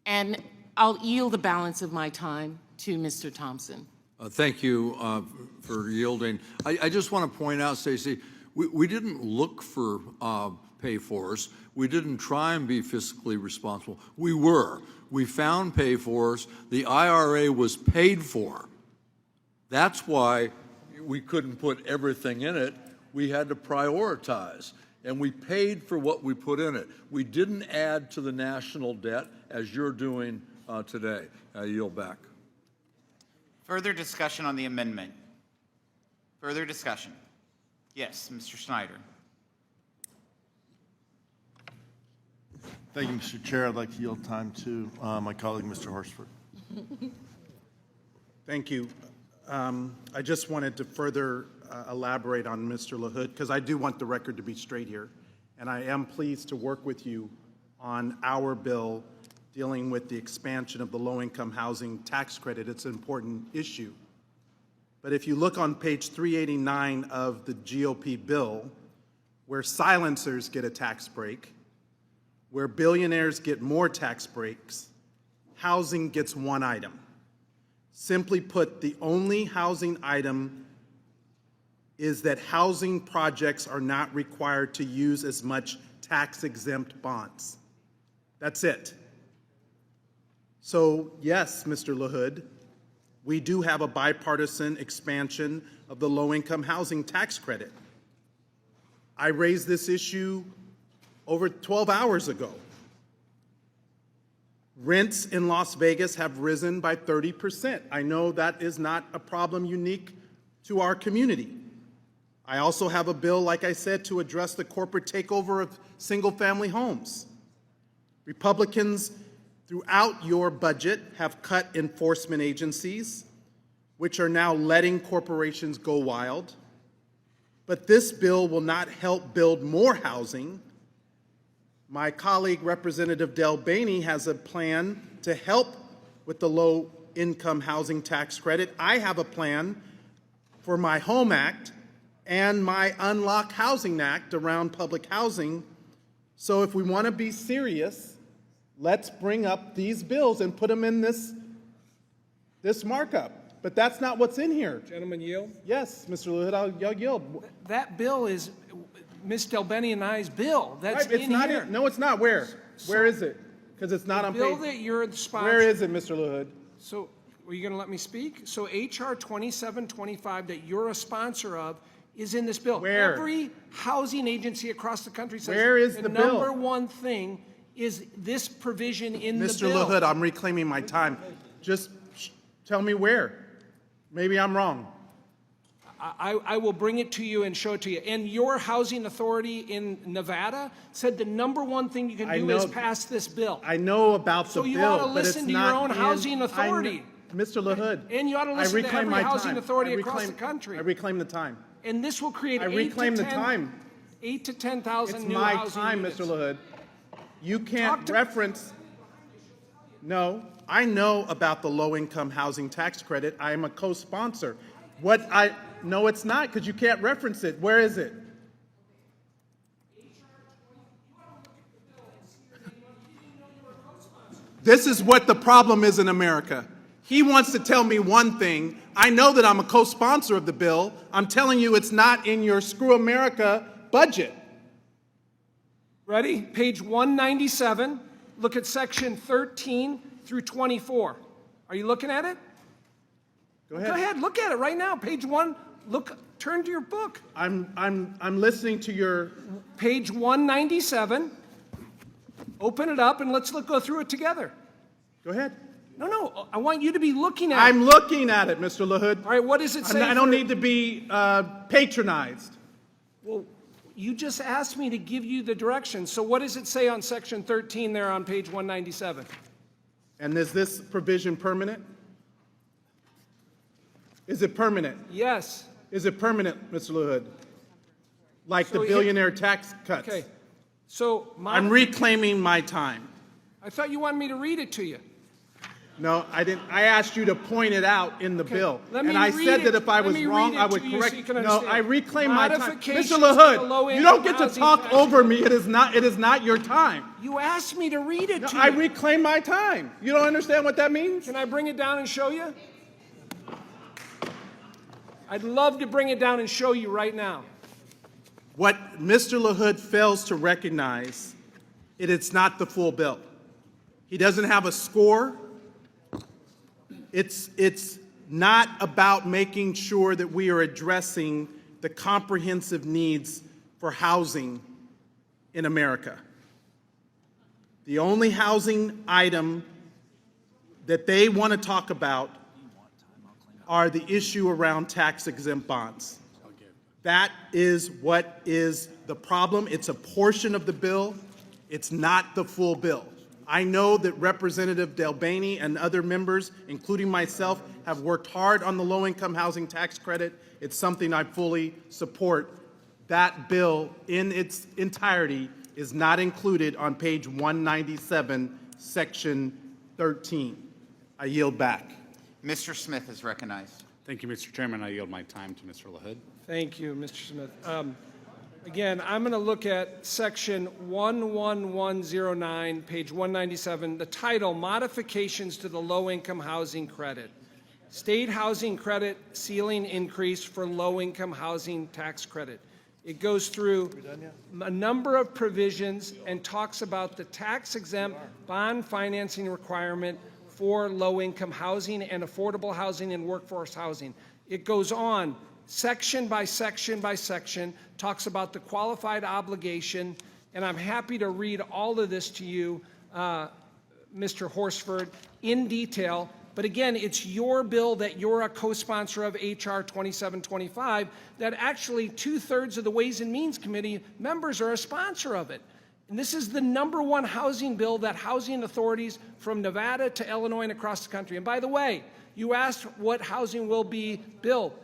And I'll yield the balance of my time to Mr. Thompson. Thank you for yielding. I just want to point out, Stacey, we didn't look for pay-fors. We didn't try and be fiscally responsible. We were. We found pay-fors. The IRA was paid for. That's why we couldn't put everything in it. We had to prioritize, and we paid for what we put in it. We didn't add to the national debt as you're doing today. I yield back. Further discussion on the amendment. Further discussion. Yes, Mr. Snyder. Thank you, Mr. Chair. I'd like to yield time to my colleague, Mr. Horsford. Thank you. I just wanted to further elaborate on Mr. LaHood, because I do want the record to be straight here. And I am pleased to work with you on our bill dealing with the expansion of the low-income housing tax credit. It's an important issue. But if you look on page 389 of the GOP bill, where silencers get a tax break, where billionaires get more tax breaks, housing gets one item. Simply put, the only housing item is that housing projects are not required to use as much tax-exempt bonds. That's it. So yes, Mr. LaHood, we do have a bipartisan expansion of the low-income housing tax credit. I raised this issue over 12 hours ago. Rents in Las Vegas have risen by 30%. I know that is not a problem unique to our community. I also have a bill, like I said, to address the corporate takeover of single-family homes. Republicans throughout your budget have cut enforcement agencies, which are now letting corporations go wild. But this bill will not help build more housing. My colleague, Representative Del Baney, has a plan to help with the low-income housing tax credit. I have a plan for my HOME Act and my Unlock Housing Act around public housing. So if we want to be serious, let's bring up these bills and put them in this markup. But that's not what's in here. Gentlemen, yield? Yes, Mr. LaHood, I'll yield. That bill is Ms. Del Baney and I's bill. That's Right, it's in not here. No, it's not. Where? Where is it? Because it's not on page. The bill that you're the sponsor. Where is it, Mr. LaHood? So, are you going to let me speak? So, HR 2725 that you're a sponsor of is in this bill. Where? Every housing agency across the country says Where is the bill? number one thing is this provision in the Mr. bill. LaHood, I'm reclaiming my time. Just tell me where. Maybe I'm wrong. I will bring it to you and show it to you. And your housing authority in Nevada said the number one thing you can do is pass this bill. I know about the bill, So you ought to but it's listen to your own not housing authority. Mr. LaHood. And you ought to listen to every housing authority across the country. I reclaim the time. And this will create I reclaim the time. 8 to 10,000 It's new my housing time, units. Mr. LaHood. You can't reference. No, I know about the low-income housing tax credit. I am a co-sponsor. No, it's not, because you can't reference it. Where is it? This is what the problem is in America. He wants to tell me one thing. I know that I'm a co-sponsor of the bill. I'm telling you it's not in your Screw America budget. Ready? Page 197. Look at section 13 through 24. Are you looking at it? Go ahead. Go ahead, look at it right now. Page 1, turn to your book. I'm listening to your... Page 197. Open it up and let's go through it together. Go ahead. No, I want you to be looking at it. I'm looking at it, Mr. LaHood. All right, what does it say? I don't need to be patronized. Well, you just asked me to give you the directions. So what does it say on section 13 there on page 197? And is this provision permanent? Is it permanent? Yes. Is it permanent, Mr. LaHood? Like So the billionaire tax cuts? Okay. So I'm reclaiming my time. I thought you wanted me to read it to you. No, I didn't. I asked you to point it out in the bill. Let me And I read said it. that if I Let was me wrong, read it I would to you so correct. you can No, understand. I reclaim my time. Modifications Mr. to the LaHood, low-income you don't get to housing talk tax over me. It is not your time. You asked me to read it No, to I you. reclaim my time. You don't understand what that means? Can I bring it down and show you? I'd love to bring it down and show you right now. What Mr. LaHood fails to recognize, it's not the full bill. He doesn't have a score. It's not about making sure that we are addressing the comprehensive needs for housing in America. The only housing item that they want to talk about are the issue around tax-exempt bonds. That is what is the problem. It's a portion of the bill. It's not the full bill. I know that Representative Delbaney and other members, including myself, have worked hard on the low-income housing tax credit. It's something I fully support. That bill in its entirety is not included on page 197, section 13. I yield back. Mr. Smith is recognized. Thank you, Mr. Chairman. I yield my time to Mr. LaHood. Thank you, Mr. Smith. Again, I'm going to look at section 11109, page 197, the title, Modifications to the Low-Income Housing Credit. State Housing Credit Ceiling Increase for Low-Income Housing Tax Credit. It goes through a number of provisions and talks about the tax-exempt bond financing requirement for low-income housing and affordable housing and workforce housing. It goes on section by section by section, talks about the qualified obligation, and I'm happy to read all of this to you, Mr. Horsford, in detail. But again, it's your bill that you're a co-sponsor of, HR 2725, that actually 2/3 of the Ways and Means Committee members are a sponsor of it. And this is the -- housing bill that housing authorities from Nevada to Illinois and across the country. And by the way, you asked what housing will be built.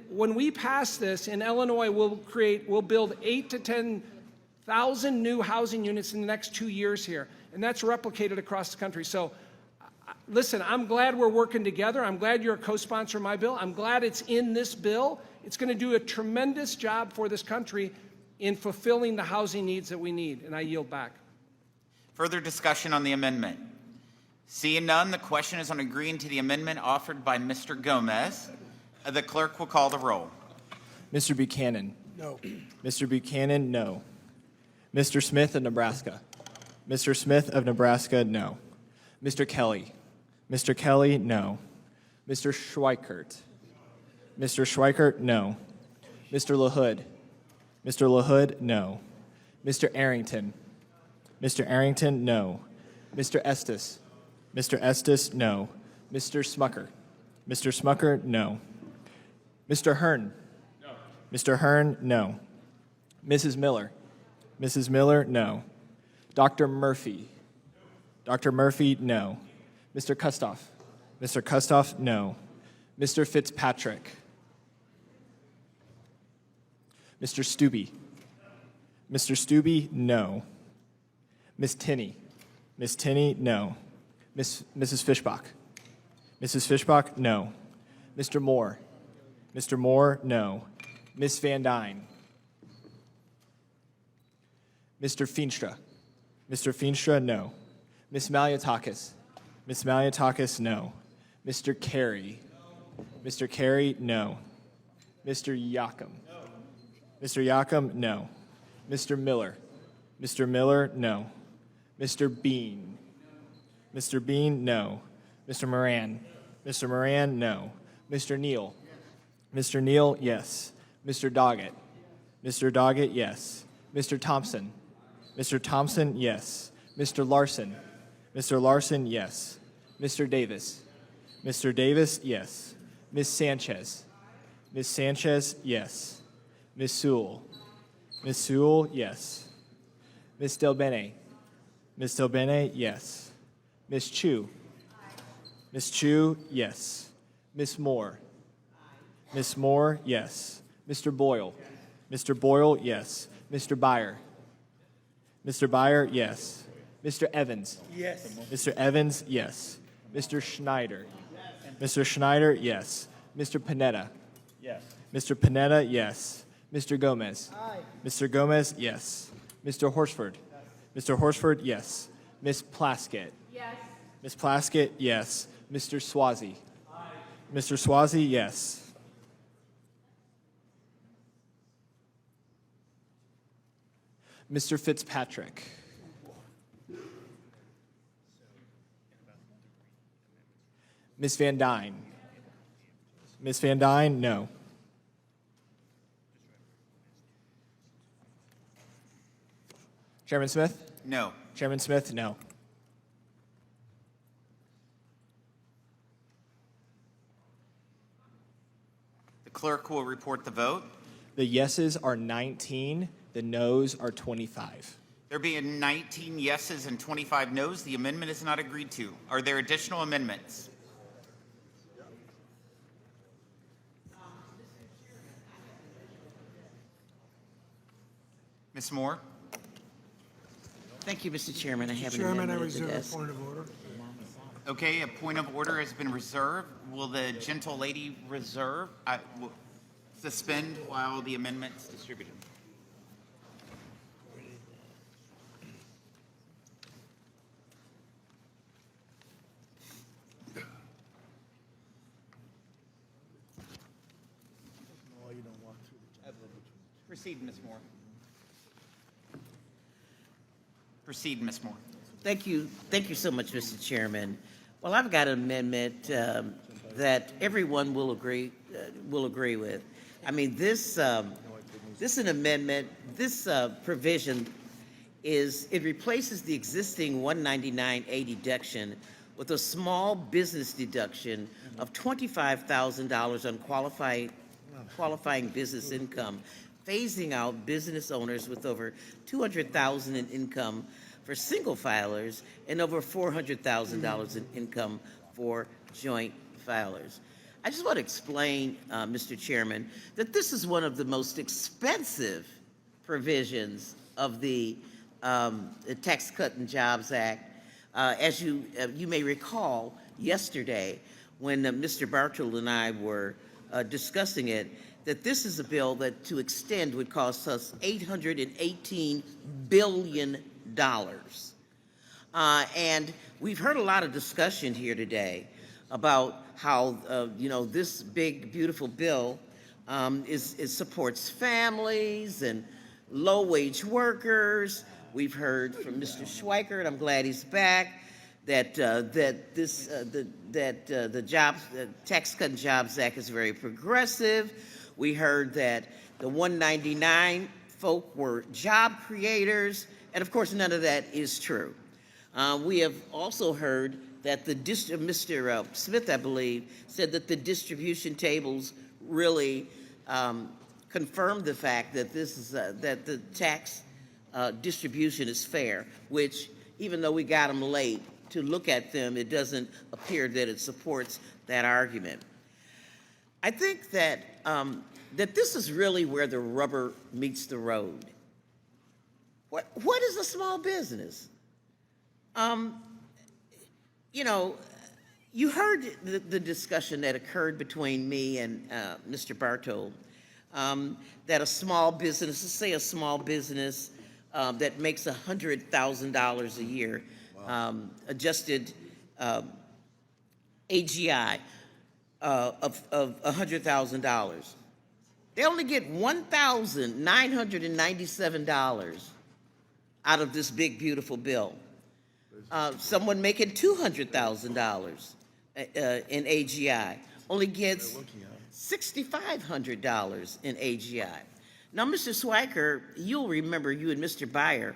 When we pass this in Illinois, we'll build 8,000 to 10,000 new housing units in the next 2 years here, and that's replicated across the country. So, listen, I'm glad we're working together. I'm glad you're a co-sponsor of my bill. I'm glad it's in this bill. It's going to do a tremendous job for this country in fulfilling the housing needs that we need, and I yield back. Further discussion on the amendment? Seeing none, the question is on agreeing to the amendment offered by Mr. Gomez. The clerk will call the roll. Mr. Buchanan? No. Mr. Buchanan, no. Mr. Smith of Nebraska? Mr. Smith of Nebraska, no. Mr. Kelly? Mr. Kelly, no. Mr. Schweikert? Mr. Schweikert, no. Mr. LaHood? Mr. LaHood, no. Mr. Arrington? Mr. Arrington, no. Mr. Estes? Mr. Estes, no. Mr. Smucker? Mr. Smucker, no. Mr. Hearn? No. Mr. Hearn, no. Mrs. Miller? Mrs. Miller, no. Dr. Murphy? Dr. Murphy, no. Mr. Kustoff? Mr. Kustoff, no. Mr. Fitzpatrick? Mr. Stubbe? Mr. Stubbe, no. Ms. Tinney? Ms. Tinney, no. Mrs. Fishbach? Mrs. Fishbach, no. Mr. Moore? Mr. Moore, no. Ms. Van Dyne? Mr. Feenstra? Mr. Feenstra, no. Ms. Maliatakis? Ms. Maliatakis, no. Mr. Carey? Mr. Carey, no. Mr. Yakum? Mr. Yakum, no. Mr. Miller? Mr. Miller, no. Mr. Bean? Mr. Bean, no. Mr. Moran? Mr. Moran, no. Mr. Neal? Mr. Neal, yes. Mr. Doggett? Mr. Doggett, yes. Mr. Thompson? Mr. Thompson, yes. Mr. Larson? Mr. Larson, yes. Mr. Davis? Mr. Davis, yes. Ms. Sanchez? Ms. Sanchez, yes. Ms. Sewell? Ms. Sewell, yes. Ms. Del Bene? Ms. Del Bene, yes. Ms. Chu? Ms. Chu, yes. Ms. Moore? Ms. Moore, yes. Mr. Boyle? Mr. Boyle, yes. Mr. Byer? Mr. Byer, yes. Mr. Evans? Yes. Mr. Evans, yes. Mr. Schneider? Mr. Schneider, yes. Mr. Panetta? Yes. Mr. Panetta, yes. Mr. Gomez? Mr. Gomez, yes. Mr. Horsford? Mr. Horsford, yes. Ms. Plaskett? Yes. Ms. Plaskett, yes. Mr. Swazi? Mr. Swazi, yes. Mr. Fitzpatrick? Ms. Van Dyne? Ms. Van Dyne, no. Chairman Smith? No. Chairman Smith, no. The clerk will report the vote. The yeses are 19, the noes are 25. There being 19 yeses and 25 noes, the amendment is not agreed to. Are there additional amendments? Ms. Moore? Thank you, Mr. Chairman. I have an Chairman, I amendment at the reserve a desk. point of order. Okay, a point of order has been reserved. Will the gentle lady suspend while the amendment's distributed? Proceed, Ms. Moore. Proceed, Ms. Moore. Thank you so much, Mr. Chairman. Well, I've got an amendment that everyone will agree with. I mean, this an amendment. This provision it replaces the existing 199A deduction with a small business deduction of $25,000 on qualifying business income, phasing out business owners with over $200,000 in income for single filers and over $400,000 in income for joint filers. I just want to explain, Mr. Chairman, that this is one of the most expensive provisions of the Tax Cut and Jobs Act. As you may recall, yesterday when Mr. Bartold and I were discussing it, that this is a bill that to extend would cost us $818 billion. And we've heard a lot of discussion here today about how, this big, beautiful bill supports families and low-wage workers. We've heard from Mr. Schweikert, I'm glad he's back, that the Tax Cut and Jobs Act is very progressive. We heard that the 199 folk were job creators, and of course none of that is true. We have also heard that Mr. Smith, I believe, said that the distribution tables really confirmed the fact that that the tax distribution is fair, which even though we got them late to look at them, it doesn't appear that it supports that argument. I think that that this is really where the rubber meets the road. What is a small business? You heard the discussion that occurred between me and Mr. Bartold, that a small business, let's say a small business that makes $100,000 a year, adjusted AGI of $100,000. They only get $1,997 out of this big, beautiful bill. Someone making $200,000, in AGI, only gets $6,500 in AGI. Now, Mr. Swiker, you'll remember, you and Mr. Byer,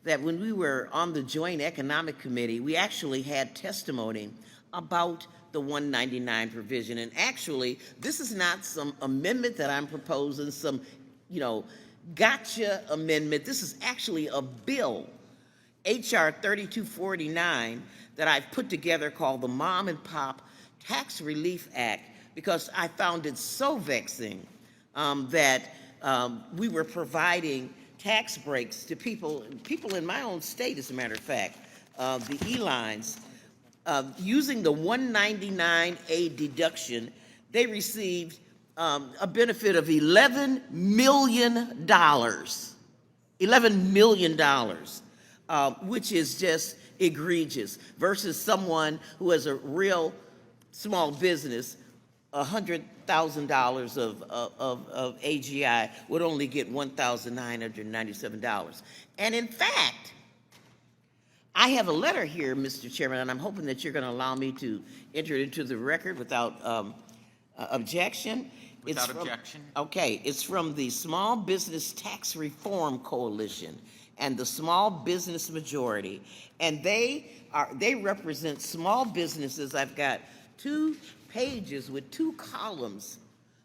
that when we were on the Joint Economic Committee, we actually had testimony about the 199 provision. And actually, this is not some amendment that I'm proposing, some, gotcha amendment. This is actually a bill, H.R. 3249, that I've put together called the Mom and Pop Tax Relief Act, because I found it so vexing that we were providing tax breaks to people in my own state, as a matter of fact, the E-lines, using the 199A deduction. They received a benefit of $11 million, $11 million, which is just egregious, versus someone who has a real small business. $100,000 of AGI would only get $1,997. And in fact, I have a letter here, Mr. Chairman, and I'm hoping that you're going to allow me to enter it into the record without objection. Without objection. Okay, it's from the Small Business Tax Reform Coalition and the Small Business Majority, and they represent small businesses. I've got 2 pages with 2 columns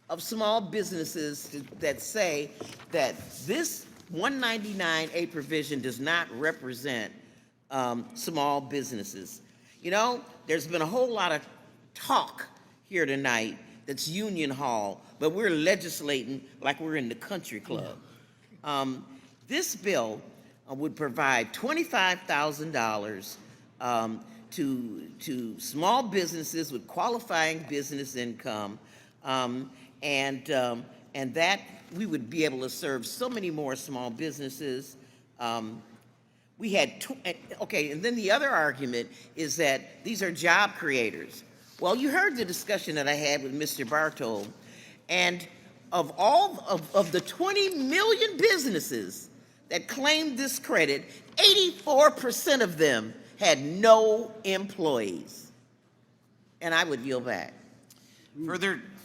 of small businesses that say that this 199A provision does not represent small businesses. There's been a whole lot of talk here tonight that's Union Hall, but we're legislating like we're in the country club. This bill would provide $25,000 to small businesses with qualifying business income, and that we would be able to serve so many more small businesses. We had, and then the other argument is that these are job creators. Well, you heard the discussion that I had with Mr. Bartold, and of all of the 20 million businesses that claimed this credit, 84% of them had no employees. And I would yield back.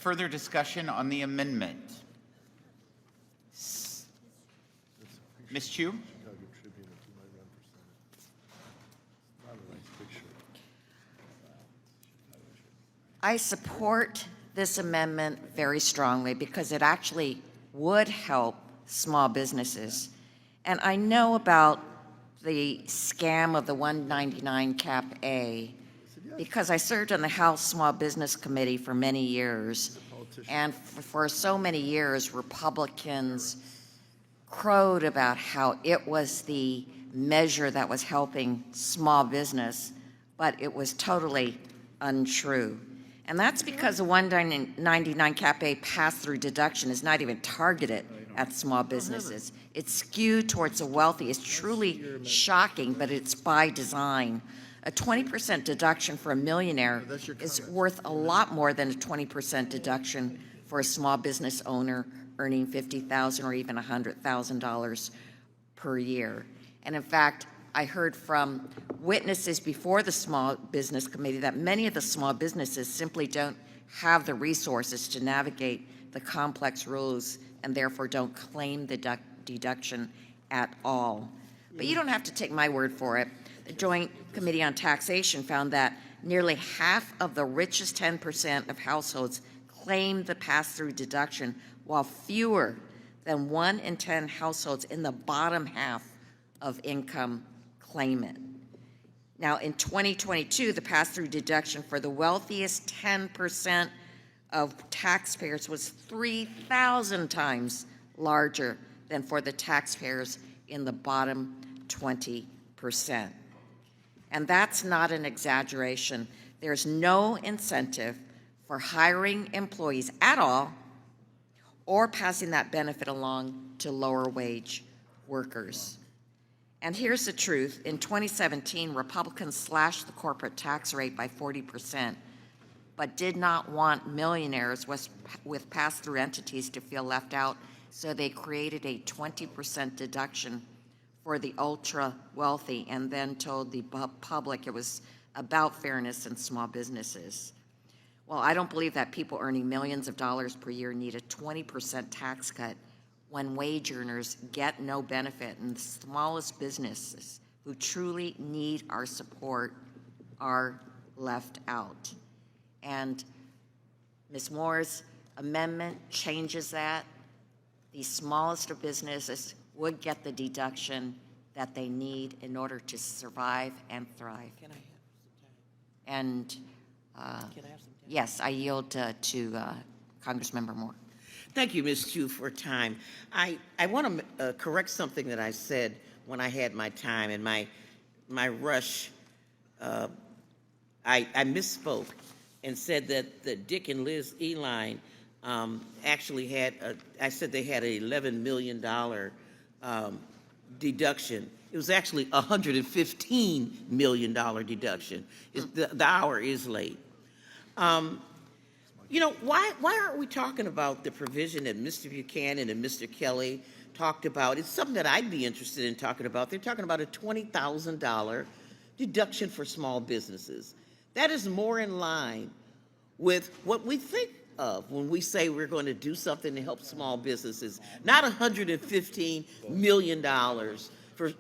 Further discussion on the amendment. Ms. Chu? I support this amendment very strongly because it actually would help small businesses. And I know about the scam of the 199 Cap A because I served on the House Small Business Committee for many years. And for so many years, Republicans crowed about how it was the measure that was helping small business, but it was totally untrue. And that's because the 199 Cap A pass-through deduction is not even targeted at small businesses. It's skewed towards the wealthy. It's truly shocking, but it's by design. A 20% deduction for a millionaire is worth a lot more than a 20% deduction for a small business owner earning $50,000 or even $100,000 per year. And in fact, I heard from witnesses before the Small Business Committee that many of the small businesses simply don't have the resources to navigate the complex rules and therefore don't claim the deduction at all. But you don't have to take my word for it. The Joint Committee on Taxation found that nearly half of the richest 10% of households claim the pass-through deduction, while fewer than 1 in 10 households in the bottom half of income claim it. Now, in 2022, the pass-through deduction for the wealthiest 10% of taxpayers was 3,000 times larger than for the taxpayers in the bottom 20%. And that's not an exaggeration. There's no incentive for hiring employees at all or passing that benefit along to lower wage workers. And here's the truth. In 2017, Republicans slashed the corporate tax rate by 40%, but did not want millionaires with pass-through entities to feel left out, so they created a 20% deduction for the ultra-wealthy and then told the public it was about fairness in small businesses. Well, I don't believe that people earning millions of dollars per year need a 20% tax cut when wage earners get no benefit and the smallest businesses who truly need our support are left out. And Ms. Moore's amendment changes that. The smallest of businesses would get the deduction that they need in order to survive and thrive. Can I have And Can I have some time? yes, I yield to Congressmember Moore. Thank you, Ms. Chu, for time. I want to correct something that I said when I had my time. In my rush, I misspoke and said that Dick and Liz Eline actually had, I said they had an $11 million deduction. It was actually a $115 million deduction. The hour is late. You know, why aren't we talking about the provision that Mr. Buchanan and Mr. Kelly talked about? It's something that I'd be interested in talking about. They're talking about a $20,000 deduction for small businesses. That is more in line with what we think of when we say we're going to do something to help small businesses, not $115 million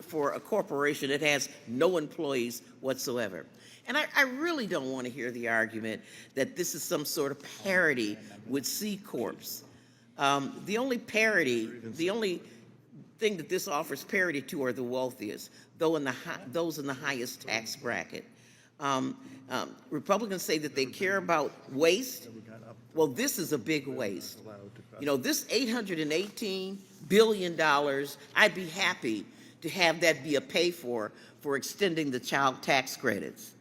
for a corporation that has no employees whatsoever. And I really don't want to hear the argument that this is some sort of parity with C Corps. The only parity, the only thing that this offers parity to are the wealthiest, those in the highest tax bracket. Republicans say that they care about waste. Well, this is a big waste. You know, this $818 billion, I'd be happy to have that be a pay for extending the child tax credits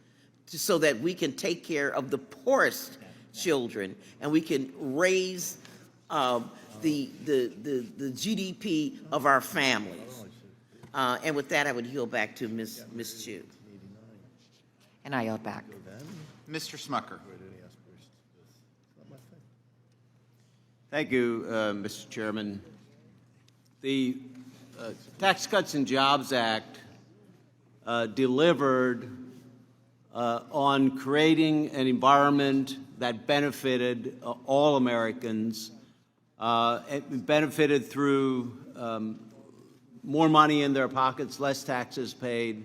so that we can take care of the poorest children and we can raise the GDP of our families. And with that, I would yield back to Ms. Chu. And I yield back. Mr. Smucker. Thank you, Mr. Chairman. The Tax Cuts and Jobs Act delivered on creating an environment that benefited all Americans. It benefited through more money in their pockets, less taxes paid,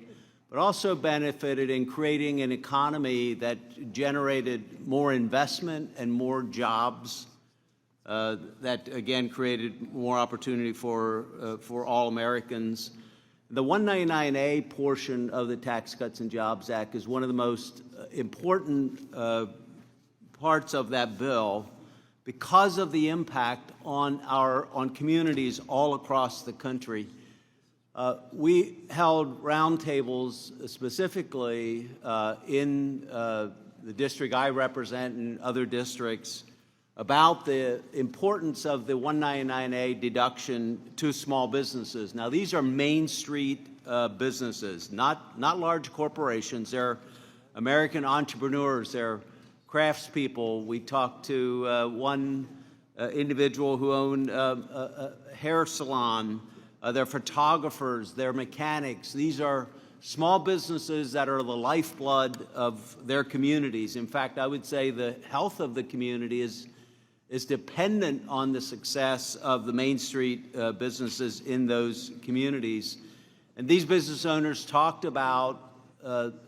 but also benefited in creating an economy that generated more investment and more jobs. That again created more opportunity for all Americans. The 199A portion of the Tax Cuts and Jobs Act is one of the most important parts of that bill because of the impact on communities all across the country. We held roundtables specifically in the district I represent and other districts about the importance of the 199A deduction to small businesses. Now, these are Main Street businesses, not large corporations. They're American entrepreneurs. They're craftspeople. We talked to one individual who owned a hair salon. They're photographers. They're mechanics. These are small businesses that are the lifeblood of their communities. In fact, I would say the health of the community is dependent on the success of the Main Street businesses in those communities. And these business owners talked about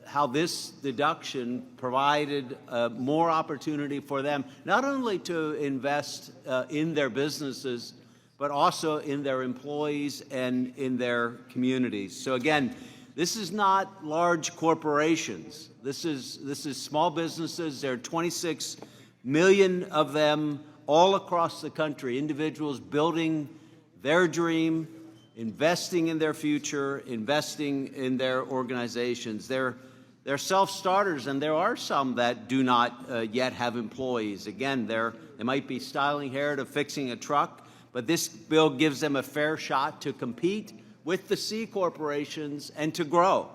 how this deduction provided more opportunity for them, not only to invest in their businesses, but also in their employees and in their communities. So again, this is not large corporations. This is small businesses. There are 26 million of them all across the country, individuals building their dream, investing in their future, investing in their organizations. They're self-starters, and there are some that do not yet have employees. Again, they might be styling hair to fixing a truck, but this bill gives them a fair shot to compete with the C corporations and to grow.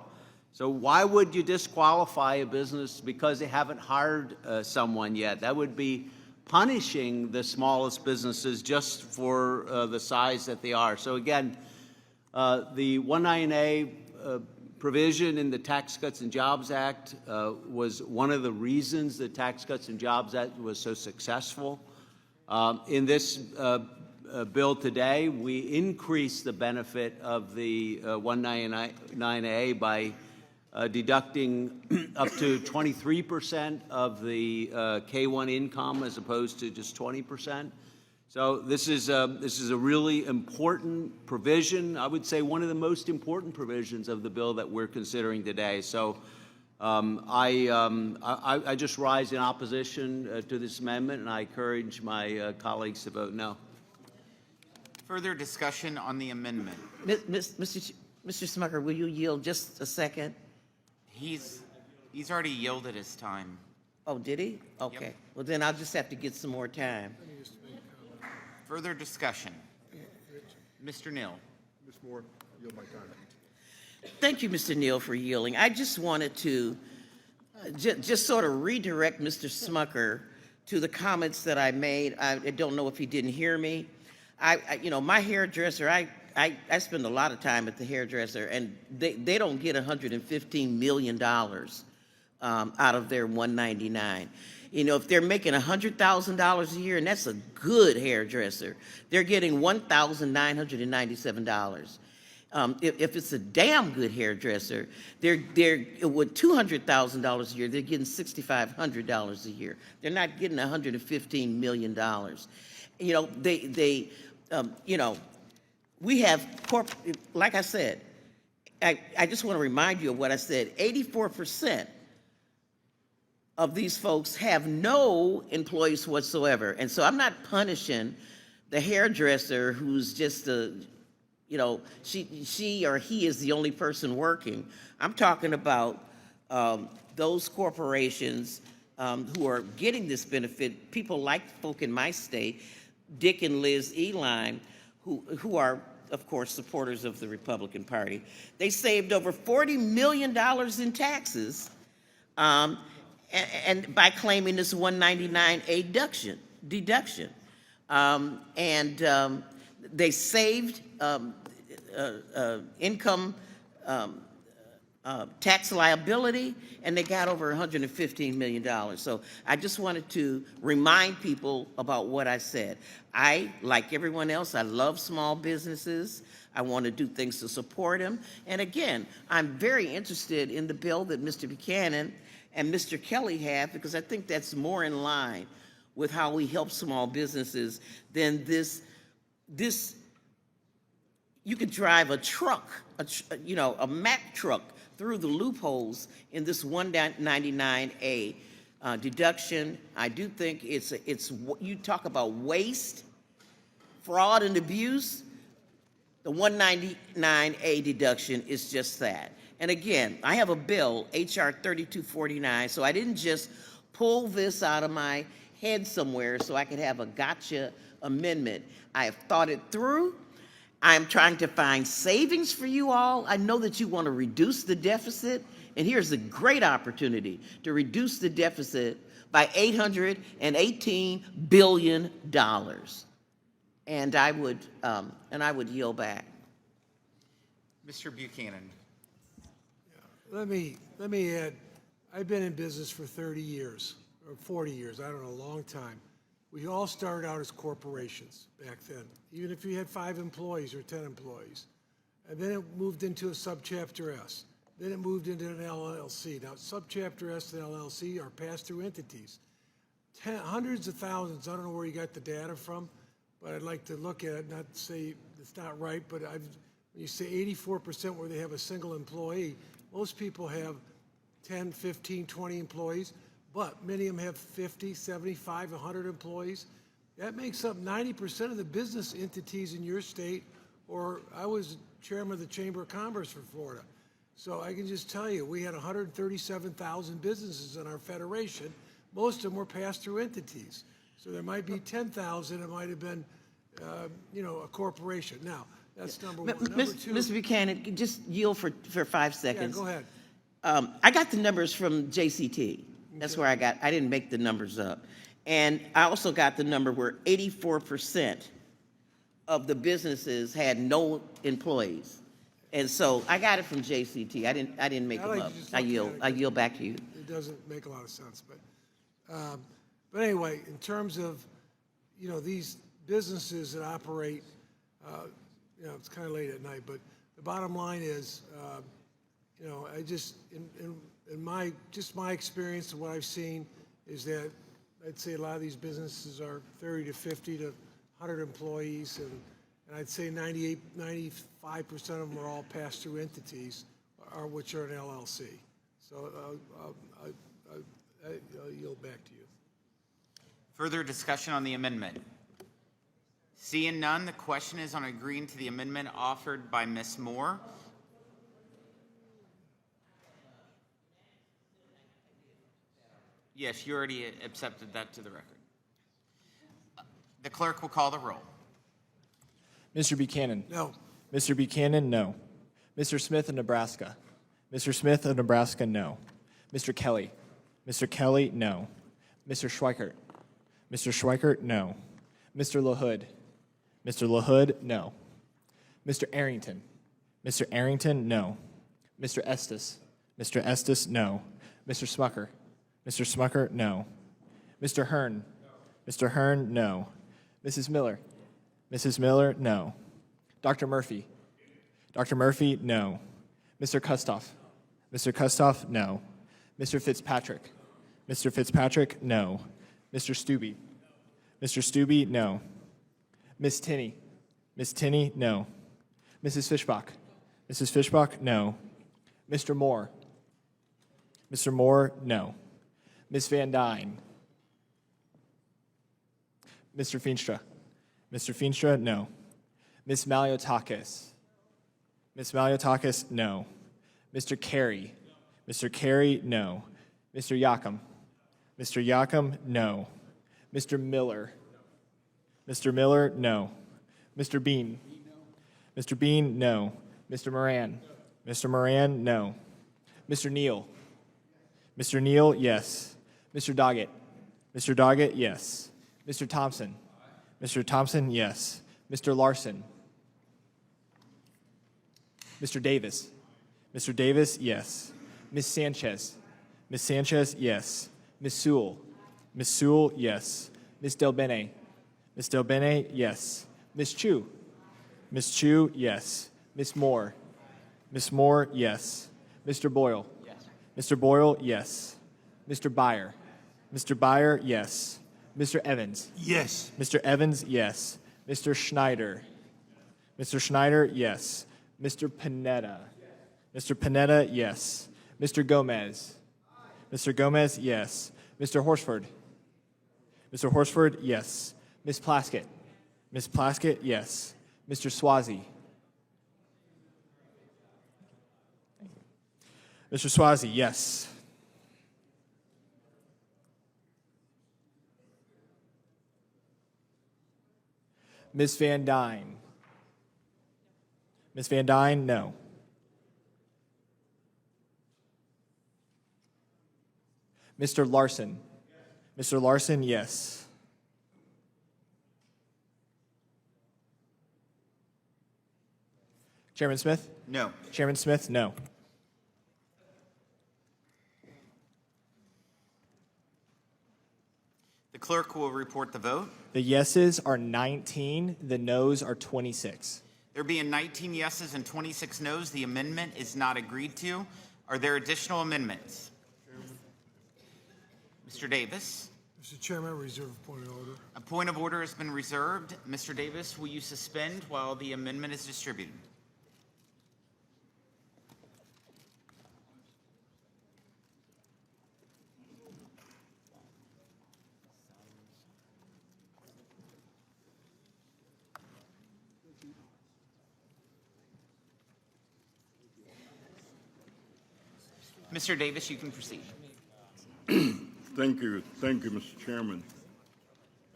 So why would you disqualify a business because they haven't hired someone yet? That would be punishing the smallest businesses just for the size that they are. So again, the 199A provision in the Tax Cuts and Jobs Act was one of the reasons the Tax Cuts and Jobs Act was so successful. In this bill today, we increase the benefit of the 199A by deducting up to 23% of the K-1 income as opposed to just 20%. So this is a really important provision. I would say one of the most important provisions of the bill that we're considering today. So I just rise in opposition to this amendment, and I encourage my colleagues to vote no. Further discussion on the amendment. Mr. Smucker, will you yield just a second? He's already yielded his time. Oh, did he? Okay. Yep. Well, then I'll just have to get some more time. Further discussion. Mr. Neal. Ms. Moore, yield my time. Thank you, Mr. Neal, for yielding. I just wanted to just sort of redirect Mr. Smucker to the comments that I made. I don't know if he didn't hear me. My hairdresser, I spend a lot of time at the hairdresser, and they don't get $115 million out of their $199. If they're making $100,000 a year, and that's a good hairdresser, they're getting $1,997. If it's a damn good hairdresser, they're with $200,000 a year, they're getting $6,500 a year. They're not getting $115 million. We have like I said, I just want to remind you of what I said. 84% of these folks have no employees whatsoever. And so I'm not punishing the hairdresser who's just she or he is the only person working. I'm talking about those corporations who are getting this benefit, people like folk in my state, Dick and Liz Eline, who are, of course, supporters of the Republican Party. They saved over $40 million in taxes and by claiming this 199A deduction. They saved income tax liability, and they got over $115 million. So I just wanted to remind people about what I said. I, like everyone else, I love small businesses. I want to do things to support them. And again, I'm very interested in the bill that Mr. Buchanan and Mr. Kelly have, because I think that's more in line with how we help small businesses than this. You could drive a truck, a Mack truck, through the loopholes in this 199A deduction. I do think it's you talk about waste, fraud, and abuse. The 199A deduction is just that. And again, I have a bill, HR 3249, so I didn't just pull this out of my head somewhere so I could have a gotcha amendment. I have thought it through. I'm trying to find savings for you all. I know that you want to reduce the deficit, and here's a great opportunity to reduce the deficit by $818 billion. And I would yield back. Mr. Buchanan. Let me add, I've been in business for 30 years, or 40 years, I don't know, a long time. We all started out as corporations back then, even if you had 5 employees or 10 employees. And then it moved into a subchapter S. Then it moved into an LLC. Now, subchapter S and LLC are pass-through entities. Hundreds of thousands, I don't know where you got the data from, but I'd like to look at it, not to say it's not right, but when you say 84% where they have a single employee, most people have 10, 15, 20 employees, but many of them have 50, 75, 100 employees. That makes up 90% of the business entities in your state, or I was chairman of the Chamber of Commerce for Florida. So I can just tell you, we had 137,000 businesses in our federation. Most of them were pass-through entities. So there might be 10,000, it might have been, a corporation. Now, that's number one. Number two. Mr. Buchanan, just yield for 5 seconds. Yeah, go ahead. I got the numbers from JCT. That's where I didn't make the numbers up. And I also got the number where 84% of the businesses had no employees. And so I got it from JCT. I didn't make I them like up. to just I look at yield. it I yield back to you. It doesn't make a lot of sense, but anyway, in terms of, these businesses that operate, it's kind of late at night, but the bottom line is, I just, in my experience and what I've seen is that I'd say a lot of these businesses are 30 to 50 to 100 employees, and I'd say 95% of them are all pass-through entities, which are an LLC. So I'll yield back to you. Further discussion on the amendment? Seeing none, the question is on agreeing to the amendment offered by Ms. Moore. Yes, you already accepted that to the record. The clerk will call the roll. Mr. Buchanan? No. Mr. Buchanan, no. Mr. Smith of Nebraska? Mr. Smith of Nebraska, no. Mr. Kelly? Mr. Kelly, no. Mr. Schweikert? Mr. Schweikert, no. Mr. LaHood? Mr. LaHood, no. Mr. Arrington? Mr. Arrington, no. Mr. Estes? Mr. Estes, no. Mr. Smucker? Mr. Smucker, no. Mr. Hearn? Mr. Hearn, no. Mrs. Miller? Mrs. Miller, no. Dr. Murphy? Dr. Murphy, no. Mr. Kustoff? Mr. Kustoff, no. Mr. Fitzpatrick? Mr. Fitzpatrick, no. Mr. Stubbe? Mr. Stubbe, no. Miss Tinney? Miss Tinney, no. Mrs. Fishbach? Mrs. Fishbach, no. Mr. Moore? Mr. Moore, no. Ms. Van Dyne? Mr. Feenstra? Mr. Feenstra, no. Ms. Maliotakis? Ms. Maliotakis, no. Mr. Carey? Mr. Carey, no. Mr. Yakum? Mr. Yakum, no. Mr. Miller? Mr. Miller, no. Mr. Bean? Mr. Bean, no. Mr. Moran? Mr. Moran, no. Mr. Neal? Mr. Neal, yes. Mr. Doggett? Mr. Doggett, yes. Mr. Thompson? Mr. Thompson, yes. Mr. Larson? Mr. Davis? Mr. Davis, yes. Ms. Sanchez? Ms. Sanchez, yes. Ms. Sewell? Ms. Sewell, yes. Ms. Del Bene? Ms. Del Bene, yes. Ms. Chu? Ms. Chu, yes. Ms. Moore? Ms. Moore, yes. Mr. Boyle? Yes. Mr. Boyle, yes. Mr. Byer? Mr. Byer, yes. Mr. Evans? Yes. Mr. Evans, yes. Mr. Schneider? Mr. Schneider, yes. Mr. Panetta? Mr. Panetta, yes. Mr. Gomez? Mr. Gomez, yes. Mr. Horsford? Mr. Horsford, yes. Ms. Plaskett? Ms. Plaskett, yes. Mr. Swazi? Mr. Swazi, yes. Ms. Van Dyne? Ms. Van Dyne, no. Mr. Larson? Mr. Larson, yes. Chairman Smith? No. Chairman Smith, no. The clerk will report the vote. The yeses are 19, the noes are 26. There being 19 yeses and 26 noes, the amendment is not agreed to. Are there additional amendments? Mr. Davis? Mr. Chairman, I reserve a point of order. A point of order has been reserved. Mr. Davis, will you suspend while the amendment is distributed? Mr. Davis, you can proceed. Thank you, Mr. Chairman.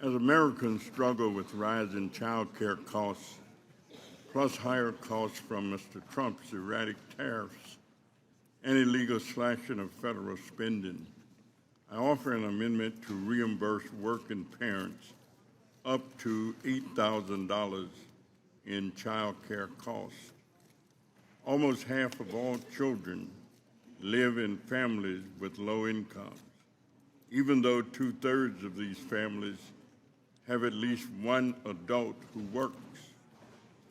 As Americans struggle with rising child care costs, plus higher costs from Mr. Trump's erratic tariffs and illegal slashing of federal spending, I offer an amendment to reimburse working parents up to $8,000 in child care costs. Almost half of all children live in families with low incomes, even though 2/3 of these families have at least one adult who works.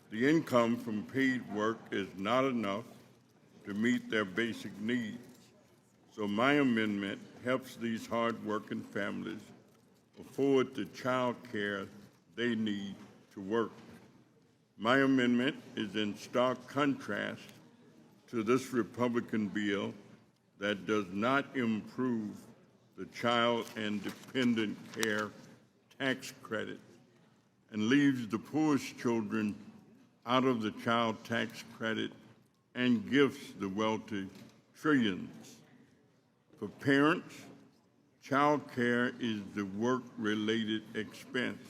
The income from paid work is not enough to meet their basic needs. So my amendment helps these hard-working families afford the child care they need to work. My amendment is in stark contrast to this Republican bill that does not improve the child and dependent care tax credit and leaves the poorest children out of the child tax credit and gifts the wealthy trillions. For parents, child care is the work-related expense.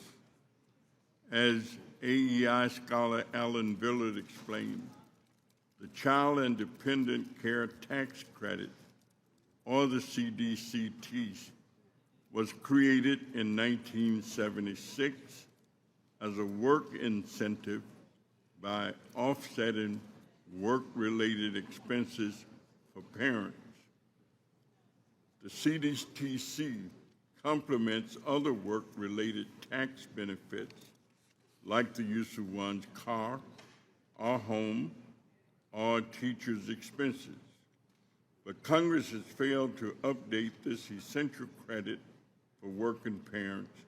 As AEI scholar Alan Villard explained, the Child and Dependent Care Tax Credit, or the CDCT, was created in 1976 as a work incentive by offsetting work-related expenses for parents. The CDTC complements other work-related tax benefits like the use of one's car or home or teacher's expenses. But Congress has failed to update this essential credit for working parents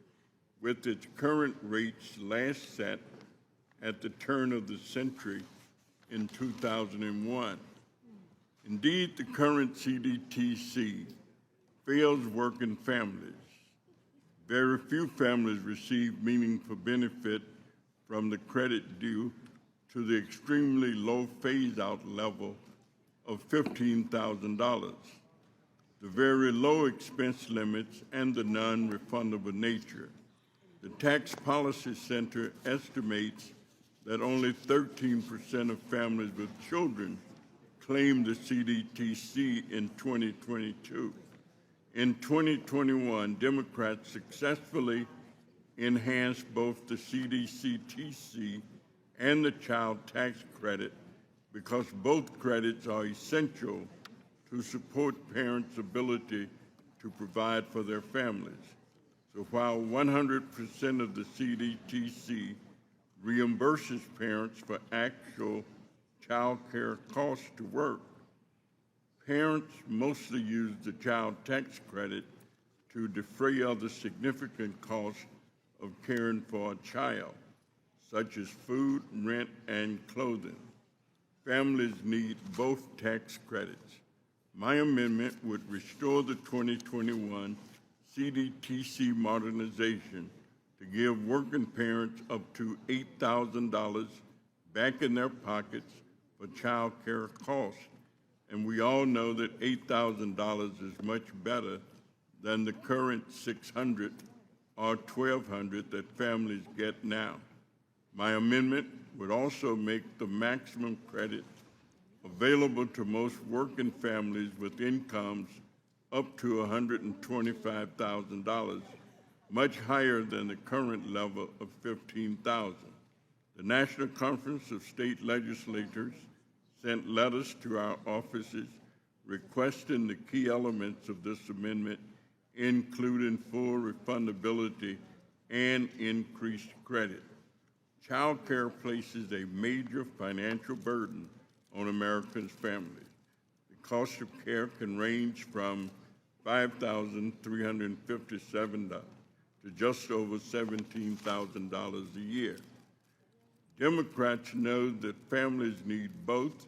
with its current rates last set at the turn of the century in 2001. Indeed, the current CDTC fails working families. Very few families receive meaningful benefit from the credit due to the extremely low phase-out level of $15,000, the very low expense limits, and the non-refundable nature. The Tax Policy Center estimates that only 13% of families with children claim the CDTC in 2022. In 2021, Democrats successfully enhanced both the CDCTC and the child tax credit because both credits are essential to support parents' ability to provide for their families. So while 100% of the CDTC reimburses parents for actual child care costs to work, parents mostly use the child tax credit to defray other significant costs of caring for a child, such as food, rent, and clothing. Families need both tax credits. My amendment would restore the 2021 CDTC modernization to give working parents up to $8,000 back in their pockets for child care costs. And we all know that $8,000 is much better than the current $600 or $1,200 that families get now. My amendment would also make the maximum credit available to most working families with incomes up to $125,000, much higher than the current level of $15,000. The National Conference of State Legislators sent letters to our offices requesting the key elements of this amendment, including full refundability and increased credit. Child care places a major financial burden on Americans' families. The cost of care can range from $5,357 to just over $17,000 a year. Democrats know that families need both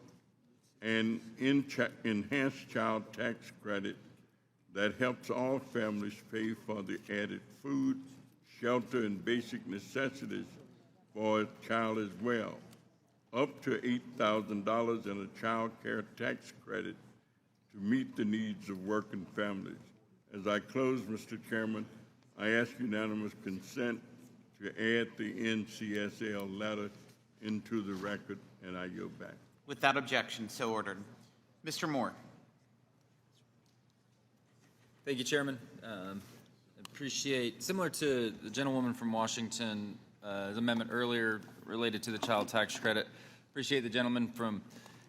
an enhanced child tax credit that helps all families pay for the added food, shelter, and basic necessities for a child as well, up to $8,000 in a child care tax credit to meet the needs of working families. As I close, Mr. Chairman, I ask unanimous consent to add the NCSL letter into the record, and I yield back. Without objection, so ordered. Mr. Moore. Thank you, Chairman. Appreciate, similar to the gentlewoman from Washington's amendment earlier related to the child tax credit, appreciate the gentleman from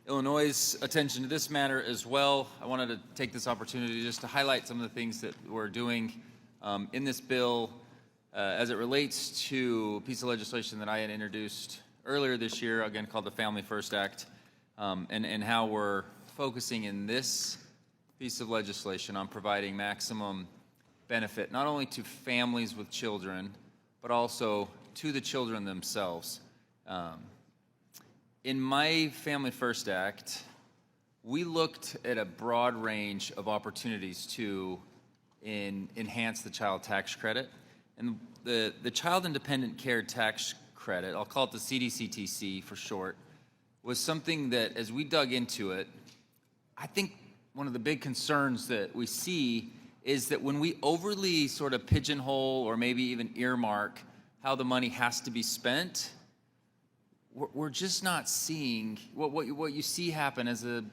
Illinois' attention to this matter as well. I wanted to take this opportunity just to highlight some of the things that we're doing in this bill as it relates to a piece of legislation that I had introduced earlier this year, again called the Family First Act, and how we're focusing in this piece of legislation on providing maximum benefit not only to families with children, but also to the children themselves. In my Family First Act, we looked at a broad range of opportunities to enhance the child tax credit. And the Child Independent Care Tax Credit, I'll call it the CDCTC for short, was something that as we dug into it, I think one of the big concerns that we see is that when we overly sort of pigeonhole or maybe even earmark how the money has to be spent, we're just not seeing what you see happen as a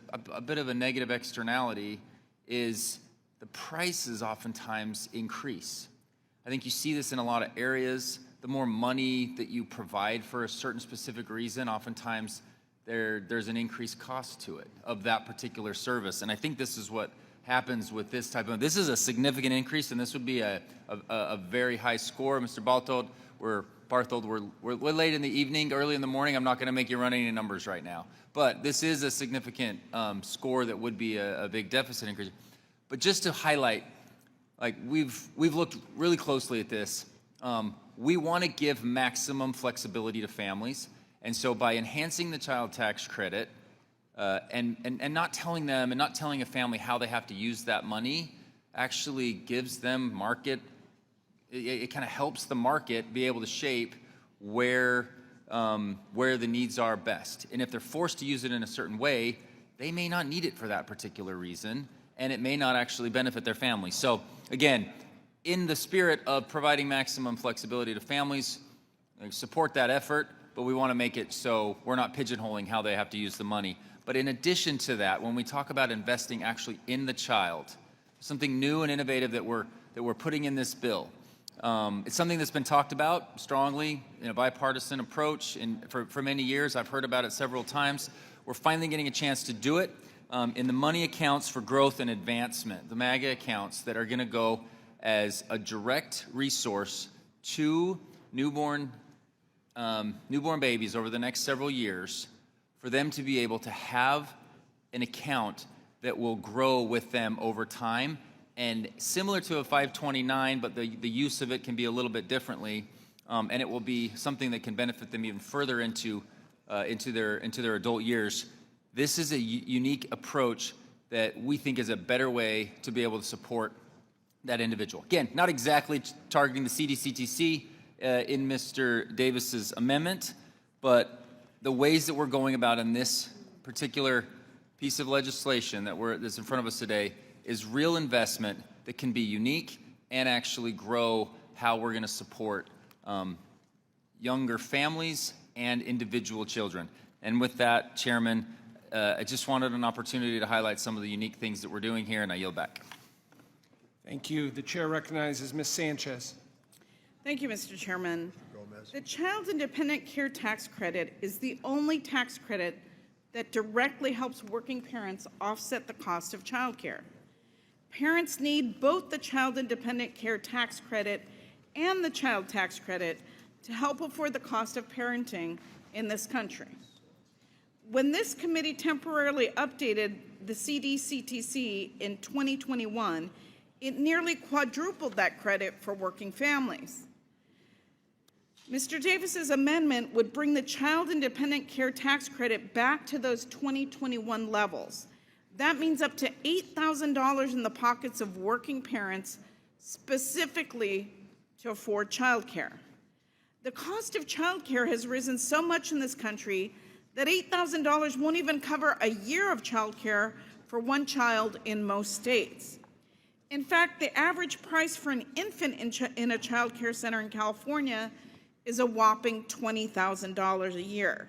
bit of a negative externality is the prices oftentimes increase. I think you see this in a lot of areas. The more money that you provide for a certain specific reason, oftentimes there's an increased cost to it of that particular service. And I think this is what happens with this type of, this is a significant increase, and this would be a very high score. Mr. Barthold, we're late in the evening, early in the morning. I'm not going to make you run any numbers right now. But this is a significant score that would be a big deficit increase. But just to highlight, like we've looked really closely at this. We want to give maximum flexibility to families. And so by enhancing the child tax credit and not telling them and not telling a family how they have to use that money actually gives them market. It kind of helps the market be able to shape where the needs are best. And if they're forced to use it in a certain way, they may not need it for that particular reason, and it may not actually benefit their family. So again, in the spirit of providing maximum flexibility to families, I support that effort, but we want to make it so we're not pigeonholing how they have to use the money. But in addition to that, when we talk about investing actually in the child, something new and innovative that we're putting in this bill. It's something that's been talked about strongly in a bipartisan approach for many years. I've heard about it several times. We're finally getting a chance to do it in the money accounts for growth and advancement, the MAGA accounts that are going to go as a direct resource to newborn babies over the next several years for them to be able to have an account that will grow with them over time. And similar to a 529, but the use of it can be a little bit differently, and it will be something that can benefit them even further into their adult years. This is a unique approach that we think is a better way to be able to support that individual. Again, not exactly targeting the CDCTC in Mr. Davis's amendment, but the ways that we're going about in this particular piece of legislation that's in front of us today is real investment that can be unique and actually grow how we're going to support younger families and individual children. And with that, Chairman, I just wanted an opportunity to highlight some of the unique things that we're doing here, and I yield back. Thank you. The chair recognizes Ms. Sanchez. Thank you, Mr. Chairman. The Child Independent Care Tax Credit is the only tax credit that directly helps working parents offset the cost of childcare. Parents need both the Child Independent Care Tax Credit and the Child Tax Credit to help afford the cost of parenting in this country. When this committee temporarily updated the CDCTC in 2021, it nearly quadrupled that credit for working families. Mr. Davis's amendment would bring the Child Independent Care Tax Credit back to those 2021 levels. That means up to $8,000 in the pockets of working parents, specifically to afford childcare. The cost of childcare has risen so much in this country that $8,000 won't even cover a year of childcare for one child in most states. In fact, the average price for an infant in a child care center in California is a whopping $20,000 a year.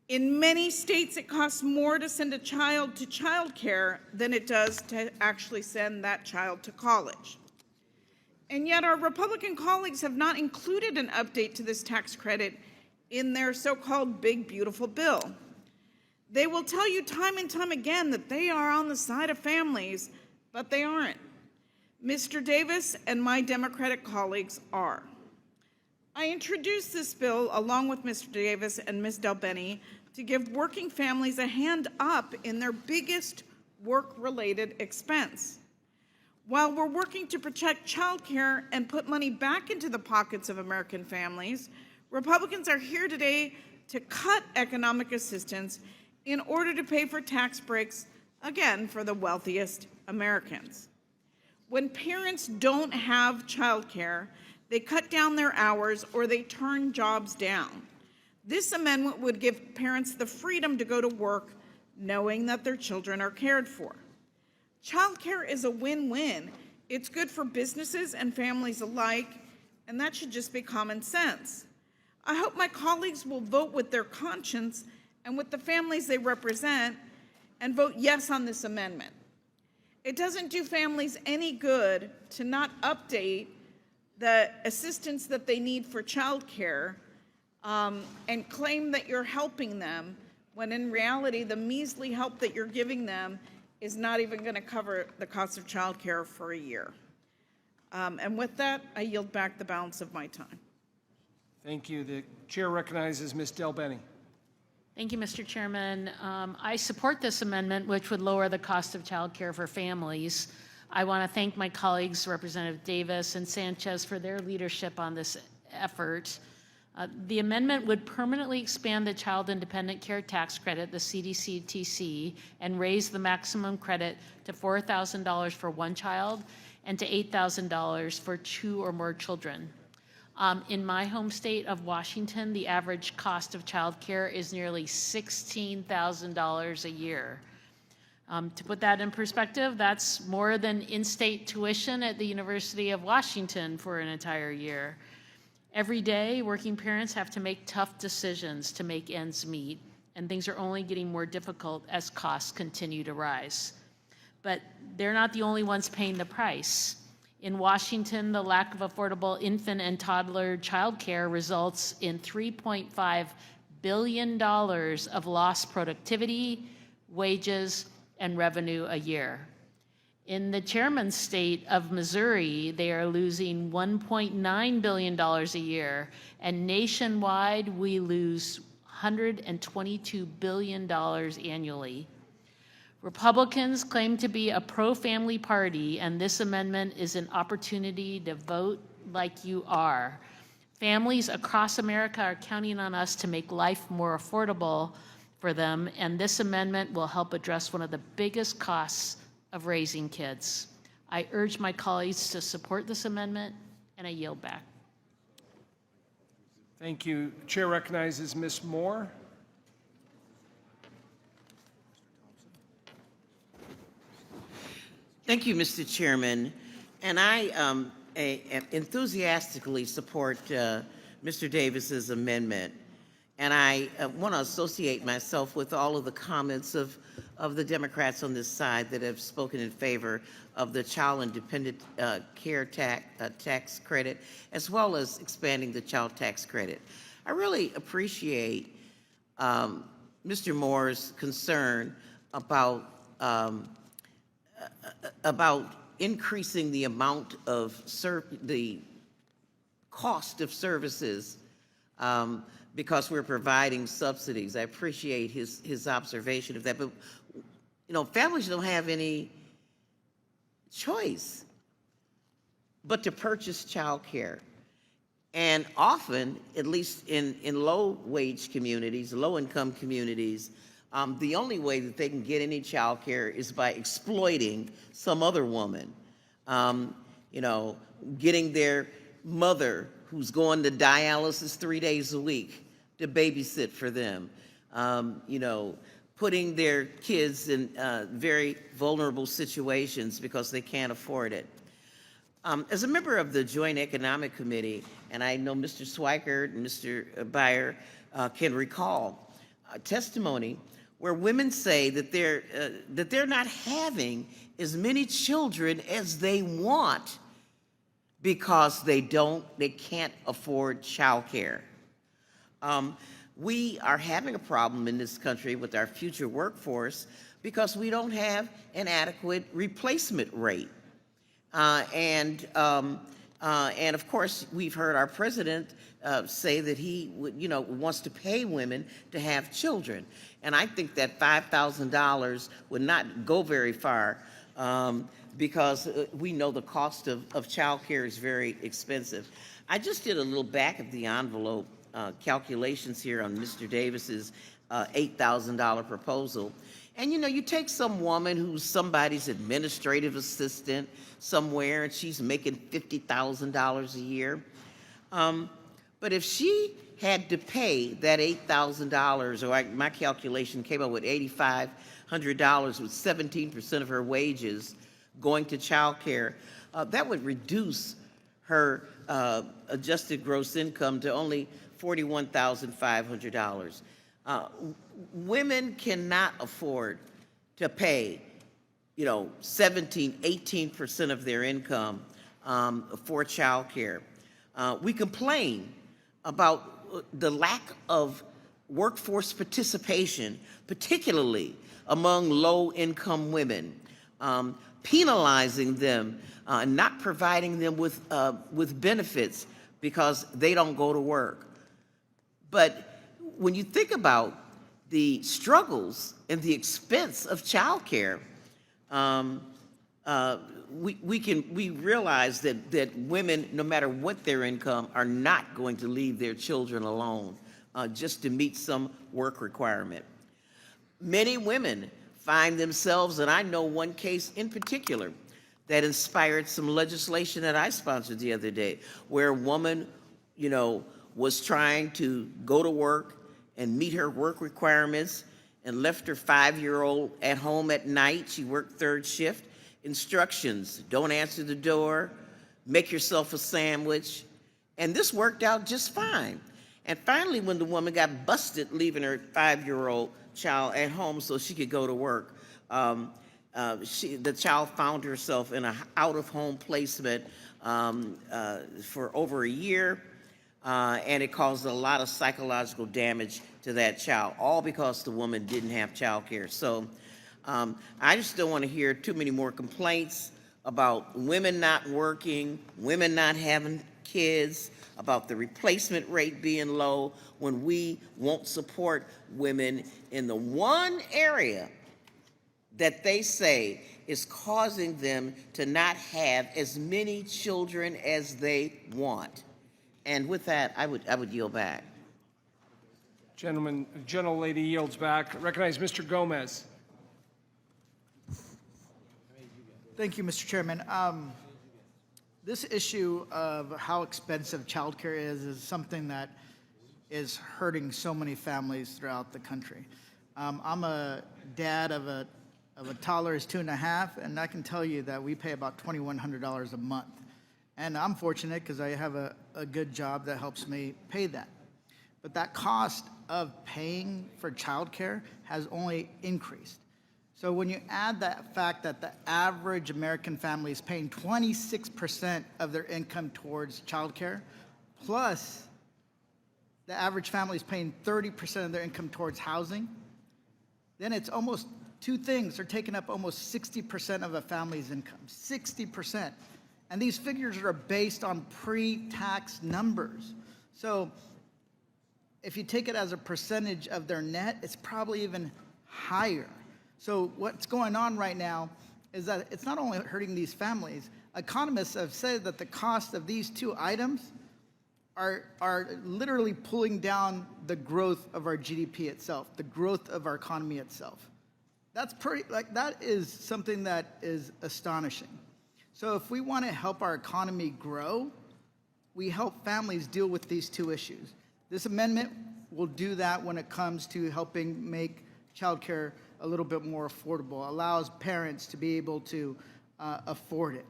In many states, it costs more to send a child to child care than it does to actually send that child to college. And yet our Republican colleagues have not included an update to this tax credit in their so-called big, beautiful bill. They will tell you time and time again that they are on the side of families, but they aren't. Mr. Davis and my Democratic colleagues are. I introduced this bill along with Mr. Davis and Ms. DelBene to give working families a hand up in their biggest work-related expense. While we're working to protect child care and put money back into the pockets of American families, Republicans are here today to cut economic assistance in order to pay for tax breaks, again, for the wealthiest Americans. When parents don't have child care, they cut down their hours or they turn jobs down. This amendment would give parents the freedom to go to work knowing that their children are cared for. Child care is a win-win. It's good for businesses and families alike, and that should just be common sense. I hope my colleagues will vote with their conscience and with the families they represent and vote yes on this amendment. It doesn't do families any good to not update the assistance that they need for child care and claim that you're helping them when in reality the measly help that you're giving them is not even going to cover the cost of child care for a year. And with that, I yield back the balance of my time. Thank you. The chair recognizes Ms. DelBene. Thank you, Mr. Chairman. I support this amendment, which would lower the cost of child care for families. I want to thank my colleagues, Representative Davis and Sanchez, for their leadership on this effort. The amendment would permanently expand the Child Independent Care Tax Credit, the CDCTC, and raise the maximum credit to $4,000 for one child and to $8,000 for 2 or more children. In my home state of Washington, the average cost of child care is nearly $16,000 a year. To put that in perspective, that's more than in-state tuition at the University of Washington for an entire year. Every day, working parents have to make tough decisions to make ends meet, and things are only getting more difficult as costs continue to rise. But they're not the only ones paying the price. In Washington, the lack of affordable infant and toddler child care results in $3.5 billion of lost productivity, wages, and revenue a year. In the chairman's state of Missouri, they are losing $1.9 billion a year, and nationwide, we lose $122 billion annually. Republicans claim to be a pro-family party, and this amendment is an opportunity to vote like you are. Families across America are counting on us to make life more affordable for them, and this amendment will help address one of the biggest costs of raising kids. I urge my colleagues to support this amendment, and I yield back. Thank you. Chair recognizes Ms. Moore. Thank you, Mr. Chairman. And I enthusiastically support Mr. Davis's amendment. And I want to associate myself with all of the comments of the Democrats on this side that have spoken in favor of the Child Independent Care Tax Credit, as well as expanding the Child Tax Credit. I really appreciate Mr. Moore's concern about increasing the amount of the cost of services because we're providing subsidies. I appreciate his observation of that, but you know, families don't have any choice but to purchase child care. And often, at least in low-wage communities, low-income communities, the only way that they can get any child care is by exploiting some other woman. You know, getting their mother who's going to dialysis 3 days a week to babysit for them. You know, putting their kids in very vulnerable situations because they can't afford it. As a member of the Joint Economic Committee, and I know Mr. Schweikert and Mr. Beyer can recall testimony where women say that they're not having as many children as they want because they can't afford child care. We are having a problem in this country with our future workforce because we don't have an adequate replacement rate. And of course, we've heard our president say that he wants to pay women to have children. And I think that $5,000 would not go very far because we know the cost of child care is very expensive. I just did a little back of the envelope calculations here on Mr. Davis's $8,000 proposal. And you take some woman who's somebody's administrative assistant somewhere and she's making $50,000 a year. But if she had to pay that $8,000, or my calculation came up with $8,500 with 17% of her wages going to child care, that would reduce her adjusted gross income to only $41,500. Women cannot afford to pay, 17, 18% of their income for child care. We complain about the lack of workforce participation, particularly among low-income women, penalizing them, not providing them with benefits because they don't go to work. But when you think about the struggles and the expense of child care, we realize that women, no matter what their income, are not going to leave their children alone just to meet some work requirement. Many women find themselves, and I know one case in particular that inspired some legislation that I sponsored the other day, where a woman, was trying to go to work and meet her work requirements and left her 5-year-old at home at night. She worked third shift. Instructions: don't answer the door, make yourself a sandwich. And this worked out just fine. And finally, when the woman got busted leaving her 5-year-old child at home so she could go to work, the child found herself in an out-of-home placement for over a year, and it caused a lot of psychological damage to that child, all because the woman didn't have child care. So I just don't want to hear too many more complaints about women not working, women not having kids, about the replacement rate being low, when we won't support women in the one area that they say is causing them to not have as many children as they want. And with that, I would yield back. Gentlelady yields back. Recognize Mr. Gomez. Thank you, Mr. Chairman. This issue of how expensive childcare is something that is hurting so many families throughout the country. I'm a dad of a toddler who's 2.5, and I can tell you that we pay about $2,100 a month. And I'm fortunate because I have a good job that helps me pay that. But that cost of paying for childcare has only increased. So when you add that fact that the average American family is paying 26% of their income towards childcare, plus the average family is paying 30% of their income towards housing, then it's almost two things are taking up almost 60% of a family's income, 60%. And these figures are based on pre-tax numbers. So if you take it as a percentage of their net, it's probably even higher. So what's going on right now is that it's not only hurting these families. Economists have said that the cost of these two items are literally pulling down the growth of our GDP itself, the growth of our economy itself. That is something that is astonishing. So if we want to help our economy grow, we help families deal with these two issues. This amendment will do that when it comes to helping make childcare a little bit more affordable, allows parents to be able to afford it.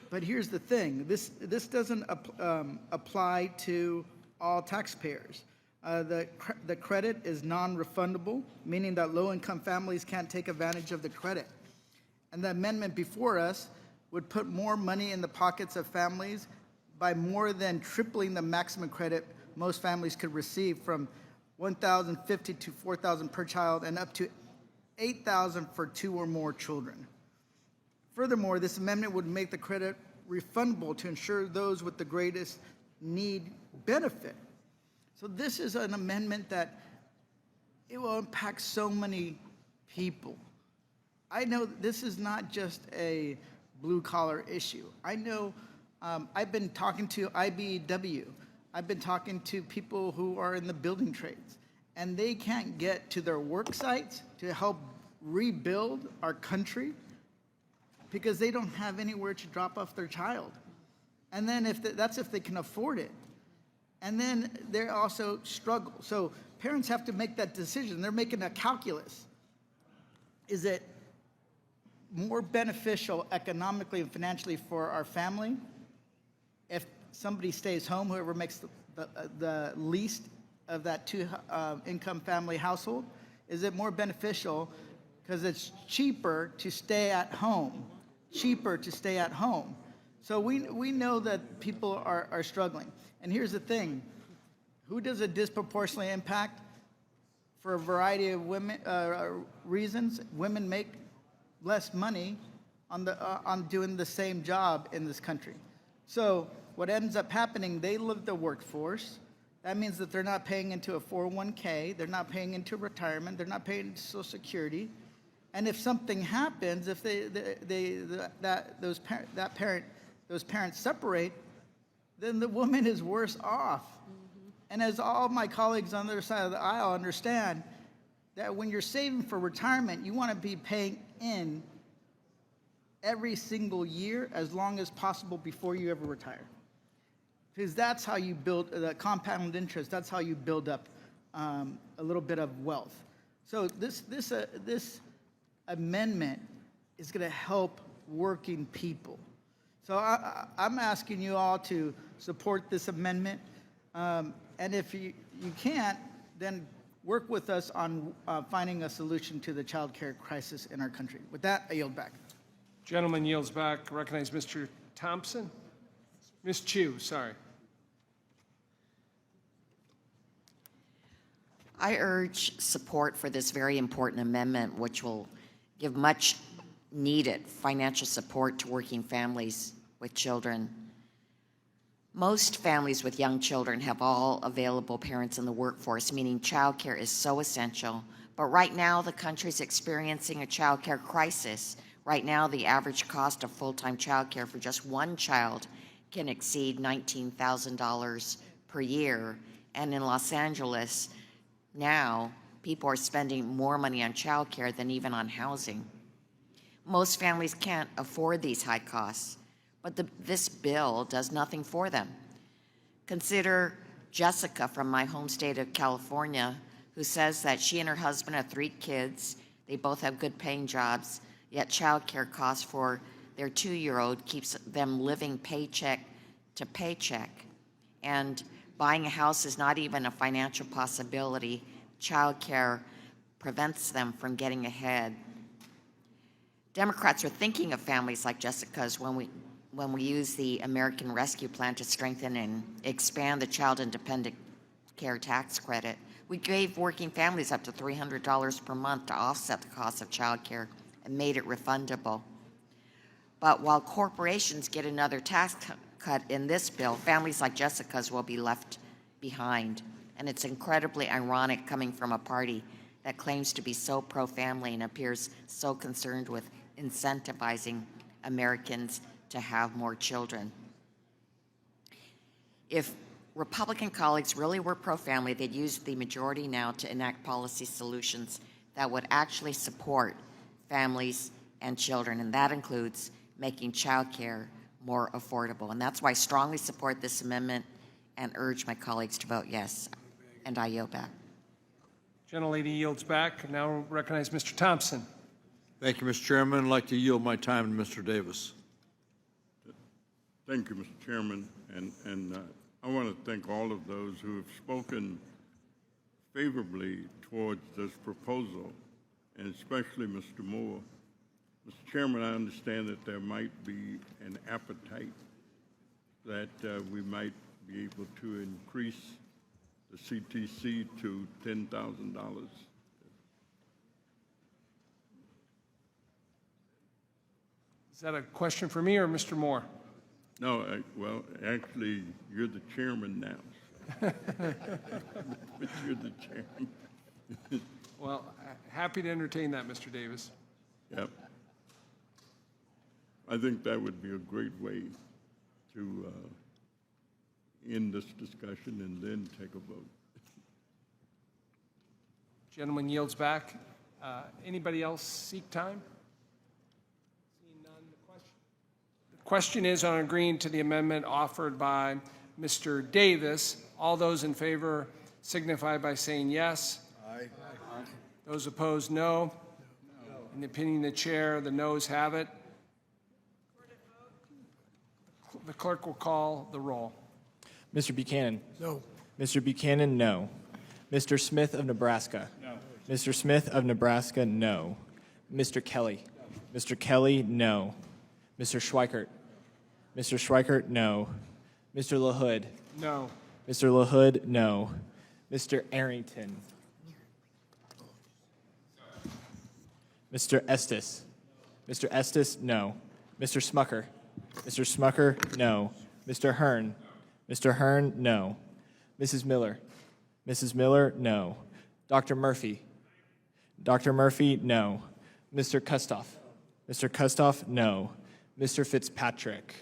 But here's the thing, this doesn't apply to all taxpayers. The credit is non-refundable, meaning that low-income families can't take advantage of the credit. And the amendment before us would put more money in the pockets of families by more than tripling the maximum credit most families could receive from $1,050 to $4,000 per child, and up to $8,000 for 2 or more children. Furthermore, this amendment would make the credit refundable to ensure those with the greatest need benefit. So this is an amendment that it will impact so many people. I know this is not just a blue-collar issue. I know I've been talking to IBEW. I've been talking to people who are in the building trades, and they can't get to their work sites to help rebuild our country because they don't have anywhere to drop off their child. And then that's if they can afford it. And then they also struggle. So parents have to make that decision. They're making a calculus. Is it more beneficial economically and financially for our family if somebody stays home, whoever makes the least of that two-income family household? Is it more beneficial because it's cheaper to stay at home? Cheaper to stay at home. So we know that people are struggling. And here's the thing. Who does it disproportionately impact? For a variety of reasons, women make less money on doing the same job in this country. So what ends up happening, they leave the workforce. That means that they're not paying into a 401k, they're not paying into retirement, they're not paying into Social Security. And if something happens, if those parents separate, then the woman is worse off. And as all my colleagues on the other side of the aisle understand, that when you're saving for retirement, you want to be paying in every single year as long as possible before you ever retire. Because that's how you build the compound interest. That's how you build up a little bit of wealth. So this amendment is going to help working people. So I'm asking you all to support this amendment. And if you can't, then work with us on finding a solution to the child care crisis in our country. With that, I yield back. Gentleman yields back. Recognize Mr. Thompson. Ms. Chu, sorry. I urge support for this very important amendment, which will give much needed financial support to working families with children. Most families with young children have all available parents in the workforce, meaning childcare is so essential. But right now, the country's experiencing a childcare crisis. Right now, the average cost of full-time childcare for just one child can exceed $19,000 per year. And in Los Angeles, now, people are spending more money on childcare than even on housing. Most families can't afford these high costs, but this bill does nothing for them. Consider Jessica from my home state of California, who says that she and her husband have 3 kids. They both have good paying jobs, yet childcare costs for their 2-year-old keeps them living paycheck to paycheck. And buying a house is not even a financial possibility. Childcare prevents them from getting ahead. Democrats are thinking of families like Jessica's when we use the American Rescue Plan to strengthen and expand the Child Independent Care Tax Credit. We gave working families up to $300 per month to offset the cost of child care and made it refundable. But while corporations get another tax cut in this bill, families like Jessica's will be left behind. And it's incredibly ironic coming from a party that claims to be so pro-family and appears so concerned with incentivizing Americans to have more children. If Republican colleagues really were pro-family, they'd use the majority now to enact policy solutions that would actually support families and children, and that includes making child care more affordable. And that's why I strongly support this amendment and urge my colleagues to vote yes. And I yield back. Gentlelady yields back. Now recognize Mr. Thompson. Thank you, Mr. Chairman. I'd like to yield my time to Mr. Davis. Thank you, Mr. Chairman. And I want to thank all of those who have spoken favorably towards this proposal, and especially Mr. Moore. Mr. Chairman, I understand that there might be an appetite that we might be able to increase the CTC to $10,000. Is that a question for me or Mr. Moore? No, well, actually, you're the chairman now. But you're the chairman. Well, happy to entertain that, Mr. Davis. Yep. I think that would be a great way to end this discussion and then take a vote. Gentleman yields back. Anybody else seek time? Seeing none, the question is on agreeing to the amendment offered by Mr. Davis. All those in favor signify by saying yes. Aye. Those opposed, no. In the opinion of the chair, the noes have it. The clerk will call the roll. Mr. Buchanan? No. Mr. Buchanan, no. Mr. Smith of Nebraska? No. Mr. Smith of Nebraska, no. Mr. Kelly? Mr. Kelly, no. Mr. Schweikert? Mr. Schweikert, no. Mr. LaHood? No. Mr. LaHood, no. Mr. Arrington? Mr. Estes? Mr. Estes, no. Mr. Smucker? Mr. Smucker, no. Mr. Hearn? Mr. Hearn, no. Mrs. Miller? Mrs. Miller, no. Dr. Murphy? Dr. Murphy, no. Mr. Kustoff? Mr. Kustoff, no. Mr. Fitzpatrick?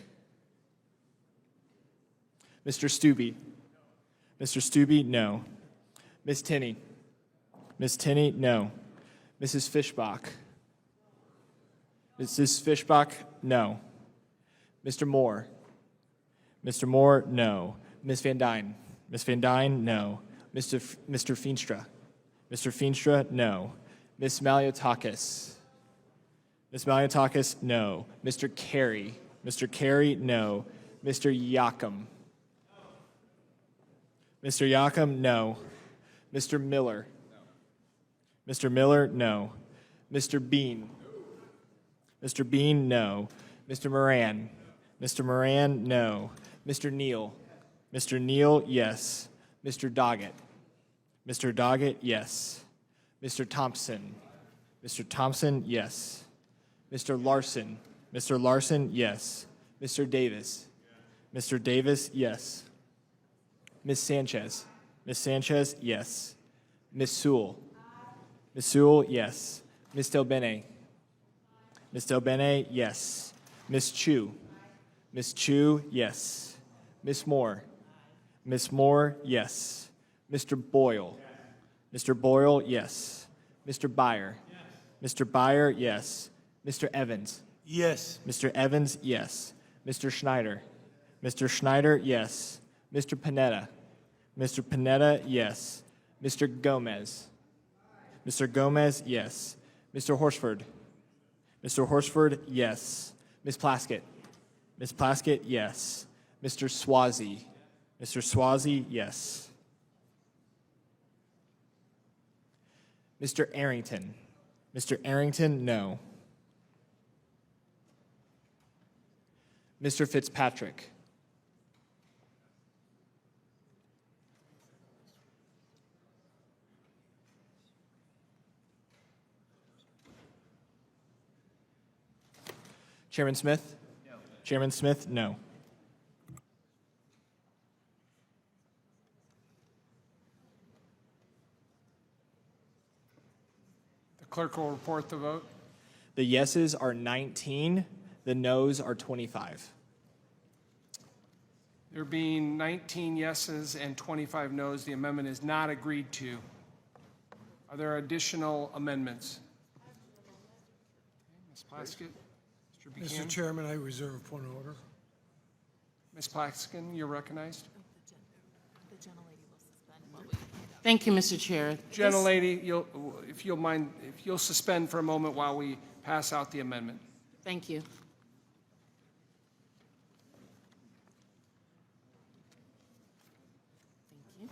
Mr. Stubbe? Mr. Stubbe, no. Ms. Tinney? Ms. Tinney, no. Mrs. Fishbach? Mrs. Fishbach, no. Mr. Moore? Mr. Moore, no. Ms. Van Dyne? Ms. Van Dyne, no. Mr. Feenstra? Mr. Feenstra, no. Ms. Maliotakis? Ms. Maliotakis, no. Mr. Carey? Mr. Carey, no. Mr. Yakum? Mr. Yakum, no. Mr. Miller? Mr. Miller, no. Mr. Bean? Mr. Bean, no. Mr. Moran? Mr. Moran, no. Mr. Neal? Mr. Neal, yes. Mr. Doggett? Mr. Doggett, yes. Mr. Thompson? Mr. Thompson, yes. Mr. Larson? Mr. Larson, yes. Mr. Davis? Mr. Davis, yes. Ms. Sanchez? Ms. Sanchez, yes. Ms. Sewell? Ms. Sewell, yes. Ms. Delbene? Ms. Delbene, yes. Ms. Chu? Ms. Chu, yes. Ms. Moore? Ms. Moore, yes. Mr. Boyle? Mr. Boyle, yes. Mr. Byer? Mr. Byer, yes. Mr. Evans? Yes. Mr. Evans, yes. Mr. Schneider? Mr. Schneider, yes. Mr. Panetta? Mr. Panetta, yes. Mr. Gomez? Mr. Gomez, yes. Mr. Horsford? Mr. Horsford, yes. Ms. Plaskett? Ms. Plaskett, yes. Mr. Swazi? Mr. Swazi, yes. Mr. Arrington? Mr. Arrington, no. Mr. Fitzpatrick? Chairman Smith? No. Chairman Smith, no. The clerk will report the vote. The yeses are 19, the nos are 25. There being 19 yeses and 25 nos, the amendment is not agreed to. Are there additional amendments? Ms. Plaskett? Mr. Buchanan? Mr. Chairman, I reserve a point of order. Ms. Plaskett, you're recognized. Thank you, Mr. Chair. Gentlelady, if you'll mind, if you'll suspend for a moment while we pass out the amendment. Thank you. Thank you.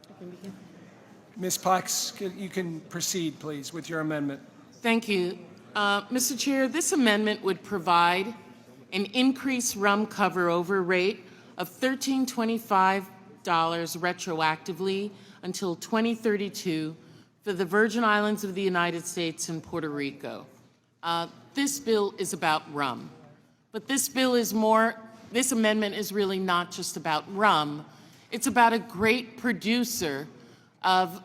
I can begin. Ms. Plex, you can proceed, please, with your amendment. Thank you. Mr. Chair, this amendment would provide an increased rum cover-over rate of $13.25 retroactively until 2032 for the Virgin Islands of the United States and Puerto Rico. This bill is about rum, but this amendment is really not just about rum. It's about a great producer of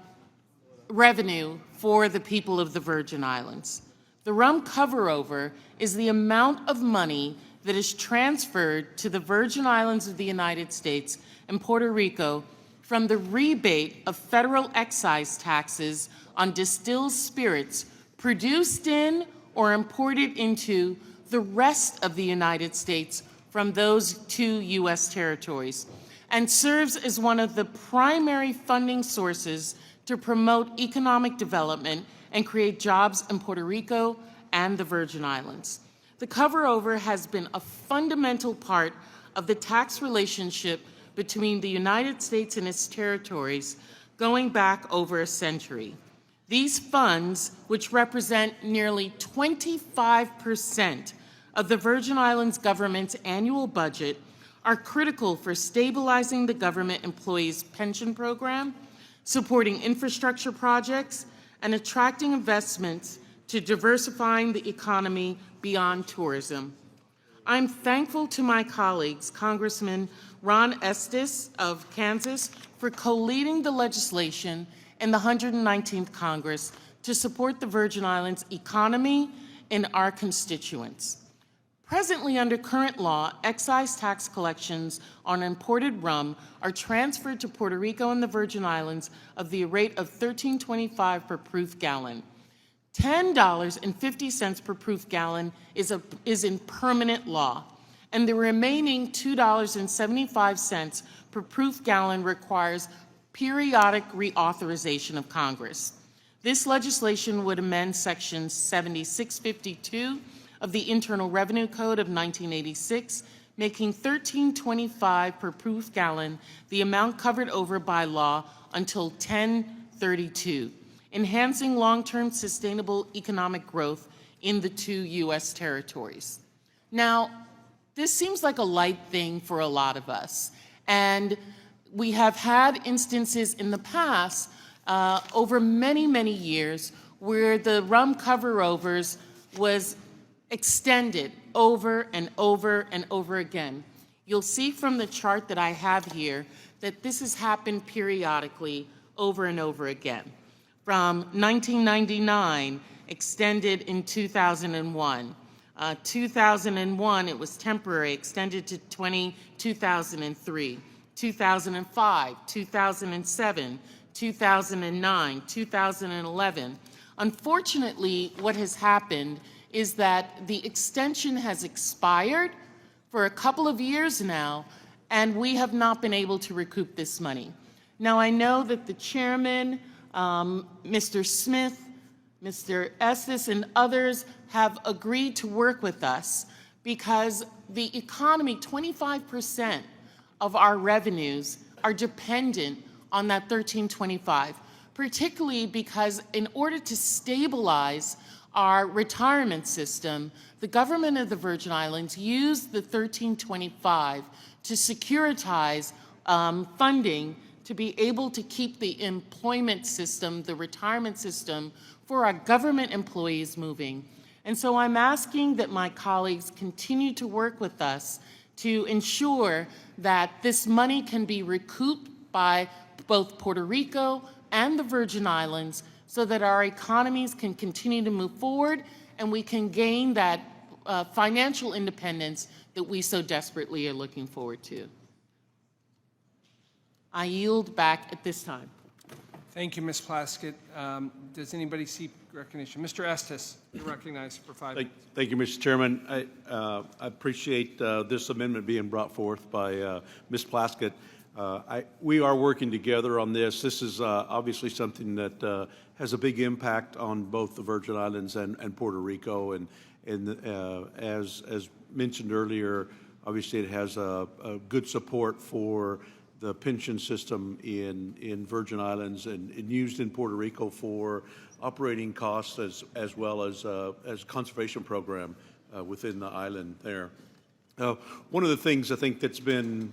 revenue for the people of the Virgin Islands. The rum cover-over is the amount of money that is transferred to the Virgin Islands of the United States and Puerto Rico from the rebate of federal excise taxes on distilled spirits produced in or imported into the rest of the United States from those 2 U.S. territories, and serves as one of the primary funding sources to promote economic development and create jobs in Puerto Rico and the Virgin Islands. The cover-over has been a fundamental part of the tax relationship between the United States and its territories going back over a century. These funds, which represent nearly 25% of the Virgin Islands government's annual budget, are critical for stabilizing the government employees' pension program, supporting infrastructure projects, and attracting investments to diversifying the economy beyond tourism. I'm thankful to my colleagues, Congressman Ron Estes of Kansas, for co-leading the legislation in the 119th Congress to support the Virgin Islands economy and our constituents. Presently, under current law, excise tax collections on imported rum are transferred to Puerto Rico and the Virgin Islands of the rate of $13.25 per proof gallon. $10.50 per proof gallon is in permanent law, and the remaining $2.75 per proof gallon requires periodic reauthorization of Congress. This legislation would amend Section 7652 of the Internal Revenue Code of 1986, making $13.25 per proof gallon the amount covered over by law until 1032, enhancing long-term sustainable economic growth in the 2 U.S. territories. Now, this seems like a light thing for a lot of us, and we have had instances in the past over many, many years where the rum cover-overs was extended over and over and over again. You'll see from the chart that I have here that this has happened periodically over and over again. From 1999, extended in 2001. 2001, it was temporary, extended to 2003. 2005, 2007, 2009, 2011. Unfortunately, what has happened is that the extension has expired for a couple of years now, and we have not been able to recoup this money. Now, I know that the chairman, Mr. Smith, Mr. Estes, and others have agreed to work with us because the economy, 25% of our revenues are dependent on that $13.25, particularly because in order to stabilize our retirement system, the government of the Virgin Islands used the $13.25 to securitize funding to be able to keep the employment system, the retirement system for our government employees moving. And so I'm asking that my colleagues continue to work with us to ensure that this money can be recouped by both Puerto Rico and the Virgin Islands so that our economies can continue to move forward and we can gain that financial independence that we so desperately are looking forward to. I yield back at this time. Thank you, Ms. Plaskett. Does anybody seek recognition? Mr. Estes, you're recognized for 5 minutes. Thank you, Mr. Chairman. I appreciate this amendment being brought forth by Ms. Plaskett. We are working together on this. This is obviously something that has a big impact on both the Virgin Islands and Puerto Rico. And as mentioned earlier, obviously it has a good support for the pension system in Virgin Islands and used in Puerto Rico for operating costs as well as conservation program within the island there. One of the things I think that's been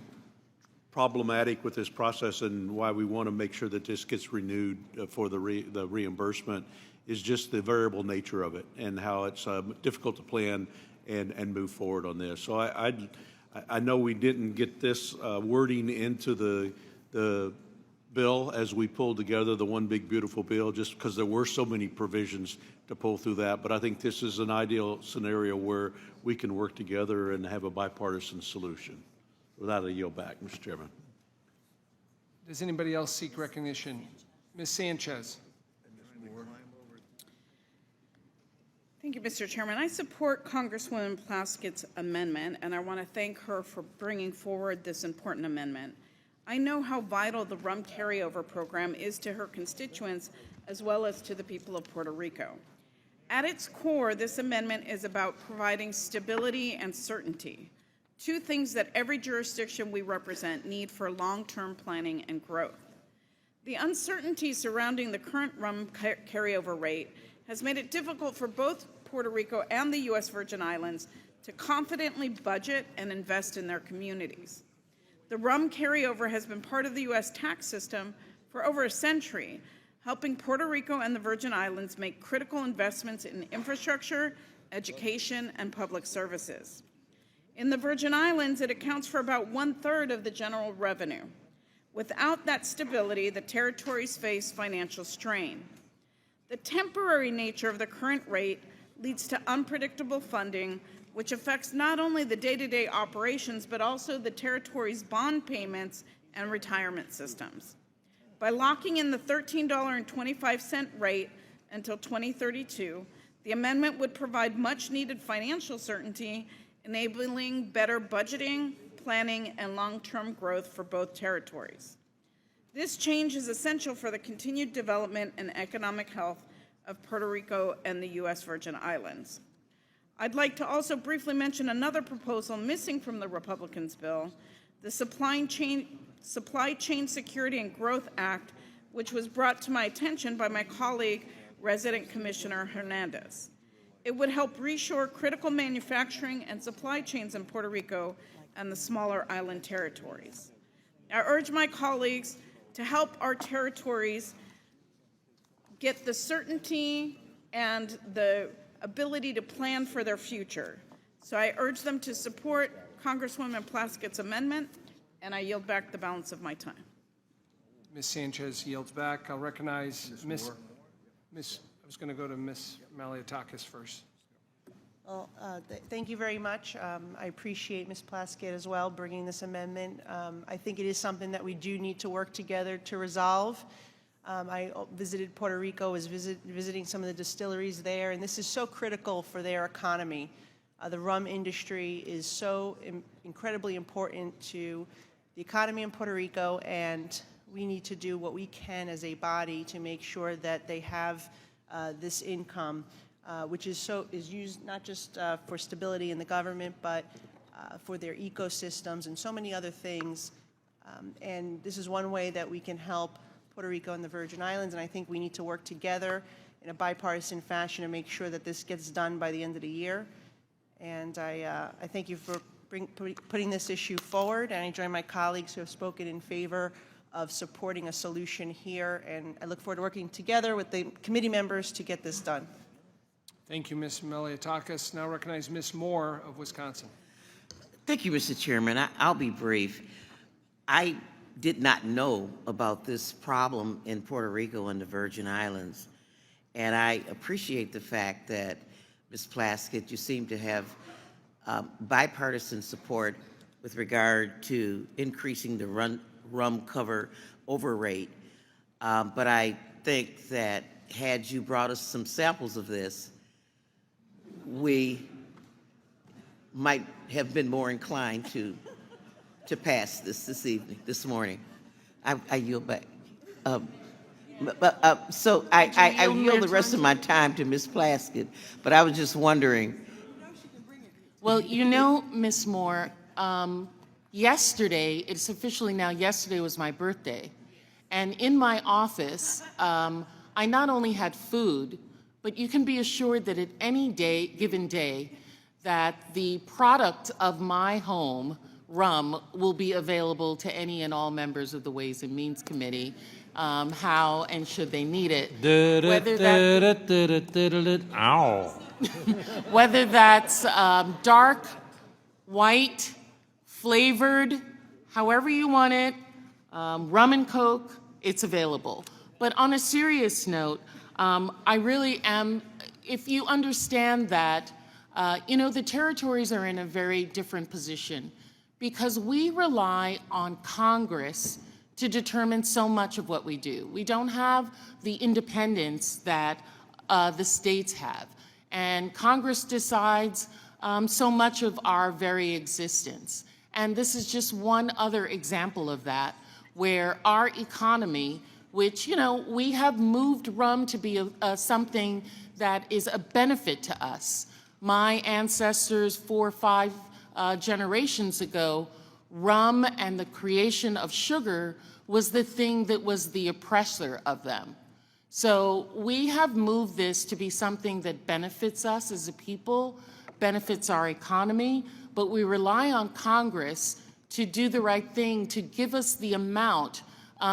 problematic with this process and why we want to make sure that this gets renewed for the reimbursement is just the variable nature of it and how it's difficult to plan and move forward on this. So I know we didn't get this wording into the bill as we pulled together the one big beautiful bill, just because there were so many provisions to pull through that. But I think this is an ideal scenario where we can work together and have a bipartisan solution. With that, I yield back, Mr. Chairman. Does anybody else seek recognition? Ms. Sanchez. Thank you, Mr. Chairman. I support Congresswoman Plaskett's amendment, and I want to thank her for bringing forward this important amendment. I know how vital the rum carryover program is to her constituents as well as to the people of Puerto Rico. At its core, this amendment is about providing stability and certainty, two things that every jurisdiction we represent need for long-term planning and growth. The uncertainty surrounding the current rum carryover rate has made it difficult for both Puerto Rico and the U.S. Virgin Islands to confidently budget and invest in their communities. The rum carryover has been part of the U.S. tax system for over a century, helping Puerto Rico and the Virgin Islands make critical investments in infrastructure, education, and public services. In the Virgin Islands, it accounts for about 1/3 of the general revenue. Without that stability, the territories face financial strain. The temporary nature of the current rate leads to unpredictable funding, which affects not only the day-to-day operations, but also the territory's bond payments and retirement systems. By locking in the $13.25 rate until 2032, the amendment would provide much-needed financial certainty, enabling better budgeting, planning, and long-term growth for both territories. This change is essential for the continued development and economic health of Puerto Rico and the U.S. Virgin Islands. I'd like to also briefly mention another proposal missing from the Republicans' bill, the Supply Chain Security and Growth Act, which was brought to my attention by my colleague, Resident Commissioner Hernandez. It would help reshore critical manufacturing and supply chains in Puerto Rico and the smaller island territories. I urge my colleagues to help our territories get the certainty and the ability to plan for their future. So I urge them to support Congresswoman Plaskett's amendment, and I yield back the balance of my time. Ms. Sanchez yields back. I'll recognize Ms. I was going to go to Ms. Malliotakis first. Well, thank you very much. I appreciate Ms. Plaskett as well bringing this amendment. I think it is something that we do need to work together to resolve. I visited Puerto Rico, was visiting some of the distilleries there, and this is so critical for their economy. The rum industry is so incredibly important to the economy in Puerto Rico, and we need to do what we can as a body to make sure that they have this income, which is used not just for stability in the government, but for their ecosystems and so many other things. And this is one way that we can help Puerto Rico and the Virgin Islands, and I think we need to work together in a bipartisan fashion to make sure that this gets done by the end of the year. And I thank you for putting this issue forward, and I join my colleagues who have spoken in favor of supporting a solution here, and I look forward to working together with the committee members to get this done. Thank you, Ms. Malliotakis. Now recognize Ms. Moore of Wisconsin. Thank you, Mr. Chairman. I'll be brief. I did not know about this problem in Puerto Rico and the Virgin Islands, and I appreciate the fact that, Ms. Plaskett, you seem to have bipartisan support with regard to increasing the rum cover over rate. But I think that had you brought us some samples of this, we might have been more inclined to pass this morning. I yield back. So I yield the rest of my time to Ms. Plaskett, but I was just wondering. Well, you know, Ms. Moore, Yesterday, it's officially now, yesterday was my birthday. And in my office, I not only had food, but you can be assured that at any day, given day, that the product of my home, rum, will be available to any and all members of the Ways and Means Committee, how and should they need it. Whether that's dark, white, flavored, however you want it, rum and Coke, it's available. But on a serious note, I really am, if you understand that, the territories are in a very different position because we rely on Congress to determine so much of what we do. We don't have the independence that the states have. And Congress decides so much of our very existence. And this is just one other example of that, where our economy, which, we have moved rum to be something that is a benefit to us. My ancestors 4 or 5 generations ago, rum and the creation of sugar was the thing that was the oppressor of them. So we have moved this to be something that benefits us as a people, benefits our economy, but we rely on Congress to do the right thing, to give us the amount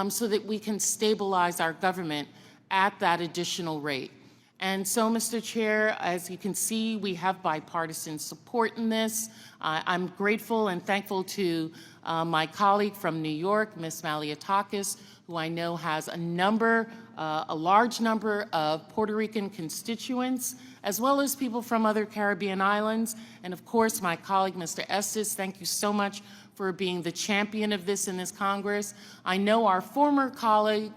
so that we can stabilize our government at that additional rate. And so, Mr. Chair, as you can see, we have bipartisan support in this. I'm grateful and thankful to my colleague from New York, Ms. Malliotakis, who I know has a large number of Puerto Rican constituents, as well as people from other Caribbean islands. And of course, my colleague, Mr. Estes, thank you so much for being the champion of this in this Congress. I know our former colleague,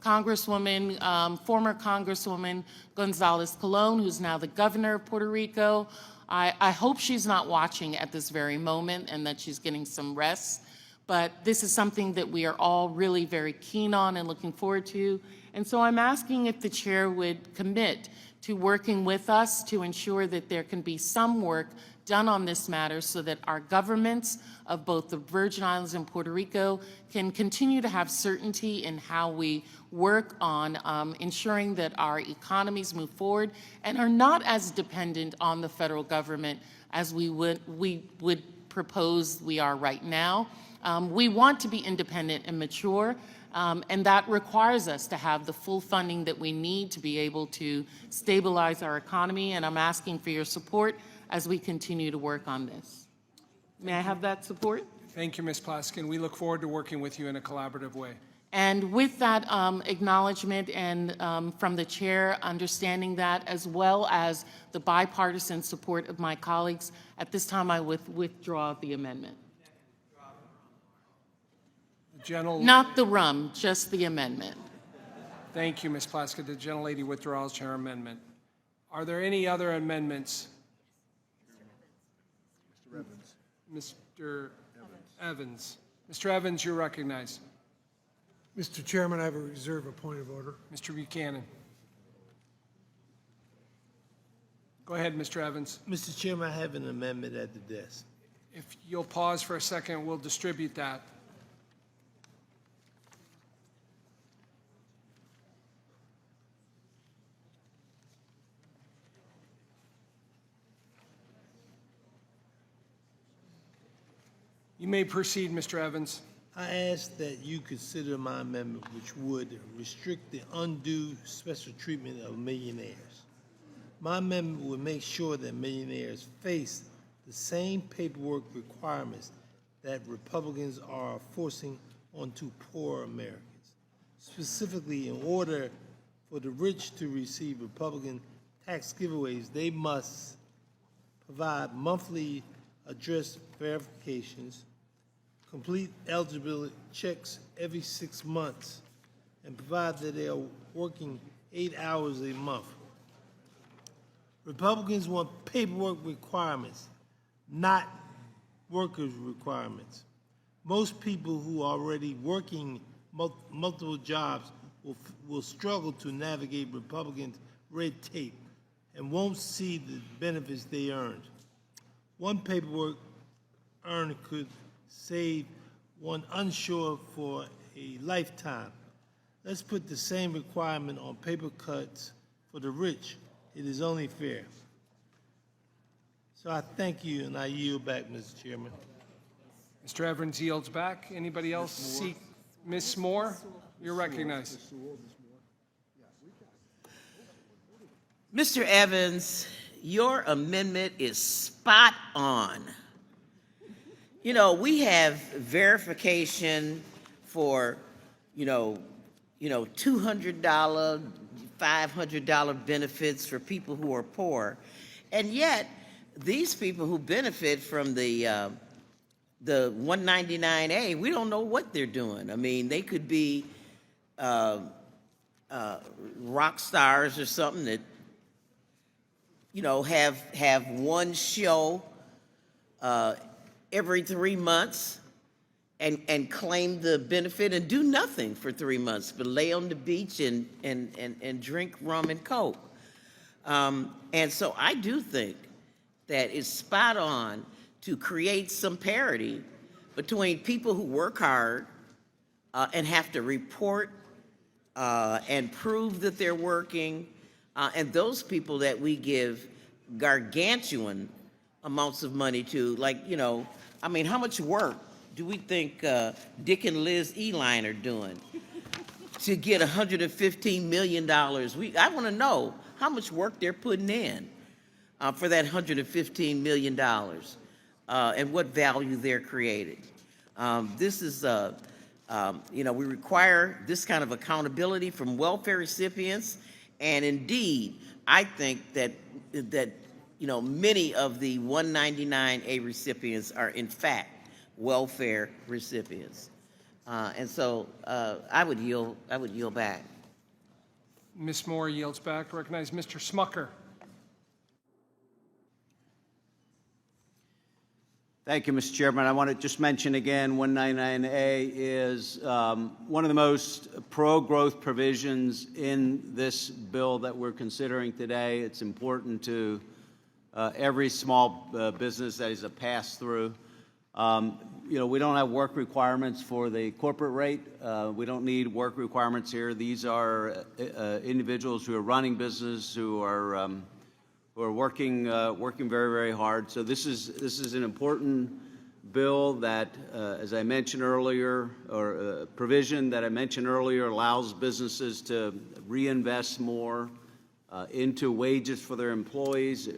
Congresswoman, former Congresswoman Gonzalez Colon, who's now the governor of Puerto Rico. I hope she's not watching at this very moment and that she's getting some rest. But this is something that we are all really very keen on and looking forward to. And so I'm asking if the chair would commit to working with us to ensure that there can be some work done on this matter so that our governments of both the Virgin Islands and Puerto Rico can continue to have certainty in how we work on ensuring that our economies move forward and are not as dependent on the federal government as we would propose we are right now. We want to be independent and mature, and that requires us to have the full funding that we need to be able to stabilize our economy, and I'm asking for your support as we continue to work on this. May I have that support? Thank you, Ms. Plaskin. We look forward to working with you in a collaborative way. And with that acknowledgement and from the chair, understanding that, as well as the bipartisan support of my colleagues, at this time I withdraw the amendment. Not the rum, just the amendment. Thank you, Ms. Plaskett. The gentlelady withdraws her amendment. Are there any other amendments? Mr. Evans. Mr. Evans, you're recognized. Mr. Chairman, I have a reserve a point of order. Mr. Buchanan. Go ahead, Mr. Evans. Mr. Chairman, I have an amendment at the desk. If you'll pause for a second, we'll distribute that. You may proceed, Mr. Evans. I ask that you consider my amendment, which would restrict the undue special treatment of millionaires. My amendment would make sure that millionaires face the same paperwork requirements that Republicans are forcing onto poor Americans. Specifically, in order for the rich to receive Republican tax giveaways, they must provide monthly address verifications, complete eligibility checks every 6 months, and provide that they are working 8 hours a month. Republicans want paperwork requirements, not workers' requirements. Most people who are already working multiple jobs will struggle to navigate Republican red tape and won't see the benefits they earned. One paperwork earned could save one unsure for a lifetime. Let's put the same requirement on paper cuts for the rich. It is only fair. So I thank you, and I yield back, Mr. Chairman. Mr. Evans yields back. Anybody else seek? Ms. Moore, you're recognized. Mr. Evans, your amendment is spot on. You know, we have verification for, $200, $500 benefits for people who are poor. And yet, these people who benefit from the 199A, we don't know what they're doing. I mean, they could be rock stars or something that, have one show every 3 months and claim the benefit and do nothing for 3 months, but lay on the beach and drink rum and Coke. And so I do think that it's spot on to create some parity between people who work hard and have to report and prove that they're working, and those people that we give gargantuan amounts of money to, how much work do we think Dick and Liz Eline are doing to get $115 million? I want to know how much work they're putting in for that $115 million and what value they're creating. This is, we require this kind of accountability from welfare recipients, and indeed, I think that many of the 199A recipients are in fact welfare recipients, and so I would yield back. Ms. Moore yields back. Recognize Mr. Smucker. Thank you, Mr. Chairman. I want to just mention again, 199A is one of the most pro-growth provisions in this bill that we're considering today. It's important to every small business that is a pass-through. We don't have work requirements for the corporate rate. We don't need work requirements here. These are individuals who are running business, who are working very, very hard. So this is an important bill that, as I mentioned earlier, or provision that I mentioned earlier, allows businesses to reinvest more into wages for their employees,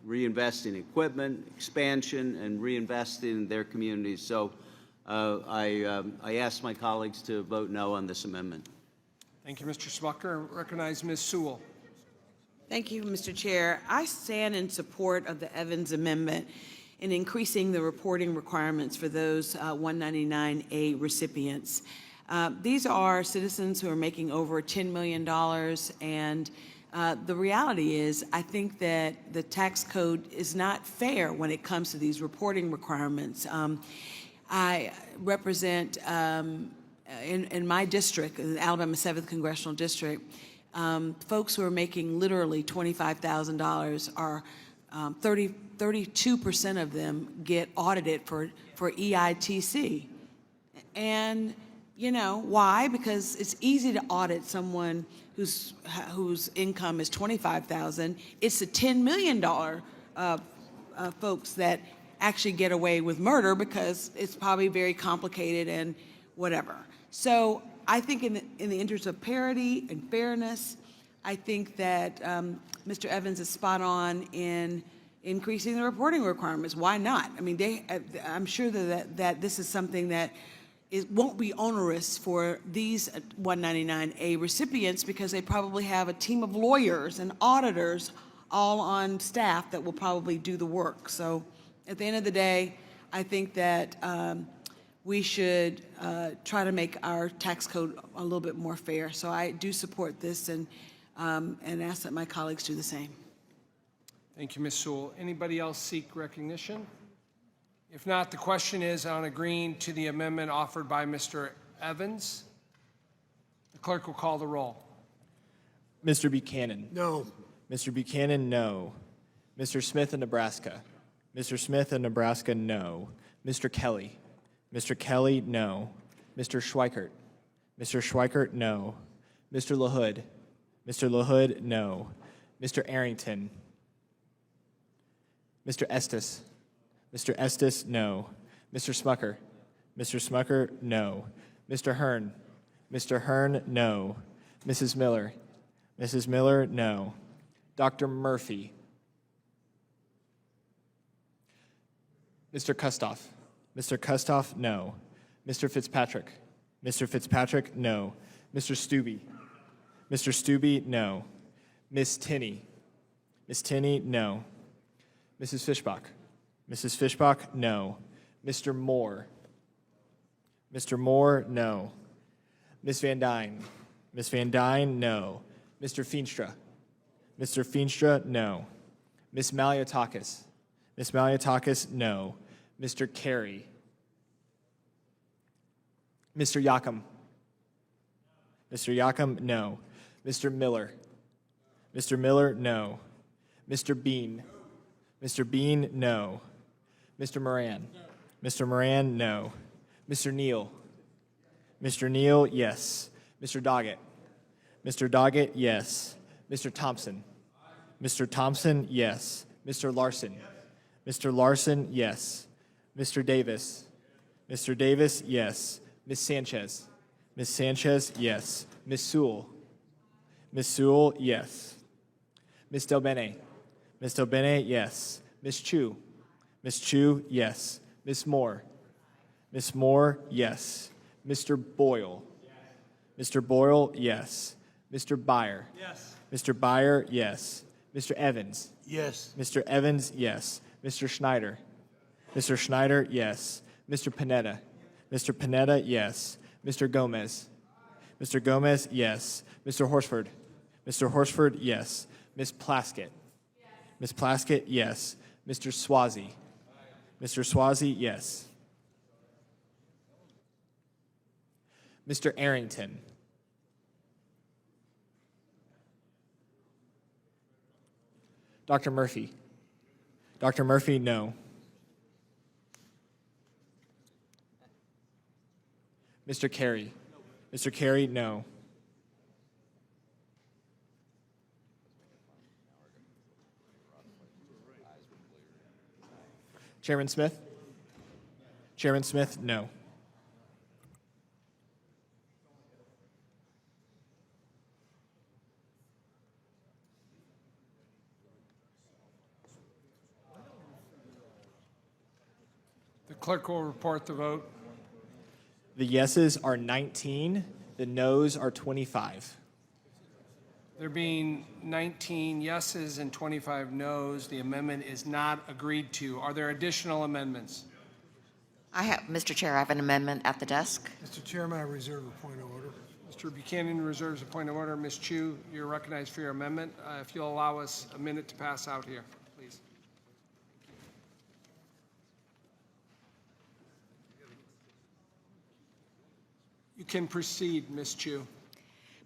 reinvest in equipment, expansion, and reinvest in their communities. So I ask my colleagues to vote no on this amendment. Thank you, Mr. Smucker. Recognize Ms. Sewell. Thank you, Mr. Chair. I stand in support of the Evans Amendment in increasing the reporting requirements for those 199A recipients. These are citizens who are making over $10 million, and the reality is, I think that the tax code is not fair when it comes to these reporting requirements. I represent, in my district, the Alabama 7th Congressional District, folks who are making literally $25,000 are 32% of them get audited for EITC. And why? Because it's easy to audit someone whose income is $25,000. It's the $10 million folks that actually get away with murder because it's probably very complicated and whatever. So I think in the interest of parity and fairness, I think that Mr. Evans is spot on in increasing the reporting requirements. Why not? I mean, I'm sure that this is something that won't be onerous for these 199A recipients because they probably have a team of lawyers and auditors all on staff that will probably do the work. So at the end of the day, I think that we should try to make our tax code a little bit more fair. So I do support this and ask that my colleagues do the same. Thank you, Ms. Sewell. Anybody else seek recognition? If not, the question is on agreeing to the amendment offered by Mr. Evans. The clerk will call the roll. Mr. Buchanan. No. Mr. Buchanan, no. Mr. Smith of Nebraska. Mr. Smith of Nebraska, no. Mr. Kelly. Mr. Kelly, no. Mr. Schweikert. Mr. Schweikert, no. Mr. LaHood. Mr. LaHood, no. Mr. Arrington. Mr. Estes. Mr. Estes, no. Mr. Smucker. Mr. Smucker, no. Mr. Hearn. Mr. Hearn, no. Mrs. Miller. Mrs. Miller, no. Dr. Murphy. Mr. Kustoff. Mr. Kustoff, no. Mr. Fitzpatrick. Mr. Fitzpatrick, no. Mr. Stubbe. Mr. Stubbe, no. Miss Tinney. Miss Tinney, no. Mrs. Fishbach. Mrs. Fishbach, no. Mr. Moore. Mr. Moore, no. Miss Van Dyne. Miss Van Dyne, no. Mr. Feenstra. Mr. Feenstra, no. Miss Maliotakis. Miss Maliotakis, no. Mr. Carey. Mr. Yakum. Mr. Yakum, no. Mr. Miller. Mr. Miller, no. Mr. Bean. Mr. Bean, no. Mr. Moran. Mr. Moran, no. Mr. Neal. Mr. Neal, yes. Mr. Doggett. Mr. Doggett, yes. Mr. Thompson. Mr. Thompson, yes. Mr. Larson. Mr. Larson, yes. Mr. Davis. Mr. Davis, yes. Miss Sanchez. Miss Sanchez, yes. Miss Sewell. Miss Sewell, yes. Miss Del Bene. Miss Del Bene, yes. Miss Chu. Miss Chu, yes. Miss Moore. Miss Moore, yes. Mr. Boyle. Mr. Boyle, yes. Mr. Byer. Yes. Mr. Byer, yes. Mr. Evans. Yes. Mr. Evans, yes. Mr. Schneider. Mr. Schneider, yes. Mr. Panetta. Mr. Panetta, yes. Mr. Gomez. Mr. Gomez, yes. Mr. Horsford. Mr. Horsford, yes. Miss Plaskett. Miss Plaskett, yes. Mr. Swazi. Mr. Swazi, yes. Mr. Arrington. Dr. Murphy. Dr. Murphy, no. Mr. Carey. Mr. Carey, no. Chairman Smith? Chairman Smith, no. The clerk will report the vote. The yeses are 19, the noes are 25. There being 19 yeses and 25 noes, the amendment is not agreed to. Are there additional amendments? Mr. Chair, I have an amendment at the desk. Mr. Chairman, I reserve a point of order. Mr. Buchanan reserves a point of order. Ms. Chu, you're recognized for your amendment. If you'll allow us a minute to pass out here, please. You can proceed, Ms. Chu.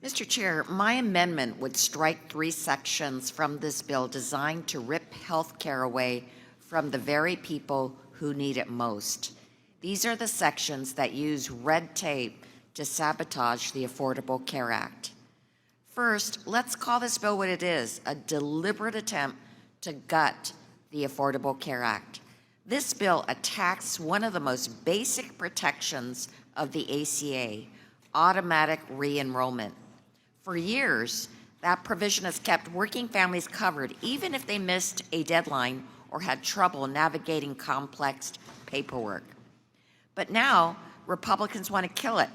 Mr. Chair, my amendment would strike 3 sections from this bill designed to rip health care away from the very people who need it most. These are the sections that use red tape to sabotage the Affordable Care Act. First, let's call this bill what it is, a deliberate attempt to gut the Affordable Care Act. This bill attacks one of the most basic protections of the ACA, automatic re-enrollment. For years, that provision has kept working families covered even if they missed a deadline or had trouble navigating complex paperwork. But now, Republicans want to kill it.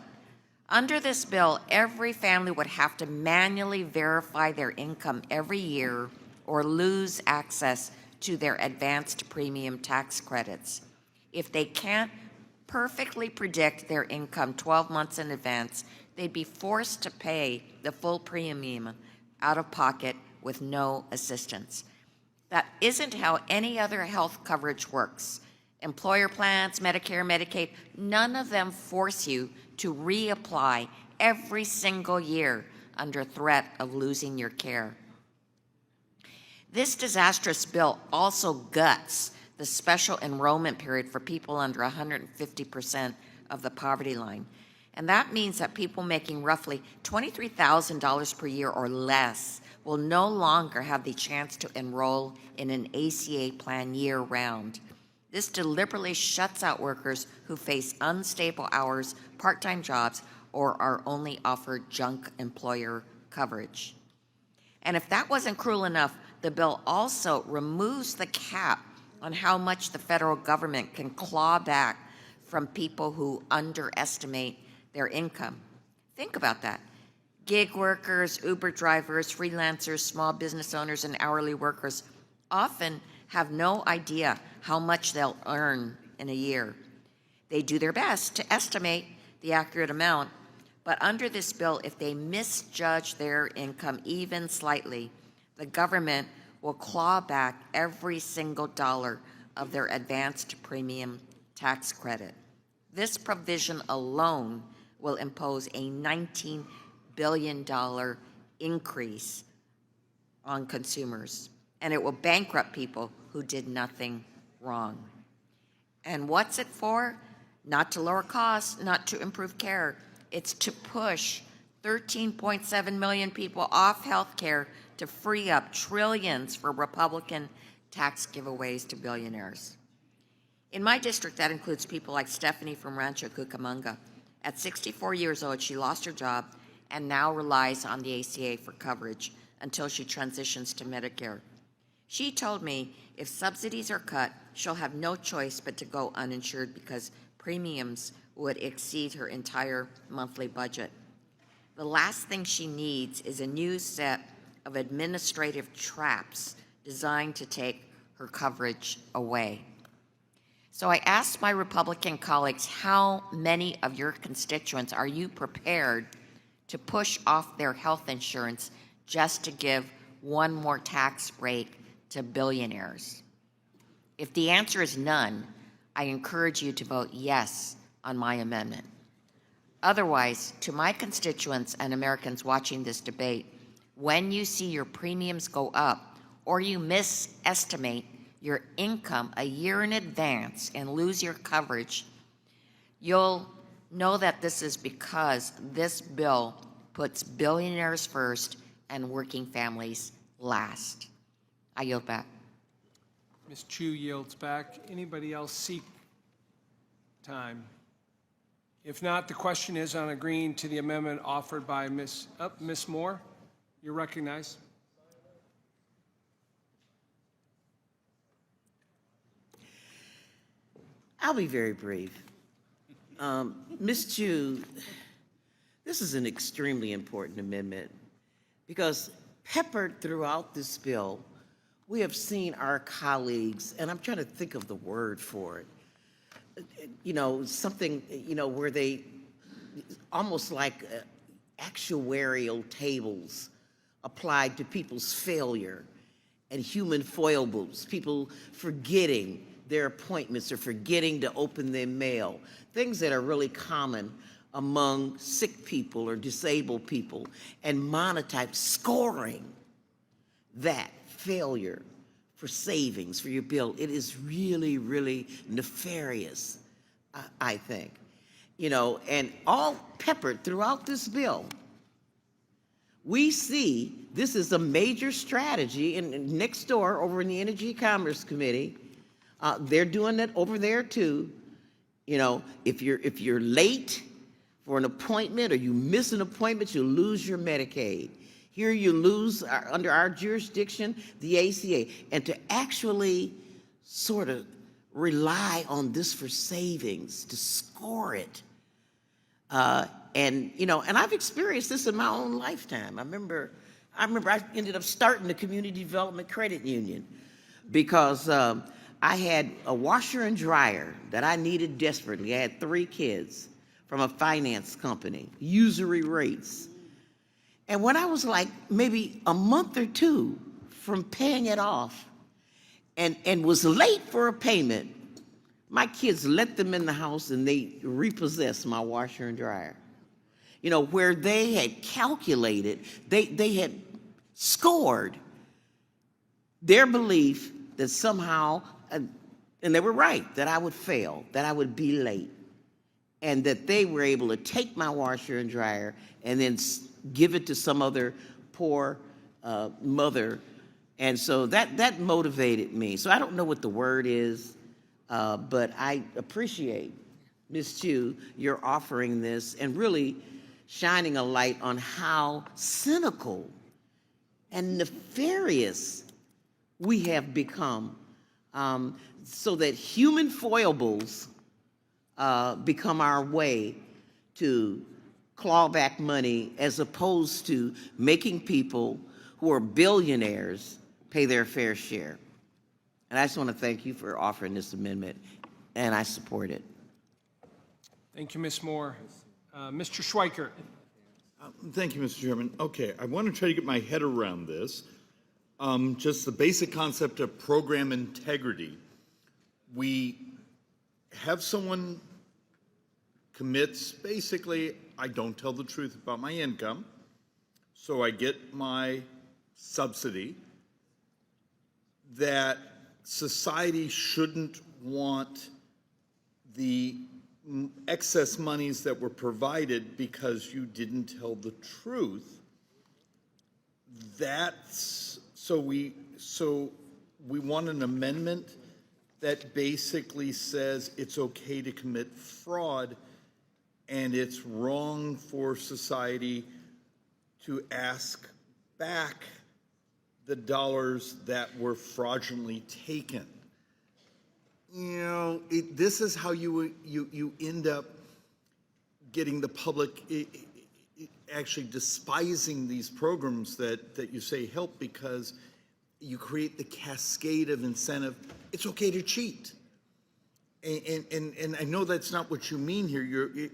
Under this bill, every family would have to manually verify their income every year or lose access to their advanced premium tax credits. If they can't perfectly predict their income 12 months in advance, they'd be forced to pay the full premium out of pocket with no assistance. That isn't how any other health coverage works. Employer plans, Medicare, Medicaid, none of them force you to reapply every single year under threat of losing your care. This disastrous bill also guts the special enrollment period for people under 150% of the poverty line. And that means that people making roughly $23,000 per year or less will no longer have the chance to enroll in an ACA plan year-round. This deliberately shuts out workers who face unstable hours, part-time jobs, or are only offered junk employer coverage. And if that wasn't cruel enough, the bill also removes the cap on how much the federal government can claw back from people who underestimate their income. Think about that. Gig workers, Uber drivers, freelancers, small business owners, and hourly workers often have no idea how much they'll earn in a year. They do their best to estimate the accurate amount, but under this bill, if they misjudge their income even slightly, the government will claw back every single dollar of their advanced premium tax credit. This provision alone will impose a $19 billion increase on consumers, and it will bankrupt people who did nothing wrong. And what's it for? Not to lower costs, not to improve care. It's to push 13.7 million people off health care to free up trillions for Republican tax giveaways to billionaires. In my district, that includes people like Stephanie from Rancho Cucamonga. At 64 years old, she lost her job and now relies on the ACA for coverage until she transitions to Medicare. She told me if subsidies are cut, she'll have no choice but to go uninsured because premiums would exceed her entire monthly budget. The last thing she needs is a new set of administrative traps designed to take her coverage away. So I asked my Republican colleagues, how many of your constituents are you prepared to push off their health insurance just to give one more tax break to billionaires? If the answer is none, I encourage you to vote yes on my amendment. Otherwise, to my constituents and Americans watching this debate, when you see your premiums go up or you misestimate your income a year in advance and lose your coverage, you'll know that this is because this bill puts billionaires first and working families last. I yield back. Ms. Chu yields back. Anybody else seek time? If not, the question is on agreeing to the amendment offered by Ms. Moore. You're recognized. I'll be very brief. Ms. Chu, this is an extremely important amendment because peppered throughout this bill, we have seen our colleagues, and I'm trying to think of the word for it, something, where they, almost like actuarial tables applied to people's failure and human foibles, people forgetting their appointments or forgetting to open their mail, things that are really common among sick people or disabled people, and monetize, scoring that failure for savings for your bill. It is really, really nefarious, I think. And all peppered throughout this bill, we see this is a major strategy, and next door over in the Energy Commerce Committee, they're doing it over there too. If you're late for an appointment or you miss an appointment, you lose your Medicaid. Here you lose, under our jurisdiction, the ACA. And to actually sort of rely on this for savings, to score it. And I've experienced this in my own lifetime. I remember I ended up starting the Community Development Credit Union because I had a washer and dryer that I needed desperately. I had 3 kids from a finance company, usury rates. And when I was like maybe a month or 2 from paying it off and was late for a payment, my kids let them in the house and they repossessed my washer and dryer. Where they had calculated, they had scored their belief that somehow And they were right that I would fail, that I would be late, and that they were able to take my washer and dryer and then give it to some other poor mother. And so that motivated me. So I don't know what the word is, but I appreciate, Ms. Chu, your offering this and really shining a light on how cynical and nefarious we have become, so that human foibles become our way to claw back money, as opposed to making people who are billionaires pay their fair share. And I just want to thank you for offering this amendment, and I support it. Thank you, Ms. Moore. Mr. Schweikert. Thank you, Mr. Chairman. Okay, I want to try to get my head around this. Just the basic concept of program integrity. We have someone commits, basically, I don't tell the truth about my income, so I get my subsidy, that society shouldn't want the excess monies that were provided because you didn't tell the truth. So we want an amendment that basically says it's okay to commit fraud and it's wrong for society to ask back the dollars that were fraudulently taken. You know, this is how you end up getting the public actually despising these programs that you say help, because you create the cascade of incentive. It's okay to cheat. And I know that's not what you mean here.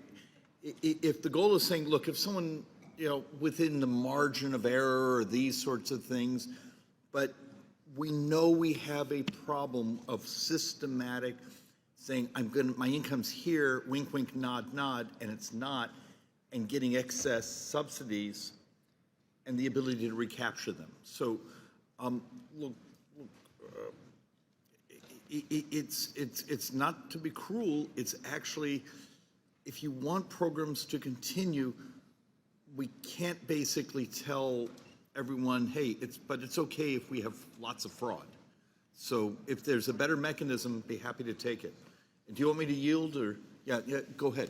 If the goal is saying, look, if someone, you know, within the margin of error or these sorts of things, but we know we have a problem of systematic saying, my income's here, wink, wink, nod, nod, and it's not, and getting excess subsidies and the ability to recapture them. So, it's not to be cruel. It's actually, if you want programs to continue, we can't basically tell everyone, hey, but it's okay if we have lots of fraud. So if there's a better mechanism, be happy to take it. Do you want me to yield, or yeah, go ahead.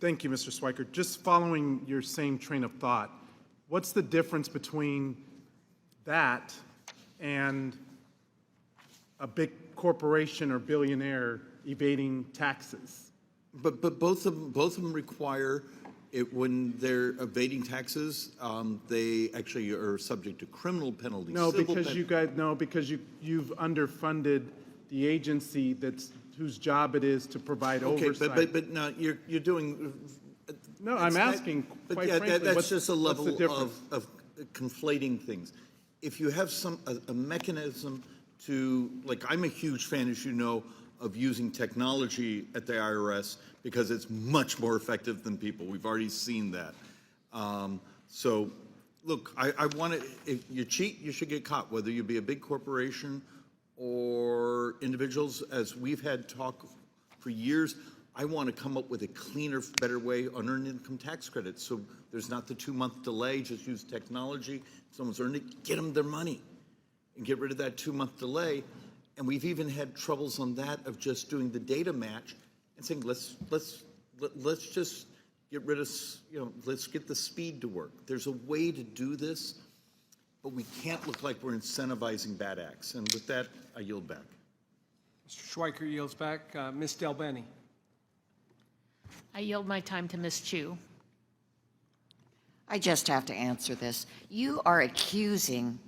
Thank you, Mr. Schweikert. Just following your same train of thought, what's the difference between that and a big corporation or billionaire evading taxes? But both of them require it when they're evading taxes. They actually are subject to criminal penalties. No, because you've underfunded the agency whose job it is to provide oversight. Okay, but no, you're doing. No, I'm asking. Quite frankly, that's just a level of conflating things. If you have a mechanism to, like, I'm a huge fan, as you know, of using technology at the IRS because it's much more effective than people. We've already seen that. So, look, I want to. If you cheat, you should get caught, whether you be a big corporation or individuals. As we've had talk for years, I want to come up with a cleaner, better way on earned income tax credits. So there's not the 2-month delay. Just use technology. Someone's earned it, get them their money, and get rid of that 2-month delay. And we've even had troubles on that of just doing the data match and saying, let's just get rid of, let's get the speed to work. There's a way to do this, but we can't look like we're incentivizing bad acts. And with that, I yield back. Mr. Schweikert yields back. Ms. Delbeni. I yield my time to Ms. Chu. I just have to answer this. You are accusing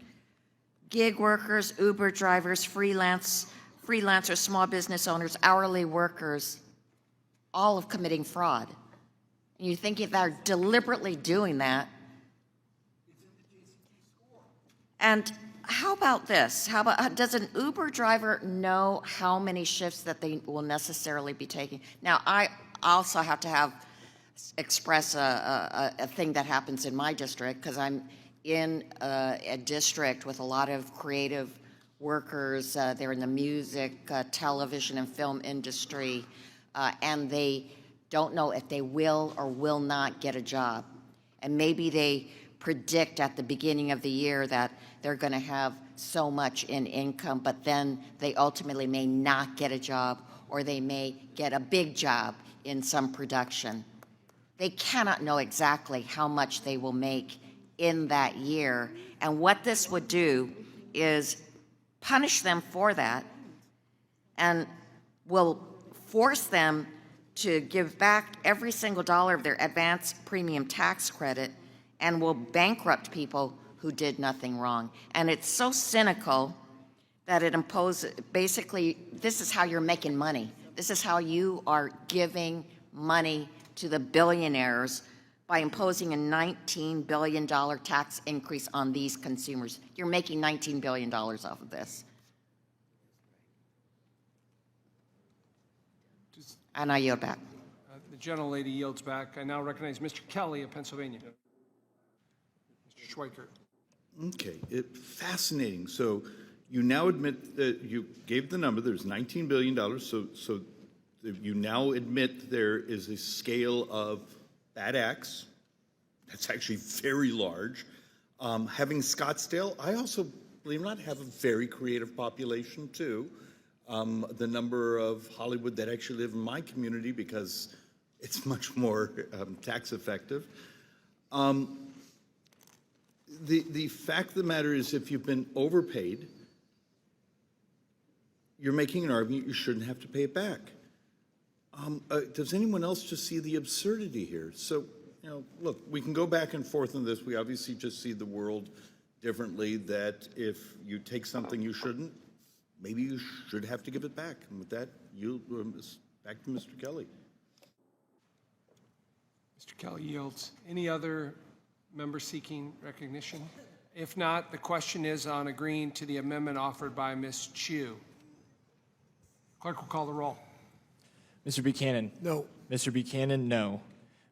gig workers, Uber drivers, freelancers, small business owners, hourly workers, all of committing fraud. And you think if they're deliberately doing that? And how about this? Does an Uber driver know how many shifts that they will necessarily be taking? Now, I also have to express a thing that happens in my district, because I'm in a district with a lot of creative workers, they're in the music, television, and film industry, and they don't know if they will or will not get a job. And maybe they predict at the beginning of the year that they're going to have so much in income, but then they ultimately may not get a job, or they may get a big job in some production. They cannot know exactly how much they will make in that year. And what this would do is punish them for that and will force them to give back every single dollar of their advance premium tax credit, and will bankrupt people who did nothing wrong. And it's so cynical that it imposes, basically, this is how you're making money. This is how you are giving money to the billionaires by imposing a $19 billion tax increase on these consumers. You're making $19 billion off of this. And I yield back. The gentlelady yields back. I now recognize Mr. Kelly of Pennsylvania. Mr. Schweikert. Okay, fascinating. So you now admit that you gave the number, there's $19 billion, so you now admit there is a scale of bad acts. That's actually very large. Having Scottsdale, I also, believe it or not, have a very creative population too. The number of Hollywood that actually live in my community, because it's much more tax effective. The fact of the matter is, if you've been overpaid, you're making an argument you shouldn't have to pay it back. Does anyone else just see the absurdity here? So, you know, look, we can go back and forth on this. We obviously just see the world differently, that if you take something you shouldn't, maybe you should have to give it back. And with that, back to Mr. Kelly. Mr. Kelly yields. Any other member seeking recognition? If not, the question is on agreeing to the amendment offered by Ms. Chu. Clerk will call the roll. Mr. Buchanan? No. Mr. Buchanan, no.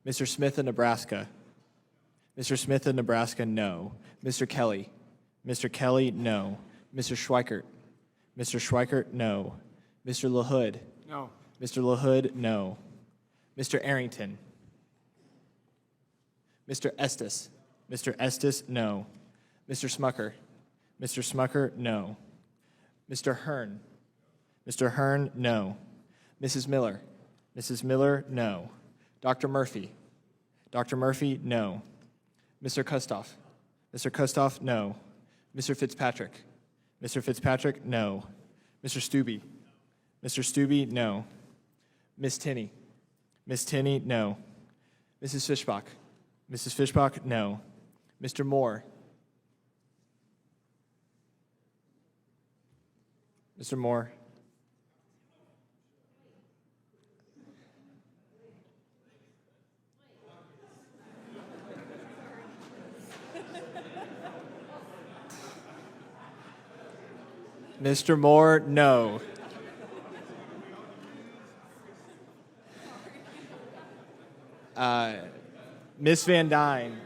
Mr. Smith of Nebraska? Mr. Smith of Nebraska, no. Mr. Kelly? Mr. Kelly, no. Mr. Schweikert? Mr. Schweikert, no. Mr. LaHood? No. Mr. LaHood, no. Mr. Arrington? Mr. Estes? Mr. Estes, no. Mr. Smucker? Mr. Smucker, no. Mr. Hearn? Mr. Hearn, no. Mrs. Miller? Mrs. Miller, no. Dr. Murphy? Dr. Murphy, no. Mr. Kustoff? Mr. Kustoff, no. Mr. Fitzpatrick? Mr. Fitzpatrick, no. Mr. Stubbe? Mr. Stubbe, no. Ms. Tinney? Ms. Tinney, no. Mrs. Fishbach? Mrs. Fishbach, no. Mr. Moore? Mr. Moore? Mr. Moore, no. Ms. Van Dyne.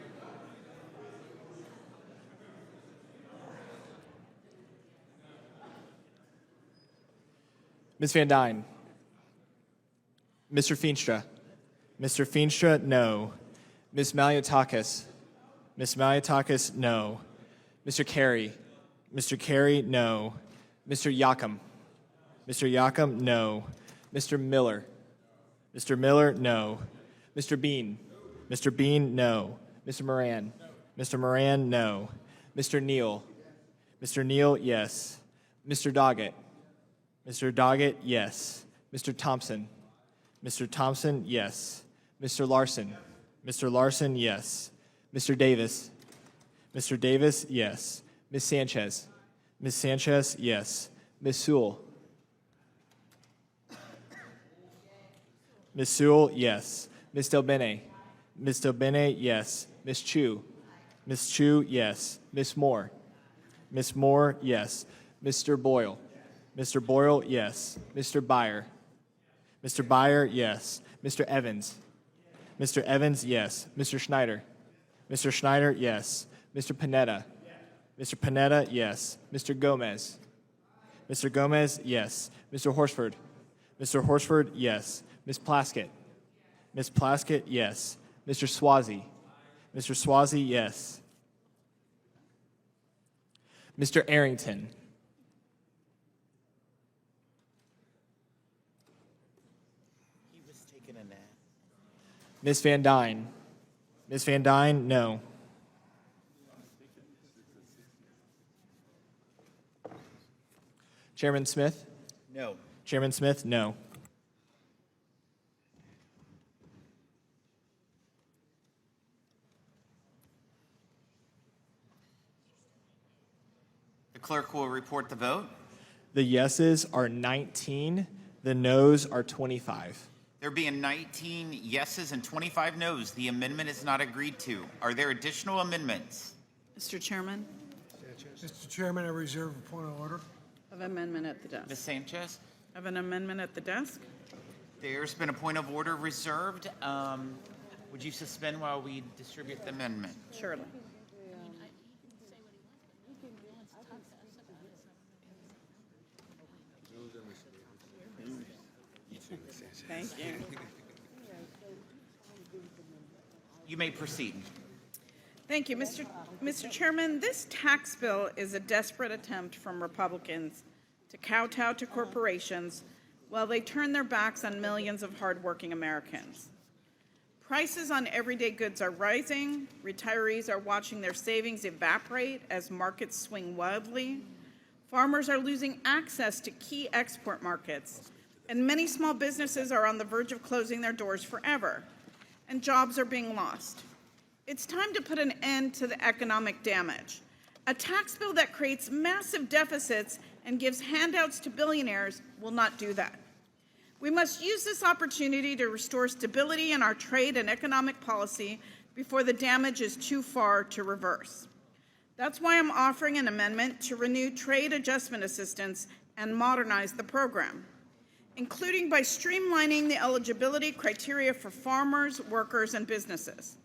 Ms. Van Dyne. Mr. Feenstra. Mr. Feenstra, no. Ms. Maliotakis. Ms. Maliotakis, no. Mr. Carey. Mr. Carey, no. Mr. Yakum. Mr. Yakum, no. Mr. Miller. Mr. Miller, no. Mr. Bean. Mr. Bean, no. Mr. Moran. Mr. Moran, no. Mr. Neal. Mr. Neal, yes. Mr. Doggett. Mr. Doggett, yes. Mr. Thompson. Mr. Thompson, yes. Mr. Larson. Mr. Larson, yes. Mr. Davis. Mr. Davis, yes. Ms. Sanchez. Ms. Sanchez, yes. Ms. Sewell. Ms. Sewell, yes. Ms. Del Bene. Ms. Del Bene, yes. Ms. Chu. Ms. Chu, yes. Ms. Moore. Ms. Moore, yes. Mr. Boyle. Mr. Boyle, yes. Mr. Byer. Mr. Byer, yes. Mr. Evans. Mr. Evans, yes. Mr. Schneider. Mr. Schneider, yes. Mr. Panetta. Mr. Panetta, yes. Mr. Gomez. Mr. Gomez, yes. Mr. Horsford. Mr. Horsford, yes. Ms. Plaskett. Ms. Plaskett, yes. Mr. Swazi. Mr. Swazi, yes. Mr. Arrington. He was taking a nap. Ms. Van Dyne. Ms. Van Dyne, no. Chairman Smith? No. Chairman Smith, no. The clerk will report the vote. The yeses are 19. The noes are 25. There being 19 yeses and 25 noes, the amendment is not agreed to. Are there additional amendments? Mr. Chairman, Mr. Chairman, I reserve a point of order. of amendment at the desk. Ms. Sanchez? Of an amendment at the desk? There's been a point of order reserved. Would you suspend while we distribute the amendment? Surely. Thank you. You may proceed. Thank you, Mr. Chairman. This tax bill is a desperate attempt from Republicans to kowtow to corporations while they turn their backs on millions of hardworking Americans. Prices on everyday goods are rising. Retirees are watching their savings evaporate as markets swing wildly. Farmers are losing access to key export markets, and many small businesses are on the verge of closing their doors forever, and jobs are being lost. It's time to put an end to the economic damage. A tax bill that creates massive deficits and gives handouts to billionaires will not do that. We must use this opportunity to restore stability in our trade and economic policy before the damage is too far to reverse. That's why I'm offering an amendment to renew trade adjustment assistance and modernize the program, including by streamlining the eligibility criteria for farmers, workers, and businesses.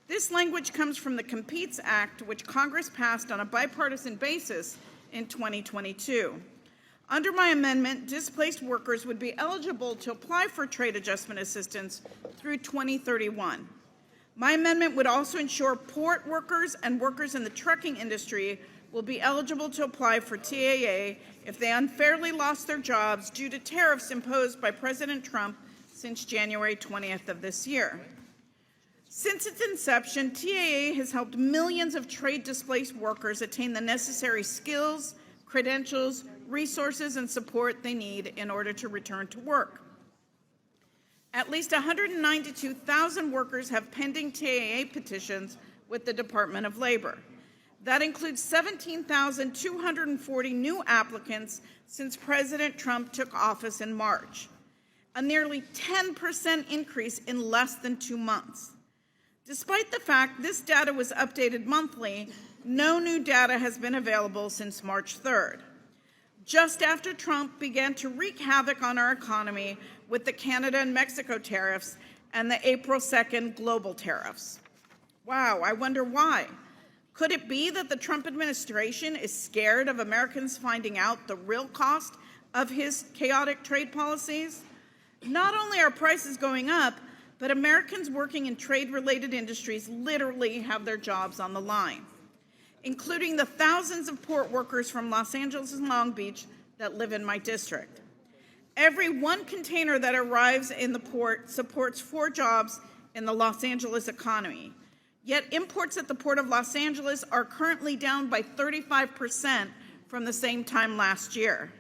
This language comes from the Competes Act, which Congress passed on a bipartisan basis in 2022. Under my amendment, displaced workers would be eligible to apply for trade adjustment assistance through 2031. My amendment would also ensure port workers and workers in the trucking industry will be eligible to apply for TAA if they unfairly lost their jobs due to tariffs imposed by President Trump since January 20th of this year. Since its inception, TAA has helped millions of trade-displaced workers attain the necessary skills, credentials, resources, and support they need in order to return to work. At least 192,000 workers have pending TAA petitions with the Department of Labor. That includes 17,240 new applicants since President Trump took office in March, a nearly 10% increase in less than 2 months. Despite the fact this data was updated monthly, no new data has been available since March 3rd, just after Trump began to wreak havoc on our economy with the Canada and Mexico tariffs and the April 2nd global tariffs. Wow, I wonder why. Could it be that the Trump administration is scared of Americans finding out the real cost of his chaotic trade policies? Not only are prices going up, but Americans working in trade-related industries literally have their jobs on the line, including the thousands of port workers from Los Angeles and Long Beach that live in my district. Every one container that arrives in the port supports 4 jobs in the Los Angeles economy. Yet imports at the Port of Los Angeles are currently down by 35% from the same time last year.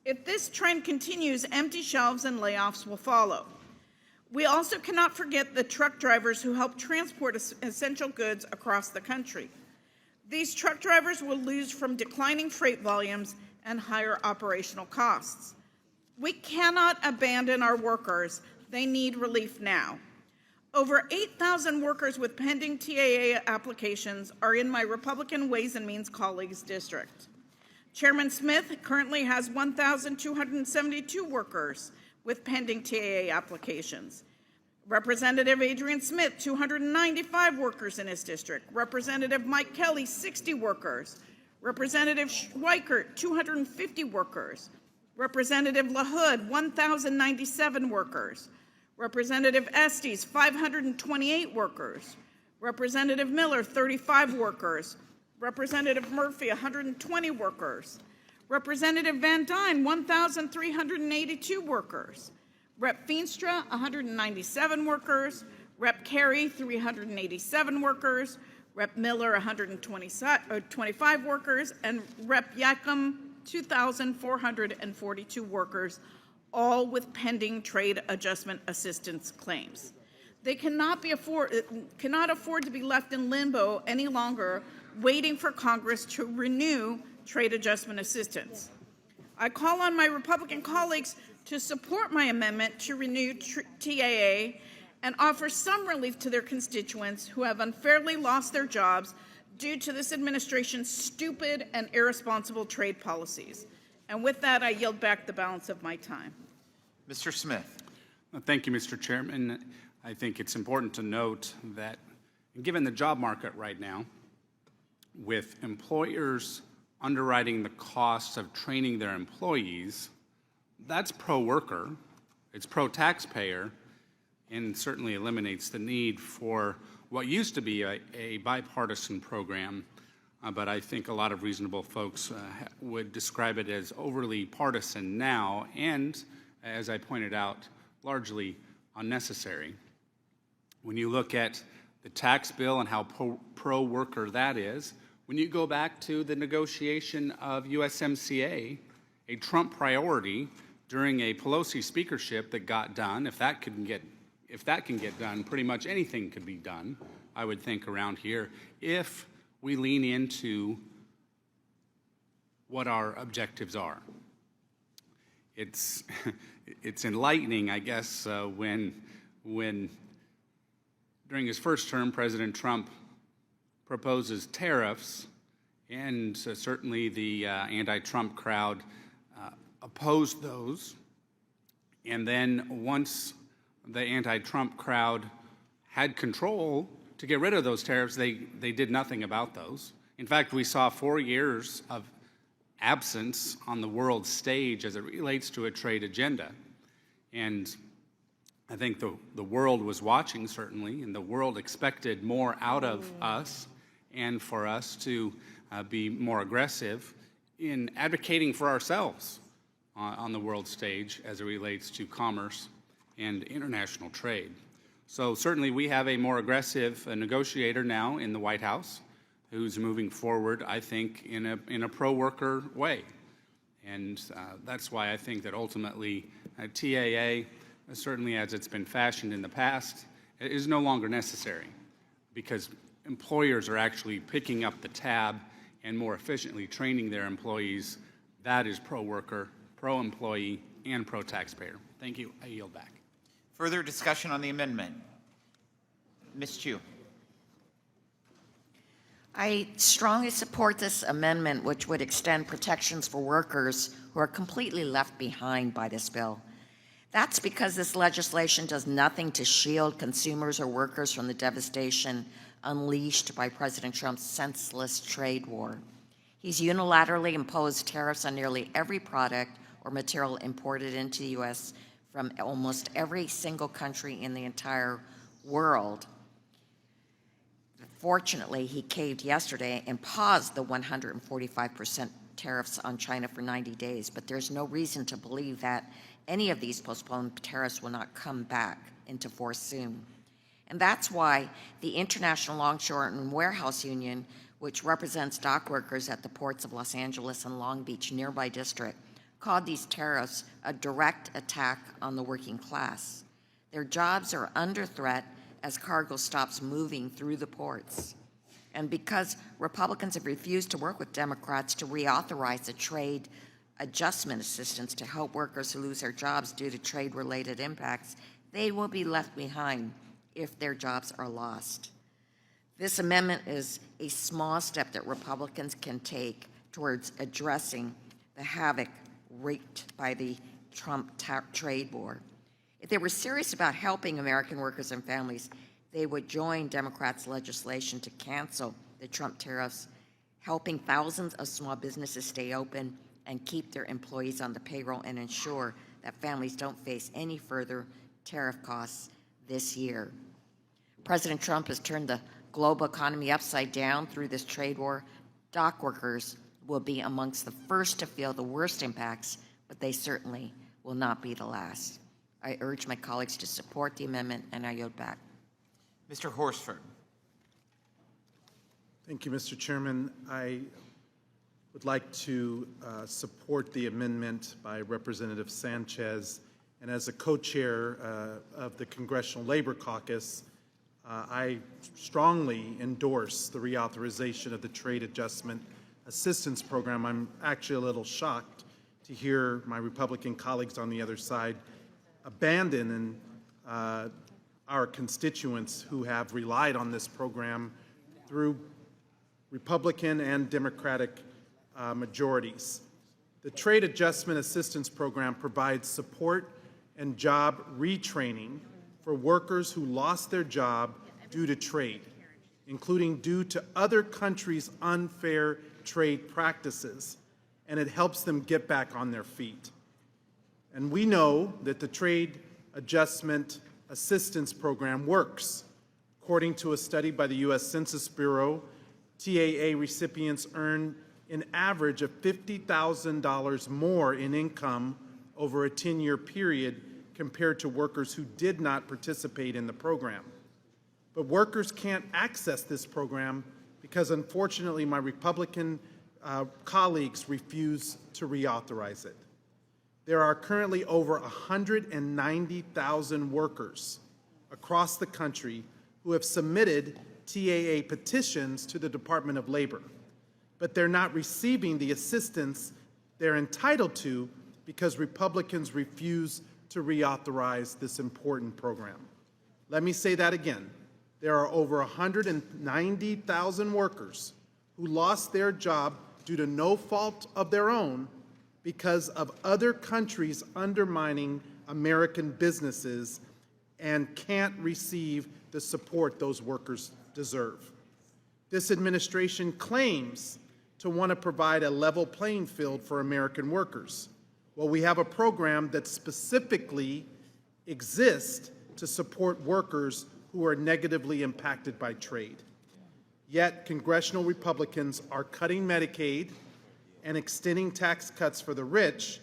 If this trend continues, empty shelves and layoffs will follow. We also cannot forget the truck drivers who help transport essential goods across the country. These truck drivers will lose from declining freight volumes and higher operational costs. We cannot abandon our workers. They need relief now. Over 8,000 workers with pending TAA applications are in my Republican Ways and Means colleagues' district. Chairman Smith currently has 1,272 workers with pending TAA applications. Representative Adrian Smith, 295 workers in his district. Representative Mike Kelly, 60 workers. Representative Schweikert, 250 workers. Representative LaHood, 1,097 workers. Representative Estes, 528 workers. Representative Miller, 35 workers. Representative Murphy, 120 workers. Representative Van Dyne, 1,382 workers. Rep. Feenstra, 197 workers. Rep. Carey, 387 workers. Rep. Miller, 125 workers. And Rep. Yacom, 2,442 workers, all with pending trade adjustment assistance claims. They cannot afford to be left in limbo any longer, waiting for Congress to renew trade adjustment assistance. I call on my Republican colleagues to support my amendment to renew TAA and offer some relief to their constituents who have unfairly lost their jobs due to this administration's stupid and irresponsible trade policies. And with that, I yield back the balance of my time. Mr. Smith. Thank you, Mr. Chairman. I think it's important to note that given the job market right now, with employers underwriting the costs of training their employees, that's pro-worker, it's pro-taxpayer, and certainly eliminates the need for what used to be a bipartisan program, but I think a lot of reasonable folks would describe it as overly partisan now, and, as I pointed out, largely unnecessary. When you look at the tax bill and how pro-worker that is, when you go back to the negotiation of USMCA, a Trump priority during a Pelosi speakership that got done, if that can get done, pretty much anything could be done, I would think, around here, if we lean into what our objectives are. It's enlightening, I guess, when during his first term, President Trump proposes tariffs, and certainly the anti-Trump crowd opposed those, and then once the anti-Trump crowd had control to get rid of those tariffs, they did nothing about those. In fact, we saw 4 years of absence on the world stage as it relates to a trade agenda. And I think the world was watching, certainly, and the world expected more out of us and for us to be more aggressive in advocating for ourselves on the world stage as it relates to commerce and international trade. So certainly we have a more aggressive negotiator now in the White House who's moving forward, I think, in a pro-worker way. And that's why I think that ultimately TAA, certainly as it's been fashioned in the past, is no longer necessary because employers are actually picking up the tab and more efficiently training their employees. That is pro-worker, pro-employee, and pro-taxpayer. Thank you. I yield back. Further discussion on the amendment? Ms. Chu. I strongly support this amendment, which would extend protections for workers who are completely left behind by this bill. That's because this legislation does nothing to shield consumers or workers from the devastation unleashed by President Trump's senseless trade war. He's unilaterally imposed tariffs on nearly every product or material imported into the U.S. from almost every single country in the entire world. Fortunately, he caved yesterday and paused the 145% tariffs on China for 90 days, but there's no reason to believe that any of these postponed tariffs will not come back into force soon. And that's why the International Longshore and Warehouse Union, which represents dock workers at the ports of Los Angeles and Long Beach nearby district, called these tariffs a direct attack on the working class. Their jobs are under threat as cargo stops moving through the ports. And because Republicans have refused to work with Democrats to reauthorize the trade adjustment assistance to help workers who lose their jobs due to trade-related impacts, they will be left behind if their jobs are lost. This amendment is a small step that Republicans can take towards addressing the havoc wreaked by the Trump trade war. If they were serious about helping American workers and families, they would join Democrats' legislation to cancel the Trump tariffs, helping thousands of small businesses stay open and keep their employees on the payroll and ensure that families don't face any further tariff costs this year. President Trump has turned the global economy upside down through this trade war. Dock workers will be amongst the first to feel the worst impacts, but they certainly will not be the last. I urge my colleagues to support the amendment, and I yield back. Mr. Horsford. Thank you, Mr. Chairman. I would like to support the amendment by Representative Sanchez. And as a co-chair of the Congressional Labor Caucus, I strongly endorse the reauthorization of the Trade Adjustment Assistance Program. I'm actually a little shocked to hear my Republican colleagues on the other side abandon our constituents who have relied on this program through Republican and Democratic majorities. The Trade Adjustment Assistance Program provides support and job retraining for workers who lost their job due to trade, including due to other countries' unfair trade practices, and it helps them get back on their feet. And we know that the Trade Adjustment Assistance Program works. According to a study by the U.S. Census Bureau, TAA recipients earn an average of $50,000 more in income over a 10-year period compared to workers who did not participate in the program. But workers can't access this program because, unfortunately, my Republican colleagues refuse to reauthorize it. There are currently over 190,000 workers across the country who have submitted TAA petitions to the Department of Labor, but they're not receiving the assistance they're entitled to because Republicans refuse to reauthorize this important program. Let me say that again. There are over 190,000 workers who lost their job due to no fault of their own because of other countries undermining American businesses and can't receive the support those workers deserve. This administration claims to want to provide a level playing field for American workers. Well, we have a program that specifically exists to support workers who are negatively impacted by trade. Yet, congressional Republicans are cutting Medicaid and extending tax cuts for the rich.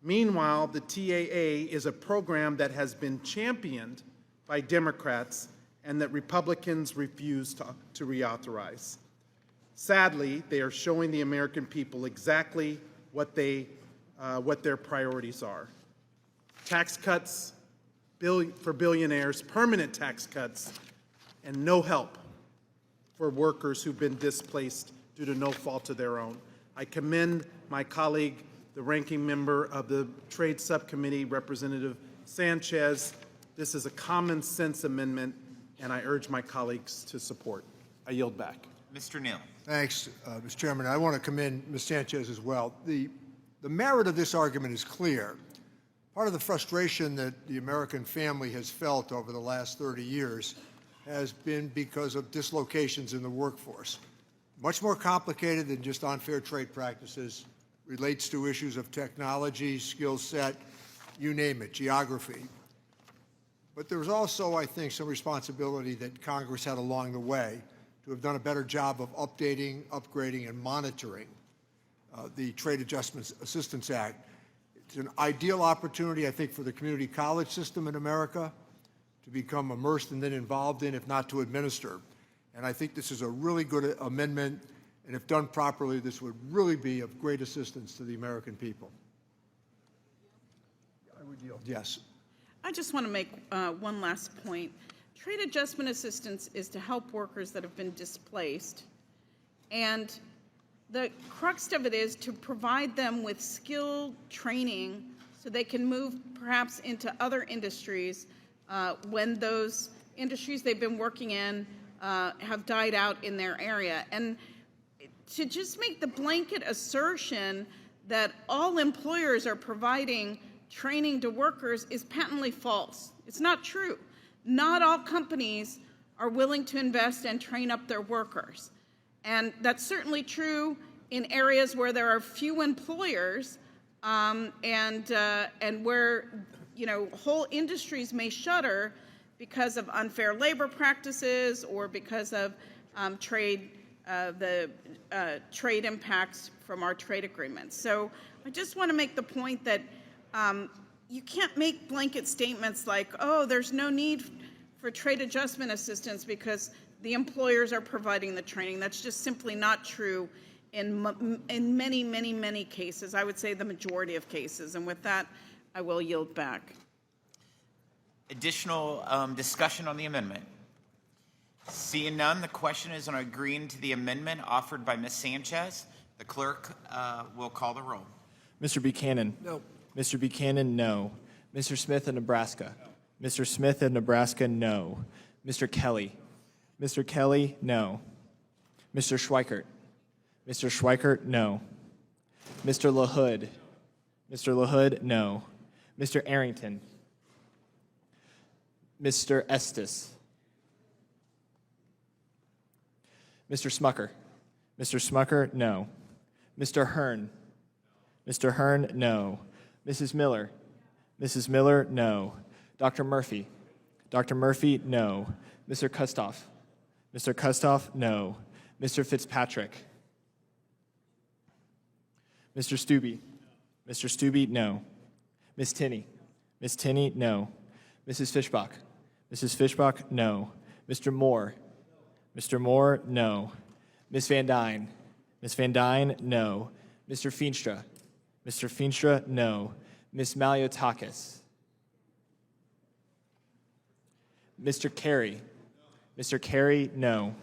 Meanwhile, the TAA is a program that has been championed by Democrats and that Republicans refuse to reauthorize. Sadly, they are showing the American people exactly what their priorities are. Tax cuts for billionaires, permanent tax cuts, and no help for workers who've been displaced due to no fault of their own. I commend my colleague, the ranking member of the Trade Subcommittee, Representative Sanchez. This is a common sense amendment, and I urge my colleagues to support. I yield back. Mr. Neal. Thanks, Mr. Chairman. I want to commend Ms. Sanchez as well. The merit of this argument is clear. Part of the frustration that the American family has felt over the last 30 years has been because of dislocations in the workforce. Much more complicated than just unfair trade practices, relates to issues of technology, skill set, you name it, geography. But there's also, I think, some responsibility that Congress had along the way to have done a better job of updating, upgrading, and monitoring the Trade Adjustment Assistance Act. It's an ideal opportunity, I think, for the community college system in America to become immersed and then involved in, if not to administer. And I think this is a really good amendment, and if done properly, this would really be of great assistance to the American people. I would yield. Yes. I just want to make one last point. Trade adjustment assistance is to help workers that have been displaced, and the crux of it is to provide them with skill training so they can move perhaps into other industries when those industries they've been working in have died out in their area. And to just make the blanket assertion that all employers are providing training to workers is patently false. It's not true. Not all companies are willing to invest and train up their workers. And that's certainly true in areas where there are few employers and where, whole industries may shutter because of unfair labor practices or because of trade impacts from our trade agreements. So I just want to make the point that you can't make blanket statements like, oh, there's no need for trade adjustment assistance because the employers are providing the training. That's just simply not true in many, many, many cases. I would say the majority of cases. And with that, I will yield back. Additional discussion on the amendment? Seeing none, the question is on agreeing to the amendment offered by Ms. Sanchez. The clerk will call the roll. Mr. Buchanan? No. Mr. Buchanan, no. Mr. Smith of Nebraska? Mr. Smith of Nebraska, no. Mr. Kelly? Mr. Kelly, no. Mr. Schweikert? Mr. Schweikert, no. Mr. LaHood? Mr. LaHood, no. Mr. Arrington? Mr. Estes? Mr. Smucker? Mr. Smucker, no. Mr. Hearn? Mr. Hearn, no. Mrs. Miller? Mrs. Miller, no. Dr. Murphy? Dr. Murphy, no. Mr. Kustoff? Mr. Kustoff, no. Mr. Fitzpatrick? Mr. Stubbe? Mr. Stubbe, no. Ms. Tinney? Ms. Tinney, no. Mrs. Fishbach? Mrs. Fishbach, no. Mr. Moore? Mr. Moore, no. Ms. Van Dyne? Ms. Van Dyne, no. Mr. Feenstra? Mr. Feenstra, no. Ms. Maliotakis? Mr. Carey? Mr. Carey, no.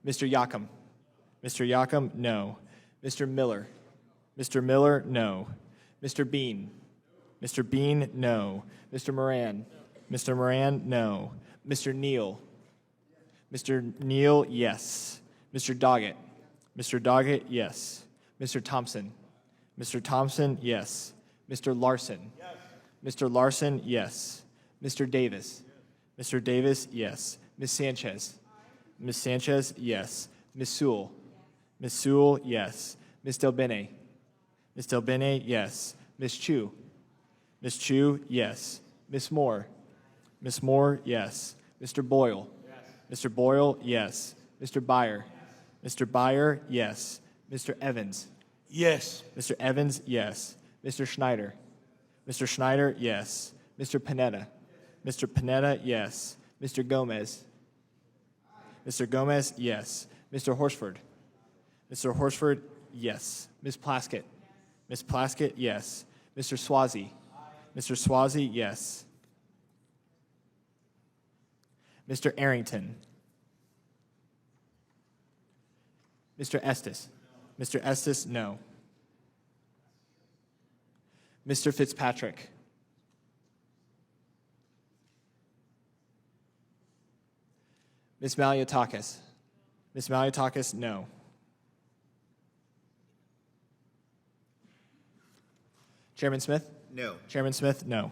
Mr. Yacom? Mr. Yacom, no. Mr. Miller? Mr. Miller, no. Mr. Bean? Mr. Bean, no. Mr. Moran? Mr. Moran, no. Mr. Neal? Mr. Neal, yes. Mr. Doggett? Mr. Doggett, yes. Mr. Thompson? Mr. Thompson, yes. Mr. Larson? Yes. Mr. Larson, yes. Mr. Davis? Mr. Davis, yes. Ms. Sanchez? Ms. Sanchez, yes. Ms. Sewell? Ms. Sewell, yes. Ms. Delbene? Ms. Delbene, yes. Ms. Chu? Ms. Chu, yes. Ms. Moore? Ms. Moore, yes. Mr. Boyle? Yes. Mr. Boyle, yes. Mr. Byer? Yes. Mr. Byer, yes. Mr. Evans? Yes. Mr. Evans, yes. Mr. Schneider? Mr. Schneider, yes. Mr. Panetta? Mr. Panetta, yes. Mr. Gomez? Mr. Gomez, yes. Mr. Horsford? Mr. Horsford, yes. Ms. Plaskett? Ms. Plaskett, yes. Mr. Swazi? Mr. Swazi, yes. Mr. Arrington? Mr. Estes? Mr. Estes, no. Mr. Fitzpatrick? Ms. Maliotakis? Ms. Maliotakis, no. Chairman Smith? No. Chairman Smith, no.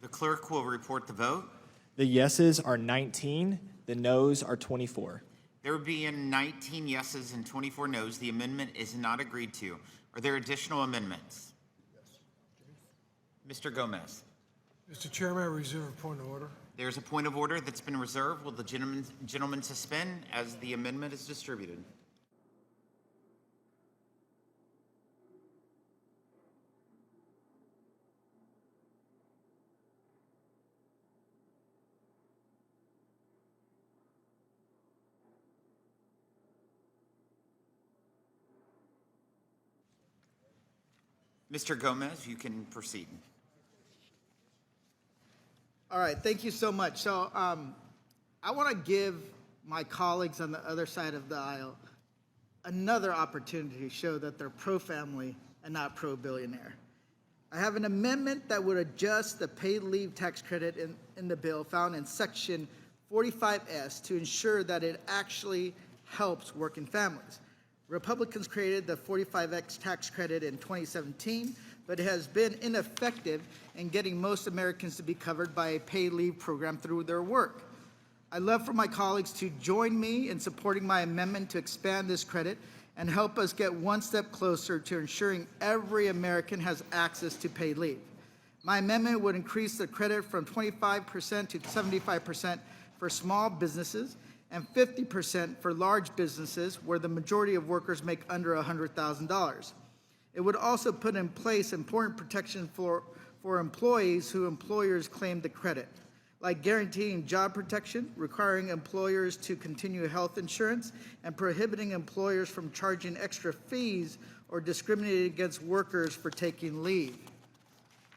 The clerk will report the vote. The yeses are 19, the noes are 24. There being 19 yeses and 24 noes, the amendment is not agreed to. Are there additional amendments? Mr. Gomez. Mr. Chairman, I reserve a point of order. There's a point of order that's been reserved. Will the gentleman suspend as the amendment is distributed? Mr. Gomez, you can proceed. All right, thank you so much. So I want to give my colleagues on the other side of the aisle another opportunity to show that they're pro-family and not pro-billionaire. I have an amendment that would adjust the paid leave tax credit in the bill found in Section 45S to ensure that it actually helps working families. Republicans created the 45X tax credit in 2017, but but it has been ineffective in getting most Americans to be covered by a paid leave program through their work. I'd love for my colleagues to join me in supporting my amendment to expand this credit and help us get one step closer to ensuring every American has access to paid leave. My amendment would increase the credit from 25% to 75% for small businesses and 50% for large businesses where the majority of workers make under $100,000. It would also put in place important protection for employees who employers claim the credit, like guaranteeing job protection, requiring employers to continue health insurance, and prohibiting employers from charging extra fees or discriminating against workers for taking leave.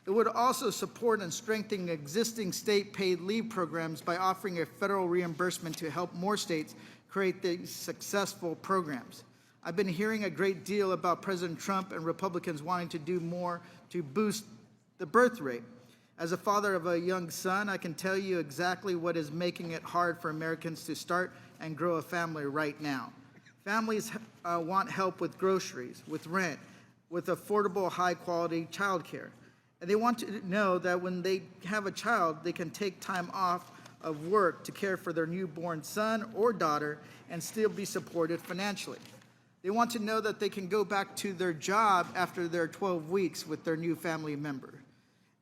It would also support and strengthen existing state paid leave programs by offering a federal reimbursement to help more states create these successful programs. I've been hearing a great deal about President Trump and Republicans wanting to do more to boost the birth rate. As a father of a young son, I can tell you exactly what is making it hard for Americans to start and grow a family right now. Families want help with groceries, with rent, with affordable, high-quality childcare. And they want to know that when they have a child, they can take time off of work to care for their newborn son or daughter and still be supported financially. They want to know that they can go back to their job after their 12 weeks with their new family member.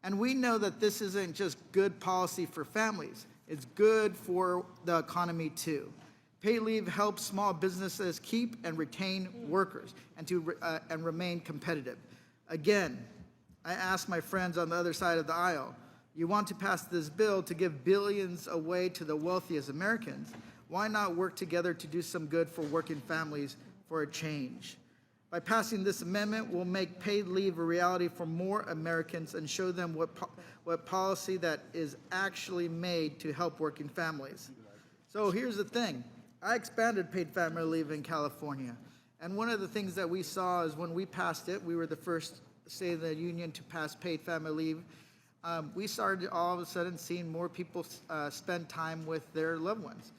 And we know that this isn't just good policy for families, it's good for the economy too. Paid leave helps small businesses keep and retain workers and remain competitive. Again, I ask my friends on the other side of the aisle, you want to pass this bill to give billions away to the wealthiest Americans. Why not work together to do some good for working families for a change? By passing this amendment, we'll make paid leave a reality for more Americans and show them what policy that is actually made to help working families. So here's the thing. I expanded paid family leave in California. And one of the things that we saw is when we passed it, we were the first state of the union to pass paid family leave. We started all of a sudden seeing more people spend time with their loved ones,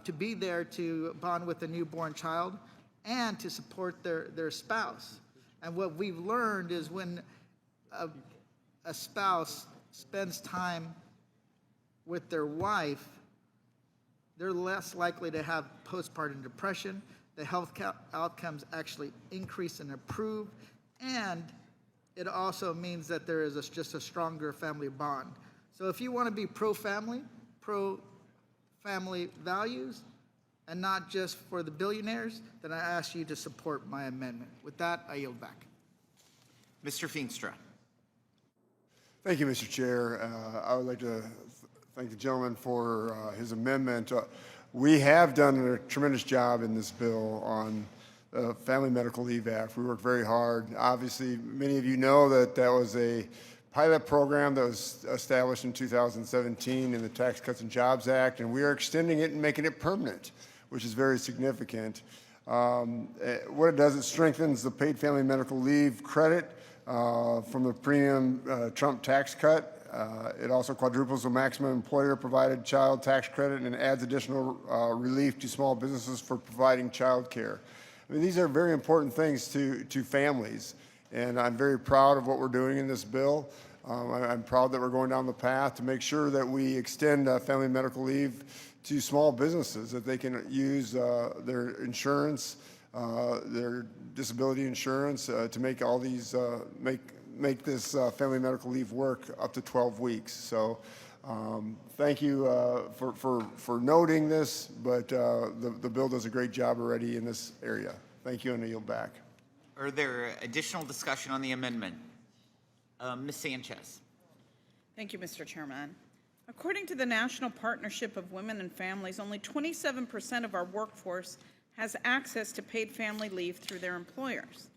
to be there to bond with a newborn child and to support their spouse. And what we've learned is when a spouse spends time with their wife, they're less likely to have postpartum depression, the health outcomes actually increase and improve, and it also means that there is just a stronger family bond. So if you want to be pro-family values, and not just for the billionaires, then I ask you to support my amendment. With that, I yield back. Mr. Feenstra. Thank you, Mr. Chair. I would like to thank the gentleman for his amendment. We have done a tremendous job in this bill on the Family Medical Leave Act. We worked very hard. Obviously, many of you know that was a pilot program that was established in 2017 in the Tax Cuts and Jobs Act, and we are extending it and making it permanent, which is very significant. What it does, it strengthens the paid family medical leave credit from the premium Trump tax cut. It also quadruples the maximum employer-provided child tax credit and adds additional relief to small businesses for providing child care. I mean, these are very important things to families, and I'm very proud of what we're doing in this bill. I'm proud that we're going down the path to make sure that we extend family medical leave to small businesses, that they can use their insurance, their disability insurance, to make all these make this family medical leave work up to 12 weeks. So thank you for noting this, but the bill does a great job already in this area. Thank you, and I yield back. Are there additional discussion on the amendment? Ms. Sanchez. Thank you, Mr. Chairman. According to the National Partnership of Women and Families, only 27% of our workforce has access to paid family leave through their employers.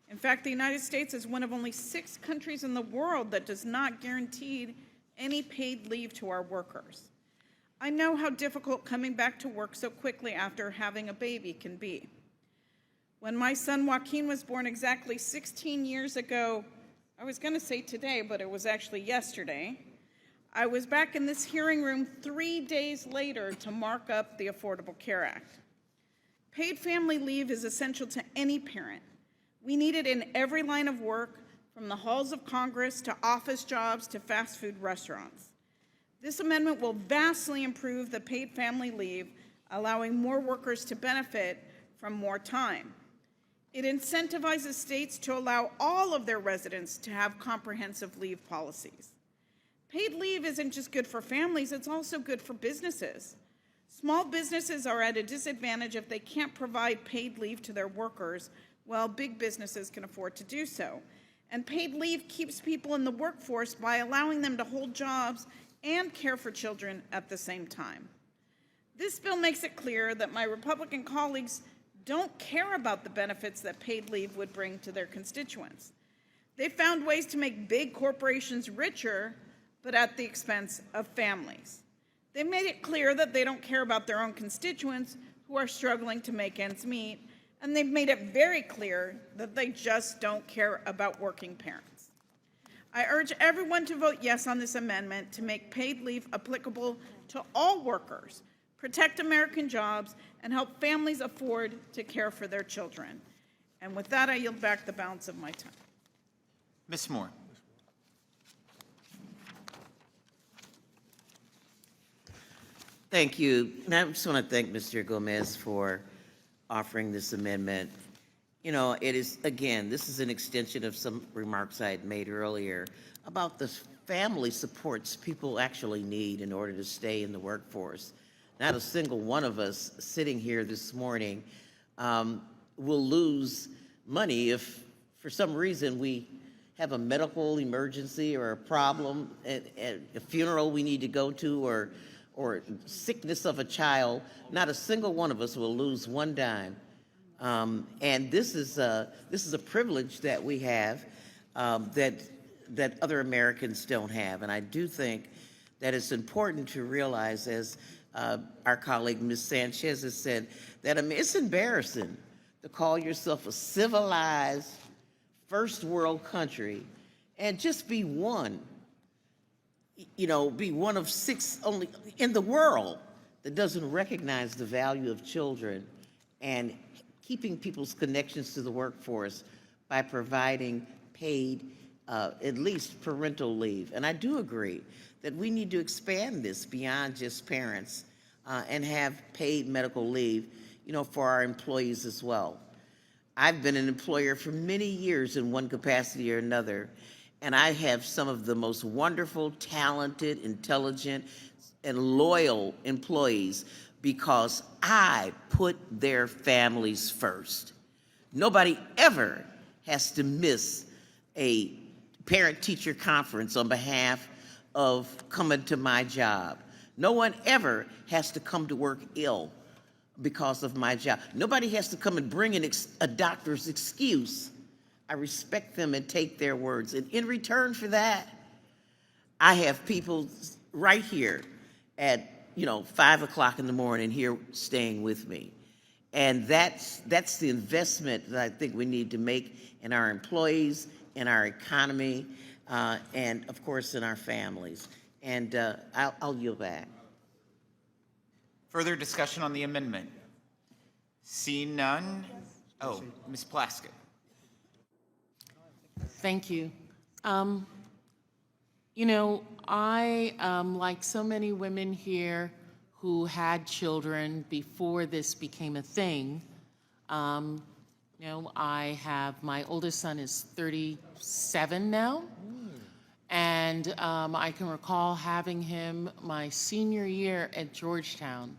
In fact, the United States is one of only 6 countries in the world that does not guarantee any paid leave to our workers. I know how difficult coming back to work so quickly after having a baby can be. When my son Joaquin was born exactly 16 years ago, I was going to say today, but it was actually yesterday, I was back in this hearing room 3 days later to mark up the Affordable Care Act. Paid family leave is essential to any parent. We need it in every line of work, from the halls of Congress to office jobs to fast food restaurants. This amendment will vastly improve the paid family leave, allowing more workers to benefit from more time. It incentivizes states to allow all of their residents to have comprehensive leave policies. Paid leave isn't just good for families, it's also good for businesses. Small businesses are at a disadvantage if they can't provide paid leave to their workers, while big businesses can afford to do so. And paid leave keeps people in the workforce by allowing them to hold jobs and care for children at the same time. This bill makes it clear that my Republican colleagues don't care about the benefits that paid leave would bring to their constituents. They found ways to make big corporations richer, but at the expense of families. They made it clear that they don't care about their own constituents who are struggling to make ends meet, and they've made it very clear that they just don't care about working parents. I urge everyone to vote yes on this amendment to make paid leave applicable to all workers, protect American jobs, and help families afford to care for their children. And with that, I yield back the balance of my time. Ms. Moore. Thank you. And I just want to thank Mr. Gomez for offering this amendment. You know, it is, again, this is an extension of some remarks I had made earlier about the family supports people actually need in order to stay in the workforce. Not a single one of us sitting here this morning will lose money if, for some reason, we have a medical emergency or a problem, a funeral we need to go to, or sickness of a child. Not a single one of us will lose one dime. And this is a privilege that we have that other Americans don't have. And I do think that it's important to realize, as our colleague Ms. Sanchez has said, that it's embarrassing to call yourself a civilized first world country and just be one, be one of 6 only in the world that doesn't recognize the value of children and keeping people's connections to the workforce by providing paid, at least parental leave. And I do agree that we need to expand this beyond just parents and have paid medical leave, for our employees as well. I've been an employer for many years in one capacity or another, and I have some of the most wonderful, talented, intelligent, and loyal employees because I put their families first. Nobody ever has to miss a parent-teacher conference on behalf of coming to my job. No one ever has to come to work ill because of my job. Nobody has to come and bring in a doctor's excuse. I respect them and take their words. And in return for that, I have people right here at 5 o'clock in the morning here staying with me. And that's the investment that I think we need to make in our employees, in our economy, and of course in our families. And I'll yield back. Further discussion on the amendment? Seeing none. Oh, Ms. Plaskett. Thank you. I, like so many women here who had children before this became a thing, I have, my oldest son is 37 now, and I can recall having him my senior year at Georgetown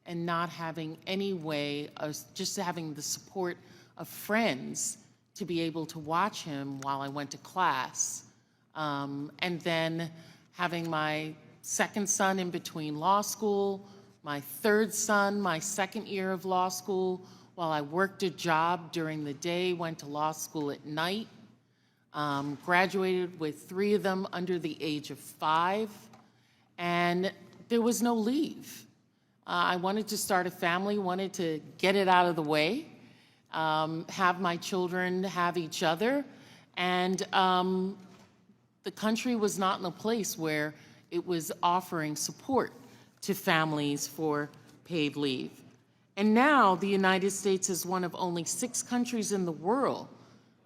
and not having any way of just having the support of friends to be able to watch him while I went to class. And then having my second son in between law school, my third son, my second year of law school, while I worked a job during the day, went to law school at night, graduated with 3 of them under the age of 5, and there was no leave. I wanted to start a family, wanted to get it out of the way, have my children have each other, and the country was not in a place where it was offering support to families for paid leave. And now the United States is one of only 6 countries in the world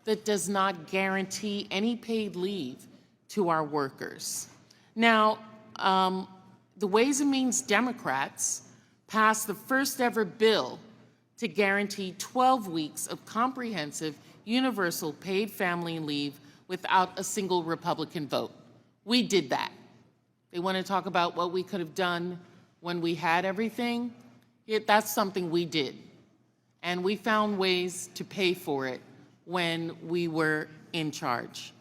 that does not guarantee any paid leave to our workers. Now, the Ways and Means Democrats passed the first ever bill to guarantee 12 weeks of comprehensive universal paid family leave without a single Republican vote. We did that. They want to talk about what we could have done when we had everything. That's something we did. And we found ways to pay for it when we were in charge.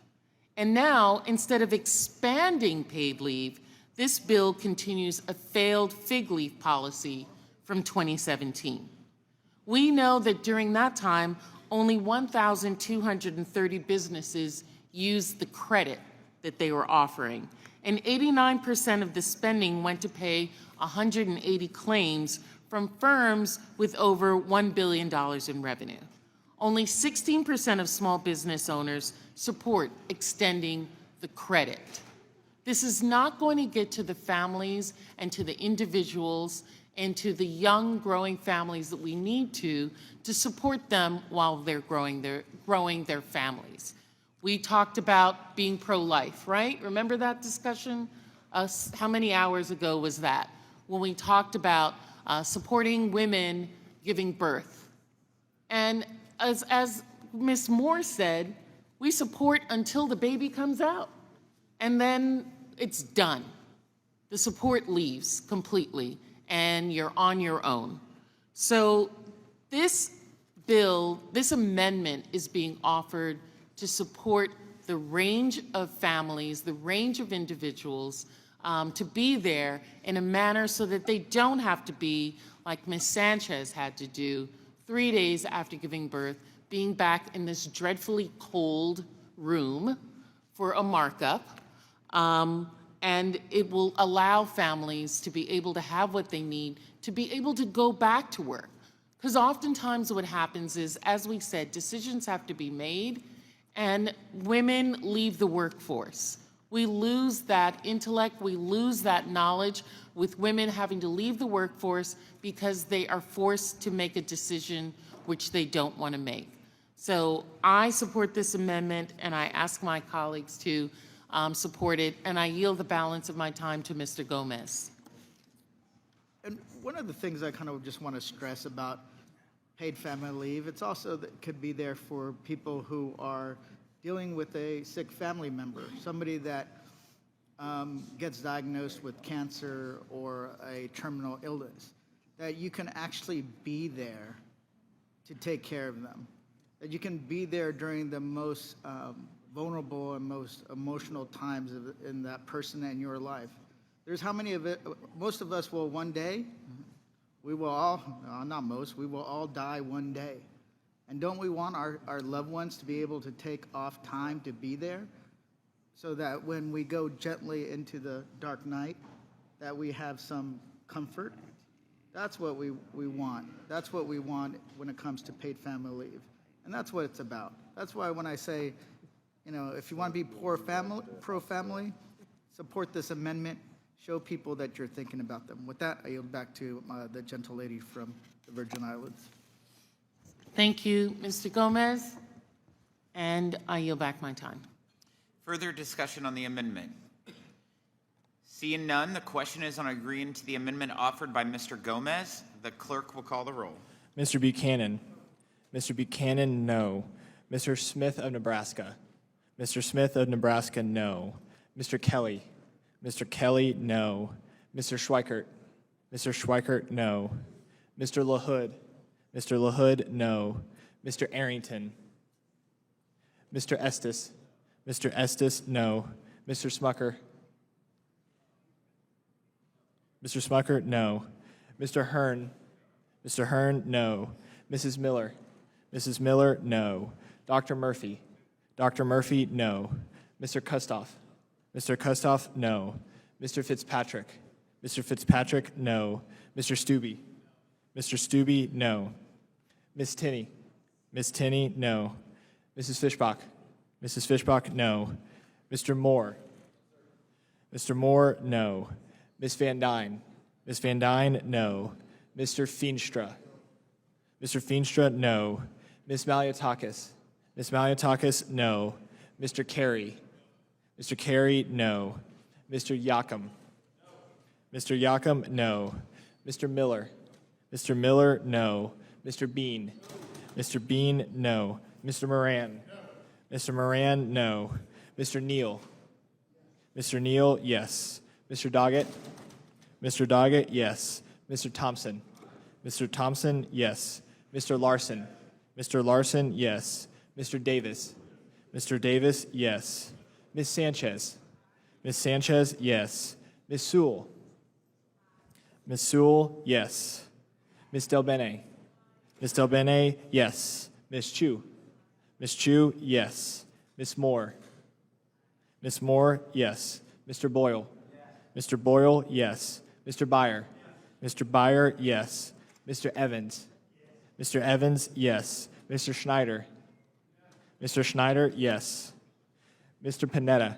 And now, instead of expanding paid leave, this bill continues a failed fig leaf policy from 2017. We know that during that time, only 1,230 businesses used the credit that they were offering, and 89% of the spending went to pay 180 claims from firms with over $1 billion in revenue. Only 16% of small business owners support extending the credit. This is not going to get to the families and to the individuals and to the young, growing families that we need to support them while they're growing their families. We talked about being pro-life, right? Remember that discussion? How many hours ago was that? When we talked about supporting women giving birth. And as Ms. Moore said, we support until the baby comes out. And then it's done. The support leaves completely, and you're on your own. So this bill, this amendment is being offered to support the range of families, the range of individuals, to be there in a manner so that they don't have to be like Ms. Sanchez had to do 3 days after giving birth, being back in this dreadfully cold room for a markup. And it will allow families to be able to have what they need to be able to go back to work. Because oftentimes what happens is, as we said, decisions have to be made and women leave the workforce. We lose that intellect, we lose that knowledge with women having to leave the workforce because they are forced to make a decision which they don't want to make. So I support this amendment, and I ask my colleagues to support it, and I yield the balance of my time to Mr. Gomez. And one of the things I kind of just want to stress about paid family leave, it's also that could be there for people who are dealing with a sick family member, somebody that gets diagnosed with cancer or a terminal illness, that you can actually be there to take care of them, that you can be there during the most vulnerable and most emotional times in that person and your life. There's how many of it, most of us will one day, we will all, not most, we will all die one day. And don't we want our loved ones to be able to take off time to be there so that when we go gently into the dark night, that we have some comfort? That's what we want. That's what we want when it comes to paid family leave. And that's what it's about. That's why when I say, you know, if you want to be pro-family, support this amendment. Show people that you're thinking about them. With that, I yield back to the gentle lady from the Virgin Islands. Thank you, Mr. Gomez, and I yield back my time. Further discussion on the amendment? Seeing none, the question is on agreeing to the amendment offered by Mr. Gomez. The clerk will call the roll. Mr. Buchanan. Mr. Buchanan, no. Mr. Smith of Nebraska. Mr. Smith of Nebraska, no. Mr. Kelly. Mr. Kelly, no. Mr. Schweikert. Mr. Schweikert, no. Mr. LaHood. Mr. LaHood, no. Mr. Arrington. Mr. Estes. Mr. Estes, no. Mr. Smucker. Mr. Smucker, no. Mr. Hearn. Mr. Hearn, no. Mrs. Miller. Mrs. Miller, no. Dr. Murphy. Dr. Murphy, no. Mr. Kustoff. Mr. Kustoff, no. Mr. Fitzpatrick. Mr. Fitzpatrick, no. Mr. Stubbe. Mr. Stubbe, no. Miss Tinney. Miss Tinney, no. Mrs. Fishbach. Mrs. Fishbach, no. Mr. Moore. Mr. Moore, no. Miss Van Dyne. Miss Van Dyne, no. Mr. Feenstra. Mr. Feenstra, no. Miss Maliotakis. Ms. Malliotakis, no. Mr. Carey? Mr. Carey, no. Mr. Yakum? Mr. Yakum, no. Mr. Miller? Mr. Miller, no. Mr. Bean? Mr. Bean, no. Mr. Moran? Mr. Moran, no. Mr. Neal? Mr. Neal, yes. Mr. Doggett? Mr. Doggett, yes. Mr. Thompson? Mr. Thompson, yes. Mr. Larson? Mr. Larson, yes. Mr. Davis? Mr. Davis, yes. Ms. Sanchez? Ms. Sanchez, yes. Ms. Sewell? Ms. Sewell, yes. Ms. Del Bene? Ms. Del Bene, yes. Ms. Chu? Ms. Chu, yes. Ms. Moore? Ms. Moore, yes. Mr. Boyle? Mr. Boyle, yes. Mr. Byer? Mr. Byer, yes. Mr. Evans? Mr. Evans, yes. Mr. Schneider? Mr. Schneider, yes. Mr. Panetta?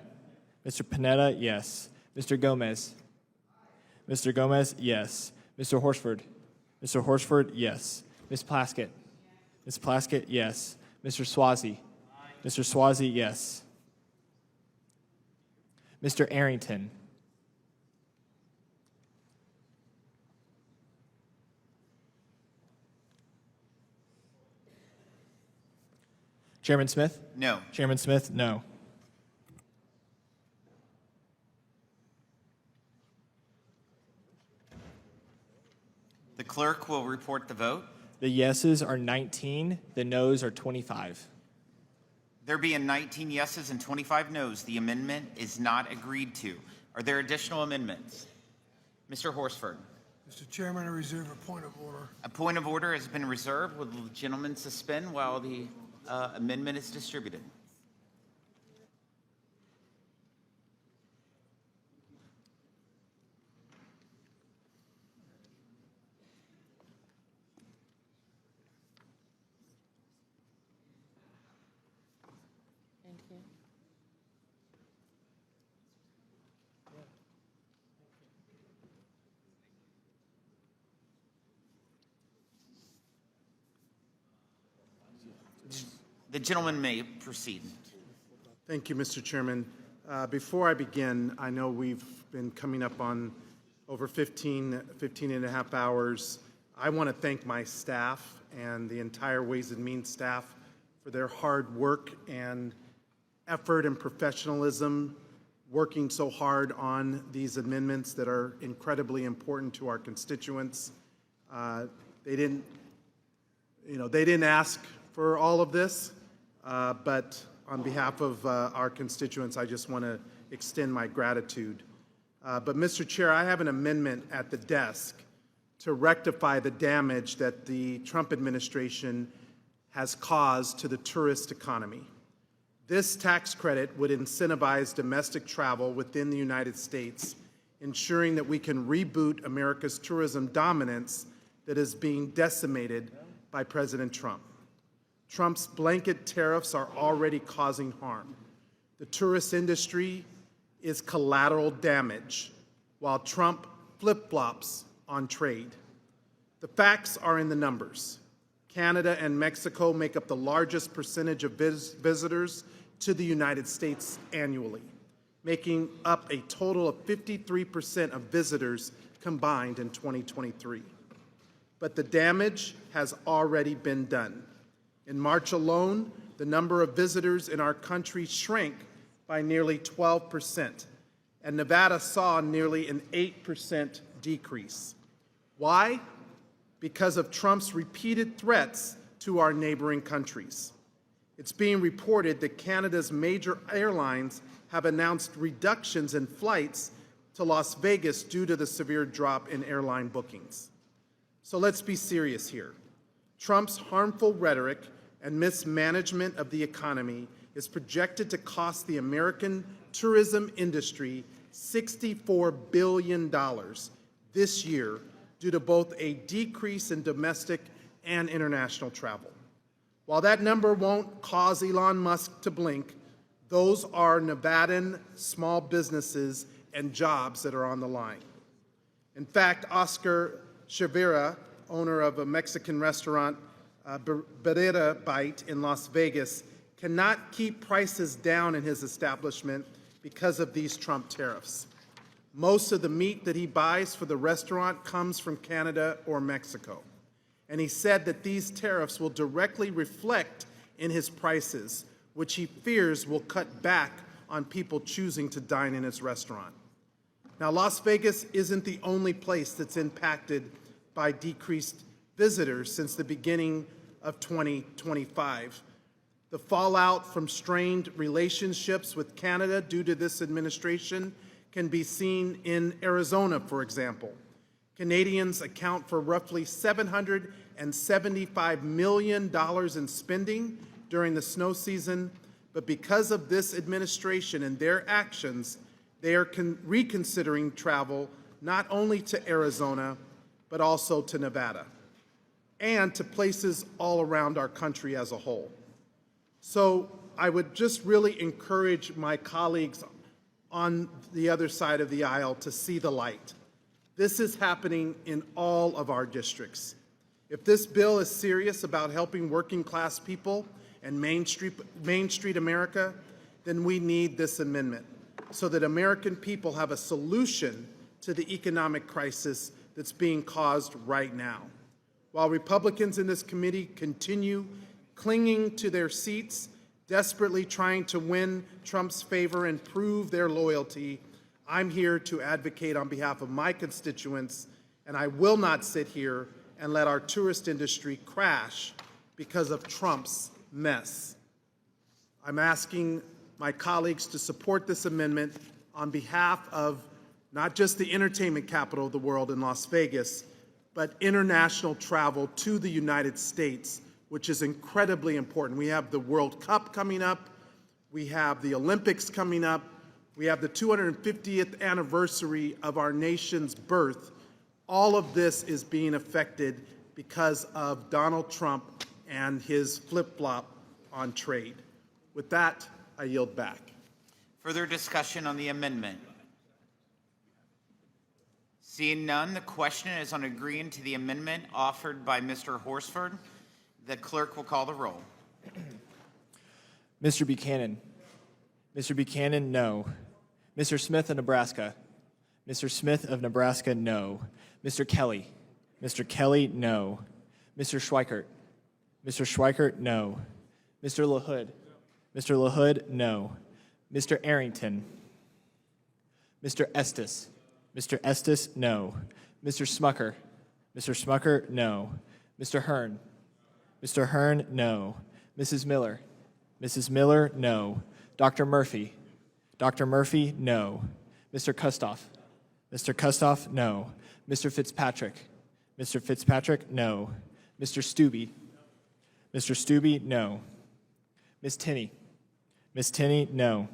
Mr. Panetta, yes. Mr. Gomez? Mr. Gomez, yes. Mr. Horsford? Mr. Horsford, yes. Ms. Plaskett? Ms. Plaskett, yes. Mr. Swazi? Mr. Swazi, yes. Mr. Arrington? Chairman Smith? No. Chairman Smith, no. The clerk will report the vote. The yeses are 19, the nos are 25. There being 19 yeses and 25 nos, the amendment is not agreed to. Are there additional amendments? Mr. Horsford. Mr. Chairman, I reserve a point of order. A point of order has been reserved. Will the gentleman suspend while the amendment is distributed? Thank you. The gentleman may proceed. Thank you, Mr. Chairman. Before I begin, I know we've been coming up on over 15 and a half hours. I want to thank my staff and the entire Ways and Means staff for their hard work and effort and professionalism working so hard on these amendments that are incredibly important to our constituents. They didn't ask for all of this, but on behalf of our constituents, I just want to extend my gratitude. But Mr. Chair, I have an amendment at the desk to rectify the damage that the Trump administration has caused to the tourist economy. This tax credit would incentivize domestic travel within the United States, ensuring that we can reboot America's tourism dominance that is being decimated by President Trump. Trump's blanket tariffs are already causing harm. The tourist industry is collateral damage, while Trump flip-flops on trade. The facts are in the numbers. Canada and Mexico make up the largest percentage of visitors to the United States annually, making up a total of 53% of visitors combined in 2023. But the damage has already been done. In March alone, the number of visitors in our country shrank by nearly 12%, and Nevada saw nearly an 8% decrease. Why? Because of Trump's repeated threats to our neighboring countries. It's being reported that Canada's major airlines have announced reductions in flights to Las Vegas due to the severe drop in airline bookings. So let's be serious here. Trump's harmful rhetoric and mismanagement of the economy is projected to cost the American tourism industry $64 billion this year due to both a decrease in domestic and international travel. While that number won't cause Elon Musk to blink, those are Nevadan small businesses and jobs that are on the line. In fact, Oscar Chavira, owner of a Mexican restaurant, Barrera Bite in Las Vegas, cannot keep prices down in his establishment because of these Trump tariffs. Most of the meat that he buys for the restaurant comes from Canada or Mexico. And he said that these tariffs will directly reflect in his prices, which he fears will cut back on people choosing to dine in his restaurant. Now, Las Vegas isn't the only place that's impacted by decreased visitors since the beginning of 2025. The fallout from strained relationships with Canada due to this administration can be seen in Arizona, for example. Canadians account for roughly $775 million in spending during the snow season, but because of this administration and their actions, they are reconsidering travel not only to Arizona, but also to Nevada and to places all around our country as a whole. So I would just really encourage my colleagues on the other side of the aisle to see the light. This is happening in all of our districts. If this bill is serious about helping working class people and Main Street America, then we need this amendment so that American people have a solution to the economic crisis that's being caused right now. While Republicans in this committee continue clinging to their seats, desperately trying to win Trump's favor and prove their loyalty, I'm here to advocate on behalf of my constituents, and I will not sit here and let our tourist industry crash because of Trump's mess. I'm asking my colleagues to support this amendment on behalf of not just the entertainment capital of the world in Las Vegas, but international travel to the United States, which is incredibly important. We have the World Cup coming up. We have the Olympics coming up. We have the 250th anniversary of our nation's birth. All of this is being affected because of Donald Trump and his flip-flop on trade. With that, I yield back. Further discussion on the amendment? Seeing none, the question is on agreeing to the amendment offered by Mr. Horsford. The clerk will call the roll. Mr. Buchanan. Mr. Buchanan, no. Mr. Smith of Nebraska. Mr. Smith of Nebraska, no. Mr. Kelly. Mr. Kelly, no. Mr. Schweikert. Mr. Schweikert, no. Mr. LaHood. Mr. LaHood, no. Mr. Arrington. Mr. Estes. Mr. Estes, no. Mr. Smucker. Mr. Smucker, no. Mr. Hearn. Mr. Hearn, no. Mrs. Miller. Mrs. Miller, no. Dr. Murphy. Dr. Murphy, no. Mr. Kustoff. Mr. Kustoff, no. Mr. Fitzpatrick. Mr. Fitzpatrick, no. Mr. Stubbe. Mr. Stubbe, no. Ms. Tinney. Ms. Tinney, no.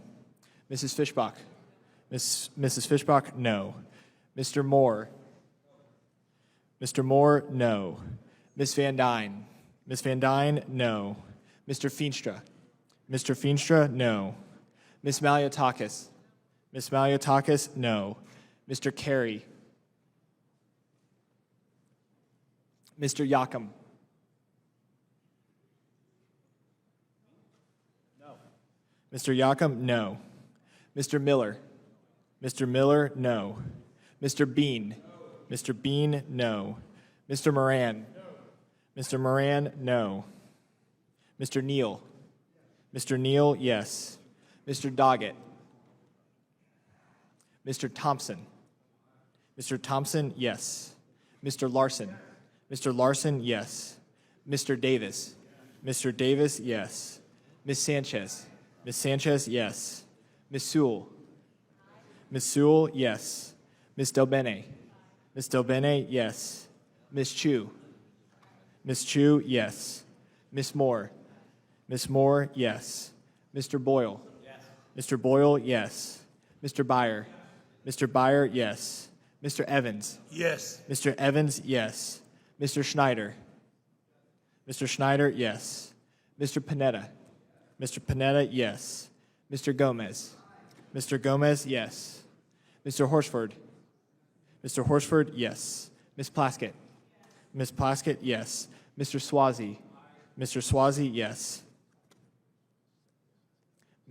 Mrs. Fishbach. Mrs. Fishbach, no. Mr. Moore. Mr. Moore, no. Ms. Van Dyne. Ms. Van Dyne, no. Mr. Feenstra. Mr. Feenstra, no. Ms. Maliotakis. Ms. Maliotakis, no. Mr. Carey. Mr. Yakum. No. Mr. Yakum, no. Mr. Miller. Mr. Miller, no. Mr. Bean. Mr. Bean, no. Mr. Moran. Mr. Moran, no. Mr. Neal. Mr. Neal, yes. Mr. Doggett. Mr. Thompson. Mr. Thompson, yes. Mr. Larson. Mr. Larson, yes. Mr. Davis. Mr. Davis, yes. Ms. Sanchez. Ms. Sanchez, yes. Ms. Sewell. Ms. Sewell, yes. Ms. Delbene. Ms. Delbene, yes. Ms. Chu. Ms. Chu, yes. Ms. Moore. Ms. Moore, yes. Mr. Boyle. Yes. Mr. Boyle, yes. Mr. Byer. Mr. Byer, yes. Mr. Evans. Yes. Mr. Evans, yes. Mr. Schneider. Mr. Schneider, yes. Mr. Panetta. Mr. Panetta, yes. Mr. Gomez. Mr. Gomez, yes. Mr. Horsford. Mr. Horsford, yes. Ms. Plaskett. Ms. Plaskett, yes. Mr. Swazi. Mr. Swazi, yes.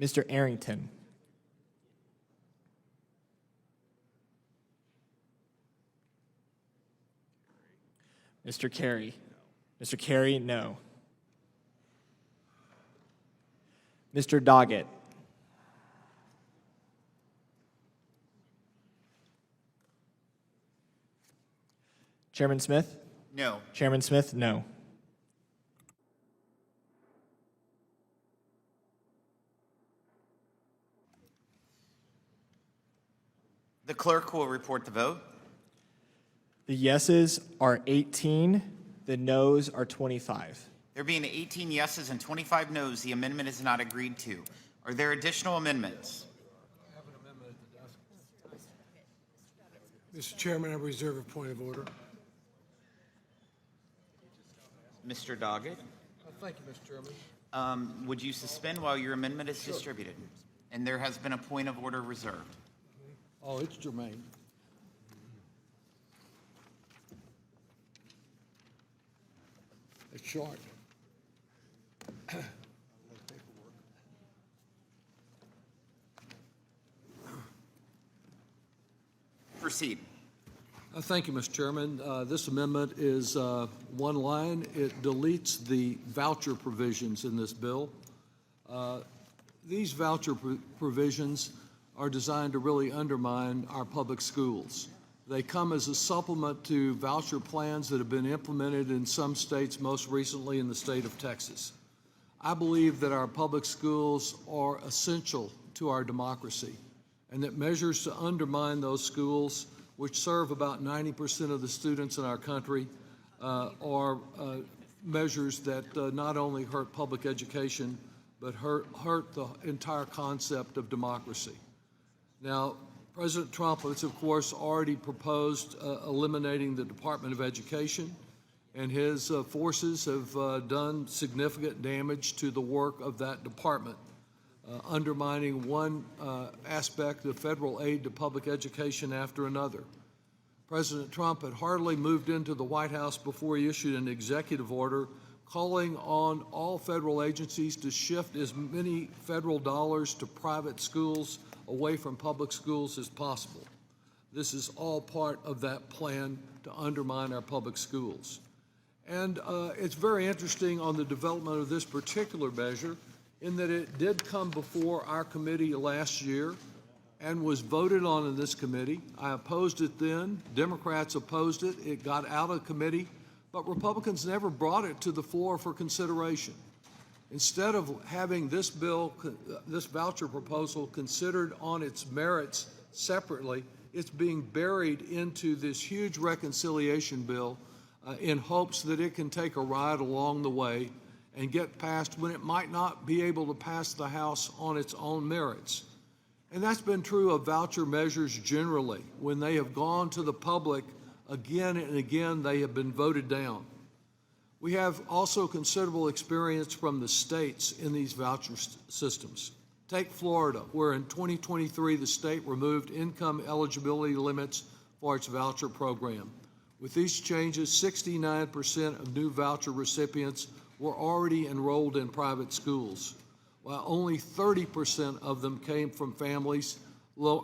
Mr. Arrington. Mr. Carey. Mr. Carey, no. Mr. Doggett. Chairman Smith? No. Chairman Smith, no. The clerk will report the vote. The yeses are 18, the noes are 25. There being 18 yeses and 25 noes, the amendment is not agreed to. Are there additional amendments? Mr. Chairman, I reserve a point of order. Mr. Doggett, Thank you, Mr. Chairman. would you suspend while your amendment is distributed? And there has been a point of order reserved. Oh, it's germane. It's short. Proceed. Thank you, Mr. Chairman. This amendment is one line. It deletes the voucher provisions in this bill. These voucher provisions are designed to really undermine our public schools. They come as a supplement to voucher plans that have been implemented in some states, most recently in the state of Texas. I believe that our public schools are essential to our democracy, and that measures to undermine those schools, which serve about 90% of the students in our country, are measures that not only hurt public education, but hurt the entire concept of democracy. Now, President Trump has, of course, already proposed eliminating the Department of Education, and his forces have done significant damage to the work of that department, undermining one aspect of federal aid to public education after another. President Trump had hardly moved into the White House before he issued an executive order calling on all federal agencies to shift as many federal dollars to private schools away from public schools as possible. This is all part of that plan to undermine our public schools. And it's very interesting on the development of this particular measure in that it did come before our committee last year and was voted on in this committee. I opposed it then. Democrats opposed it. It got out of committee, but Republicans never brought it to the floor for consideration. Instead of having this bill, this voucher proposal considered on its merits separately, it's being buried into this huge reconciliation bill in hopes that it can take a ride along the way and get passed when it might not be able to pass the House on its own merits. And that's been true of voucher measures generally. When they have gone to the public again and again, they have been voted down. We have also considerable experience from the states in these voucher systems. Take Florida, where in 2023 the state removed income eligibility limits for its voucher program. With these changes, 69% of new voucher recipients were already enrolled in private schools, while only 30% of them came from families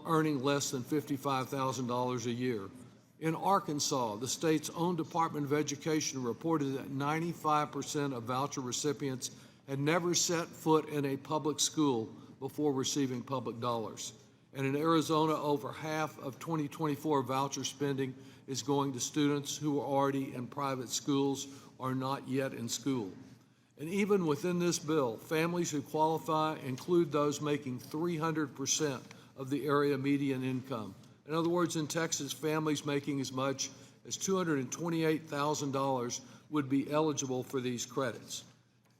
earning less than $55,000 a year. In Arkansas, the state's own Department of Education reported that 95% of voucher recipients had never set foot in a public school before receiving public dollars. And in Arizona, over half of 2024 voucher spending is going to students who are already in private schools or not yet in school. And even within this bill, families who qualify include those making 300% of the area median income. In other words, in Texas, families making as much as $228,000 would be eligible for these credits.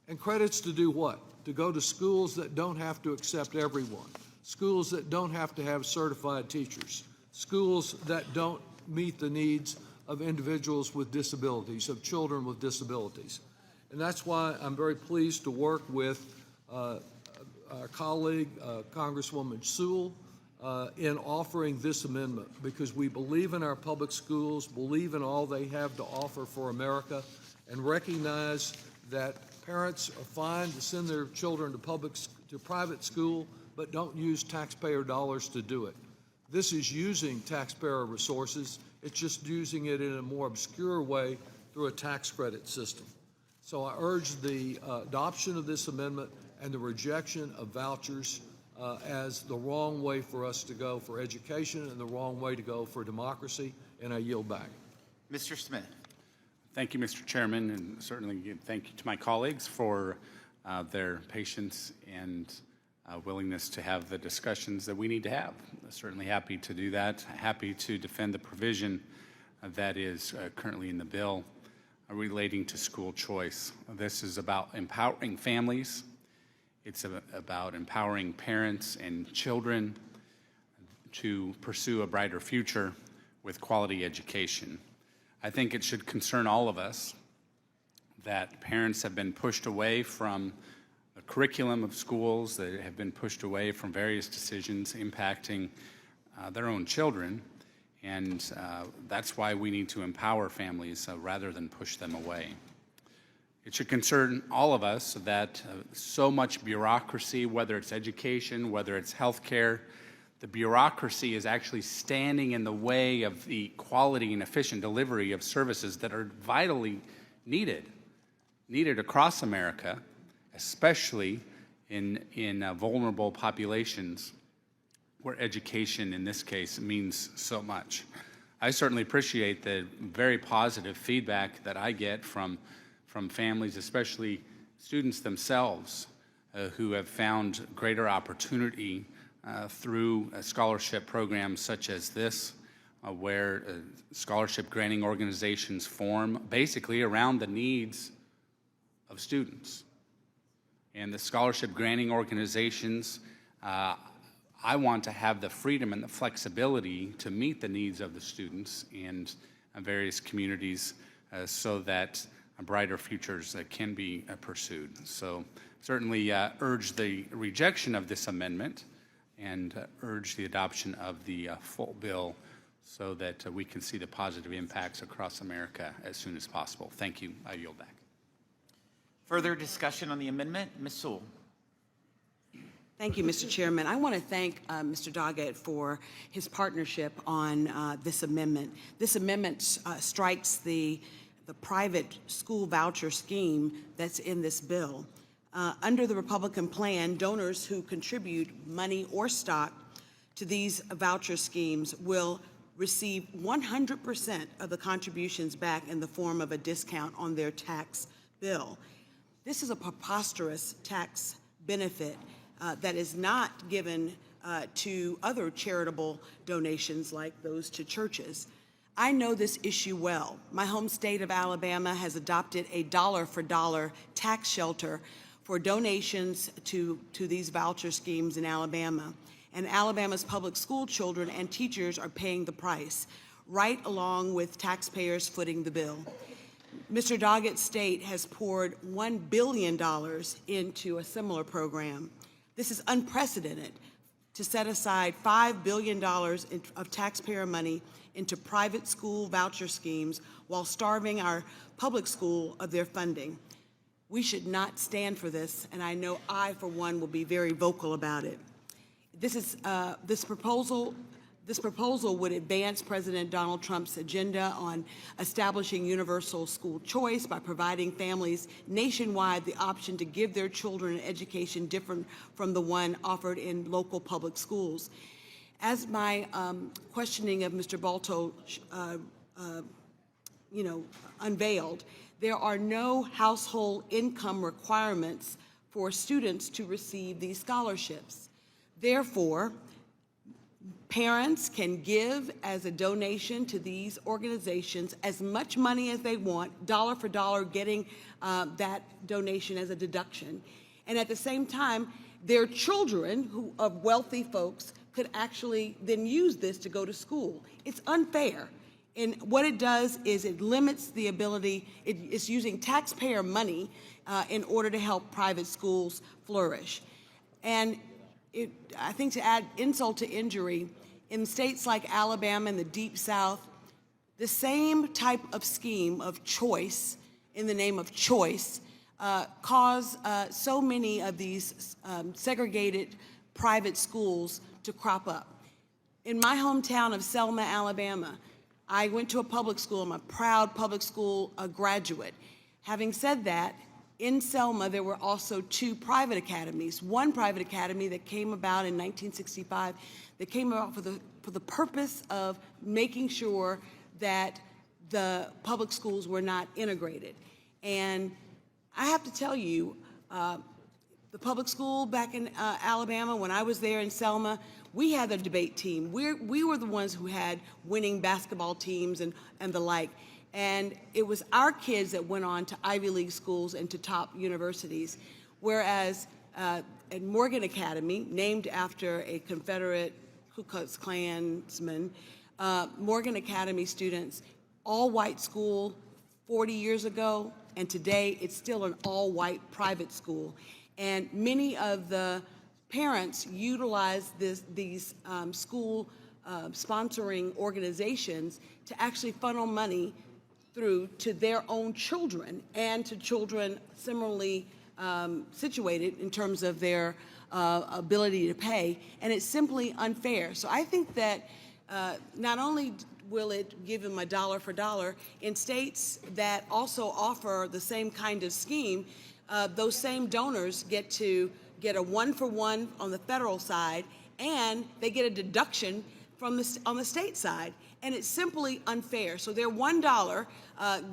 And credits to do what? To go to schools that don't have to accept everyone, schools that don't have to have certified teachers, schools that don't meet the needs of individuals with disabilities, of children with disabilities. And that's why I'm very pleased to work with our colleague, Congresswoman Sewell, in offering this amendment, because we believe in our public schools, believe in all they have to offer for America, and recognize that Parents are fine to send their children to private school, but don't use taxpayer dollars to do it. This is using taxpayer resources. It's just using it in a more obscure way through a tax credit system. So I urge the adoption of this amendment and the rejection of vouchers as the wrong way for us to go for education and the wrong way to go for democracy, and I yield back. Mr. Smith. Thank you, Mr. Chairman, and certainly thank you to my colleagues for their patience and willingness to have the discussions that we need to have. Certainly happy to do that. Happy to defend the provision that is currently in the bill relating to school choice. This is about empowering families. It's about empowering parents and children to pursue a brighter future with quality education. I think it should concern all of us that parents have been pushed away from the curriculum of schools, that have been pushed away from various decisions impacting their own children, and that's why we need to empower families rather than push them away. It should concern all of us that so much bureaucracy, whether it's education, whether it's healthcare, the bureaucracy is actually standing in the way of the quality and efficient delivery of services that are vitally needed across America, especially in vulnerable populations where education, in this case, means so much. I certainly appreciate the very positive feedback that I get from families, especially students themselves, who have found greater opportunity through scholarship programs such as this, where scholarship granting organizations form basically around the needs of students. And the scholarship granting organizations, I want to have the freedom and the flexibility to meet the needs of the students and various communities so that brighter futures can be pursued. So certainly urge the rejection of this amendment and urge the adoption of the full bill so that we can see the positive impacts across America as soon as possible. Thank you. I yield back. Further discussion on the amendment? Ms. Sewell. Thank you, Mr. Chairman. I want to thank Mr. Doggett for his partnership on this amendment. This amendment strikes the private school voucher scheme that's in this bill. Under the Republican plan, donors who contribute money or stock to these voucher schemes will receive 100% of the contributions back in the form of a discount on their tax bill. This is a preposterous tax benefit that is not given to other charitable donations like those to churches. I know this issue well. My home state of Alabama has adopted a dollar-for-dollar tax shelter for donations to these voucher schemes in Alabama. And Alabama's public school children and teachers are paying the price, right along with taxpayers footing the bill. Mr. Doggett's state has poured $1 billion into a similar program. This is unprecedented to set aside $5 billion of taxpayer money into private school voucher schemes while starving our public school of their funding. We should not stand for this, and I know I, for one, will be very vocal about it. This proposal would advance President Donald Trump's agenda on establishing universal school choice by providing families nationwide the option to give their children an education different from the one offered in local public schools. As my questioning of Mr. Balto, unveiled, there are no household income requirements for students to receive these scholarships. Therefore, parents can give as a donation to these organizations as much money as they want, dollar for dollar, getting that donation as a deduction. And at the same time, their children of wealthy folks could actually then use this to go to school. It's unfair. And what it does is it limits the ability, it's using taxpayer money in order to help private schools flourish. And I think to add insult to injury, in states like Alabama and the Deep South, the same type of scheme of choice, in the name of choice, cause so many of these segregated private schools to crop up. In my hometown of Selma, Alabama, I went to a public school. I'm a proud public school graduate. Having said that, in Selma, there were also 2 private academies. One private academy that came about in 1965 that came about for the purpose of making sure that the public schools were not integrated. And I have to tell you, the public school back in Alabama, when I was there in Selma, we had a debate team. We were the ones who had winning basketball teams and the like. And it was our kids that went on to Ivy League schools and to top universities. Whereas at Morgan Academy, named after a Confederate Ku Klux Klansman, Morgan Academy students, all-white school 40 years ago, and today it's still an all-white private school. And many of the parents utilize these school sponsoring organizations to actually funnel money through to their own children and to children similarly situated in terms of their ability to pay, and it's simply unfair. So I think that not only will it give them a dollar for dollar, in states that also offer the same kind of scheme, those same donors get to get a 1-for-1 on the federal side, and they get a deduction from on the state side. And it's simply unfair. So their $1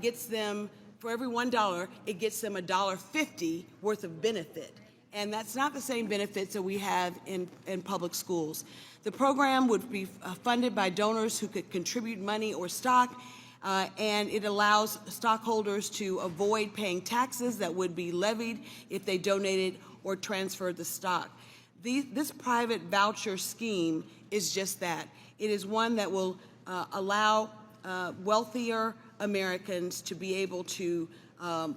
gets them, for every $1, it gets them $1.50 worth of benefit. And that's not the same benefits that we have in public schools. The program would be funded by donors who could contribute money or stock, and it allows stockholders to avoid paying taxes that would be levied if they donated or transferred the stock. This private voucher scheme is just that. It is one that will allow wealthier Americans to be able to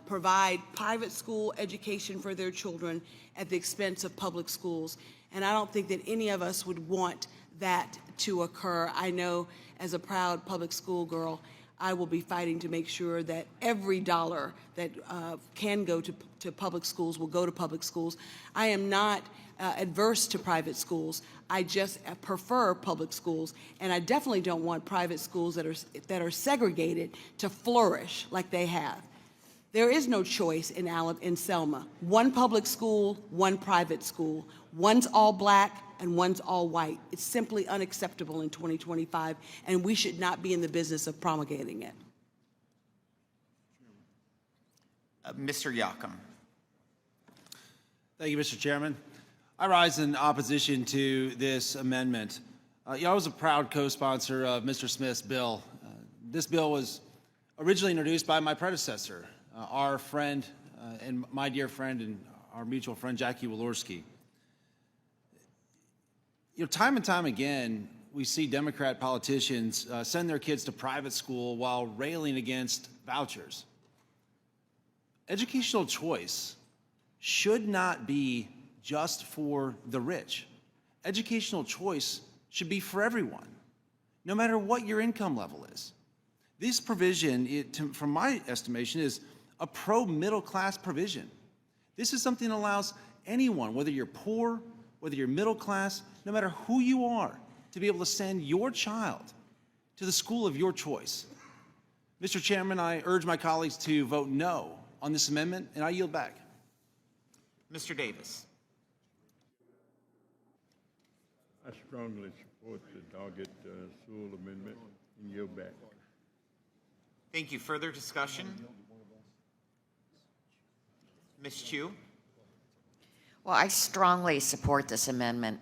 provide private school education for their children at the expense of public schools. And I don't think that any of us would want that to occur. I know as a proud public school girl, I will be fighting to make sure that every dollar that can go to public schools will go to public schools. I am not adverse to private schools. I just prefer public schools, and I definitely don't want private schools that are segregated to flourish like they have. There is no choice in Selma. One public school, one private school. One's all black and one's all white. It's simply unacceptable in 2025, and we should not be in the business of promulgating it. Mr. Yocum. Thank you, Mr. Chairman. I rise in opposition to this amendment. I was a proud co-sponsor of Mr. Smith's bill. This bill was originally introduced by my predecessor, our friend and my dear friend and our mutual friend, Jackie Walorski. Time and time again, we see Democrat politicians send their kids to private school while railing against vouchers. Educational choice should not be just for the rich. Educational choice should be for everyone, no matter what your income level is. This provision, from my estimation, is a pro-middle class provision. This is something that allows anyone, whether you're poor, whether you're middle class, no matter who you are, to be able to send your child to the school of your choice. Mr. Chairman, I urge my colleagues to vote no on this amendment, and I yield back. Mr. Davis. I strongly support the Doggett Sewell amendment and yield back. Thank you. Further discussion? Ms. Chu? Well, I strongly support this amendment.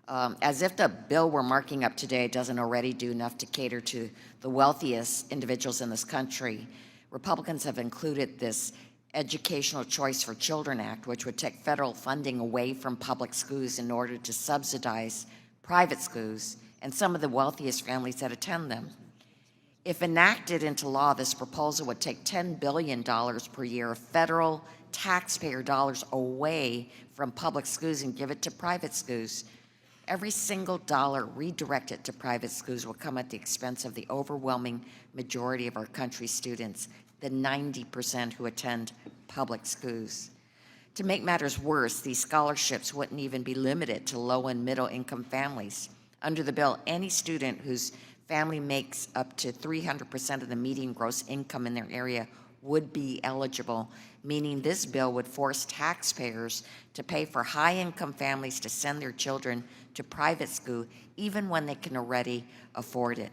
As if the bill we're marking up today doesn't already do enough to cater to the wealthiest individuals in this country, Republicans have included this Educational Choice for Children Act, which would take federal funding away from public schools in order to subsidize private schools and some of the wealthiest families that attend them. If enacted into law, this proposal would take $10 billion per year of federal taxpayer dollars away from public schools and give it to private schools. Every single dollar redirected to private schools will come at the expense of the overwhelming majority of our country's students, the 90% who attend public schools. To make matters worse, these scholarships wouldn't even be limited to low and middle income families. Under the bill, any student whose family makes up to 300% of the median gross income in their area would be eligible, meaning this bill would force taxpayers to pay for high-income families to send their children to private school even when they can already afford it.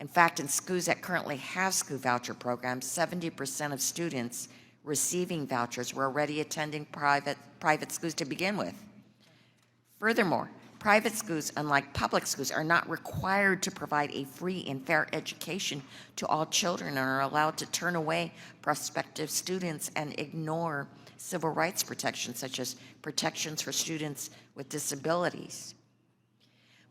In fact, in schools that currently have school voucher programs, 70% of students receiving vouchers were already attending private schools to begin with. Furthermore, private schools, unlike public schools, are not required to provide a free and fair education to all children and are allowed to turn away prospective students and ignore civil rights protections, such as protections for students with disabilities.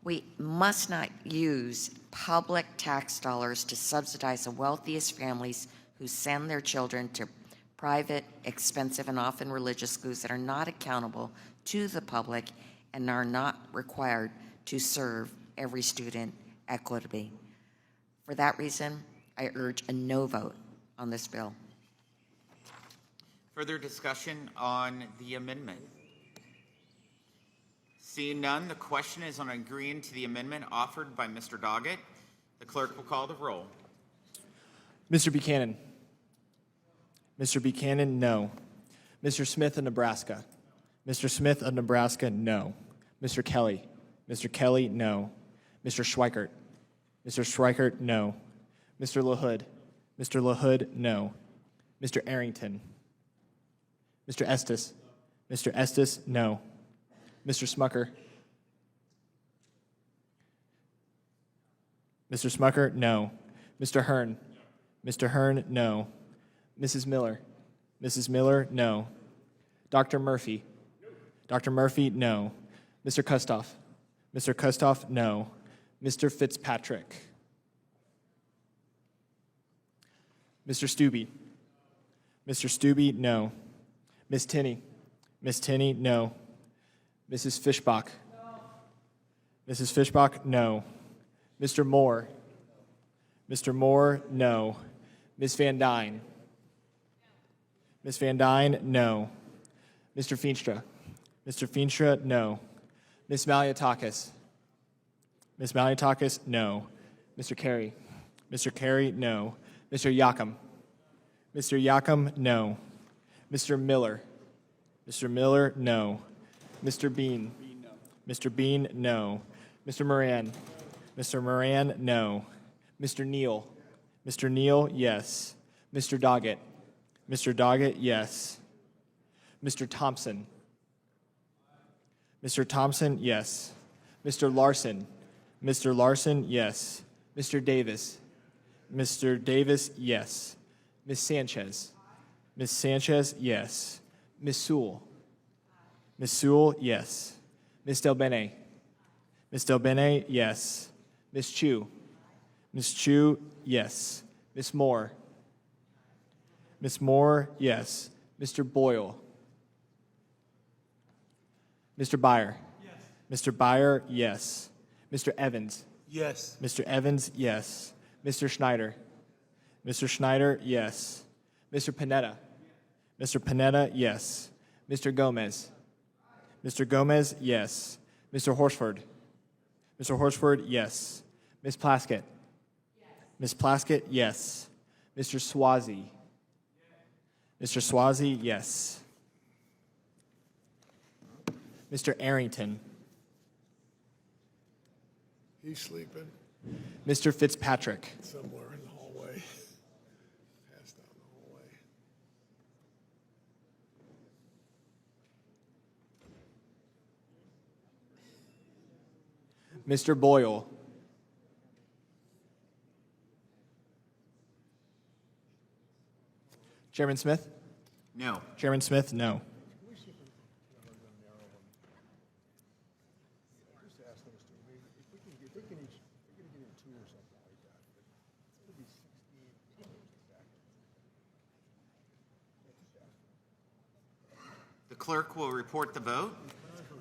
We must not use public tax dollars to subsidize the wealthiest families who send their children to private, expensive, and often religious schools that are not accountable to the public and are not required to serve every student equitably. For that reason, I urge a no vote on this bill. Further discussion on the amendment? Seeing none, the question is on agreeing to the amendment offered by Mr. Doggett. The clerk will call the roll. Mr. Buchanan. Mr. Buchanan, no. Mr. Smith of Nebraska. Mr. Smith of Nebraska, no. Mr. Kelly. Mr. Kelly, no. Mr. Schweikert. Mr. Schweikert, no. Mr. LaHood. Mr. LaHood, no. Mr. Arrington. Mr. Estes. Mr. Estes, no. Mr. Smucker. Mr. Smucker, no. Mr. Hearn. Mr. Hearn, no. Mrs. Miller. Mrs. Miller, no. Dr. Murphy. Dr. Murphy, no. Mr. Kustoff. Mr. Kustoff, no. Mr. Fitzpatrick. Mr. Stubbe. Mr. Stubbe, no. Ms. Tinney. Ms. Tinney, no. Mrs. Fishbach. Mrs. Fishbach, no. Mr. Moore. Mr. Moore, no. Ms. Van Dyne. Ms. Van Dyne, no. Mr. Feenstra. Mr. Feenstra, no. Ms. Maliatakis. Ms. Maliatakis, no. Mr. Carey. Mr. Carey, no. Mr. Yakum. Mr. Yakum, no. Mr. Miller. Mr. Miller, no. Mr. Bean. Mr. Bean, no. Mr. Moran. Mr. Moran, no. Mr. Neal. Mr. Neal, yes. Mr. Doggett. Mr. Doggett, yes. Mr. Thompson. Mr. Thompson, yes. Mr. Larson. Mr. Larson, yes. Mr. Davis. Mr. Davis, yes. Ms. Sanchez. Ms. Sanchez, yes. Ms. Sewell. Ms. Sewell, yes. Ms. Del Bene. Ms. Del Bene, yes. Ms. Chu. Ms. Chu, yes. Ms. Moore. Ms. Moore, yes. Mr. Boyle. Mr. Byer. Yes. Mr. Byer, yes. Mr. Evans. Yes. Mr. Evans, yes. Mr. Schneider. Mr. Schneider, yes. Mr. Panetta. Mr. Panetta, yes. Mr. Gomez. Mr. Gomez, yes. Mr. Horsford. Mr. Horsford, yes. Ms. Plaskett. Ms. Plaskett, yes. Mr. Swazi. Mr. Swazi, yes. Mr. Arrington. He's sleeping Mr. Fitzpatrick. somewhere in the hallway. Passed out in the hallway. Mr. Boyle. Chairman Smith? No. Chairman Smith, no. The clerk will report the vote.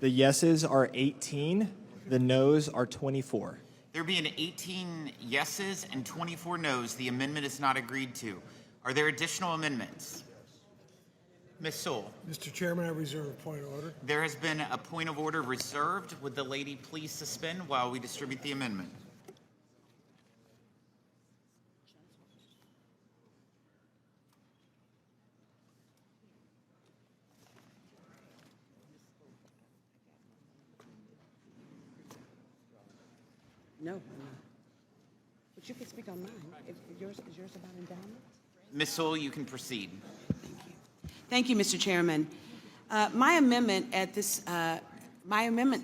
The yeses are 18, the noes are 24. There being 18 yeses and 24 noes, the amendment is not agreed to. Are there additional amendments? Ms. Sewell. Mr. Chairman, I reserve a point of order. There has been a point of order reserved. Would the lady please suspend while we distribute the amendment? No. But you can speak on mine. Is yours about endowment? Ms. Sewell, you can proceed. Thank you, Mr. Chairman. My amendment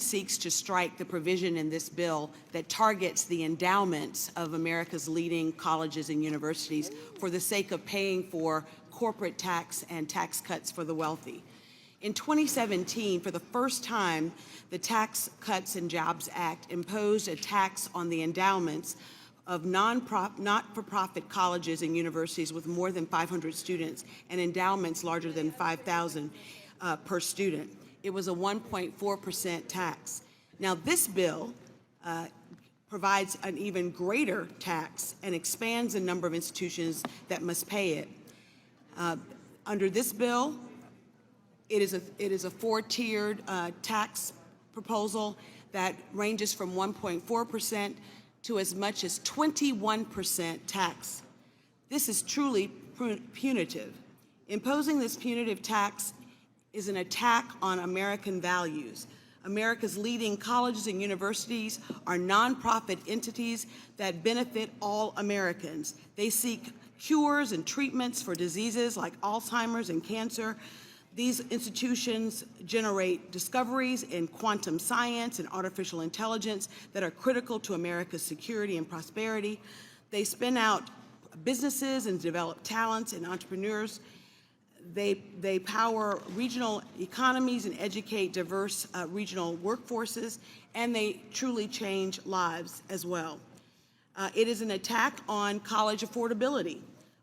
seeks to strike the provision in this bill that targets the endowments of America's leading colleges and universities for the sake of paying for corporate tax and tax cuts for the wealthy. In 2017, for the first time, the Tax Cuts and Jobs Act imposed a tax on the endowments of not-for-profit colleges and universities with more than 500 students and endowments larger than 5,000 per student. It was a 1.4% tax. Now, this bill provides an even greater tax and expands the number of institutions that must pay it. Under this bill, it is a four-tiered tax proposal that ranges from 1.4% to as much as 21% tax. This is truly punitive. Imposing this punitive tax is an attack on American values. America's leading colleges and universities are nonprofit entities that benefit all Americans. They seek cures and treatments for diseases like Alzheimer's and cancer. These institutions generate discoveries in quantum science and artificial intelligence that are critical to America's security and prosperity. They spin out businesses and develop talents and entrepreneurs. They power regional economies and educate diverse regional workforces, and they truly change lives as well. It is an attack on college affordability.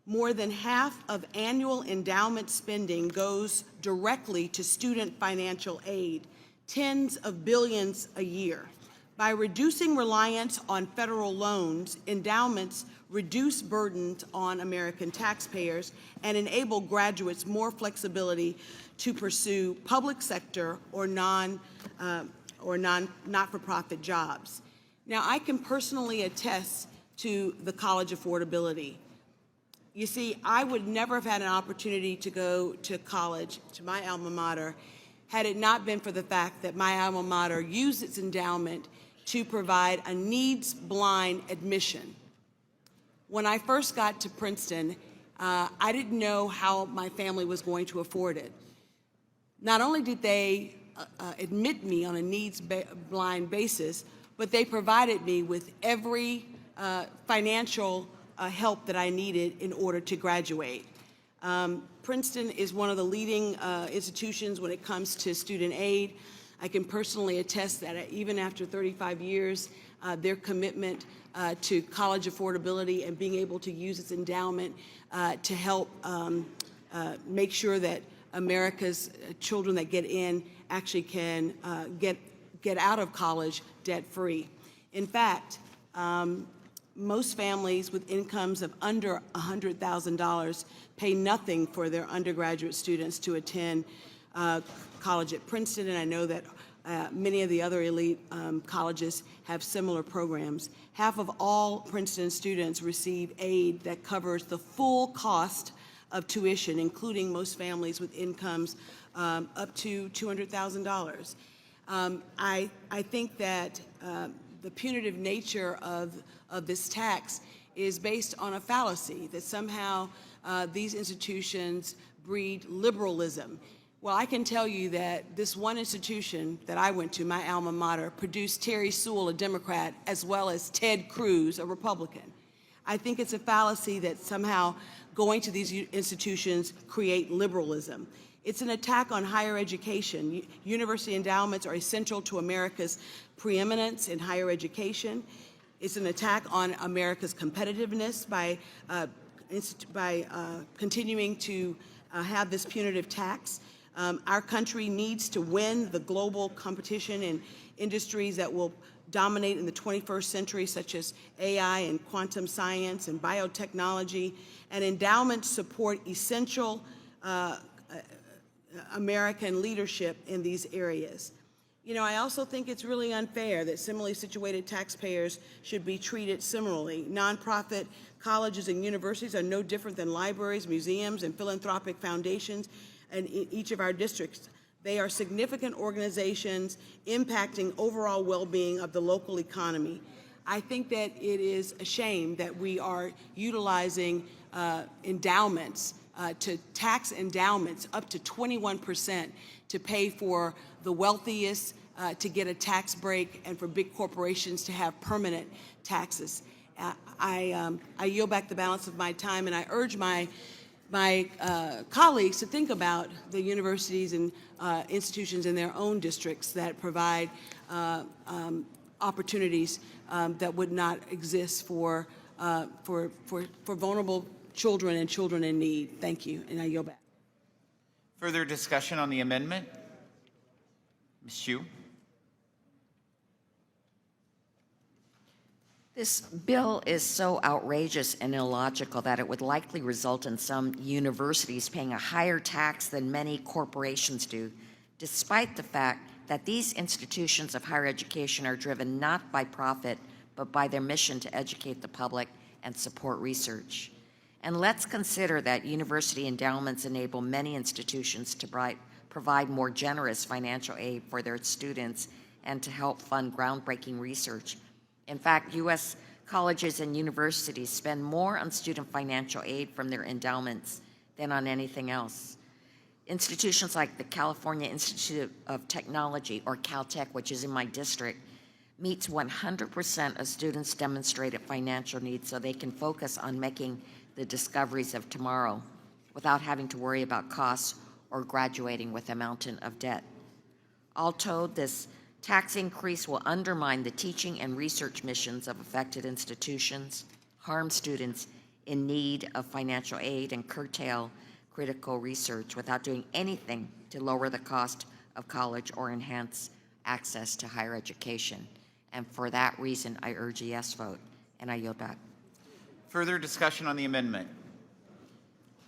More than half of annual endowment spending goes directly to student financial aid, tens of billions a year. By reducing reliance on federal loans, endowments reduce burdens on American taxpayers and enable graduates more flexibility to pursue public sector or not-for-profit jobs. Now, I can personally attest to the college affordability. You see, I would never have had an opportunity to go to college, to my alma mater, had it not been for the fact that my alma mater used its endowment to provide a needs-blind admission. When I first got to Princeton, I didn't know how my family was going to afford it. Not only did they admit me on a needs-blind basis, but they provided me with every financial help that I needed in order to graduate. Princeton is one of the leading institutions when it comes to student aid. I can personally attest that even after 35 years, their commitment to college affordability and being able to use its endowment to help make sure that America's children that get in actually can get out of college debt-free. In fact, most families with incomes of under $100,000 pay nothing for their undergraduate students to attend college at Princeton, and I know that many of the other elite colleges have similar programs. Half of all Princeton students receive aid that covers the full cost of tuition, including most families with incomes up to $200,000. I think that the punitive nature of this tax is based on a fallacy, that somehow these institutions breed liberalism. Well, I can tell you that this one institution that I went to, my alma mater, produced Terry Sewell, a Democrat, as well as Ted Cruz, a Republican. I think it's a fallacy that somehow going to these institutions create liberalism. It's an attack on higher education. University endowments are essential to America's preeminence in higher education. It's an attack on America's competitiveness by continuing to have this punitive tax. Our country needs to win the global competition in industries that will dominate in the 21st century, such as AI and quantum science and biotechnology. And endowments support essential American leadership in these areas. You know, I also think it's really unfair that similarly situated taxpayers should be treated similarly. Nonprofit colleges and universities are no different than libraries, museums, and philanthropic foundations in each of our districts. They are significant organizations impacting overall well-being of the local economy. I think that it is a shame that we are utilizing endowments to tax endowments up to 21% to pay for the wealthiest to get a tax break and for big corporations to have permanent taxes. I yield back the balance of my time, and I urge my colleagues to think about the universities and institutions in their own districts that provide opportunities that would not exist for vulnerable children and children in need. Thank you, and I yield back. Further discussion on the amendment? Ms. Hsu? This bill is so outrageous and illogical that it would likely result in some universities paying a higher tax than many corporations do, despite the fact that these institutions of higher education are driven not by profit, but by their mission to educate the public and support research. And let's consider that university endowments enable many institutions to provide more generous financial aid for their students and to help fund groundbreaking research. In fact, U.S. colleges and universities spend more on student financial aid from their endowments than on anything else. Institutions like the California Institute of Technology, or Caltech, which is in my district, meets 100% of students' demonstrated financial needs so they can focus on making the discoveries of tomorrow without having to worry about costs or graduating with a mountain of debt. All told, this tax increase will undermine the teaching and research missions of affected institutions, harm students in need of financial aid, and curtail critical research without doing anything to lower the cost of college or enhance access to higher education. And for that reason, I urge a yes vote, and I yield back. Further discussion on the amendment?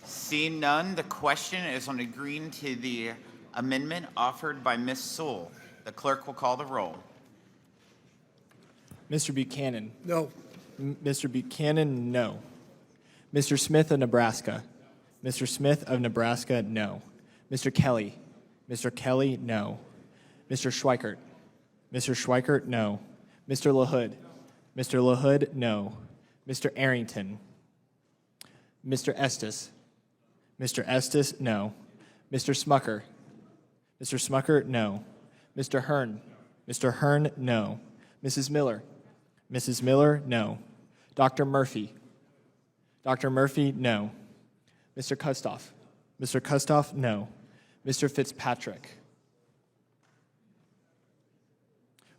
Seeing none, the question is on agreeing to the amendment offered by Ms. Sewell. The clerk will call the roll. Mr. Buchanan. No. Mr. Buchanan, no. Mr. Smith of Nebraska. Mr. Smith of Nebraska, no. Mr. Kelly. Mr. Kelly, no. Mr. Schweikert. Mr. Schweikert, no. Mr. LaHood. Mr. LaHood, no. Mr. Arrington. Mr. Estes. Mr. Estes, no. Mr. Smucker. Mr. Smucker, no. Mr. Hearn. Mr. Hearn, no. Mrs. Miller. Mrs. Miller, no. Dr. Murphy. Dr. Murphy, no. Mr. Kustoff. Mr. Kustoff, no. Mr. Fitzpatrick.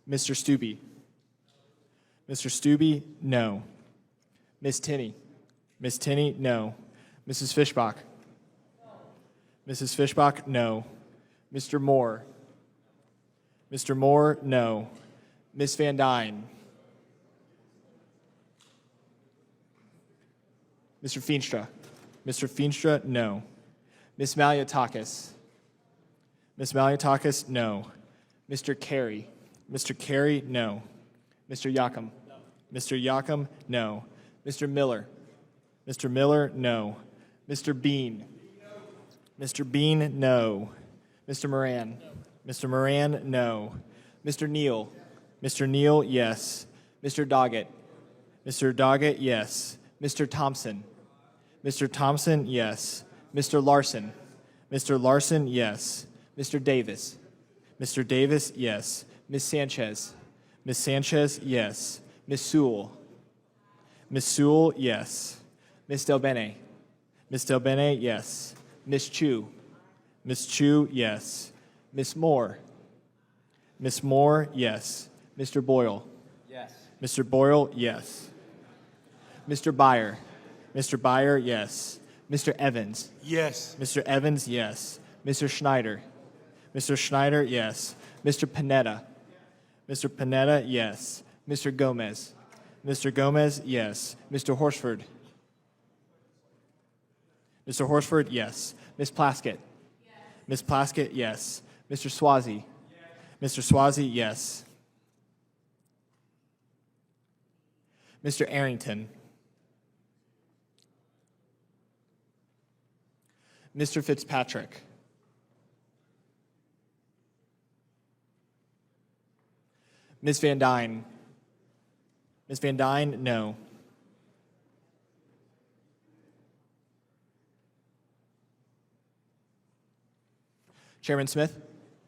Mr. Stubbe. Mr. Stubbe, no. Ms. Tinney. Ms. Tinney, no. Mrs. Fishbach. Mrs. Fishbach, no. Mr. Moore. Mr. Moore, no. Ms. Van Dyne. Mr. Feenstra. Mr. Feenstra, no. Ms. Maliatakis. Ms. Maliatakis, no. Mr. Carey. Mr. Carey, no. Mr. Yakum. Mr. Yakum, no. Mr. Miller. Mr. Miller, no. Mr. Bean. Mr. Bean, no. Mr. Moran. Mr. Moran, no. Mr. Neal. Mr. Neal, yes. Mr. Doggett. Mr. Doggett, yes. Mr. Thompson. Mr. Thompson, yes. Mr. Larson. Mr. Larson, yes. Mr. Davis. Mr. Davis, yes. Ms. Sanchez. Ms. Sanchez, yes. Ms. Sewell. Ms. Sewell, yes. Ms. Del Bene. Ms. Del Bene, yes. Ms. Chu. Ms. Chu, yes. Ms. Moore. Ms. Moore, yes. Mr. Boyle. Yes. Mr. Boyle, yes. Mr. Byer. Mr. Byer, yes. Mr. Evans. Yes. Mr. Evans, yes. Mr. Schneider. Mr. Schneider, yes. Mr. Panetta. Mr. Panetta, yes. Mr. Gomez. Mr. Gomez, yes. Mr. Horsford. Mr. Horsford, yes. Ms. Plaskett. Ms. Plaskett, yes. Mr. Swazi? Mr. Swazi, yes. Mr. Arrington? Mr. Fitzpatrick? Ms. Van Dyne? Ms. Van Dyne, no. Chairman Smith?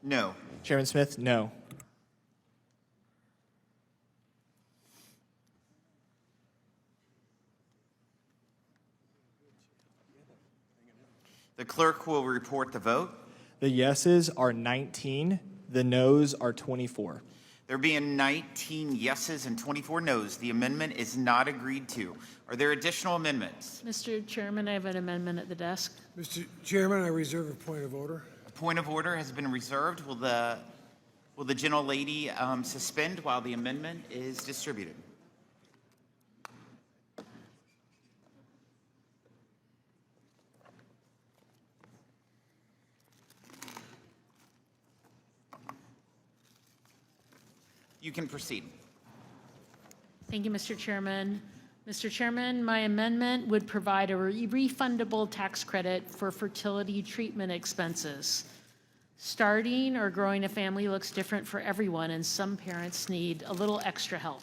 No. Chairman Smith, no. The clerk will report the vote. The yeses are 19. The noes are 24. There being 19 yeses and 24 noes, the amendment is not agreed to. Are there additional amendments? Mr. Chairman, I have an amendment at the desk. Mr. Chairman, I reserve a point of order. A point of order has been reserved. Will the gentlelady suspend while the amendment is distributed? You can proceed. Thank you, Mr. Chairman. Mr. Chairman, my amendment would provide a refundable tax credit for fertility treatment expenses. Starting or growing a family looks different for everyone, and some parents need a little extra help.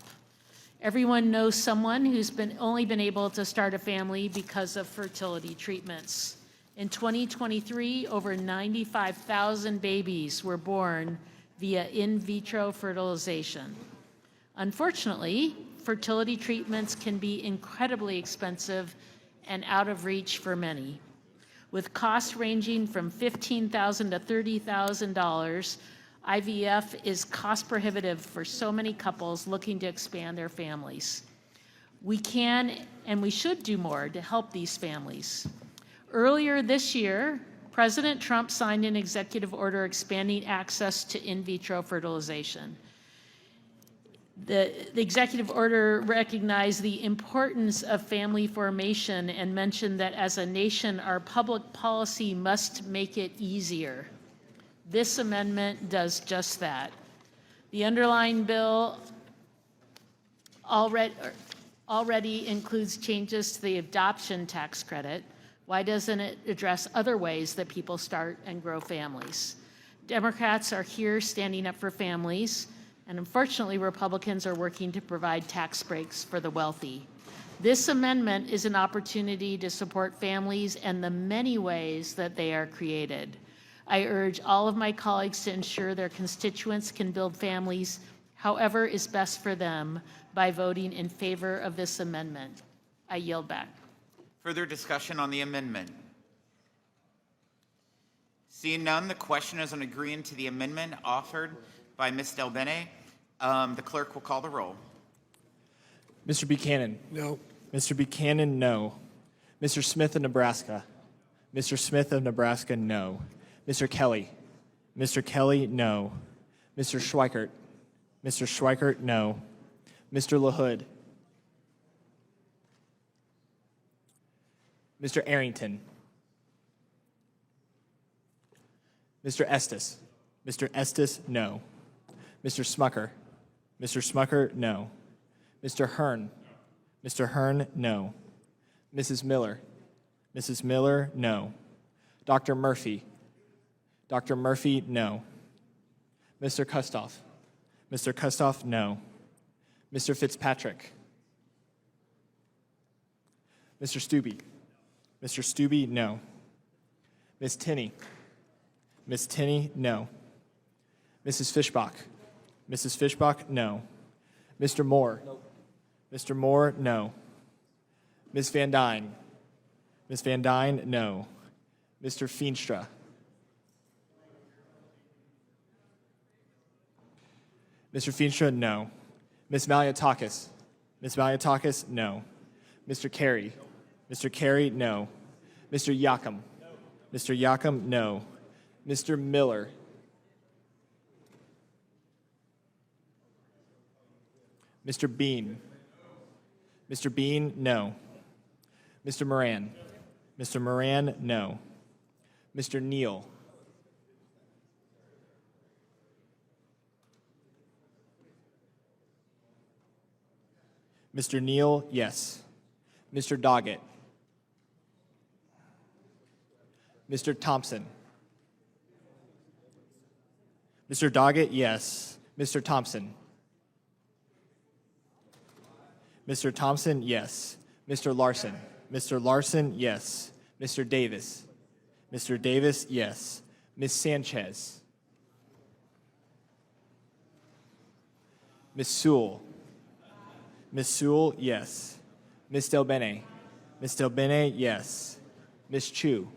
Everyone knows someone who's only been able to start a family because of fertility treatments. In 2023, over 95,000 babies were born via in vitro fertilization. Unfortunately, fertility treatments can be incredibly expensive and out of reach for many. With costs ranging from $15,000 to $30,000, IVF is cost prohibitive for so many couples looking to expand their families. We can and we should do more to help these families. Earlier this year, President Trump signed an executive order expanding access to in vitro fertilization. The executive order recognized the importance of family formation and mentioned that as a nation, our public policy must make it easier. This amendment does just that. The underlying bill already includes changes to the adoption tax credit. Why doesn't it address other ways that people start and grow families? Democrats are here standing up for families, and unfortunately, Republicans are working to provide tax breaks for the wealthy. This amendment is an opportunity to support families and the many ways that they are created. I urge all of my colleagues to ensure their constituents can build families however is best for them by voting in favor of this amendment. I yield back. Further discussion on the amendment? Seeing none, the question is on agreeing to the amendment offered by Ms. Del Bene. The clerk will call the roll. Mr. Buchanan? No. Mr. Buchanan, no. Mr. Smith of Nebraska? Mr. Smith of Nebraska, no. Mr. Kelly? Mr. Kelly, no. Mr. Schweikert? Mr. Schweikert, no. Mr. LaHood? Mr. Arrington? Mr. Estes? Mr. Estes, no. Mr. Smucker? Mr. Smucker, no. Mr. Hearn? Mr. Hearn, no. Mrs. Miller? Mrs. Miller, no. Dr. Murphy? Dr. Murphy, no. Mr. Kustoff? Mr. Kustoff, no. Mr. Fitzpatrick? Mr. Stubbe? Mr. Stubbe, no. Ms. Tinney? Ms. Tinney, no. Mrs. Fishbach? Mrs. Fishbach, no. Mr. Moore? Mr. Moore, no. Ms. Van Dyne? Ms. Van Dyne, no. Mr. Feenstra? Mr. Feenstra, no. Ms. Maliatakis? Ms. Maliatakis, no. Mr. Carey? Mr. Carey, no. Mr. Yakum? Mr. Yakum, no. Mr. Miller? Mr. Bean? Mr. Bean, no. Mr. Moran? Mr. Moran, no. Mr. Neal? Mr. Neal, yes. Mr. Doggett. Mr. Thompson. Mr. Doggett, yes. Mr. Thompson. Mr. Thompson, yes. Mr. Larson. Mr. Larson, yes. Mr. Davis. Mr. Davis, yes. Ms. Sanchez. Ms. Sewell. Ms. Sewell, yes. Ms. Del Bene. Ms. Del Bene, yes. Ms. Chu.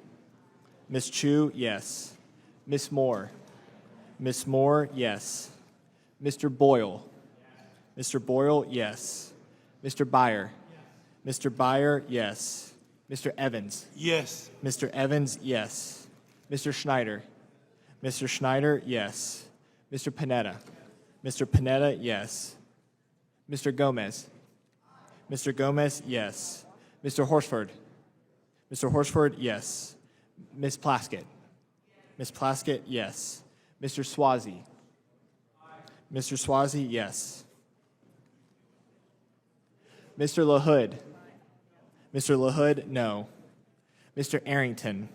Ms. Chu, yes. Ms. Moore. Ms. Moore, yes. Mr. Boyle. Mr. Boyle, yes. Mr. Byer. Mr. Byer, yes. Mr. Evans. Yes. Mr. Evans, yes. Mr. Schneider. Mr. Schneider, yes. Mr. Panetta. Mr. Panetta, yes. Mr. Gomez. Mr. Gomez, yes. Mr. Horsford. Mr. Horsford, yes. Ms. Plaskett. Ms. Plaskett, yes. Mr. Swazi. Mr. Swazi, yes. Mr. LaHood. Mr. LaHood, no. Mr. Arrington.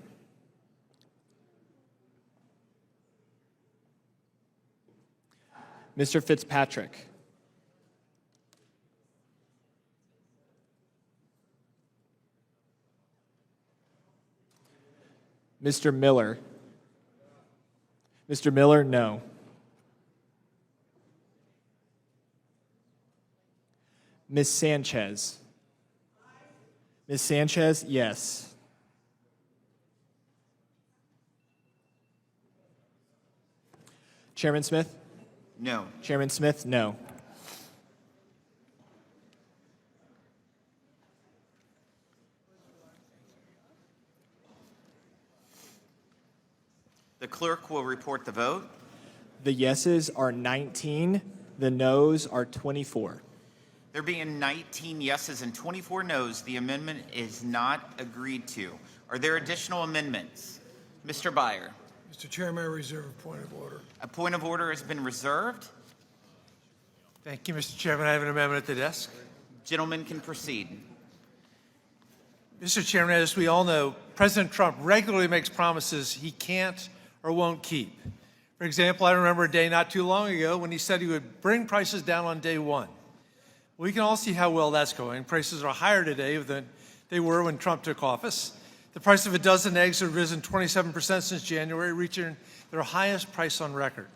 Mr. Fitzpatrick. Mr. Miller. Mr. Miller, no. Ms. Sanchez. Ms. Sanchez, yes. Chairman Smith? No. Chairman Smith, no. The clerk will report the vote. The yeses are 19, the noes are 24. There being 19 yeses and 24 noes, the amendment is not agreed to. Are there additional amendments? Mr. Byer. Mr. Chairman, I reserve a point of order. A point of order has been reserved. Thank you, Mr. Chairman. I have an amendment at the desk. Gentlemen can proceed. Mr. Chairman, as we all know, President Trump regularly makes promises he can't or won't keep. For example, I remember a day not too long ago when he said he would bring prices down on day one. We can all see how well that's going. Prices are higher today than they were when Trump took office. The price of a dozen eggs has risen 27% since January, reaching their highest price on record.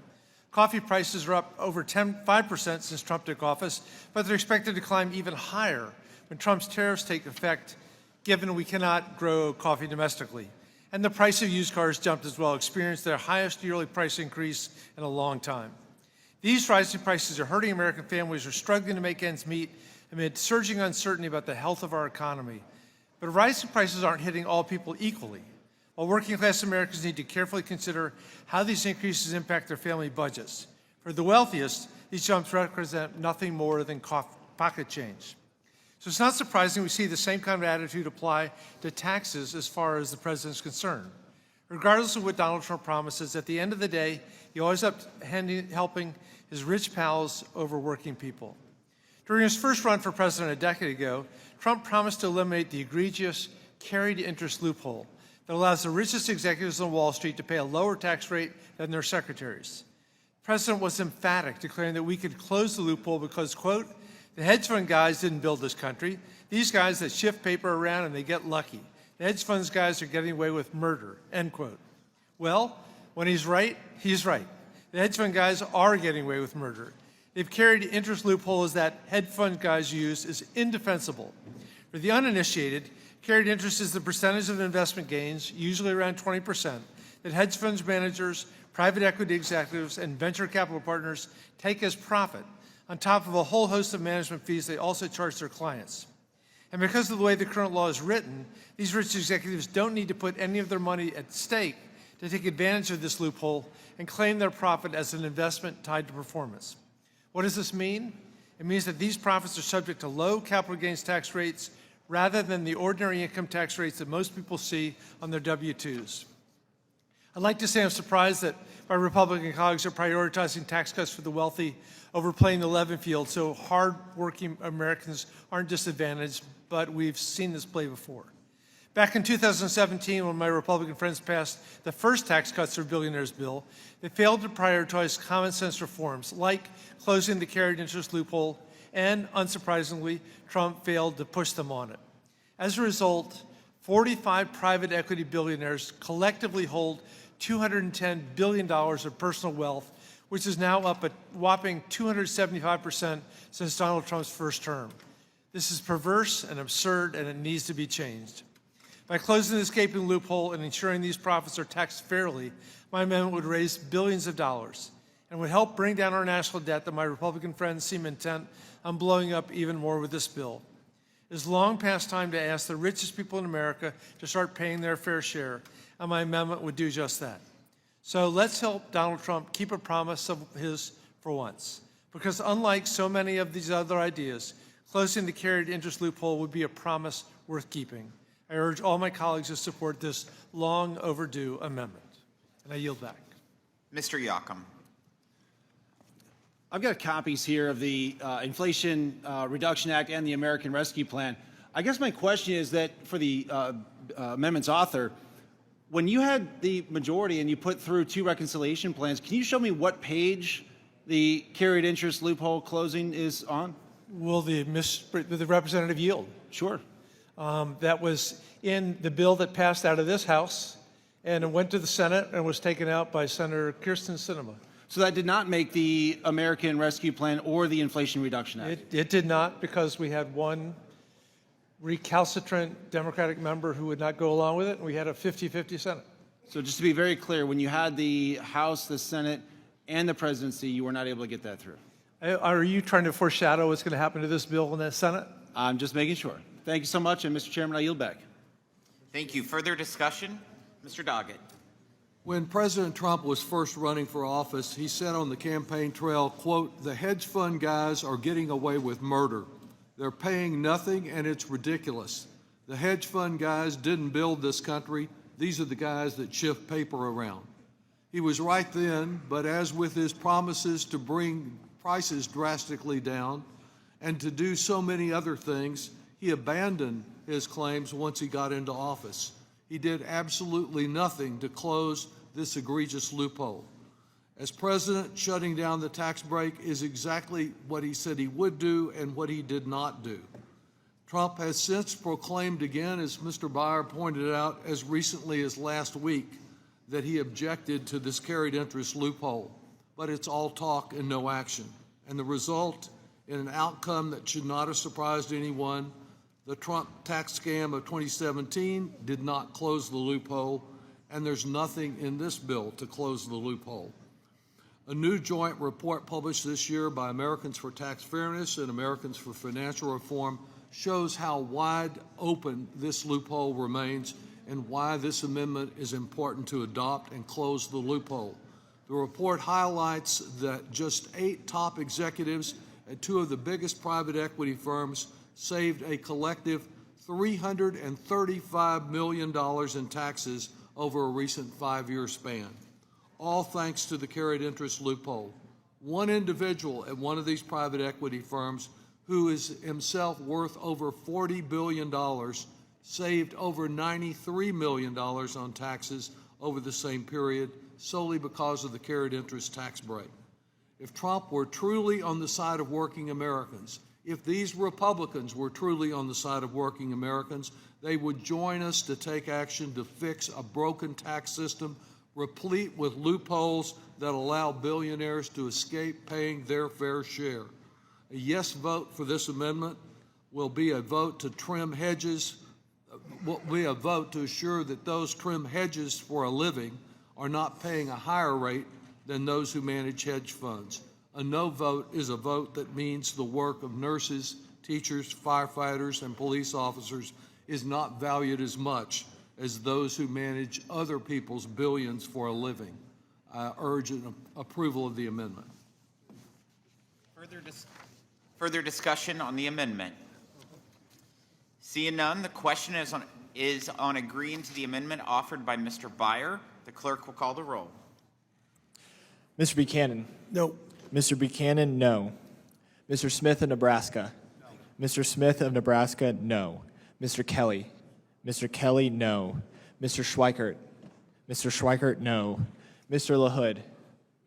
Coffee prices are up over 5% since Trump took office, but they're expected to climb even higher when Trump's tariffs take effect, given we cannot grow coffee domestically. And the price of used cars jumped as well, experienced their highest yearly price increase in a long time. These rising prices are hurting American families who are struggling to make ends meet amid surging uncertainty about the health of our economy. But rising prices aren't hitting all people equally. While working-class Americans need to carefully consider how these increases impact their family budgets. For the wealthiest, these jumps represent nothing more than pocket change. So it's not surprising we see the same kind of attitude apply to taxes as far as the president's concerned. Regardless of what Donald Trump promises, at the end of the day, he always up helping his rich pals over working people. During his first run for president a decade ago, Trump promised to eliminate the egregious carried interest loophole that allows the richest executives on Wall Street to pay a lower tax rate than their secretaries. The president was emphatic, declaring that we could close the loophole because, quote, the hedge fund guys didn't build this country. These guys that shift paper around and they get lucky. The hedge funds guys are getting away with murder, end quote. Well, when he's right, he's right. The hedge fund guys are getting away with murder. They've carried interest loopholes that hedge fund guys use is indefensible. For the uninitiated, carried interest is the percentage of investment gains, usually around 20%, that hedge funds managers, private equity executives, and venture capital partners take as profit, on top of a whole host of management fees they also charge their clients. And because of the way the current law is written, these rich executives don't need to put any of their money at stake to take advantage of this loophole and claim their profit as an investment tied to performance. What does this mean? It means that these profits are subject to low capital gains tax rates rather than the ordinary income tax rates that most people see on their W-2s. I'd like to say I'm surprised that my Republican colleagues are prioritizing tax cuts for the wealthy over playing the level field so hard-working Americans aren't disadvantaged, but we've seen this play before. Back in 2017, when my Republican friends passed the first tax cuts for billionaires bill, they failed to prioritize common sense reforms like closing the carried interest loophole, and unsurprisingly, Trump failed to push them on it. As a result, 45 private equity billionaires collectively hold $210 billion of personal wealth, which is now up a whopping 275% since Donald Trump's first term. This is perverse and absurd, and it needs to be changed. By closing the escaping loophole and ensuring these profits are taxed fairly, my amendment would raise billions of dollars and would help bring down our national debt that my Republican friends seem intent on blowing up even more with this bill. It is long past time to ask the richest people in America to start paying their fair share, and my amendment would do just that. So let's help Donald Trump keep a promise of his for once, because unlike so many of these other ideas, closing the carried interest loophole would be a promise worth keeping. I urge all my colleagues to support this long overdue amendment. And I yield back. Mr. Yocum. I've got copies here of the Inflation Reduction Act and the American Rescue Plan. I guess my question is that for the amendment's author, when you had the majority and you put through 2 reconciliation plans, can you show me what page the carried interest loophole closing is on? Will the representative yield? Sure. That was in the bill that passed out of this House, and it went to the Senate and was taken out by Senator Kirsten Sinema. So that did not make the American Rescue Plan or the Inflation Reduction Act? It did not, because we had one recalcitrant Democratic member who would not go along with it, and we had a 50-50 Senate. So just to be very clear, when you had the House, the Senate, and the presidency, you were not able to get that through? Are you trying to foreshadow what's going to happen to this bill in the Senate? I'm just making sure. Thank you so much, and Mr. Chairman, I yield back. Thank you. Further discussion? Mr. Doggett. When President Trump was first running for office, he said on the campaign trail, quote, "The hedge fund guys are getting away with murder. They're paying nothing, and it's ridiculous. The hedge fund guys didn't build this country. These are the guys that shift paper around." He was right then, but as with his promises to bring prices drastically down and to do so many other things, he abandoned his claims once he got into office. He did absolutely nothing to close this egregious loophole. As president, shutting down the tax break is exactly what he said he would do and what he did not do. Trump has since proclaimed again, as Mr. Byer pointed out as recently as last week, that he objected to this carried interest loophole. But it's all talk and no action. And the result, in an outcome that should not have surprised anyone, the Trump tax scam of 2017 did not close the loophole, and there's nothing in this bill to close the loophole. A new joint report published this year by Americans for Tax Fairness and Americans for Financial Reform shows how wide open this loophole remains and why this amendment is important to adopt and close the loophole. The report highlights that just 8 top executives at 2 of the biggest private equity firms saved a collective $335 million in taxes over a recent 5-year span, all thanks to the carried interest loophole. One individual at one of these private equity firms, who is himself worth over $40 billion, saved over $93 million on taxes over the same period, solely because of the carried interest tax break. If Trump were truly on the side of working Americans, if these Republicans were truly on the side of working Americans, they would join us to take action to fix a broken tax system replete with loopholes that allow billionaires to escape paying their fair share. A yes vote for this amendment will be a vote to trim hedges, will be a vote to assure that those trim hedges for a living are not paying a higher rate than those who manage hedge funds. A no vote is a vote that means the work of nurses, teachers, firefighters, and police officers is not valued as much as those who manage other people's billions for a living. I urge an approval of the amendment. Further discussion on the amendment? Seeing none, the question is on. is on agreeing to the amendment offered by Mr. Byer. The clerk will call the roll. Mr. Buchanan? No. Mr. Buchanan, no. Mr. Smith of Nebraska? No. Mr. Smith of Nebraska, no. Mr. Kelly? Mr. Kelly, no. Mr. Schweikert? Mr. Schweikert, no. Mr. LaHood?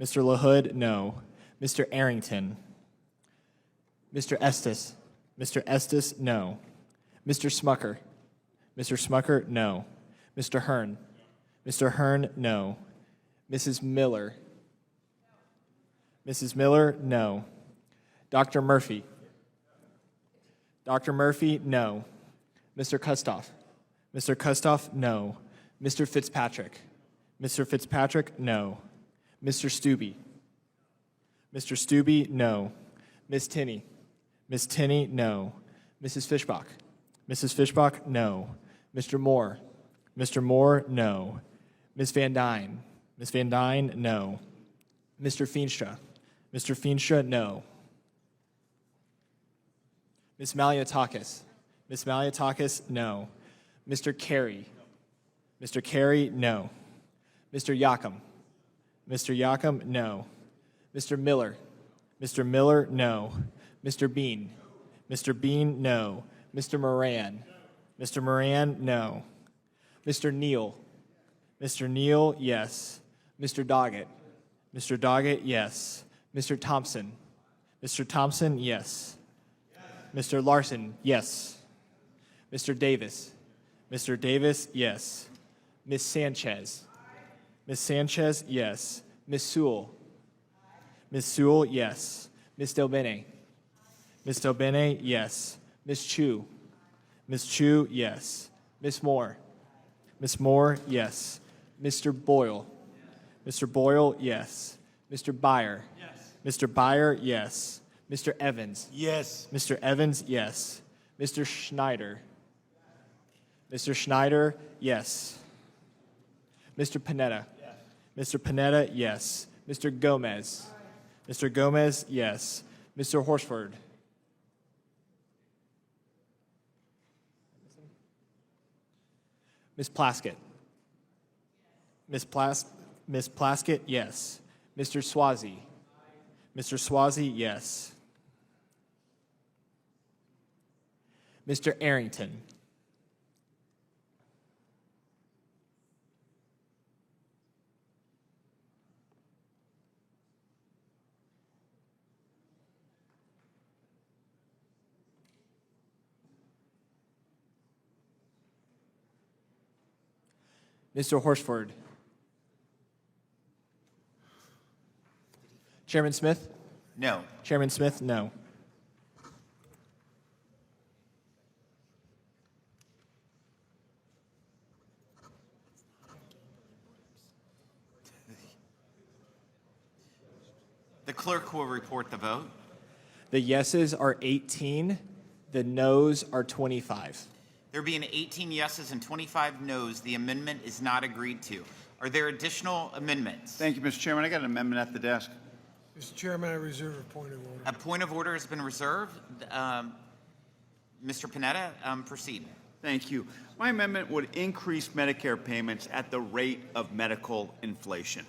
Mr. LaHood, no. Mr. Arrington? Mr. Estes? Mr. Estes, no. Mr. Smucker? Mr. Smucker, no. Mr. Hearn? Mr. Hearn, no. Mrs. Miller? Mrs. Miller, no. Dr. Murphy? Dr. Murphy, no. Mr. Kustoff? Mr. Kustoff, no. Mr. Fitzpatrick? Mr. Fitzpatrick, no. Mr. Stubbe? Mr. Stubbe, no. Ms. Tinney? Ms. Tinney, no. Mrs. Fishbach? Mrs. Fishbach, no. Mr. Moore? Mr. Moore, no. Ms. Van Dyne? Ms. Van Dyne, no. Mr. Feenstra? Mr. Feenstra, no. Ms. Maliotakis? Ms. Maliotakis, no. Mr. Carey? Mr. Carey, no. Mr. Yacom? Mr. Yacom, no. Mr. Miller? Mr. Miller, no. Mr. Bean? Mr. Bean, no. Mr. Moran? Mr. Moran, no. Mr. Neal? Mr. Neal, yes. Mr. Doggett? Mr. Doggett, yes. Mr. Thompson? Mr. Thompson, yes. Mr. Larson, yes. Mr. Davis? Mr. Davis, yes. Ms. Sanchez? Ms. Sanchez, yes. Ms. Sewell? Ms. Sewell, yes. Ms. Delbene? Ms. Delbene, yes. Ms. Chu? Ms. Chu, yes. Ms. Moore? Ms. Moore, yes. Mr. Boyle? Mr. Boyle, yes. Mr. Byer? Yes. Mr. Byer, yes. Mr. Evans? Yes. Mr. Evans, yes. Mr. Schneider? Mr. Schneider, yes. Mr. Panetta? Yes. Mr. Panetta, yes. Mr. Gomez? Mr. Gomez, yes. Mr. Horsford? Ms. Plaskett? Ms. Plaskett, yes. Mr. Swazi? Mr. Swazi, yes. Mr. Arrington? Mr. Horsford? Chairman Smith? No. Chairman Smith, no. The clerk will report the vote. The yeses are 18, the noes are 25. There being 18 yeses and 25 noes, the amendment is not agreed to. Are there additional amendments? Thank you, Mr. Chairman. I got an amendment at the desk. Mr. Chairman, I reserve a point of order. A point of order has been reserved. Mr. Panetta, proceed. Thank you. My amendment would increase Medicare payments at the rate of medical inflation.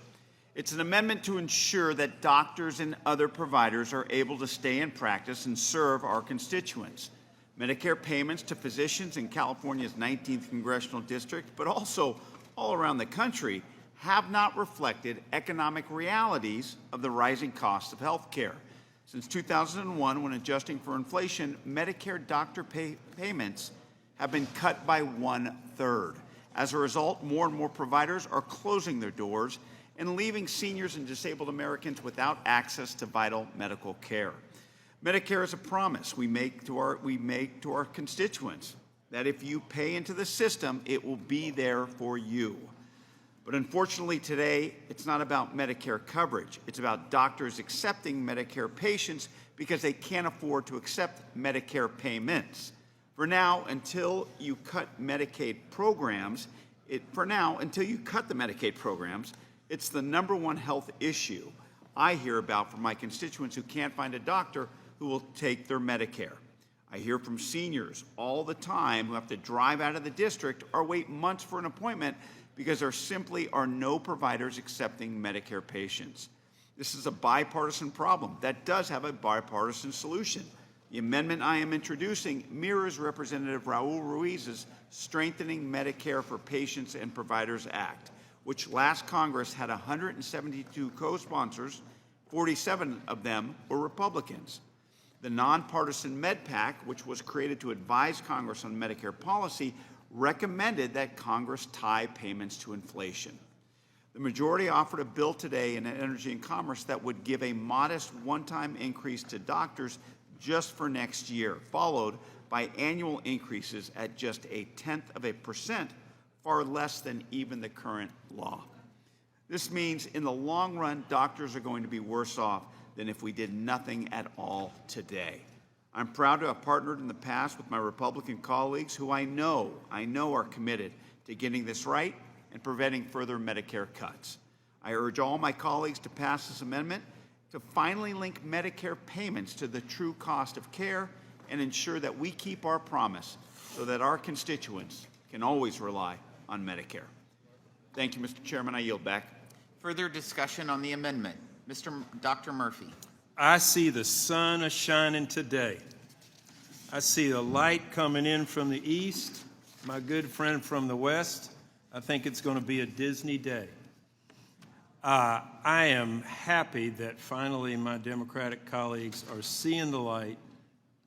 It's an amendment to ensure that doctors and other providers are able to stay in practice and serve our constituents. Medicare payments to physicians in California's 19th congressional district, but also all around the country, have not reflected economic realities of the rising costs of health care. Since 2001, when adjusting for inflation, Medicare doctor payments have been cut by 1/3. As a result, more and more providers are closing their doors and leaving seniors and disabled Americans without access to vital medical care. Medicare is a promise we make to our constituents that if you pay into the system, it will be there for you. But unfortunately today, it's not about Medicare coverage. It's about doctors accepting Medicare patients because they can't afford to accept Medicare payments. For now, until you cut Medicaid programs, it's the #1 health issue I hear about from my constituents who can't find a doctor who will take their Medicare. I hear from seniors all the time who have to drive out of the district or wait months for an appointment because there simply are no providers accepting Medicare patients. This is a bipartisan problem that does have a bipartisan solution. The amendment I am introducing mirrors Representative Raul Ruiz's Strengthening Medicare for Patients and Providers Act, which last Congress had 172 co-sponsors, 47 of them were Republicans. The nonpartisan MedPAC, which was created to advise Congress on Medicare policy, recommended that Congress tie payments to inflation. The majority offered a bill today in Energy and Commerce that would give a modest one-time increase to doctors just for next year, followed by annual increases at just 0.1%, far less than even the current law. This means in the long run, doctors are going to be worse off than if we did nothing at all today. I'm proud to have partnered in the past with my Republican colleagues who I know are committed to getting this right and preventing further Medicare cuts. I urge all my colleagues to pass this amendment to finally link Medicare payments to the true cost of care and ensure that we keep our promise so that our constituents can always rely on Medicare. Thank you, Mr. Chairman. I yield back. Further discussion on the amendment. Dr. Murphy. I see the sun a-shining today. I see the light coming in from the east, my good friend from the west. I think it's going to be a Disney day. I am happy that finally my Democratic colleagues are seeing the light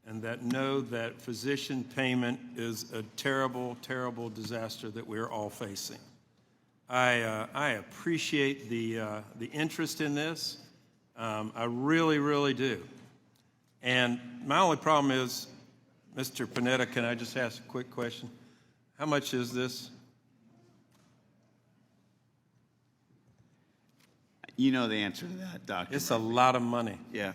and that know that physician payment is a terrible, terrible disaster that we're all facing. I appreciate the interest in this. I really, really do. And my only problem is, Mr. Panetta, can I just ask a quick question? How much is this? You know the answer to that, Doctor. It's a lot of money. Yeah.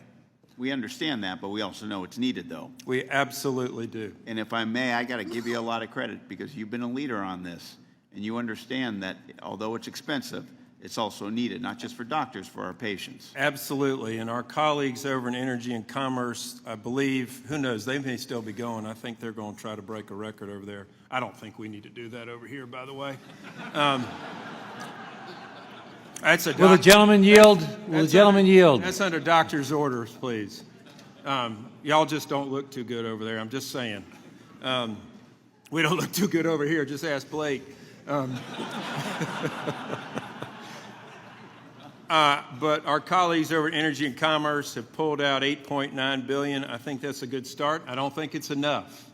We understand that, but we also know it's needed, though. We absolutely do. And if I may, I got to give you a lot of credit because you've been a leader on this. And you understand that although it's expensive, it's also needed, not just for doctors, for our patients. Absolutely. And our colleagues over in Energy and Commerce, I believe, who knows, they may still be going. I think they're going to try to break a record over there. I don't think we need to do that over here, by the way. That's a Will the gentleman yield? Will the gentleman yield? That's under doctor's orders, please. Y'all just don't look too good over there. I'm just saying. We don't look too good over here. Just ask Blake. But our colleagues over at Energy and Commerce have pulled out $8.9 billion. I think that's a good start. I don't think it's enough.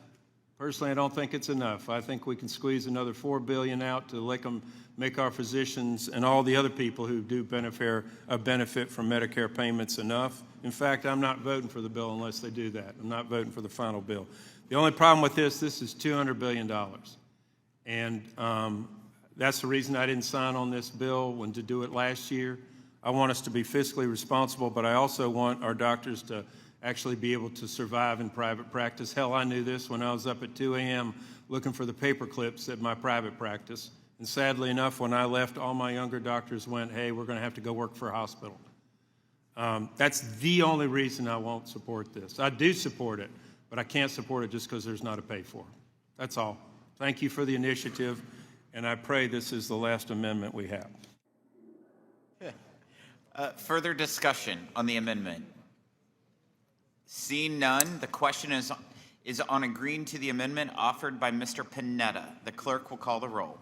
Personally, I don't think it's enough. I think we can squeeze another $4 billion out to make our physicians and all the other people who do benefit from Medicare payments enough. In fact, I'm not voting for the bill unless they do that. I'm not voting for the final bill. The only problem with this is $200 billion. And that's the reason I didn't sign on this bill when to do it last year. I want us to be fiscally responsible, but I also want our doctors to actually be able to survive in private practice. Hell, I knew this when I was up at 2 a.m. looking for the paper clips at my private practice. And sadly enough, when I left, all my younger doctors went, hey, we're going to have to go work for a hospital. That's the only reason I won't support this. I do support it, but I can't support it just because there's not a pay for it. That's all. Thank you for the initiative, and I pray this is the last amendment we have. Further discussion on the amendment. Seeing none, the question is on agreeing to the amendment offered by Mr. Panetta. The clerk will call the roll.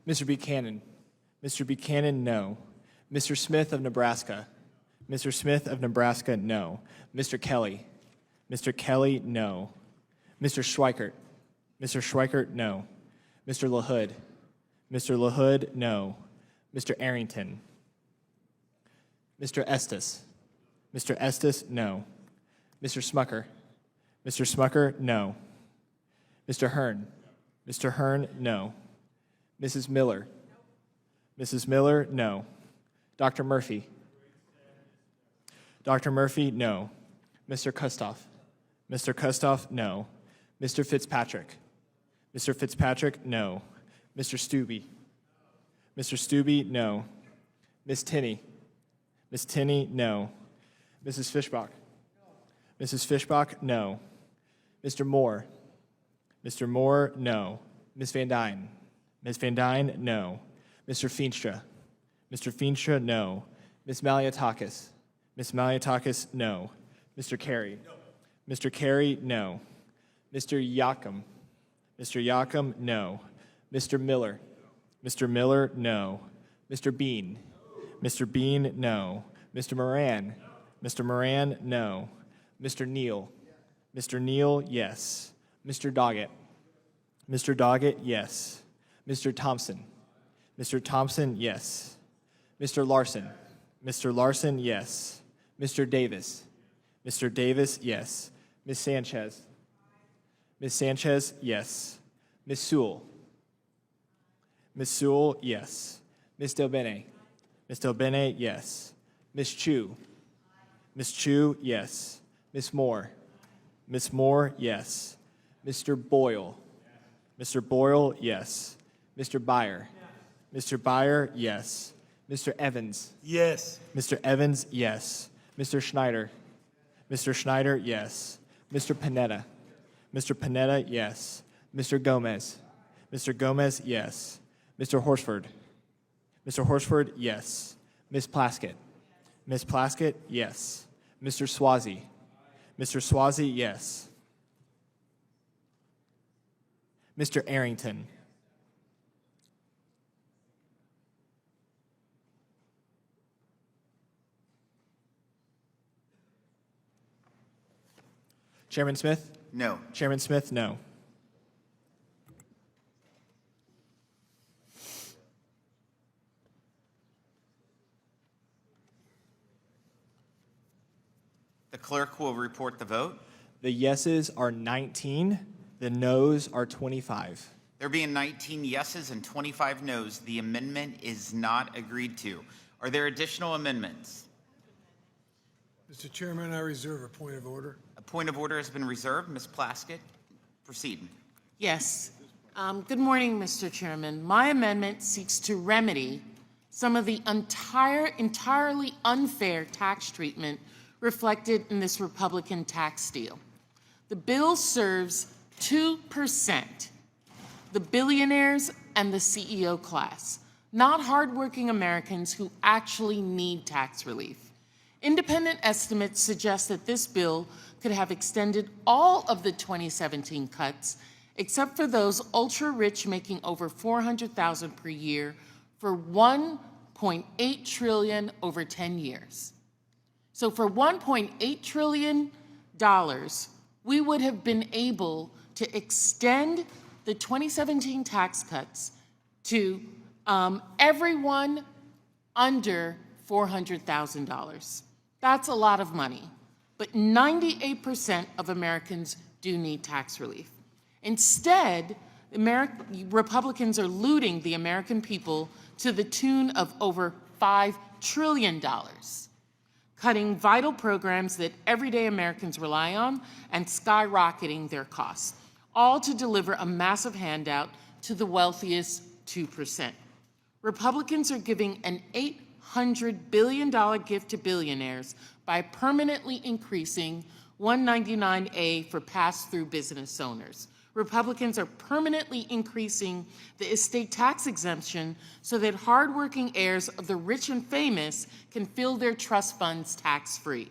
Mr. Buchanan. Mr. Buchanan, no. Mr. Smith of Nebraska. Mr. Smith of Nebraska, no. Mr. Kelly. Mr. Kelly, no. Mr. Schweikert. Mr. Schweikert, no. Mr. LaHood. Mr. LaHood, no. Mr. Arrington. Mr. Estes. Mr. Estes, no. Mr. Smucker. Mr. Smucker, no. Mr. Hearn. Mr. Hearn, no. Mrs. Miller. Mrs. Miller, no. Dr. Murphy. Dr. Murphy, no. Mr. Kustoff. Mr. Kustoff, no. Mr. Fitzpatrick. Mr. Fitzpatrick, no. Mr. Stubbe. Mr. Stubbe, no. Miss Tinney. Miss Tinney, no. Mrs. Fishbach. Mrs. Fishbach, no. Mr. Moore. Mr. Moore, no. Ms. Van Dyne. Ms. Van Dyne, no. Mr. Feenstra. Mr. Feenstra, no. Ms. Maliatakis. Ms. Maliatakis, no. Mr. Carey. No. Mr. Carey, no. Mr. Yakum. Mr. Yakum, no. Mr. Miller. Mr. Miller, no. Mr. Bean. Mr. Bean, no. Mr. Moran. Mr. Moran, no. Mr. Neal. Mr. Neal, yes. Mr. Doggett. Mr. Doggett, yes. Mr. Thompson. Mr. Thompson, yes. Mr. Larson. Mr. Larson, yes. Mr. Davis. Mr. Davis, yes. Ms. Sanchez. Ms. Sanchez, yes. Ms. Sewell. Ms. Sewell, yes. Ms. Delbene. Ms. Delbene, yes. Ms. Chu. Ms. Chu, yes. Ms. Moore. Ms. Moore, yes. Mr. Boyle. Mr. Boyle, yes. Mr. Byer. Mr. Byer, yes. Mr. Evans. Yes. Mr. Evans, yes. Mr. Schneider. Mr. Schneider, yes. Mr. Panetta. Mr. Panetta, yes. Mr. Gomez. Mr. Gomez, yes. Mr. Horsford. Mr. Horsford, yes. Ms. Plaskett. Ms. Plaskett, yes. Mr. Swazi. Mr. Swazi, yes. Mr. Arrington. Chairman Smith? No. Chairman Smith, no. The clerk will report the vote. The yeses are 19. The noes are 25. There being 19 yeses and 25 noes, the amendment is not agreed to. Are there additional amendments? Mr. Chairman, I reserve a point of order. A point of order has been reserved. Ms. Plaskett, proceed. Yes. Good morning, Mr. Chairman. My amendment seeks to remedy some of the entirely unfair tax treatment reflected in this Republican tax deal. The bill serves 2%, the billionaires and the CEO class, not hardworking Americans who actually need tax relief. Independent estimates suggest that this bill could have extended all of the 2017 cuts, except for those ultra-rich making over $400,000 per year, for $1.8 trillion over 10 years. So for $1.8 trillion, we would have been able to extend the 2017 tax cuts to everyone under $400,000. That's a lot of money, but 98% of Americans do need tax relief. Instead, Republicans are looting the American people to the tune of over $5 trillion, cutting vital programs that everyday Americans rely on and skyrocketing their costs, all to deliver a massive handout to the wealthiest 2%. Republicans are giving an $800 billion gift to billionaires by permanently increasing 199A for pass-through business owners. Republicans are permanently increasing the estate tax exemption so that hardworking heirs of the rich and famous can fill their trust funds tax-free.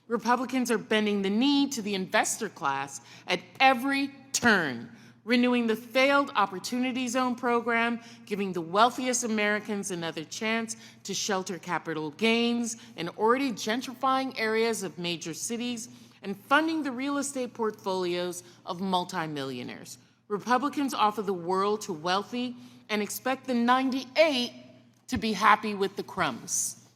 Republicans are bending the knee to the investor class at every turn, renewing the failed Opportunity Zone program, giving the wealthiest Americans another chance to shelter capital gains in already gentrifying areas of major cities, and funding the real estate portfolios of multimillionaires. Republicans offer the world to wealthy and expect the 98 to be happy with the crumbs.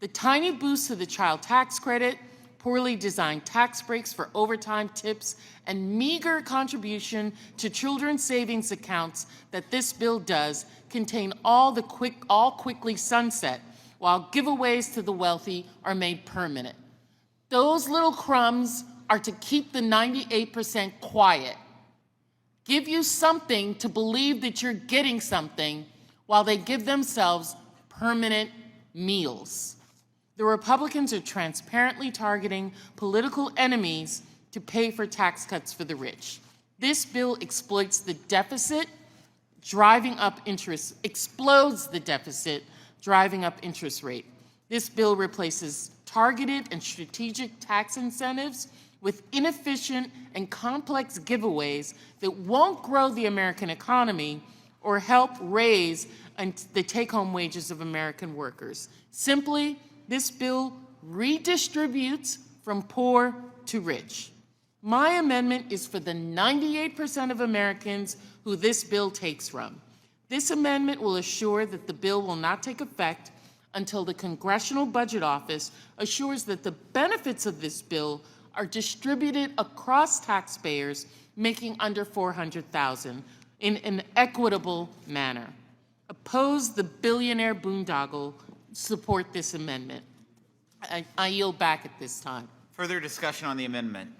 The tiny boost to the child tax credit, poorly designed tax breaks for overtime tips, and meager contribution to children's savings accounts that this bill does contain all quickly sunset, while giveaways to the wealthy are made permanent. Those little crumbs are to keep the 98% quiet, give you something to believe that you're getting something, while they give themselves permanent meals. The Republicans are transparently targeting political enemies to pay for tax cuts for the rich. This bill exploits the deficit, driving up interest, explodes the deficit, driving up interest rate. This bill replaces targeted and strategic tax incentives with inefficient and complex giveaways that won't grow the American economy or help raise the take-home wages of American workers. Simply, this bill redistributes from poor to rich. My amendment is for the 98% of Americans who this bill takes from. This amendment will assure that the bill will not take effect until the Congressional Budget Office assures that the benefits of this bill are distributed across taxpayers making under $400,000 in an equitable manner. Oppose the billionaire boondoggle. Support this amendment. I yield back at this time. Further discussion on the amendment?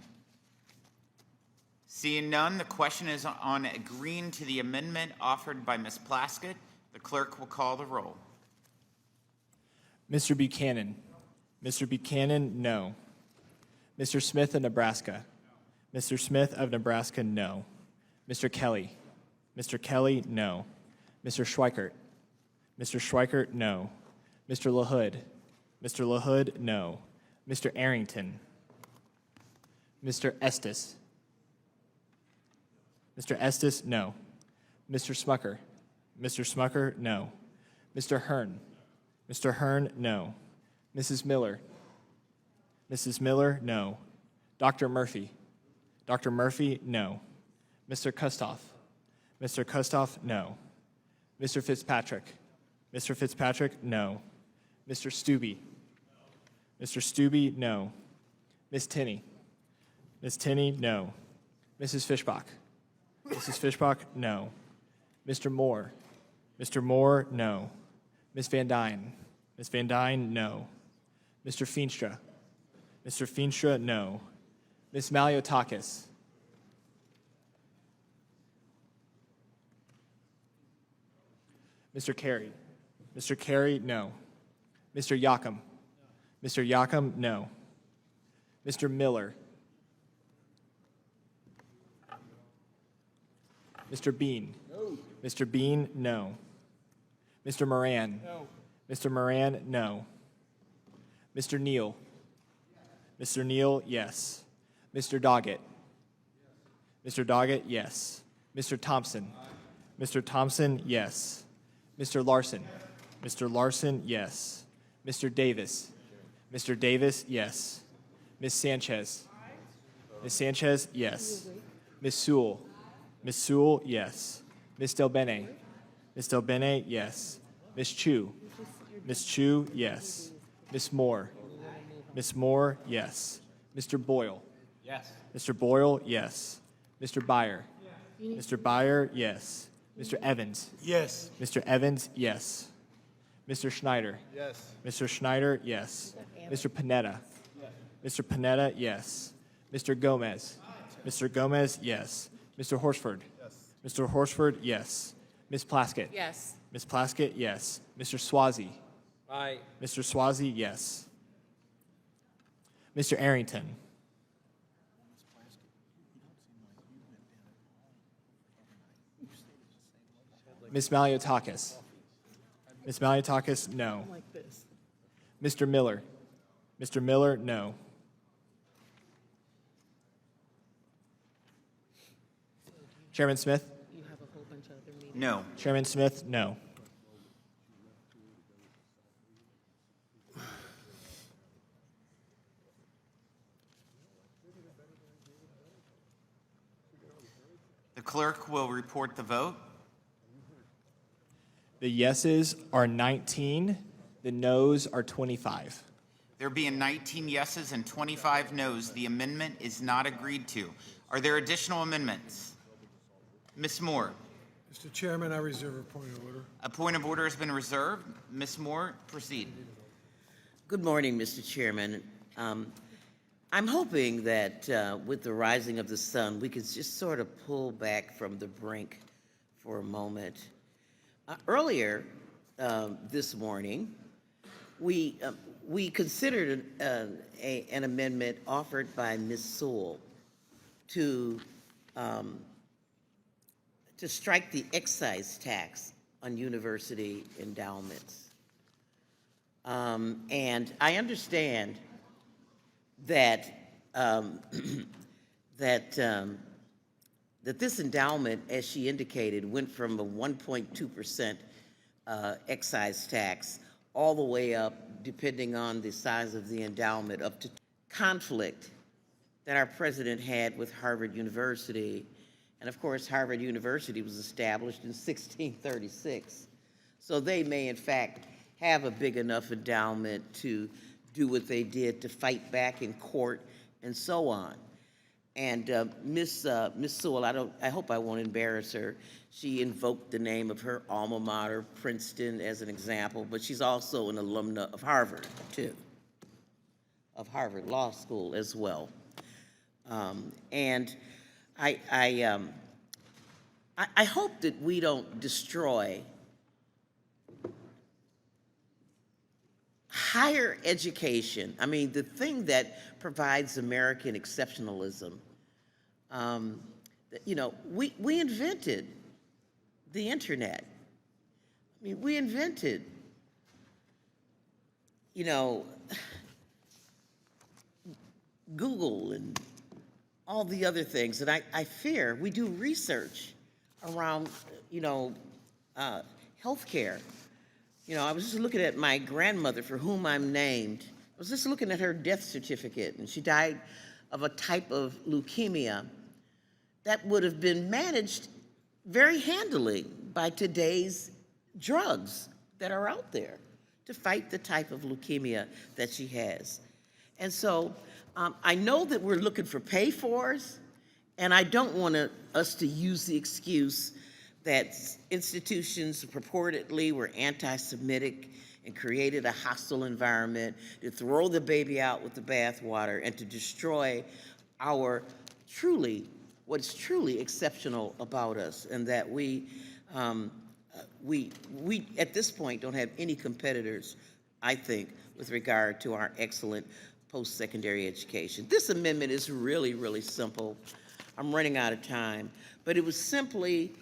Seeing none, the question is on agreeing to the amendment offered by Ms. Plaskett. The clerk will call the roll. Mr. Buchanan. Mr. Buchanan, no. Mr. Smith of Nebraska. Mr. Smith of Nebraska, no. Mr. Kelly. Mr. Kelly, no. Mr. Schweikert. Mr. Schweikert, no. Mr. LaHood. Mr. LaHood, no. Mr. Arrington. Mr. Estes. Mr. Estes, no. Mr. Smucker. Mr. Smucker, no. Mr. Hearn. Mr. Hearn, no. Mrs. Miller. Mrs. Miller, no. Dr. Murphy. Dr. Murphy, no. Mr. Kustoff. Mr. Kustoff, no. Mr. Fitzpatrick. Mr. Fitzpatrick, no. Mr. Stubbe. Mr. Stubbe, no. Ms. Tinney. Ms. Tinney, no. Mrs. Fishbach. Mrs. Fishbach, no. Mr. Moore. Mr. Moore, no. Ms. Van Dyne. Ms. Van Dyne, no. Mr. Feenstra. Mr. Feenstra, no. Ms. Maliotakis. Mr. Carey. Mr. Carey, no. Mr. Yocum. Mr. Yocum, no. Mr. Miller. Mr. Bean. No. Mr. Bean, no. Mr. Moran. No. Mr. Moran, no. Mr. Neal. Mr. Neal, yes. Mr. Doggett. Mr. Doggett, yes. Mr. Thompson. Mr. Thompson, yes. Mr. Larson. Mr. Larson, yes. Mr. Davis. Mr. Davis, yes. Ms. Sanchez. Ms. Sanchez, yes. Ms. Sewell. Ms. Sewell, yes. Ms. Delbene. Ms. Delbene, yes. Ms. Chu. Ms. Chu, yes. Ms. Moore. Ms. Moore, yes. Mr. Boyle. Yes. Mr. Boyle, yes. Mr. Byer. Mr. Byer, yes. Mr. Evans. Yes. Mr. Evans, yes. Mr. Schneider. Yes. Mr. Schneider, yes. Mr. Panetta. Mr. Panetta, yes. Mr. Gomez. Mr. Gomez, yes. Mr. Horsford. Mr. Horsford, yes. Ms. Plaskett. Yes. Ms. Plaskett, yes. Mr. Swazi. Aye. Mr. Swazi, yes. Mr. Arrington. Ms. Maliotakis. Ms. Maliotakis, no. Mr. Miller. Mr. Miller, no. Chairman Smith? No. Chairman Smith, no. The clerk will report the vote. The yeses are 19. The noes are 25. There being 19 yeses and 25 noes, the amendment is not agreed to. Are there additional amendments? Ms. Moore. Mr. Chairman, I reserve a point of order. A point of order has been reserved. Ms. Moore, proceed. Good morning, Mr. Chairman. I'm hoping that with the rising of the sun, we can just sort of pull back from the brink for a moment. Earlier this morning, we considered an amendment offered by Ms. Sewell to strike the excise tax on university endowments. And I understand that that this endowment, as she indicated, went from a 1.2% excise tax all the way up, depending on the size of the endowment, up to conflict that our president had with Harvard University. And of course, Harvard University was established in 1636. So they may, in fact, have a big enough endowment to do what they did to fight back in court and so on. And Miss Sewell, I hope I won't embarrass her. She invoked the name of her alma mater, Princeton, as an example, but she's also an alumna of Harvard, too, of Harvard Law School as well. And I hope that we don't destroy higher education. I mean, the thing that provides American exceptionalism. You know, we invented the internet. I mean, we invented, you know, Google and all the other things. And I fear we do research around, you know, healthcare. You know, I was just looking at my grandmother, for whom I'm named. I was just looking at her death certificate, and she died of a type of leukemia that would have been managed very handily by today's drugs that are out there to fight the type of leukemia that she has. And so I know that we're looking for pay-fors, and I don't want us to use the excuse that institutions purportedly were anti-Semitic and created a hostile environment to throw the baby out with the bathwater and to destroy our what's truly exceptional about us, and that we at this point don't have any competitors, I think, with regard to our excellent post-secondary education. This amendment is really, really simple. I'm running out of time, but it was simply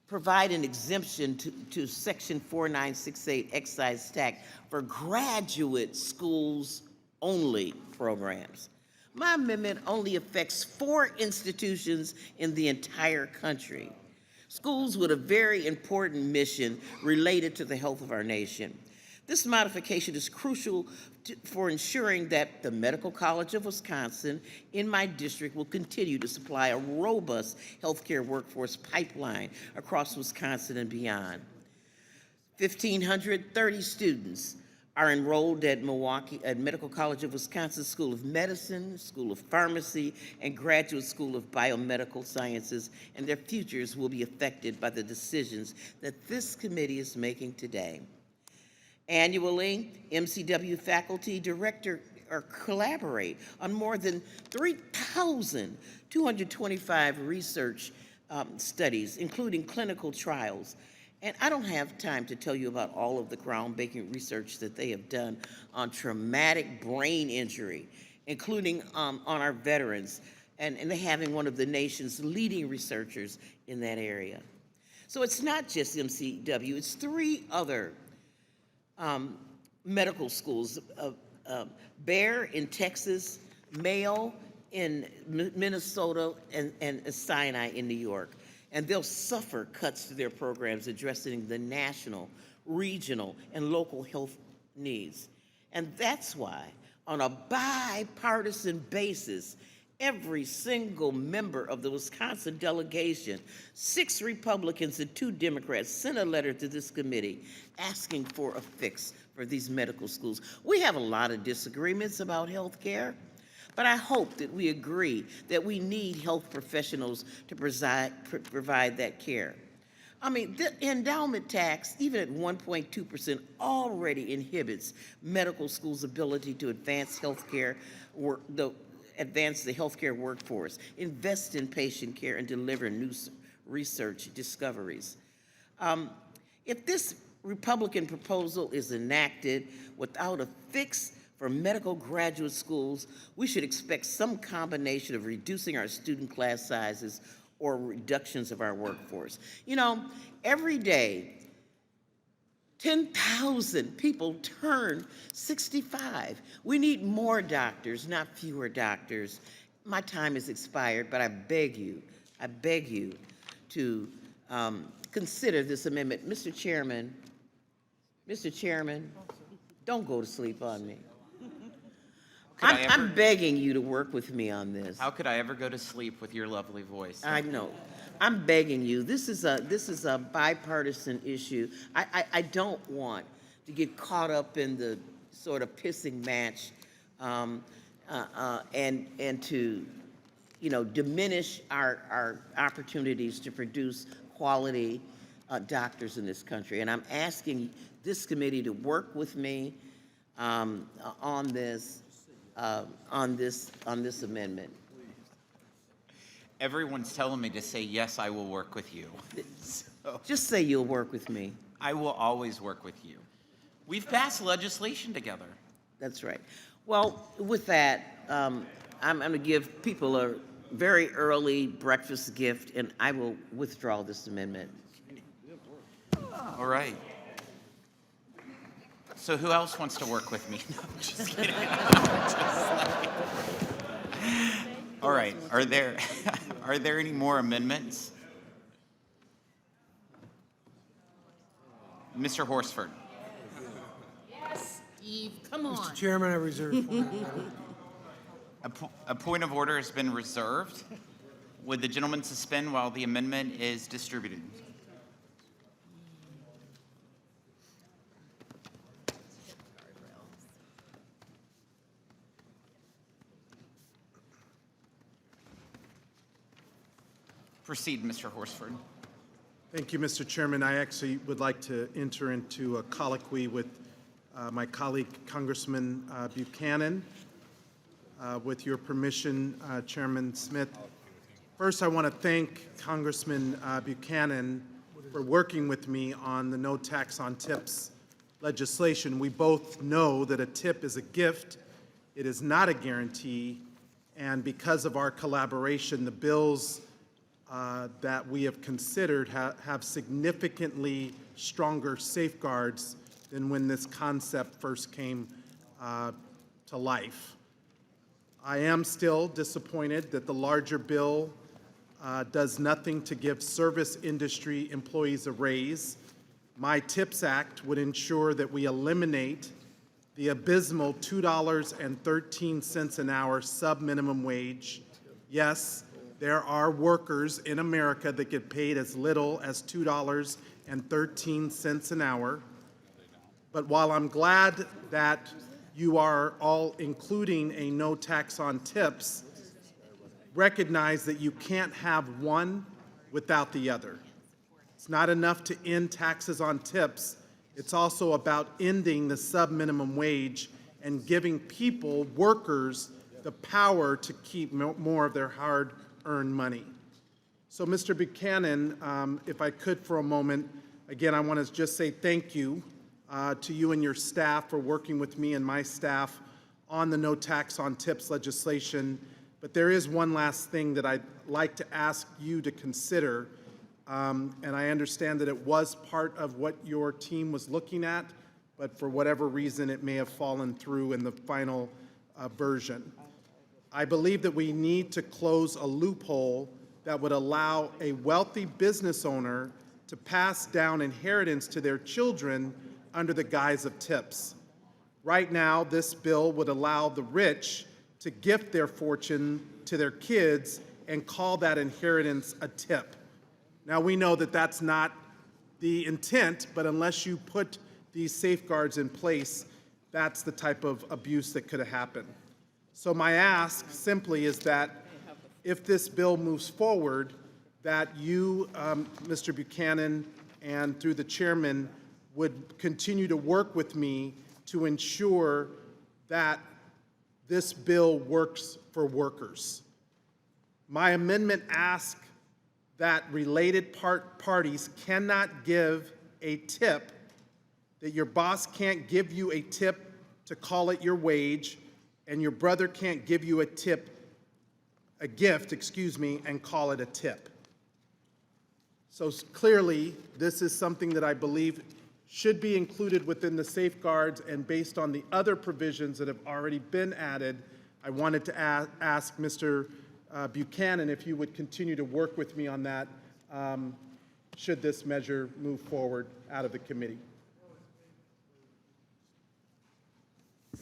provide an exemption to Section 4968 excise tax for graduate schools only programs. My amendment only affects 4 institutions in the entire country, schools with a very important mission related to the health of our nation. This modification is crucial for ensuring that the Medical College of Wisconsin in my district will continue to supply a robust healthcare workforce pipeline across Wisconsin and beyond. 1,530 students are enrolled at Medical College of Wisconsin School of Medicine, School of Pharmacy, and Graduate School of Biomedical Sciences, and their futures will be affected by the decisions that this committee is making today. Annually, MCW faculty collaborate on more than 3,225 research studies, including clinical trials. And I don't have time to tell you about all of the groundbreaking research that they have done on traumatic brain injury, including on our veterans, and they having one of the nation's leading researchers in that area. So it's not just MCW, it's 3 other medical schools, Bayer in Texas, Mayo in Minnesota, and Sinai in New York. And they'll suffer cuts to their programs addressing the national, regional, and local health needs. And that's why, on a bipartisan basis, every single member of the Wisconsin delegation, 6 Republicans and 2 Democrats, sent a letter to this committee asking for a fix for these medical schools. We have a lot of disagreements about health care, but I hope that we agree that we need health professionals to provide that care. I mean, the endowment tax, even at 1.2%, already inhibits medical schools' ability to advance healthcare advance the healthcare workforce, invest in patient care, and deliver new research discoveries. If this Republican proposal is enacted without a fix for for medical graduate schools, we should expect some combination of reducing our student class sizes or reductions of our workforce. You know, every day, 10,000 people turn 65. We need more doctors, not fewer doctors. My time has expired, but I beg you to consider this amendment. Mr. Chairman, don't go to sleep on me. I'm begging you to work with me on this. How could I ever go to sleep with your lovely voice? I know. I'm begging you. This is a bipartisan issue. I don't want to get caught up in the sort of pissing match and to, you know, diminish our opportunities to produce quality doctors in this country. And I'm asking this committee to work with me on this amendment. Everyone's telling me to say, yes, I will work with you. So, just say you'll work with me. I will always work with you. We've passed legislation together. That's right. Well, with that, I'm going to give people a very early breakfast gift, and I will withdraw this amendment. All right. So who else wants to work with me? No, I'm just kidding. All right. Are there any more amendments? Mr. Horsford. Yes, Steve, come on. Mr. Chairman, I reserve 4 minutes. A point of order has been reserved. Would the gentleman suspend while the amendment is distributed? Proceed, Mr. Horsford. Thank you, Mr. Chairman. I actually would like to enter into a colloquy with my colleague, Congressman Buchanan. With your permission, Chairman Smith. First, I want to thank Congressman Buchanan for working with me on the no tax on tips legislation. We both know that a tip is a gift. It is not a guarantee. And because of our collaboration, the bills that we have considered have significantly stronger safeguards than when this concept first came to life. I am still disappointed that the larger bill does nothing to give service industry employees a raise. My TIPS Act would ensure that we eliminate the abysmal $2.13 an hour sub-minimum wage. Yes, there are workers in America that get paid as little as $2.13 an hour. But while I'm glad that you are all including a no tax on tips, recognize that you can't have one without the other. It's not enough to end taxes on tips. It's also about ending the sub-minimum wage and giving people, workers, the power to keep more of their hard-earned money. So, Mr. Buchanan, if I could for a moment, again, I want to just say thank you to you and your staff for working with me and my staff on the no tax on tips legislation. But there is one last thing that I'd like to ask you to consider. And I understand that it was part of what your team was looking at, but for whatever reason, it may have fallen through in the final version. I believe that we need to close a loophole that would allow a wealthy business owner to pass down inheritance to their children under the guise of tips. Right now, this bill would allow the rich to gift their fortune to their kids and call that inheritance a tip. Now, we know that that's not the intent, but unless you put these safeguards in place, that's the type of abuse that could have happened. So my ask simply is that if this bill moves forward, that you, Mr. Buchanan, and through the chairman, would continue to work with me to ensure that this bill works for workers. My amendment asks that related parties cannot give a tip, that your boss can't give you a tip to call it your wage, and your brother can't give you a gift, and call it a tip. So clearly, this is something that I believe should be included within the safeguards, and based on the other provisions that have already been added, I wanted to ask Mr. Buchanan if you would continue to work with me on that should this measure move forward out of the committee.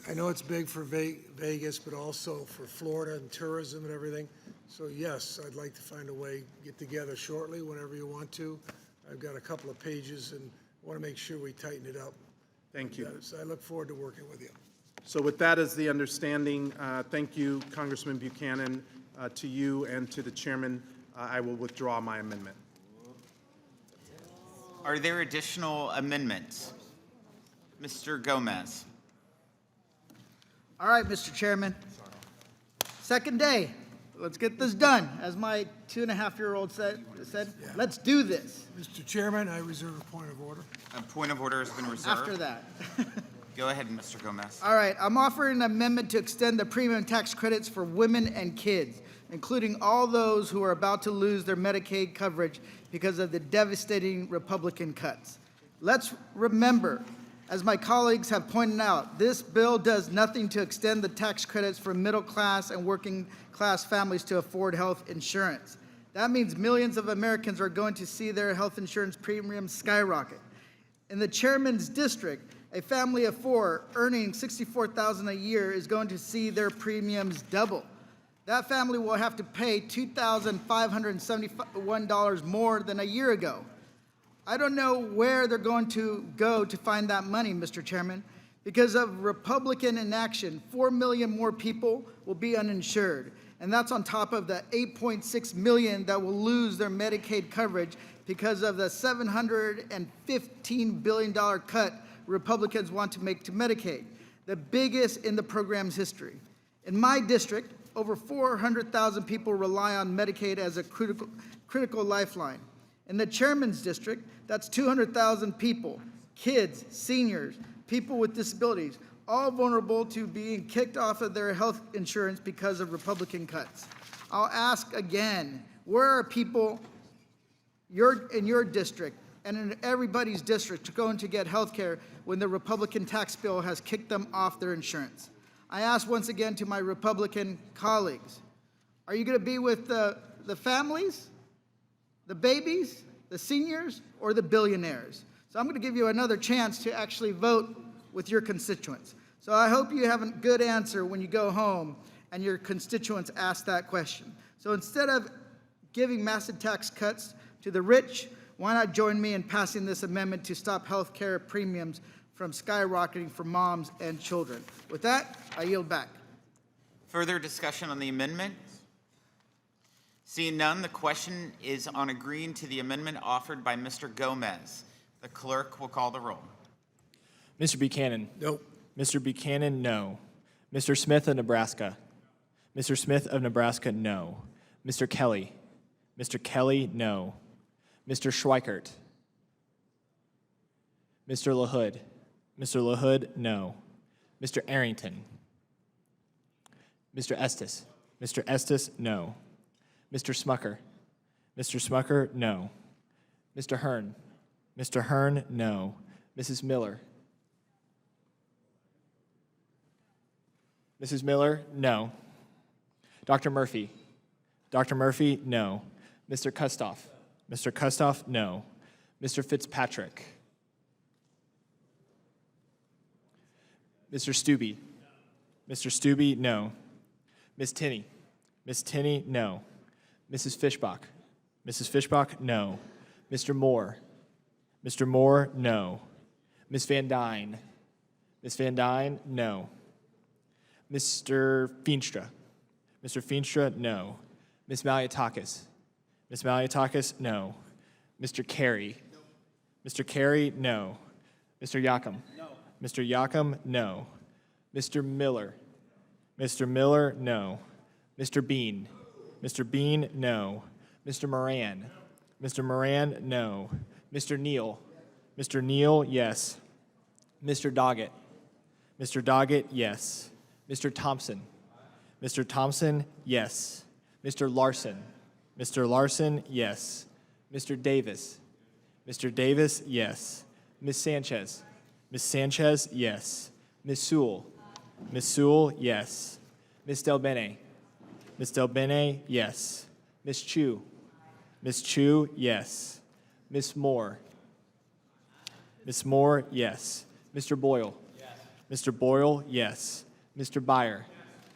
I know it's big for Vegas, but also for Florida and tourism and everything. So yes, I'd like to find a way, get together shortly, whenever you want to. I've got a couple of pages and I want to make sure we tighten it up. Thank you. So I look forward to working with you. So with that as the understanding, thank you, Congressman Buchanan, to you and to the chairman. I will withdraw my amendment. Are there additional amendments? Mr. Gomez. All right, Mr. Chairman. Second day. Let's get this done. As my 2.5-year-old said, let's do this. Mr. Chairman, I reserve a point of order. A point of order has been reserved. After that. Go ahead, Mr. Gomez. All right, I'm offering an amendment to extend the premium tax credits for women and kids, including all those who are about to lose their Medicaid coverage because of the devastating Republican cuts. Let's remember, as my colleagues have pointed out, this bill does nothing to extend the tax credits for middle class and working class families to afford health insurance. That means millions of Americans are going to see their health insurance premiums skyrocket. In the chairman's district, a family of 4 earning $64,000 a year is going to see their premiums double. That family will have to pay $2,571 more than a year ago. I don't know where they're going to go to find that money, Mr. Chairman. Because of Republican inaction, 4 million more people will be uninsured. And that's on top of the 8.6 million that will lose their Medicaid coverage because of the $715 billion cut Republicans want to make to Medicaid, the biggest in the program's history. In my district, over 400,000 people rely on Medicaid as a critical lifeline. In the chairman's district, that's 200,000 people, kids, seniors, people with disabilities, all vulnerable to being kicked off of their health insurance because of Republican cuts. I'll ask again, where are people in your district and in everybody's district going to get health care when the Republican tax bill has kicked them off their insurance? I ask once again to my Republican colleagues, are you going to be with the families, the babies, the seniors, or the billionaires? So I'm going to give you another chance to actually vote with your constituents. So I hope you have a good answer when you go home and your constituents ask that question. So instead of giving massive tax cuts to the rich, why not join me in passing this amendment to stop health care premiums from skyrocketing for moms and children? With that, I yield back. Further discussion on the amendment? Seeing none, the question is on agreeing to the amendment offered by Mr. Gomez. The clerk will call the roll. Mr. Buchanan? No. Mr. Buchanan, no. Mr. Smith of Nebraska? Mr. Smith of Nebraska, no. Mr. Kelly? Mr. Kelly, no. Mr. Schweikert? Mr. LaHood? Mr. LaHood, no. Mr. Arrington? Mr. Estes? Mr. Estes, no. Mr. Smucker? Mr. Smucker, no. Mr. Hearn? Mr. Hearn, no. Mrs. Miller? Mrs. Miller, no. Dr. Murphy? Dr. Murphy, no. Mr. Kustoff? Mr. Kustoff, no. Mr. Fitzpatrick? Mr. Stubbe? Mr. Stubbe, no. Ms. Tinney? Ms. Tinney, no. Mrs. Fishbach? Mrs. Fishbach, no. Mr. Moore? Mr. Moore, no. Ms. Van Dyne? Ms. Van Dyne, no. Mr. Feenstra? Mr. Feenstra, no. Ms. Maliatakis? Ms. Maliatakis, no. Mr. Carey? Mr. Carey, no. Mr. Yakum? No. Mr. Yakum, no. Mr. Miller? Mr. Miller, no. Mr. Bean? Mr. Bean, no. Mr. Moran? Mr. Moran, no. Mr. Neal? Mr. Neal, yes. Mr. Doggett? Mr. Doggett, yes. Mr. Thompson. Mr. Thompson, yes. Mr. Larson. Mr. Larson, yes. Mr. Davis. Mr. Davis, yes. Ms. Sanchez. Ms. Sanchez, yes. Ms. Sewell. Ms. Sewell, yes. Ms. Del Bene. Ms. Del Bene, yes. Ms. Chu. Ms. Chu, yes. Ms. Moore. Ms. Moore, yes. Mr. Boyle. Mr. Boyle, yes. Mr. Byer.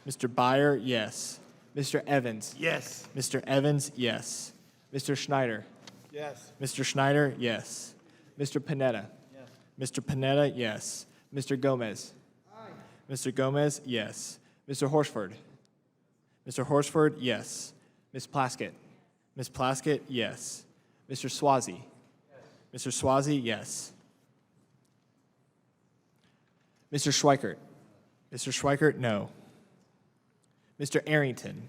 Mr. Byer, yes. Mr. Evans. Yes. Mr. Evans, yes. Mr. Schneider. Yes. Mr. Schneider, yes. Mr. Panetta. Yes. Mr. Panetta, yes. Mr. Gomez. Mr. Gomez, yes. Mr. Horsford. Mr. Horsford, yes. Ms. Plaskett. Ms. Plaskett, yes. Mr. Swazi. Mr. Swazi, yes. Mr. Schweikert. Mr. Schweikert, no. Mr. Arrington.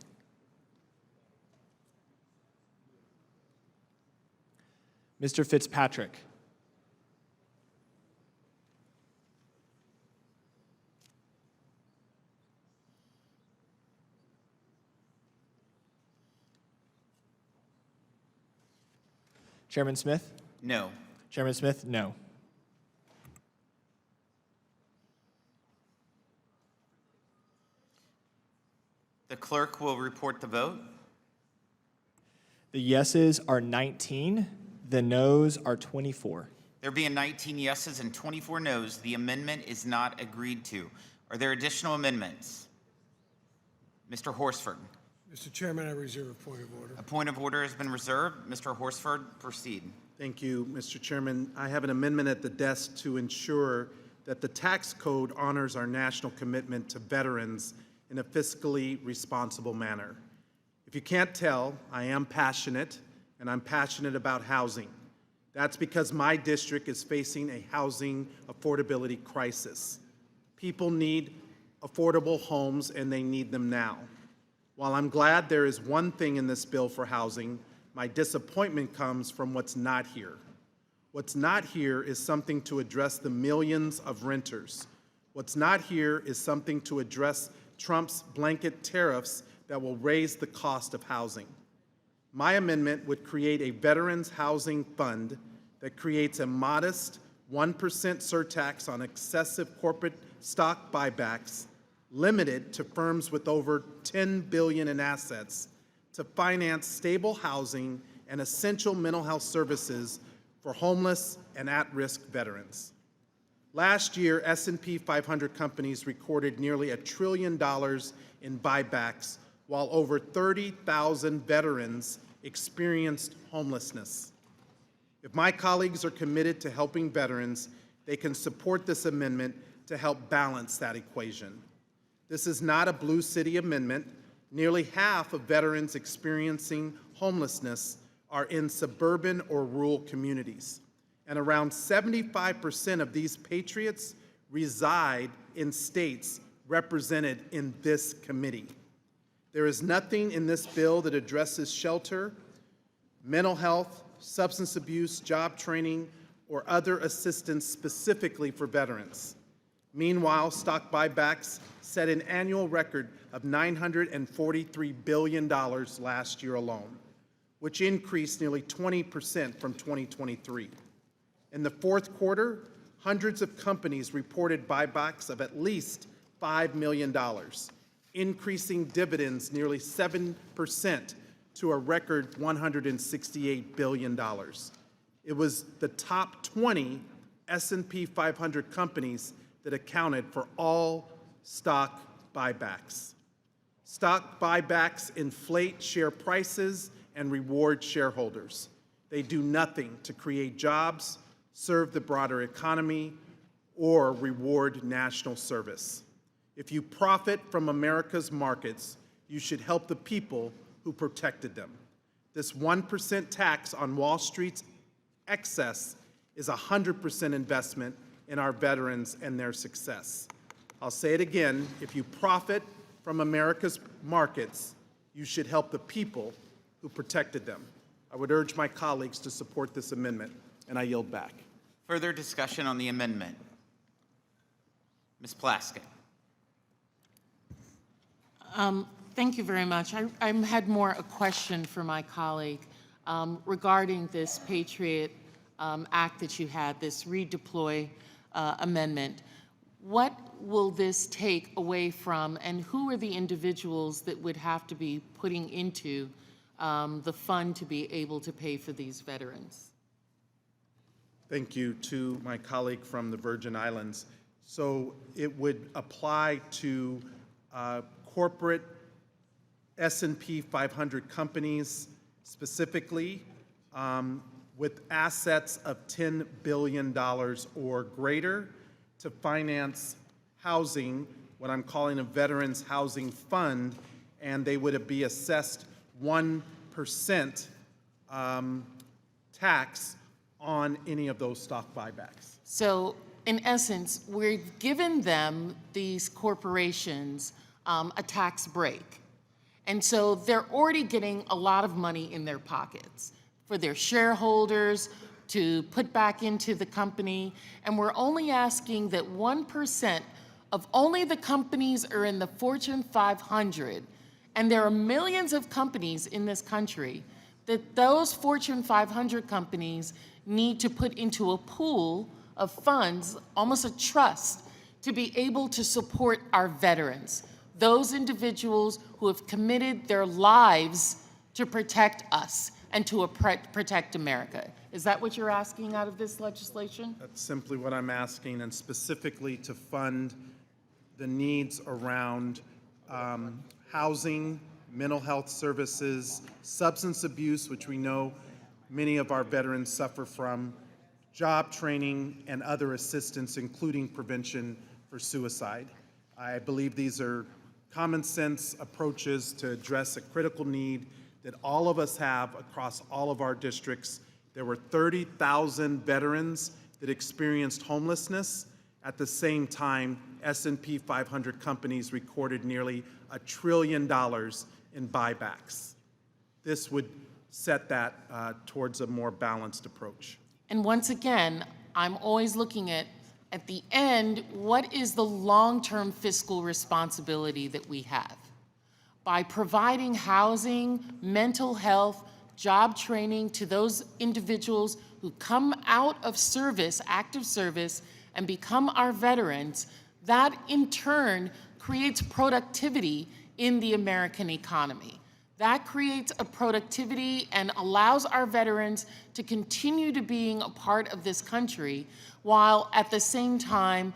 Mr. Fitzpatrick. Chairman Smith? No. Chairman Smith, no. The clerk will report the vote. The yeses are 19. The noes are 24. There being 19 yeses and 24 noes, the amendment is not agreed to. Are there additional amendments? Mr. Horsford. Mr. Chairman, I reserve a point of order. A point of order has been reserved. Mr. Horsford, proceed. Thank you, Mr. Chairman. I have an amendment at the desk to ensure that the tax code honors our national commitment to veterans in a fiscally responsible manner. If you can't tell, I am passionate, and I'm passionate about housing. That's because my district is facing a housing affordability crisis. People need affordable homes, and they need them now. While I'm glad there is one thing in this bill for housing, my disappointment comes from what's not here. What's not here is something to address the millions of renters. What's not here is something to address Trump's blanket tariffs that will raise the cost of housing. My amendment would create a veterans housing fund that creates a modest 1% surtax on excessive corporate stock buybacks, limited to firms with over $10 billion in assets, to finance stable housing and essential mental health services for homeless and at-risk veterans. Last year, S&P 500 companies recorded nearly $1 trillion in buybacks, while over 30,000 veterans experienced homelessness. If my colleagues are committed to helping veterans, they can support this amendment to help balance that equation. This is not a blue city amendment. Nearly half of veterans experiencing homelessness are in suburban or rural communities, and around 75% of these patriots reside in states represented in this committee. There is nothing in this bill that addresses shelter, mental health, substance abuse, job training, or other assistance specifically for veterans. Meanwhile, stock buybacks set an annual record of $943 billion last year alone, which increased nearly 20% from 2023. In the fourth quarter, hundreds of companies reported buybacks of at least $5 million, increasing dividends nearly 7% to a record $168 billion. It was the top 20 S&P 500 companies that accounted for all stock buybacks. Stock buybacks inflate share prices and reward shareholders. They do nothing to create jobs, serve the broader economy, or reward national service. If you profit from America's markets, you should help the people who protected them. This 1% tax on Wall Street's excess is a 100% investment in our veterans and their success. I'll say it again, if you profit from America's markets, you should help the people who protected them. I would urge my colleagues to support this amendment, and I yield back. Further discussion on the amendment. Ms. Plaskett. Thank you very much. I had more a question for my colleague regarding this Patriot Act that you had, this redeploy amendment. What will this take away from, and who are the individuals that would have to be putting into the fund to be able to pay for these veterans? Thank you to my colleague from the Virgin Islands. So it would apply to corporate S&P 500 companies specifically with assets of $10 billion or greater to finance housing, what I'm calling a Veterans Housing Fund, and they would be assessed 1% tax on any of those stock buybacks. So in essence, we've given them, these corporations, a tax break. And so they're already getting a lot of money in their pockets for their shareholders to put back into the company. And we're only asking that 1% of only the companies are in the Fortune 500, and there are millions of companies in this country, that those Fortune 500 companies need to put into a pool of funds, almost a trust, to be able to support our veterans, those individuals who have committed their lives to protect us and to protect America. Is that what you're asking out of this legislation? That's simply what I'm asking, and specifically to fund the needs around housing, mental health services, substance abuse, which we know many of our veterans suffer from, job training, and other assistance, including prevention for suicide. I believe these are common sense approaches to address a critical need that all of us have across all of our districts. There were 30,000 veterans that experienced homelessness. At the same time, S&P 500 companies recorded nearly $1 trillion in buybacks. This would set that towards a more balanced approach. And once again, I'm always looking at the end, what is the long-term fiscal responsibility that we have? By providing housing, mental health, job training to those individuals who come out of service, active service, and become our veterans, that in turn creates productivity in the American economy. That creates a productivity and allows our veterans to continue to being a part of this country while at the same time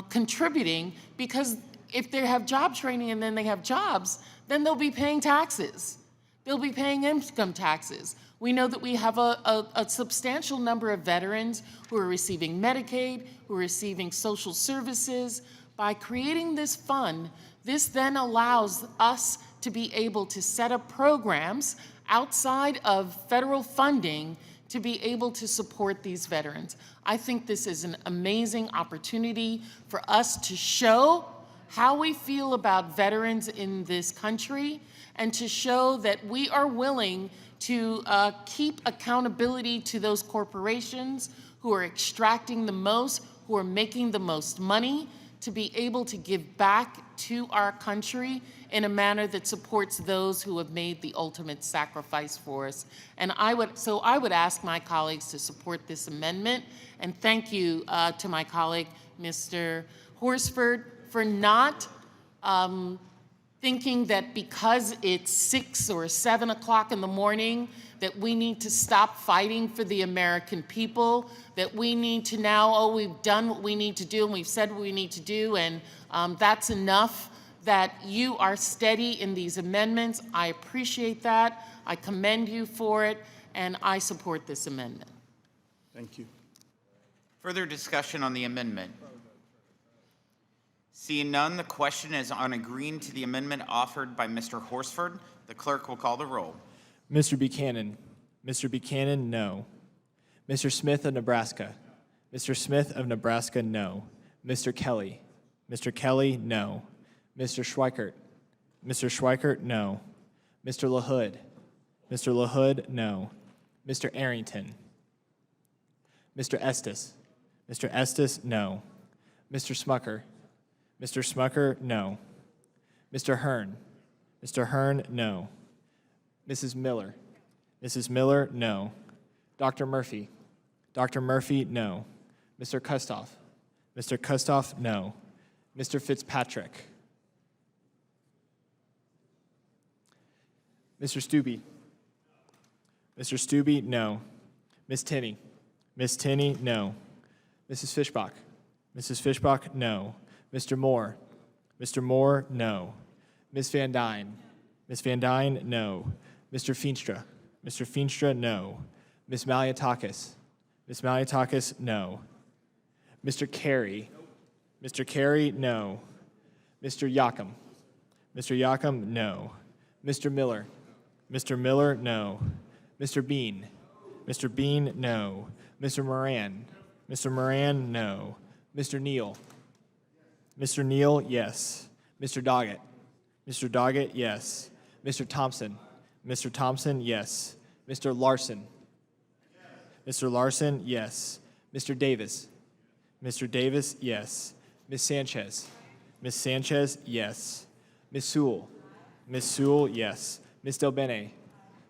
contributing, because if they have job training and then they have jobs, then they'll be paying taxes. They'll be paying income taxes. We know that we have a substantial number of veterans who are receiving Medicaid, who are receiving social services. By creating this fund, this then allows us to be able to set up programs outside of federal funding to be able to support these veterans. I think this is an amazing opportunity for us to show how we feel about veterans in this country and to show that we are willing to keep accountability to those corporations who are extracting the most, who are making the most money, to be able to give back to our country in a manner that supports those who have made the ultimate sacrifice for us. And I would ask my colleagues to support this amendment. And thank you to my colleague, Mr. Horsford, for not thinking that because it's 6 or 7 o'clock in the morning that we need to stop fighting for the American people, that we need to now, oh, we've done what we need to do and we've said what we need to do, and that's enough, that you are steady in these amendments. I appreciate that. I commend you for it, and I support this amendment. Thank you. Further discussion on the amendment? Seeing none, the question is on agreeing to the amendment offered by Mr. Horsford. The clerk will call the roll. Mr. Buchanan. Mr. Buchanan, no. Mr. Smith of Nebraska. Mr. Smith of Nebraska, no. Mr. Kelly. Mr. Kelly, no. Mr. Schweikert. Mr. Schweikert, no. Mr. LaHood. Mr. LaHood, no. Mr. Arrington. Mr. Estes. Mr. Estes, no. Mr. Smucker. Mr. Smucker, no. Mr. Hearn. Mr. Hearn, no. Mrs. Miller. Mrs. Miller, no. Dr. Murphy. Dr. Murphy, no. Mr. Kustoff. Mr. Kustoff, no. Mr. Fitzpatrick. Mr. Stubbe. Mr. Stubbe, no. Miss Tinney. Miss Tinney, no. Mrs. Fishbach. Mrs. Fishbach, no. Mr. Moore. Mr. Moore, no. Miss Van Dyne. Miss Van Dyne, no. Mr. Feenstra. Mr. Feenstra, no. Miss Maliatakis. Miss Maliatakis, no. Mr. Carey. Mr. Carey, no. Mr. Yakum. Mr. Yakum, no. Mr. Miller. Mr. Miller, no. Mr. Bean. Mr. Bean, no. Mr. Moran. Mr. Moran, no. Mr. Neal. Mr. Neal, yes. Mr. Doggett. Mr. Doggett, yes. Mr. Thompson. Mr. Thompson, yes. Mr. Larson. Mr. Larson, yes. Mr. Davis. Mr. Davis, yes. Miss Sanchez. Miss Sanchez, yes. Miss Sewell. Miss Sewell, yes. Miss Delbene.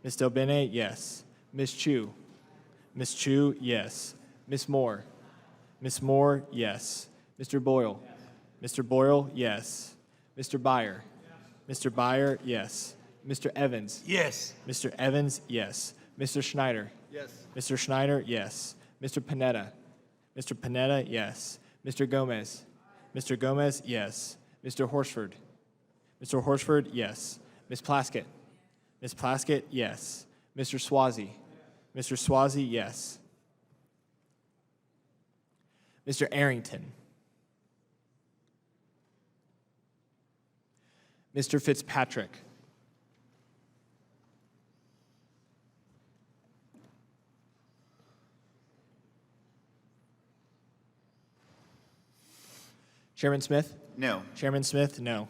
Miss Delbene, yes. Miss Chu. Miss Chu, yes. Miss Moore. Miss Moore, yes. Mr. Boyle. Mr. Boyle, yes. Mr. Byer. Mr. Byer, yes. Mr. Evans. Yes. Mr. Evans, yes. Mr. Schneider. Yes. Mr. Schneider, yes. Mr. Panetta. Mr. Panetta, yes. Mr. Gomez. Mr. Gomez, yes. Mr. Horsford. Mr. Horsford, yes. Miss Plaskett. Miss Plaskett, yes. Mr. Swazi. Mr. Swazi, yes. Mr. Arrington. Mr. Fitzpatrick. Chairman Smith? No. Chairman Smith, no.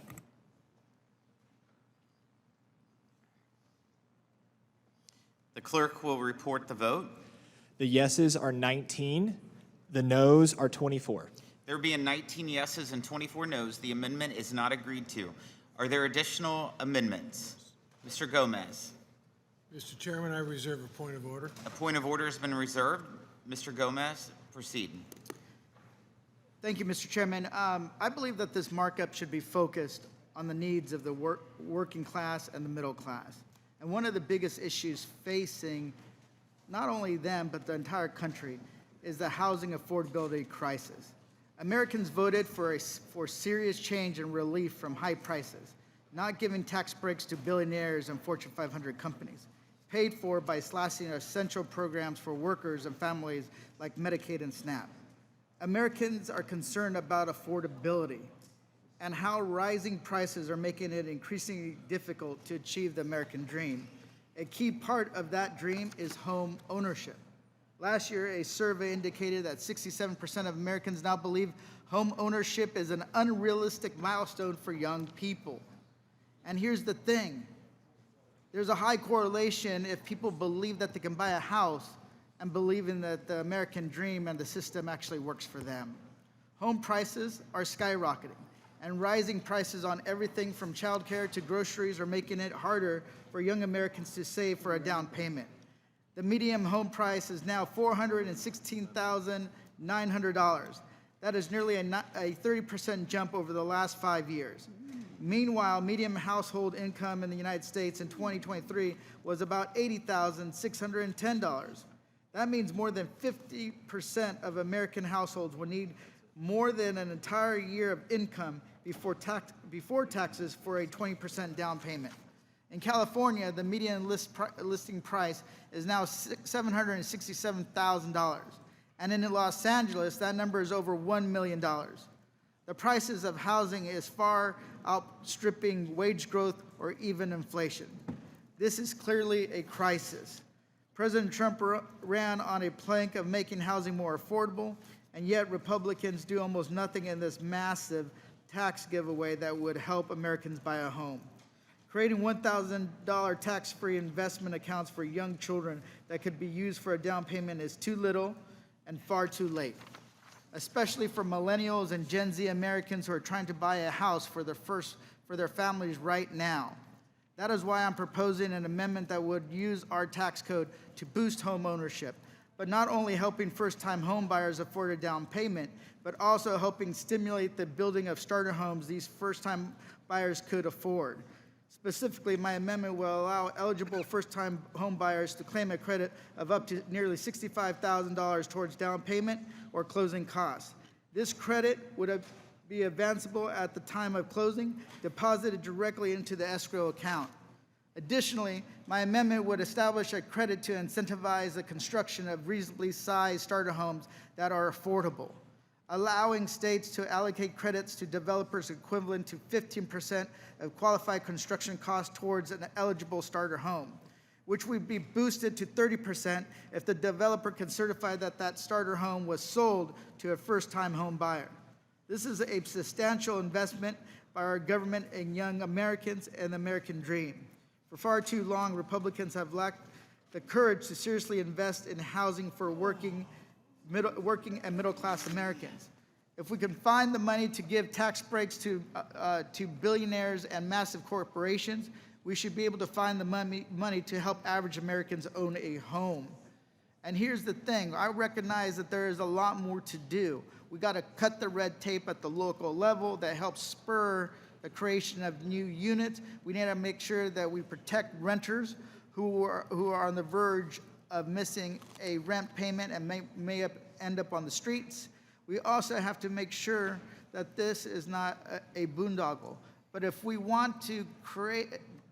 The clerk will report the vote. The yeses are 19. The noes are 24. There being 19 yeses and 24 noes, the amendment is not agreed to. Are there additional amendments? Mr. Gomez. Mr. Chairman, I reserve a point of order. A point of order has been reserved. Mr. Gomez, proceed. Thank you, Mr. Chairman. I believe that this markup should be focused on the needs of the working class and the middle class. And one of the biggest issues facing not only them, but the entire country is the housing affordability crisis. Americans voted for serious change and relief from high prices, not giving tax breaks to billionaires and Fortune 500 companies, paid for by slashing essential programs for workers and families like Medicaid and SNAP. Americans are concerned about affordability and how rising prices are making it increasingly difficult to achieve the American dream. A key part of that dream is home ownership. Last year, a survey indicated that 67% of Americans now believe home ownership is an unrealistic milestone for young people. And here's the thing. There's a high correlation if people believe that they can buy a house and believing that the American dream and the system actually works for them. Home prices are skyrocketing, and rising prices on everything from childcare to groceries are making it harder for young Americans to save for a down payment. The median home price is now $416,900. That is nearly a 30% jump over the last 5 years. Meanwhile, median household income in the United States in 2023 was about $80,610. That means more than 50% of American households would need more than an entire year of income before taxes for a 20% down payment. In California, the median listing price is now $767,000. And in Los Angeles, that number is over $1 million. The prices of housing is far outstripping wage growth or even inflation. This is clearly a crisis. President Trump ran on a plank of making housing more affordable, and yet Republicans do almost nothing in this massive tax giveaway that would help Americans buy a home. Creating $1,000 tax-free investment accounts for young children that could be used for a down payment is too little and far too late. especially for millennials and Gen Z Americans who are trying to buy a house for their families right now. That is why I'm proposing an amendment that would use our tax code to boost home ownership, but not only helping first-time home buyers afford a down payment, but also helping stimulate the building of starter homes these first-time buyers could afford. Specifically, my amendment will allow eligible first-time home buyers to claim a credit of up to nearly $65,000 towards down payment or closing costs. This credit would be advanceable at the time of closing, deposited directly into the escrow account. Additionally, my amendment would establish a credit to incentivize the construction of reasonably sized starter homes that are affordable, allowing states to allocate credits to developers equivalent to 15% of qualified construction costs towards an eligible starter home, which would be boosted to 30% if the developer can certify that that starter home was sold to a first-time home buyer. This is a substantial investment by our government in young Americans and the American dream. For far too long, Republicans have lacked the courage to seriously invest in housing for working and middle-class Americans. If we can find the money to give tax breaks to billionaires and massive corporations, we should be able to find the money to help average Americans own a home. And here's the thing, I recognize that there is a lot more to do. We got to cut the red tape at the local level that helps spur the creation of new units. We need to make sure that we protect renters who are on the verge of missing a rent payment and may end up on the streets. We also have to make sure that this is not a boondoggle. But if we want to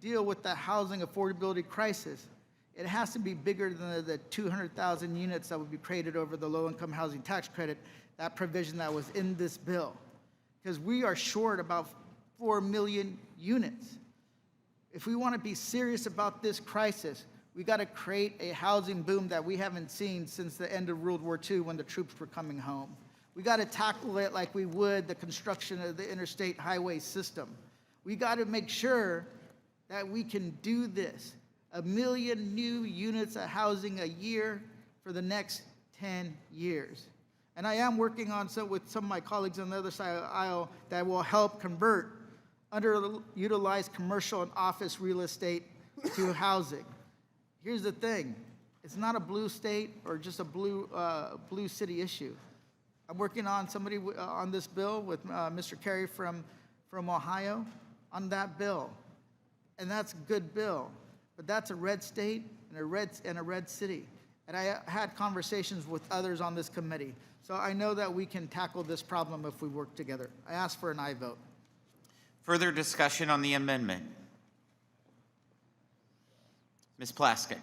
deal with the housing affordability crisis, it has to be bigger than the 200,000 units that would be created over the low-income housing tax credit, that provision that was in this bill. Because we are short about 4 million units. If we want to be serious about this crisis, we got to create a housing boom that we haven't seen since the end of World War II when the troops were coming home. We got to tackle it like we would the construction of the interstate highway system. We got to make sure that we can do this. 1 million new units of housing a year for the next 10 years. And I am working on with some of my colleagues on the other side of the aisle that will help convert underutilized commercial and office real estate to housing. Here's the thing, it's not a blue state or just a blue city issue. I'm working on on this bill with Mr. Kerry from Ohio on that bill. And that's a good bill, but that's a red state and a red city. And I had conversations with others on this committee. So I know that we can tackle this problem if we work together. I ask for an aye vote. Further discussion on the amendment? Ms. Plaskett.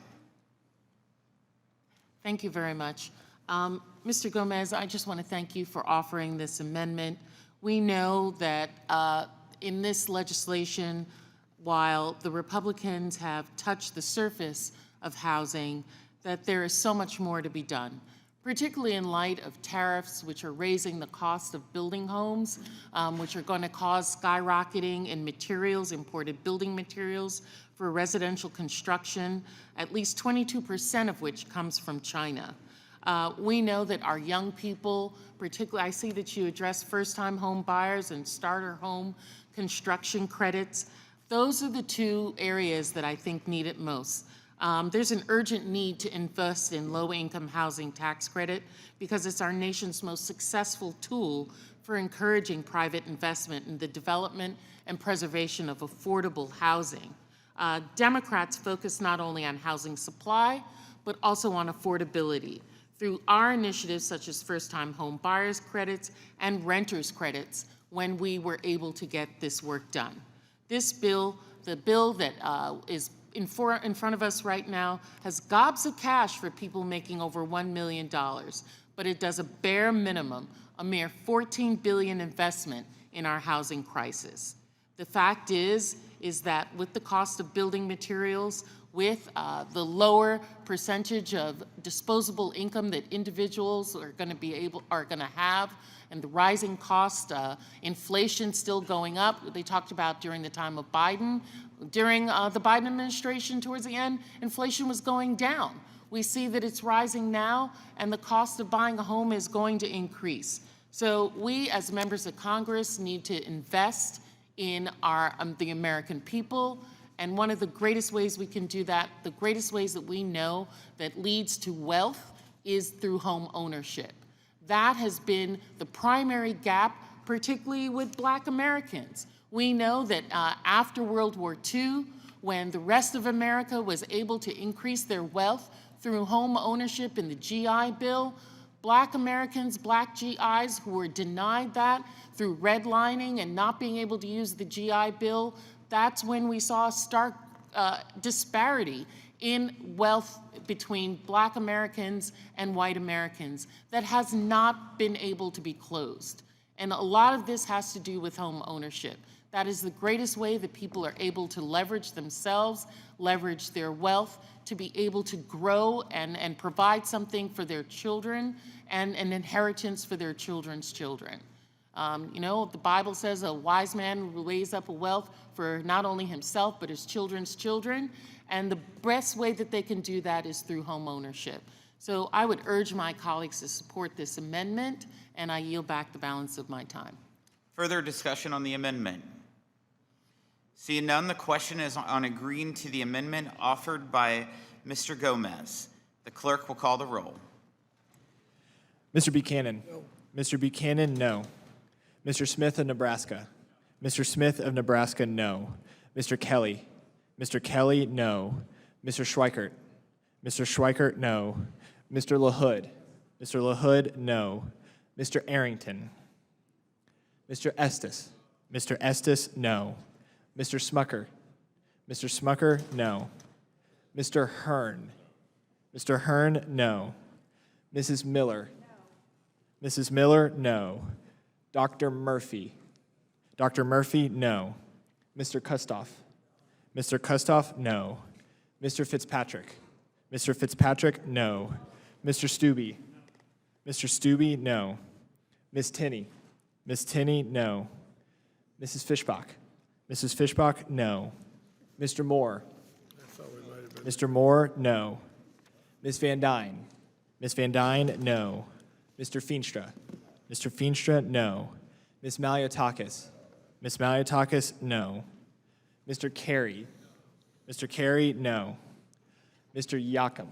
Thank you very much. Mr. Gomez, I just want to thank you for offering this amendment. We know that in this legislation, while the Republicans have touched the surface of housing, that there is so much more to be done, particularly in light of tariffs, which are raising the cost of building homes, which are going to cause skyrocketing in materials, imported building materials for residential construction, at least 22% of which comes from China. We know that our young people, particularly, I see that you address first-time home buyers and starter home construction credits. Those are the two areas that I think need it most. There's an urgent need to invest in low-income housing tax credit because it's our nation's most successful tool for encouraging private investment in the development and preservation of affordable housing. Democrats focus not only on housing supply, but also on affordability through our initiatives such as first-time home buyers credits and renters credits when we were able to get this work done. This bill, the bill that is in front of us right now, has gobs of cash for people making over $1 million, but it does a bare minimum, a mere $14 billion investment in our housing crisis. The fact is that with the cost of building materials, with the lower percentage of disposable income that individuals are going to have, and the rising cost, inflation still going up. They talked about during the time of Biden. During the Biden administration, towards the end, inflation was going down. We see that it's rising now, and the cost of buying a home is going to increase. So we, as members of Congress, need to invest in the American people. And one of the greatest ways we can do that, the greatest ways that we know that leads to wealth, is through home ownership. That has been the primary gap, particularly with Black Americans. We know that after World War II, when the rest of America was able to increase their wealth through home ownership in the GI Bill, Black Americans, Black GIs who were denied that through redlining and not being able to use the GI Bill, that's when we saw a stark disparity in wealth between Black Americans and white Americans that has not been able to be closed. And a lot of this has to do with home ownership. That is the greatest way that people are able to leverage themselves, leverage their wealth, to be able to grow and provide something for their children and an inheritance for their children's children. You know, the Bible says a wise man lays up a wealth for not only himself, but his children's children. And the best way that they can do that is through home ownership. So I would urge my colleagues to support this amendment, and I yield back the balance of my time. Further discussion on the amendment? Seeing none, the question is on agreeing to the amendment offered by Mr. Gomez. The clerk will call the roll. Mr. Buchanan. No. Mr. Buchanan, no. Mr. Smith of Nebraska. Mr. Smith of Nebraska, no. Mr. Kelly. Mr. Kelly, no. Mr. Schweikert. Mr. Schweikert, no. Mr. LaHood. Mr. LaHood, no. Mr. Arrington. Mr. Estes. Mr. Estes, no. Mr. Smucker. Mr. Smucker, no. Mr. Hearn. Mr. Hearn, no. Mrs. Miller. No. Mrs. Miller, no. Dr. Murphy. Dr. Murphy, no. Mr. Kustoff. Mr. Kustoff, no. Mr. Fitzpatrick. Mr. Fitzpatrick, no. Mr. Stubbe. Mr. Stubbe, no. Ms. Tinney. Ms. Tinney, no. Mrs. Fishbach. Mrs. Fishbach, no. Mr. Moore. Mr. Moore, no. Ms. Van Dyne. Ms. Van Dyne, no. Mr. Feenstra. Mr. Feenstra, no. Ms. Maliotakis. Ms. Maliotakis, no. Mr. Carey. Mr. Carey, no. Mr. Yakum.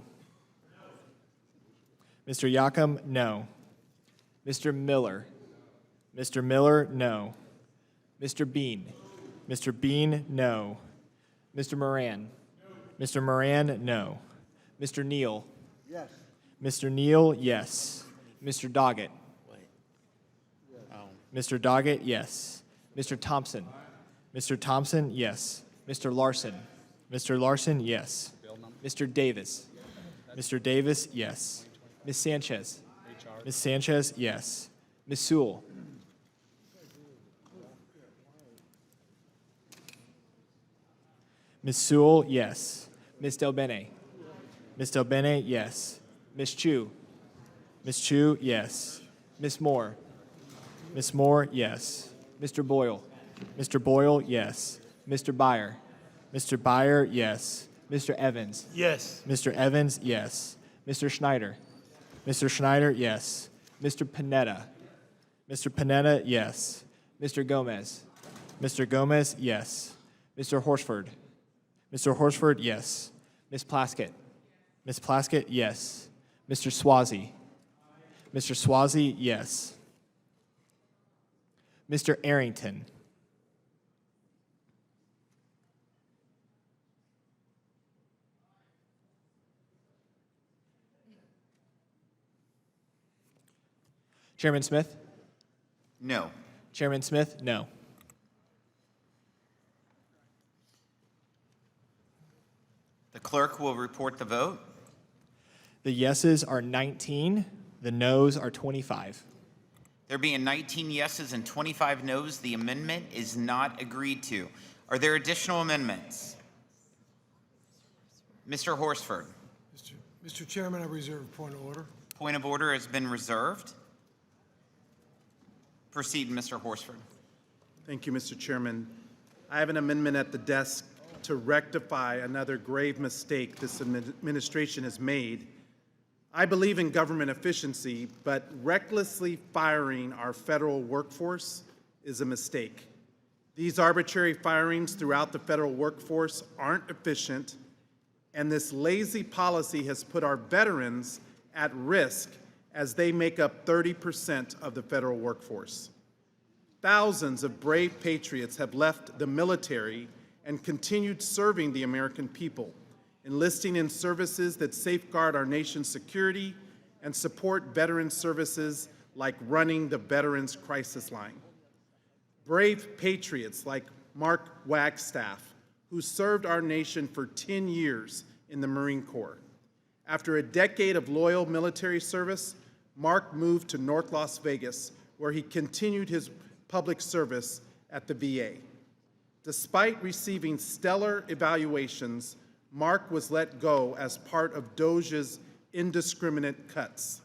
Mr. Yakum, no. Mr. Miller. Mr. Miller, no. Mr. Bean. Mr. Bean, no. Mr. Moran. Mr. Moran, no. Mr. Neal. Yes. Mr. Neal, yes. Mr. Doggett. Mr. Doggett, yes. Mr. Thompson. Mr. Thompson, yes. Mr. Larson. Mr. Larson, yes. Mr. Davis. Mr. Davis, yes. Ms. Sanchez. Ms. Sanchez, yes. Ms. Sewell. Ms. Sewell, yes. Ms. Del Bene. Ms. Del Bene, yes. Ms. Chu. Ms. Chu, yes. Ms. Moore. Ms. Moore, yes. Mr. Boyle. Mr. Boyle, yes. Mr. Byer. Mr. Byer, yes. Mr. Evans. Yes. Mr. Evans, yes. Mr. Schneider. Mr. Schneider, yes. Mr. Panetta. Mr. Panetta, yes. Mr. Gomez. Mr. Gomez, yes. Mr. Horsford. Mr. Horsford, yes. Ms. Plaskett. Ms. Plaskett, yes. Mr. Swazi. Mr. Swazi, yes. Mr. Arrington. Chairman Smith? No. Chairman Smith, no. The clerk will report the vote. The yeses are 19, the noes are 25. There being 19 yeses and 25 noes, the amendment is not agreed to. Are there additional amendments? Mr. Horsford. Mr. Chairman, I reserve a point of order. Point of order has been reserved. Proceed, Mr. Horsford. Thank you, Mr. Chairman. I have an amendment at the desk to rectify another grave mistake this administration has made. I believe in government efficiency, but recklessly firing our federal workforce is a mistake. These arbitrary firings throughout the federal workforce aren't efficient, and this lazy policy has put our veterans at risk as they make up 30% of the federal workforce. Thousands of brave patriots have left the military and continued serving the American people, enlisting in services that safeguard our nation's security and support veteran services like running the Veterans Crisis Line. Brave patriots like Mark Wagstaff, who served our nation for 10 years in the Marine Corps. After a decade of loyal military service, Mark moved to North Las Vegas, where he continued his public service at the VA. Despite receiving stellar evaluations, Mark was let go as part of DOJ's indiscriminate cuts.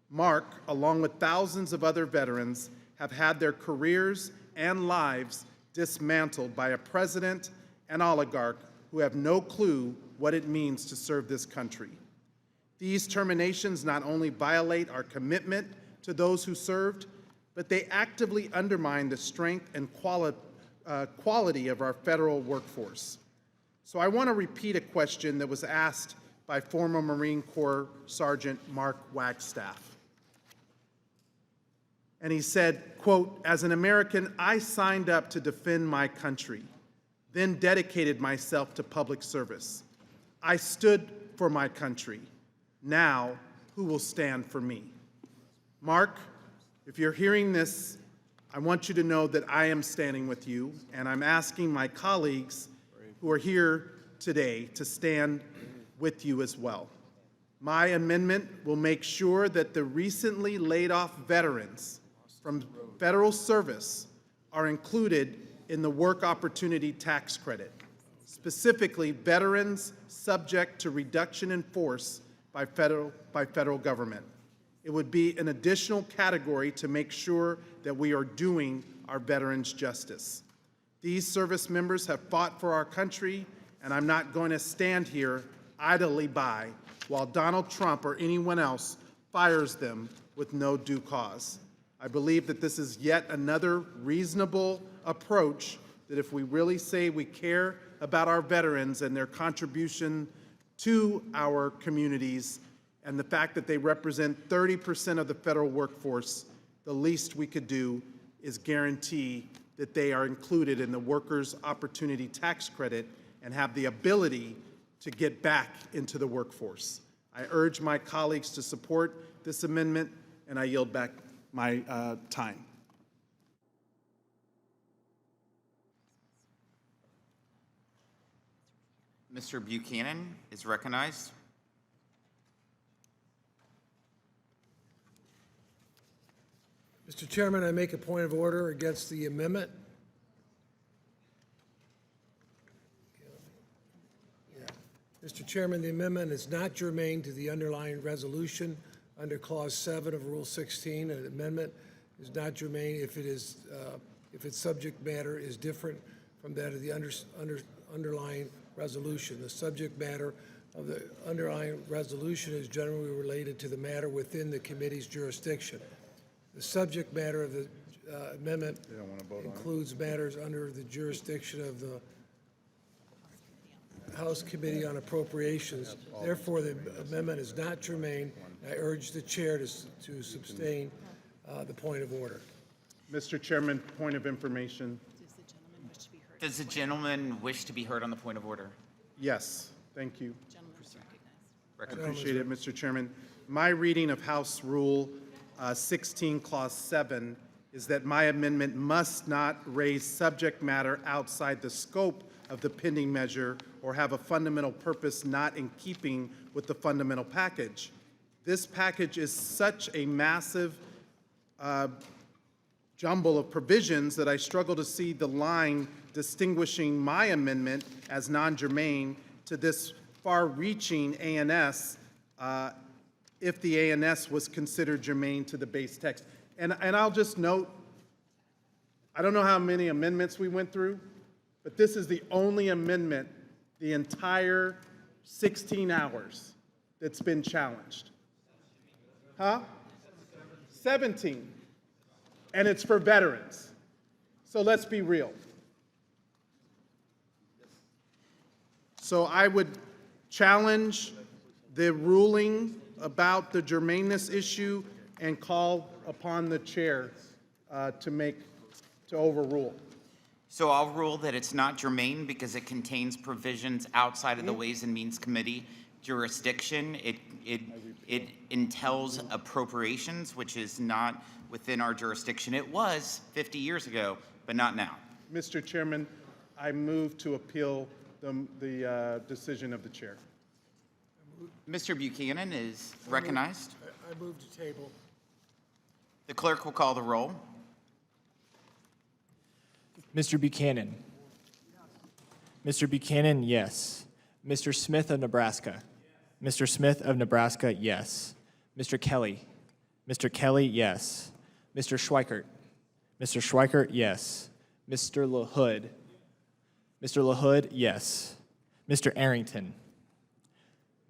Mark, along with thousands of other veterans, have had their careers and lives dismantled by a president and oligarch who have no clue what it means to serve this country. These terminations not only violate our commitment to those who served, but they actively undermine the strength and quality of our federal workforce. So I want to repeat a question that was asked by former Marine Corps Sergeant Mark Wagstaff. And he said, quote, "As an American, I signed up to defend my country, then dedicated myself to public service. I stood for my country. Now, who will stand for me?" Mark, if you're hearing this, I want you to know that I am standing with you, and I'm asking my colleagues who are here today to stand with you as well. My amendment will make sure that the recently laid off veterans from federal service are included in the Work Opportunity Tax Credit, specifically veterans subject to reduction in force by federal government. It would be an additional category to make sure that we are doing our veterans justice. These service members have fought for our country, and I'm not going to stand here idly by while Donald Trump or anyone else fires them with no due cause. I believe that this is yet another reasonable approach, that if we really say we care about our veterans and their contribution to our communities and the fact that they represent 30% of the federal workforce, the least we could do is guarantee that they are included in the Workers' Opportunity Tax Credit and have the ability to get back into the workforce. I urge my colleagues to support this amendment, and I yield back my time. Mr. Buchanan is recognized. Mr. Chairman, I make a point of order against the amendment. Mr. Chairman, the amendment is not germane to the underlying resolution under Clause 7 of Rule 16. An amendment is not germane if its subject matter is different from that of the underlying resolution. The subject matter of the underlying resolution is generally related to the matter within the committee's jurisdiction. The subject matter of the amendment includes matters under the jurisdiction of the House Committee on Appropriations. Therefore, the amendment is not germane. I urge the chair to sustain the point of order. Mr. Chairman, point of information. Does the gentleman wish to be heard on the point of order? Yes, thank you. I appreciate it, Mr. Chairman. My reading of House Rule 16, Clause 7 is that my amendment must not raise subject matter outside the scope of the pending measure or have a fundamental purpose not in keeping with the fundamental package. This package is such a massive jumble of provisions that I struggle to see the line distinguishing my amendment as non-germane to this far-reaching ANS if the ANS was considered germane to the base text. And I'll just note, I don't know how many amendments we went through, but this is the only amendment the entire 16 hours that's been challenged. Huh? 17. And it's for veterans. So let's be real. So I would challenge the ruling about the germaneness issue and call upon the chair to overrule. So I'll rule that it's not germane because it contains provisions outside of the Ways and Means Committee jurisdiction. It entails appropriations, which is not within our jurisdiction. It was 50 years ago, but not now. Mr. Chairman, I move to appeal the decision of the chair. Mr. Buchanan is recognized. I move to table. The clerk will call the roll. Mr. Buchanan. Mr. Buchanan, yes. Mr. Smith of Nebraska. Mr. Smith of Nebraska, yes. Mr. Kelly. Mr. Kelly, yes. Mr. Schweikert. Mr. Schweikert, yes. Mr. LaHood. Mr. LaHood, yes. Mr. Arrington.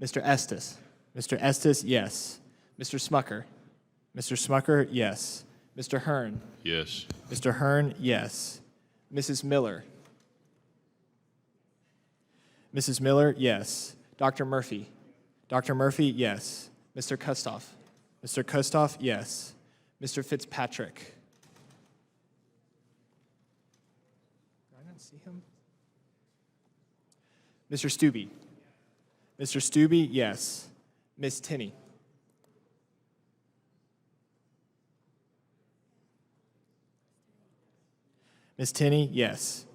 Mr. Estes. Mr. Estes, yes. Mr. Smucker. Mr. Smucker, yes. Mr. Hearn. Yes. Mr. Hearn, yes. Mrs. Miller. Mrs. Miller, yes. Dr. Murphy. Dr. Murphy, yes. Mr. Kustoff. Mr. Kustoff, yes. Mr. Fitzpatrick. Did I not see him? Mr. Stubbe. Mr. Stubbe, yes. Ms. Tinney. Ms. Tinney, yes.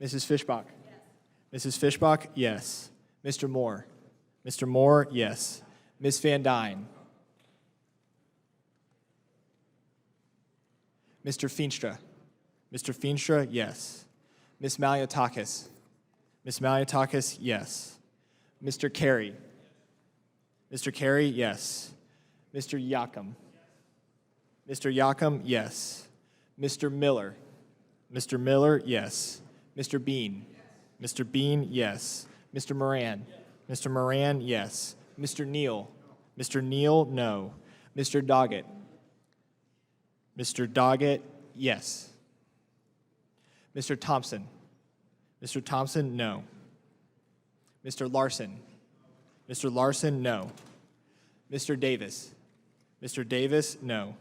Mrs. Fishbach. Yes. Mrs. Fishbach, yes. Mr. Moore. Mr. Moore, yes. Ms. Van Dyne. Mr. Feenstra. Mr. Feenstra, yes. Ms. Maliotakis. Ms. Maliotakis, yes. Mr. Carey. Mr. Carey, yes. Mr. Yakum. Mr. Yakum, yes. Mr. Miller. Mr. Miller, yes. Mr. Bean. Mr. Bean, yes. Mr. Moran. Mr. Moran, yes. Mr. Neal. Mr. Neal, no. Mr. Doggett. Mr. Doggett, yes. Mr. Thompson. Mr. Thompson, no. Mr. Larson. Mr. Larson, no. Mr. Davis. Mr. Davis, no.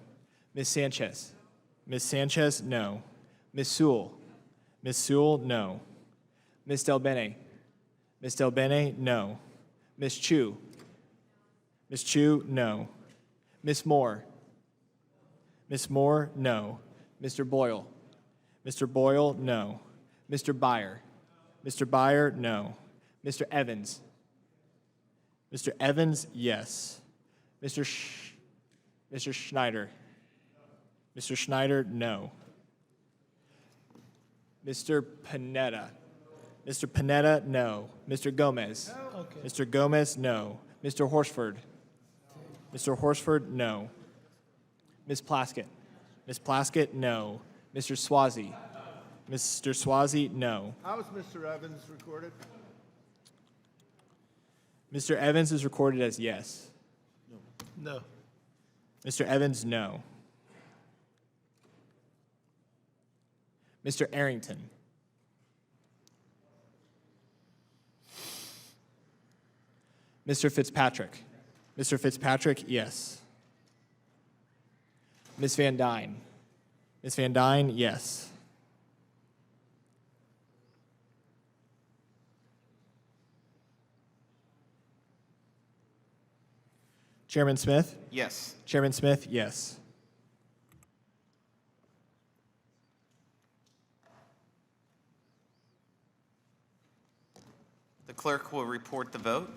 Ms. Sanchez. Ms. Sanchez, no. Ms. Sewell. Ms. Sewell, no. Ms. Del Bene. Ms. Del Bene, no. Ms. Chu. Ms. Chu, no. Ms. Moore. Ms. Moore, no. Mr. Boyle. Mr. Boyle, no. Mr. Byer. Mr. Byer, no. Mr. Evans. Mr. Evans, yes. Mr. Schneider. Mr. Schneider, no. Mr. Panetta. Mr. Panetta, no. Mr. Gomez. Okay. Mr. Gomez, no. Mr. Horsford. Mr. Horsford, no. Ms. Plaskett. Ms. Plaskett, no. Mr. Swazi. Mr. Swazi, no. How is Mr. Evans recorded? Mr. Evans is recorded as yes. No. Mr. Evans, no. Mr. Arrington. Mr. Fitzpatrick. Mr. Fitzpatrick, yes. Ms. Van Dyne. Ms. Van Dyne, yes. Chairman Smith? Yes. Chairman Smith, yes. The clerk will report the vote.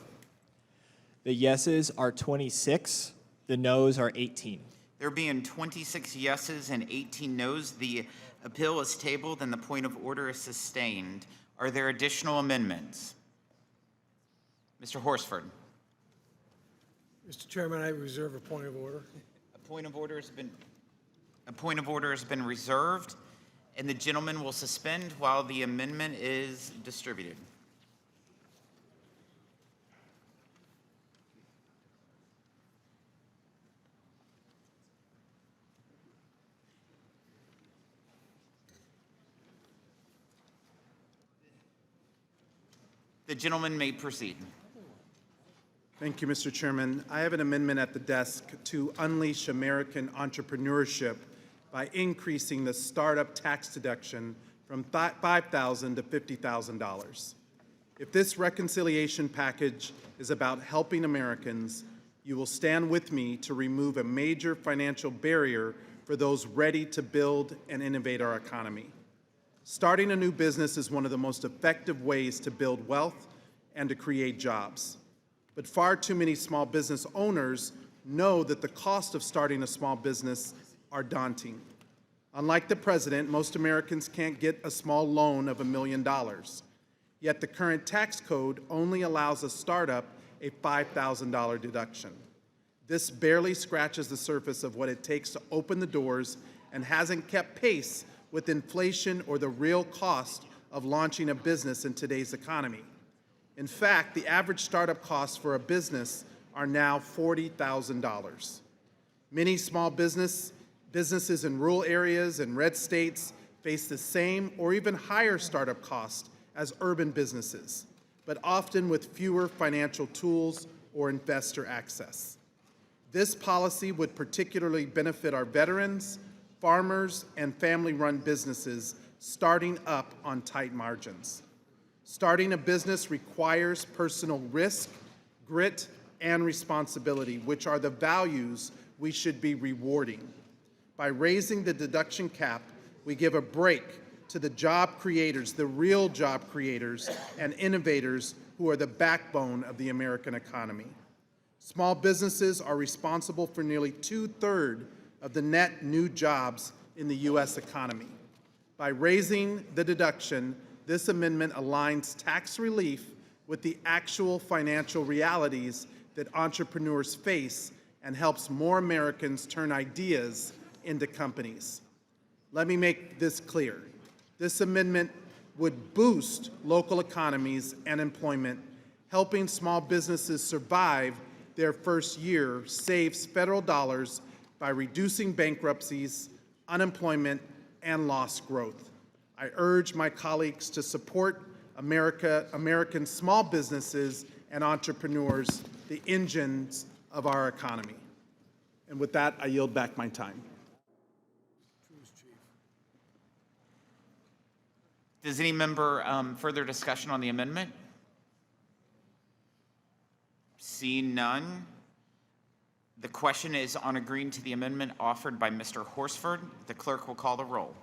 The yeses are 26, the noes are 18. There being 26 yeses and 18 noes, the appeal is tabled and the point of order is sustained. Are there additional amendments? Mr. Horsford. Mr. Chairman, I reserve a point of order. A point of order has been reserved, And the gentleman will suspend while the amendment is distributed. The gentleman may proceed. Thank you, Mr. Chairman. I have an amendment at the desk to unleash American entrepreneurship by increasing the startup tax deduction from $5,000 to $50,000. If this reconciliation package is about helping Americans, you will stand with me to remove a major financial barrier for those ready to build and innovate our economy. Starting a new business is one of the most effective ways to build wealth and to create jobs. But far too many small business owners know that the cost of starting a small business are daunting. Unlike the president, most Americans can't get a small loan of $1 million. Yet the current tax code only allows a startup a $5,000 deduction. This barely scratches the surface of what it takes to open the doors and hasn't kept pace with inflation or the real cost of launching a business in today's economy. In fact, the average startup costs for a business are now $40,000. Many small businesses in rural areas and red states face the same or even higher startup costs as urban businesses, but often with fewer financial tools or investor access. This policy would particularly benefit our veterans, farmers, and family-run businesses starting up on tight margins. Starting a business requires personal risk, grit, and responsibility, which are the values we should be rewarding. By raising the deduction cap, we give a break to the job creators, the real job creators and innovators who are the backbone of the American economy. Small businesses are responsible for nearly 2/3 of the net new jobs in the U.S. economy. By raising the deduction, this amendment aligns tax relief with the actual financial realities that entrepreneurs face and helps more Americans turn ideas into companies. Let me make this clear. This amendment would boost local economies and employment, helping small businesses survive their first year, saves federal dollars by reducing bankruptcies, unemployment, and lost growth. I urge my colleagues to support American small businesses and entrepreneurs, the engines of our economy. And with that, I yield back my time. Does any member further discussion on the amendment? Seeing none, the question is on agreeing to the amendment offered by Mr. Horsford. The clerk will call the roll.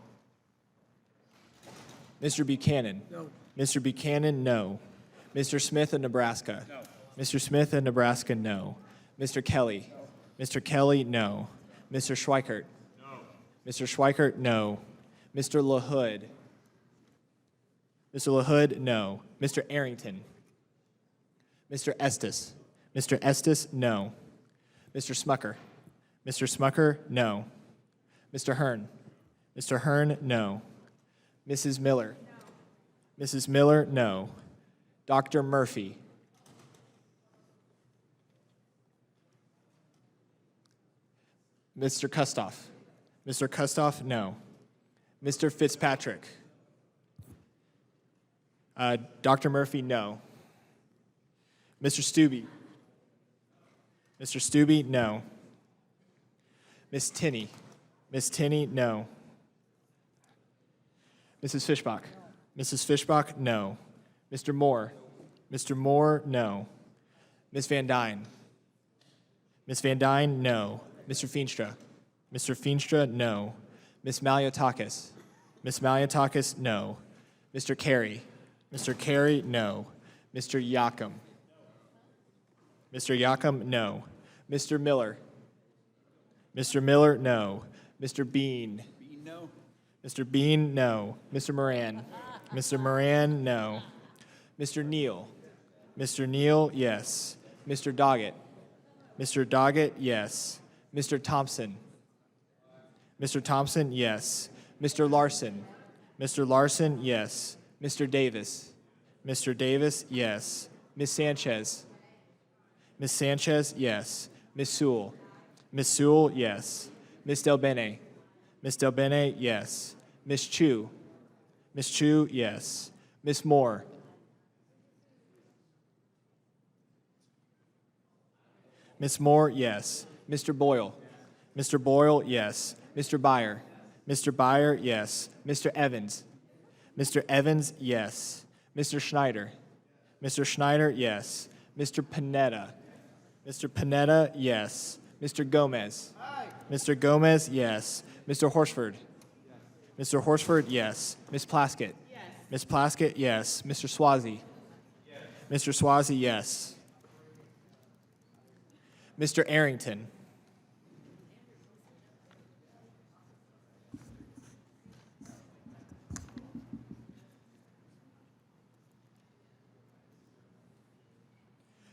Mr. Buchanan? No. Mr. Buchanan, no. Mr. Smith of Nebraska? No. Mr. Smith of Nebraska, no. Mr. Kelly? No. Mr. Kelly, no. Mr. Schweikert? No. Mr. Schweikert, no. Mr. LaHood? Mr. LaHood, no. Mr. Arrington? Mr. Estes? Mr. Estes, no. Mr. Smucker? Mr. Smucker, no. Mr. Hearn? Mr. Hearn, no. Mrs. Miller? No. Mrs. Miller, no. Dr. Murphy? Mr. Kustoff? Mr. Kustoff, no. Mr. Fitzpatrick? Dr. Murphy, no. Mr. Stubbe? Mr. Stubbe, no. Miss Tinney? Miss Tinney, no. Mrs. Fishbach? Mrs. Fishbach, no. Mr. Moore? Mr. Moore, no. Miss Van Dyne? Miss Van Dyne, no. Mr. Feenstra? Mr. Feenstra, no. Miss Maliotakis? Miss Maliotakis, no. Mr. Carey? Mr. Carey, no. Mr. Yakum? Mr. Yakum, no. Mr. Miller? Mr. Miller, no. Mr. Bean? No. Mr. Bean, no. Mr. Moran? Mr. Moran, no. Mr. Neal? Mr. Neal, yes. Mr. Doggett? Mr. Doggett, yes. Mr. Thompson? Mr. Thompson, yes. Mr. Larson? Mr. Larson, yes. Mr. Davis. Mr. Davis, yes. Ms. Sanchez. Ms. Sanchez, yes. Ms. Sewell. Ms. Sewell, yes. Ms. Del Bene. Ms. Del Bene, yes. Ms. Chu. Ms. Chu, yes. Ms. Moore. Ms. Moore, yes. Mr. Boyle. Mr. Boyle, yes. Mr. Byer. Mr. Byer, yes. Mr. Evans. Mr. Evans, yes. Mr. Schneider. Mr. Schneider, yes. Mr. Panetta. Mr. Panetta, yes. Mr. Gomez. Mr. Gomez, yes. Mr. Horsford. Mr. Horsford, yes. Ms. Plaskett. Ms. Plaskett, yes. Mr. Swazi. Mr. Swazi, yes. Mr. Arrington.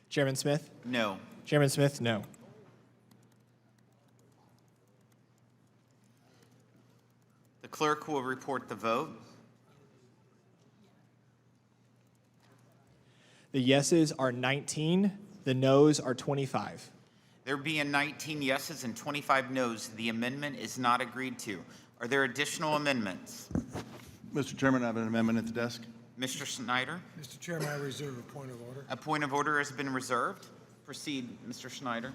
Chairman Smith? No. Chairman Smith, no. The clerk will report the vote. The yeses are 19, the noes are 25. There being 19 yeses and 25 noes, the amendment is not agreed to. Are there additional amendments? Mr. Chairman, I have an amendment at the desk. Mr. Schneider? Mr. Chairman, I reserve a point of order. A point of order has been reserved. Proceed, Mr. Schneider.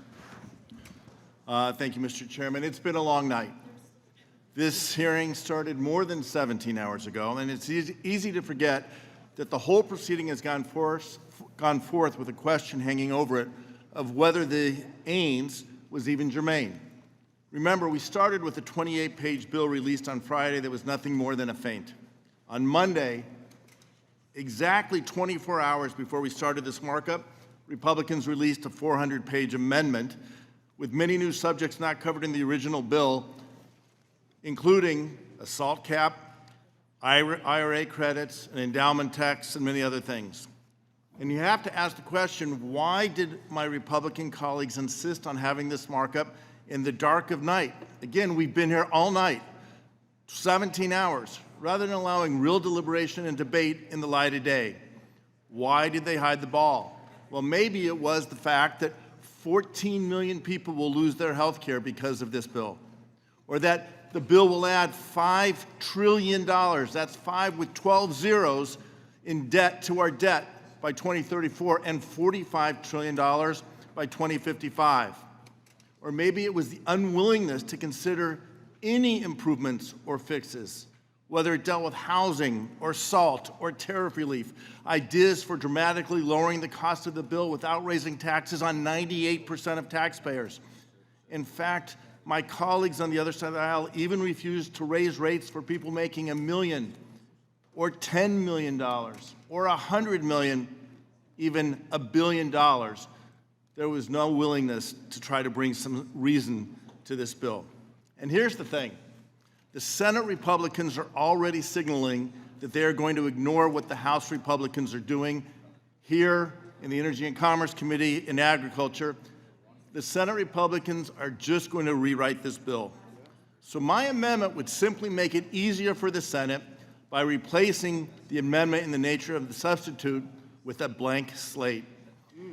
Thank you, Mr. Chairman. It's been a long night. This hearing started more than 17 hours ago, and it's easy to forget that the whole proceeding has gone forth with a question hanging over it of whether the Ains was even germane. Remember, we started with a 28-page bill released on Friday that was nothing more than a feint. On Monday, exactly 24 hours before we started this markup, Republicans released a 400-page amendment with many new subjects not covered in the original bill, including a SALT cap, IRA credits, an endowment tax, and many other things. And you have to ask the question, why did my Republican colleagues insist on having this markup in the dark of night? Again, we've been here all night, 17 hours, rather than allowing real deliberation and debate in the light of day. Why did they hide the ball? Well, maybe it was the fact that 14 million people will lose their health care because of this bill, or that the bill will add $5 trillion, that's 5 with 12 zeros, in debt to our debt by 2034 and $45 trillion by 2055. Or maybe it was the unwillingness to consider any improvements or fixes, whether it dealt with housing or SALT or tariff relief, ideas for dramatically lowering the cost of the bill without raising taxes on 98% of taxpayers. In fact, my colleagues on the other side of the aisle even refused to raise rates for people making $1 million or $10 million or $100 million, even $1 billion. There was no willingness to try to bring some reason to this bill. And here's the thing. The Senate Republicans are already signaling that they are going to ignore what the House Republicans are doing. Here in the Energy and Commerce Committee in Agriculture, the Senate Republicans are just going to rewrite this bill. So my amendment would simply make it easier for the Senate by replacing the amendment in the nature of the substitute with a blank slate.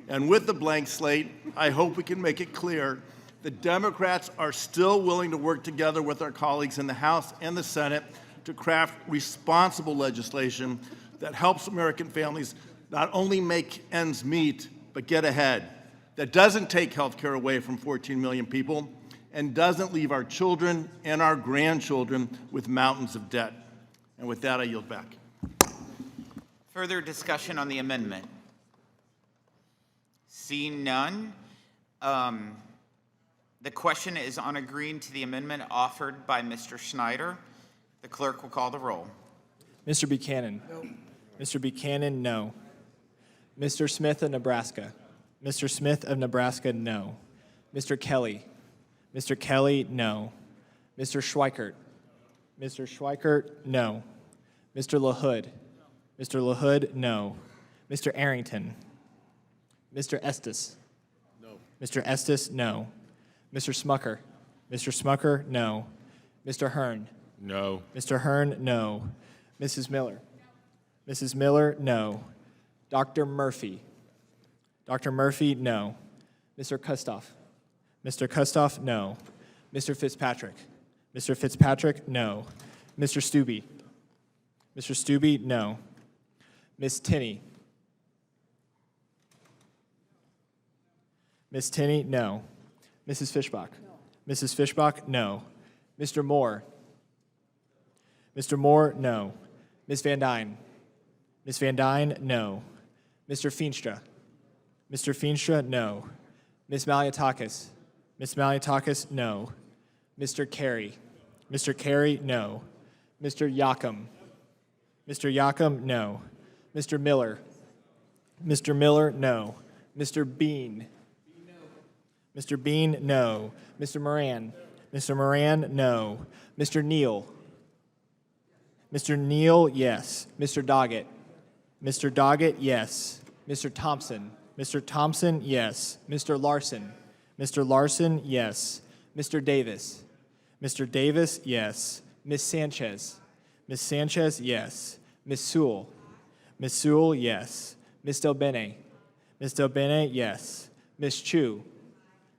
And with the blank slate, I hope we can make it clear the Democrats are still willing to work together with our colleagues in the House and the Senate to craft responsible legislation that helps American families not only make ends meet, but get ahead, that doesn't take health care away from 14 million people, and doesn't leave our children and our grandchildren with mountains of debt. And with that, I yield back. Further discussion on the amendment? Seeing none, the question is on agreeing to the amendment offered by Mr. Schneider. The clerk will call the roll. Mr. Buchanan? No. Mr. Buchanan, no. Mr. Smith of Nebraska? Mr. Smith of Nebraska, no. Mr. Kelly? Mr. Kelly, no. Mr. Schweikert? Mr. Schweikert, no. Mr. LaHood? Mr. LaHood, no. Mr. Arrington? Mr. Estes? No. Mr. Estes, no. Mr. Smucker? Mr. Smucker, no. Mr. Hearn? No. Mr. Hearn, no. Mrs. Miller. Mrs. Miller, no. Dr. Murphy. Dr. Murphy, no. Mr. Kustoff. Mr. Kustoff, no. Mr. Fitzpatrick. Mr. Fitzpatrick, no. Mr. Stubbe. Mr. Stubbe, no. Ms. Tinney. Ms. Tinney, no. Mrs. Fishbach. No. Mrs. Fishbach, no. Mr. Moore. Mr. Moore, no. Ms. Van Dyne. Ms. Van Dyne, no. Mr. Feenstra. Mr. Feenstra, no. Ms. Maliatakis. Ms. Maliatakis, no. Mr. Carey. Mr. Carey, no. Mr. Yakum. Mr. Yakum, no. Mr. Miller. Mr. Miller, no. Mr. Bean. Mr. Bean, no. Mr. Moran. Mr. Moran, no. Mr. Neal. Mr. Neal, yes. Mr. Doggett. Mr. Doggett, yes. Mr. Thompson. Mr. Thompson, yes. Mr. Larson. Mr. Larson, yes. Mr. Davis. Mr. Davis, yes. Ms. Sanchez. Ms. Sanchez, yes. Ms. Sewell. Ms. Sewell, yes. Ms. Del Bene. Ms. Del Bene, yes. Ms. Chu.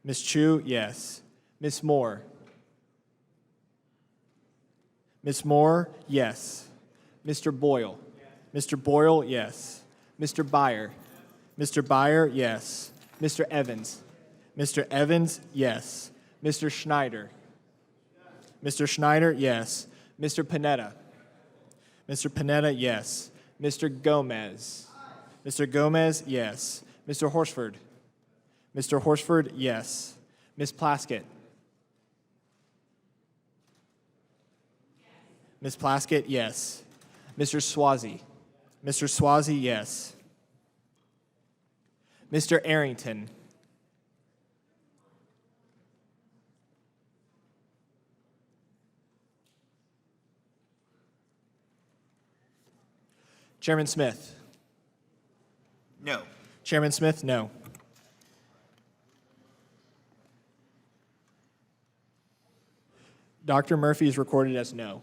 Ms. Chu, yes. Ms. Moore. Ms. Moore, yes. Mr. Boyle. Mr. Boyle, yes. Mr. Byer. Mr. Byer, yes. Mr. Evans. Mr. Evans, yes. Mr. Schneider. Mr. Schneider, yes. Mr. Panetta. Mr. Panetta, yes. Mr. Gomez. Mr. Gomez, yes. Mr. Horsford. Mr. Horsford, yes. Ms. Plaskett. Ms. Plaskett, yes. Mr. Swazi. Mr. Swazi, yes. Mr. Arrington. Chairman Smith. No. Chairman Smith, no. Dr. Murphy is recorded as no.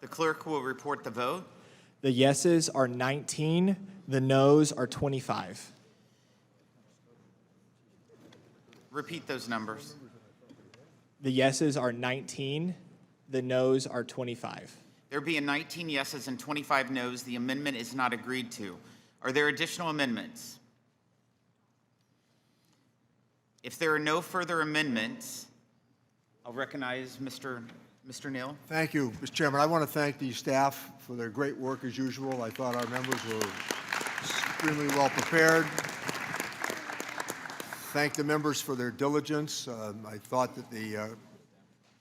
The clerk will report the vote. The yeses are 19, the noes are 25. Repeat those numbers. The yeses are 19, the noes are 25. There being 19 yeses and 25 noes, the amendment is not agreed to. Are there additional amendments? If there are no further amendments, I'll recognize Mr. Neal. Thank you, Mr. Chairman. I want to thank the staff for their great work as usual. I thought our members were extremely well prepared. Thank the members for their diligence. I thought that the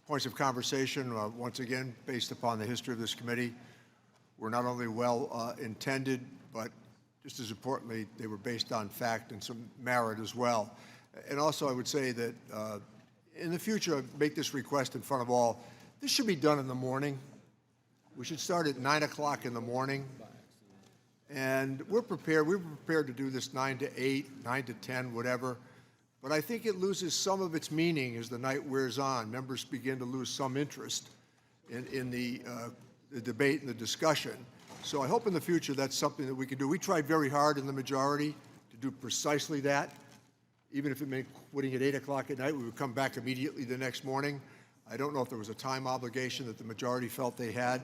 points of conversation, once again, based upon the history of this committee, were not only well intended, but just as importantly, they were based on fact and some merit as well. And also, I would say that in the future, I make this request in front of all. This should be done in the morning. We should start at 9 o'clock in the morning. And we're prepared. We were prepared to do this 9 to 8, 9 to 10, whatever. But I think it loses some of its meaning as the night wears on. Members begin to lose some interest in the debate and the discussion. So I hope in the future that's something that we can do. We tried very hard in the majority to do precisely that. Even if it meant quitting at 8 o'clock at night, we would come back immediately the next morning. I don't know if there was a time obligation that the majority felt they had,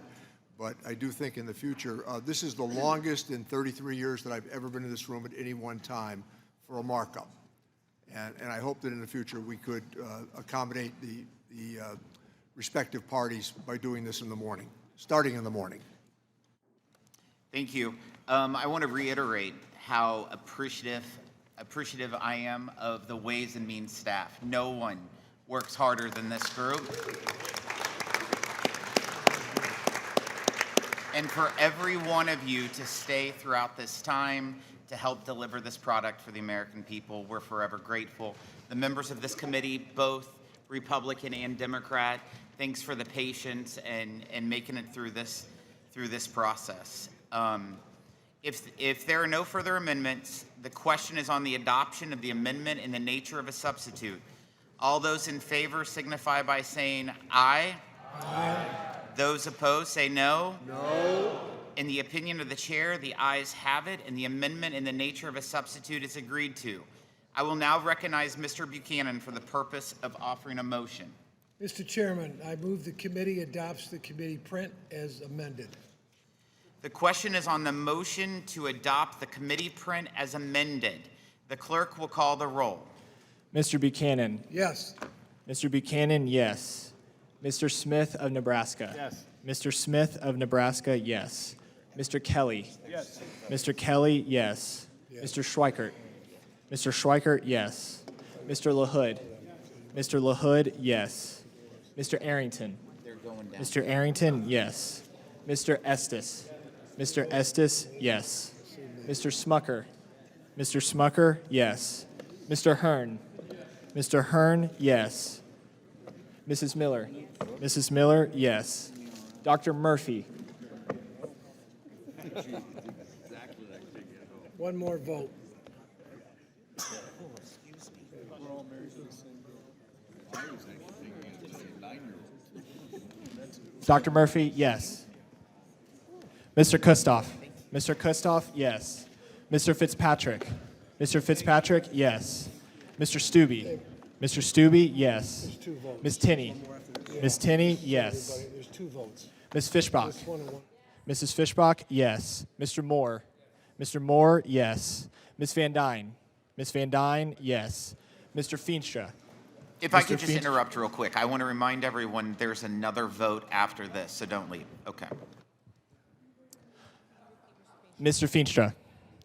but I do think in the future, this is the longest in 33 years that I've ever been in this room at any one time for a markup. And I hope that in the future we could accommodate the respective parties by doing this in the morning, starting in the morning. Thank you. I want to reiterate how appreciative I am of the Ways and Means staff. No one works harder than this group. And for every one of you to stay throughout this time to help deliver this product for the American people, we're forever grateful. The members of this committee, both Republican and Democrat, thanks for the patience and making it through this process. If there are no further amendments, the question is on the adoption of the amendment in the nature of a substitute. All those in favor signify by saying aye. Aye. Those opposed say no. No. In the opinion of the chair, the ayes have it, and the amendment in the nature of a substitute is agreed to. I will now recognize Mr. Buchanan for the purpose of offering a motion. Mr. Chairman, I move the committee adopts the committee print as amended. The question is on the motion to adopt the committee print as amended. The clerk will call the roll. Mr. Buchanan. Yes. Mr. Buchanan, yes. Mr. Smith of Nebraska. Yes. Mr. Smith of Nebraska, yes. Mr. Kelly. Yes. Mr. Kelly, yes. Mr. Schweikert. Mr. Schweikert, yes. Mr. LaHood. Mr. LaHood, yes. Mr. Arrington. Mr. Arrington, yes. Mr. Estes. Mr. Estes, yes. Mr. Smucker. Mr. Smucker, yes. Mr. Hearn. Mr. Hearn, yes. Mrs. Miller. Mrs. Miller, yes. Dr. Murphy. One more vote. Dr. Murphy, yes. Mr. Kustoff. Mr. Kustoff, yes. Mr. Fitzpatrick. Mr. Fitzpatrick, yes. Mr. Stubbe. Mr. Stubbe, yes. There's 2 votes. Ms. Tinney. Ms. Tinney, yes. Everybody, there's 2 votes. Ms. Fishbach. Just 1 and 1. Mrs. Fishbach, yes. Mr. Moore. Mr. Moore, yes. Ms. Van Dyne. Ms. Van Dyne, yes. Mr. Feenstra. If I Mr. could just Feenstra. interrupt real quick, I want to remind everyone there's another vote after this, so don't leave. Okay. Mr. Feenstra.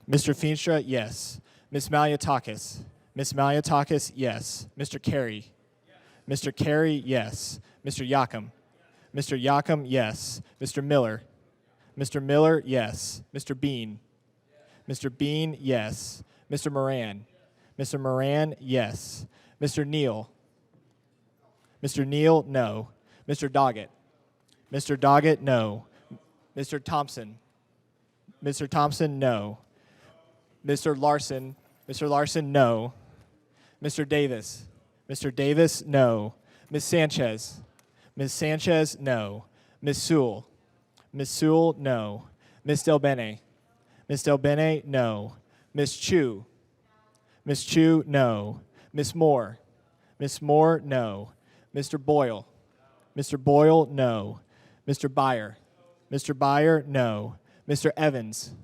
Mr. Feenstra, yes. Ms. Maliatakis. Ms. Maliatakis, yes. Mr. Carey. Mr. Carey, yes. Mr. Yakum. Mr. Yakum, yes. Mr. Miller. Mr. Miller, yes. Mr. Bean. Mr. Bean, yes. Mr. Moran. Mr. Moran, yes. Mr. Neal. Mr. Neal, no. Mr. Doggett. Mr. Doggett, no. Mr. Thompson. Mr. Thompson, no. Mr. Larson. Mr. Larson, no. Mr. Davis. Mr. Davis, no. Ms. Sanchez. Ms. Sanchez, no. Ms. Sewell. Ms. Sewell, no. Ms. Del Bene. Ms. Del Bene, no. Ms. Chu. Ms. Chu, no. Ms. Moore. Ms. Moore, no. Mr. Boyle. Mr. Boyle, no. Mr. Byer. Mr. Byer, no. Mr. Evans.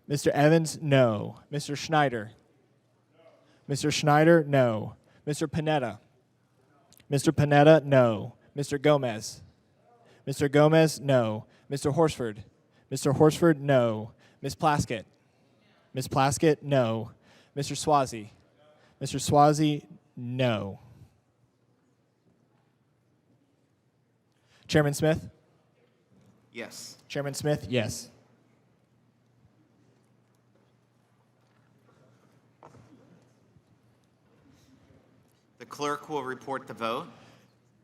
Mr. Evans, no. Mr. Schneider. Mr. Schneider, no. Mr. Panetta. Mr. Panetta, no. Mr. Gomez. Mr. Gomez, no. Mr. Horsford. Mr. Horsford, no. Ms. Plaskett. Ms. Plaskett, no. Mr. Swazi. Mr. Swazi, no. Chairman Smith? Yes. Chairman Smith, yes. The clerk will report the vote.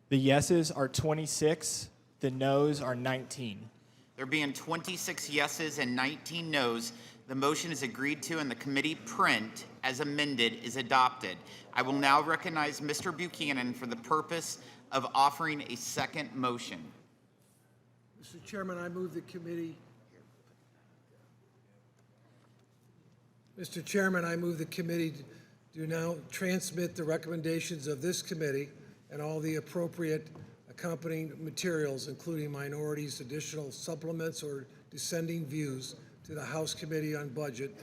The yeses are 26, the noes are 19. There being 26 yeses and 19 noes, the motion is agreed to and the committee print as amended is adopted. I will now recognize Mr. Buchanan for the purpose of offering a second motion. Mr. Chairman, I move the committee. Mr. Chairman, I move the committee do now transmit the recommendations of this committee and all the appropriate accompanying materials, including minorities, additional supplements, or dissenting views to the House Committee on Budget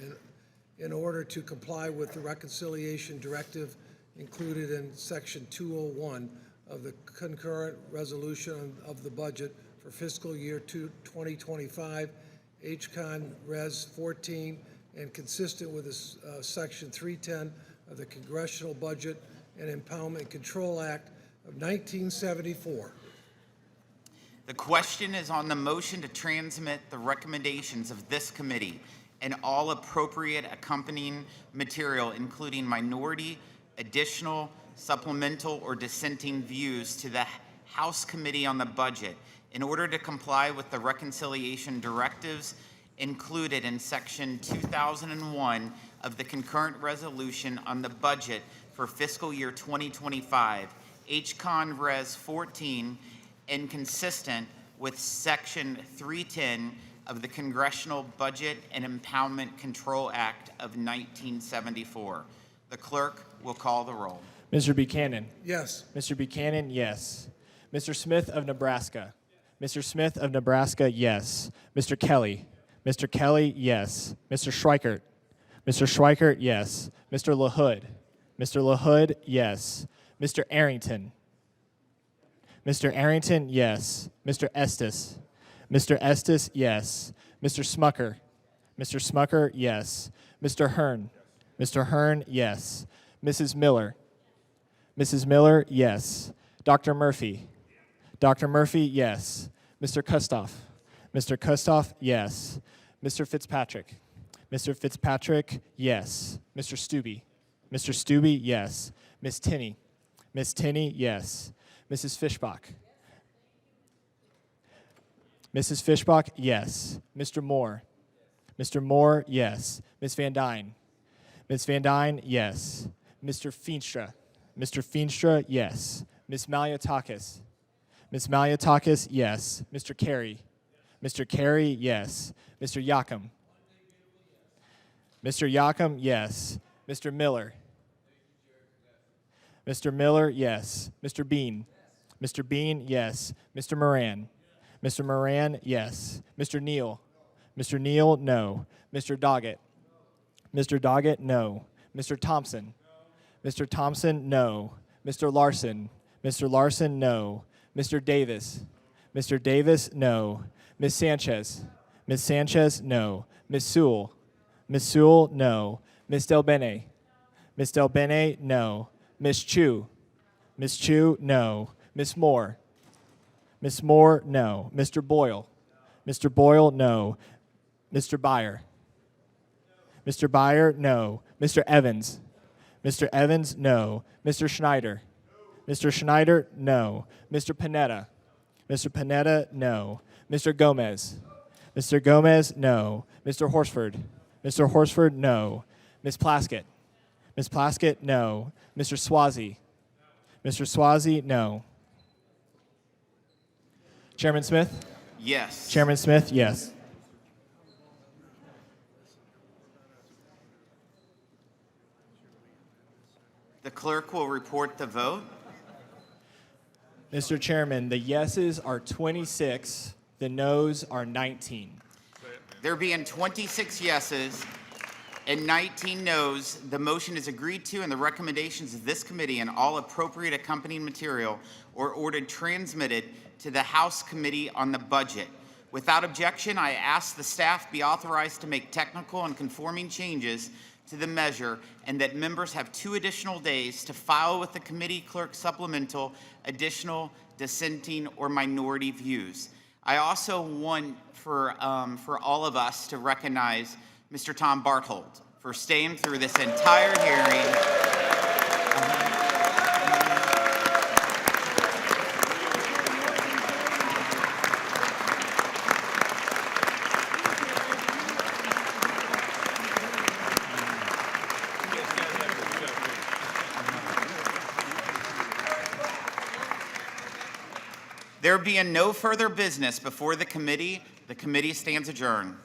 in order to comply with the reconciliation directive included in Section 201 of the concurrent resolution of the budget for fiscal year 2025, HCON Res 14, and consistent with Section 310 of the Congressional Budget and Impoundment Control Act of 1974. The question is on the motion to transmit the recommendations of this committee and all appropriate accompanying material, including minority, additional, supplemental, or dissenting views to the House Committee on the Budget in order to comply with the reconciliation directives included in Section 2001 of the concurrent resolution on the budget for fiscal year 2025, HCon Res 14, and consistent with Section 310 of the Congressional Budget and Impoundment Control Act of 1974. The clerk will call the roll. Mr. Buchanan. Yes. Mr. Buchanan, yes. Mr. Smith of Nebraska. Mr. Smith of Nebraska, yes. Mr. Kelly. Mr. Kelly, yes. Mr. Schweikert. Mr. Schweikert, yes. Mr. LaHood. Mr. LaHood, yes. Mr. Arrington. Mr. Arrington, yes. Mr. Estes. Mr. Estes, yes. Mr. Smucker. Mr. Smucker, yes. Mr. Hearn. Mr. Hearn, yes. Mrs. Miller. Mrs. Miller, yes. Dr. Murphy. Dr. Murphy, yes. Mr. Kustoff. Mr. Kustoff, yes. Mr. Fitzpatrick. Mr. Fitzpatrick, yes. Mr. Stubbe. Mr. Stubbe, yes. Miss Tinney. Miss Tinney, yes. Mrs. Fishbach. Mrs. Fishbach, yes. Mr. Moore. Mr. Moore, yes. Miss Van Dyne. Miss Van Dyne, yes. Mr. Feenstra. Mr. Feenstra, yes. Miss Maliotakis. Miss Maliotakis, yes. Mr. Carey. Mr. Carey, yes. Mr. Yakum. Mr. Yakum, yes. Mr. Miller. Mr. Miller, yes. Mr. Bean. Mr. Bean, yes. Mr. Moran. Mr. Moran, yes. Mr. Neal. Mr. Neal, no. Mr. Doggett. Mr. Doggett, no. Mr. Thompson. Mr. Thompson, no. Mr. Larson. Mr. Larson, no. Mr. Davis. Mr. Davis, no. Miss Sanchez. Miss Sanchez, no. Miss Sewell. Miss Sewell, no. Miss Del Bene. Miss Del Bene, no. Miss Chu. Miss Chu, no. Miss Moore. Miss Moore, no. Mr. Boyle. Mr. Boyle, no. Mr. Byer. Mr. Byer, no. Mr. Evans. Mr. Evans, no. Mr. Schneider. Mr. Schneider, no. Mr. Panetta. Mr. Panetta, no. Mr. Gomez. Mr. Gomez, no. Mr. Horsford. Mr. Horsford, no. Miss Plaskett. Miss Plaskett, no. Mr. Swazi. Mr. Swazi, no. Chairman Smith? Yes. Chairman Smith, yes. The clerk will report the vote. Mr. Chairman, the yeses are 26, the noes are 19. There being 26 yeses and 19 noes, the motion is agreed to and the recommendations of this committee and all appropriate accompanying material are ordered transmitted to the House Committee on the Budget. Without objection, I ask the staff be authorized to make technical and conforming changes to the measure and that members have 2 additional days to file with the committee clerk supplemental additional dissenting or minority views. I also want for all of us to recognize Mr. Tom Barthold for staying through this entire hearing. There being no further business before the committee stands adjourned.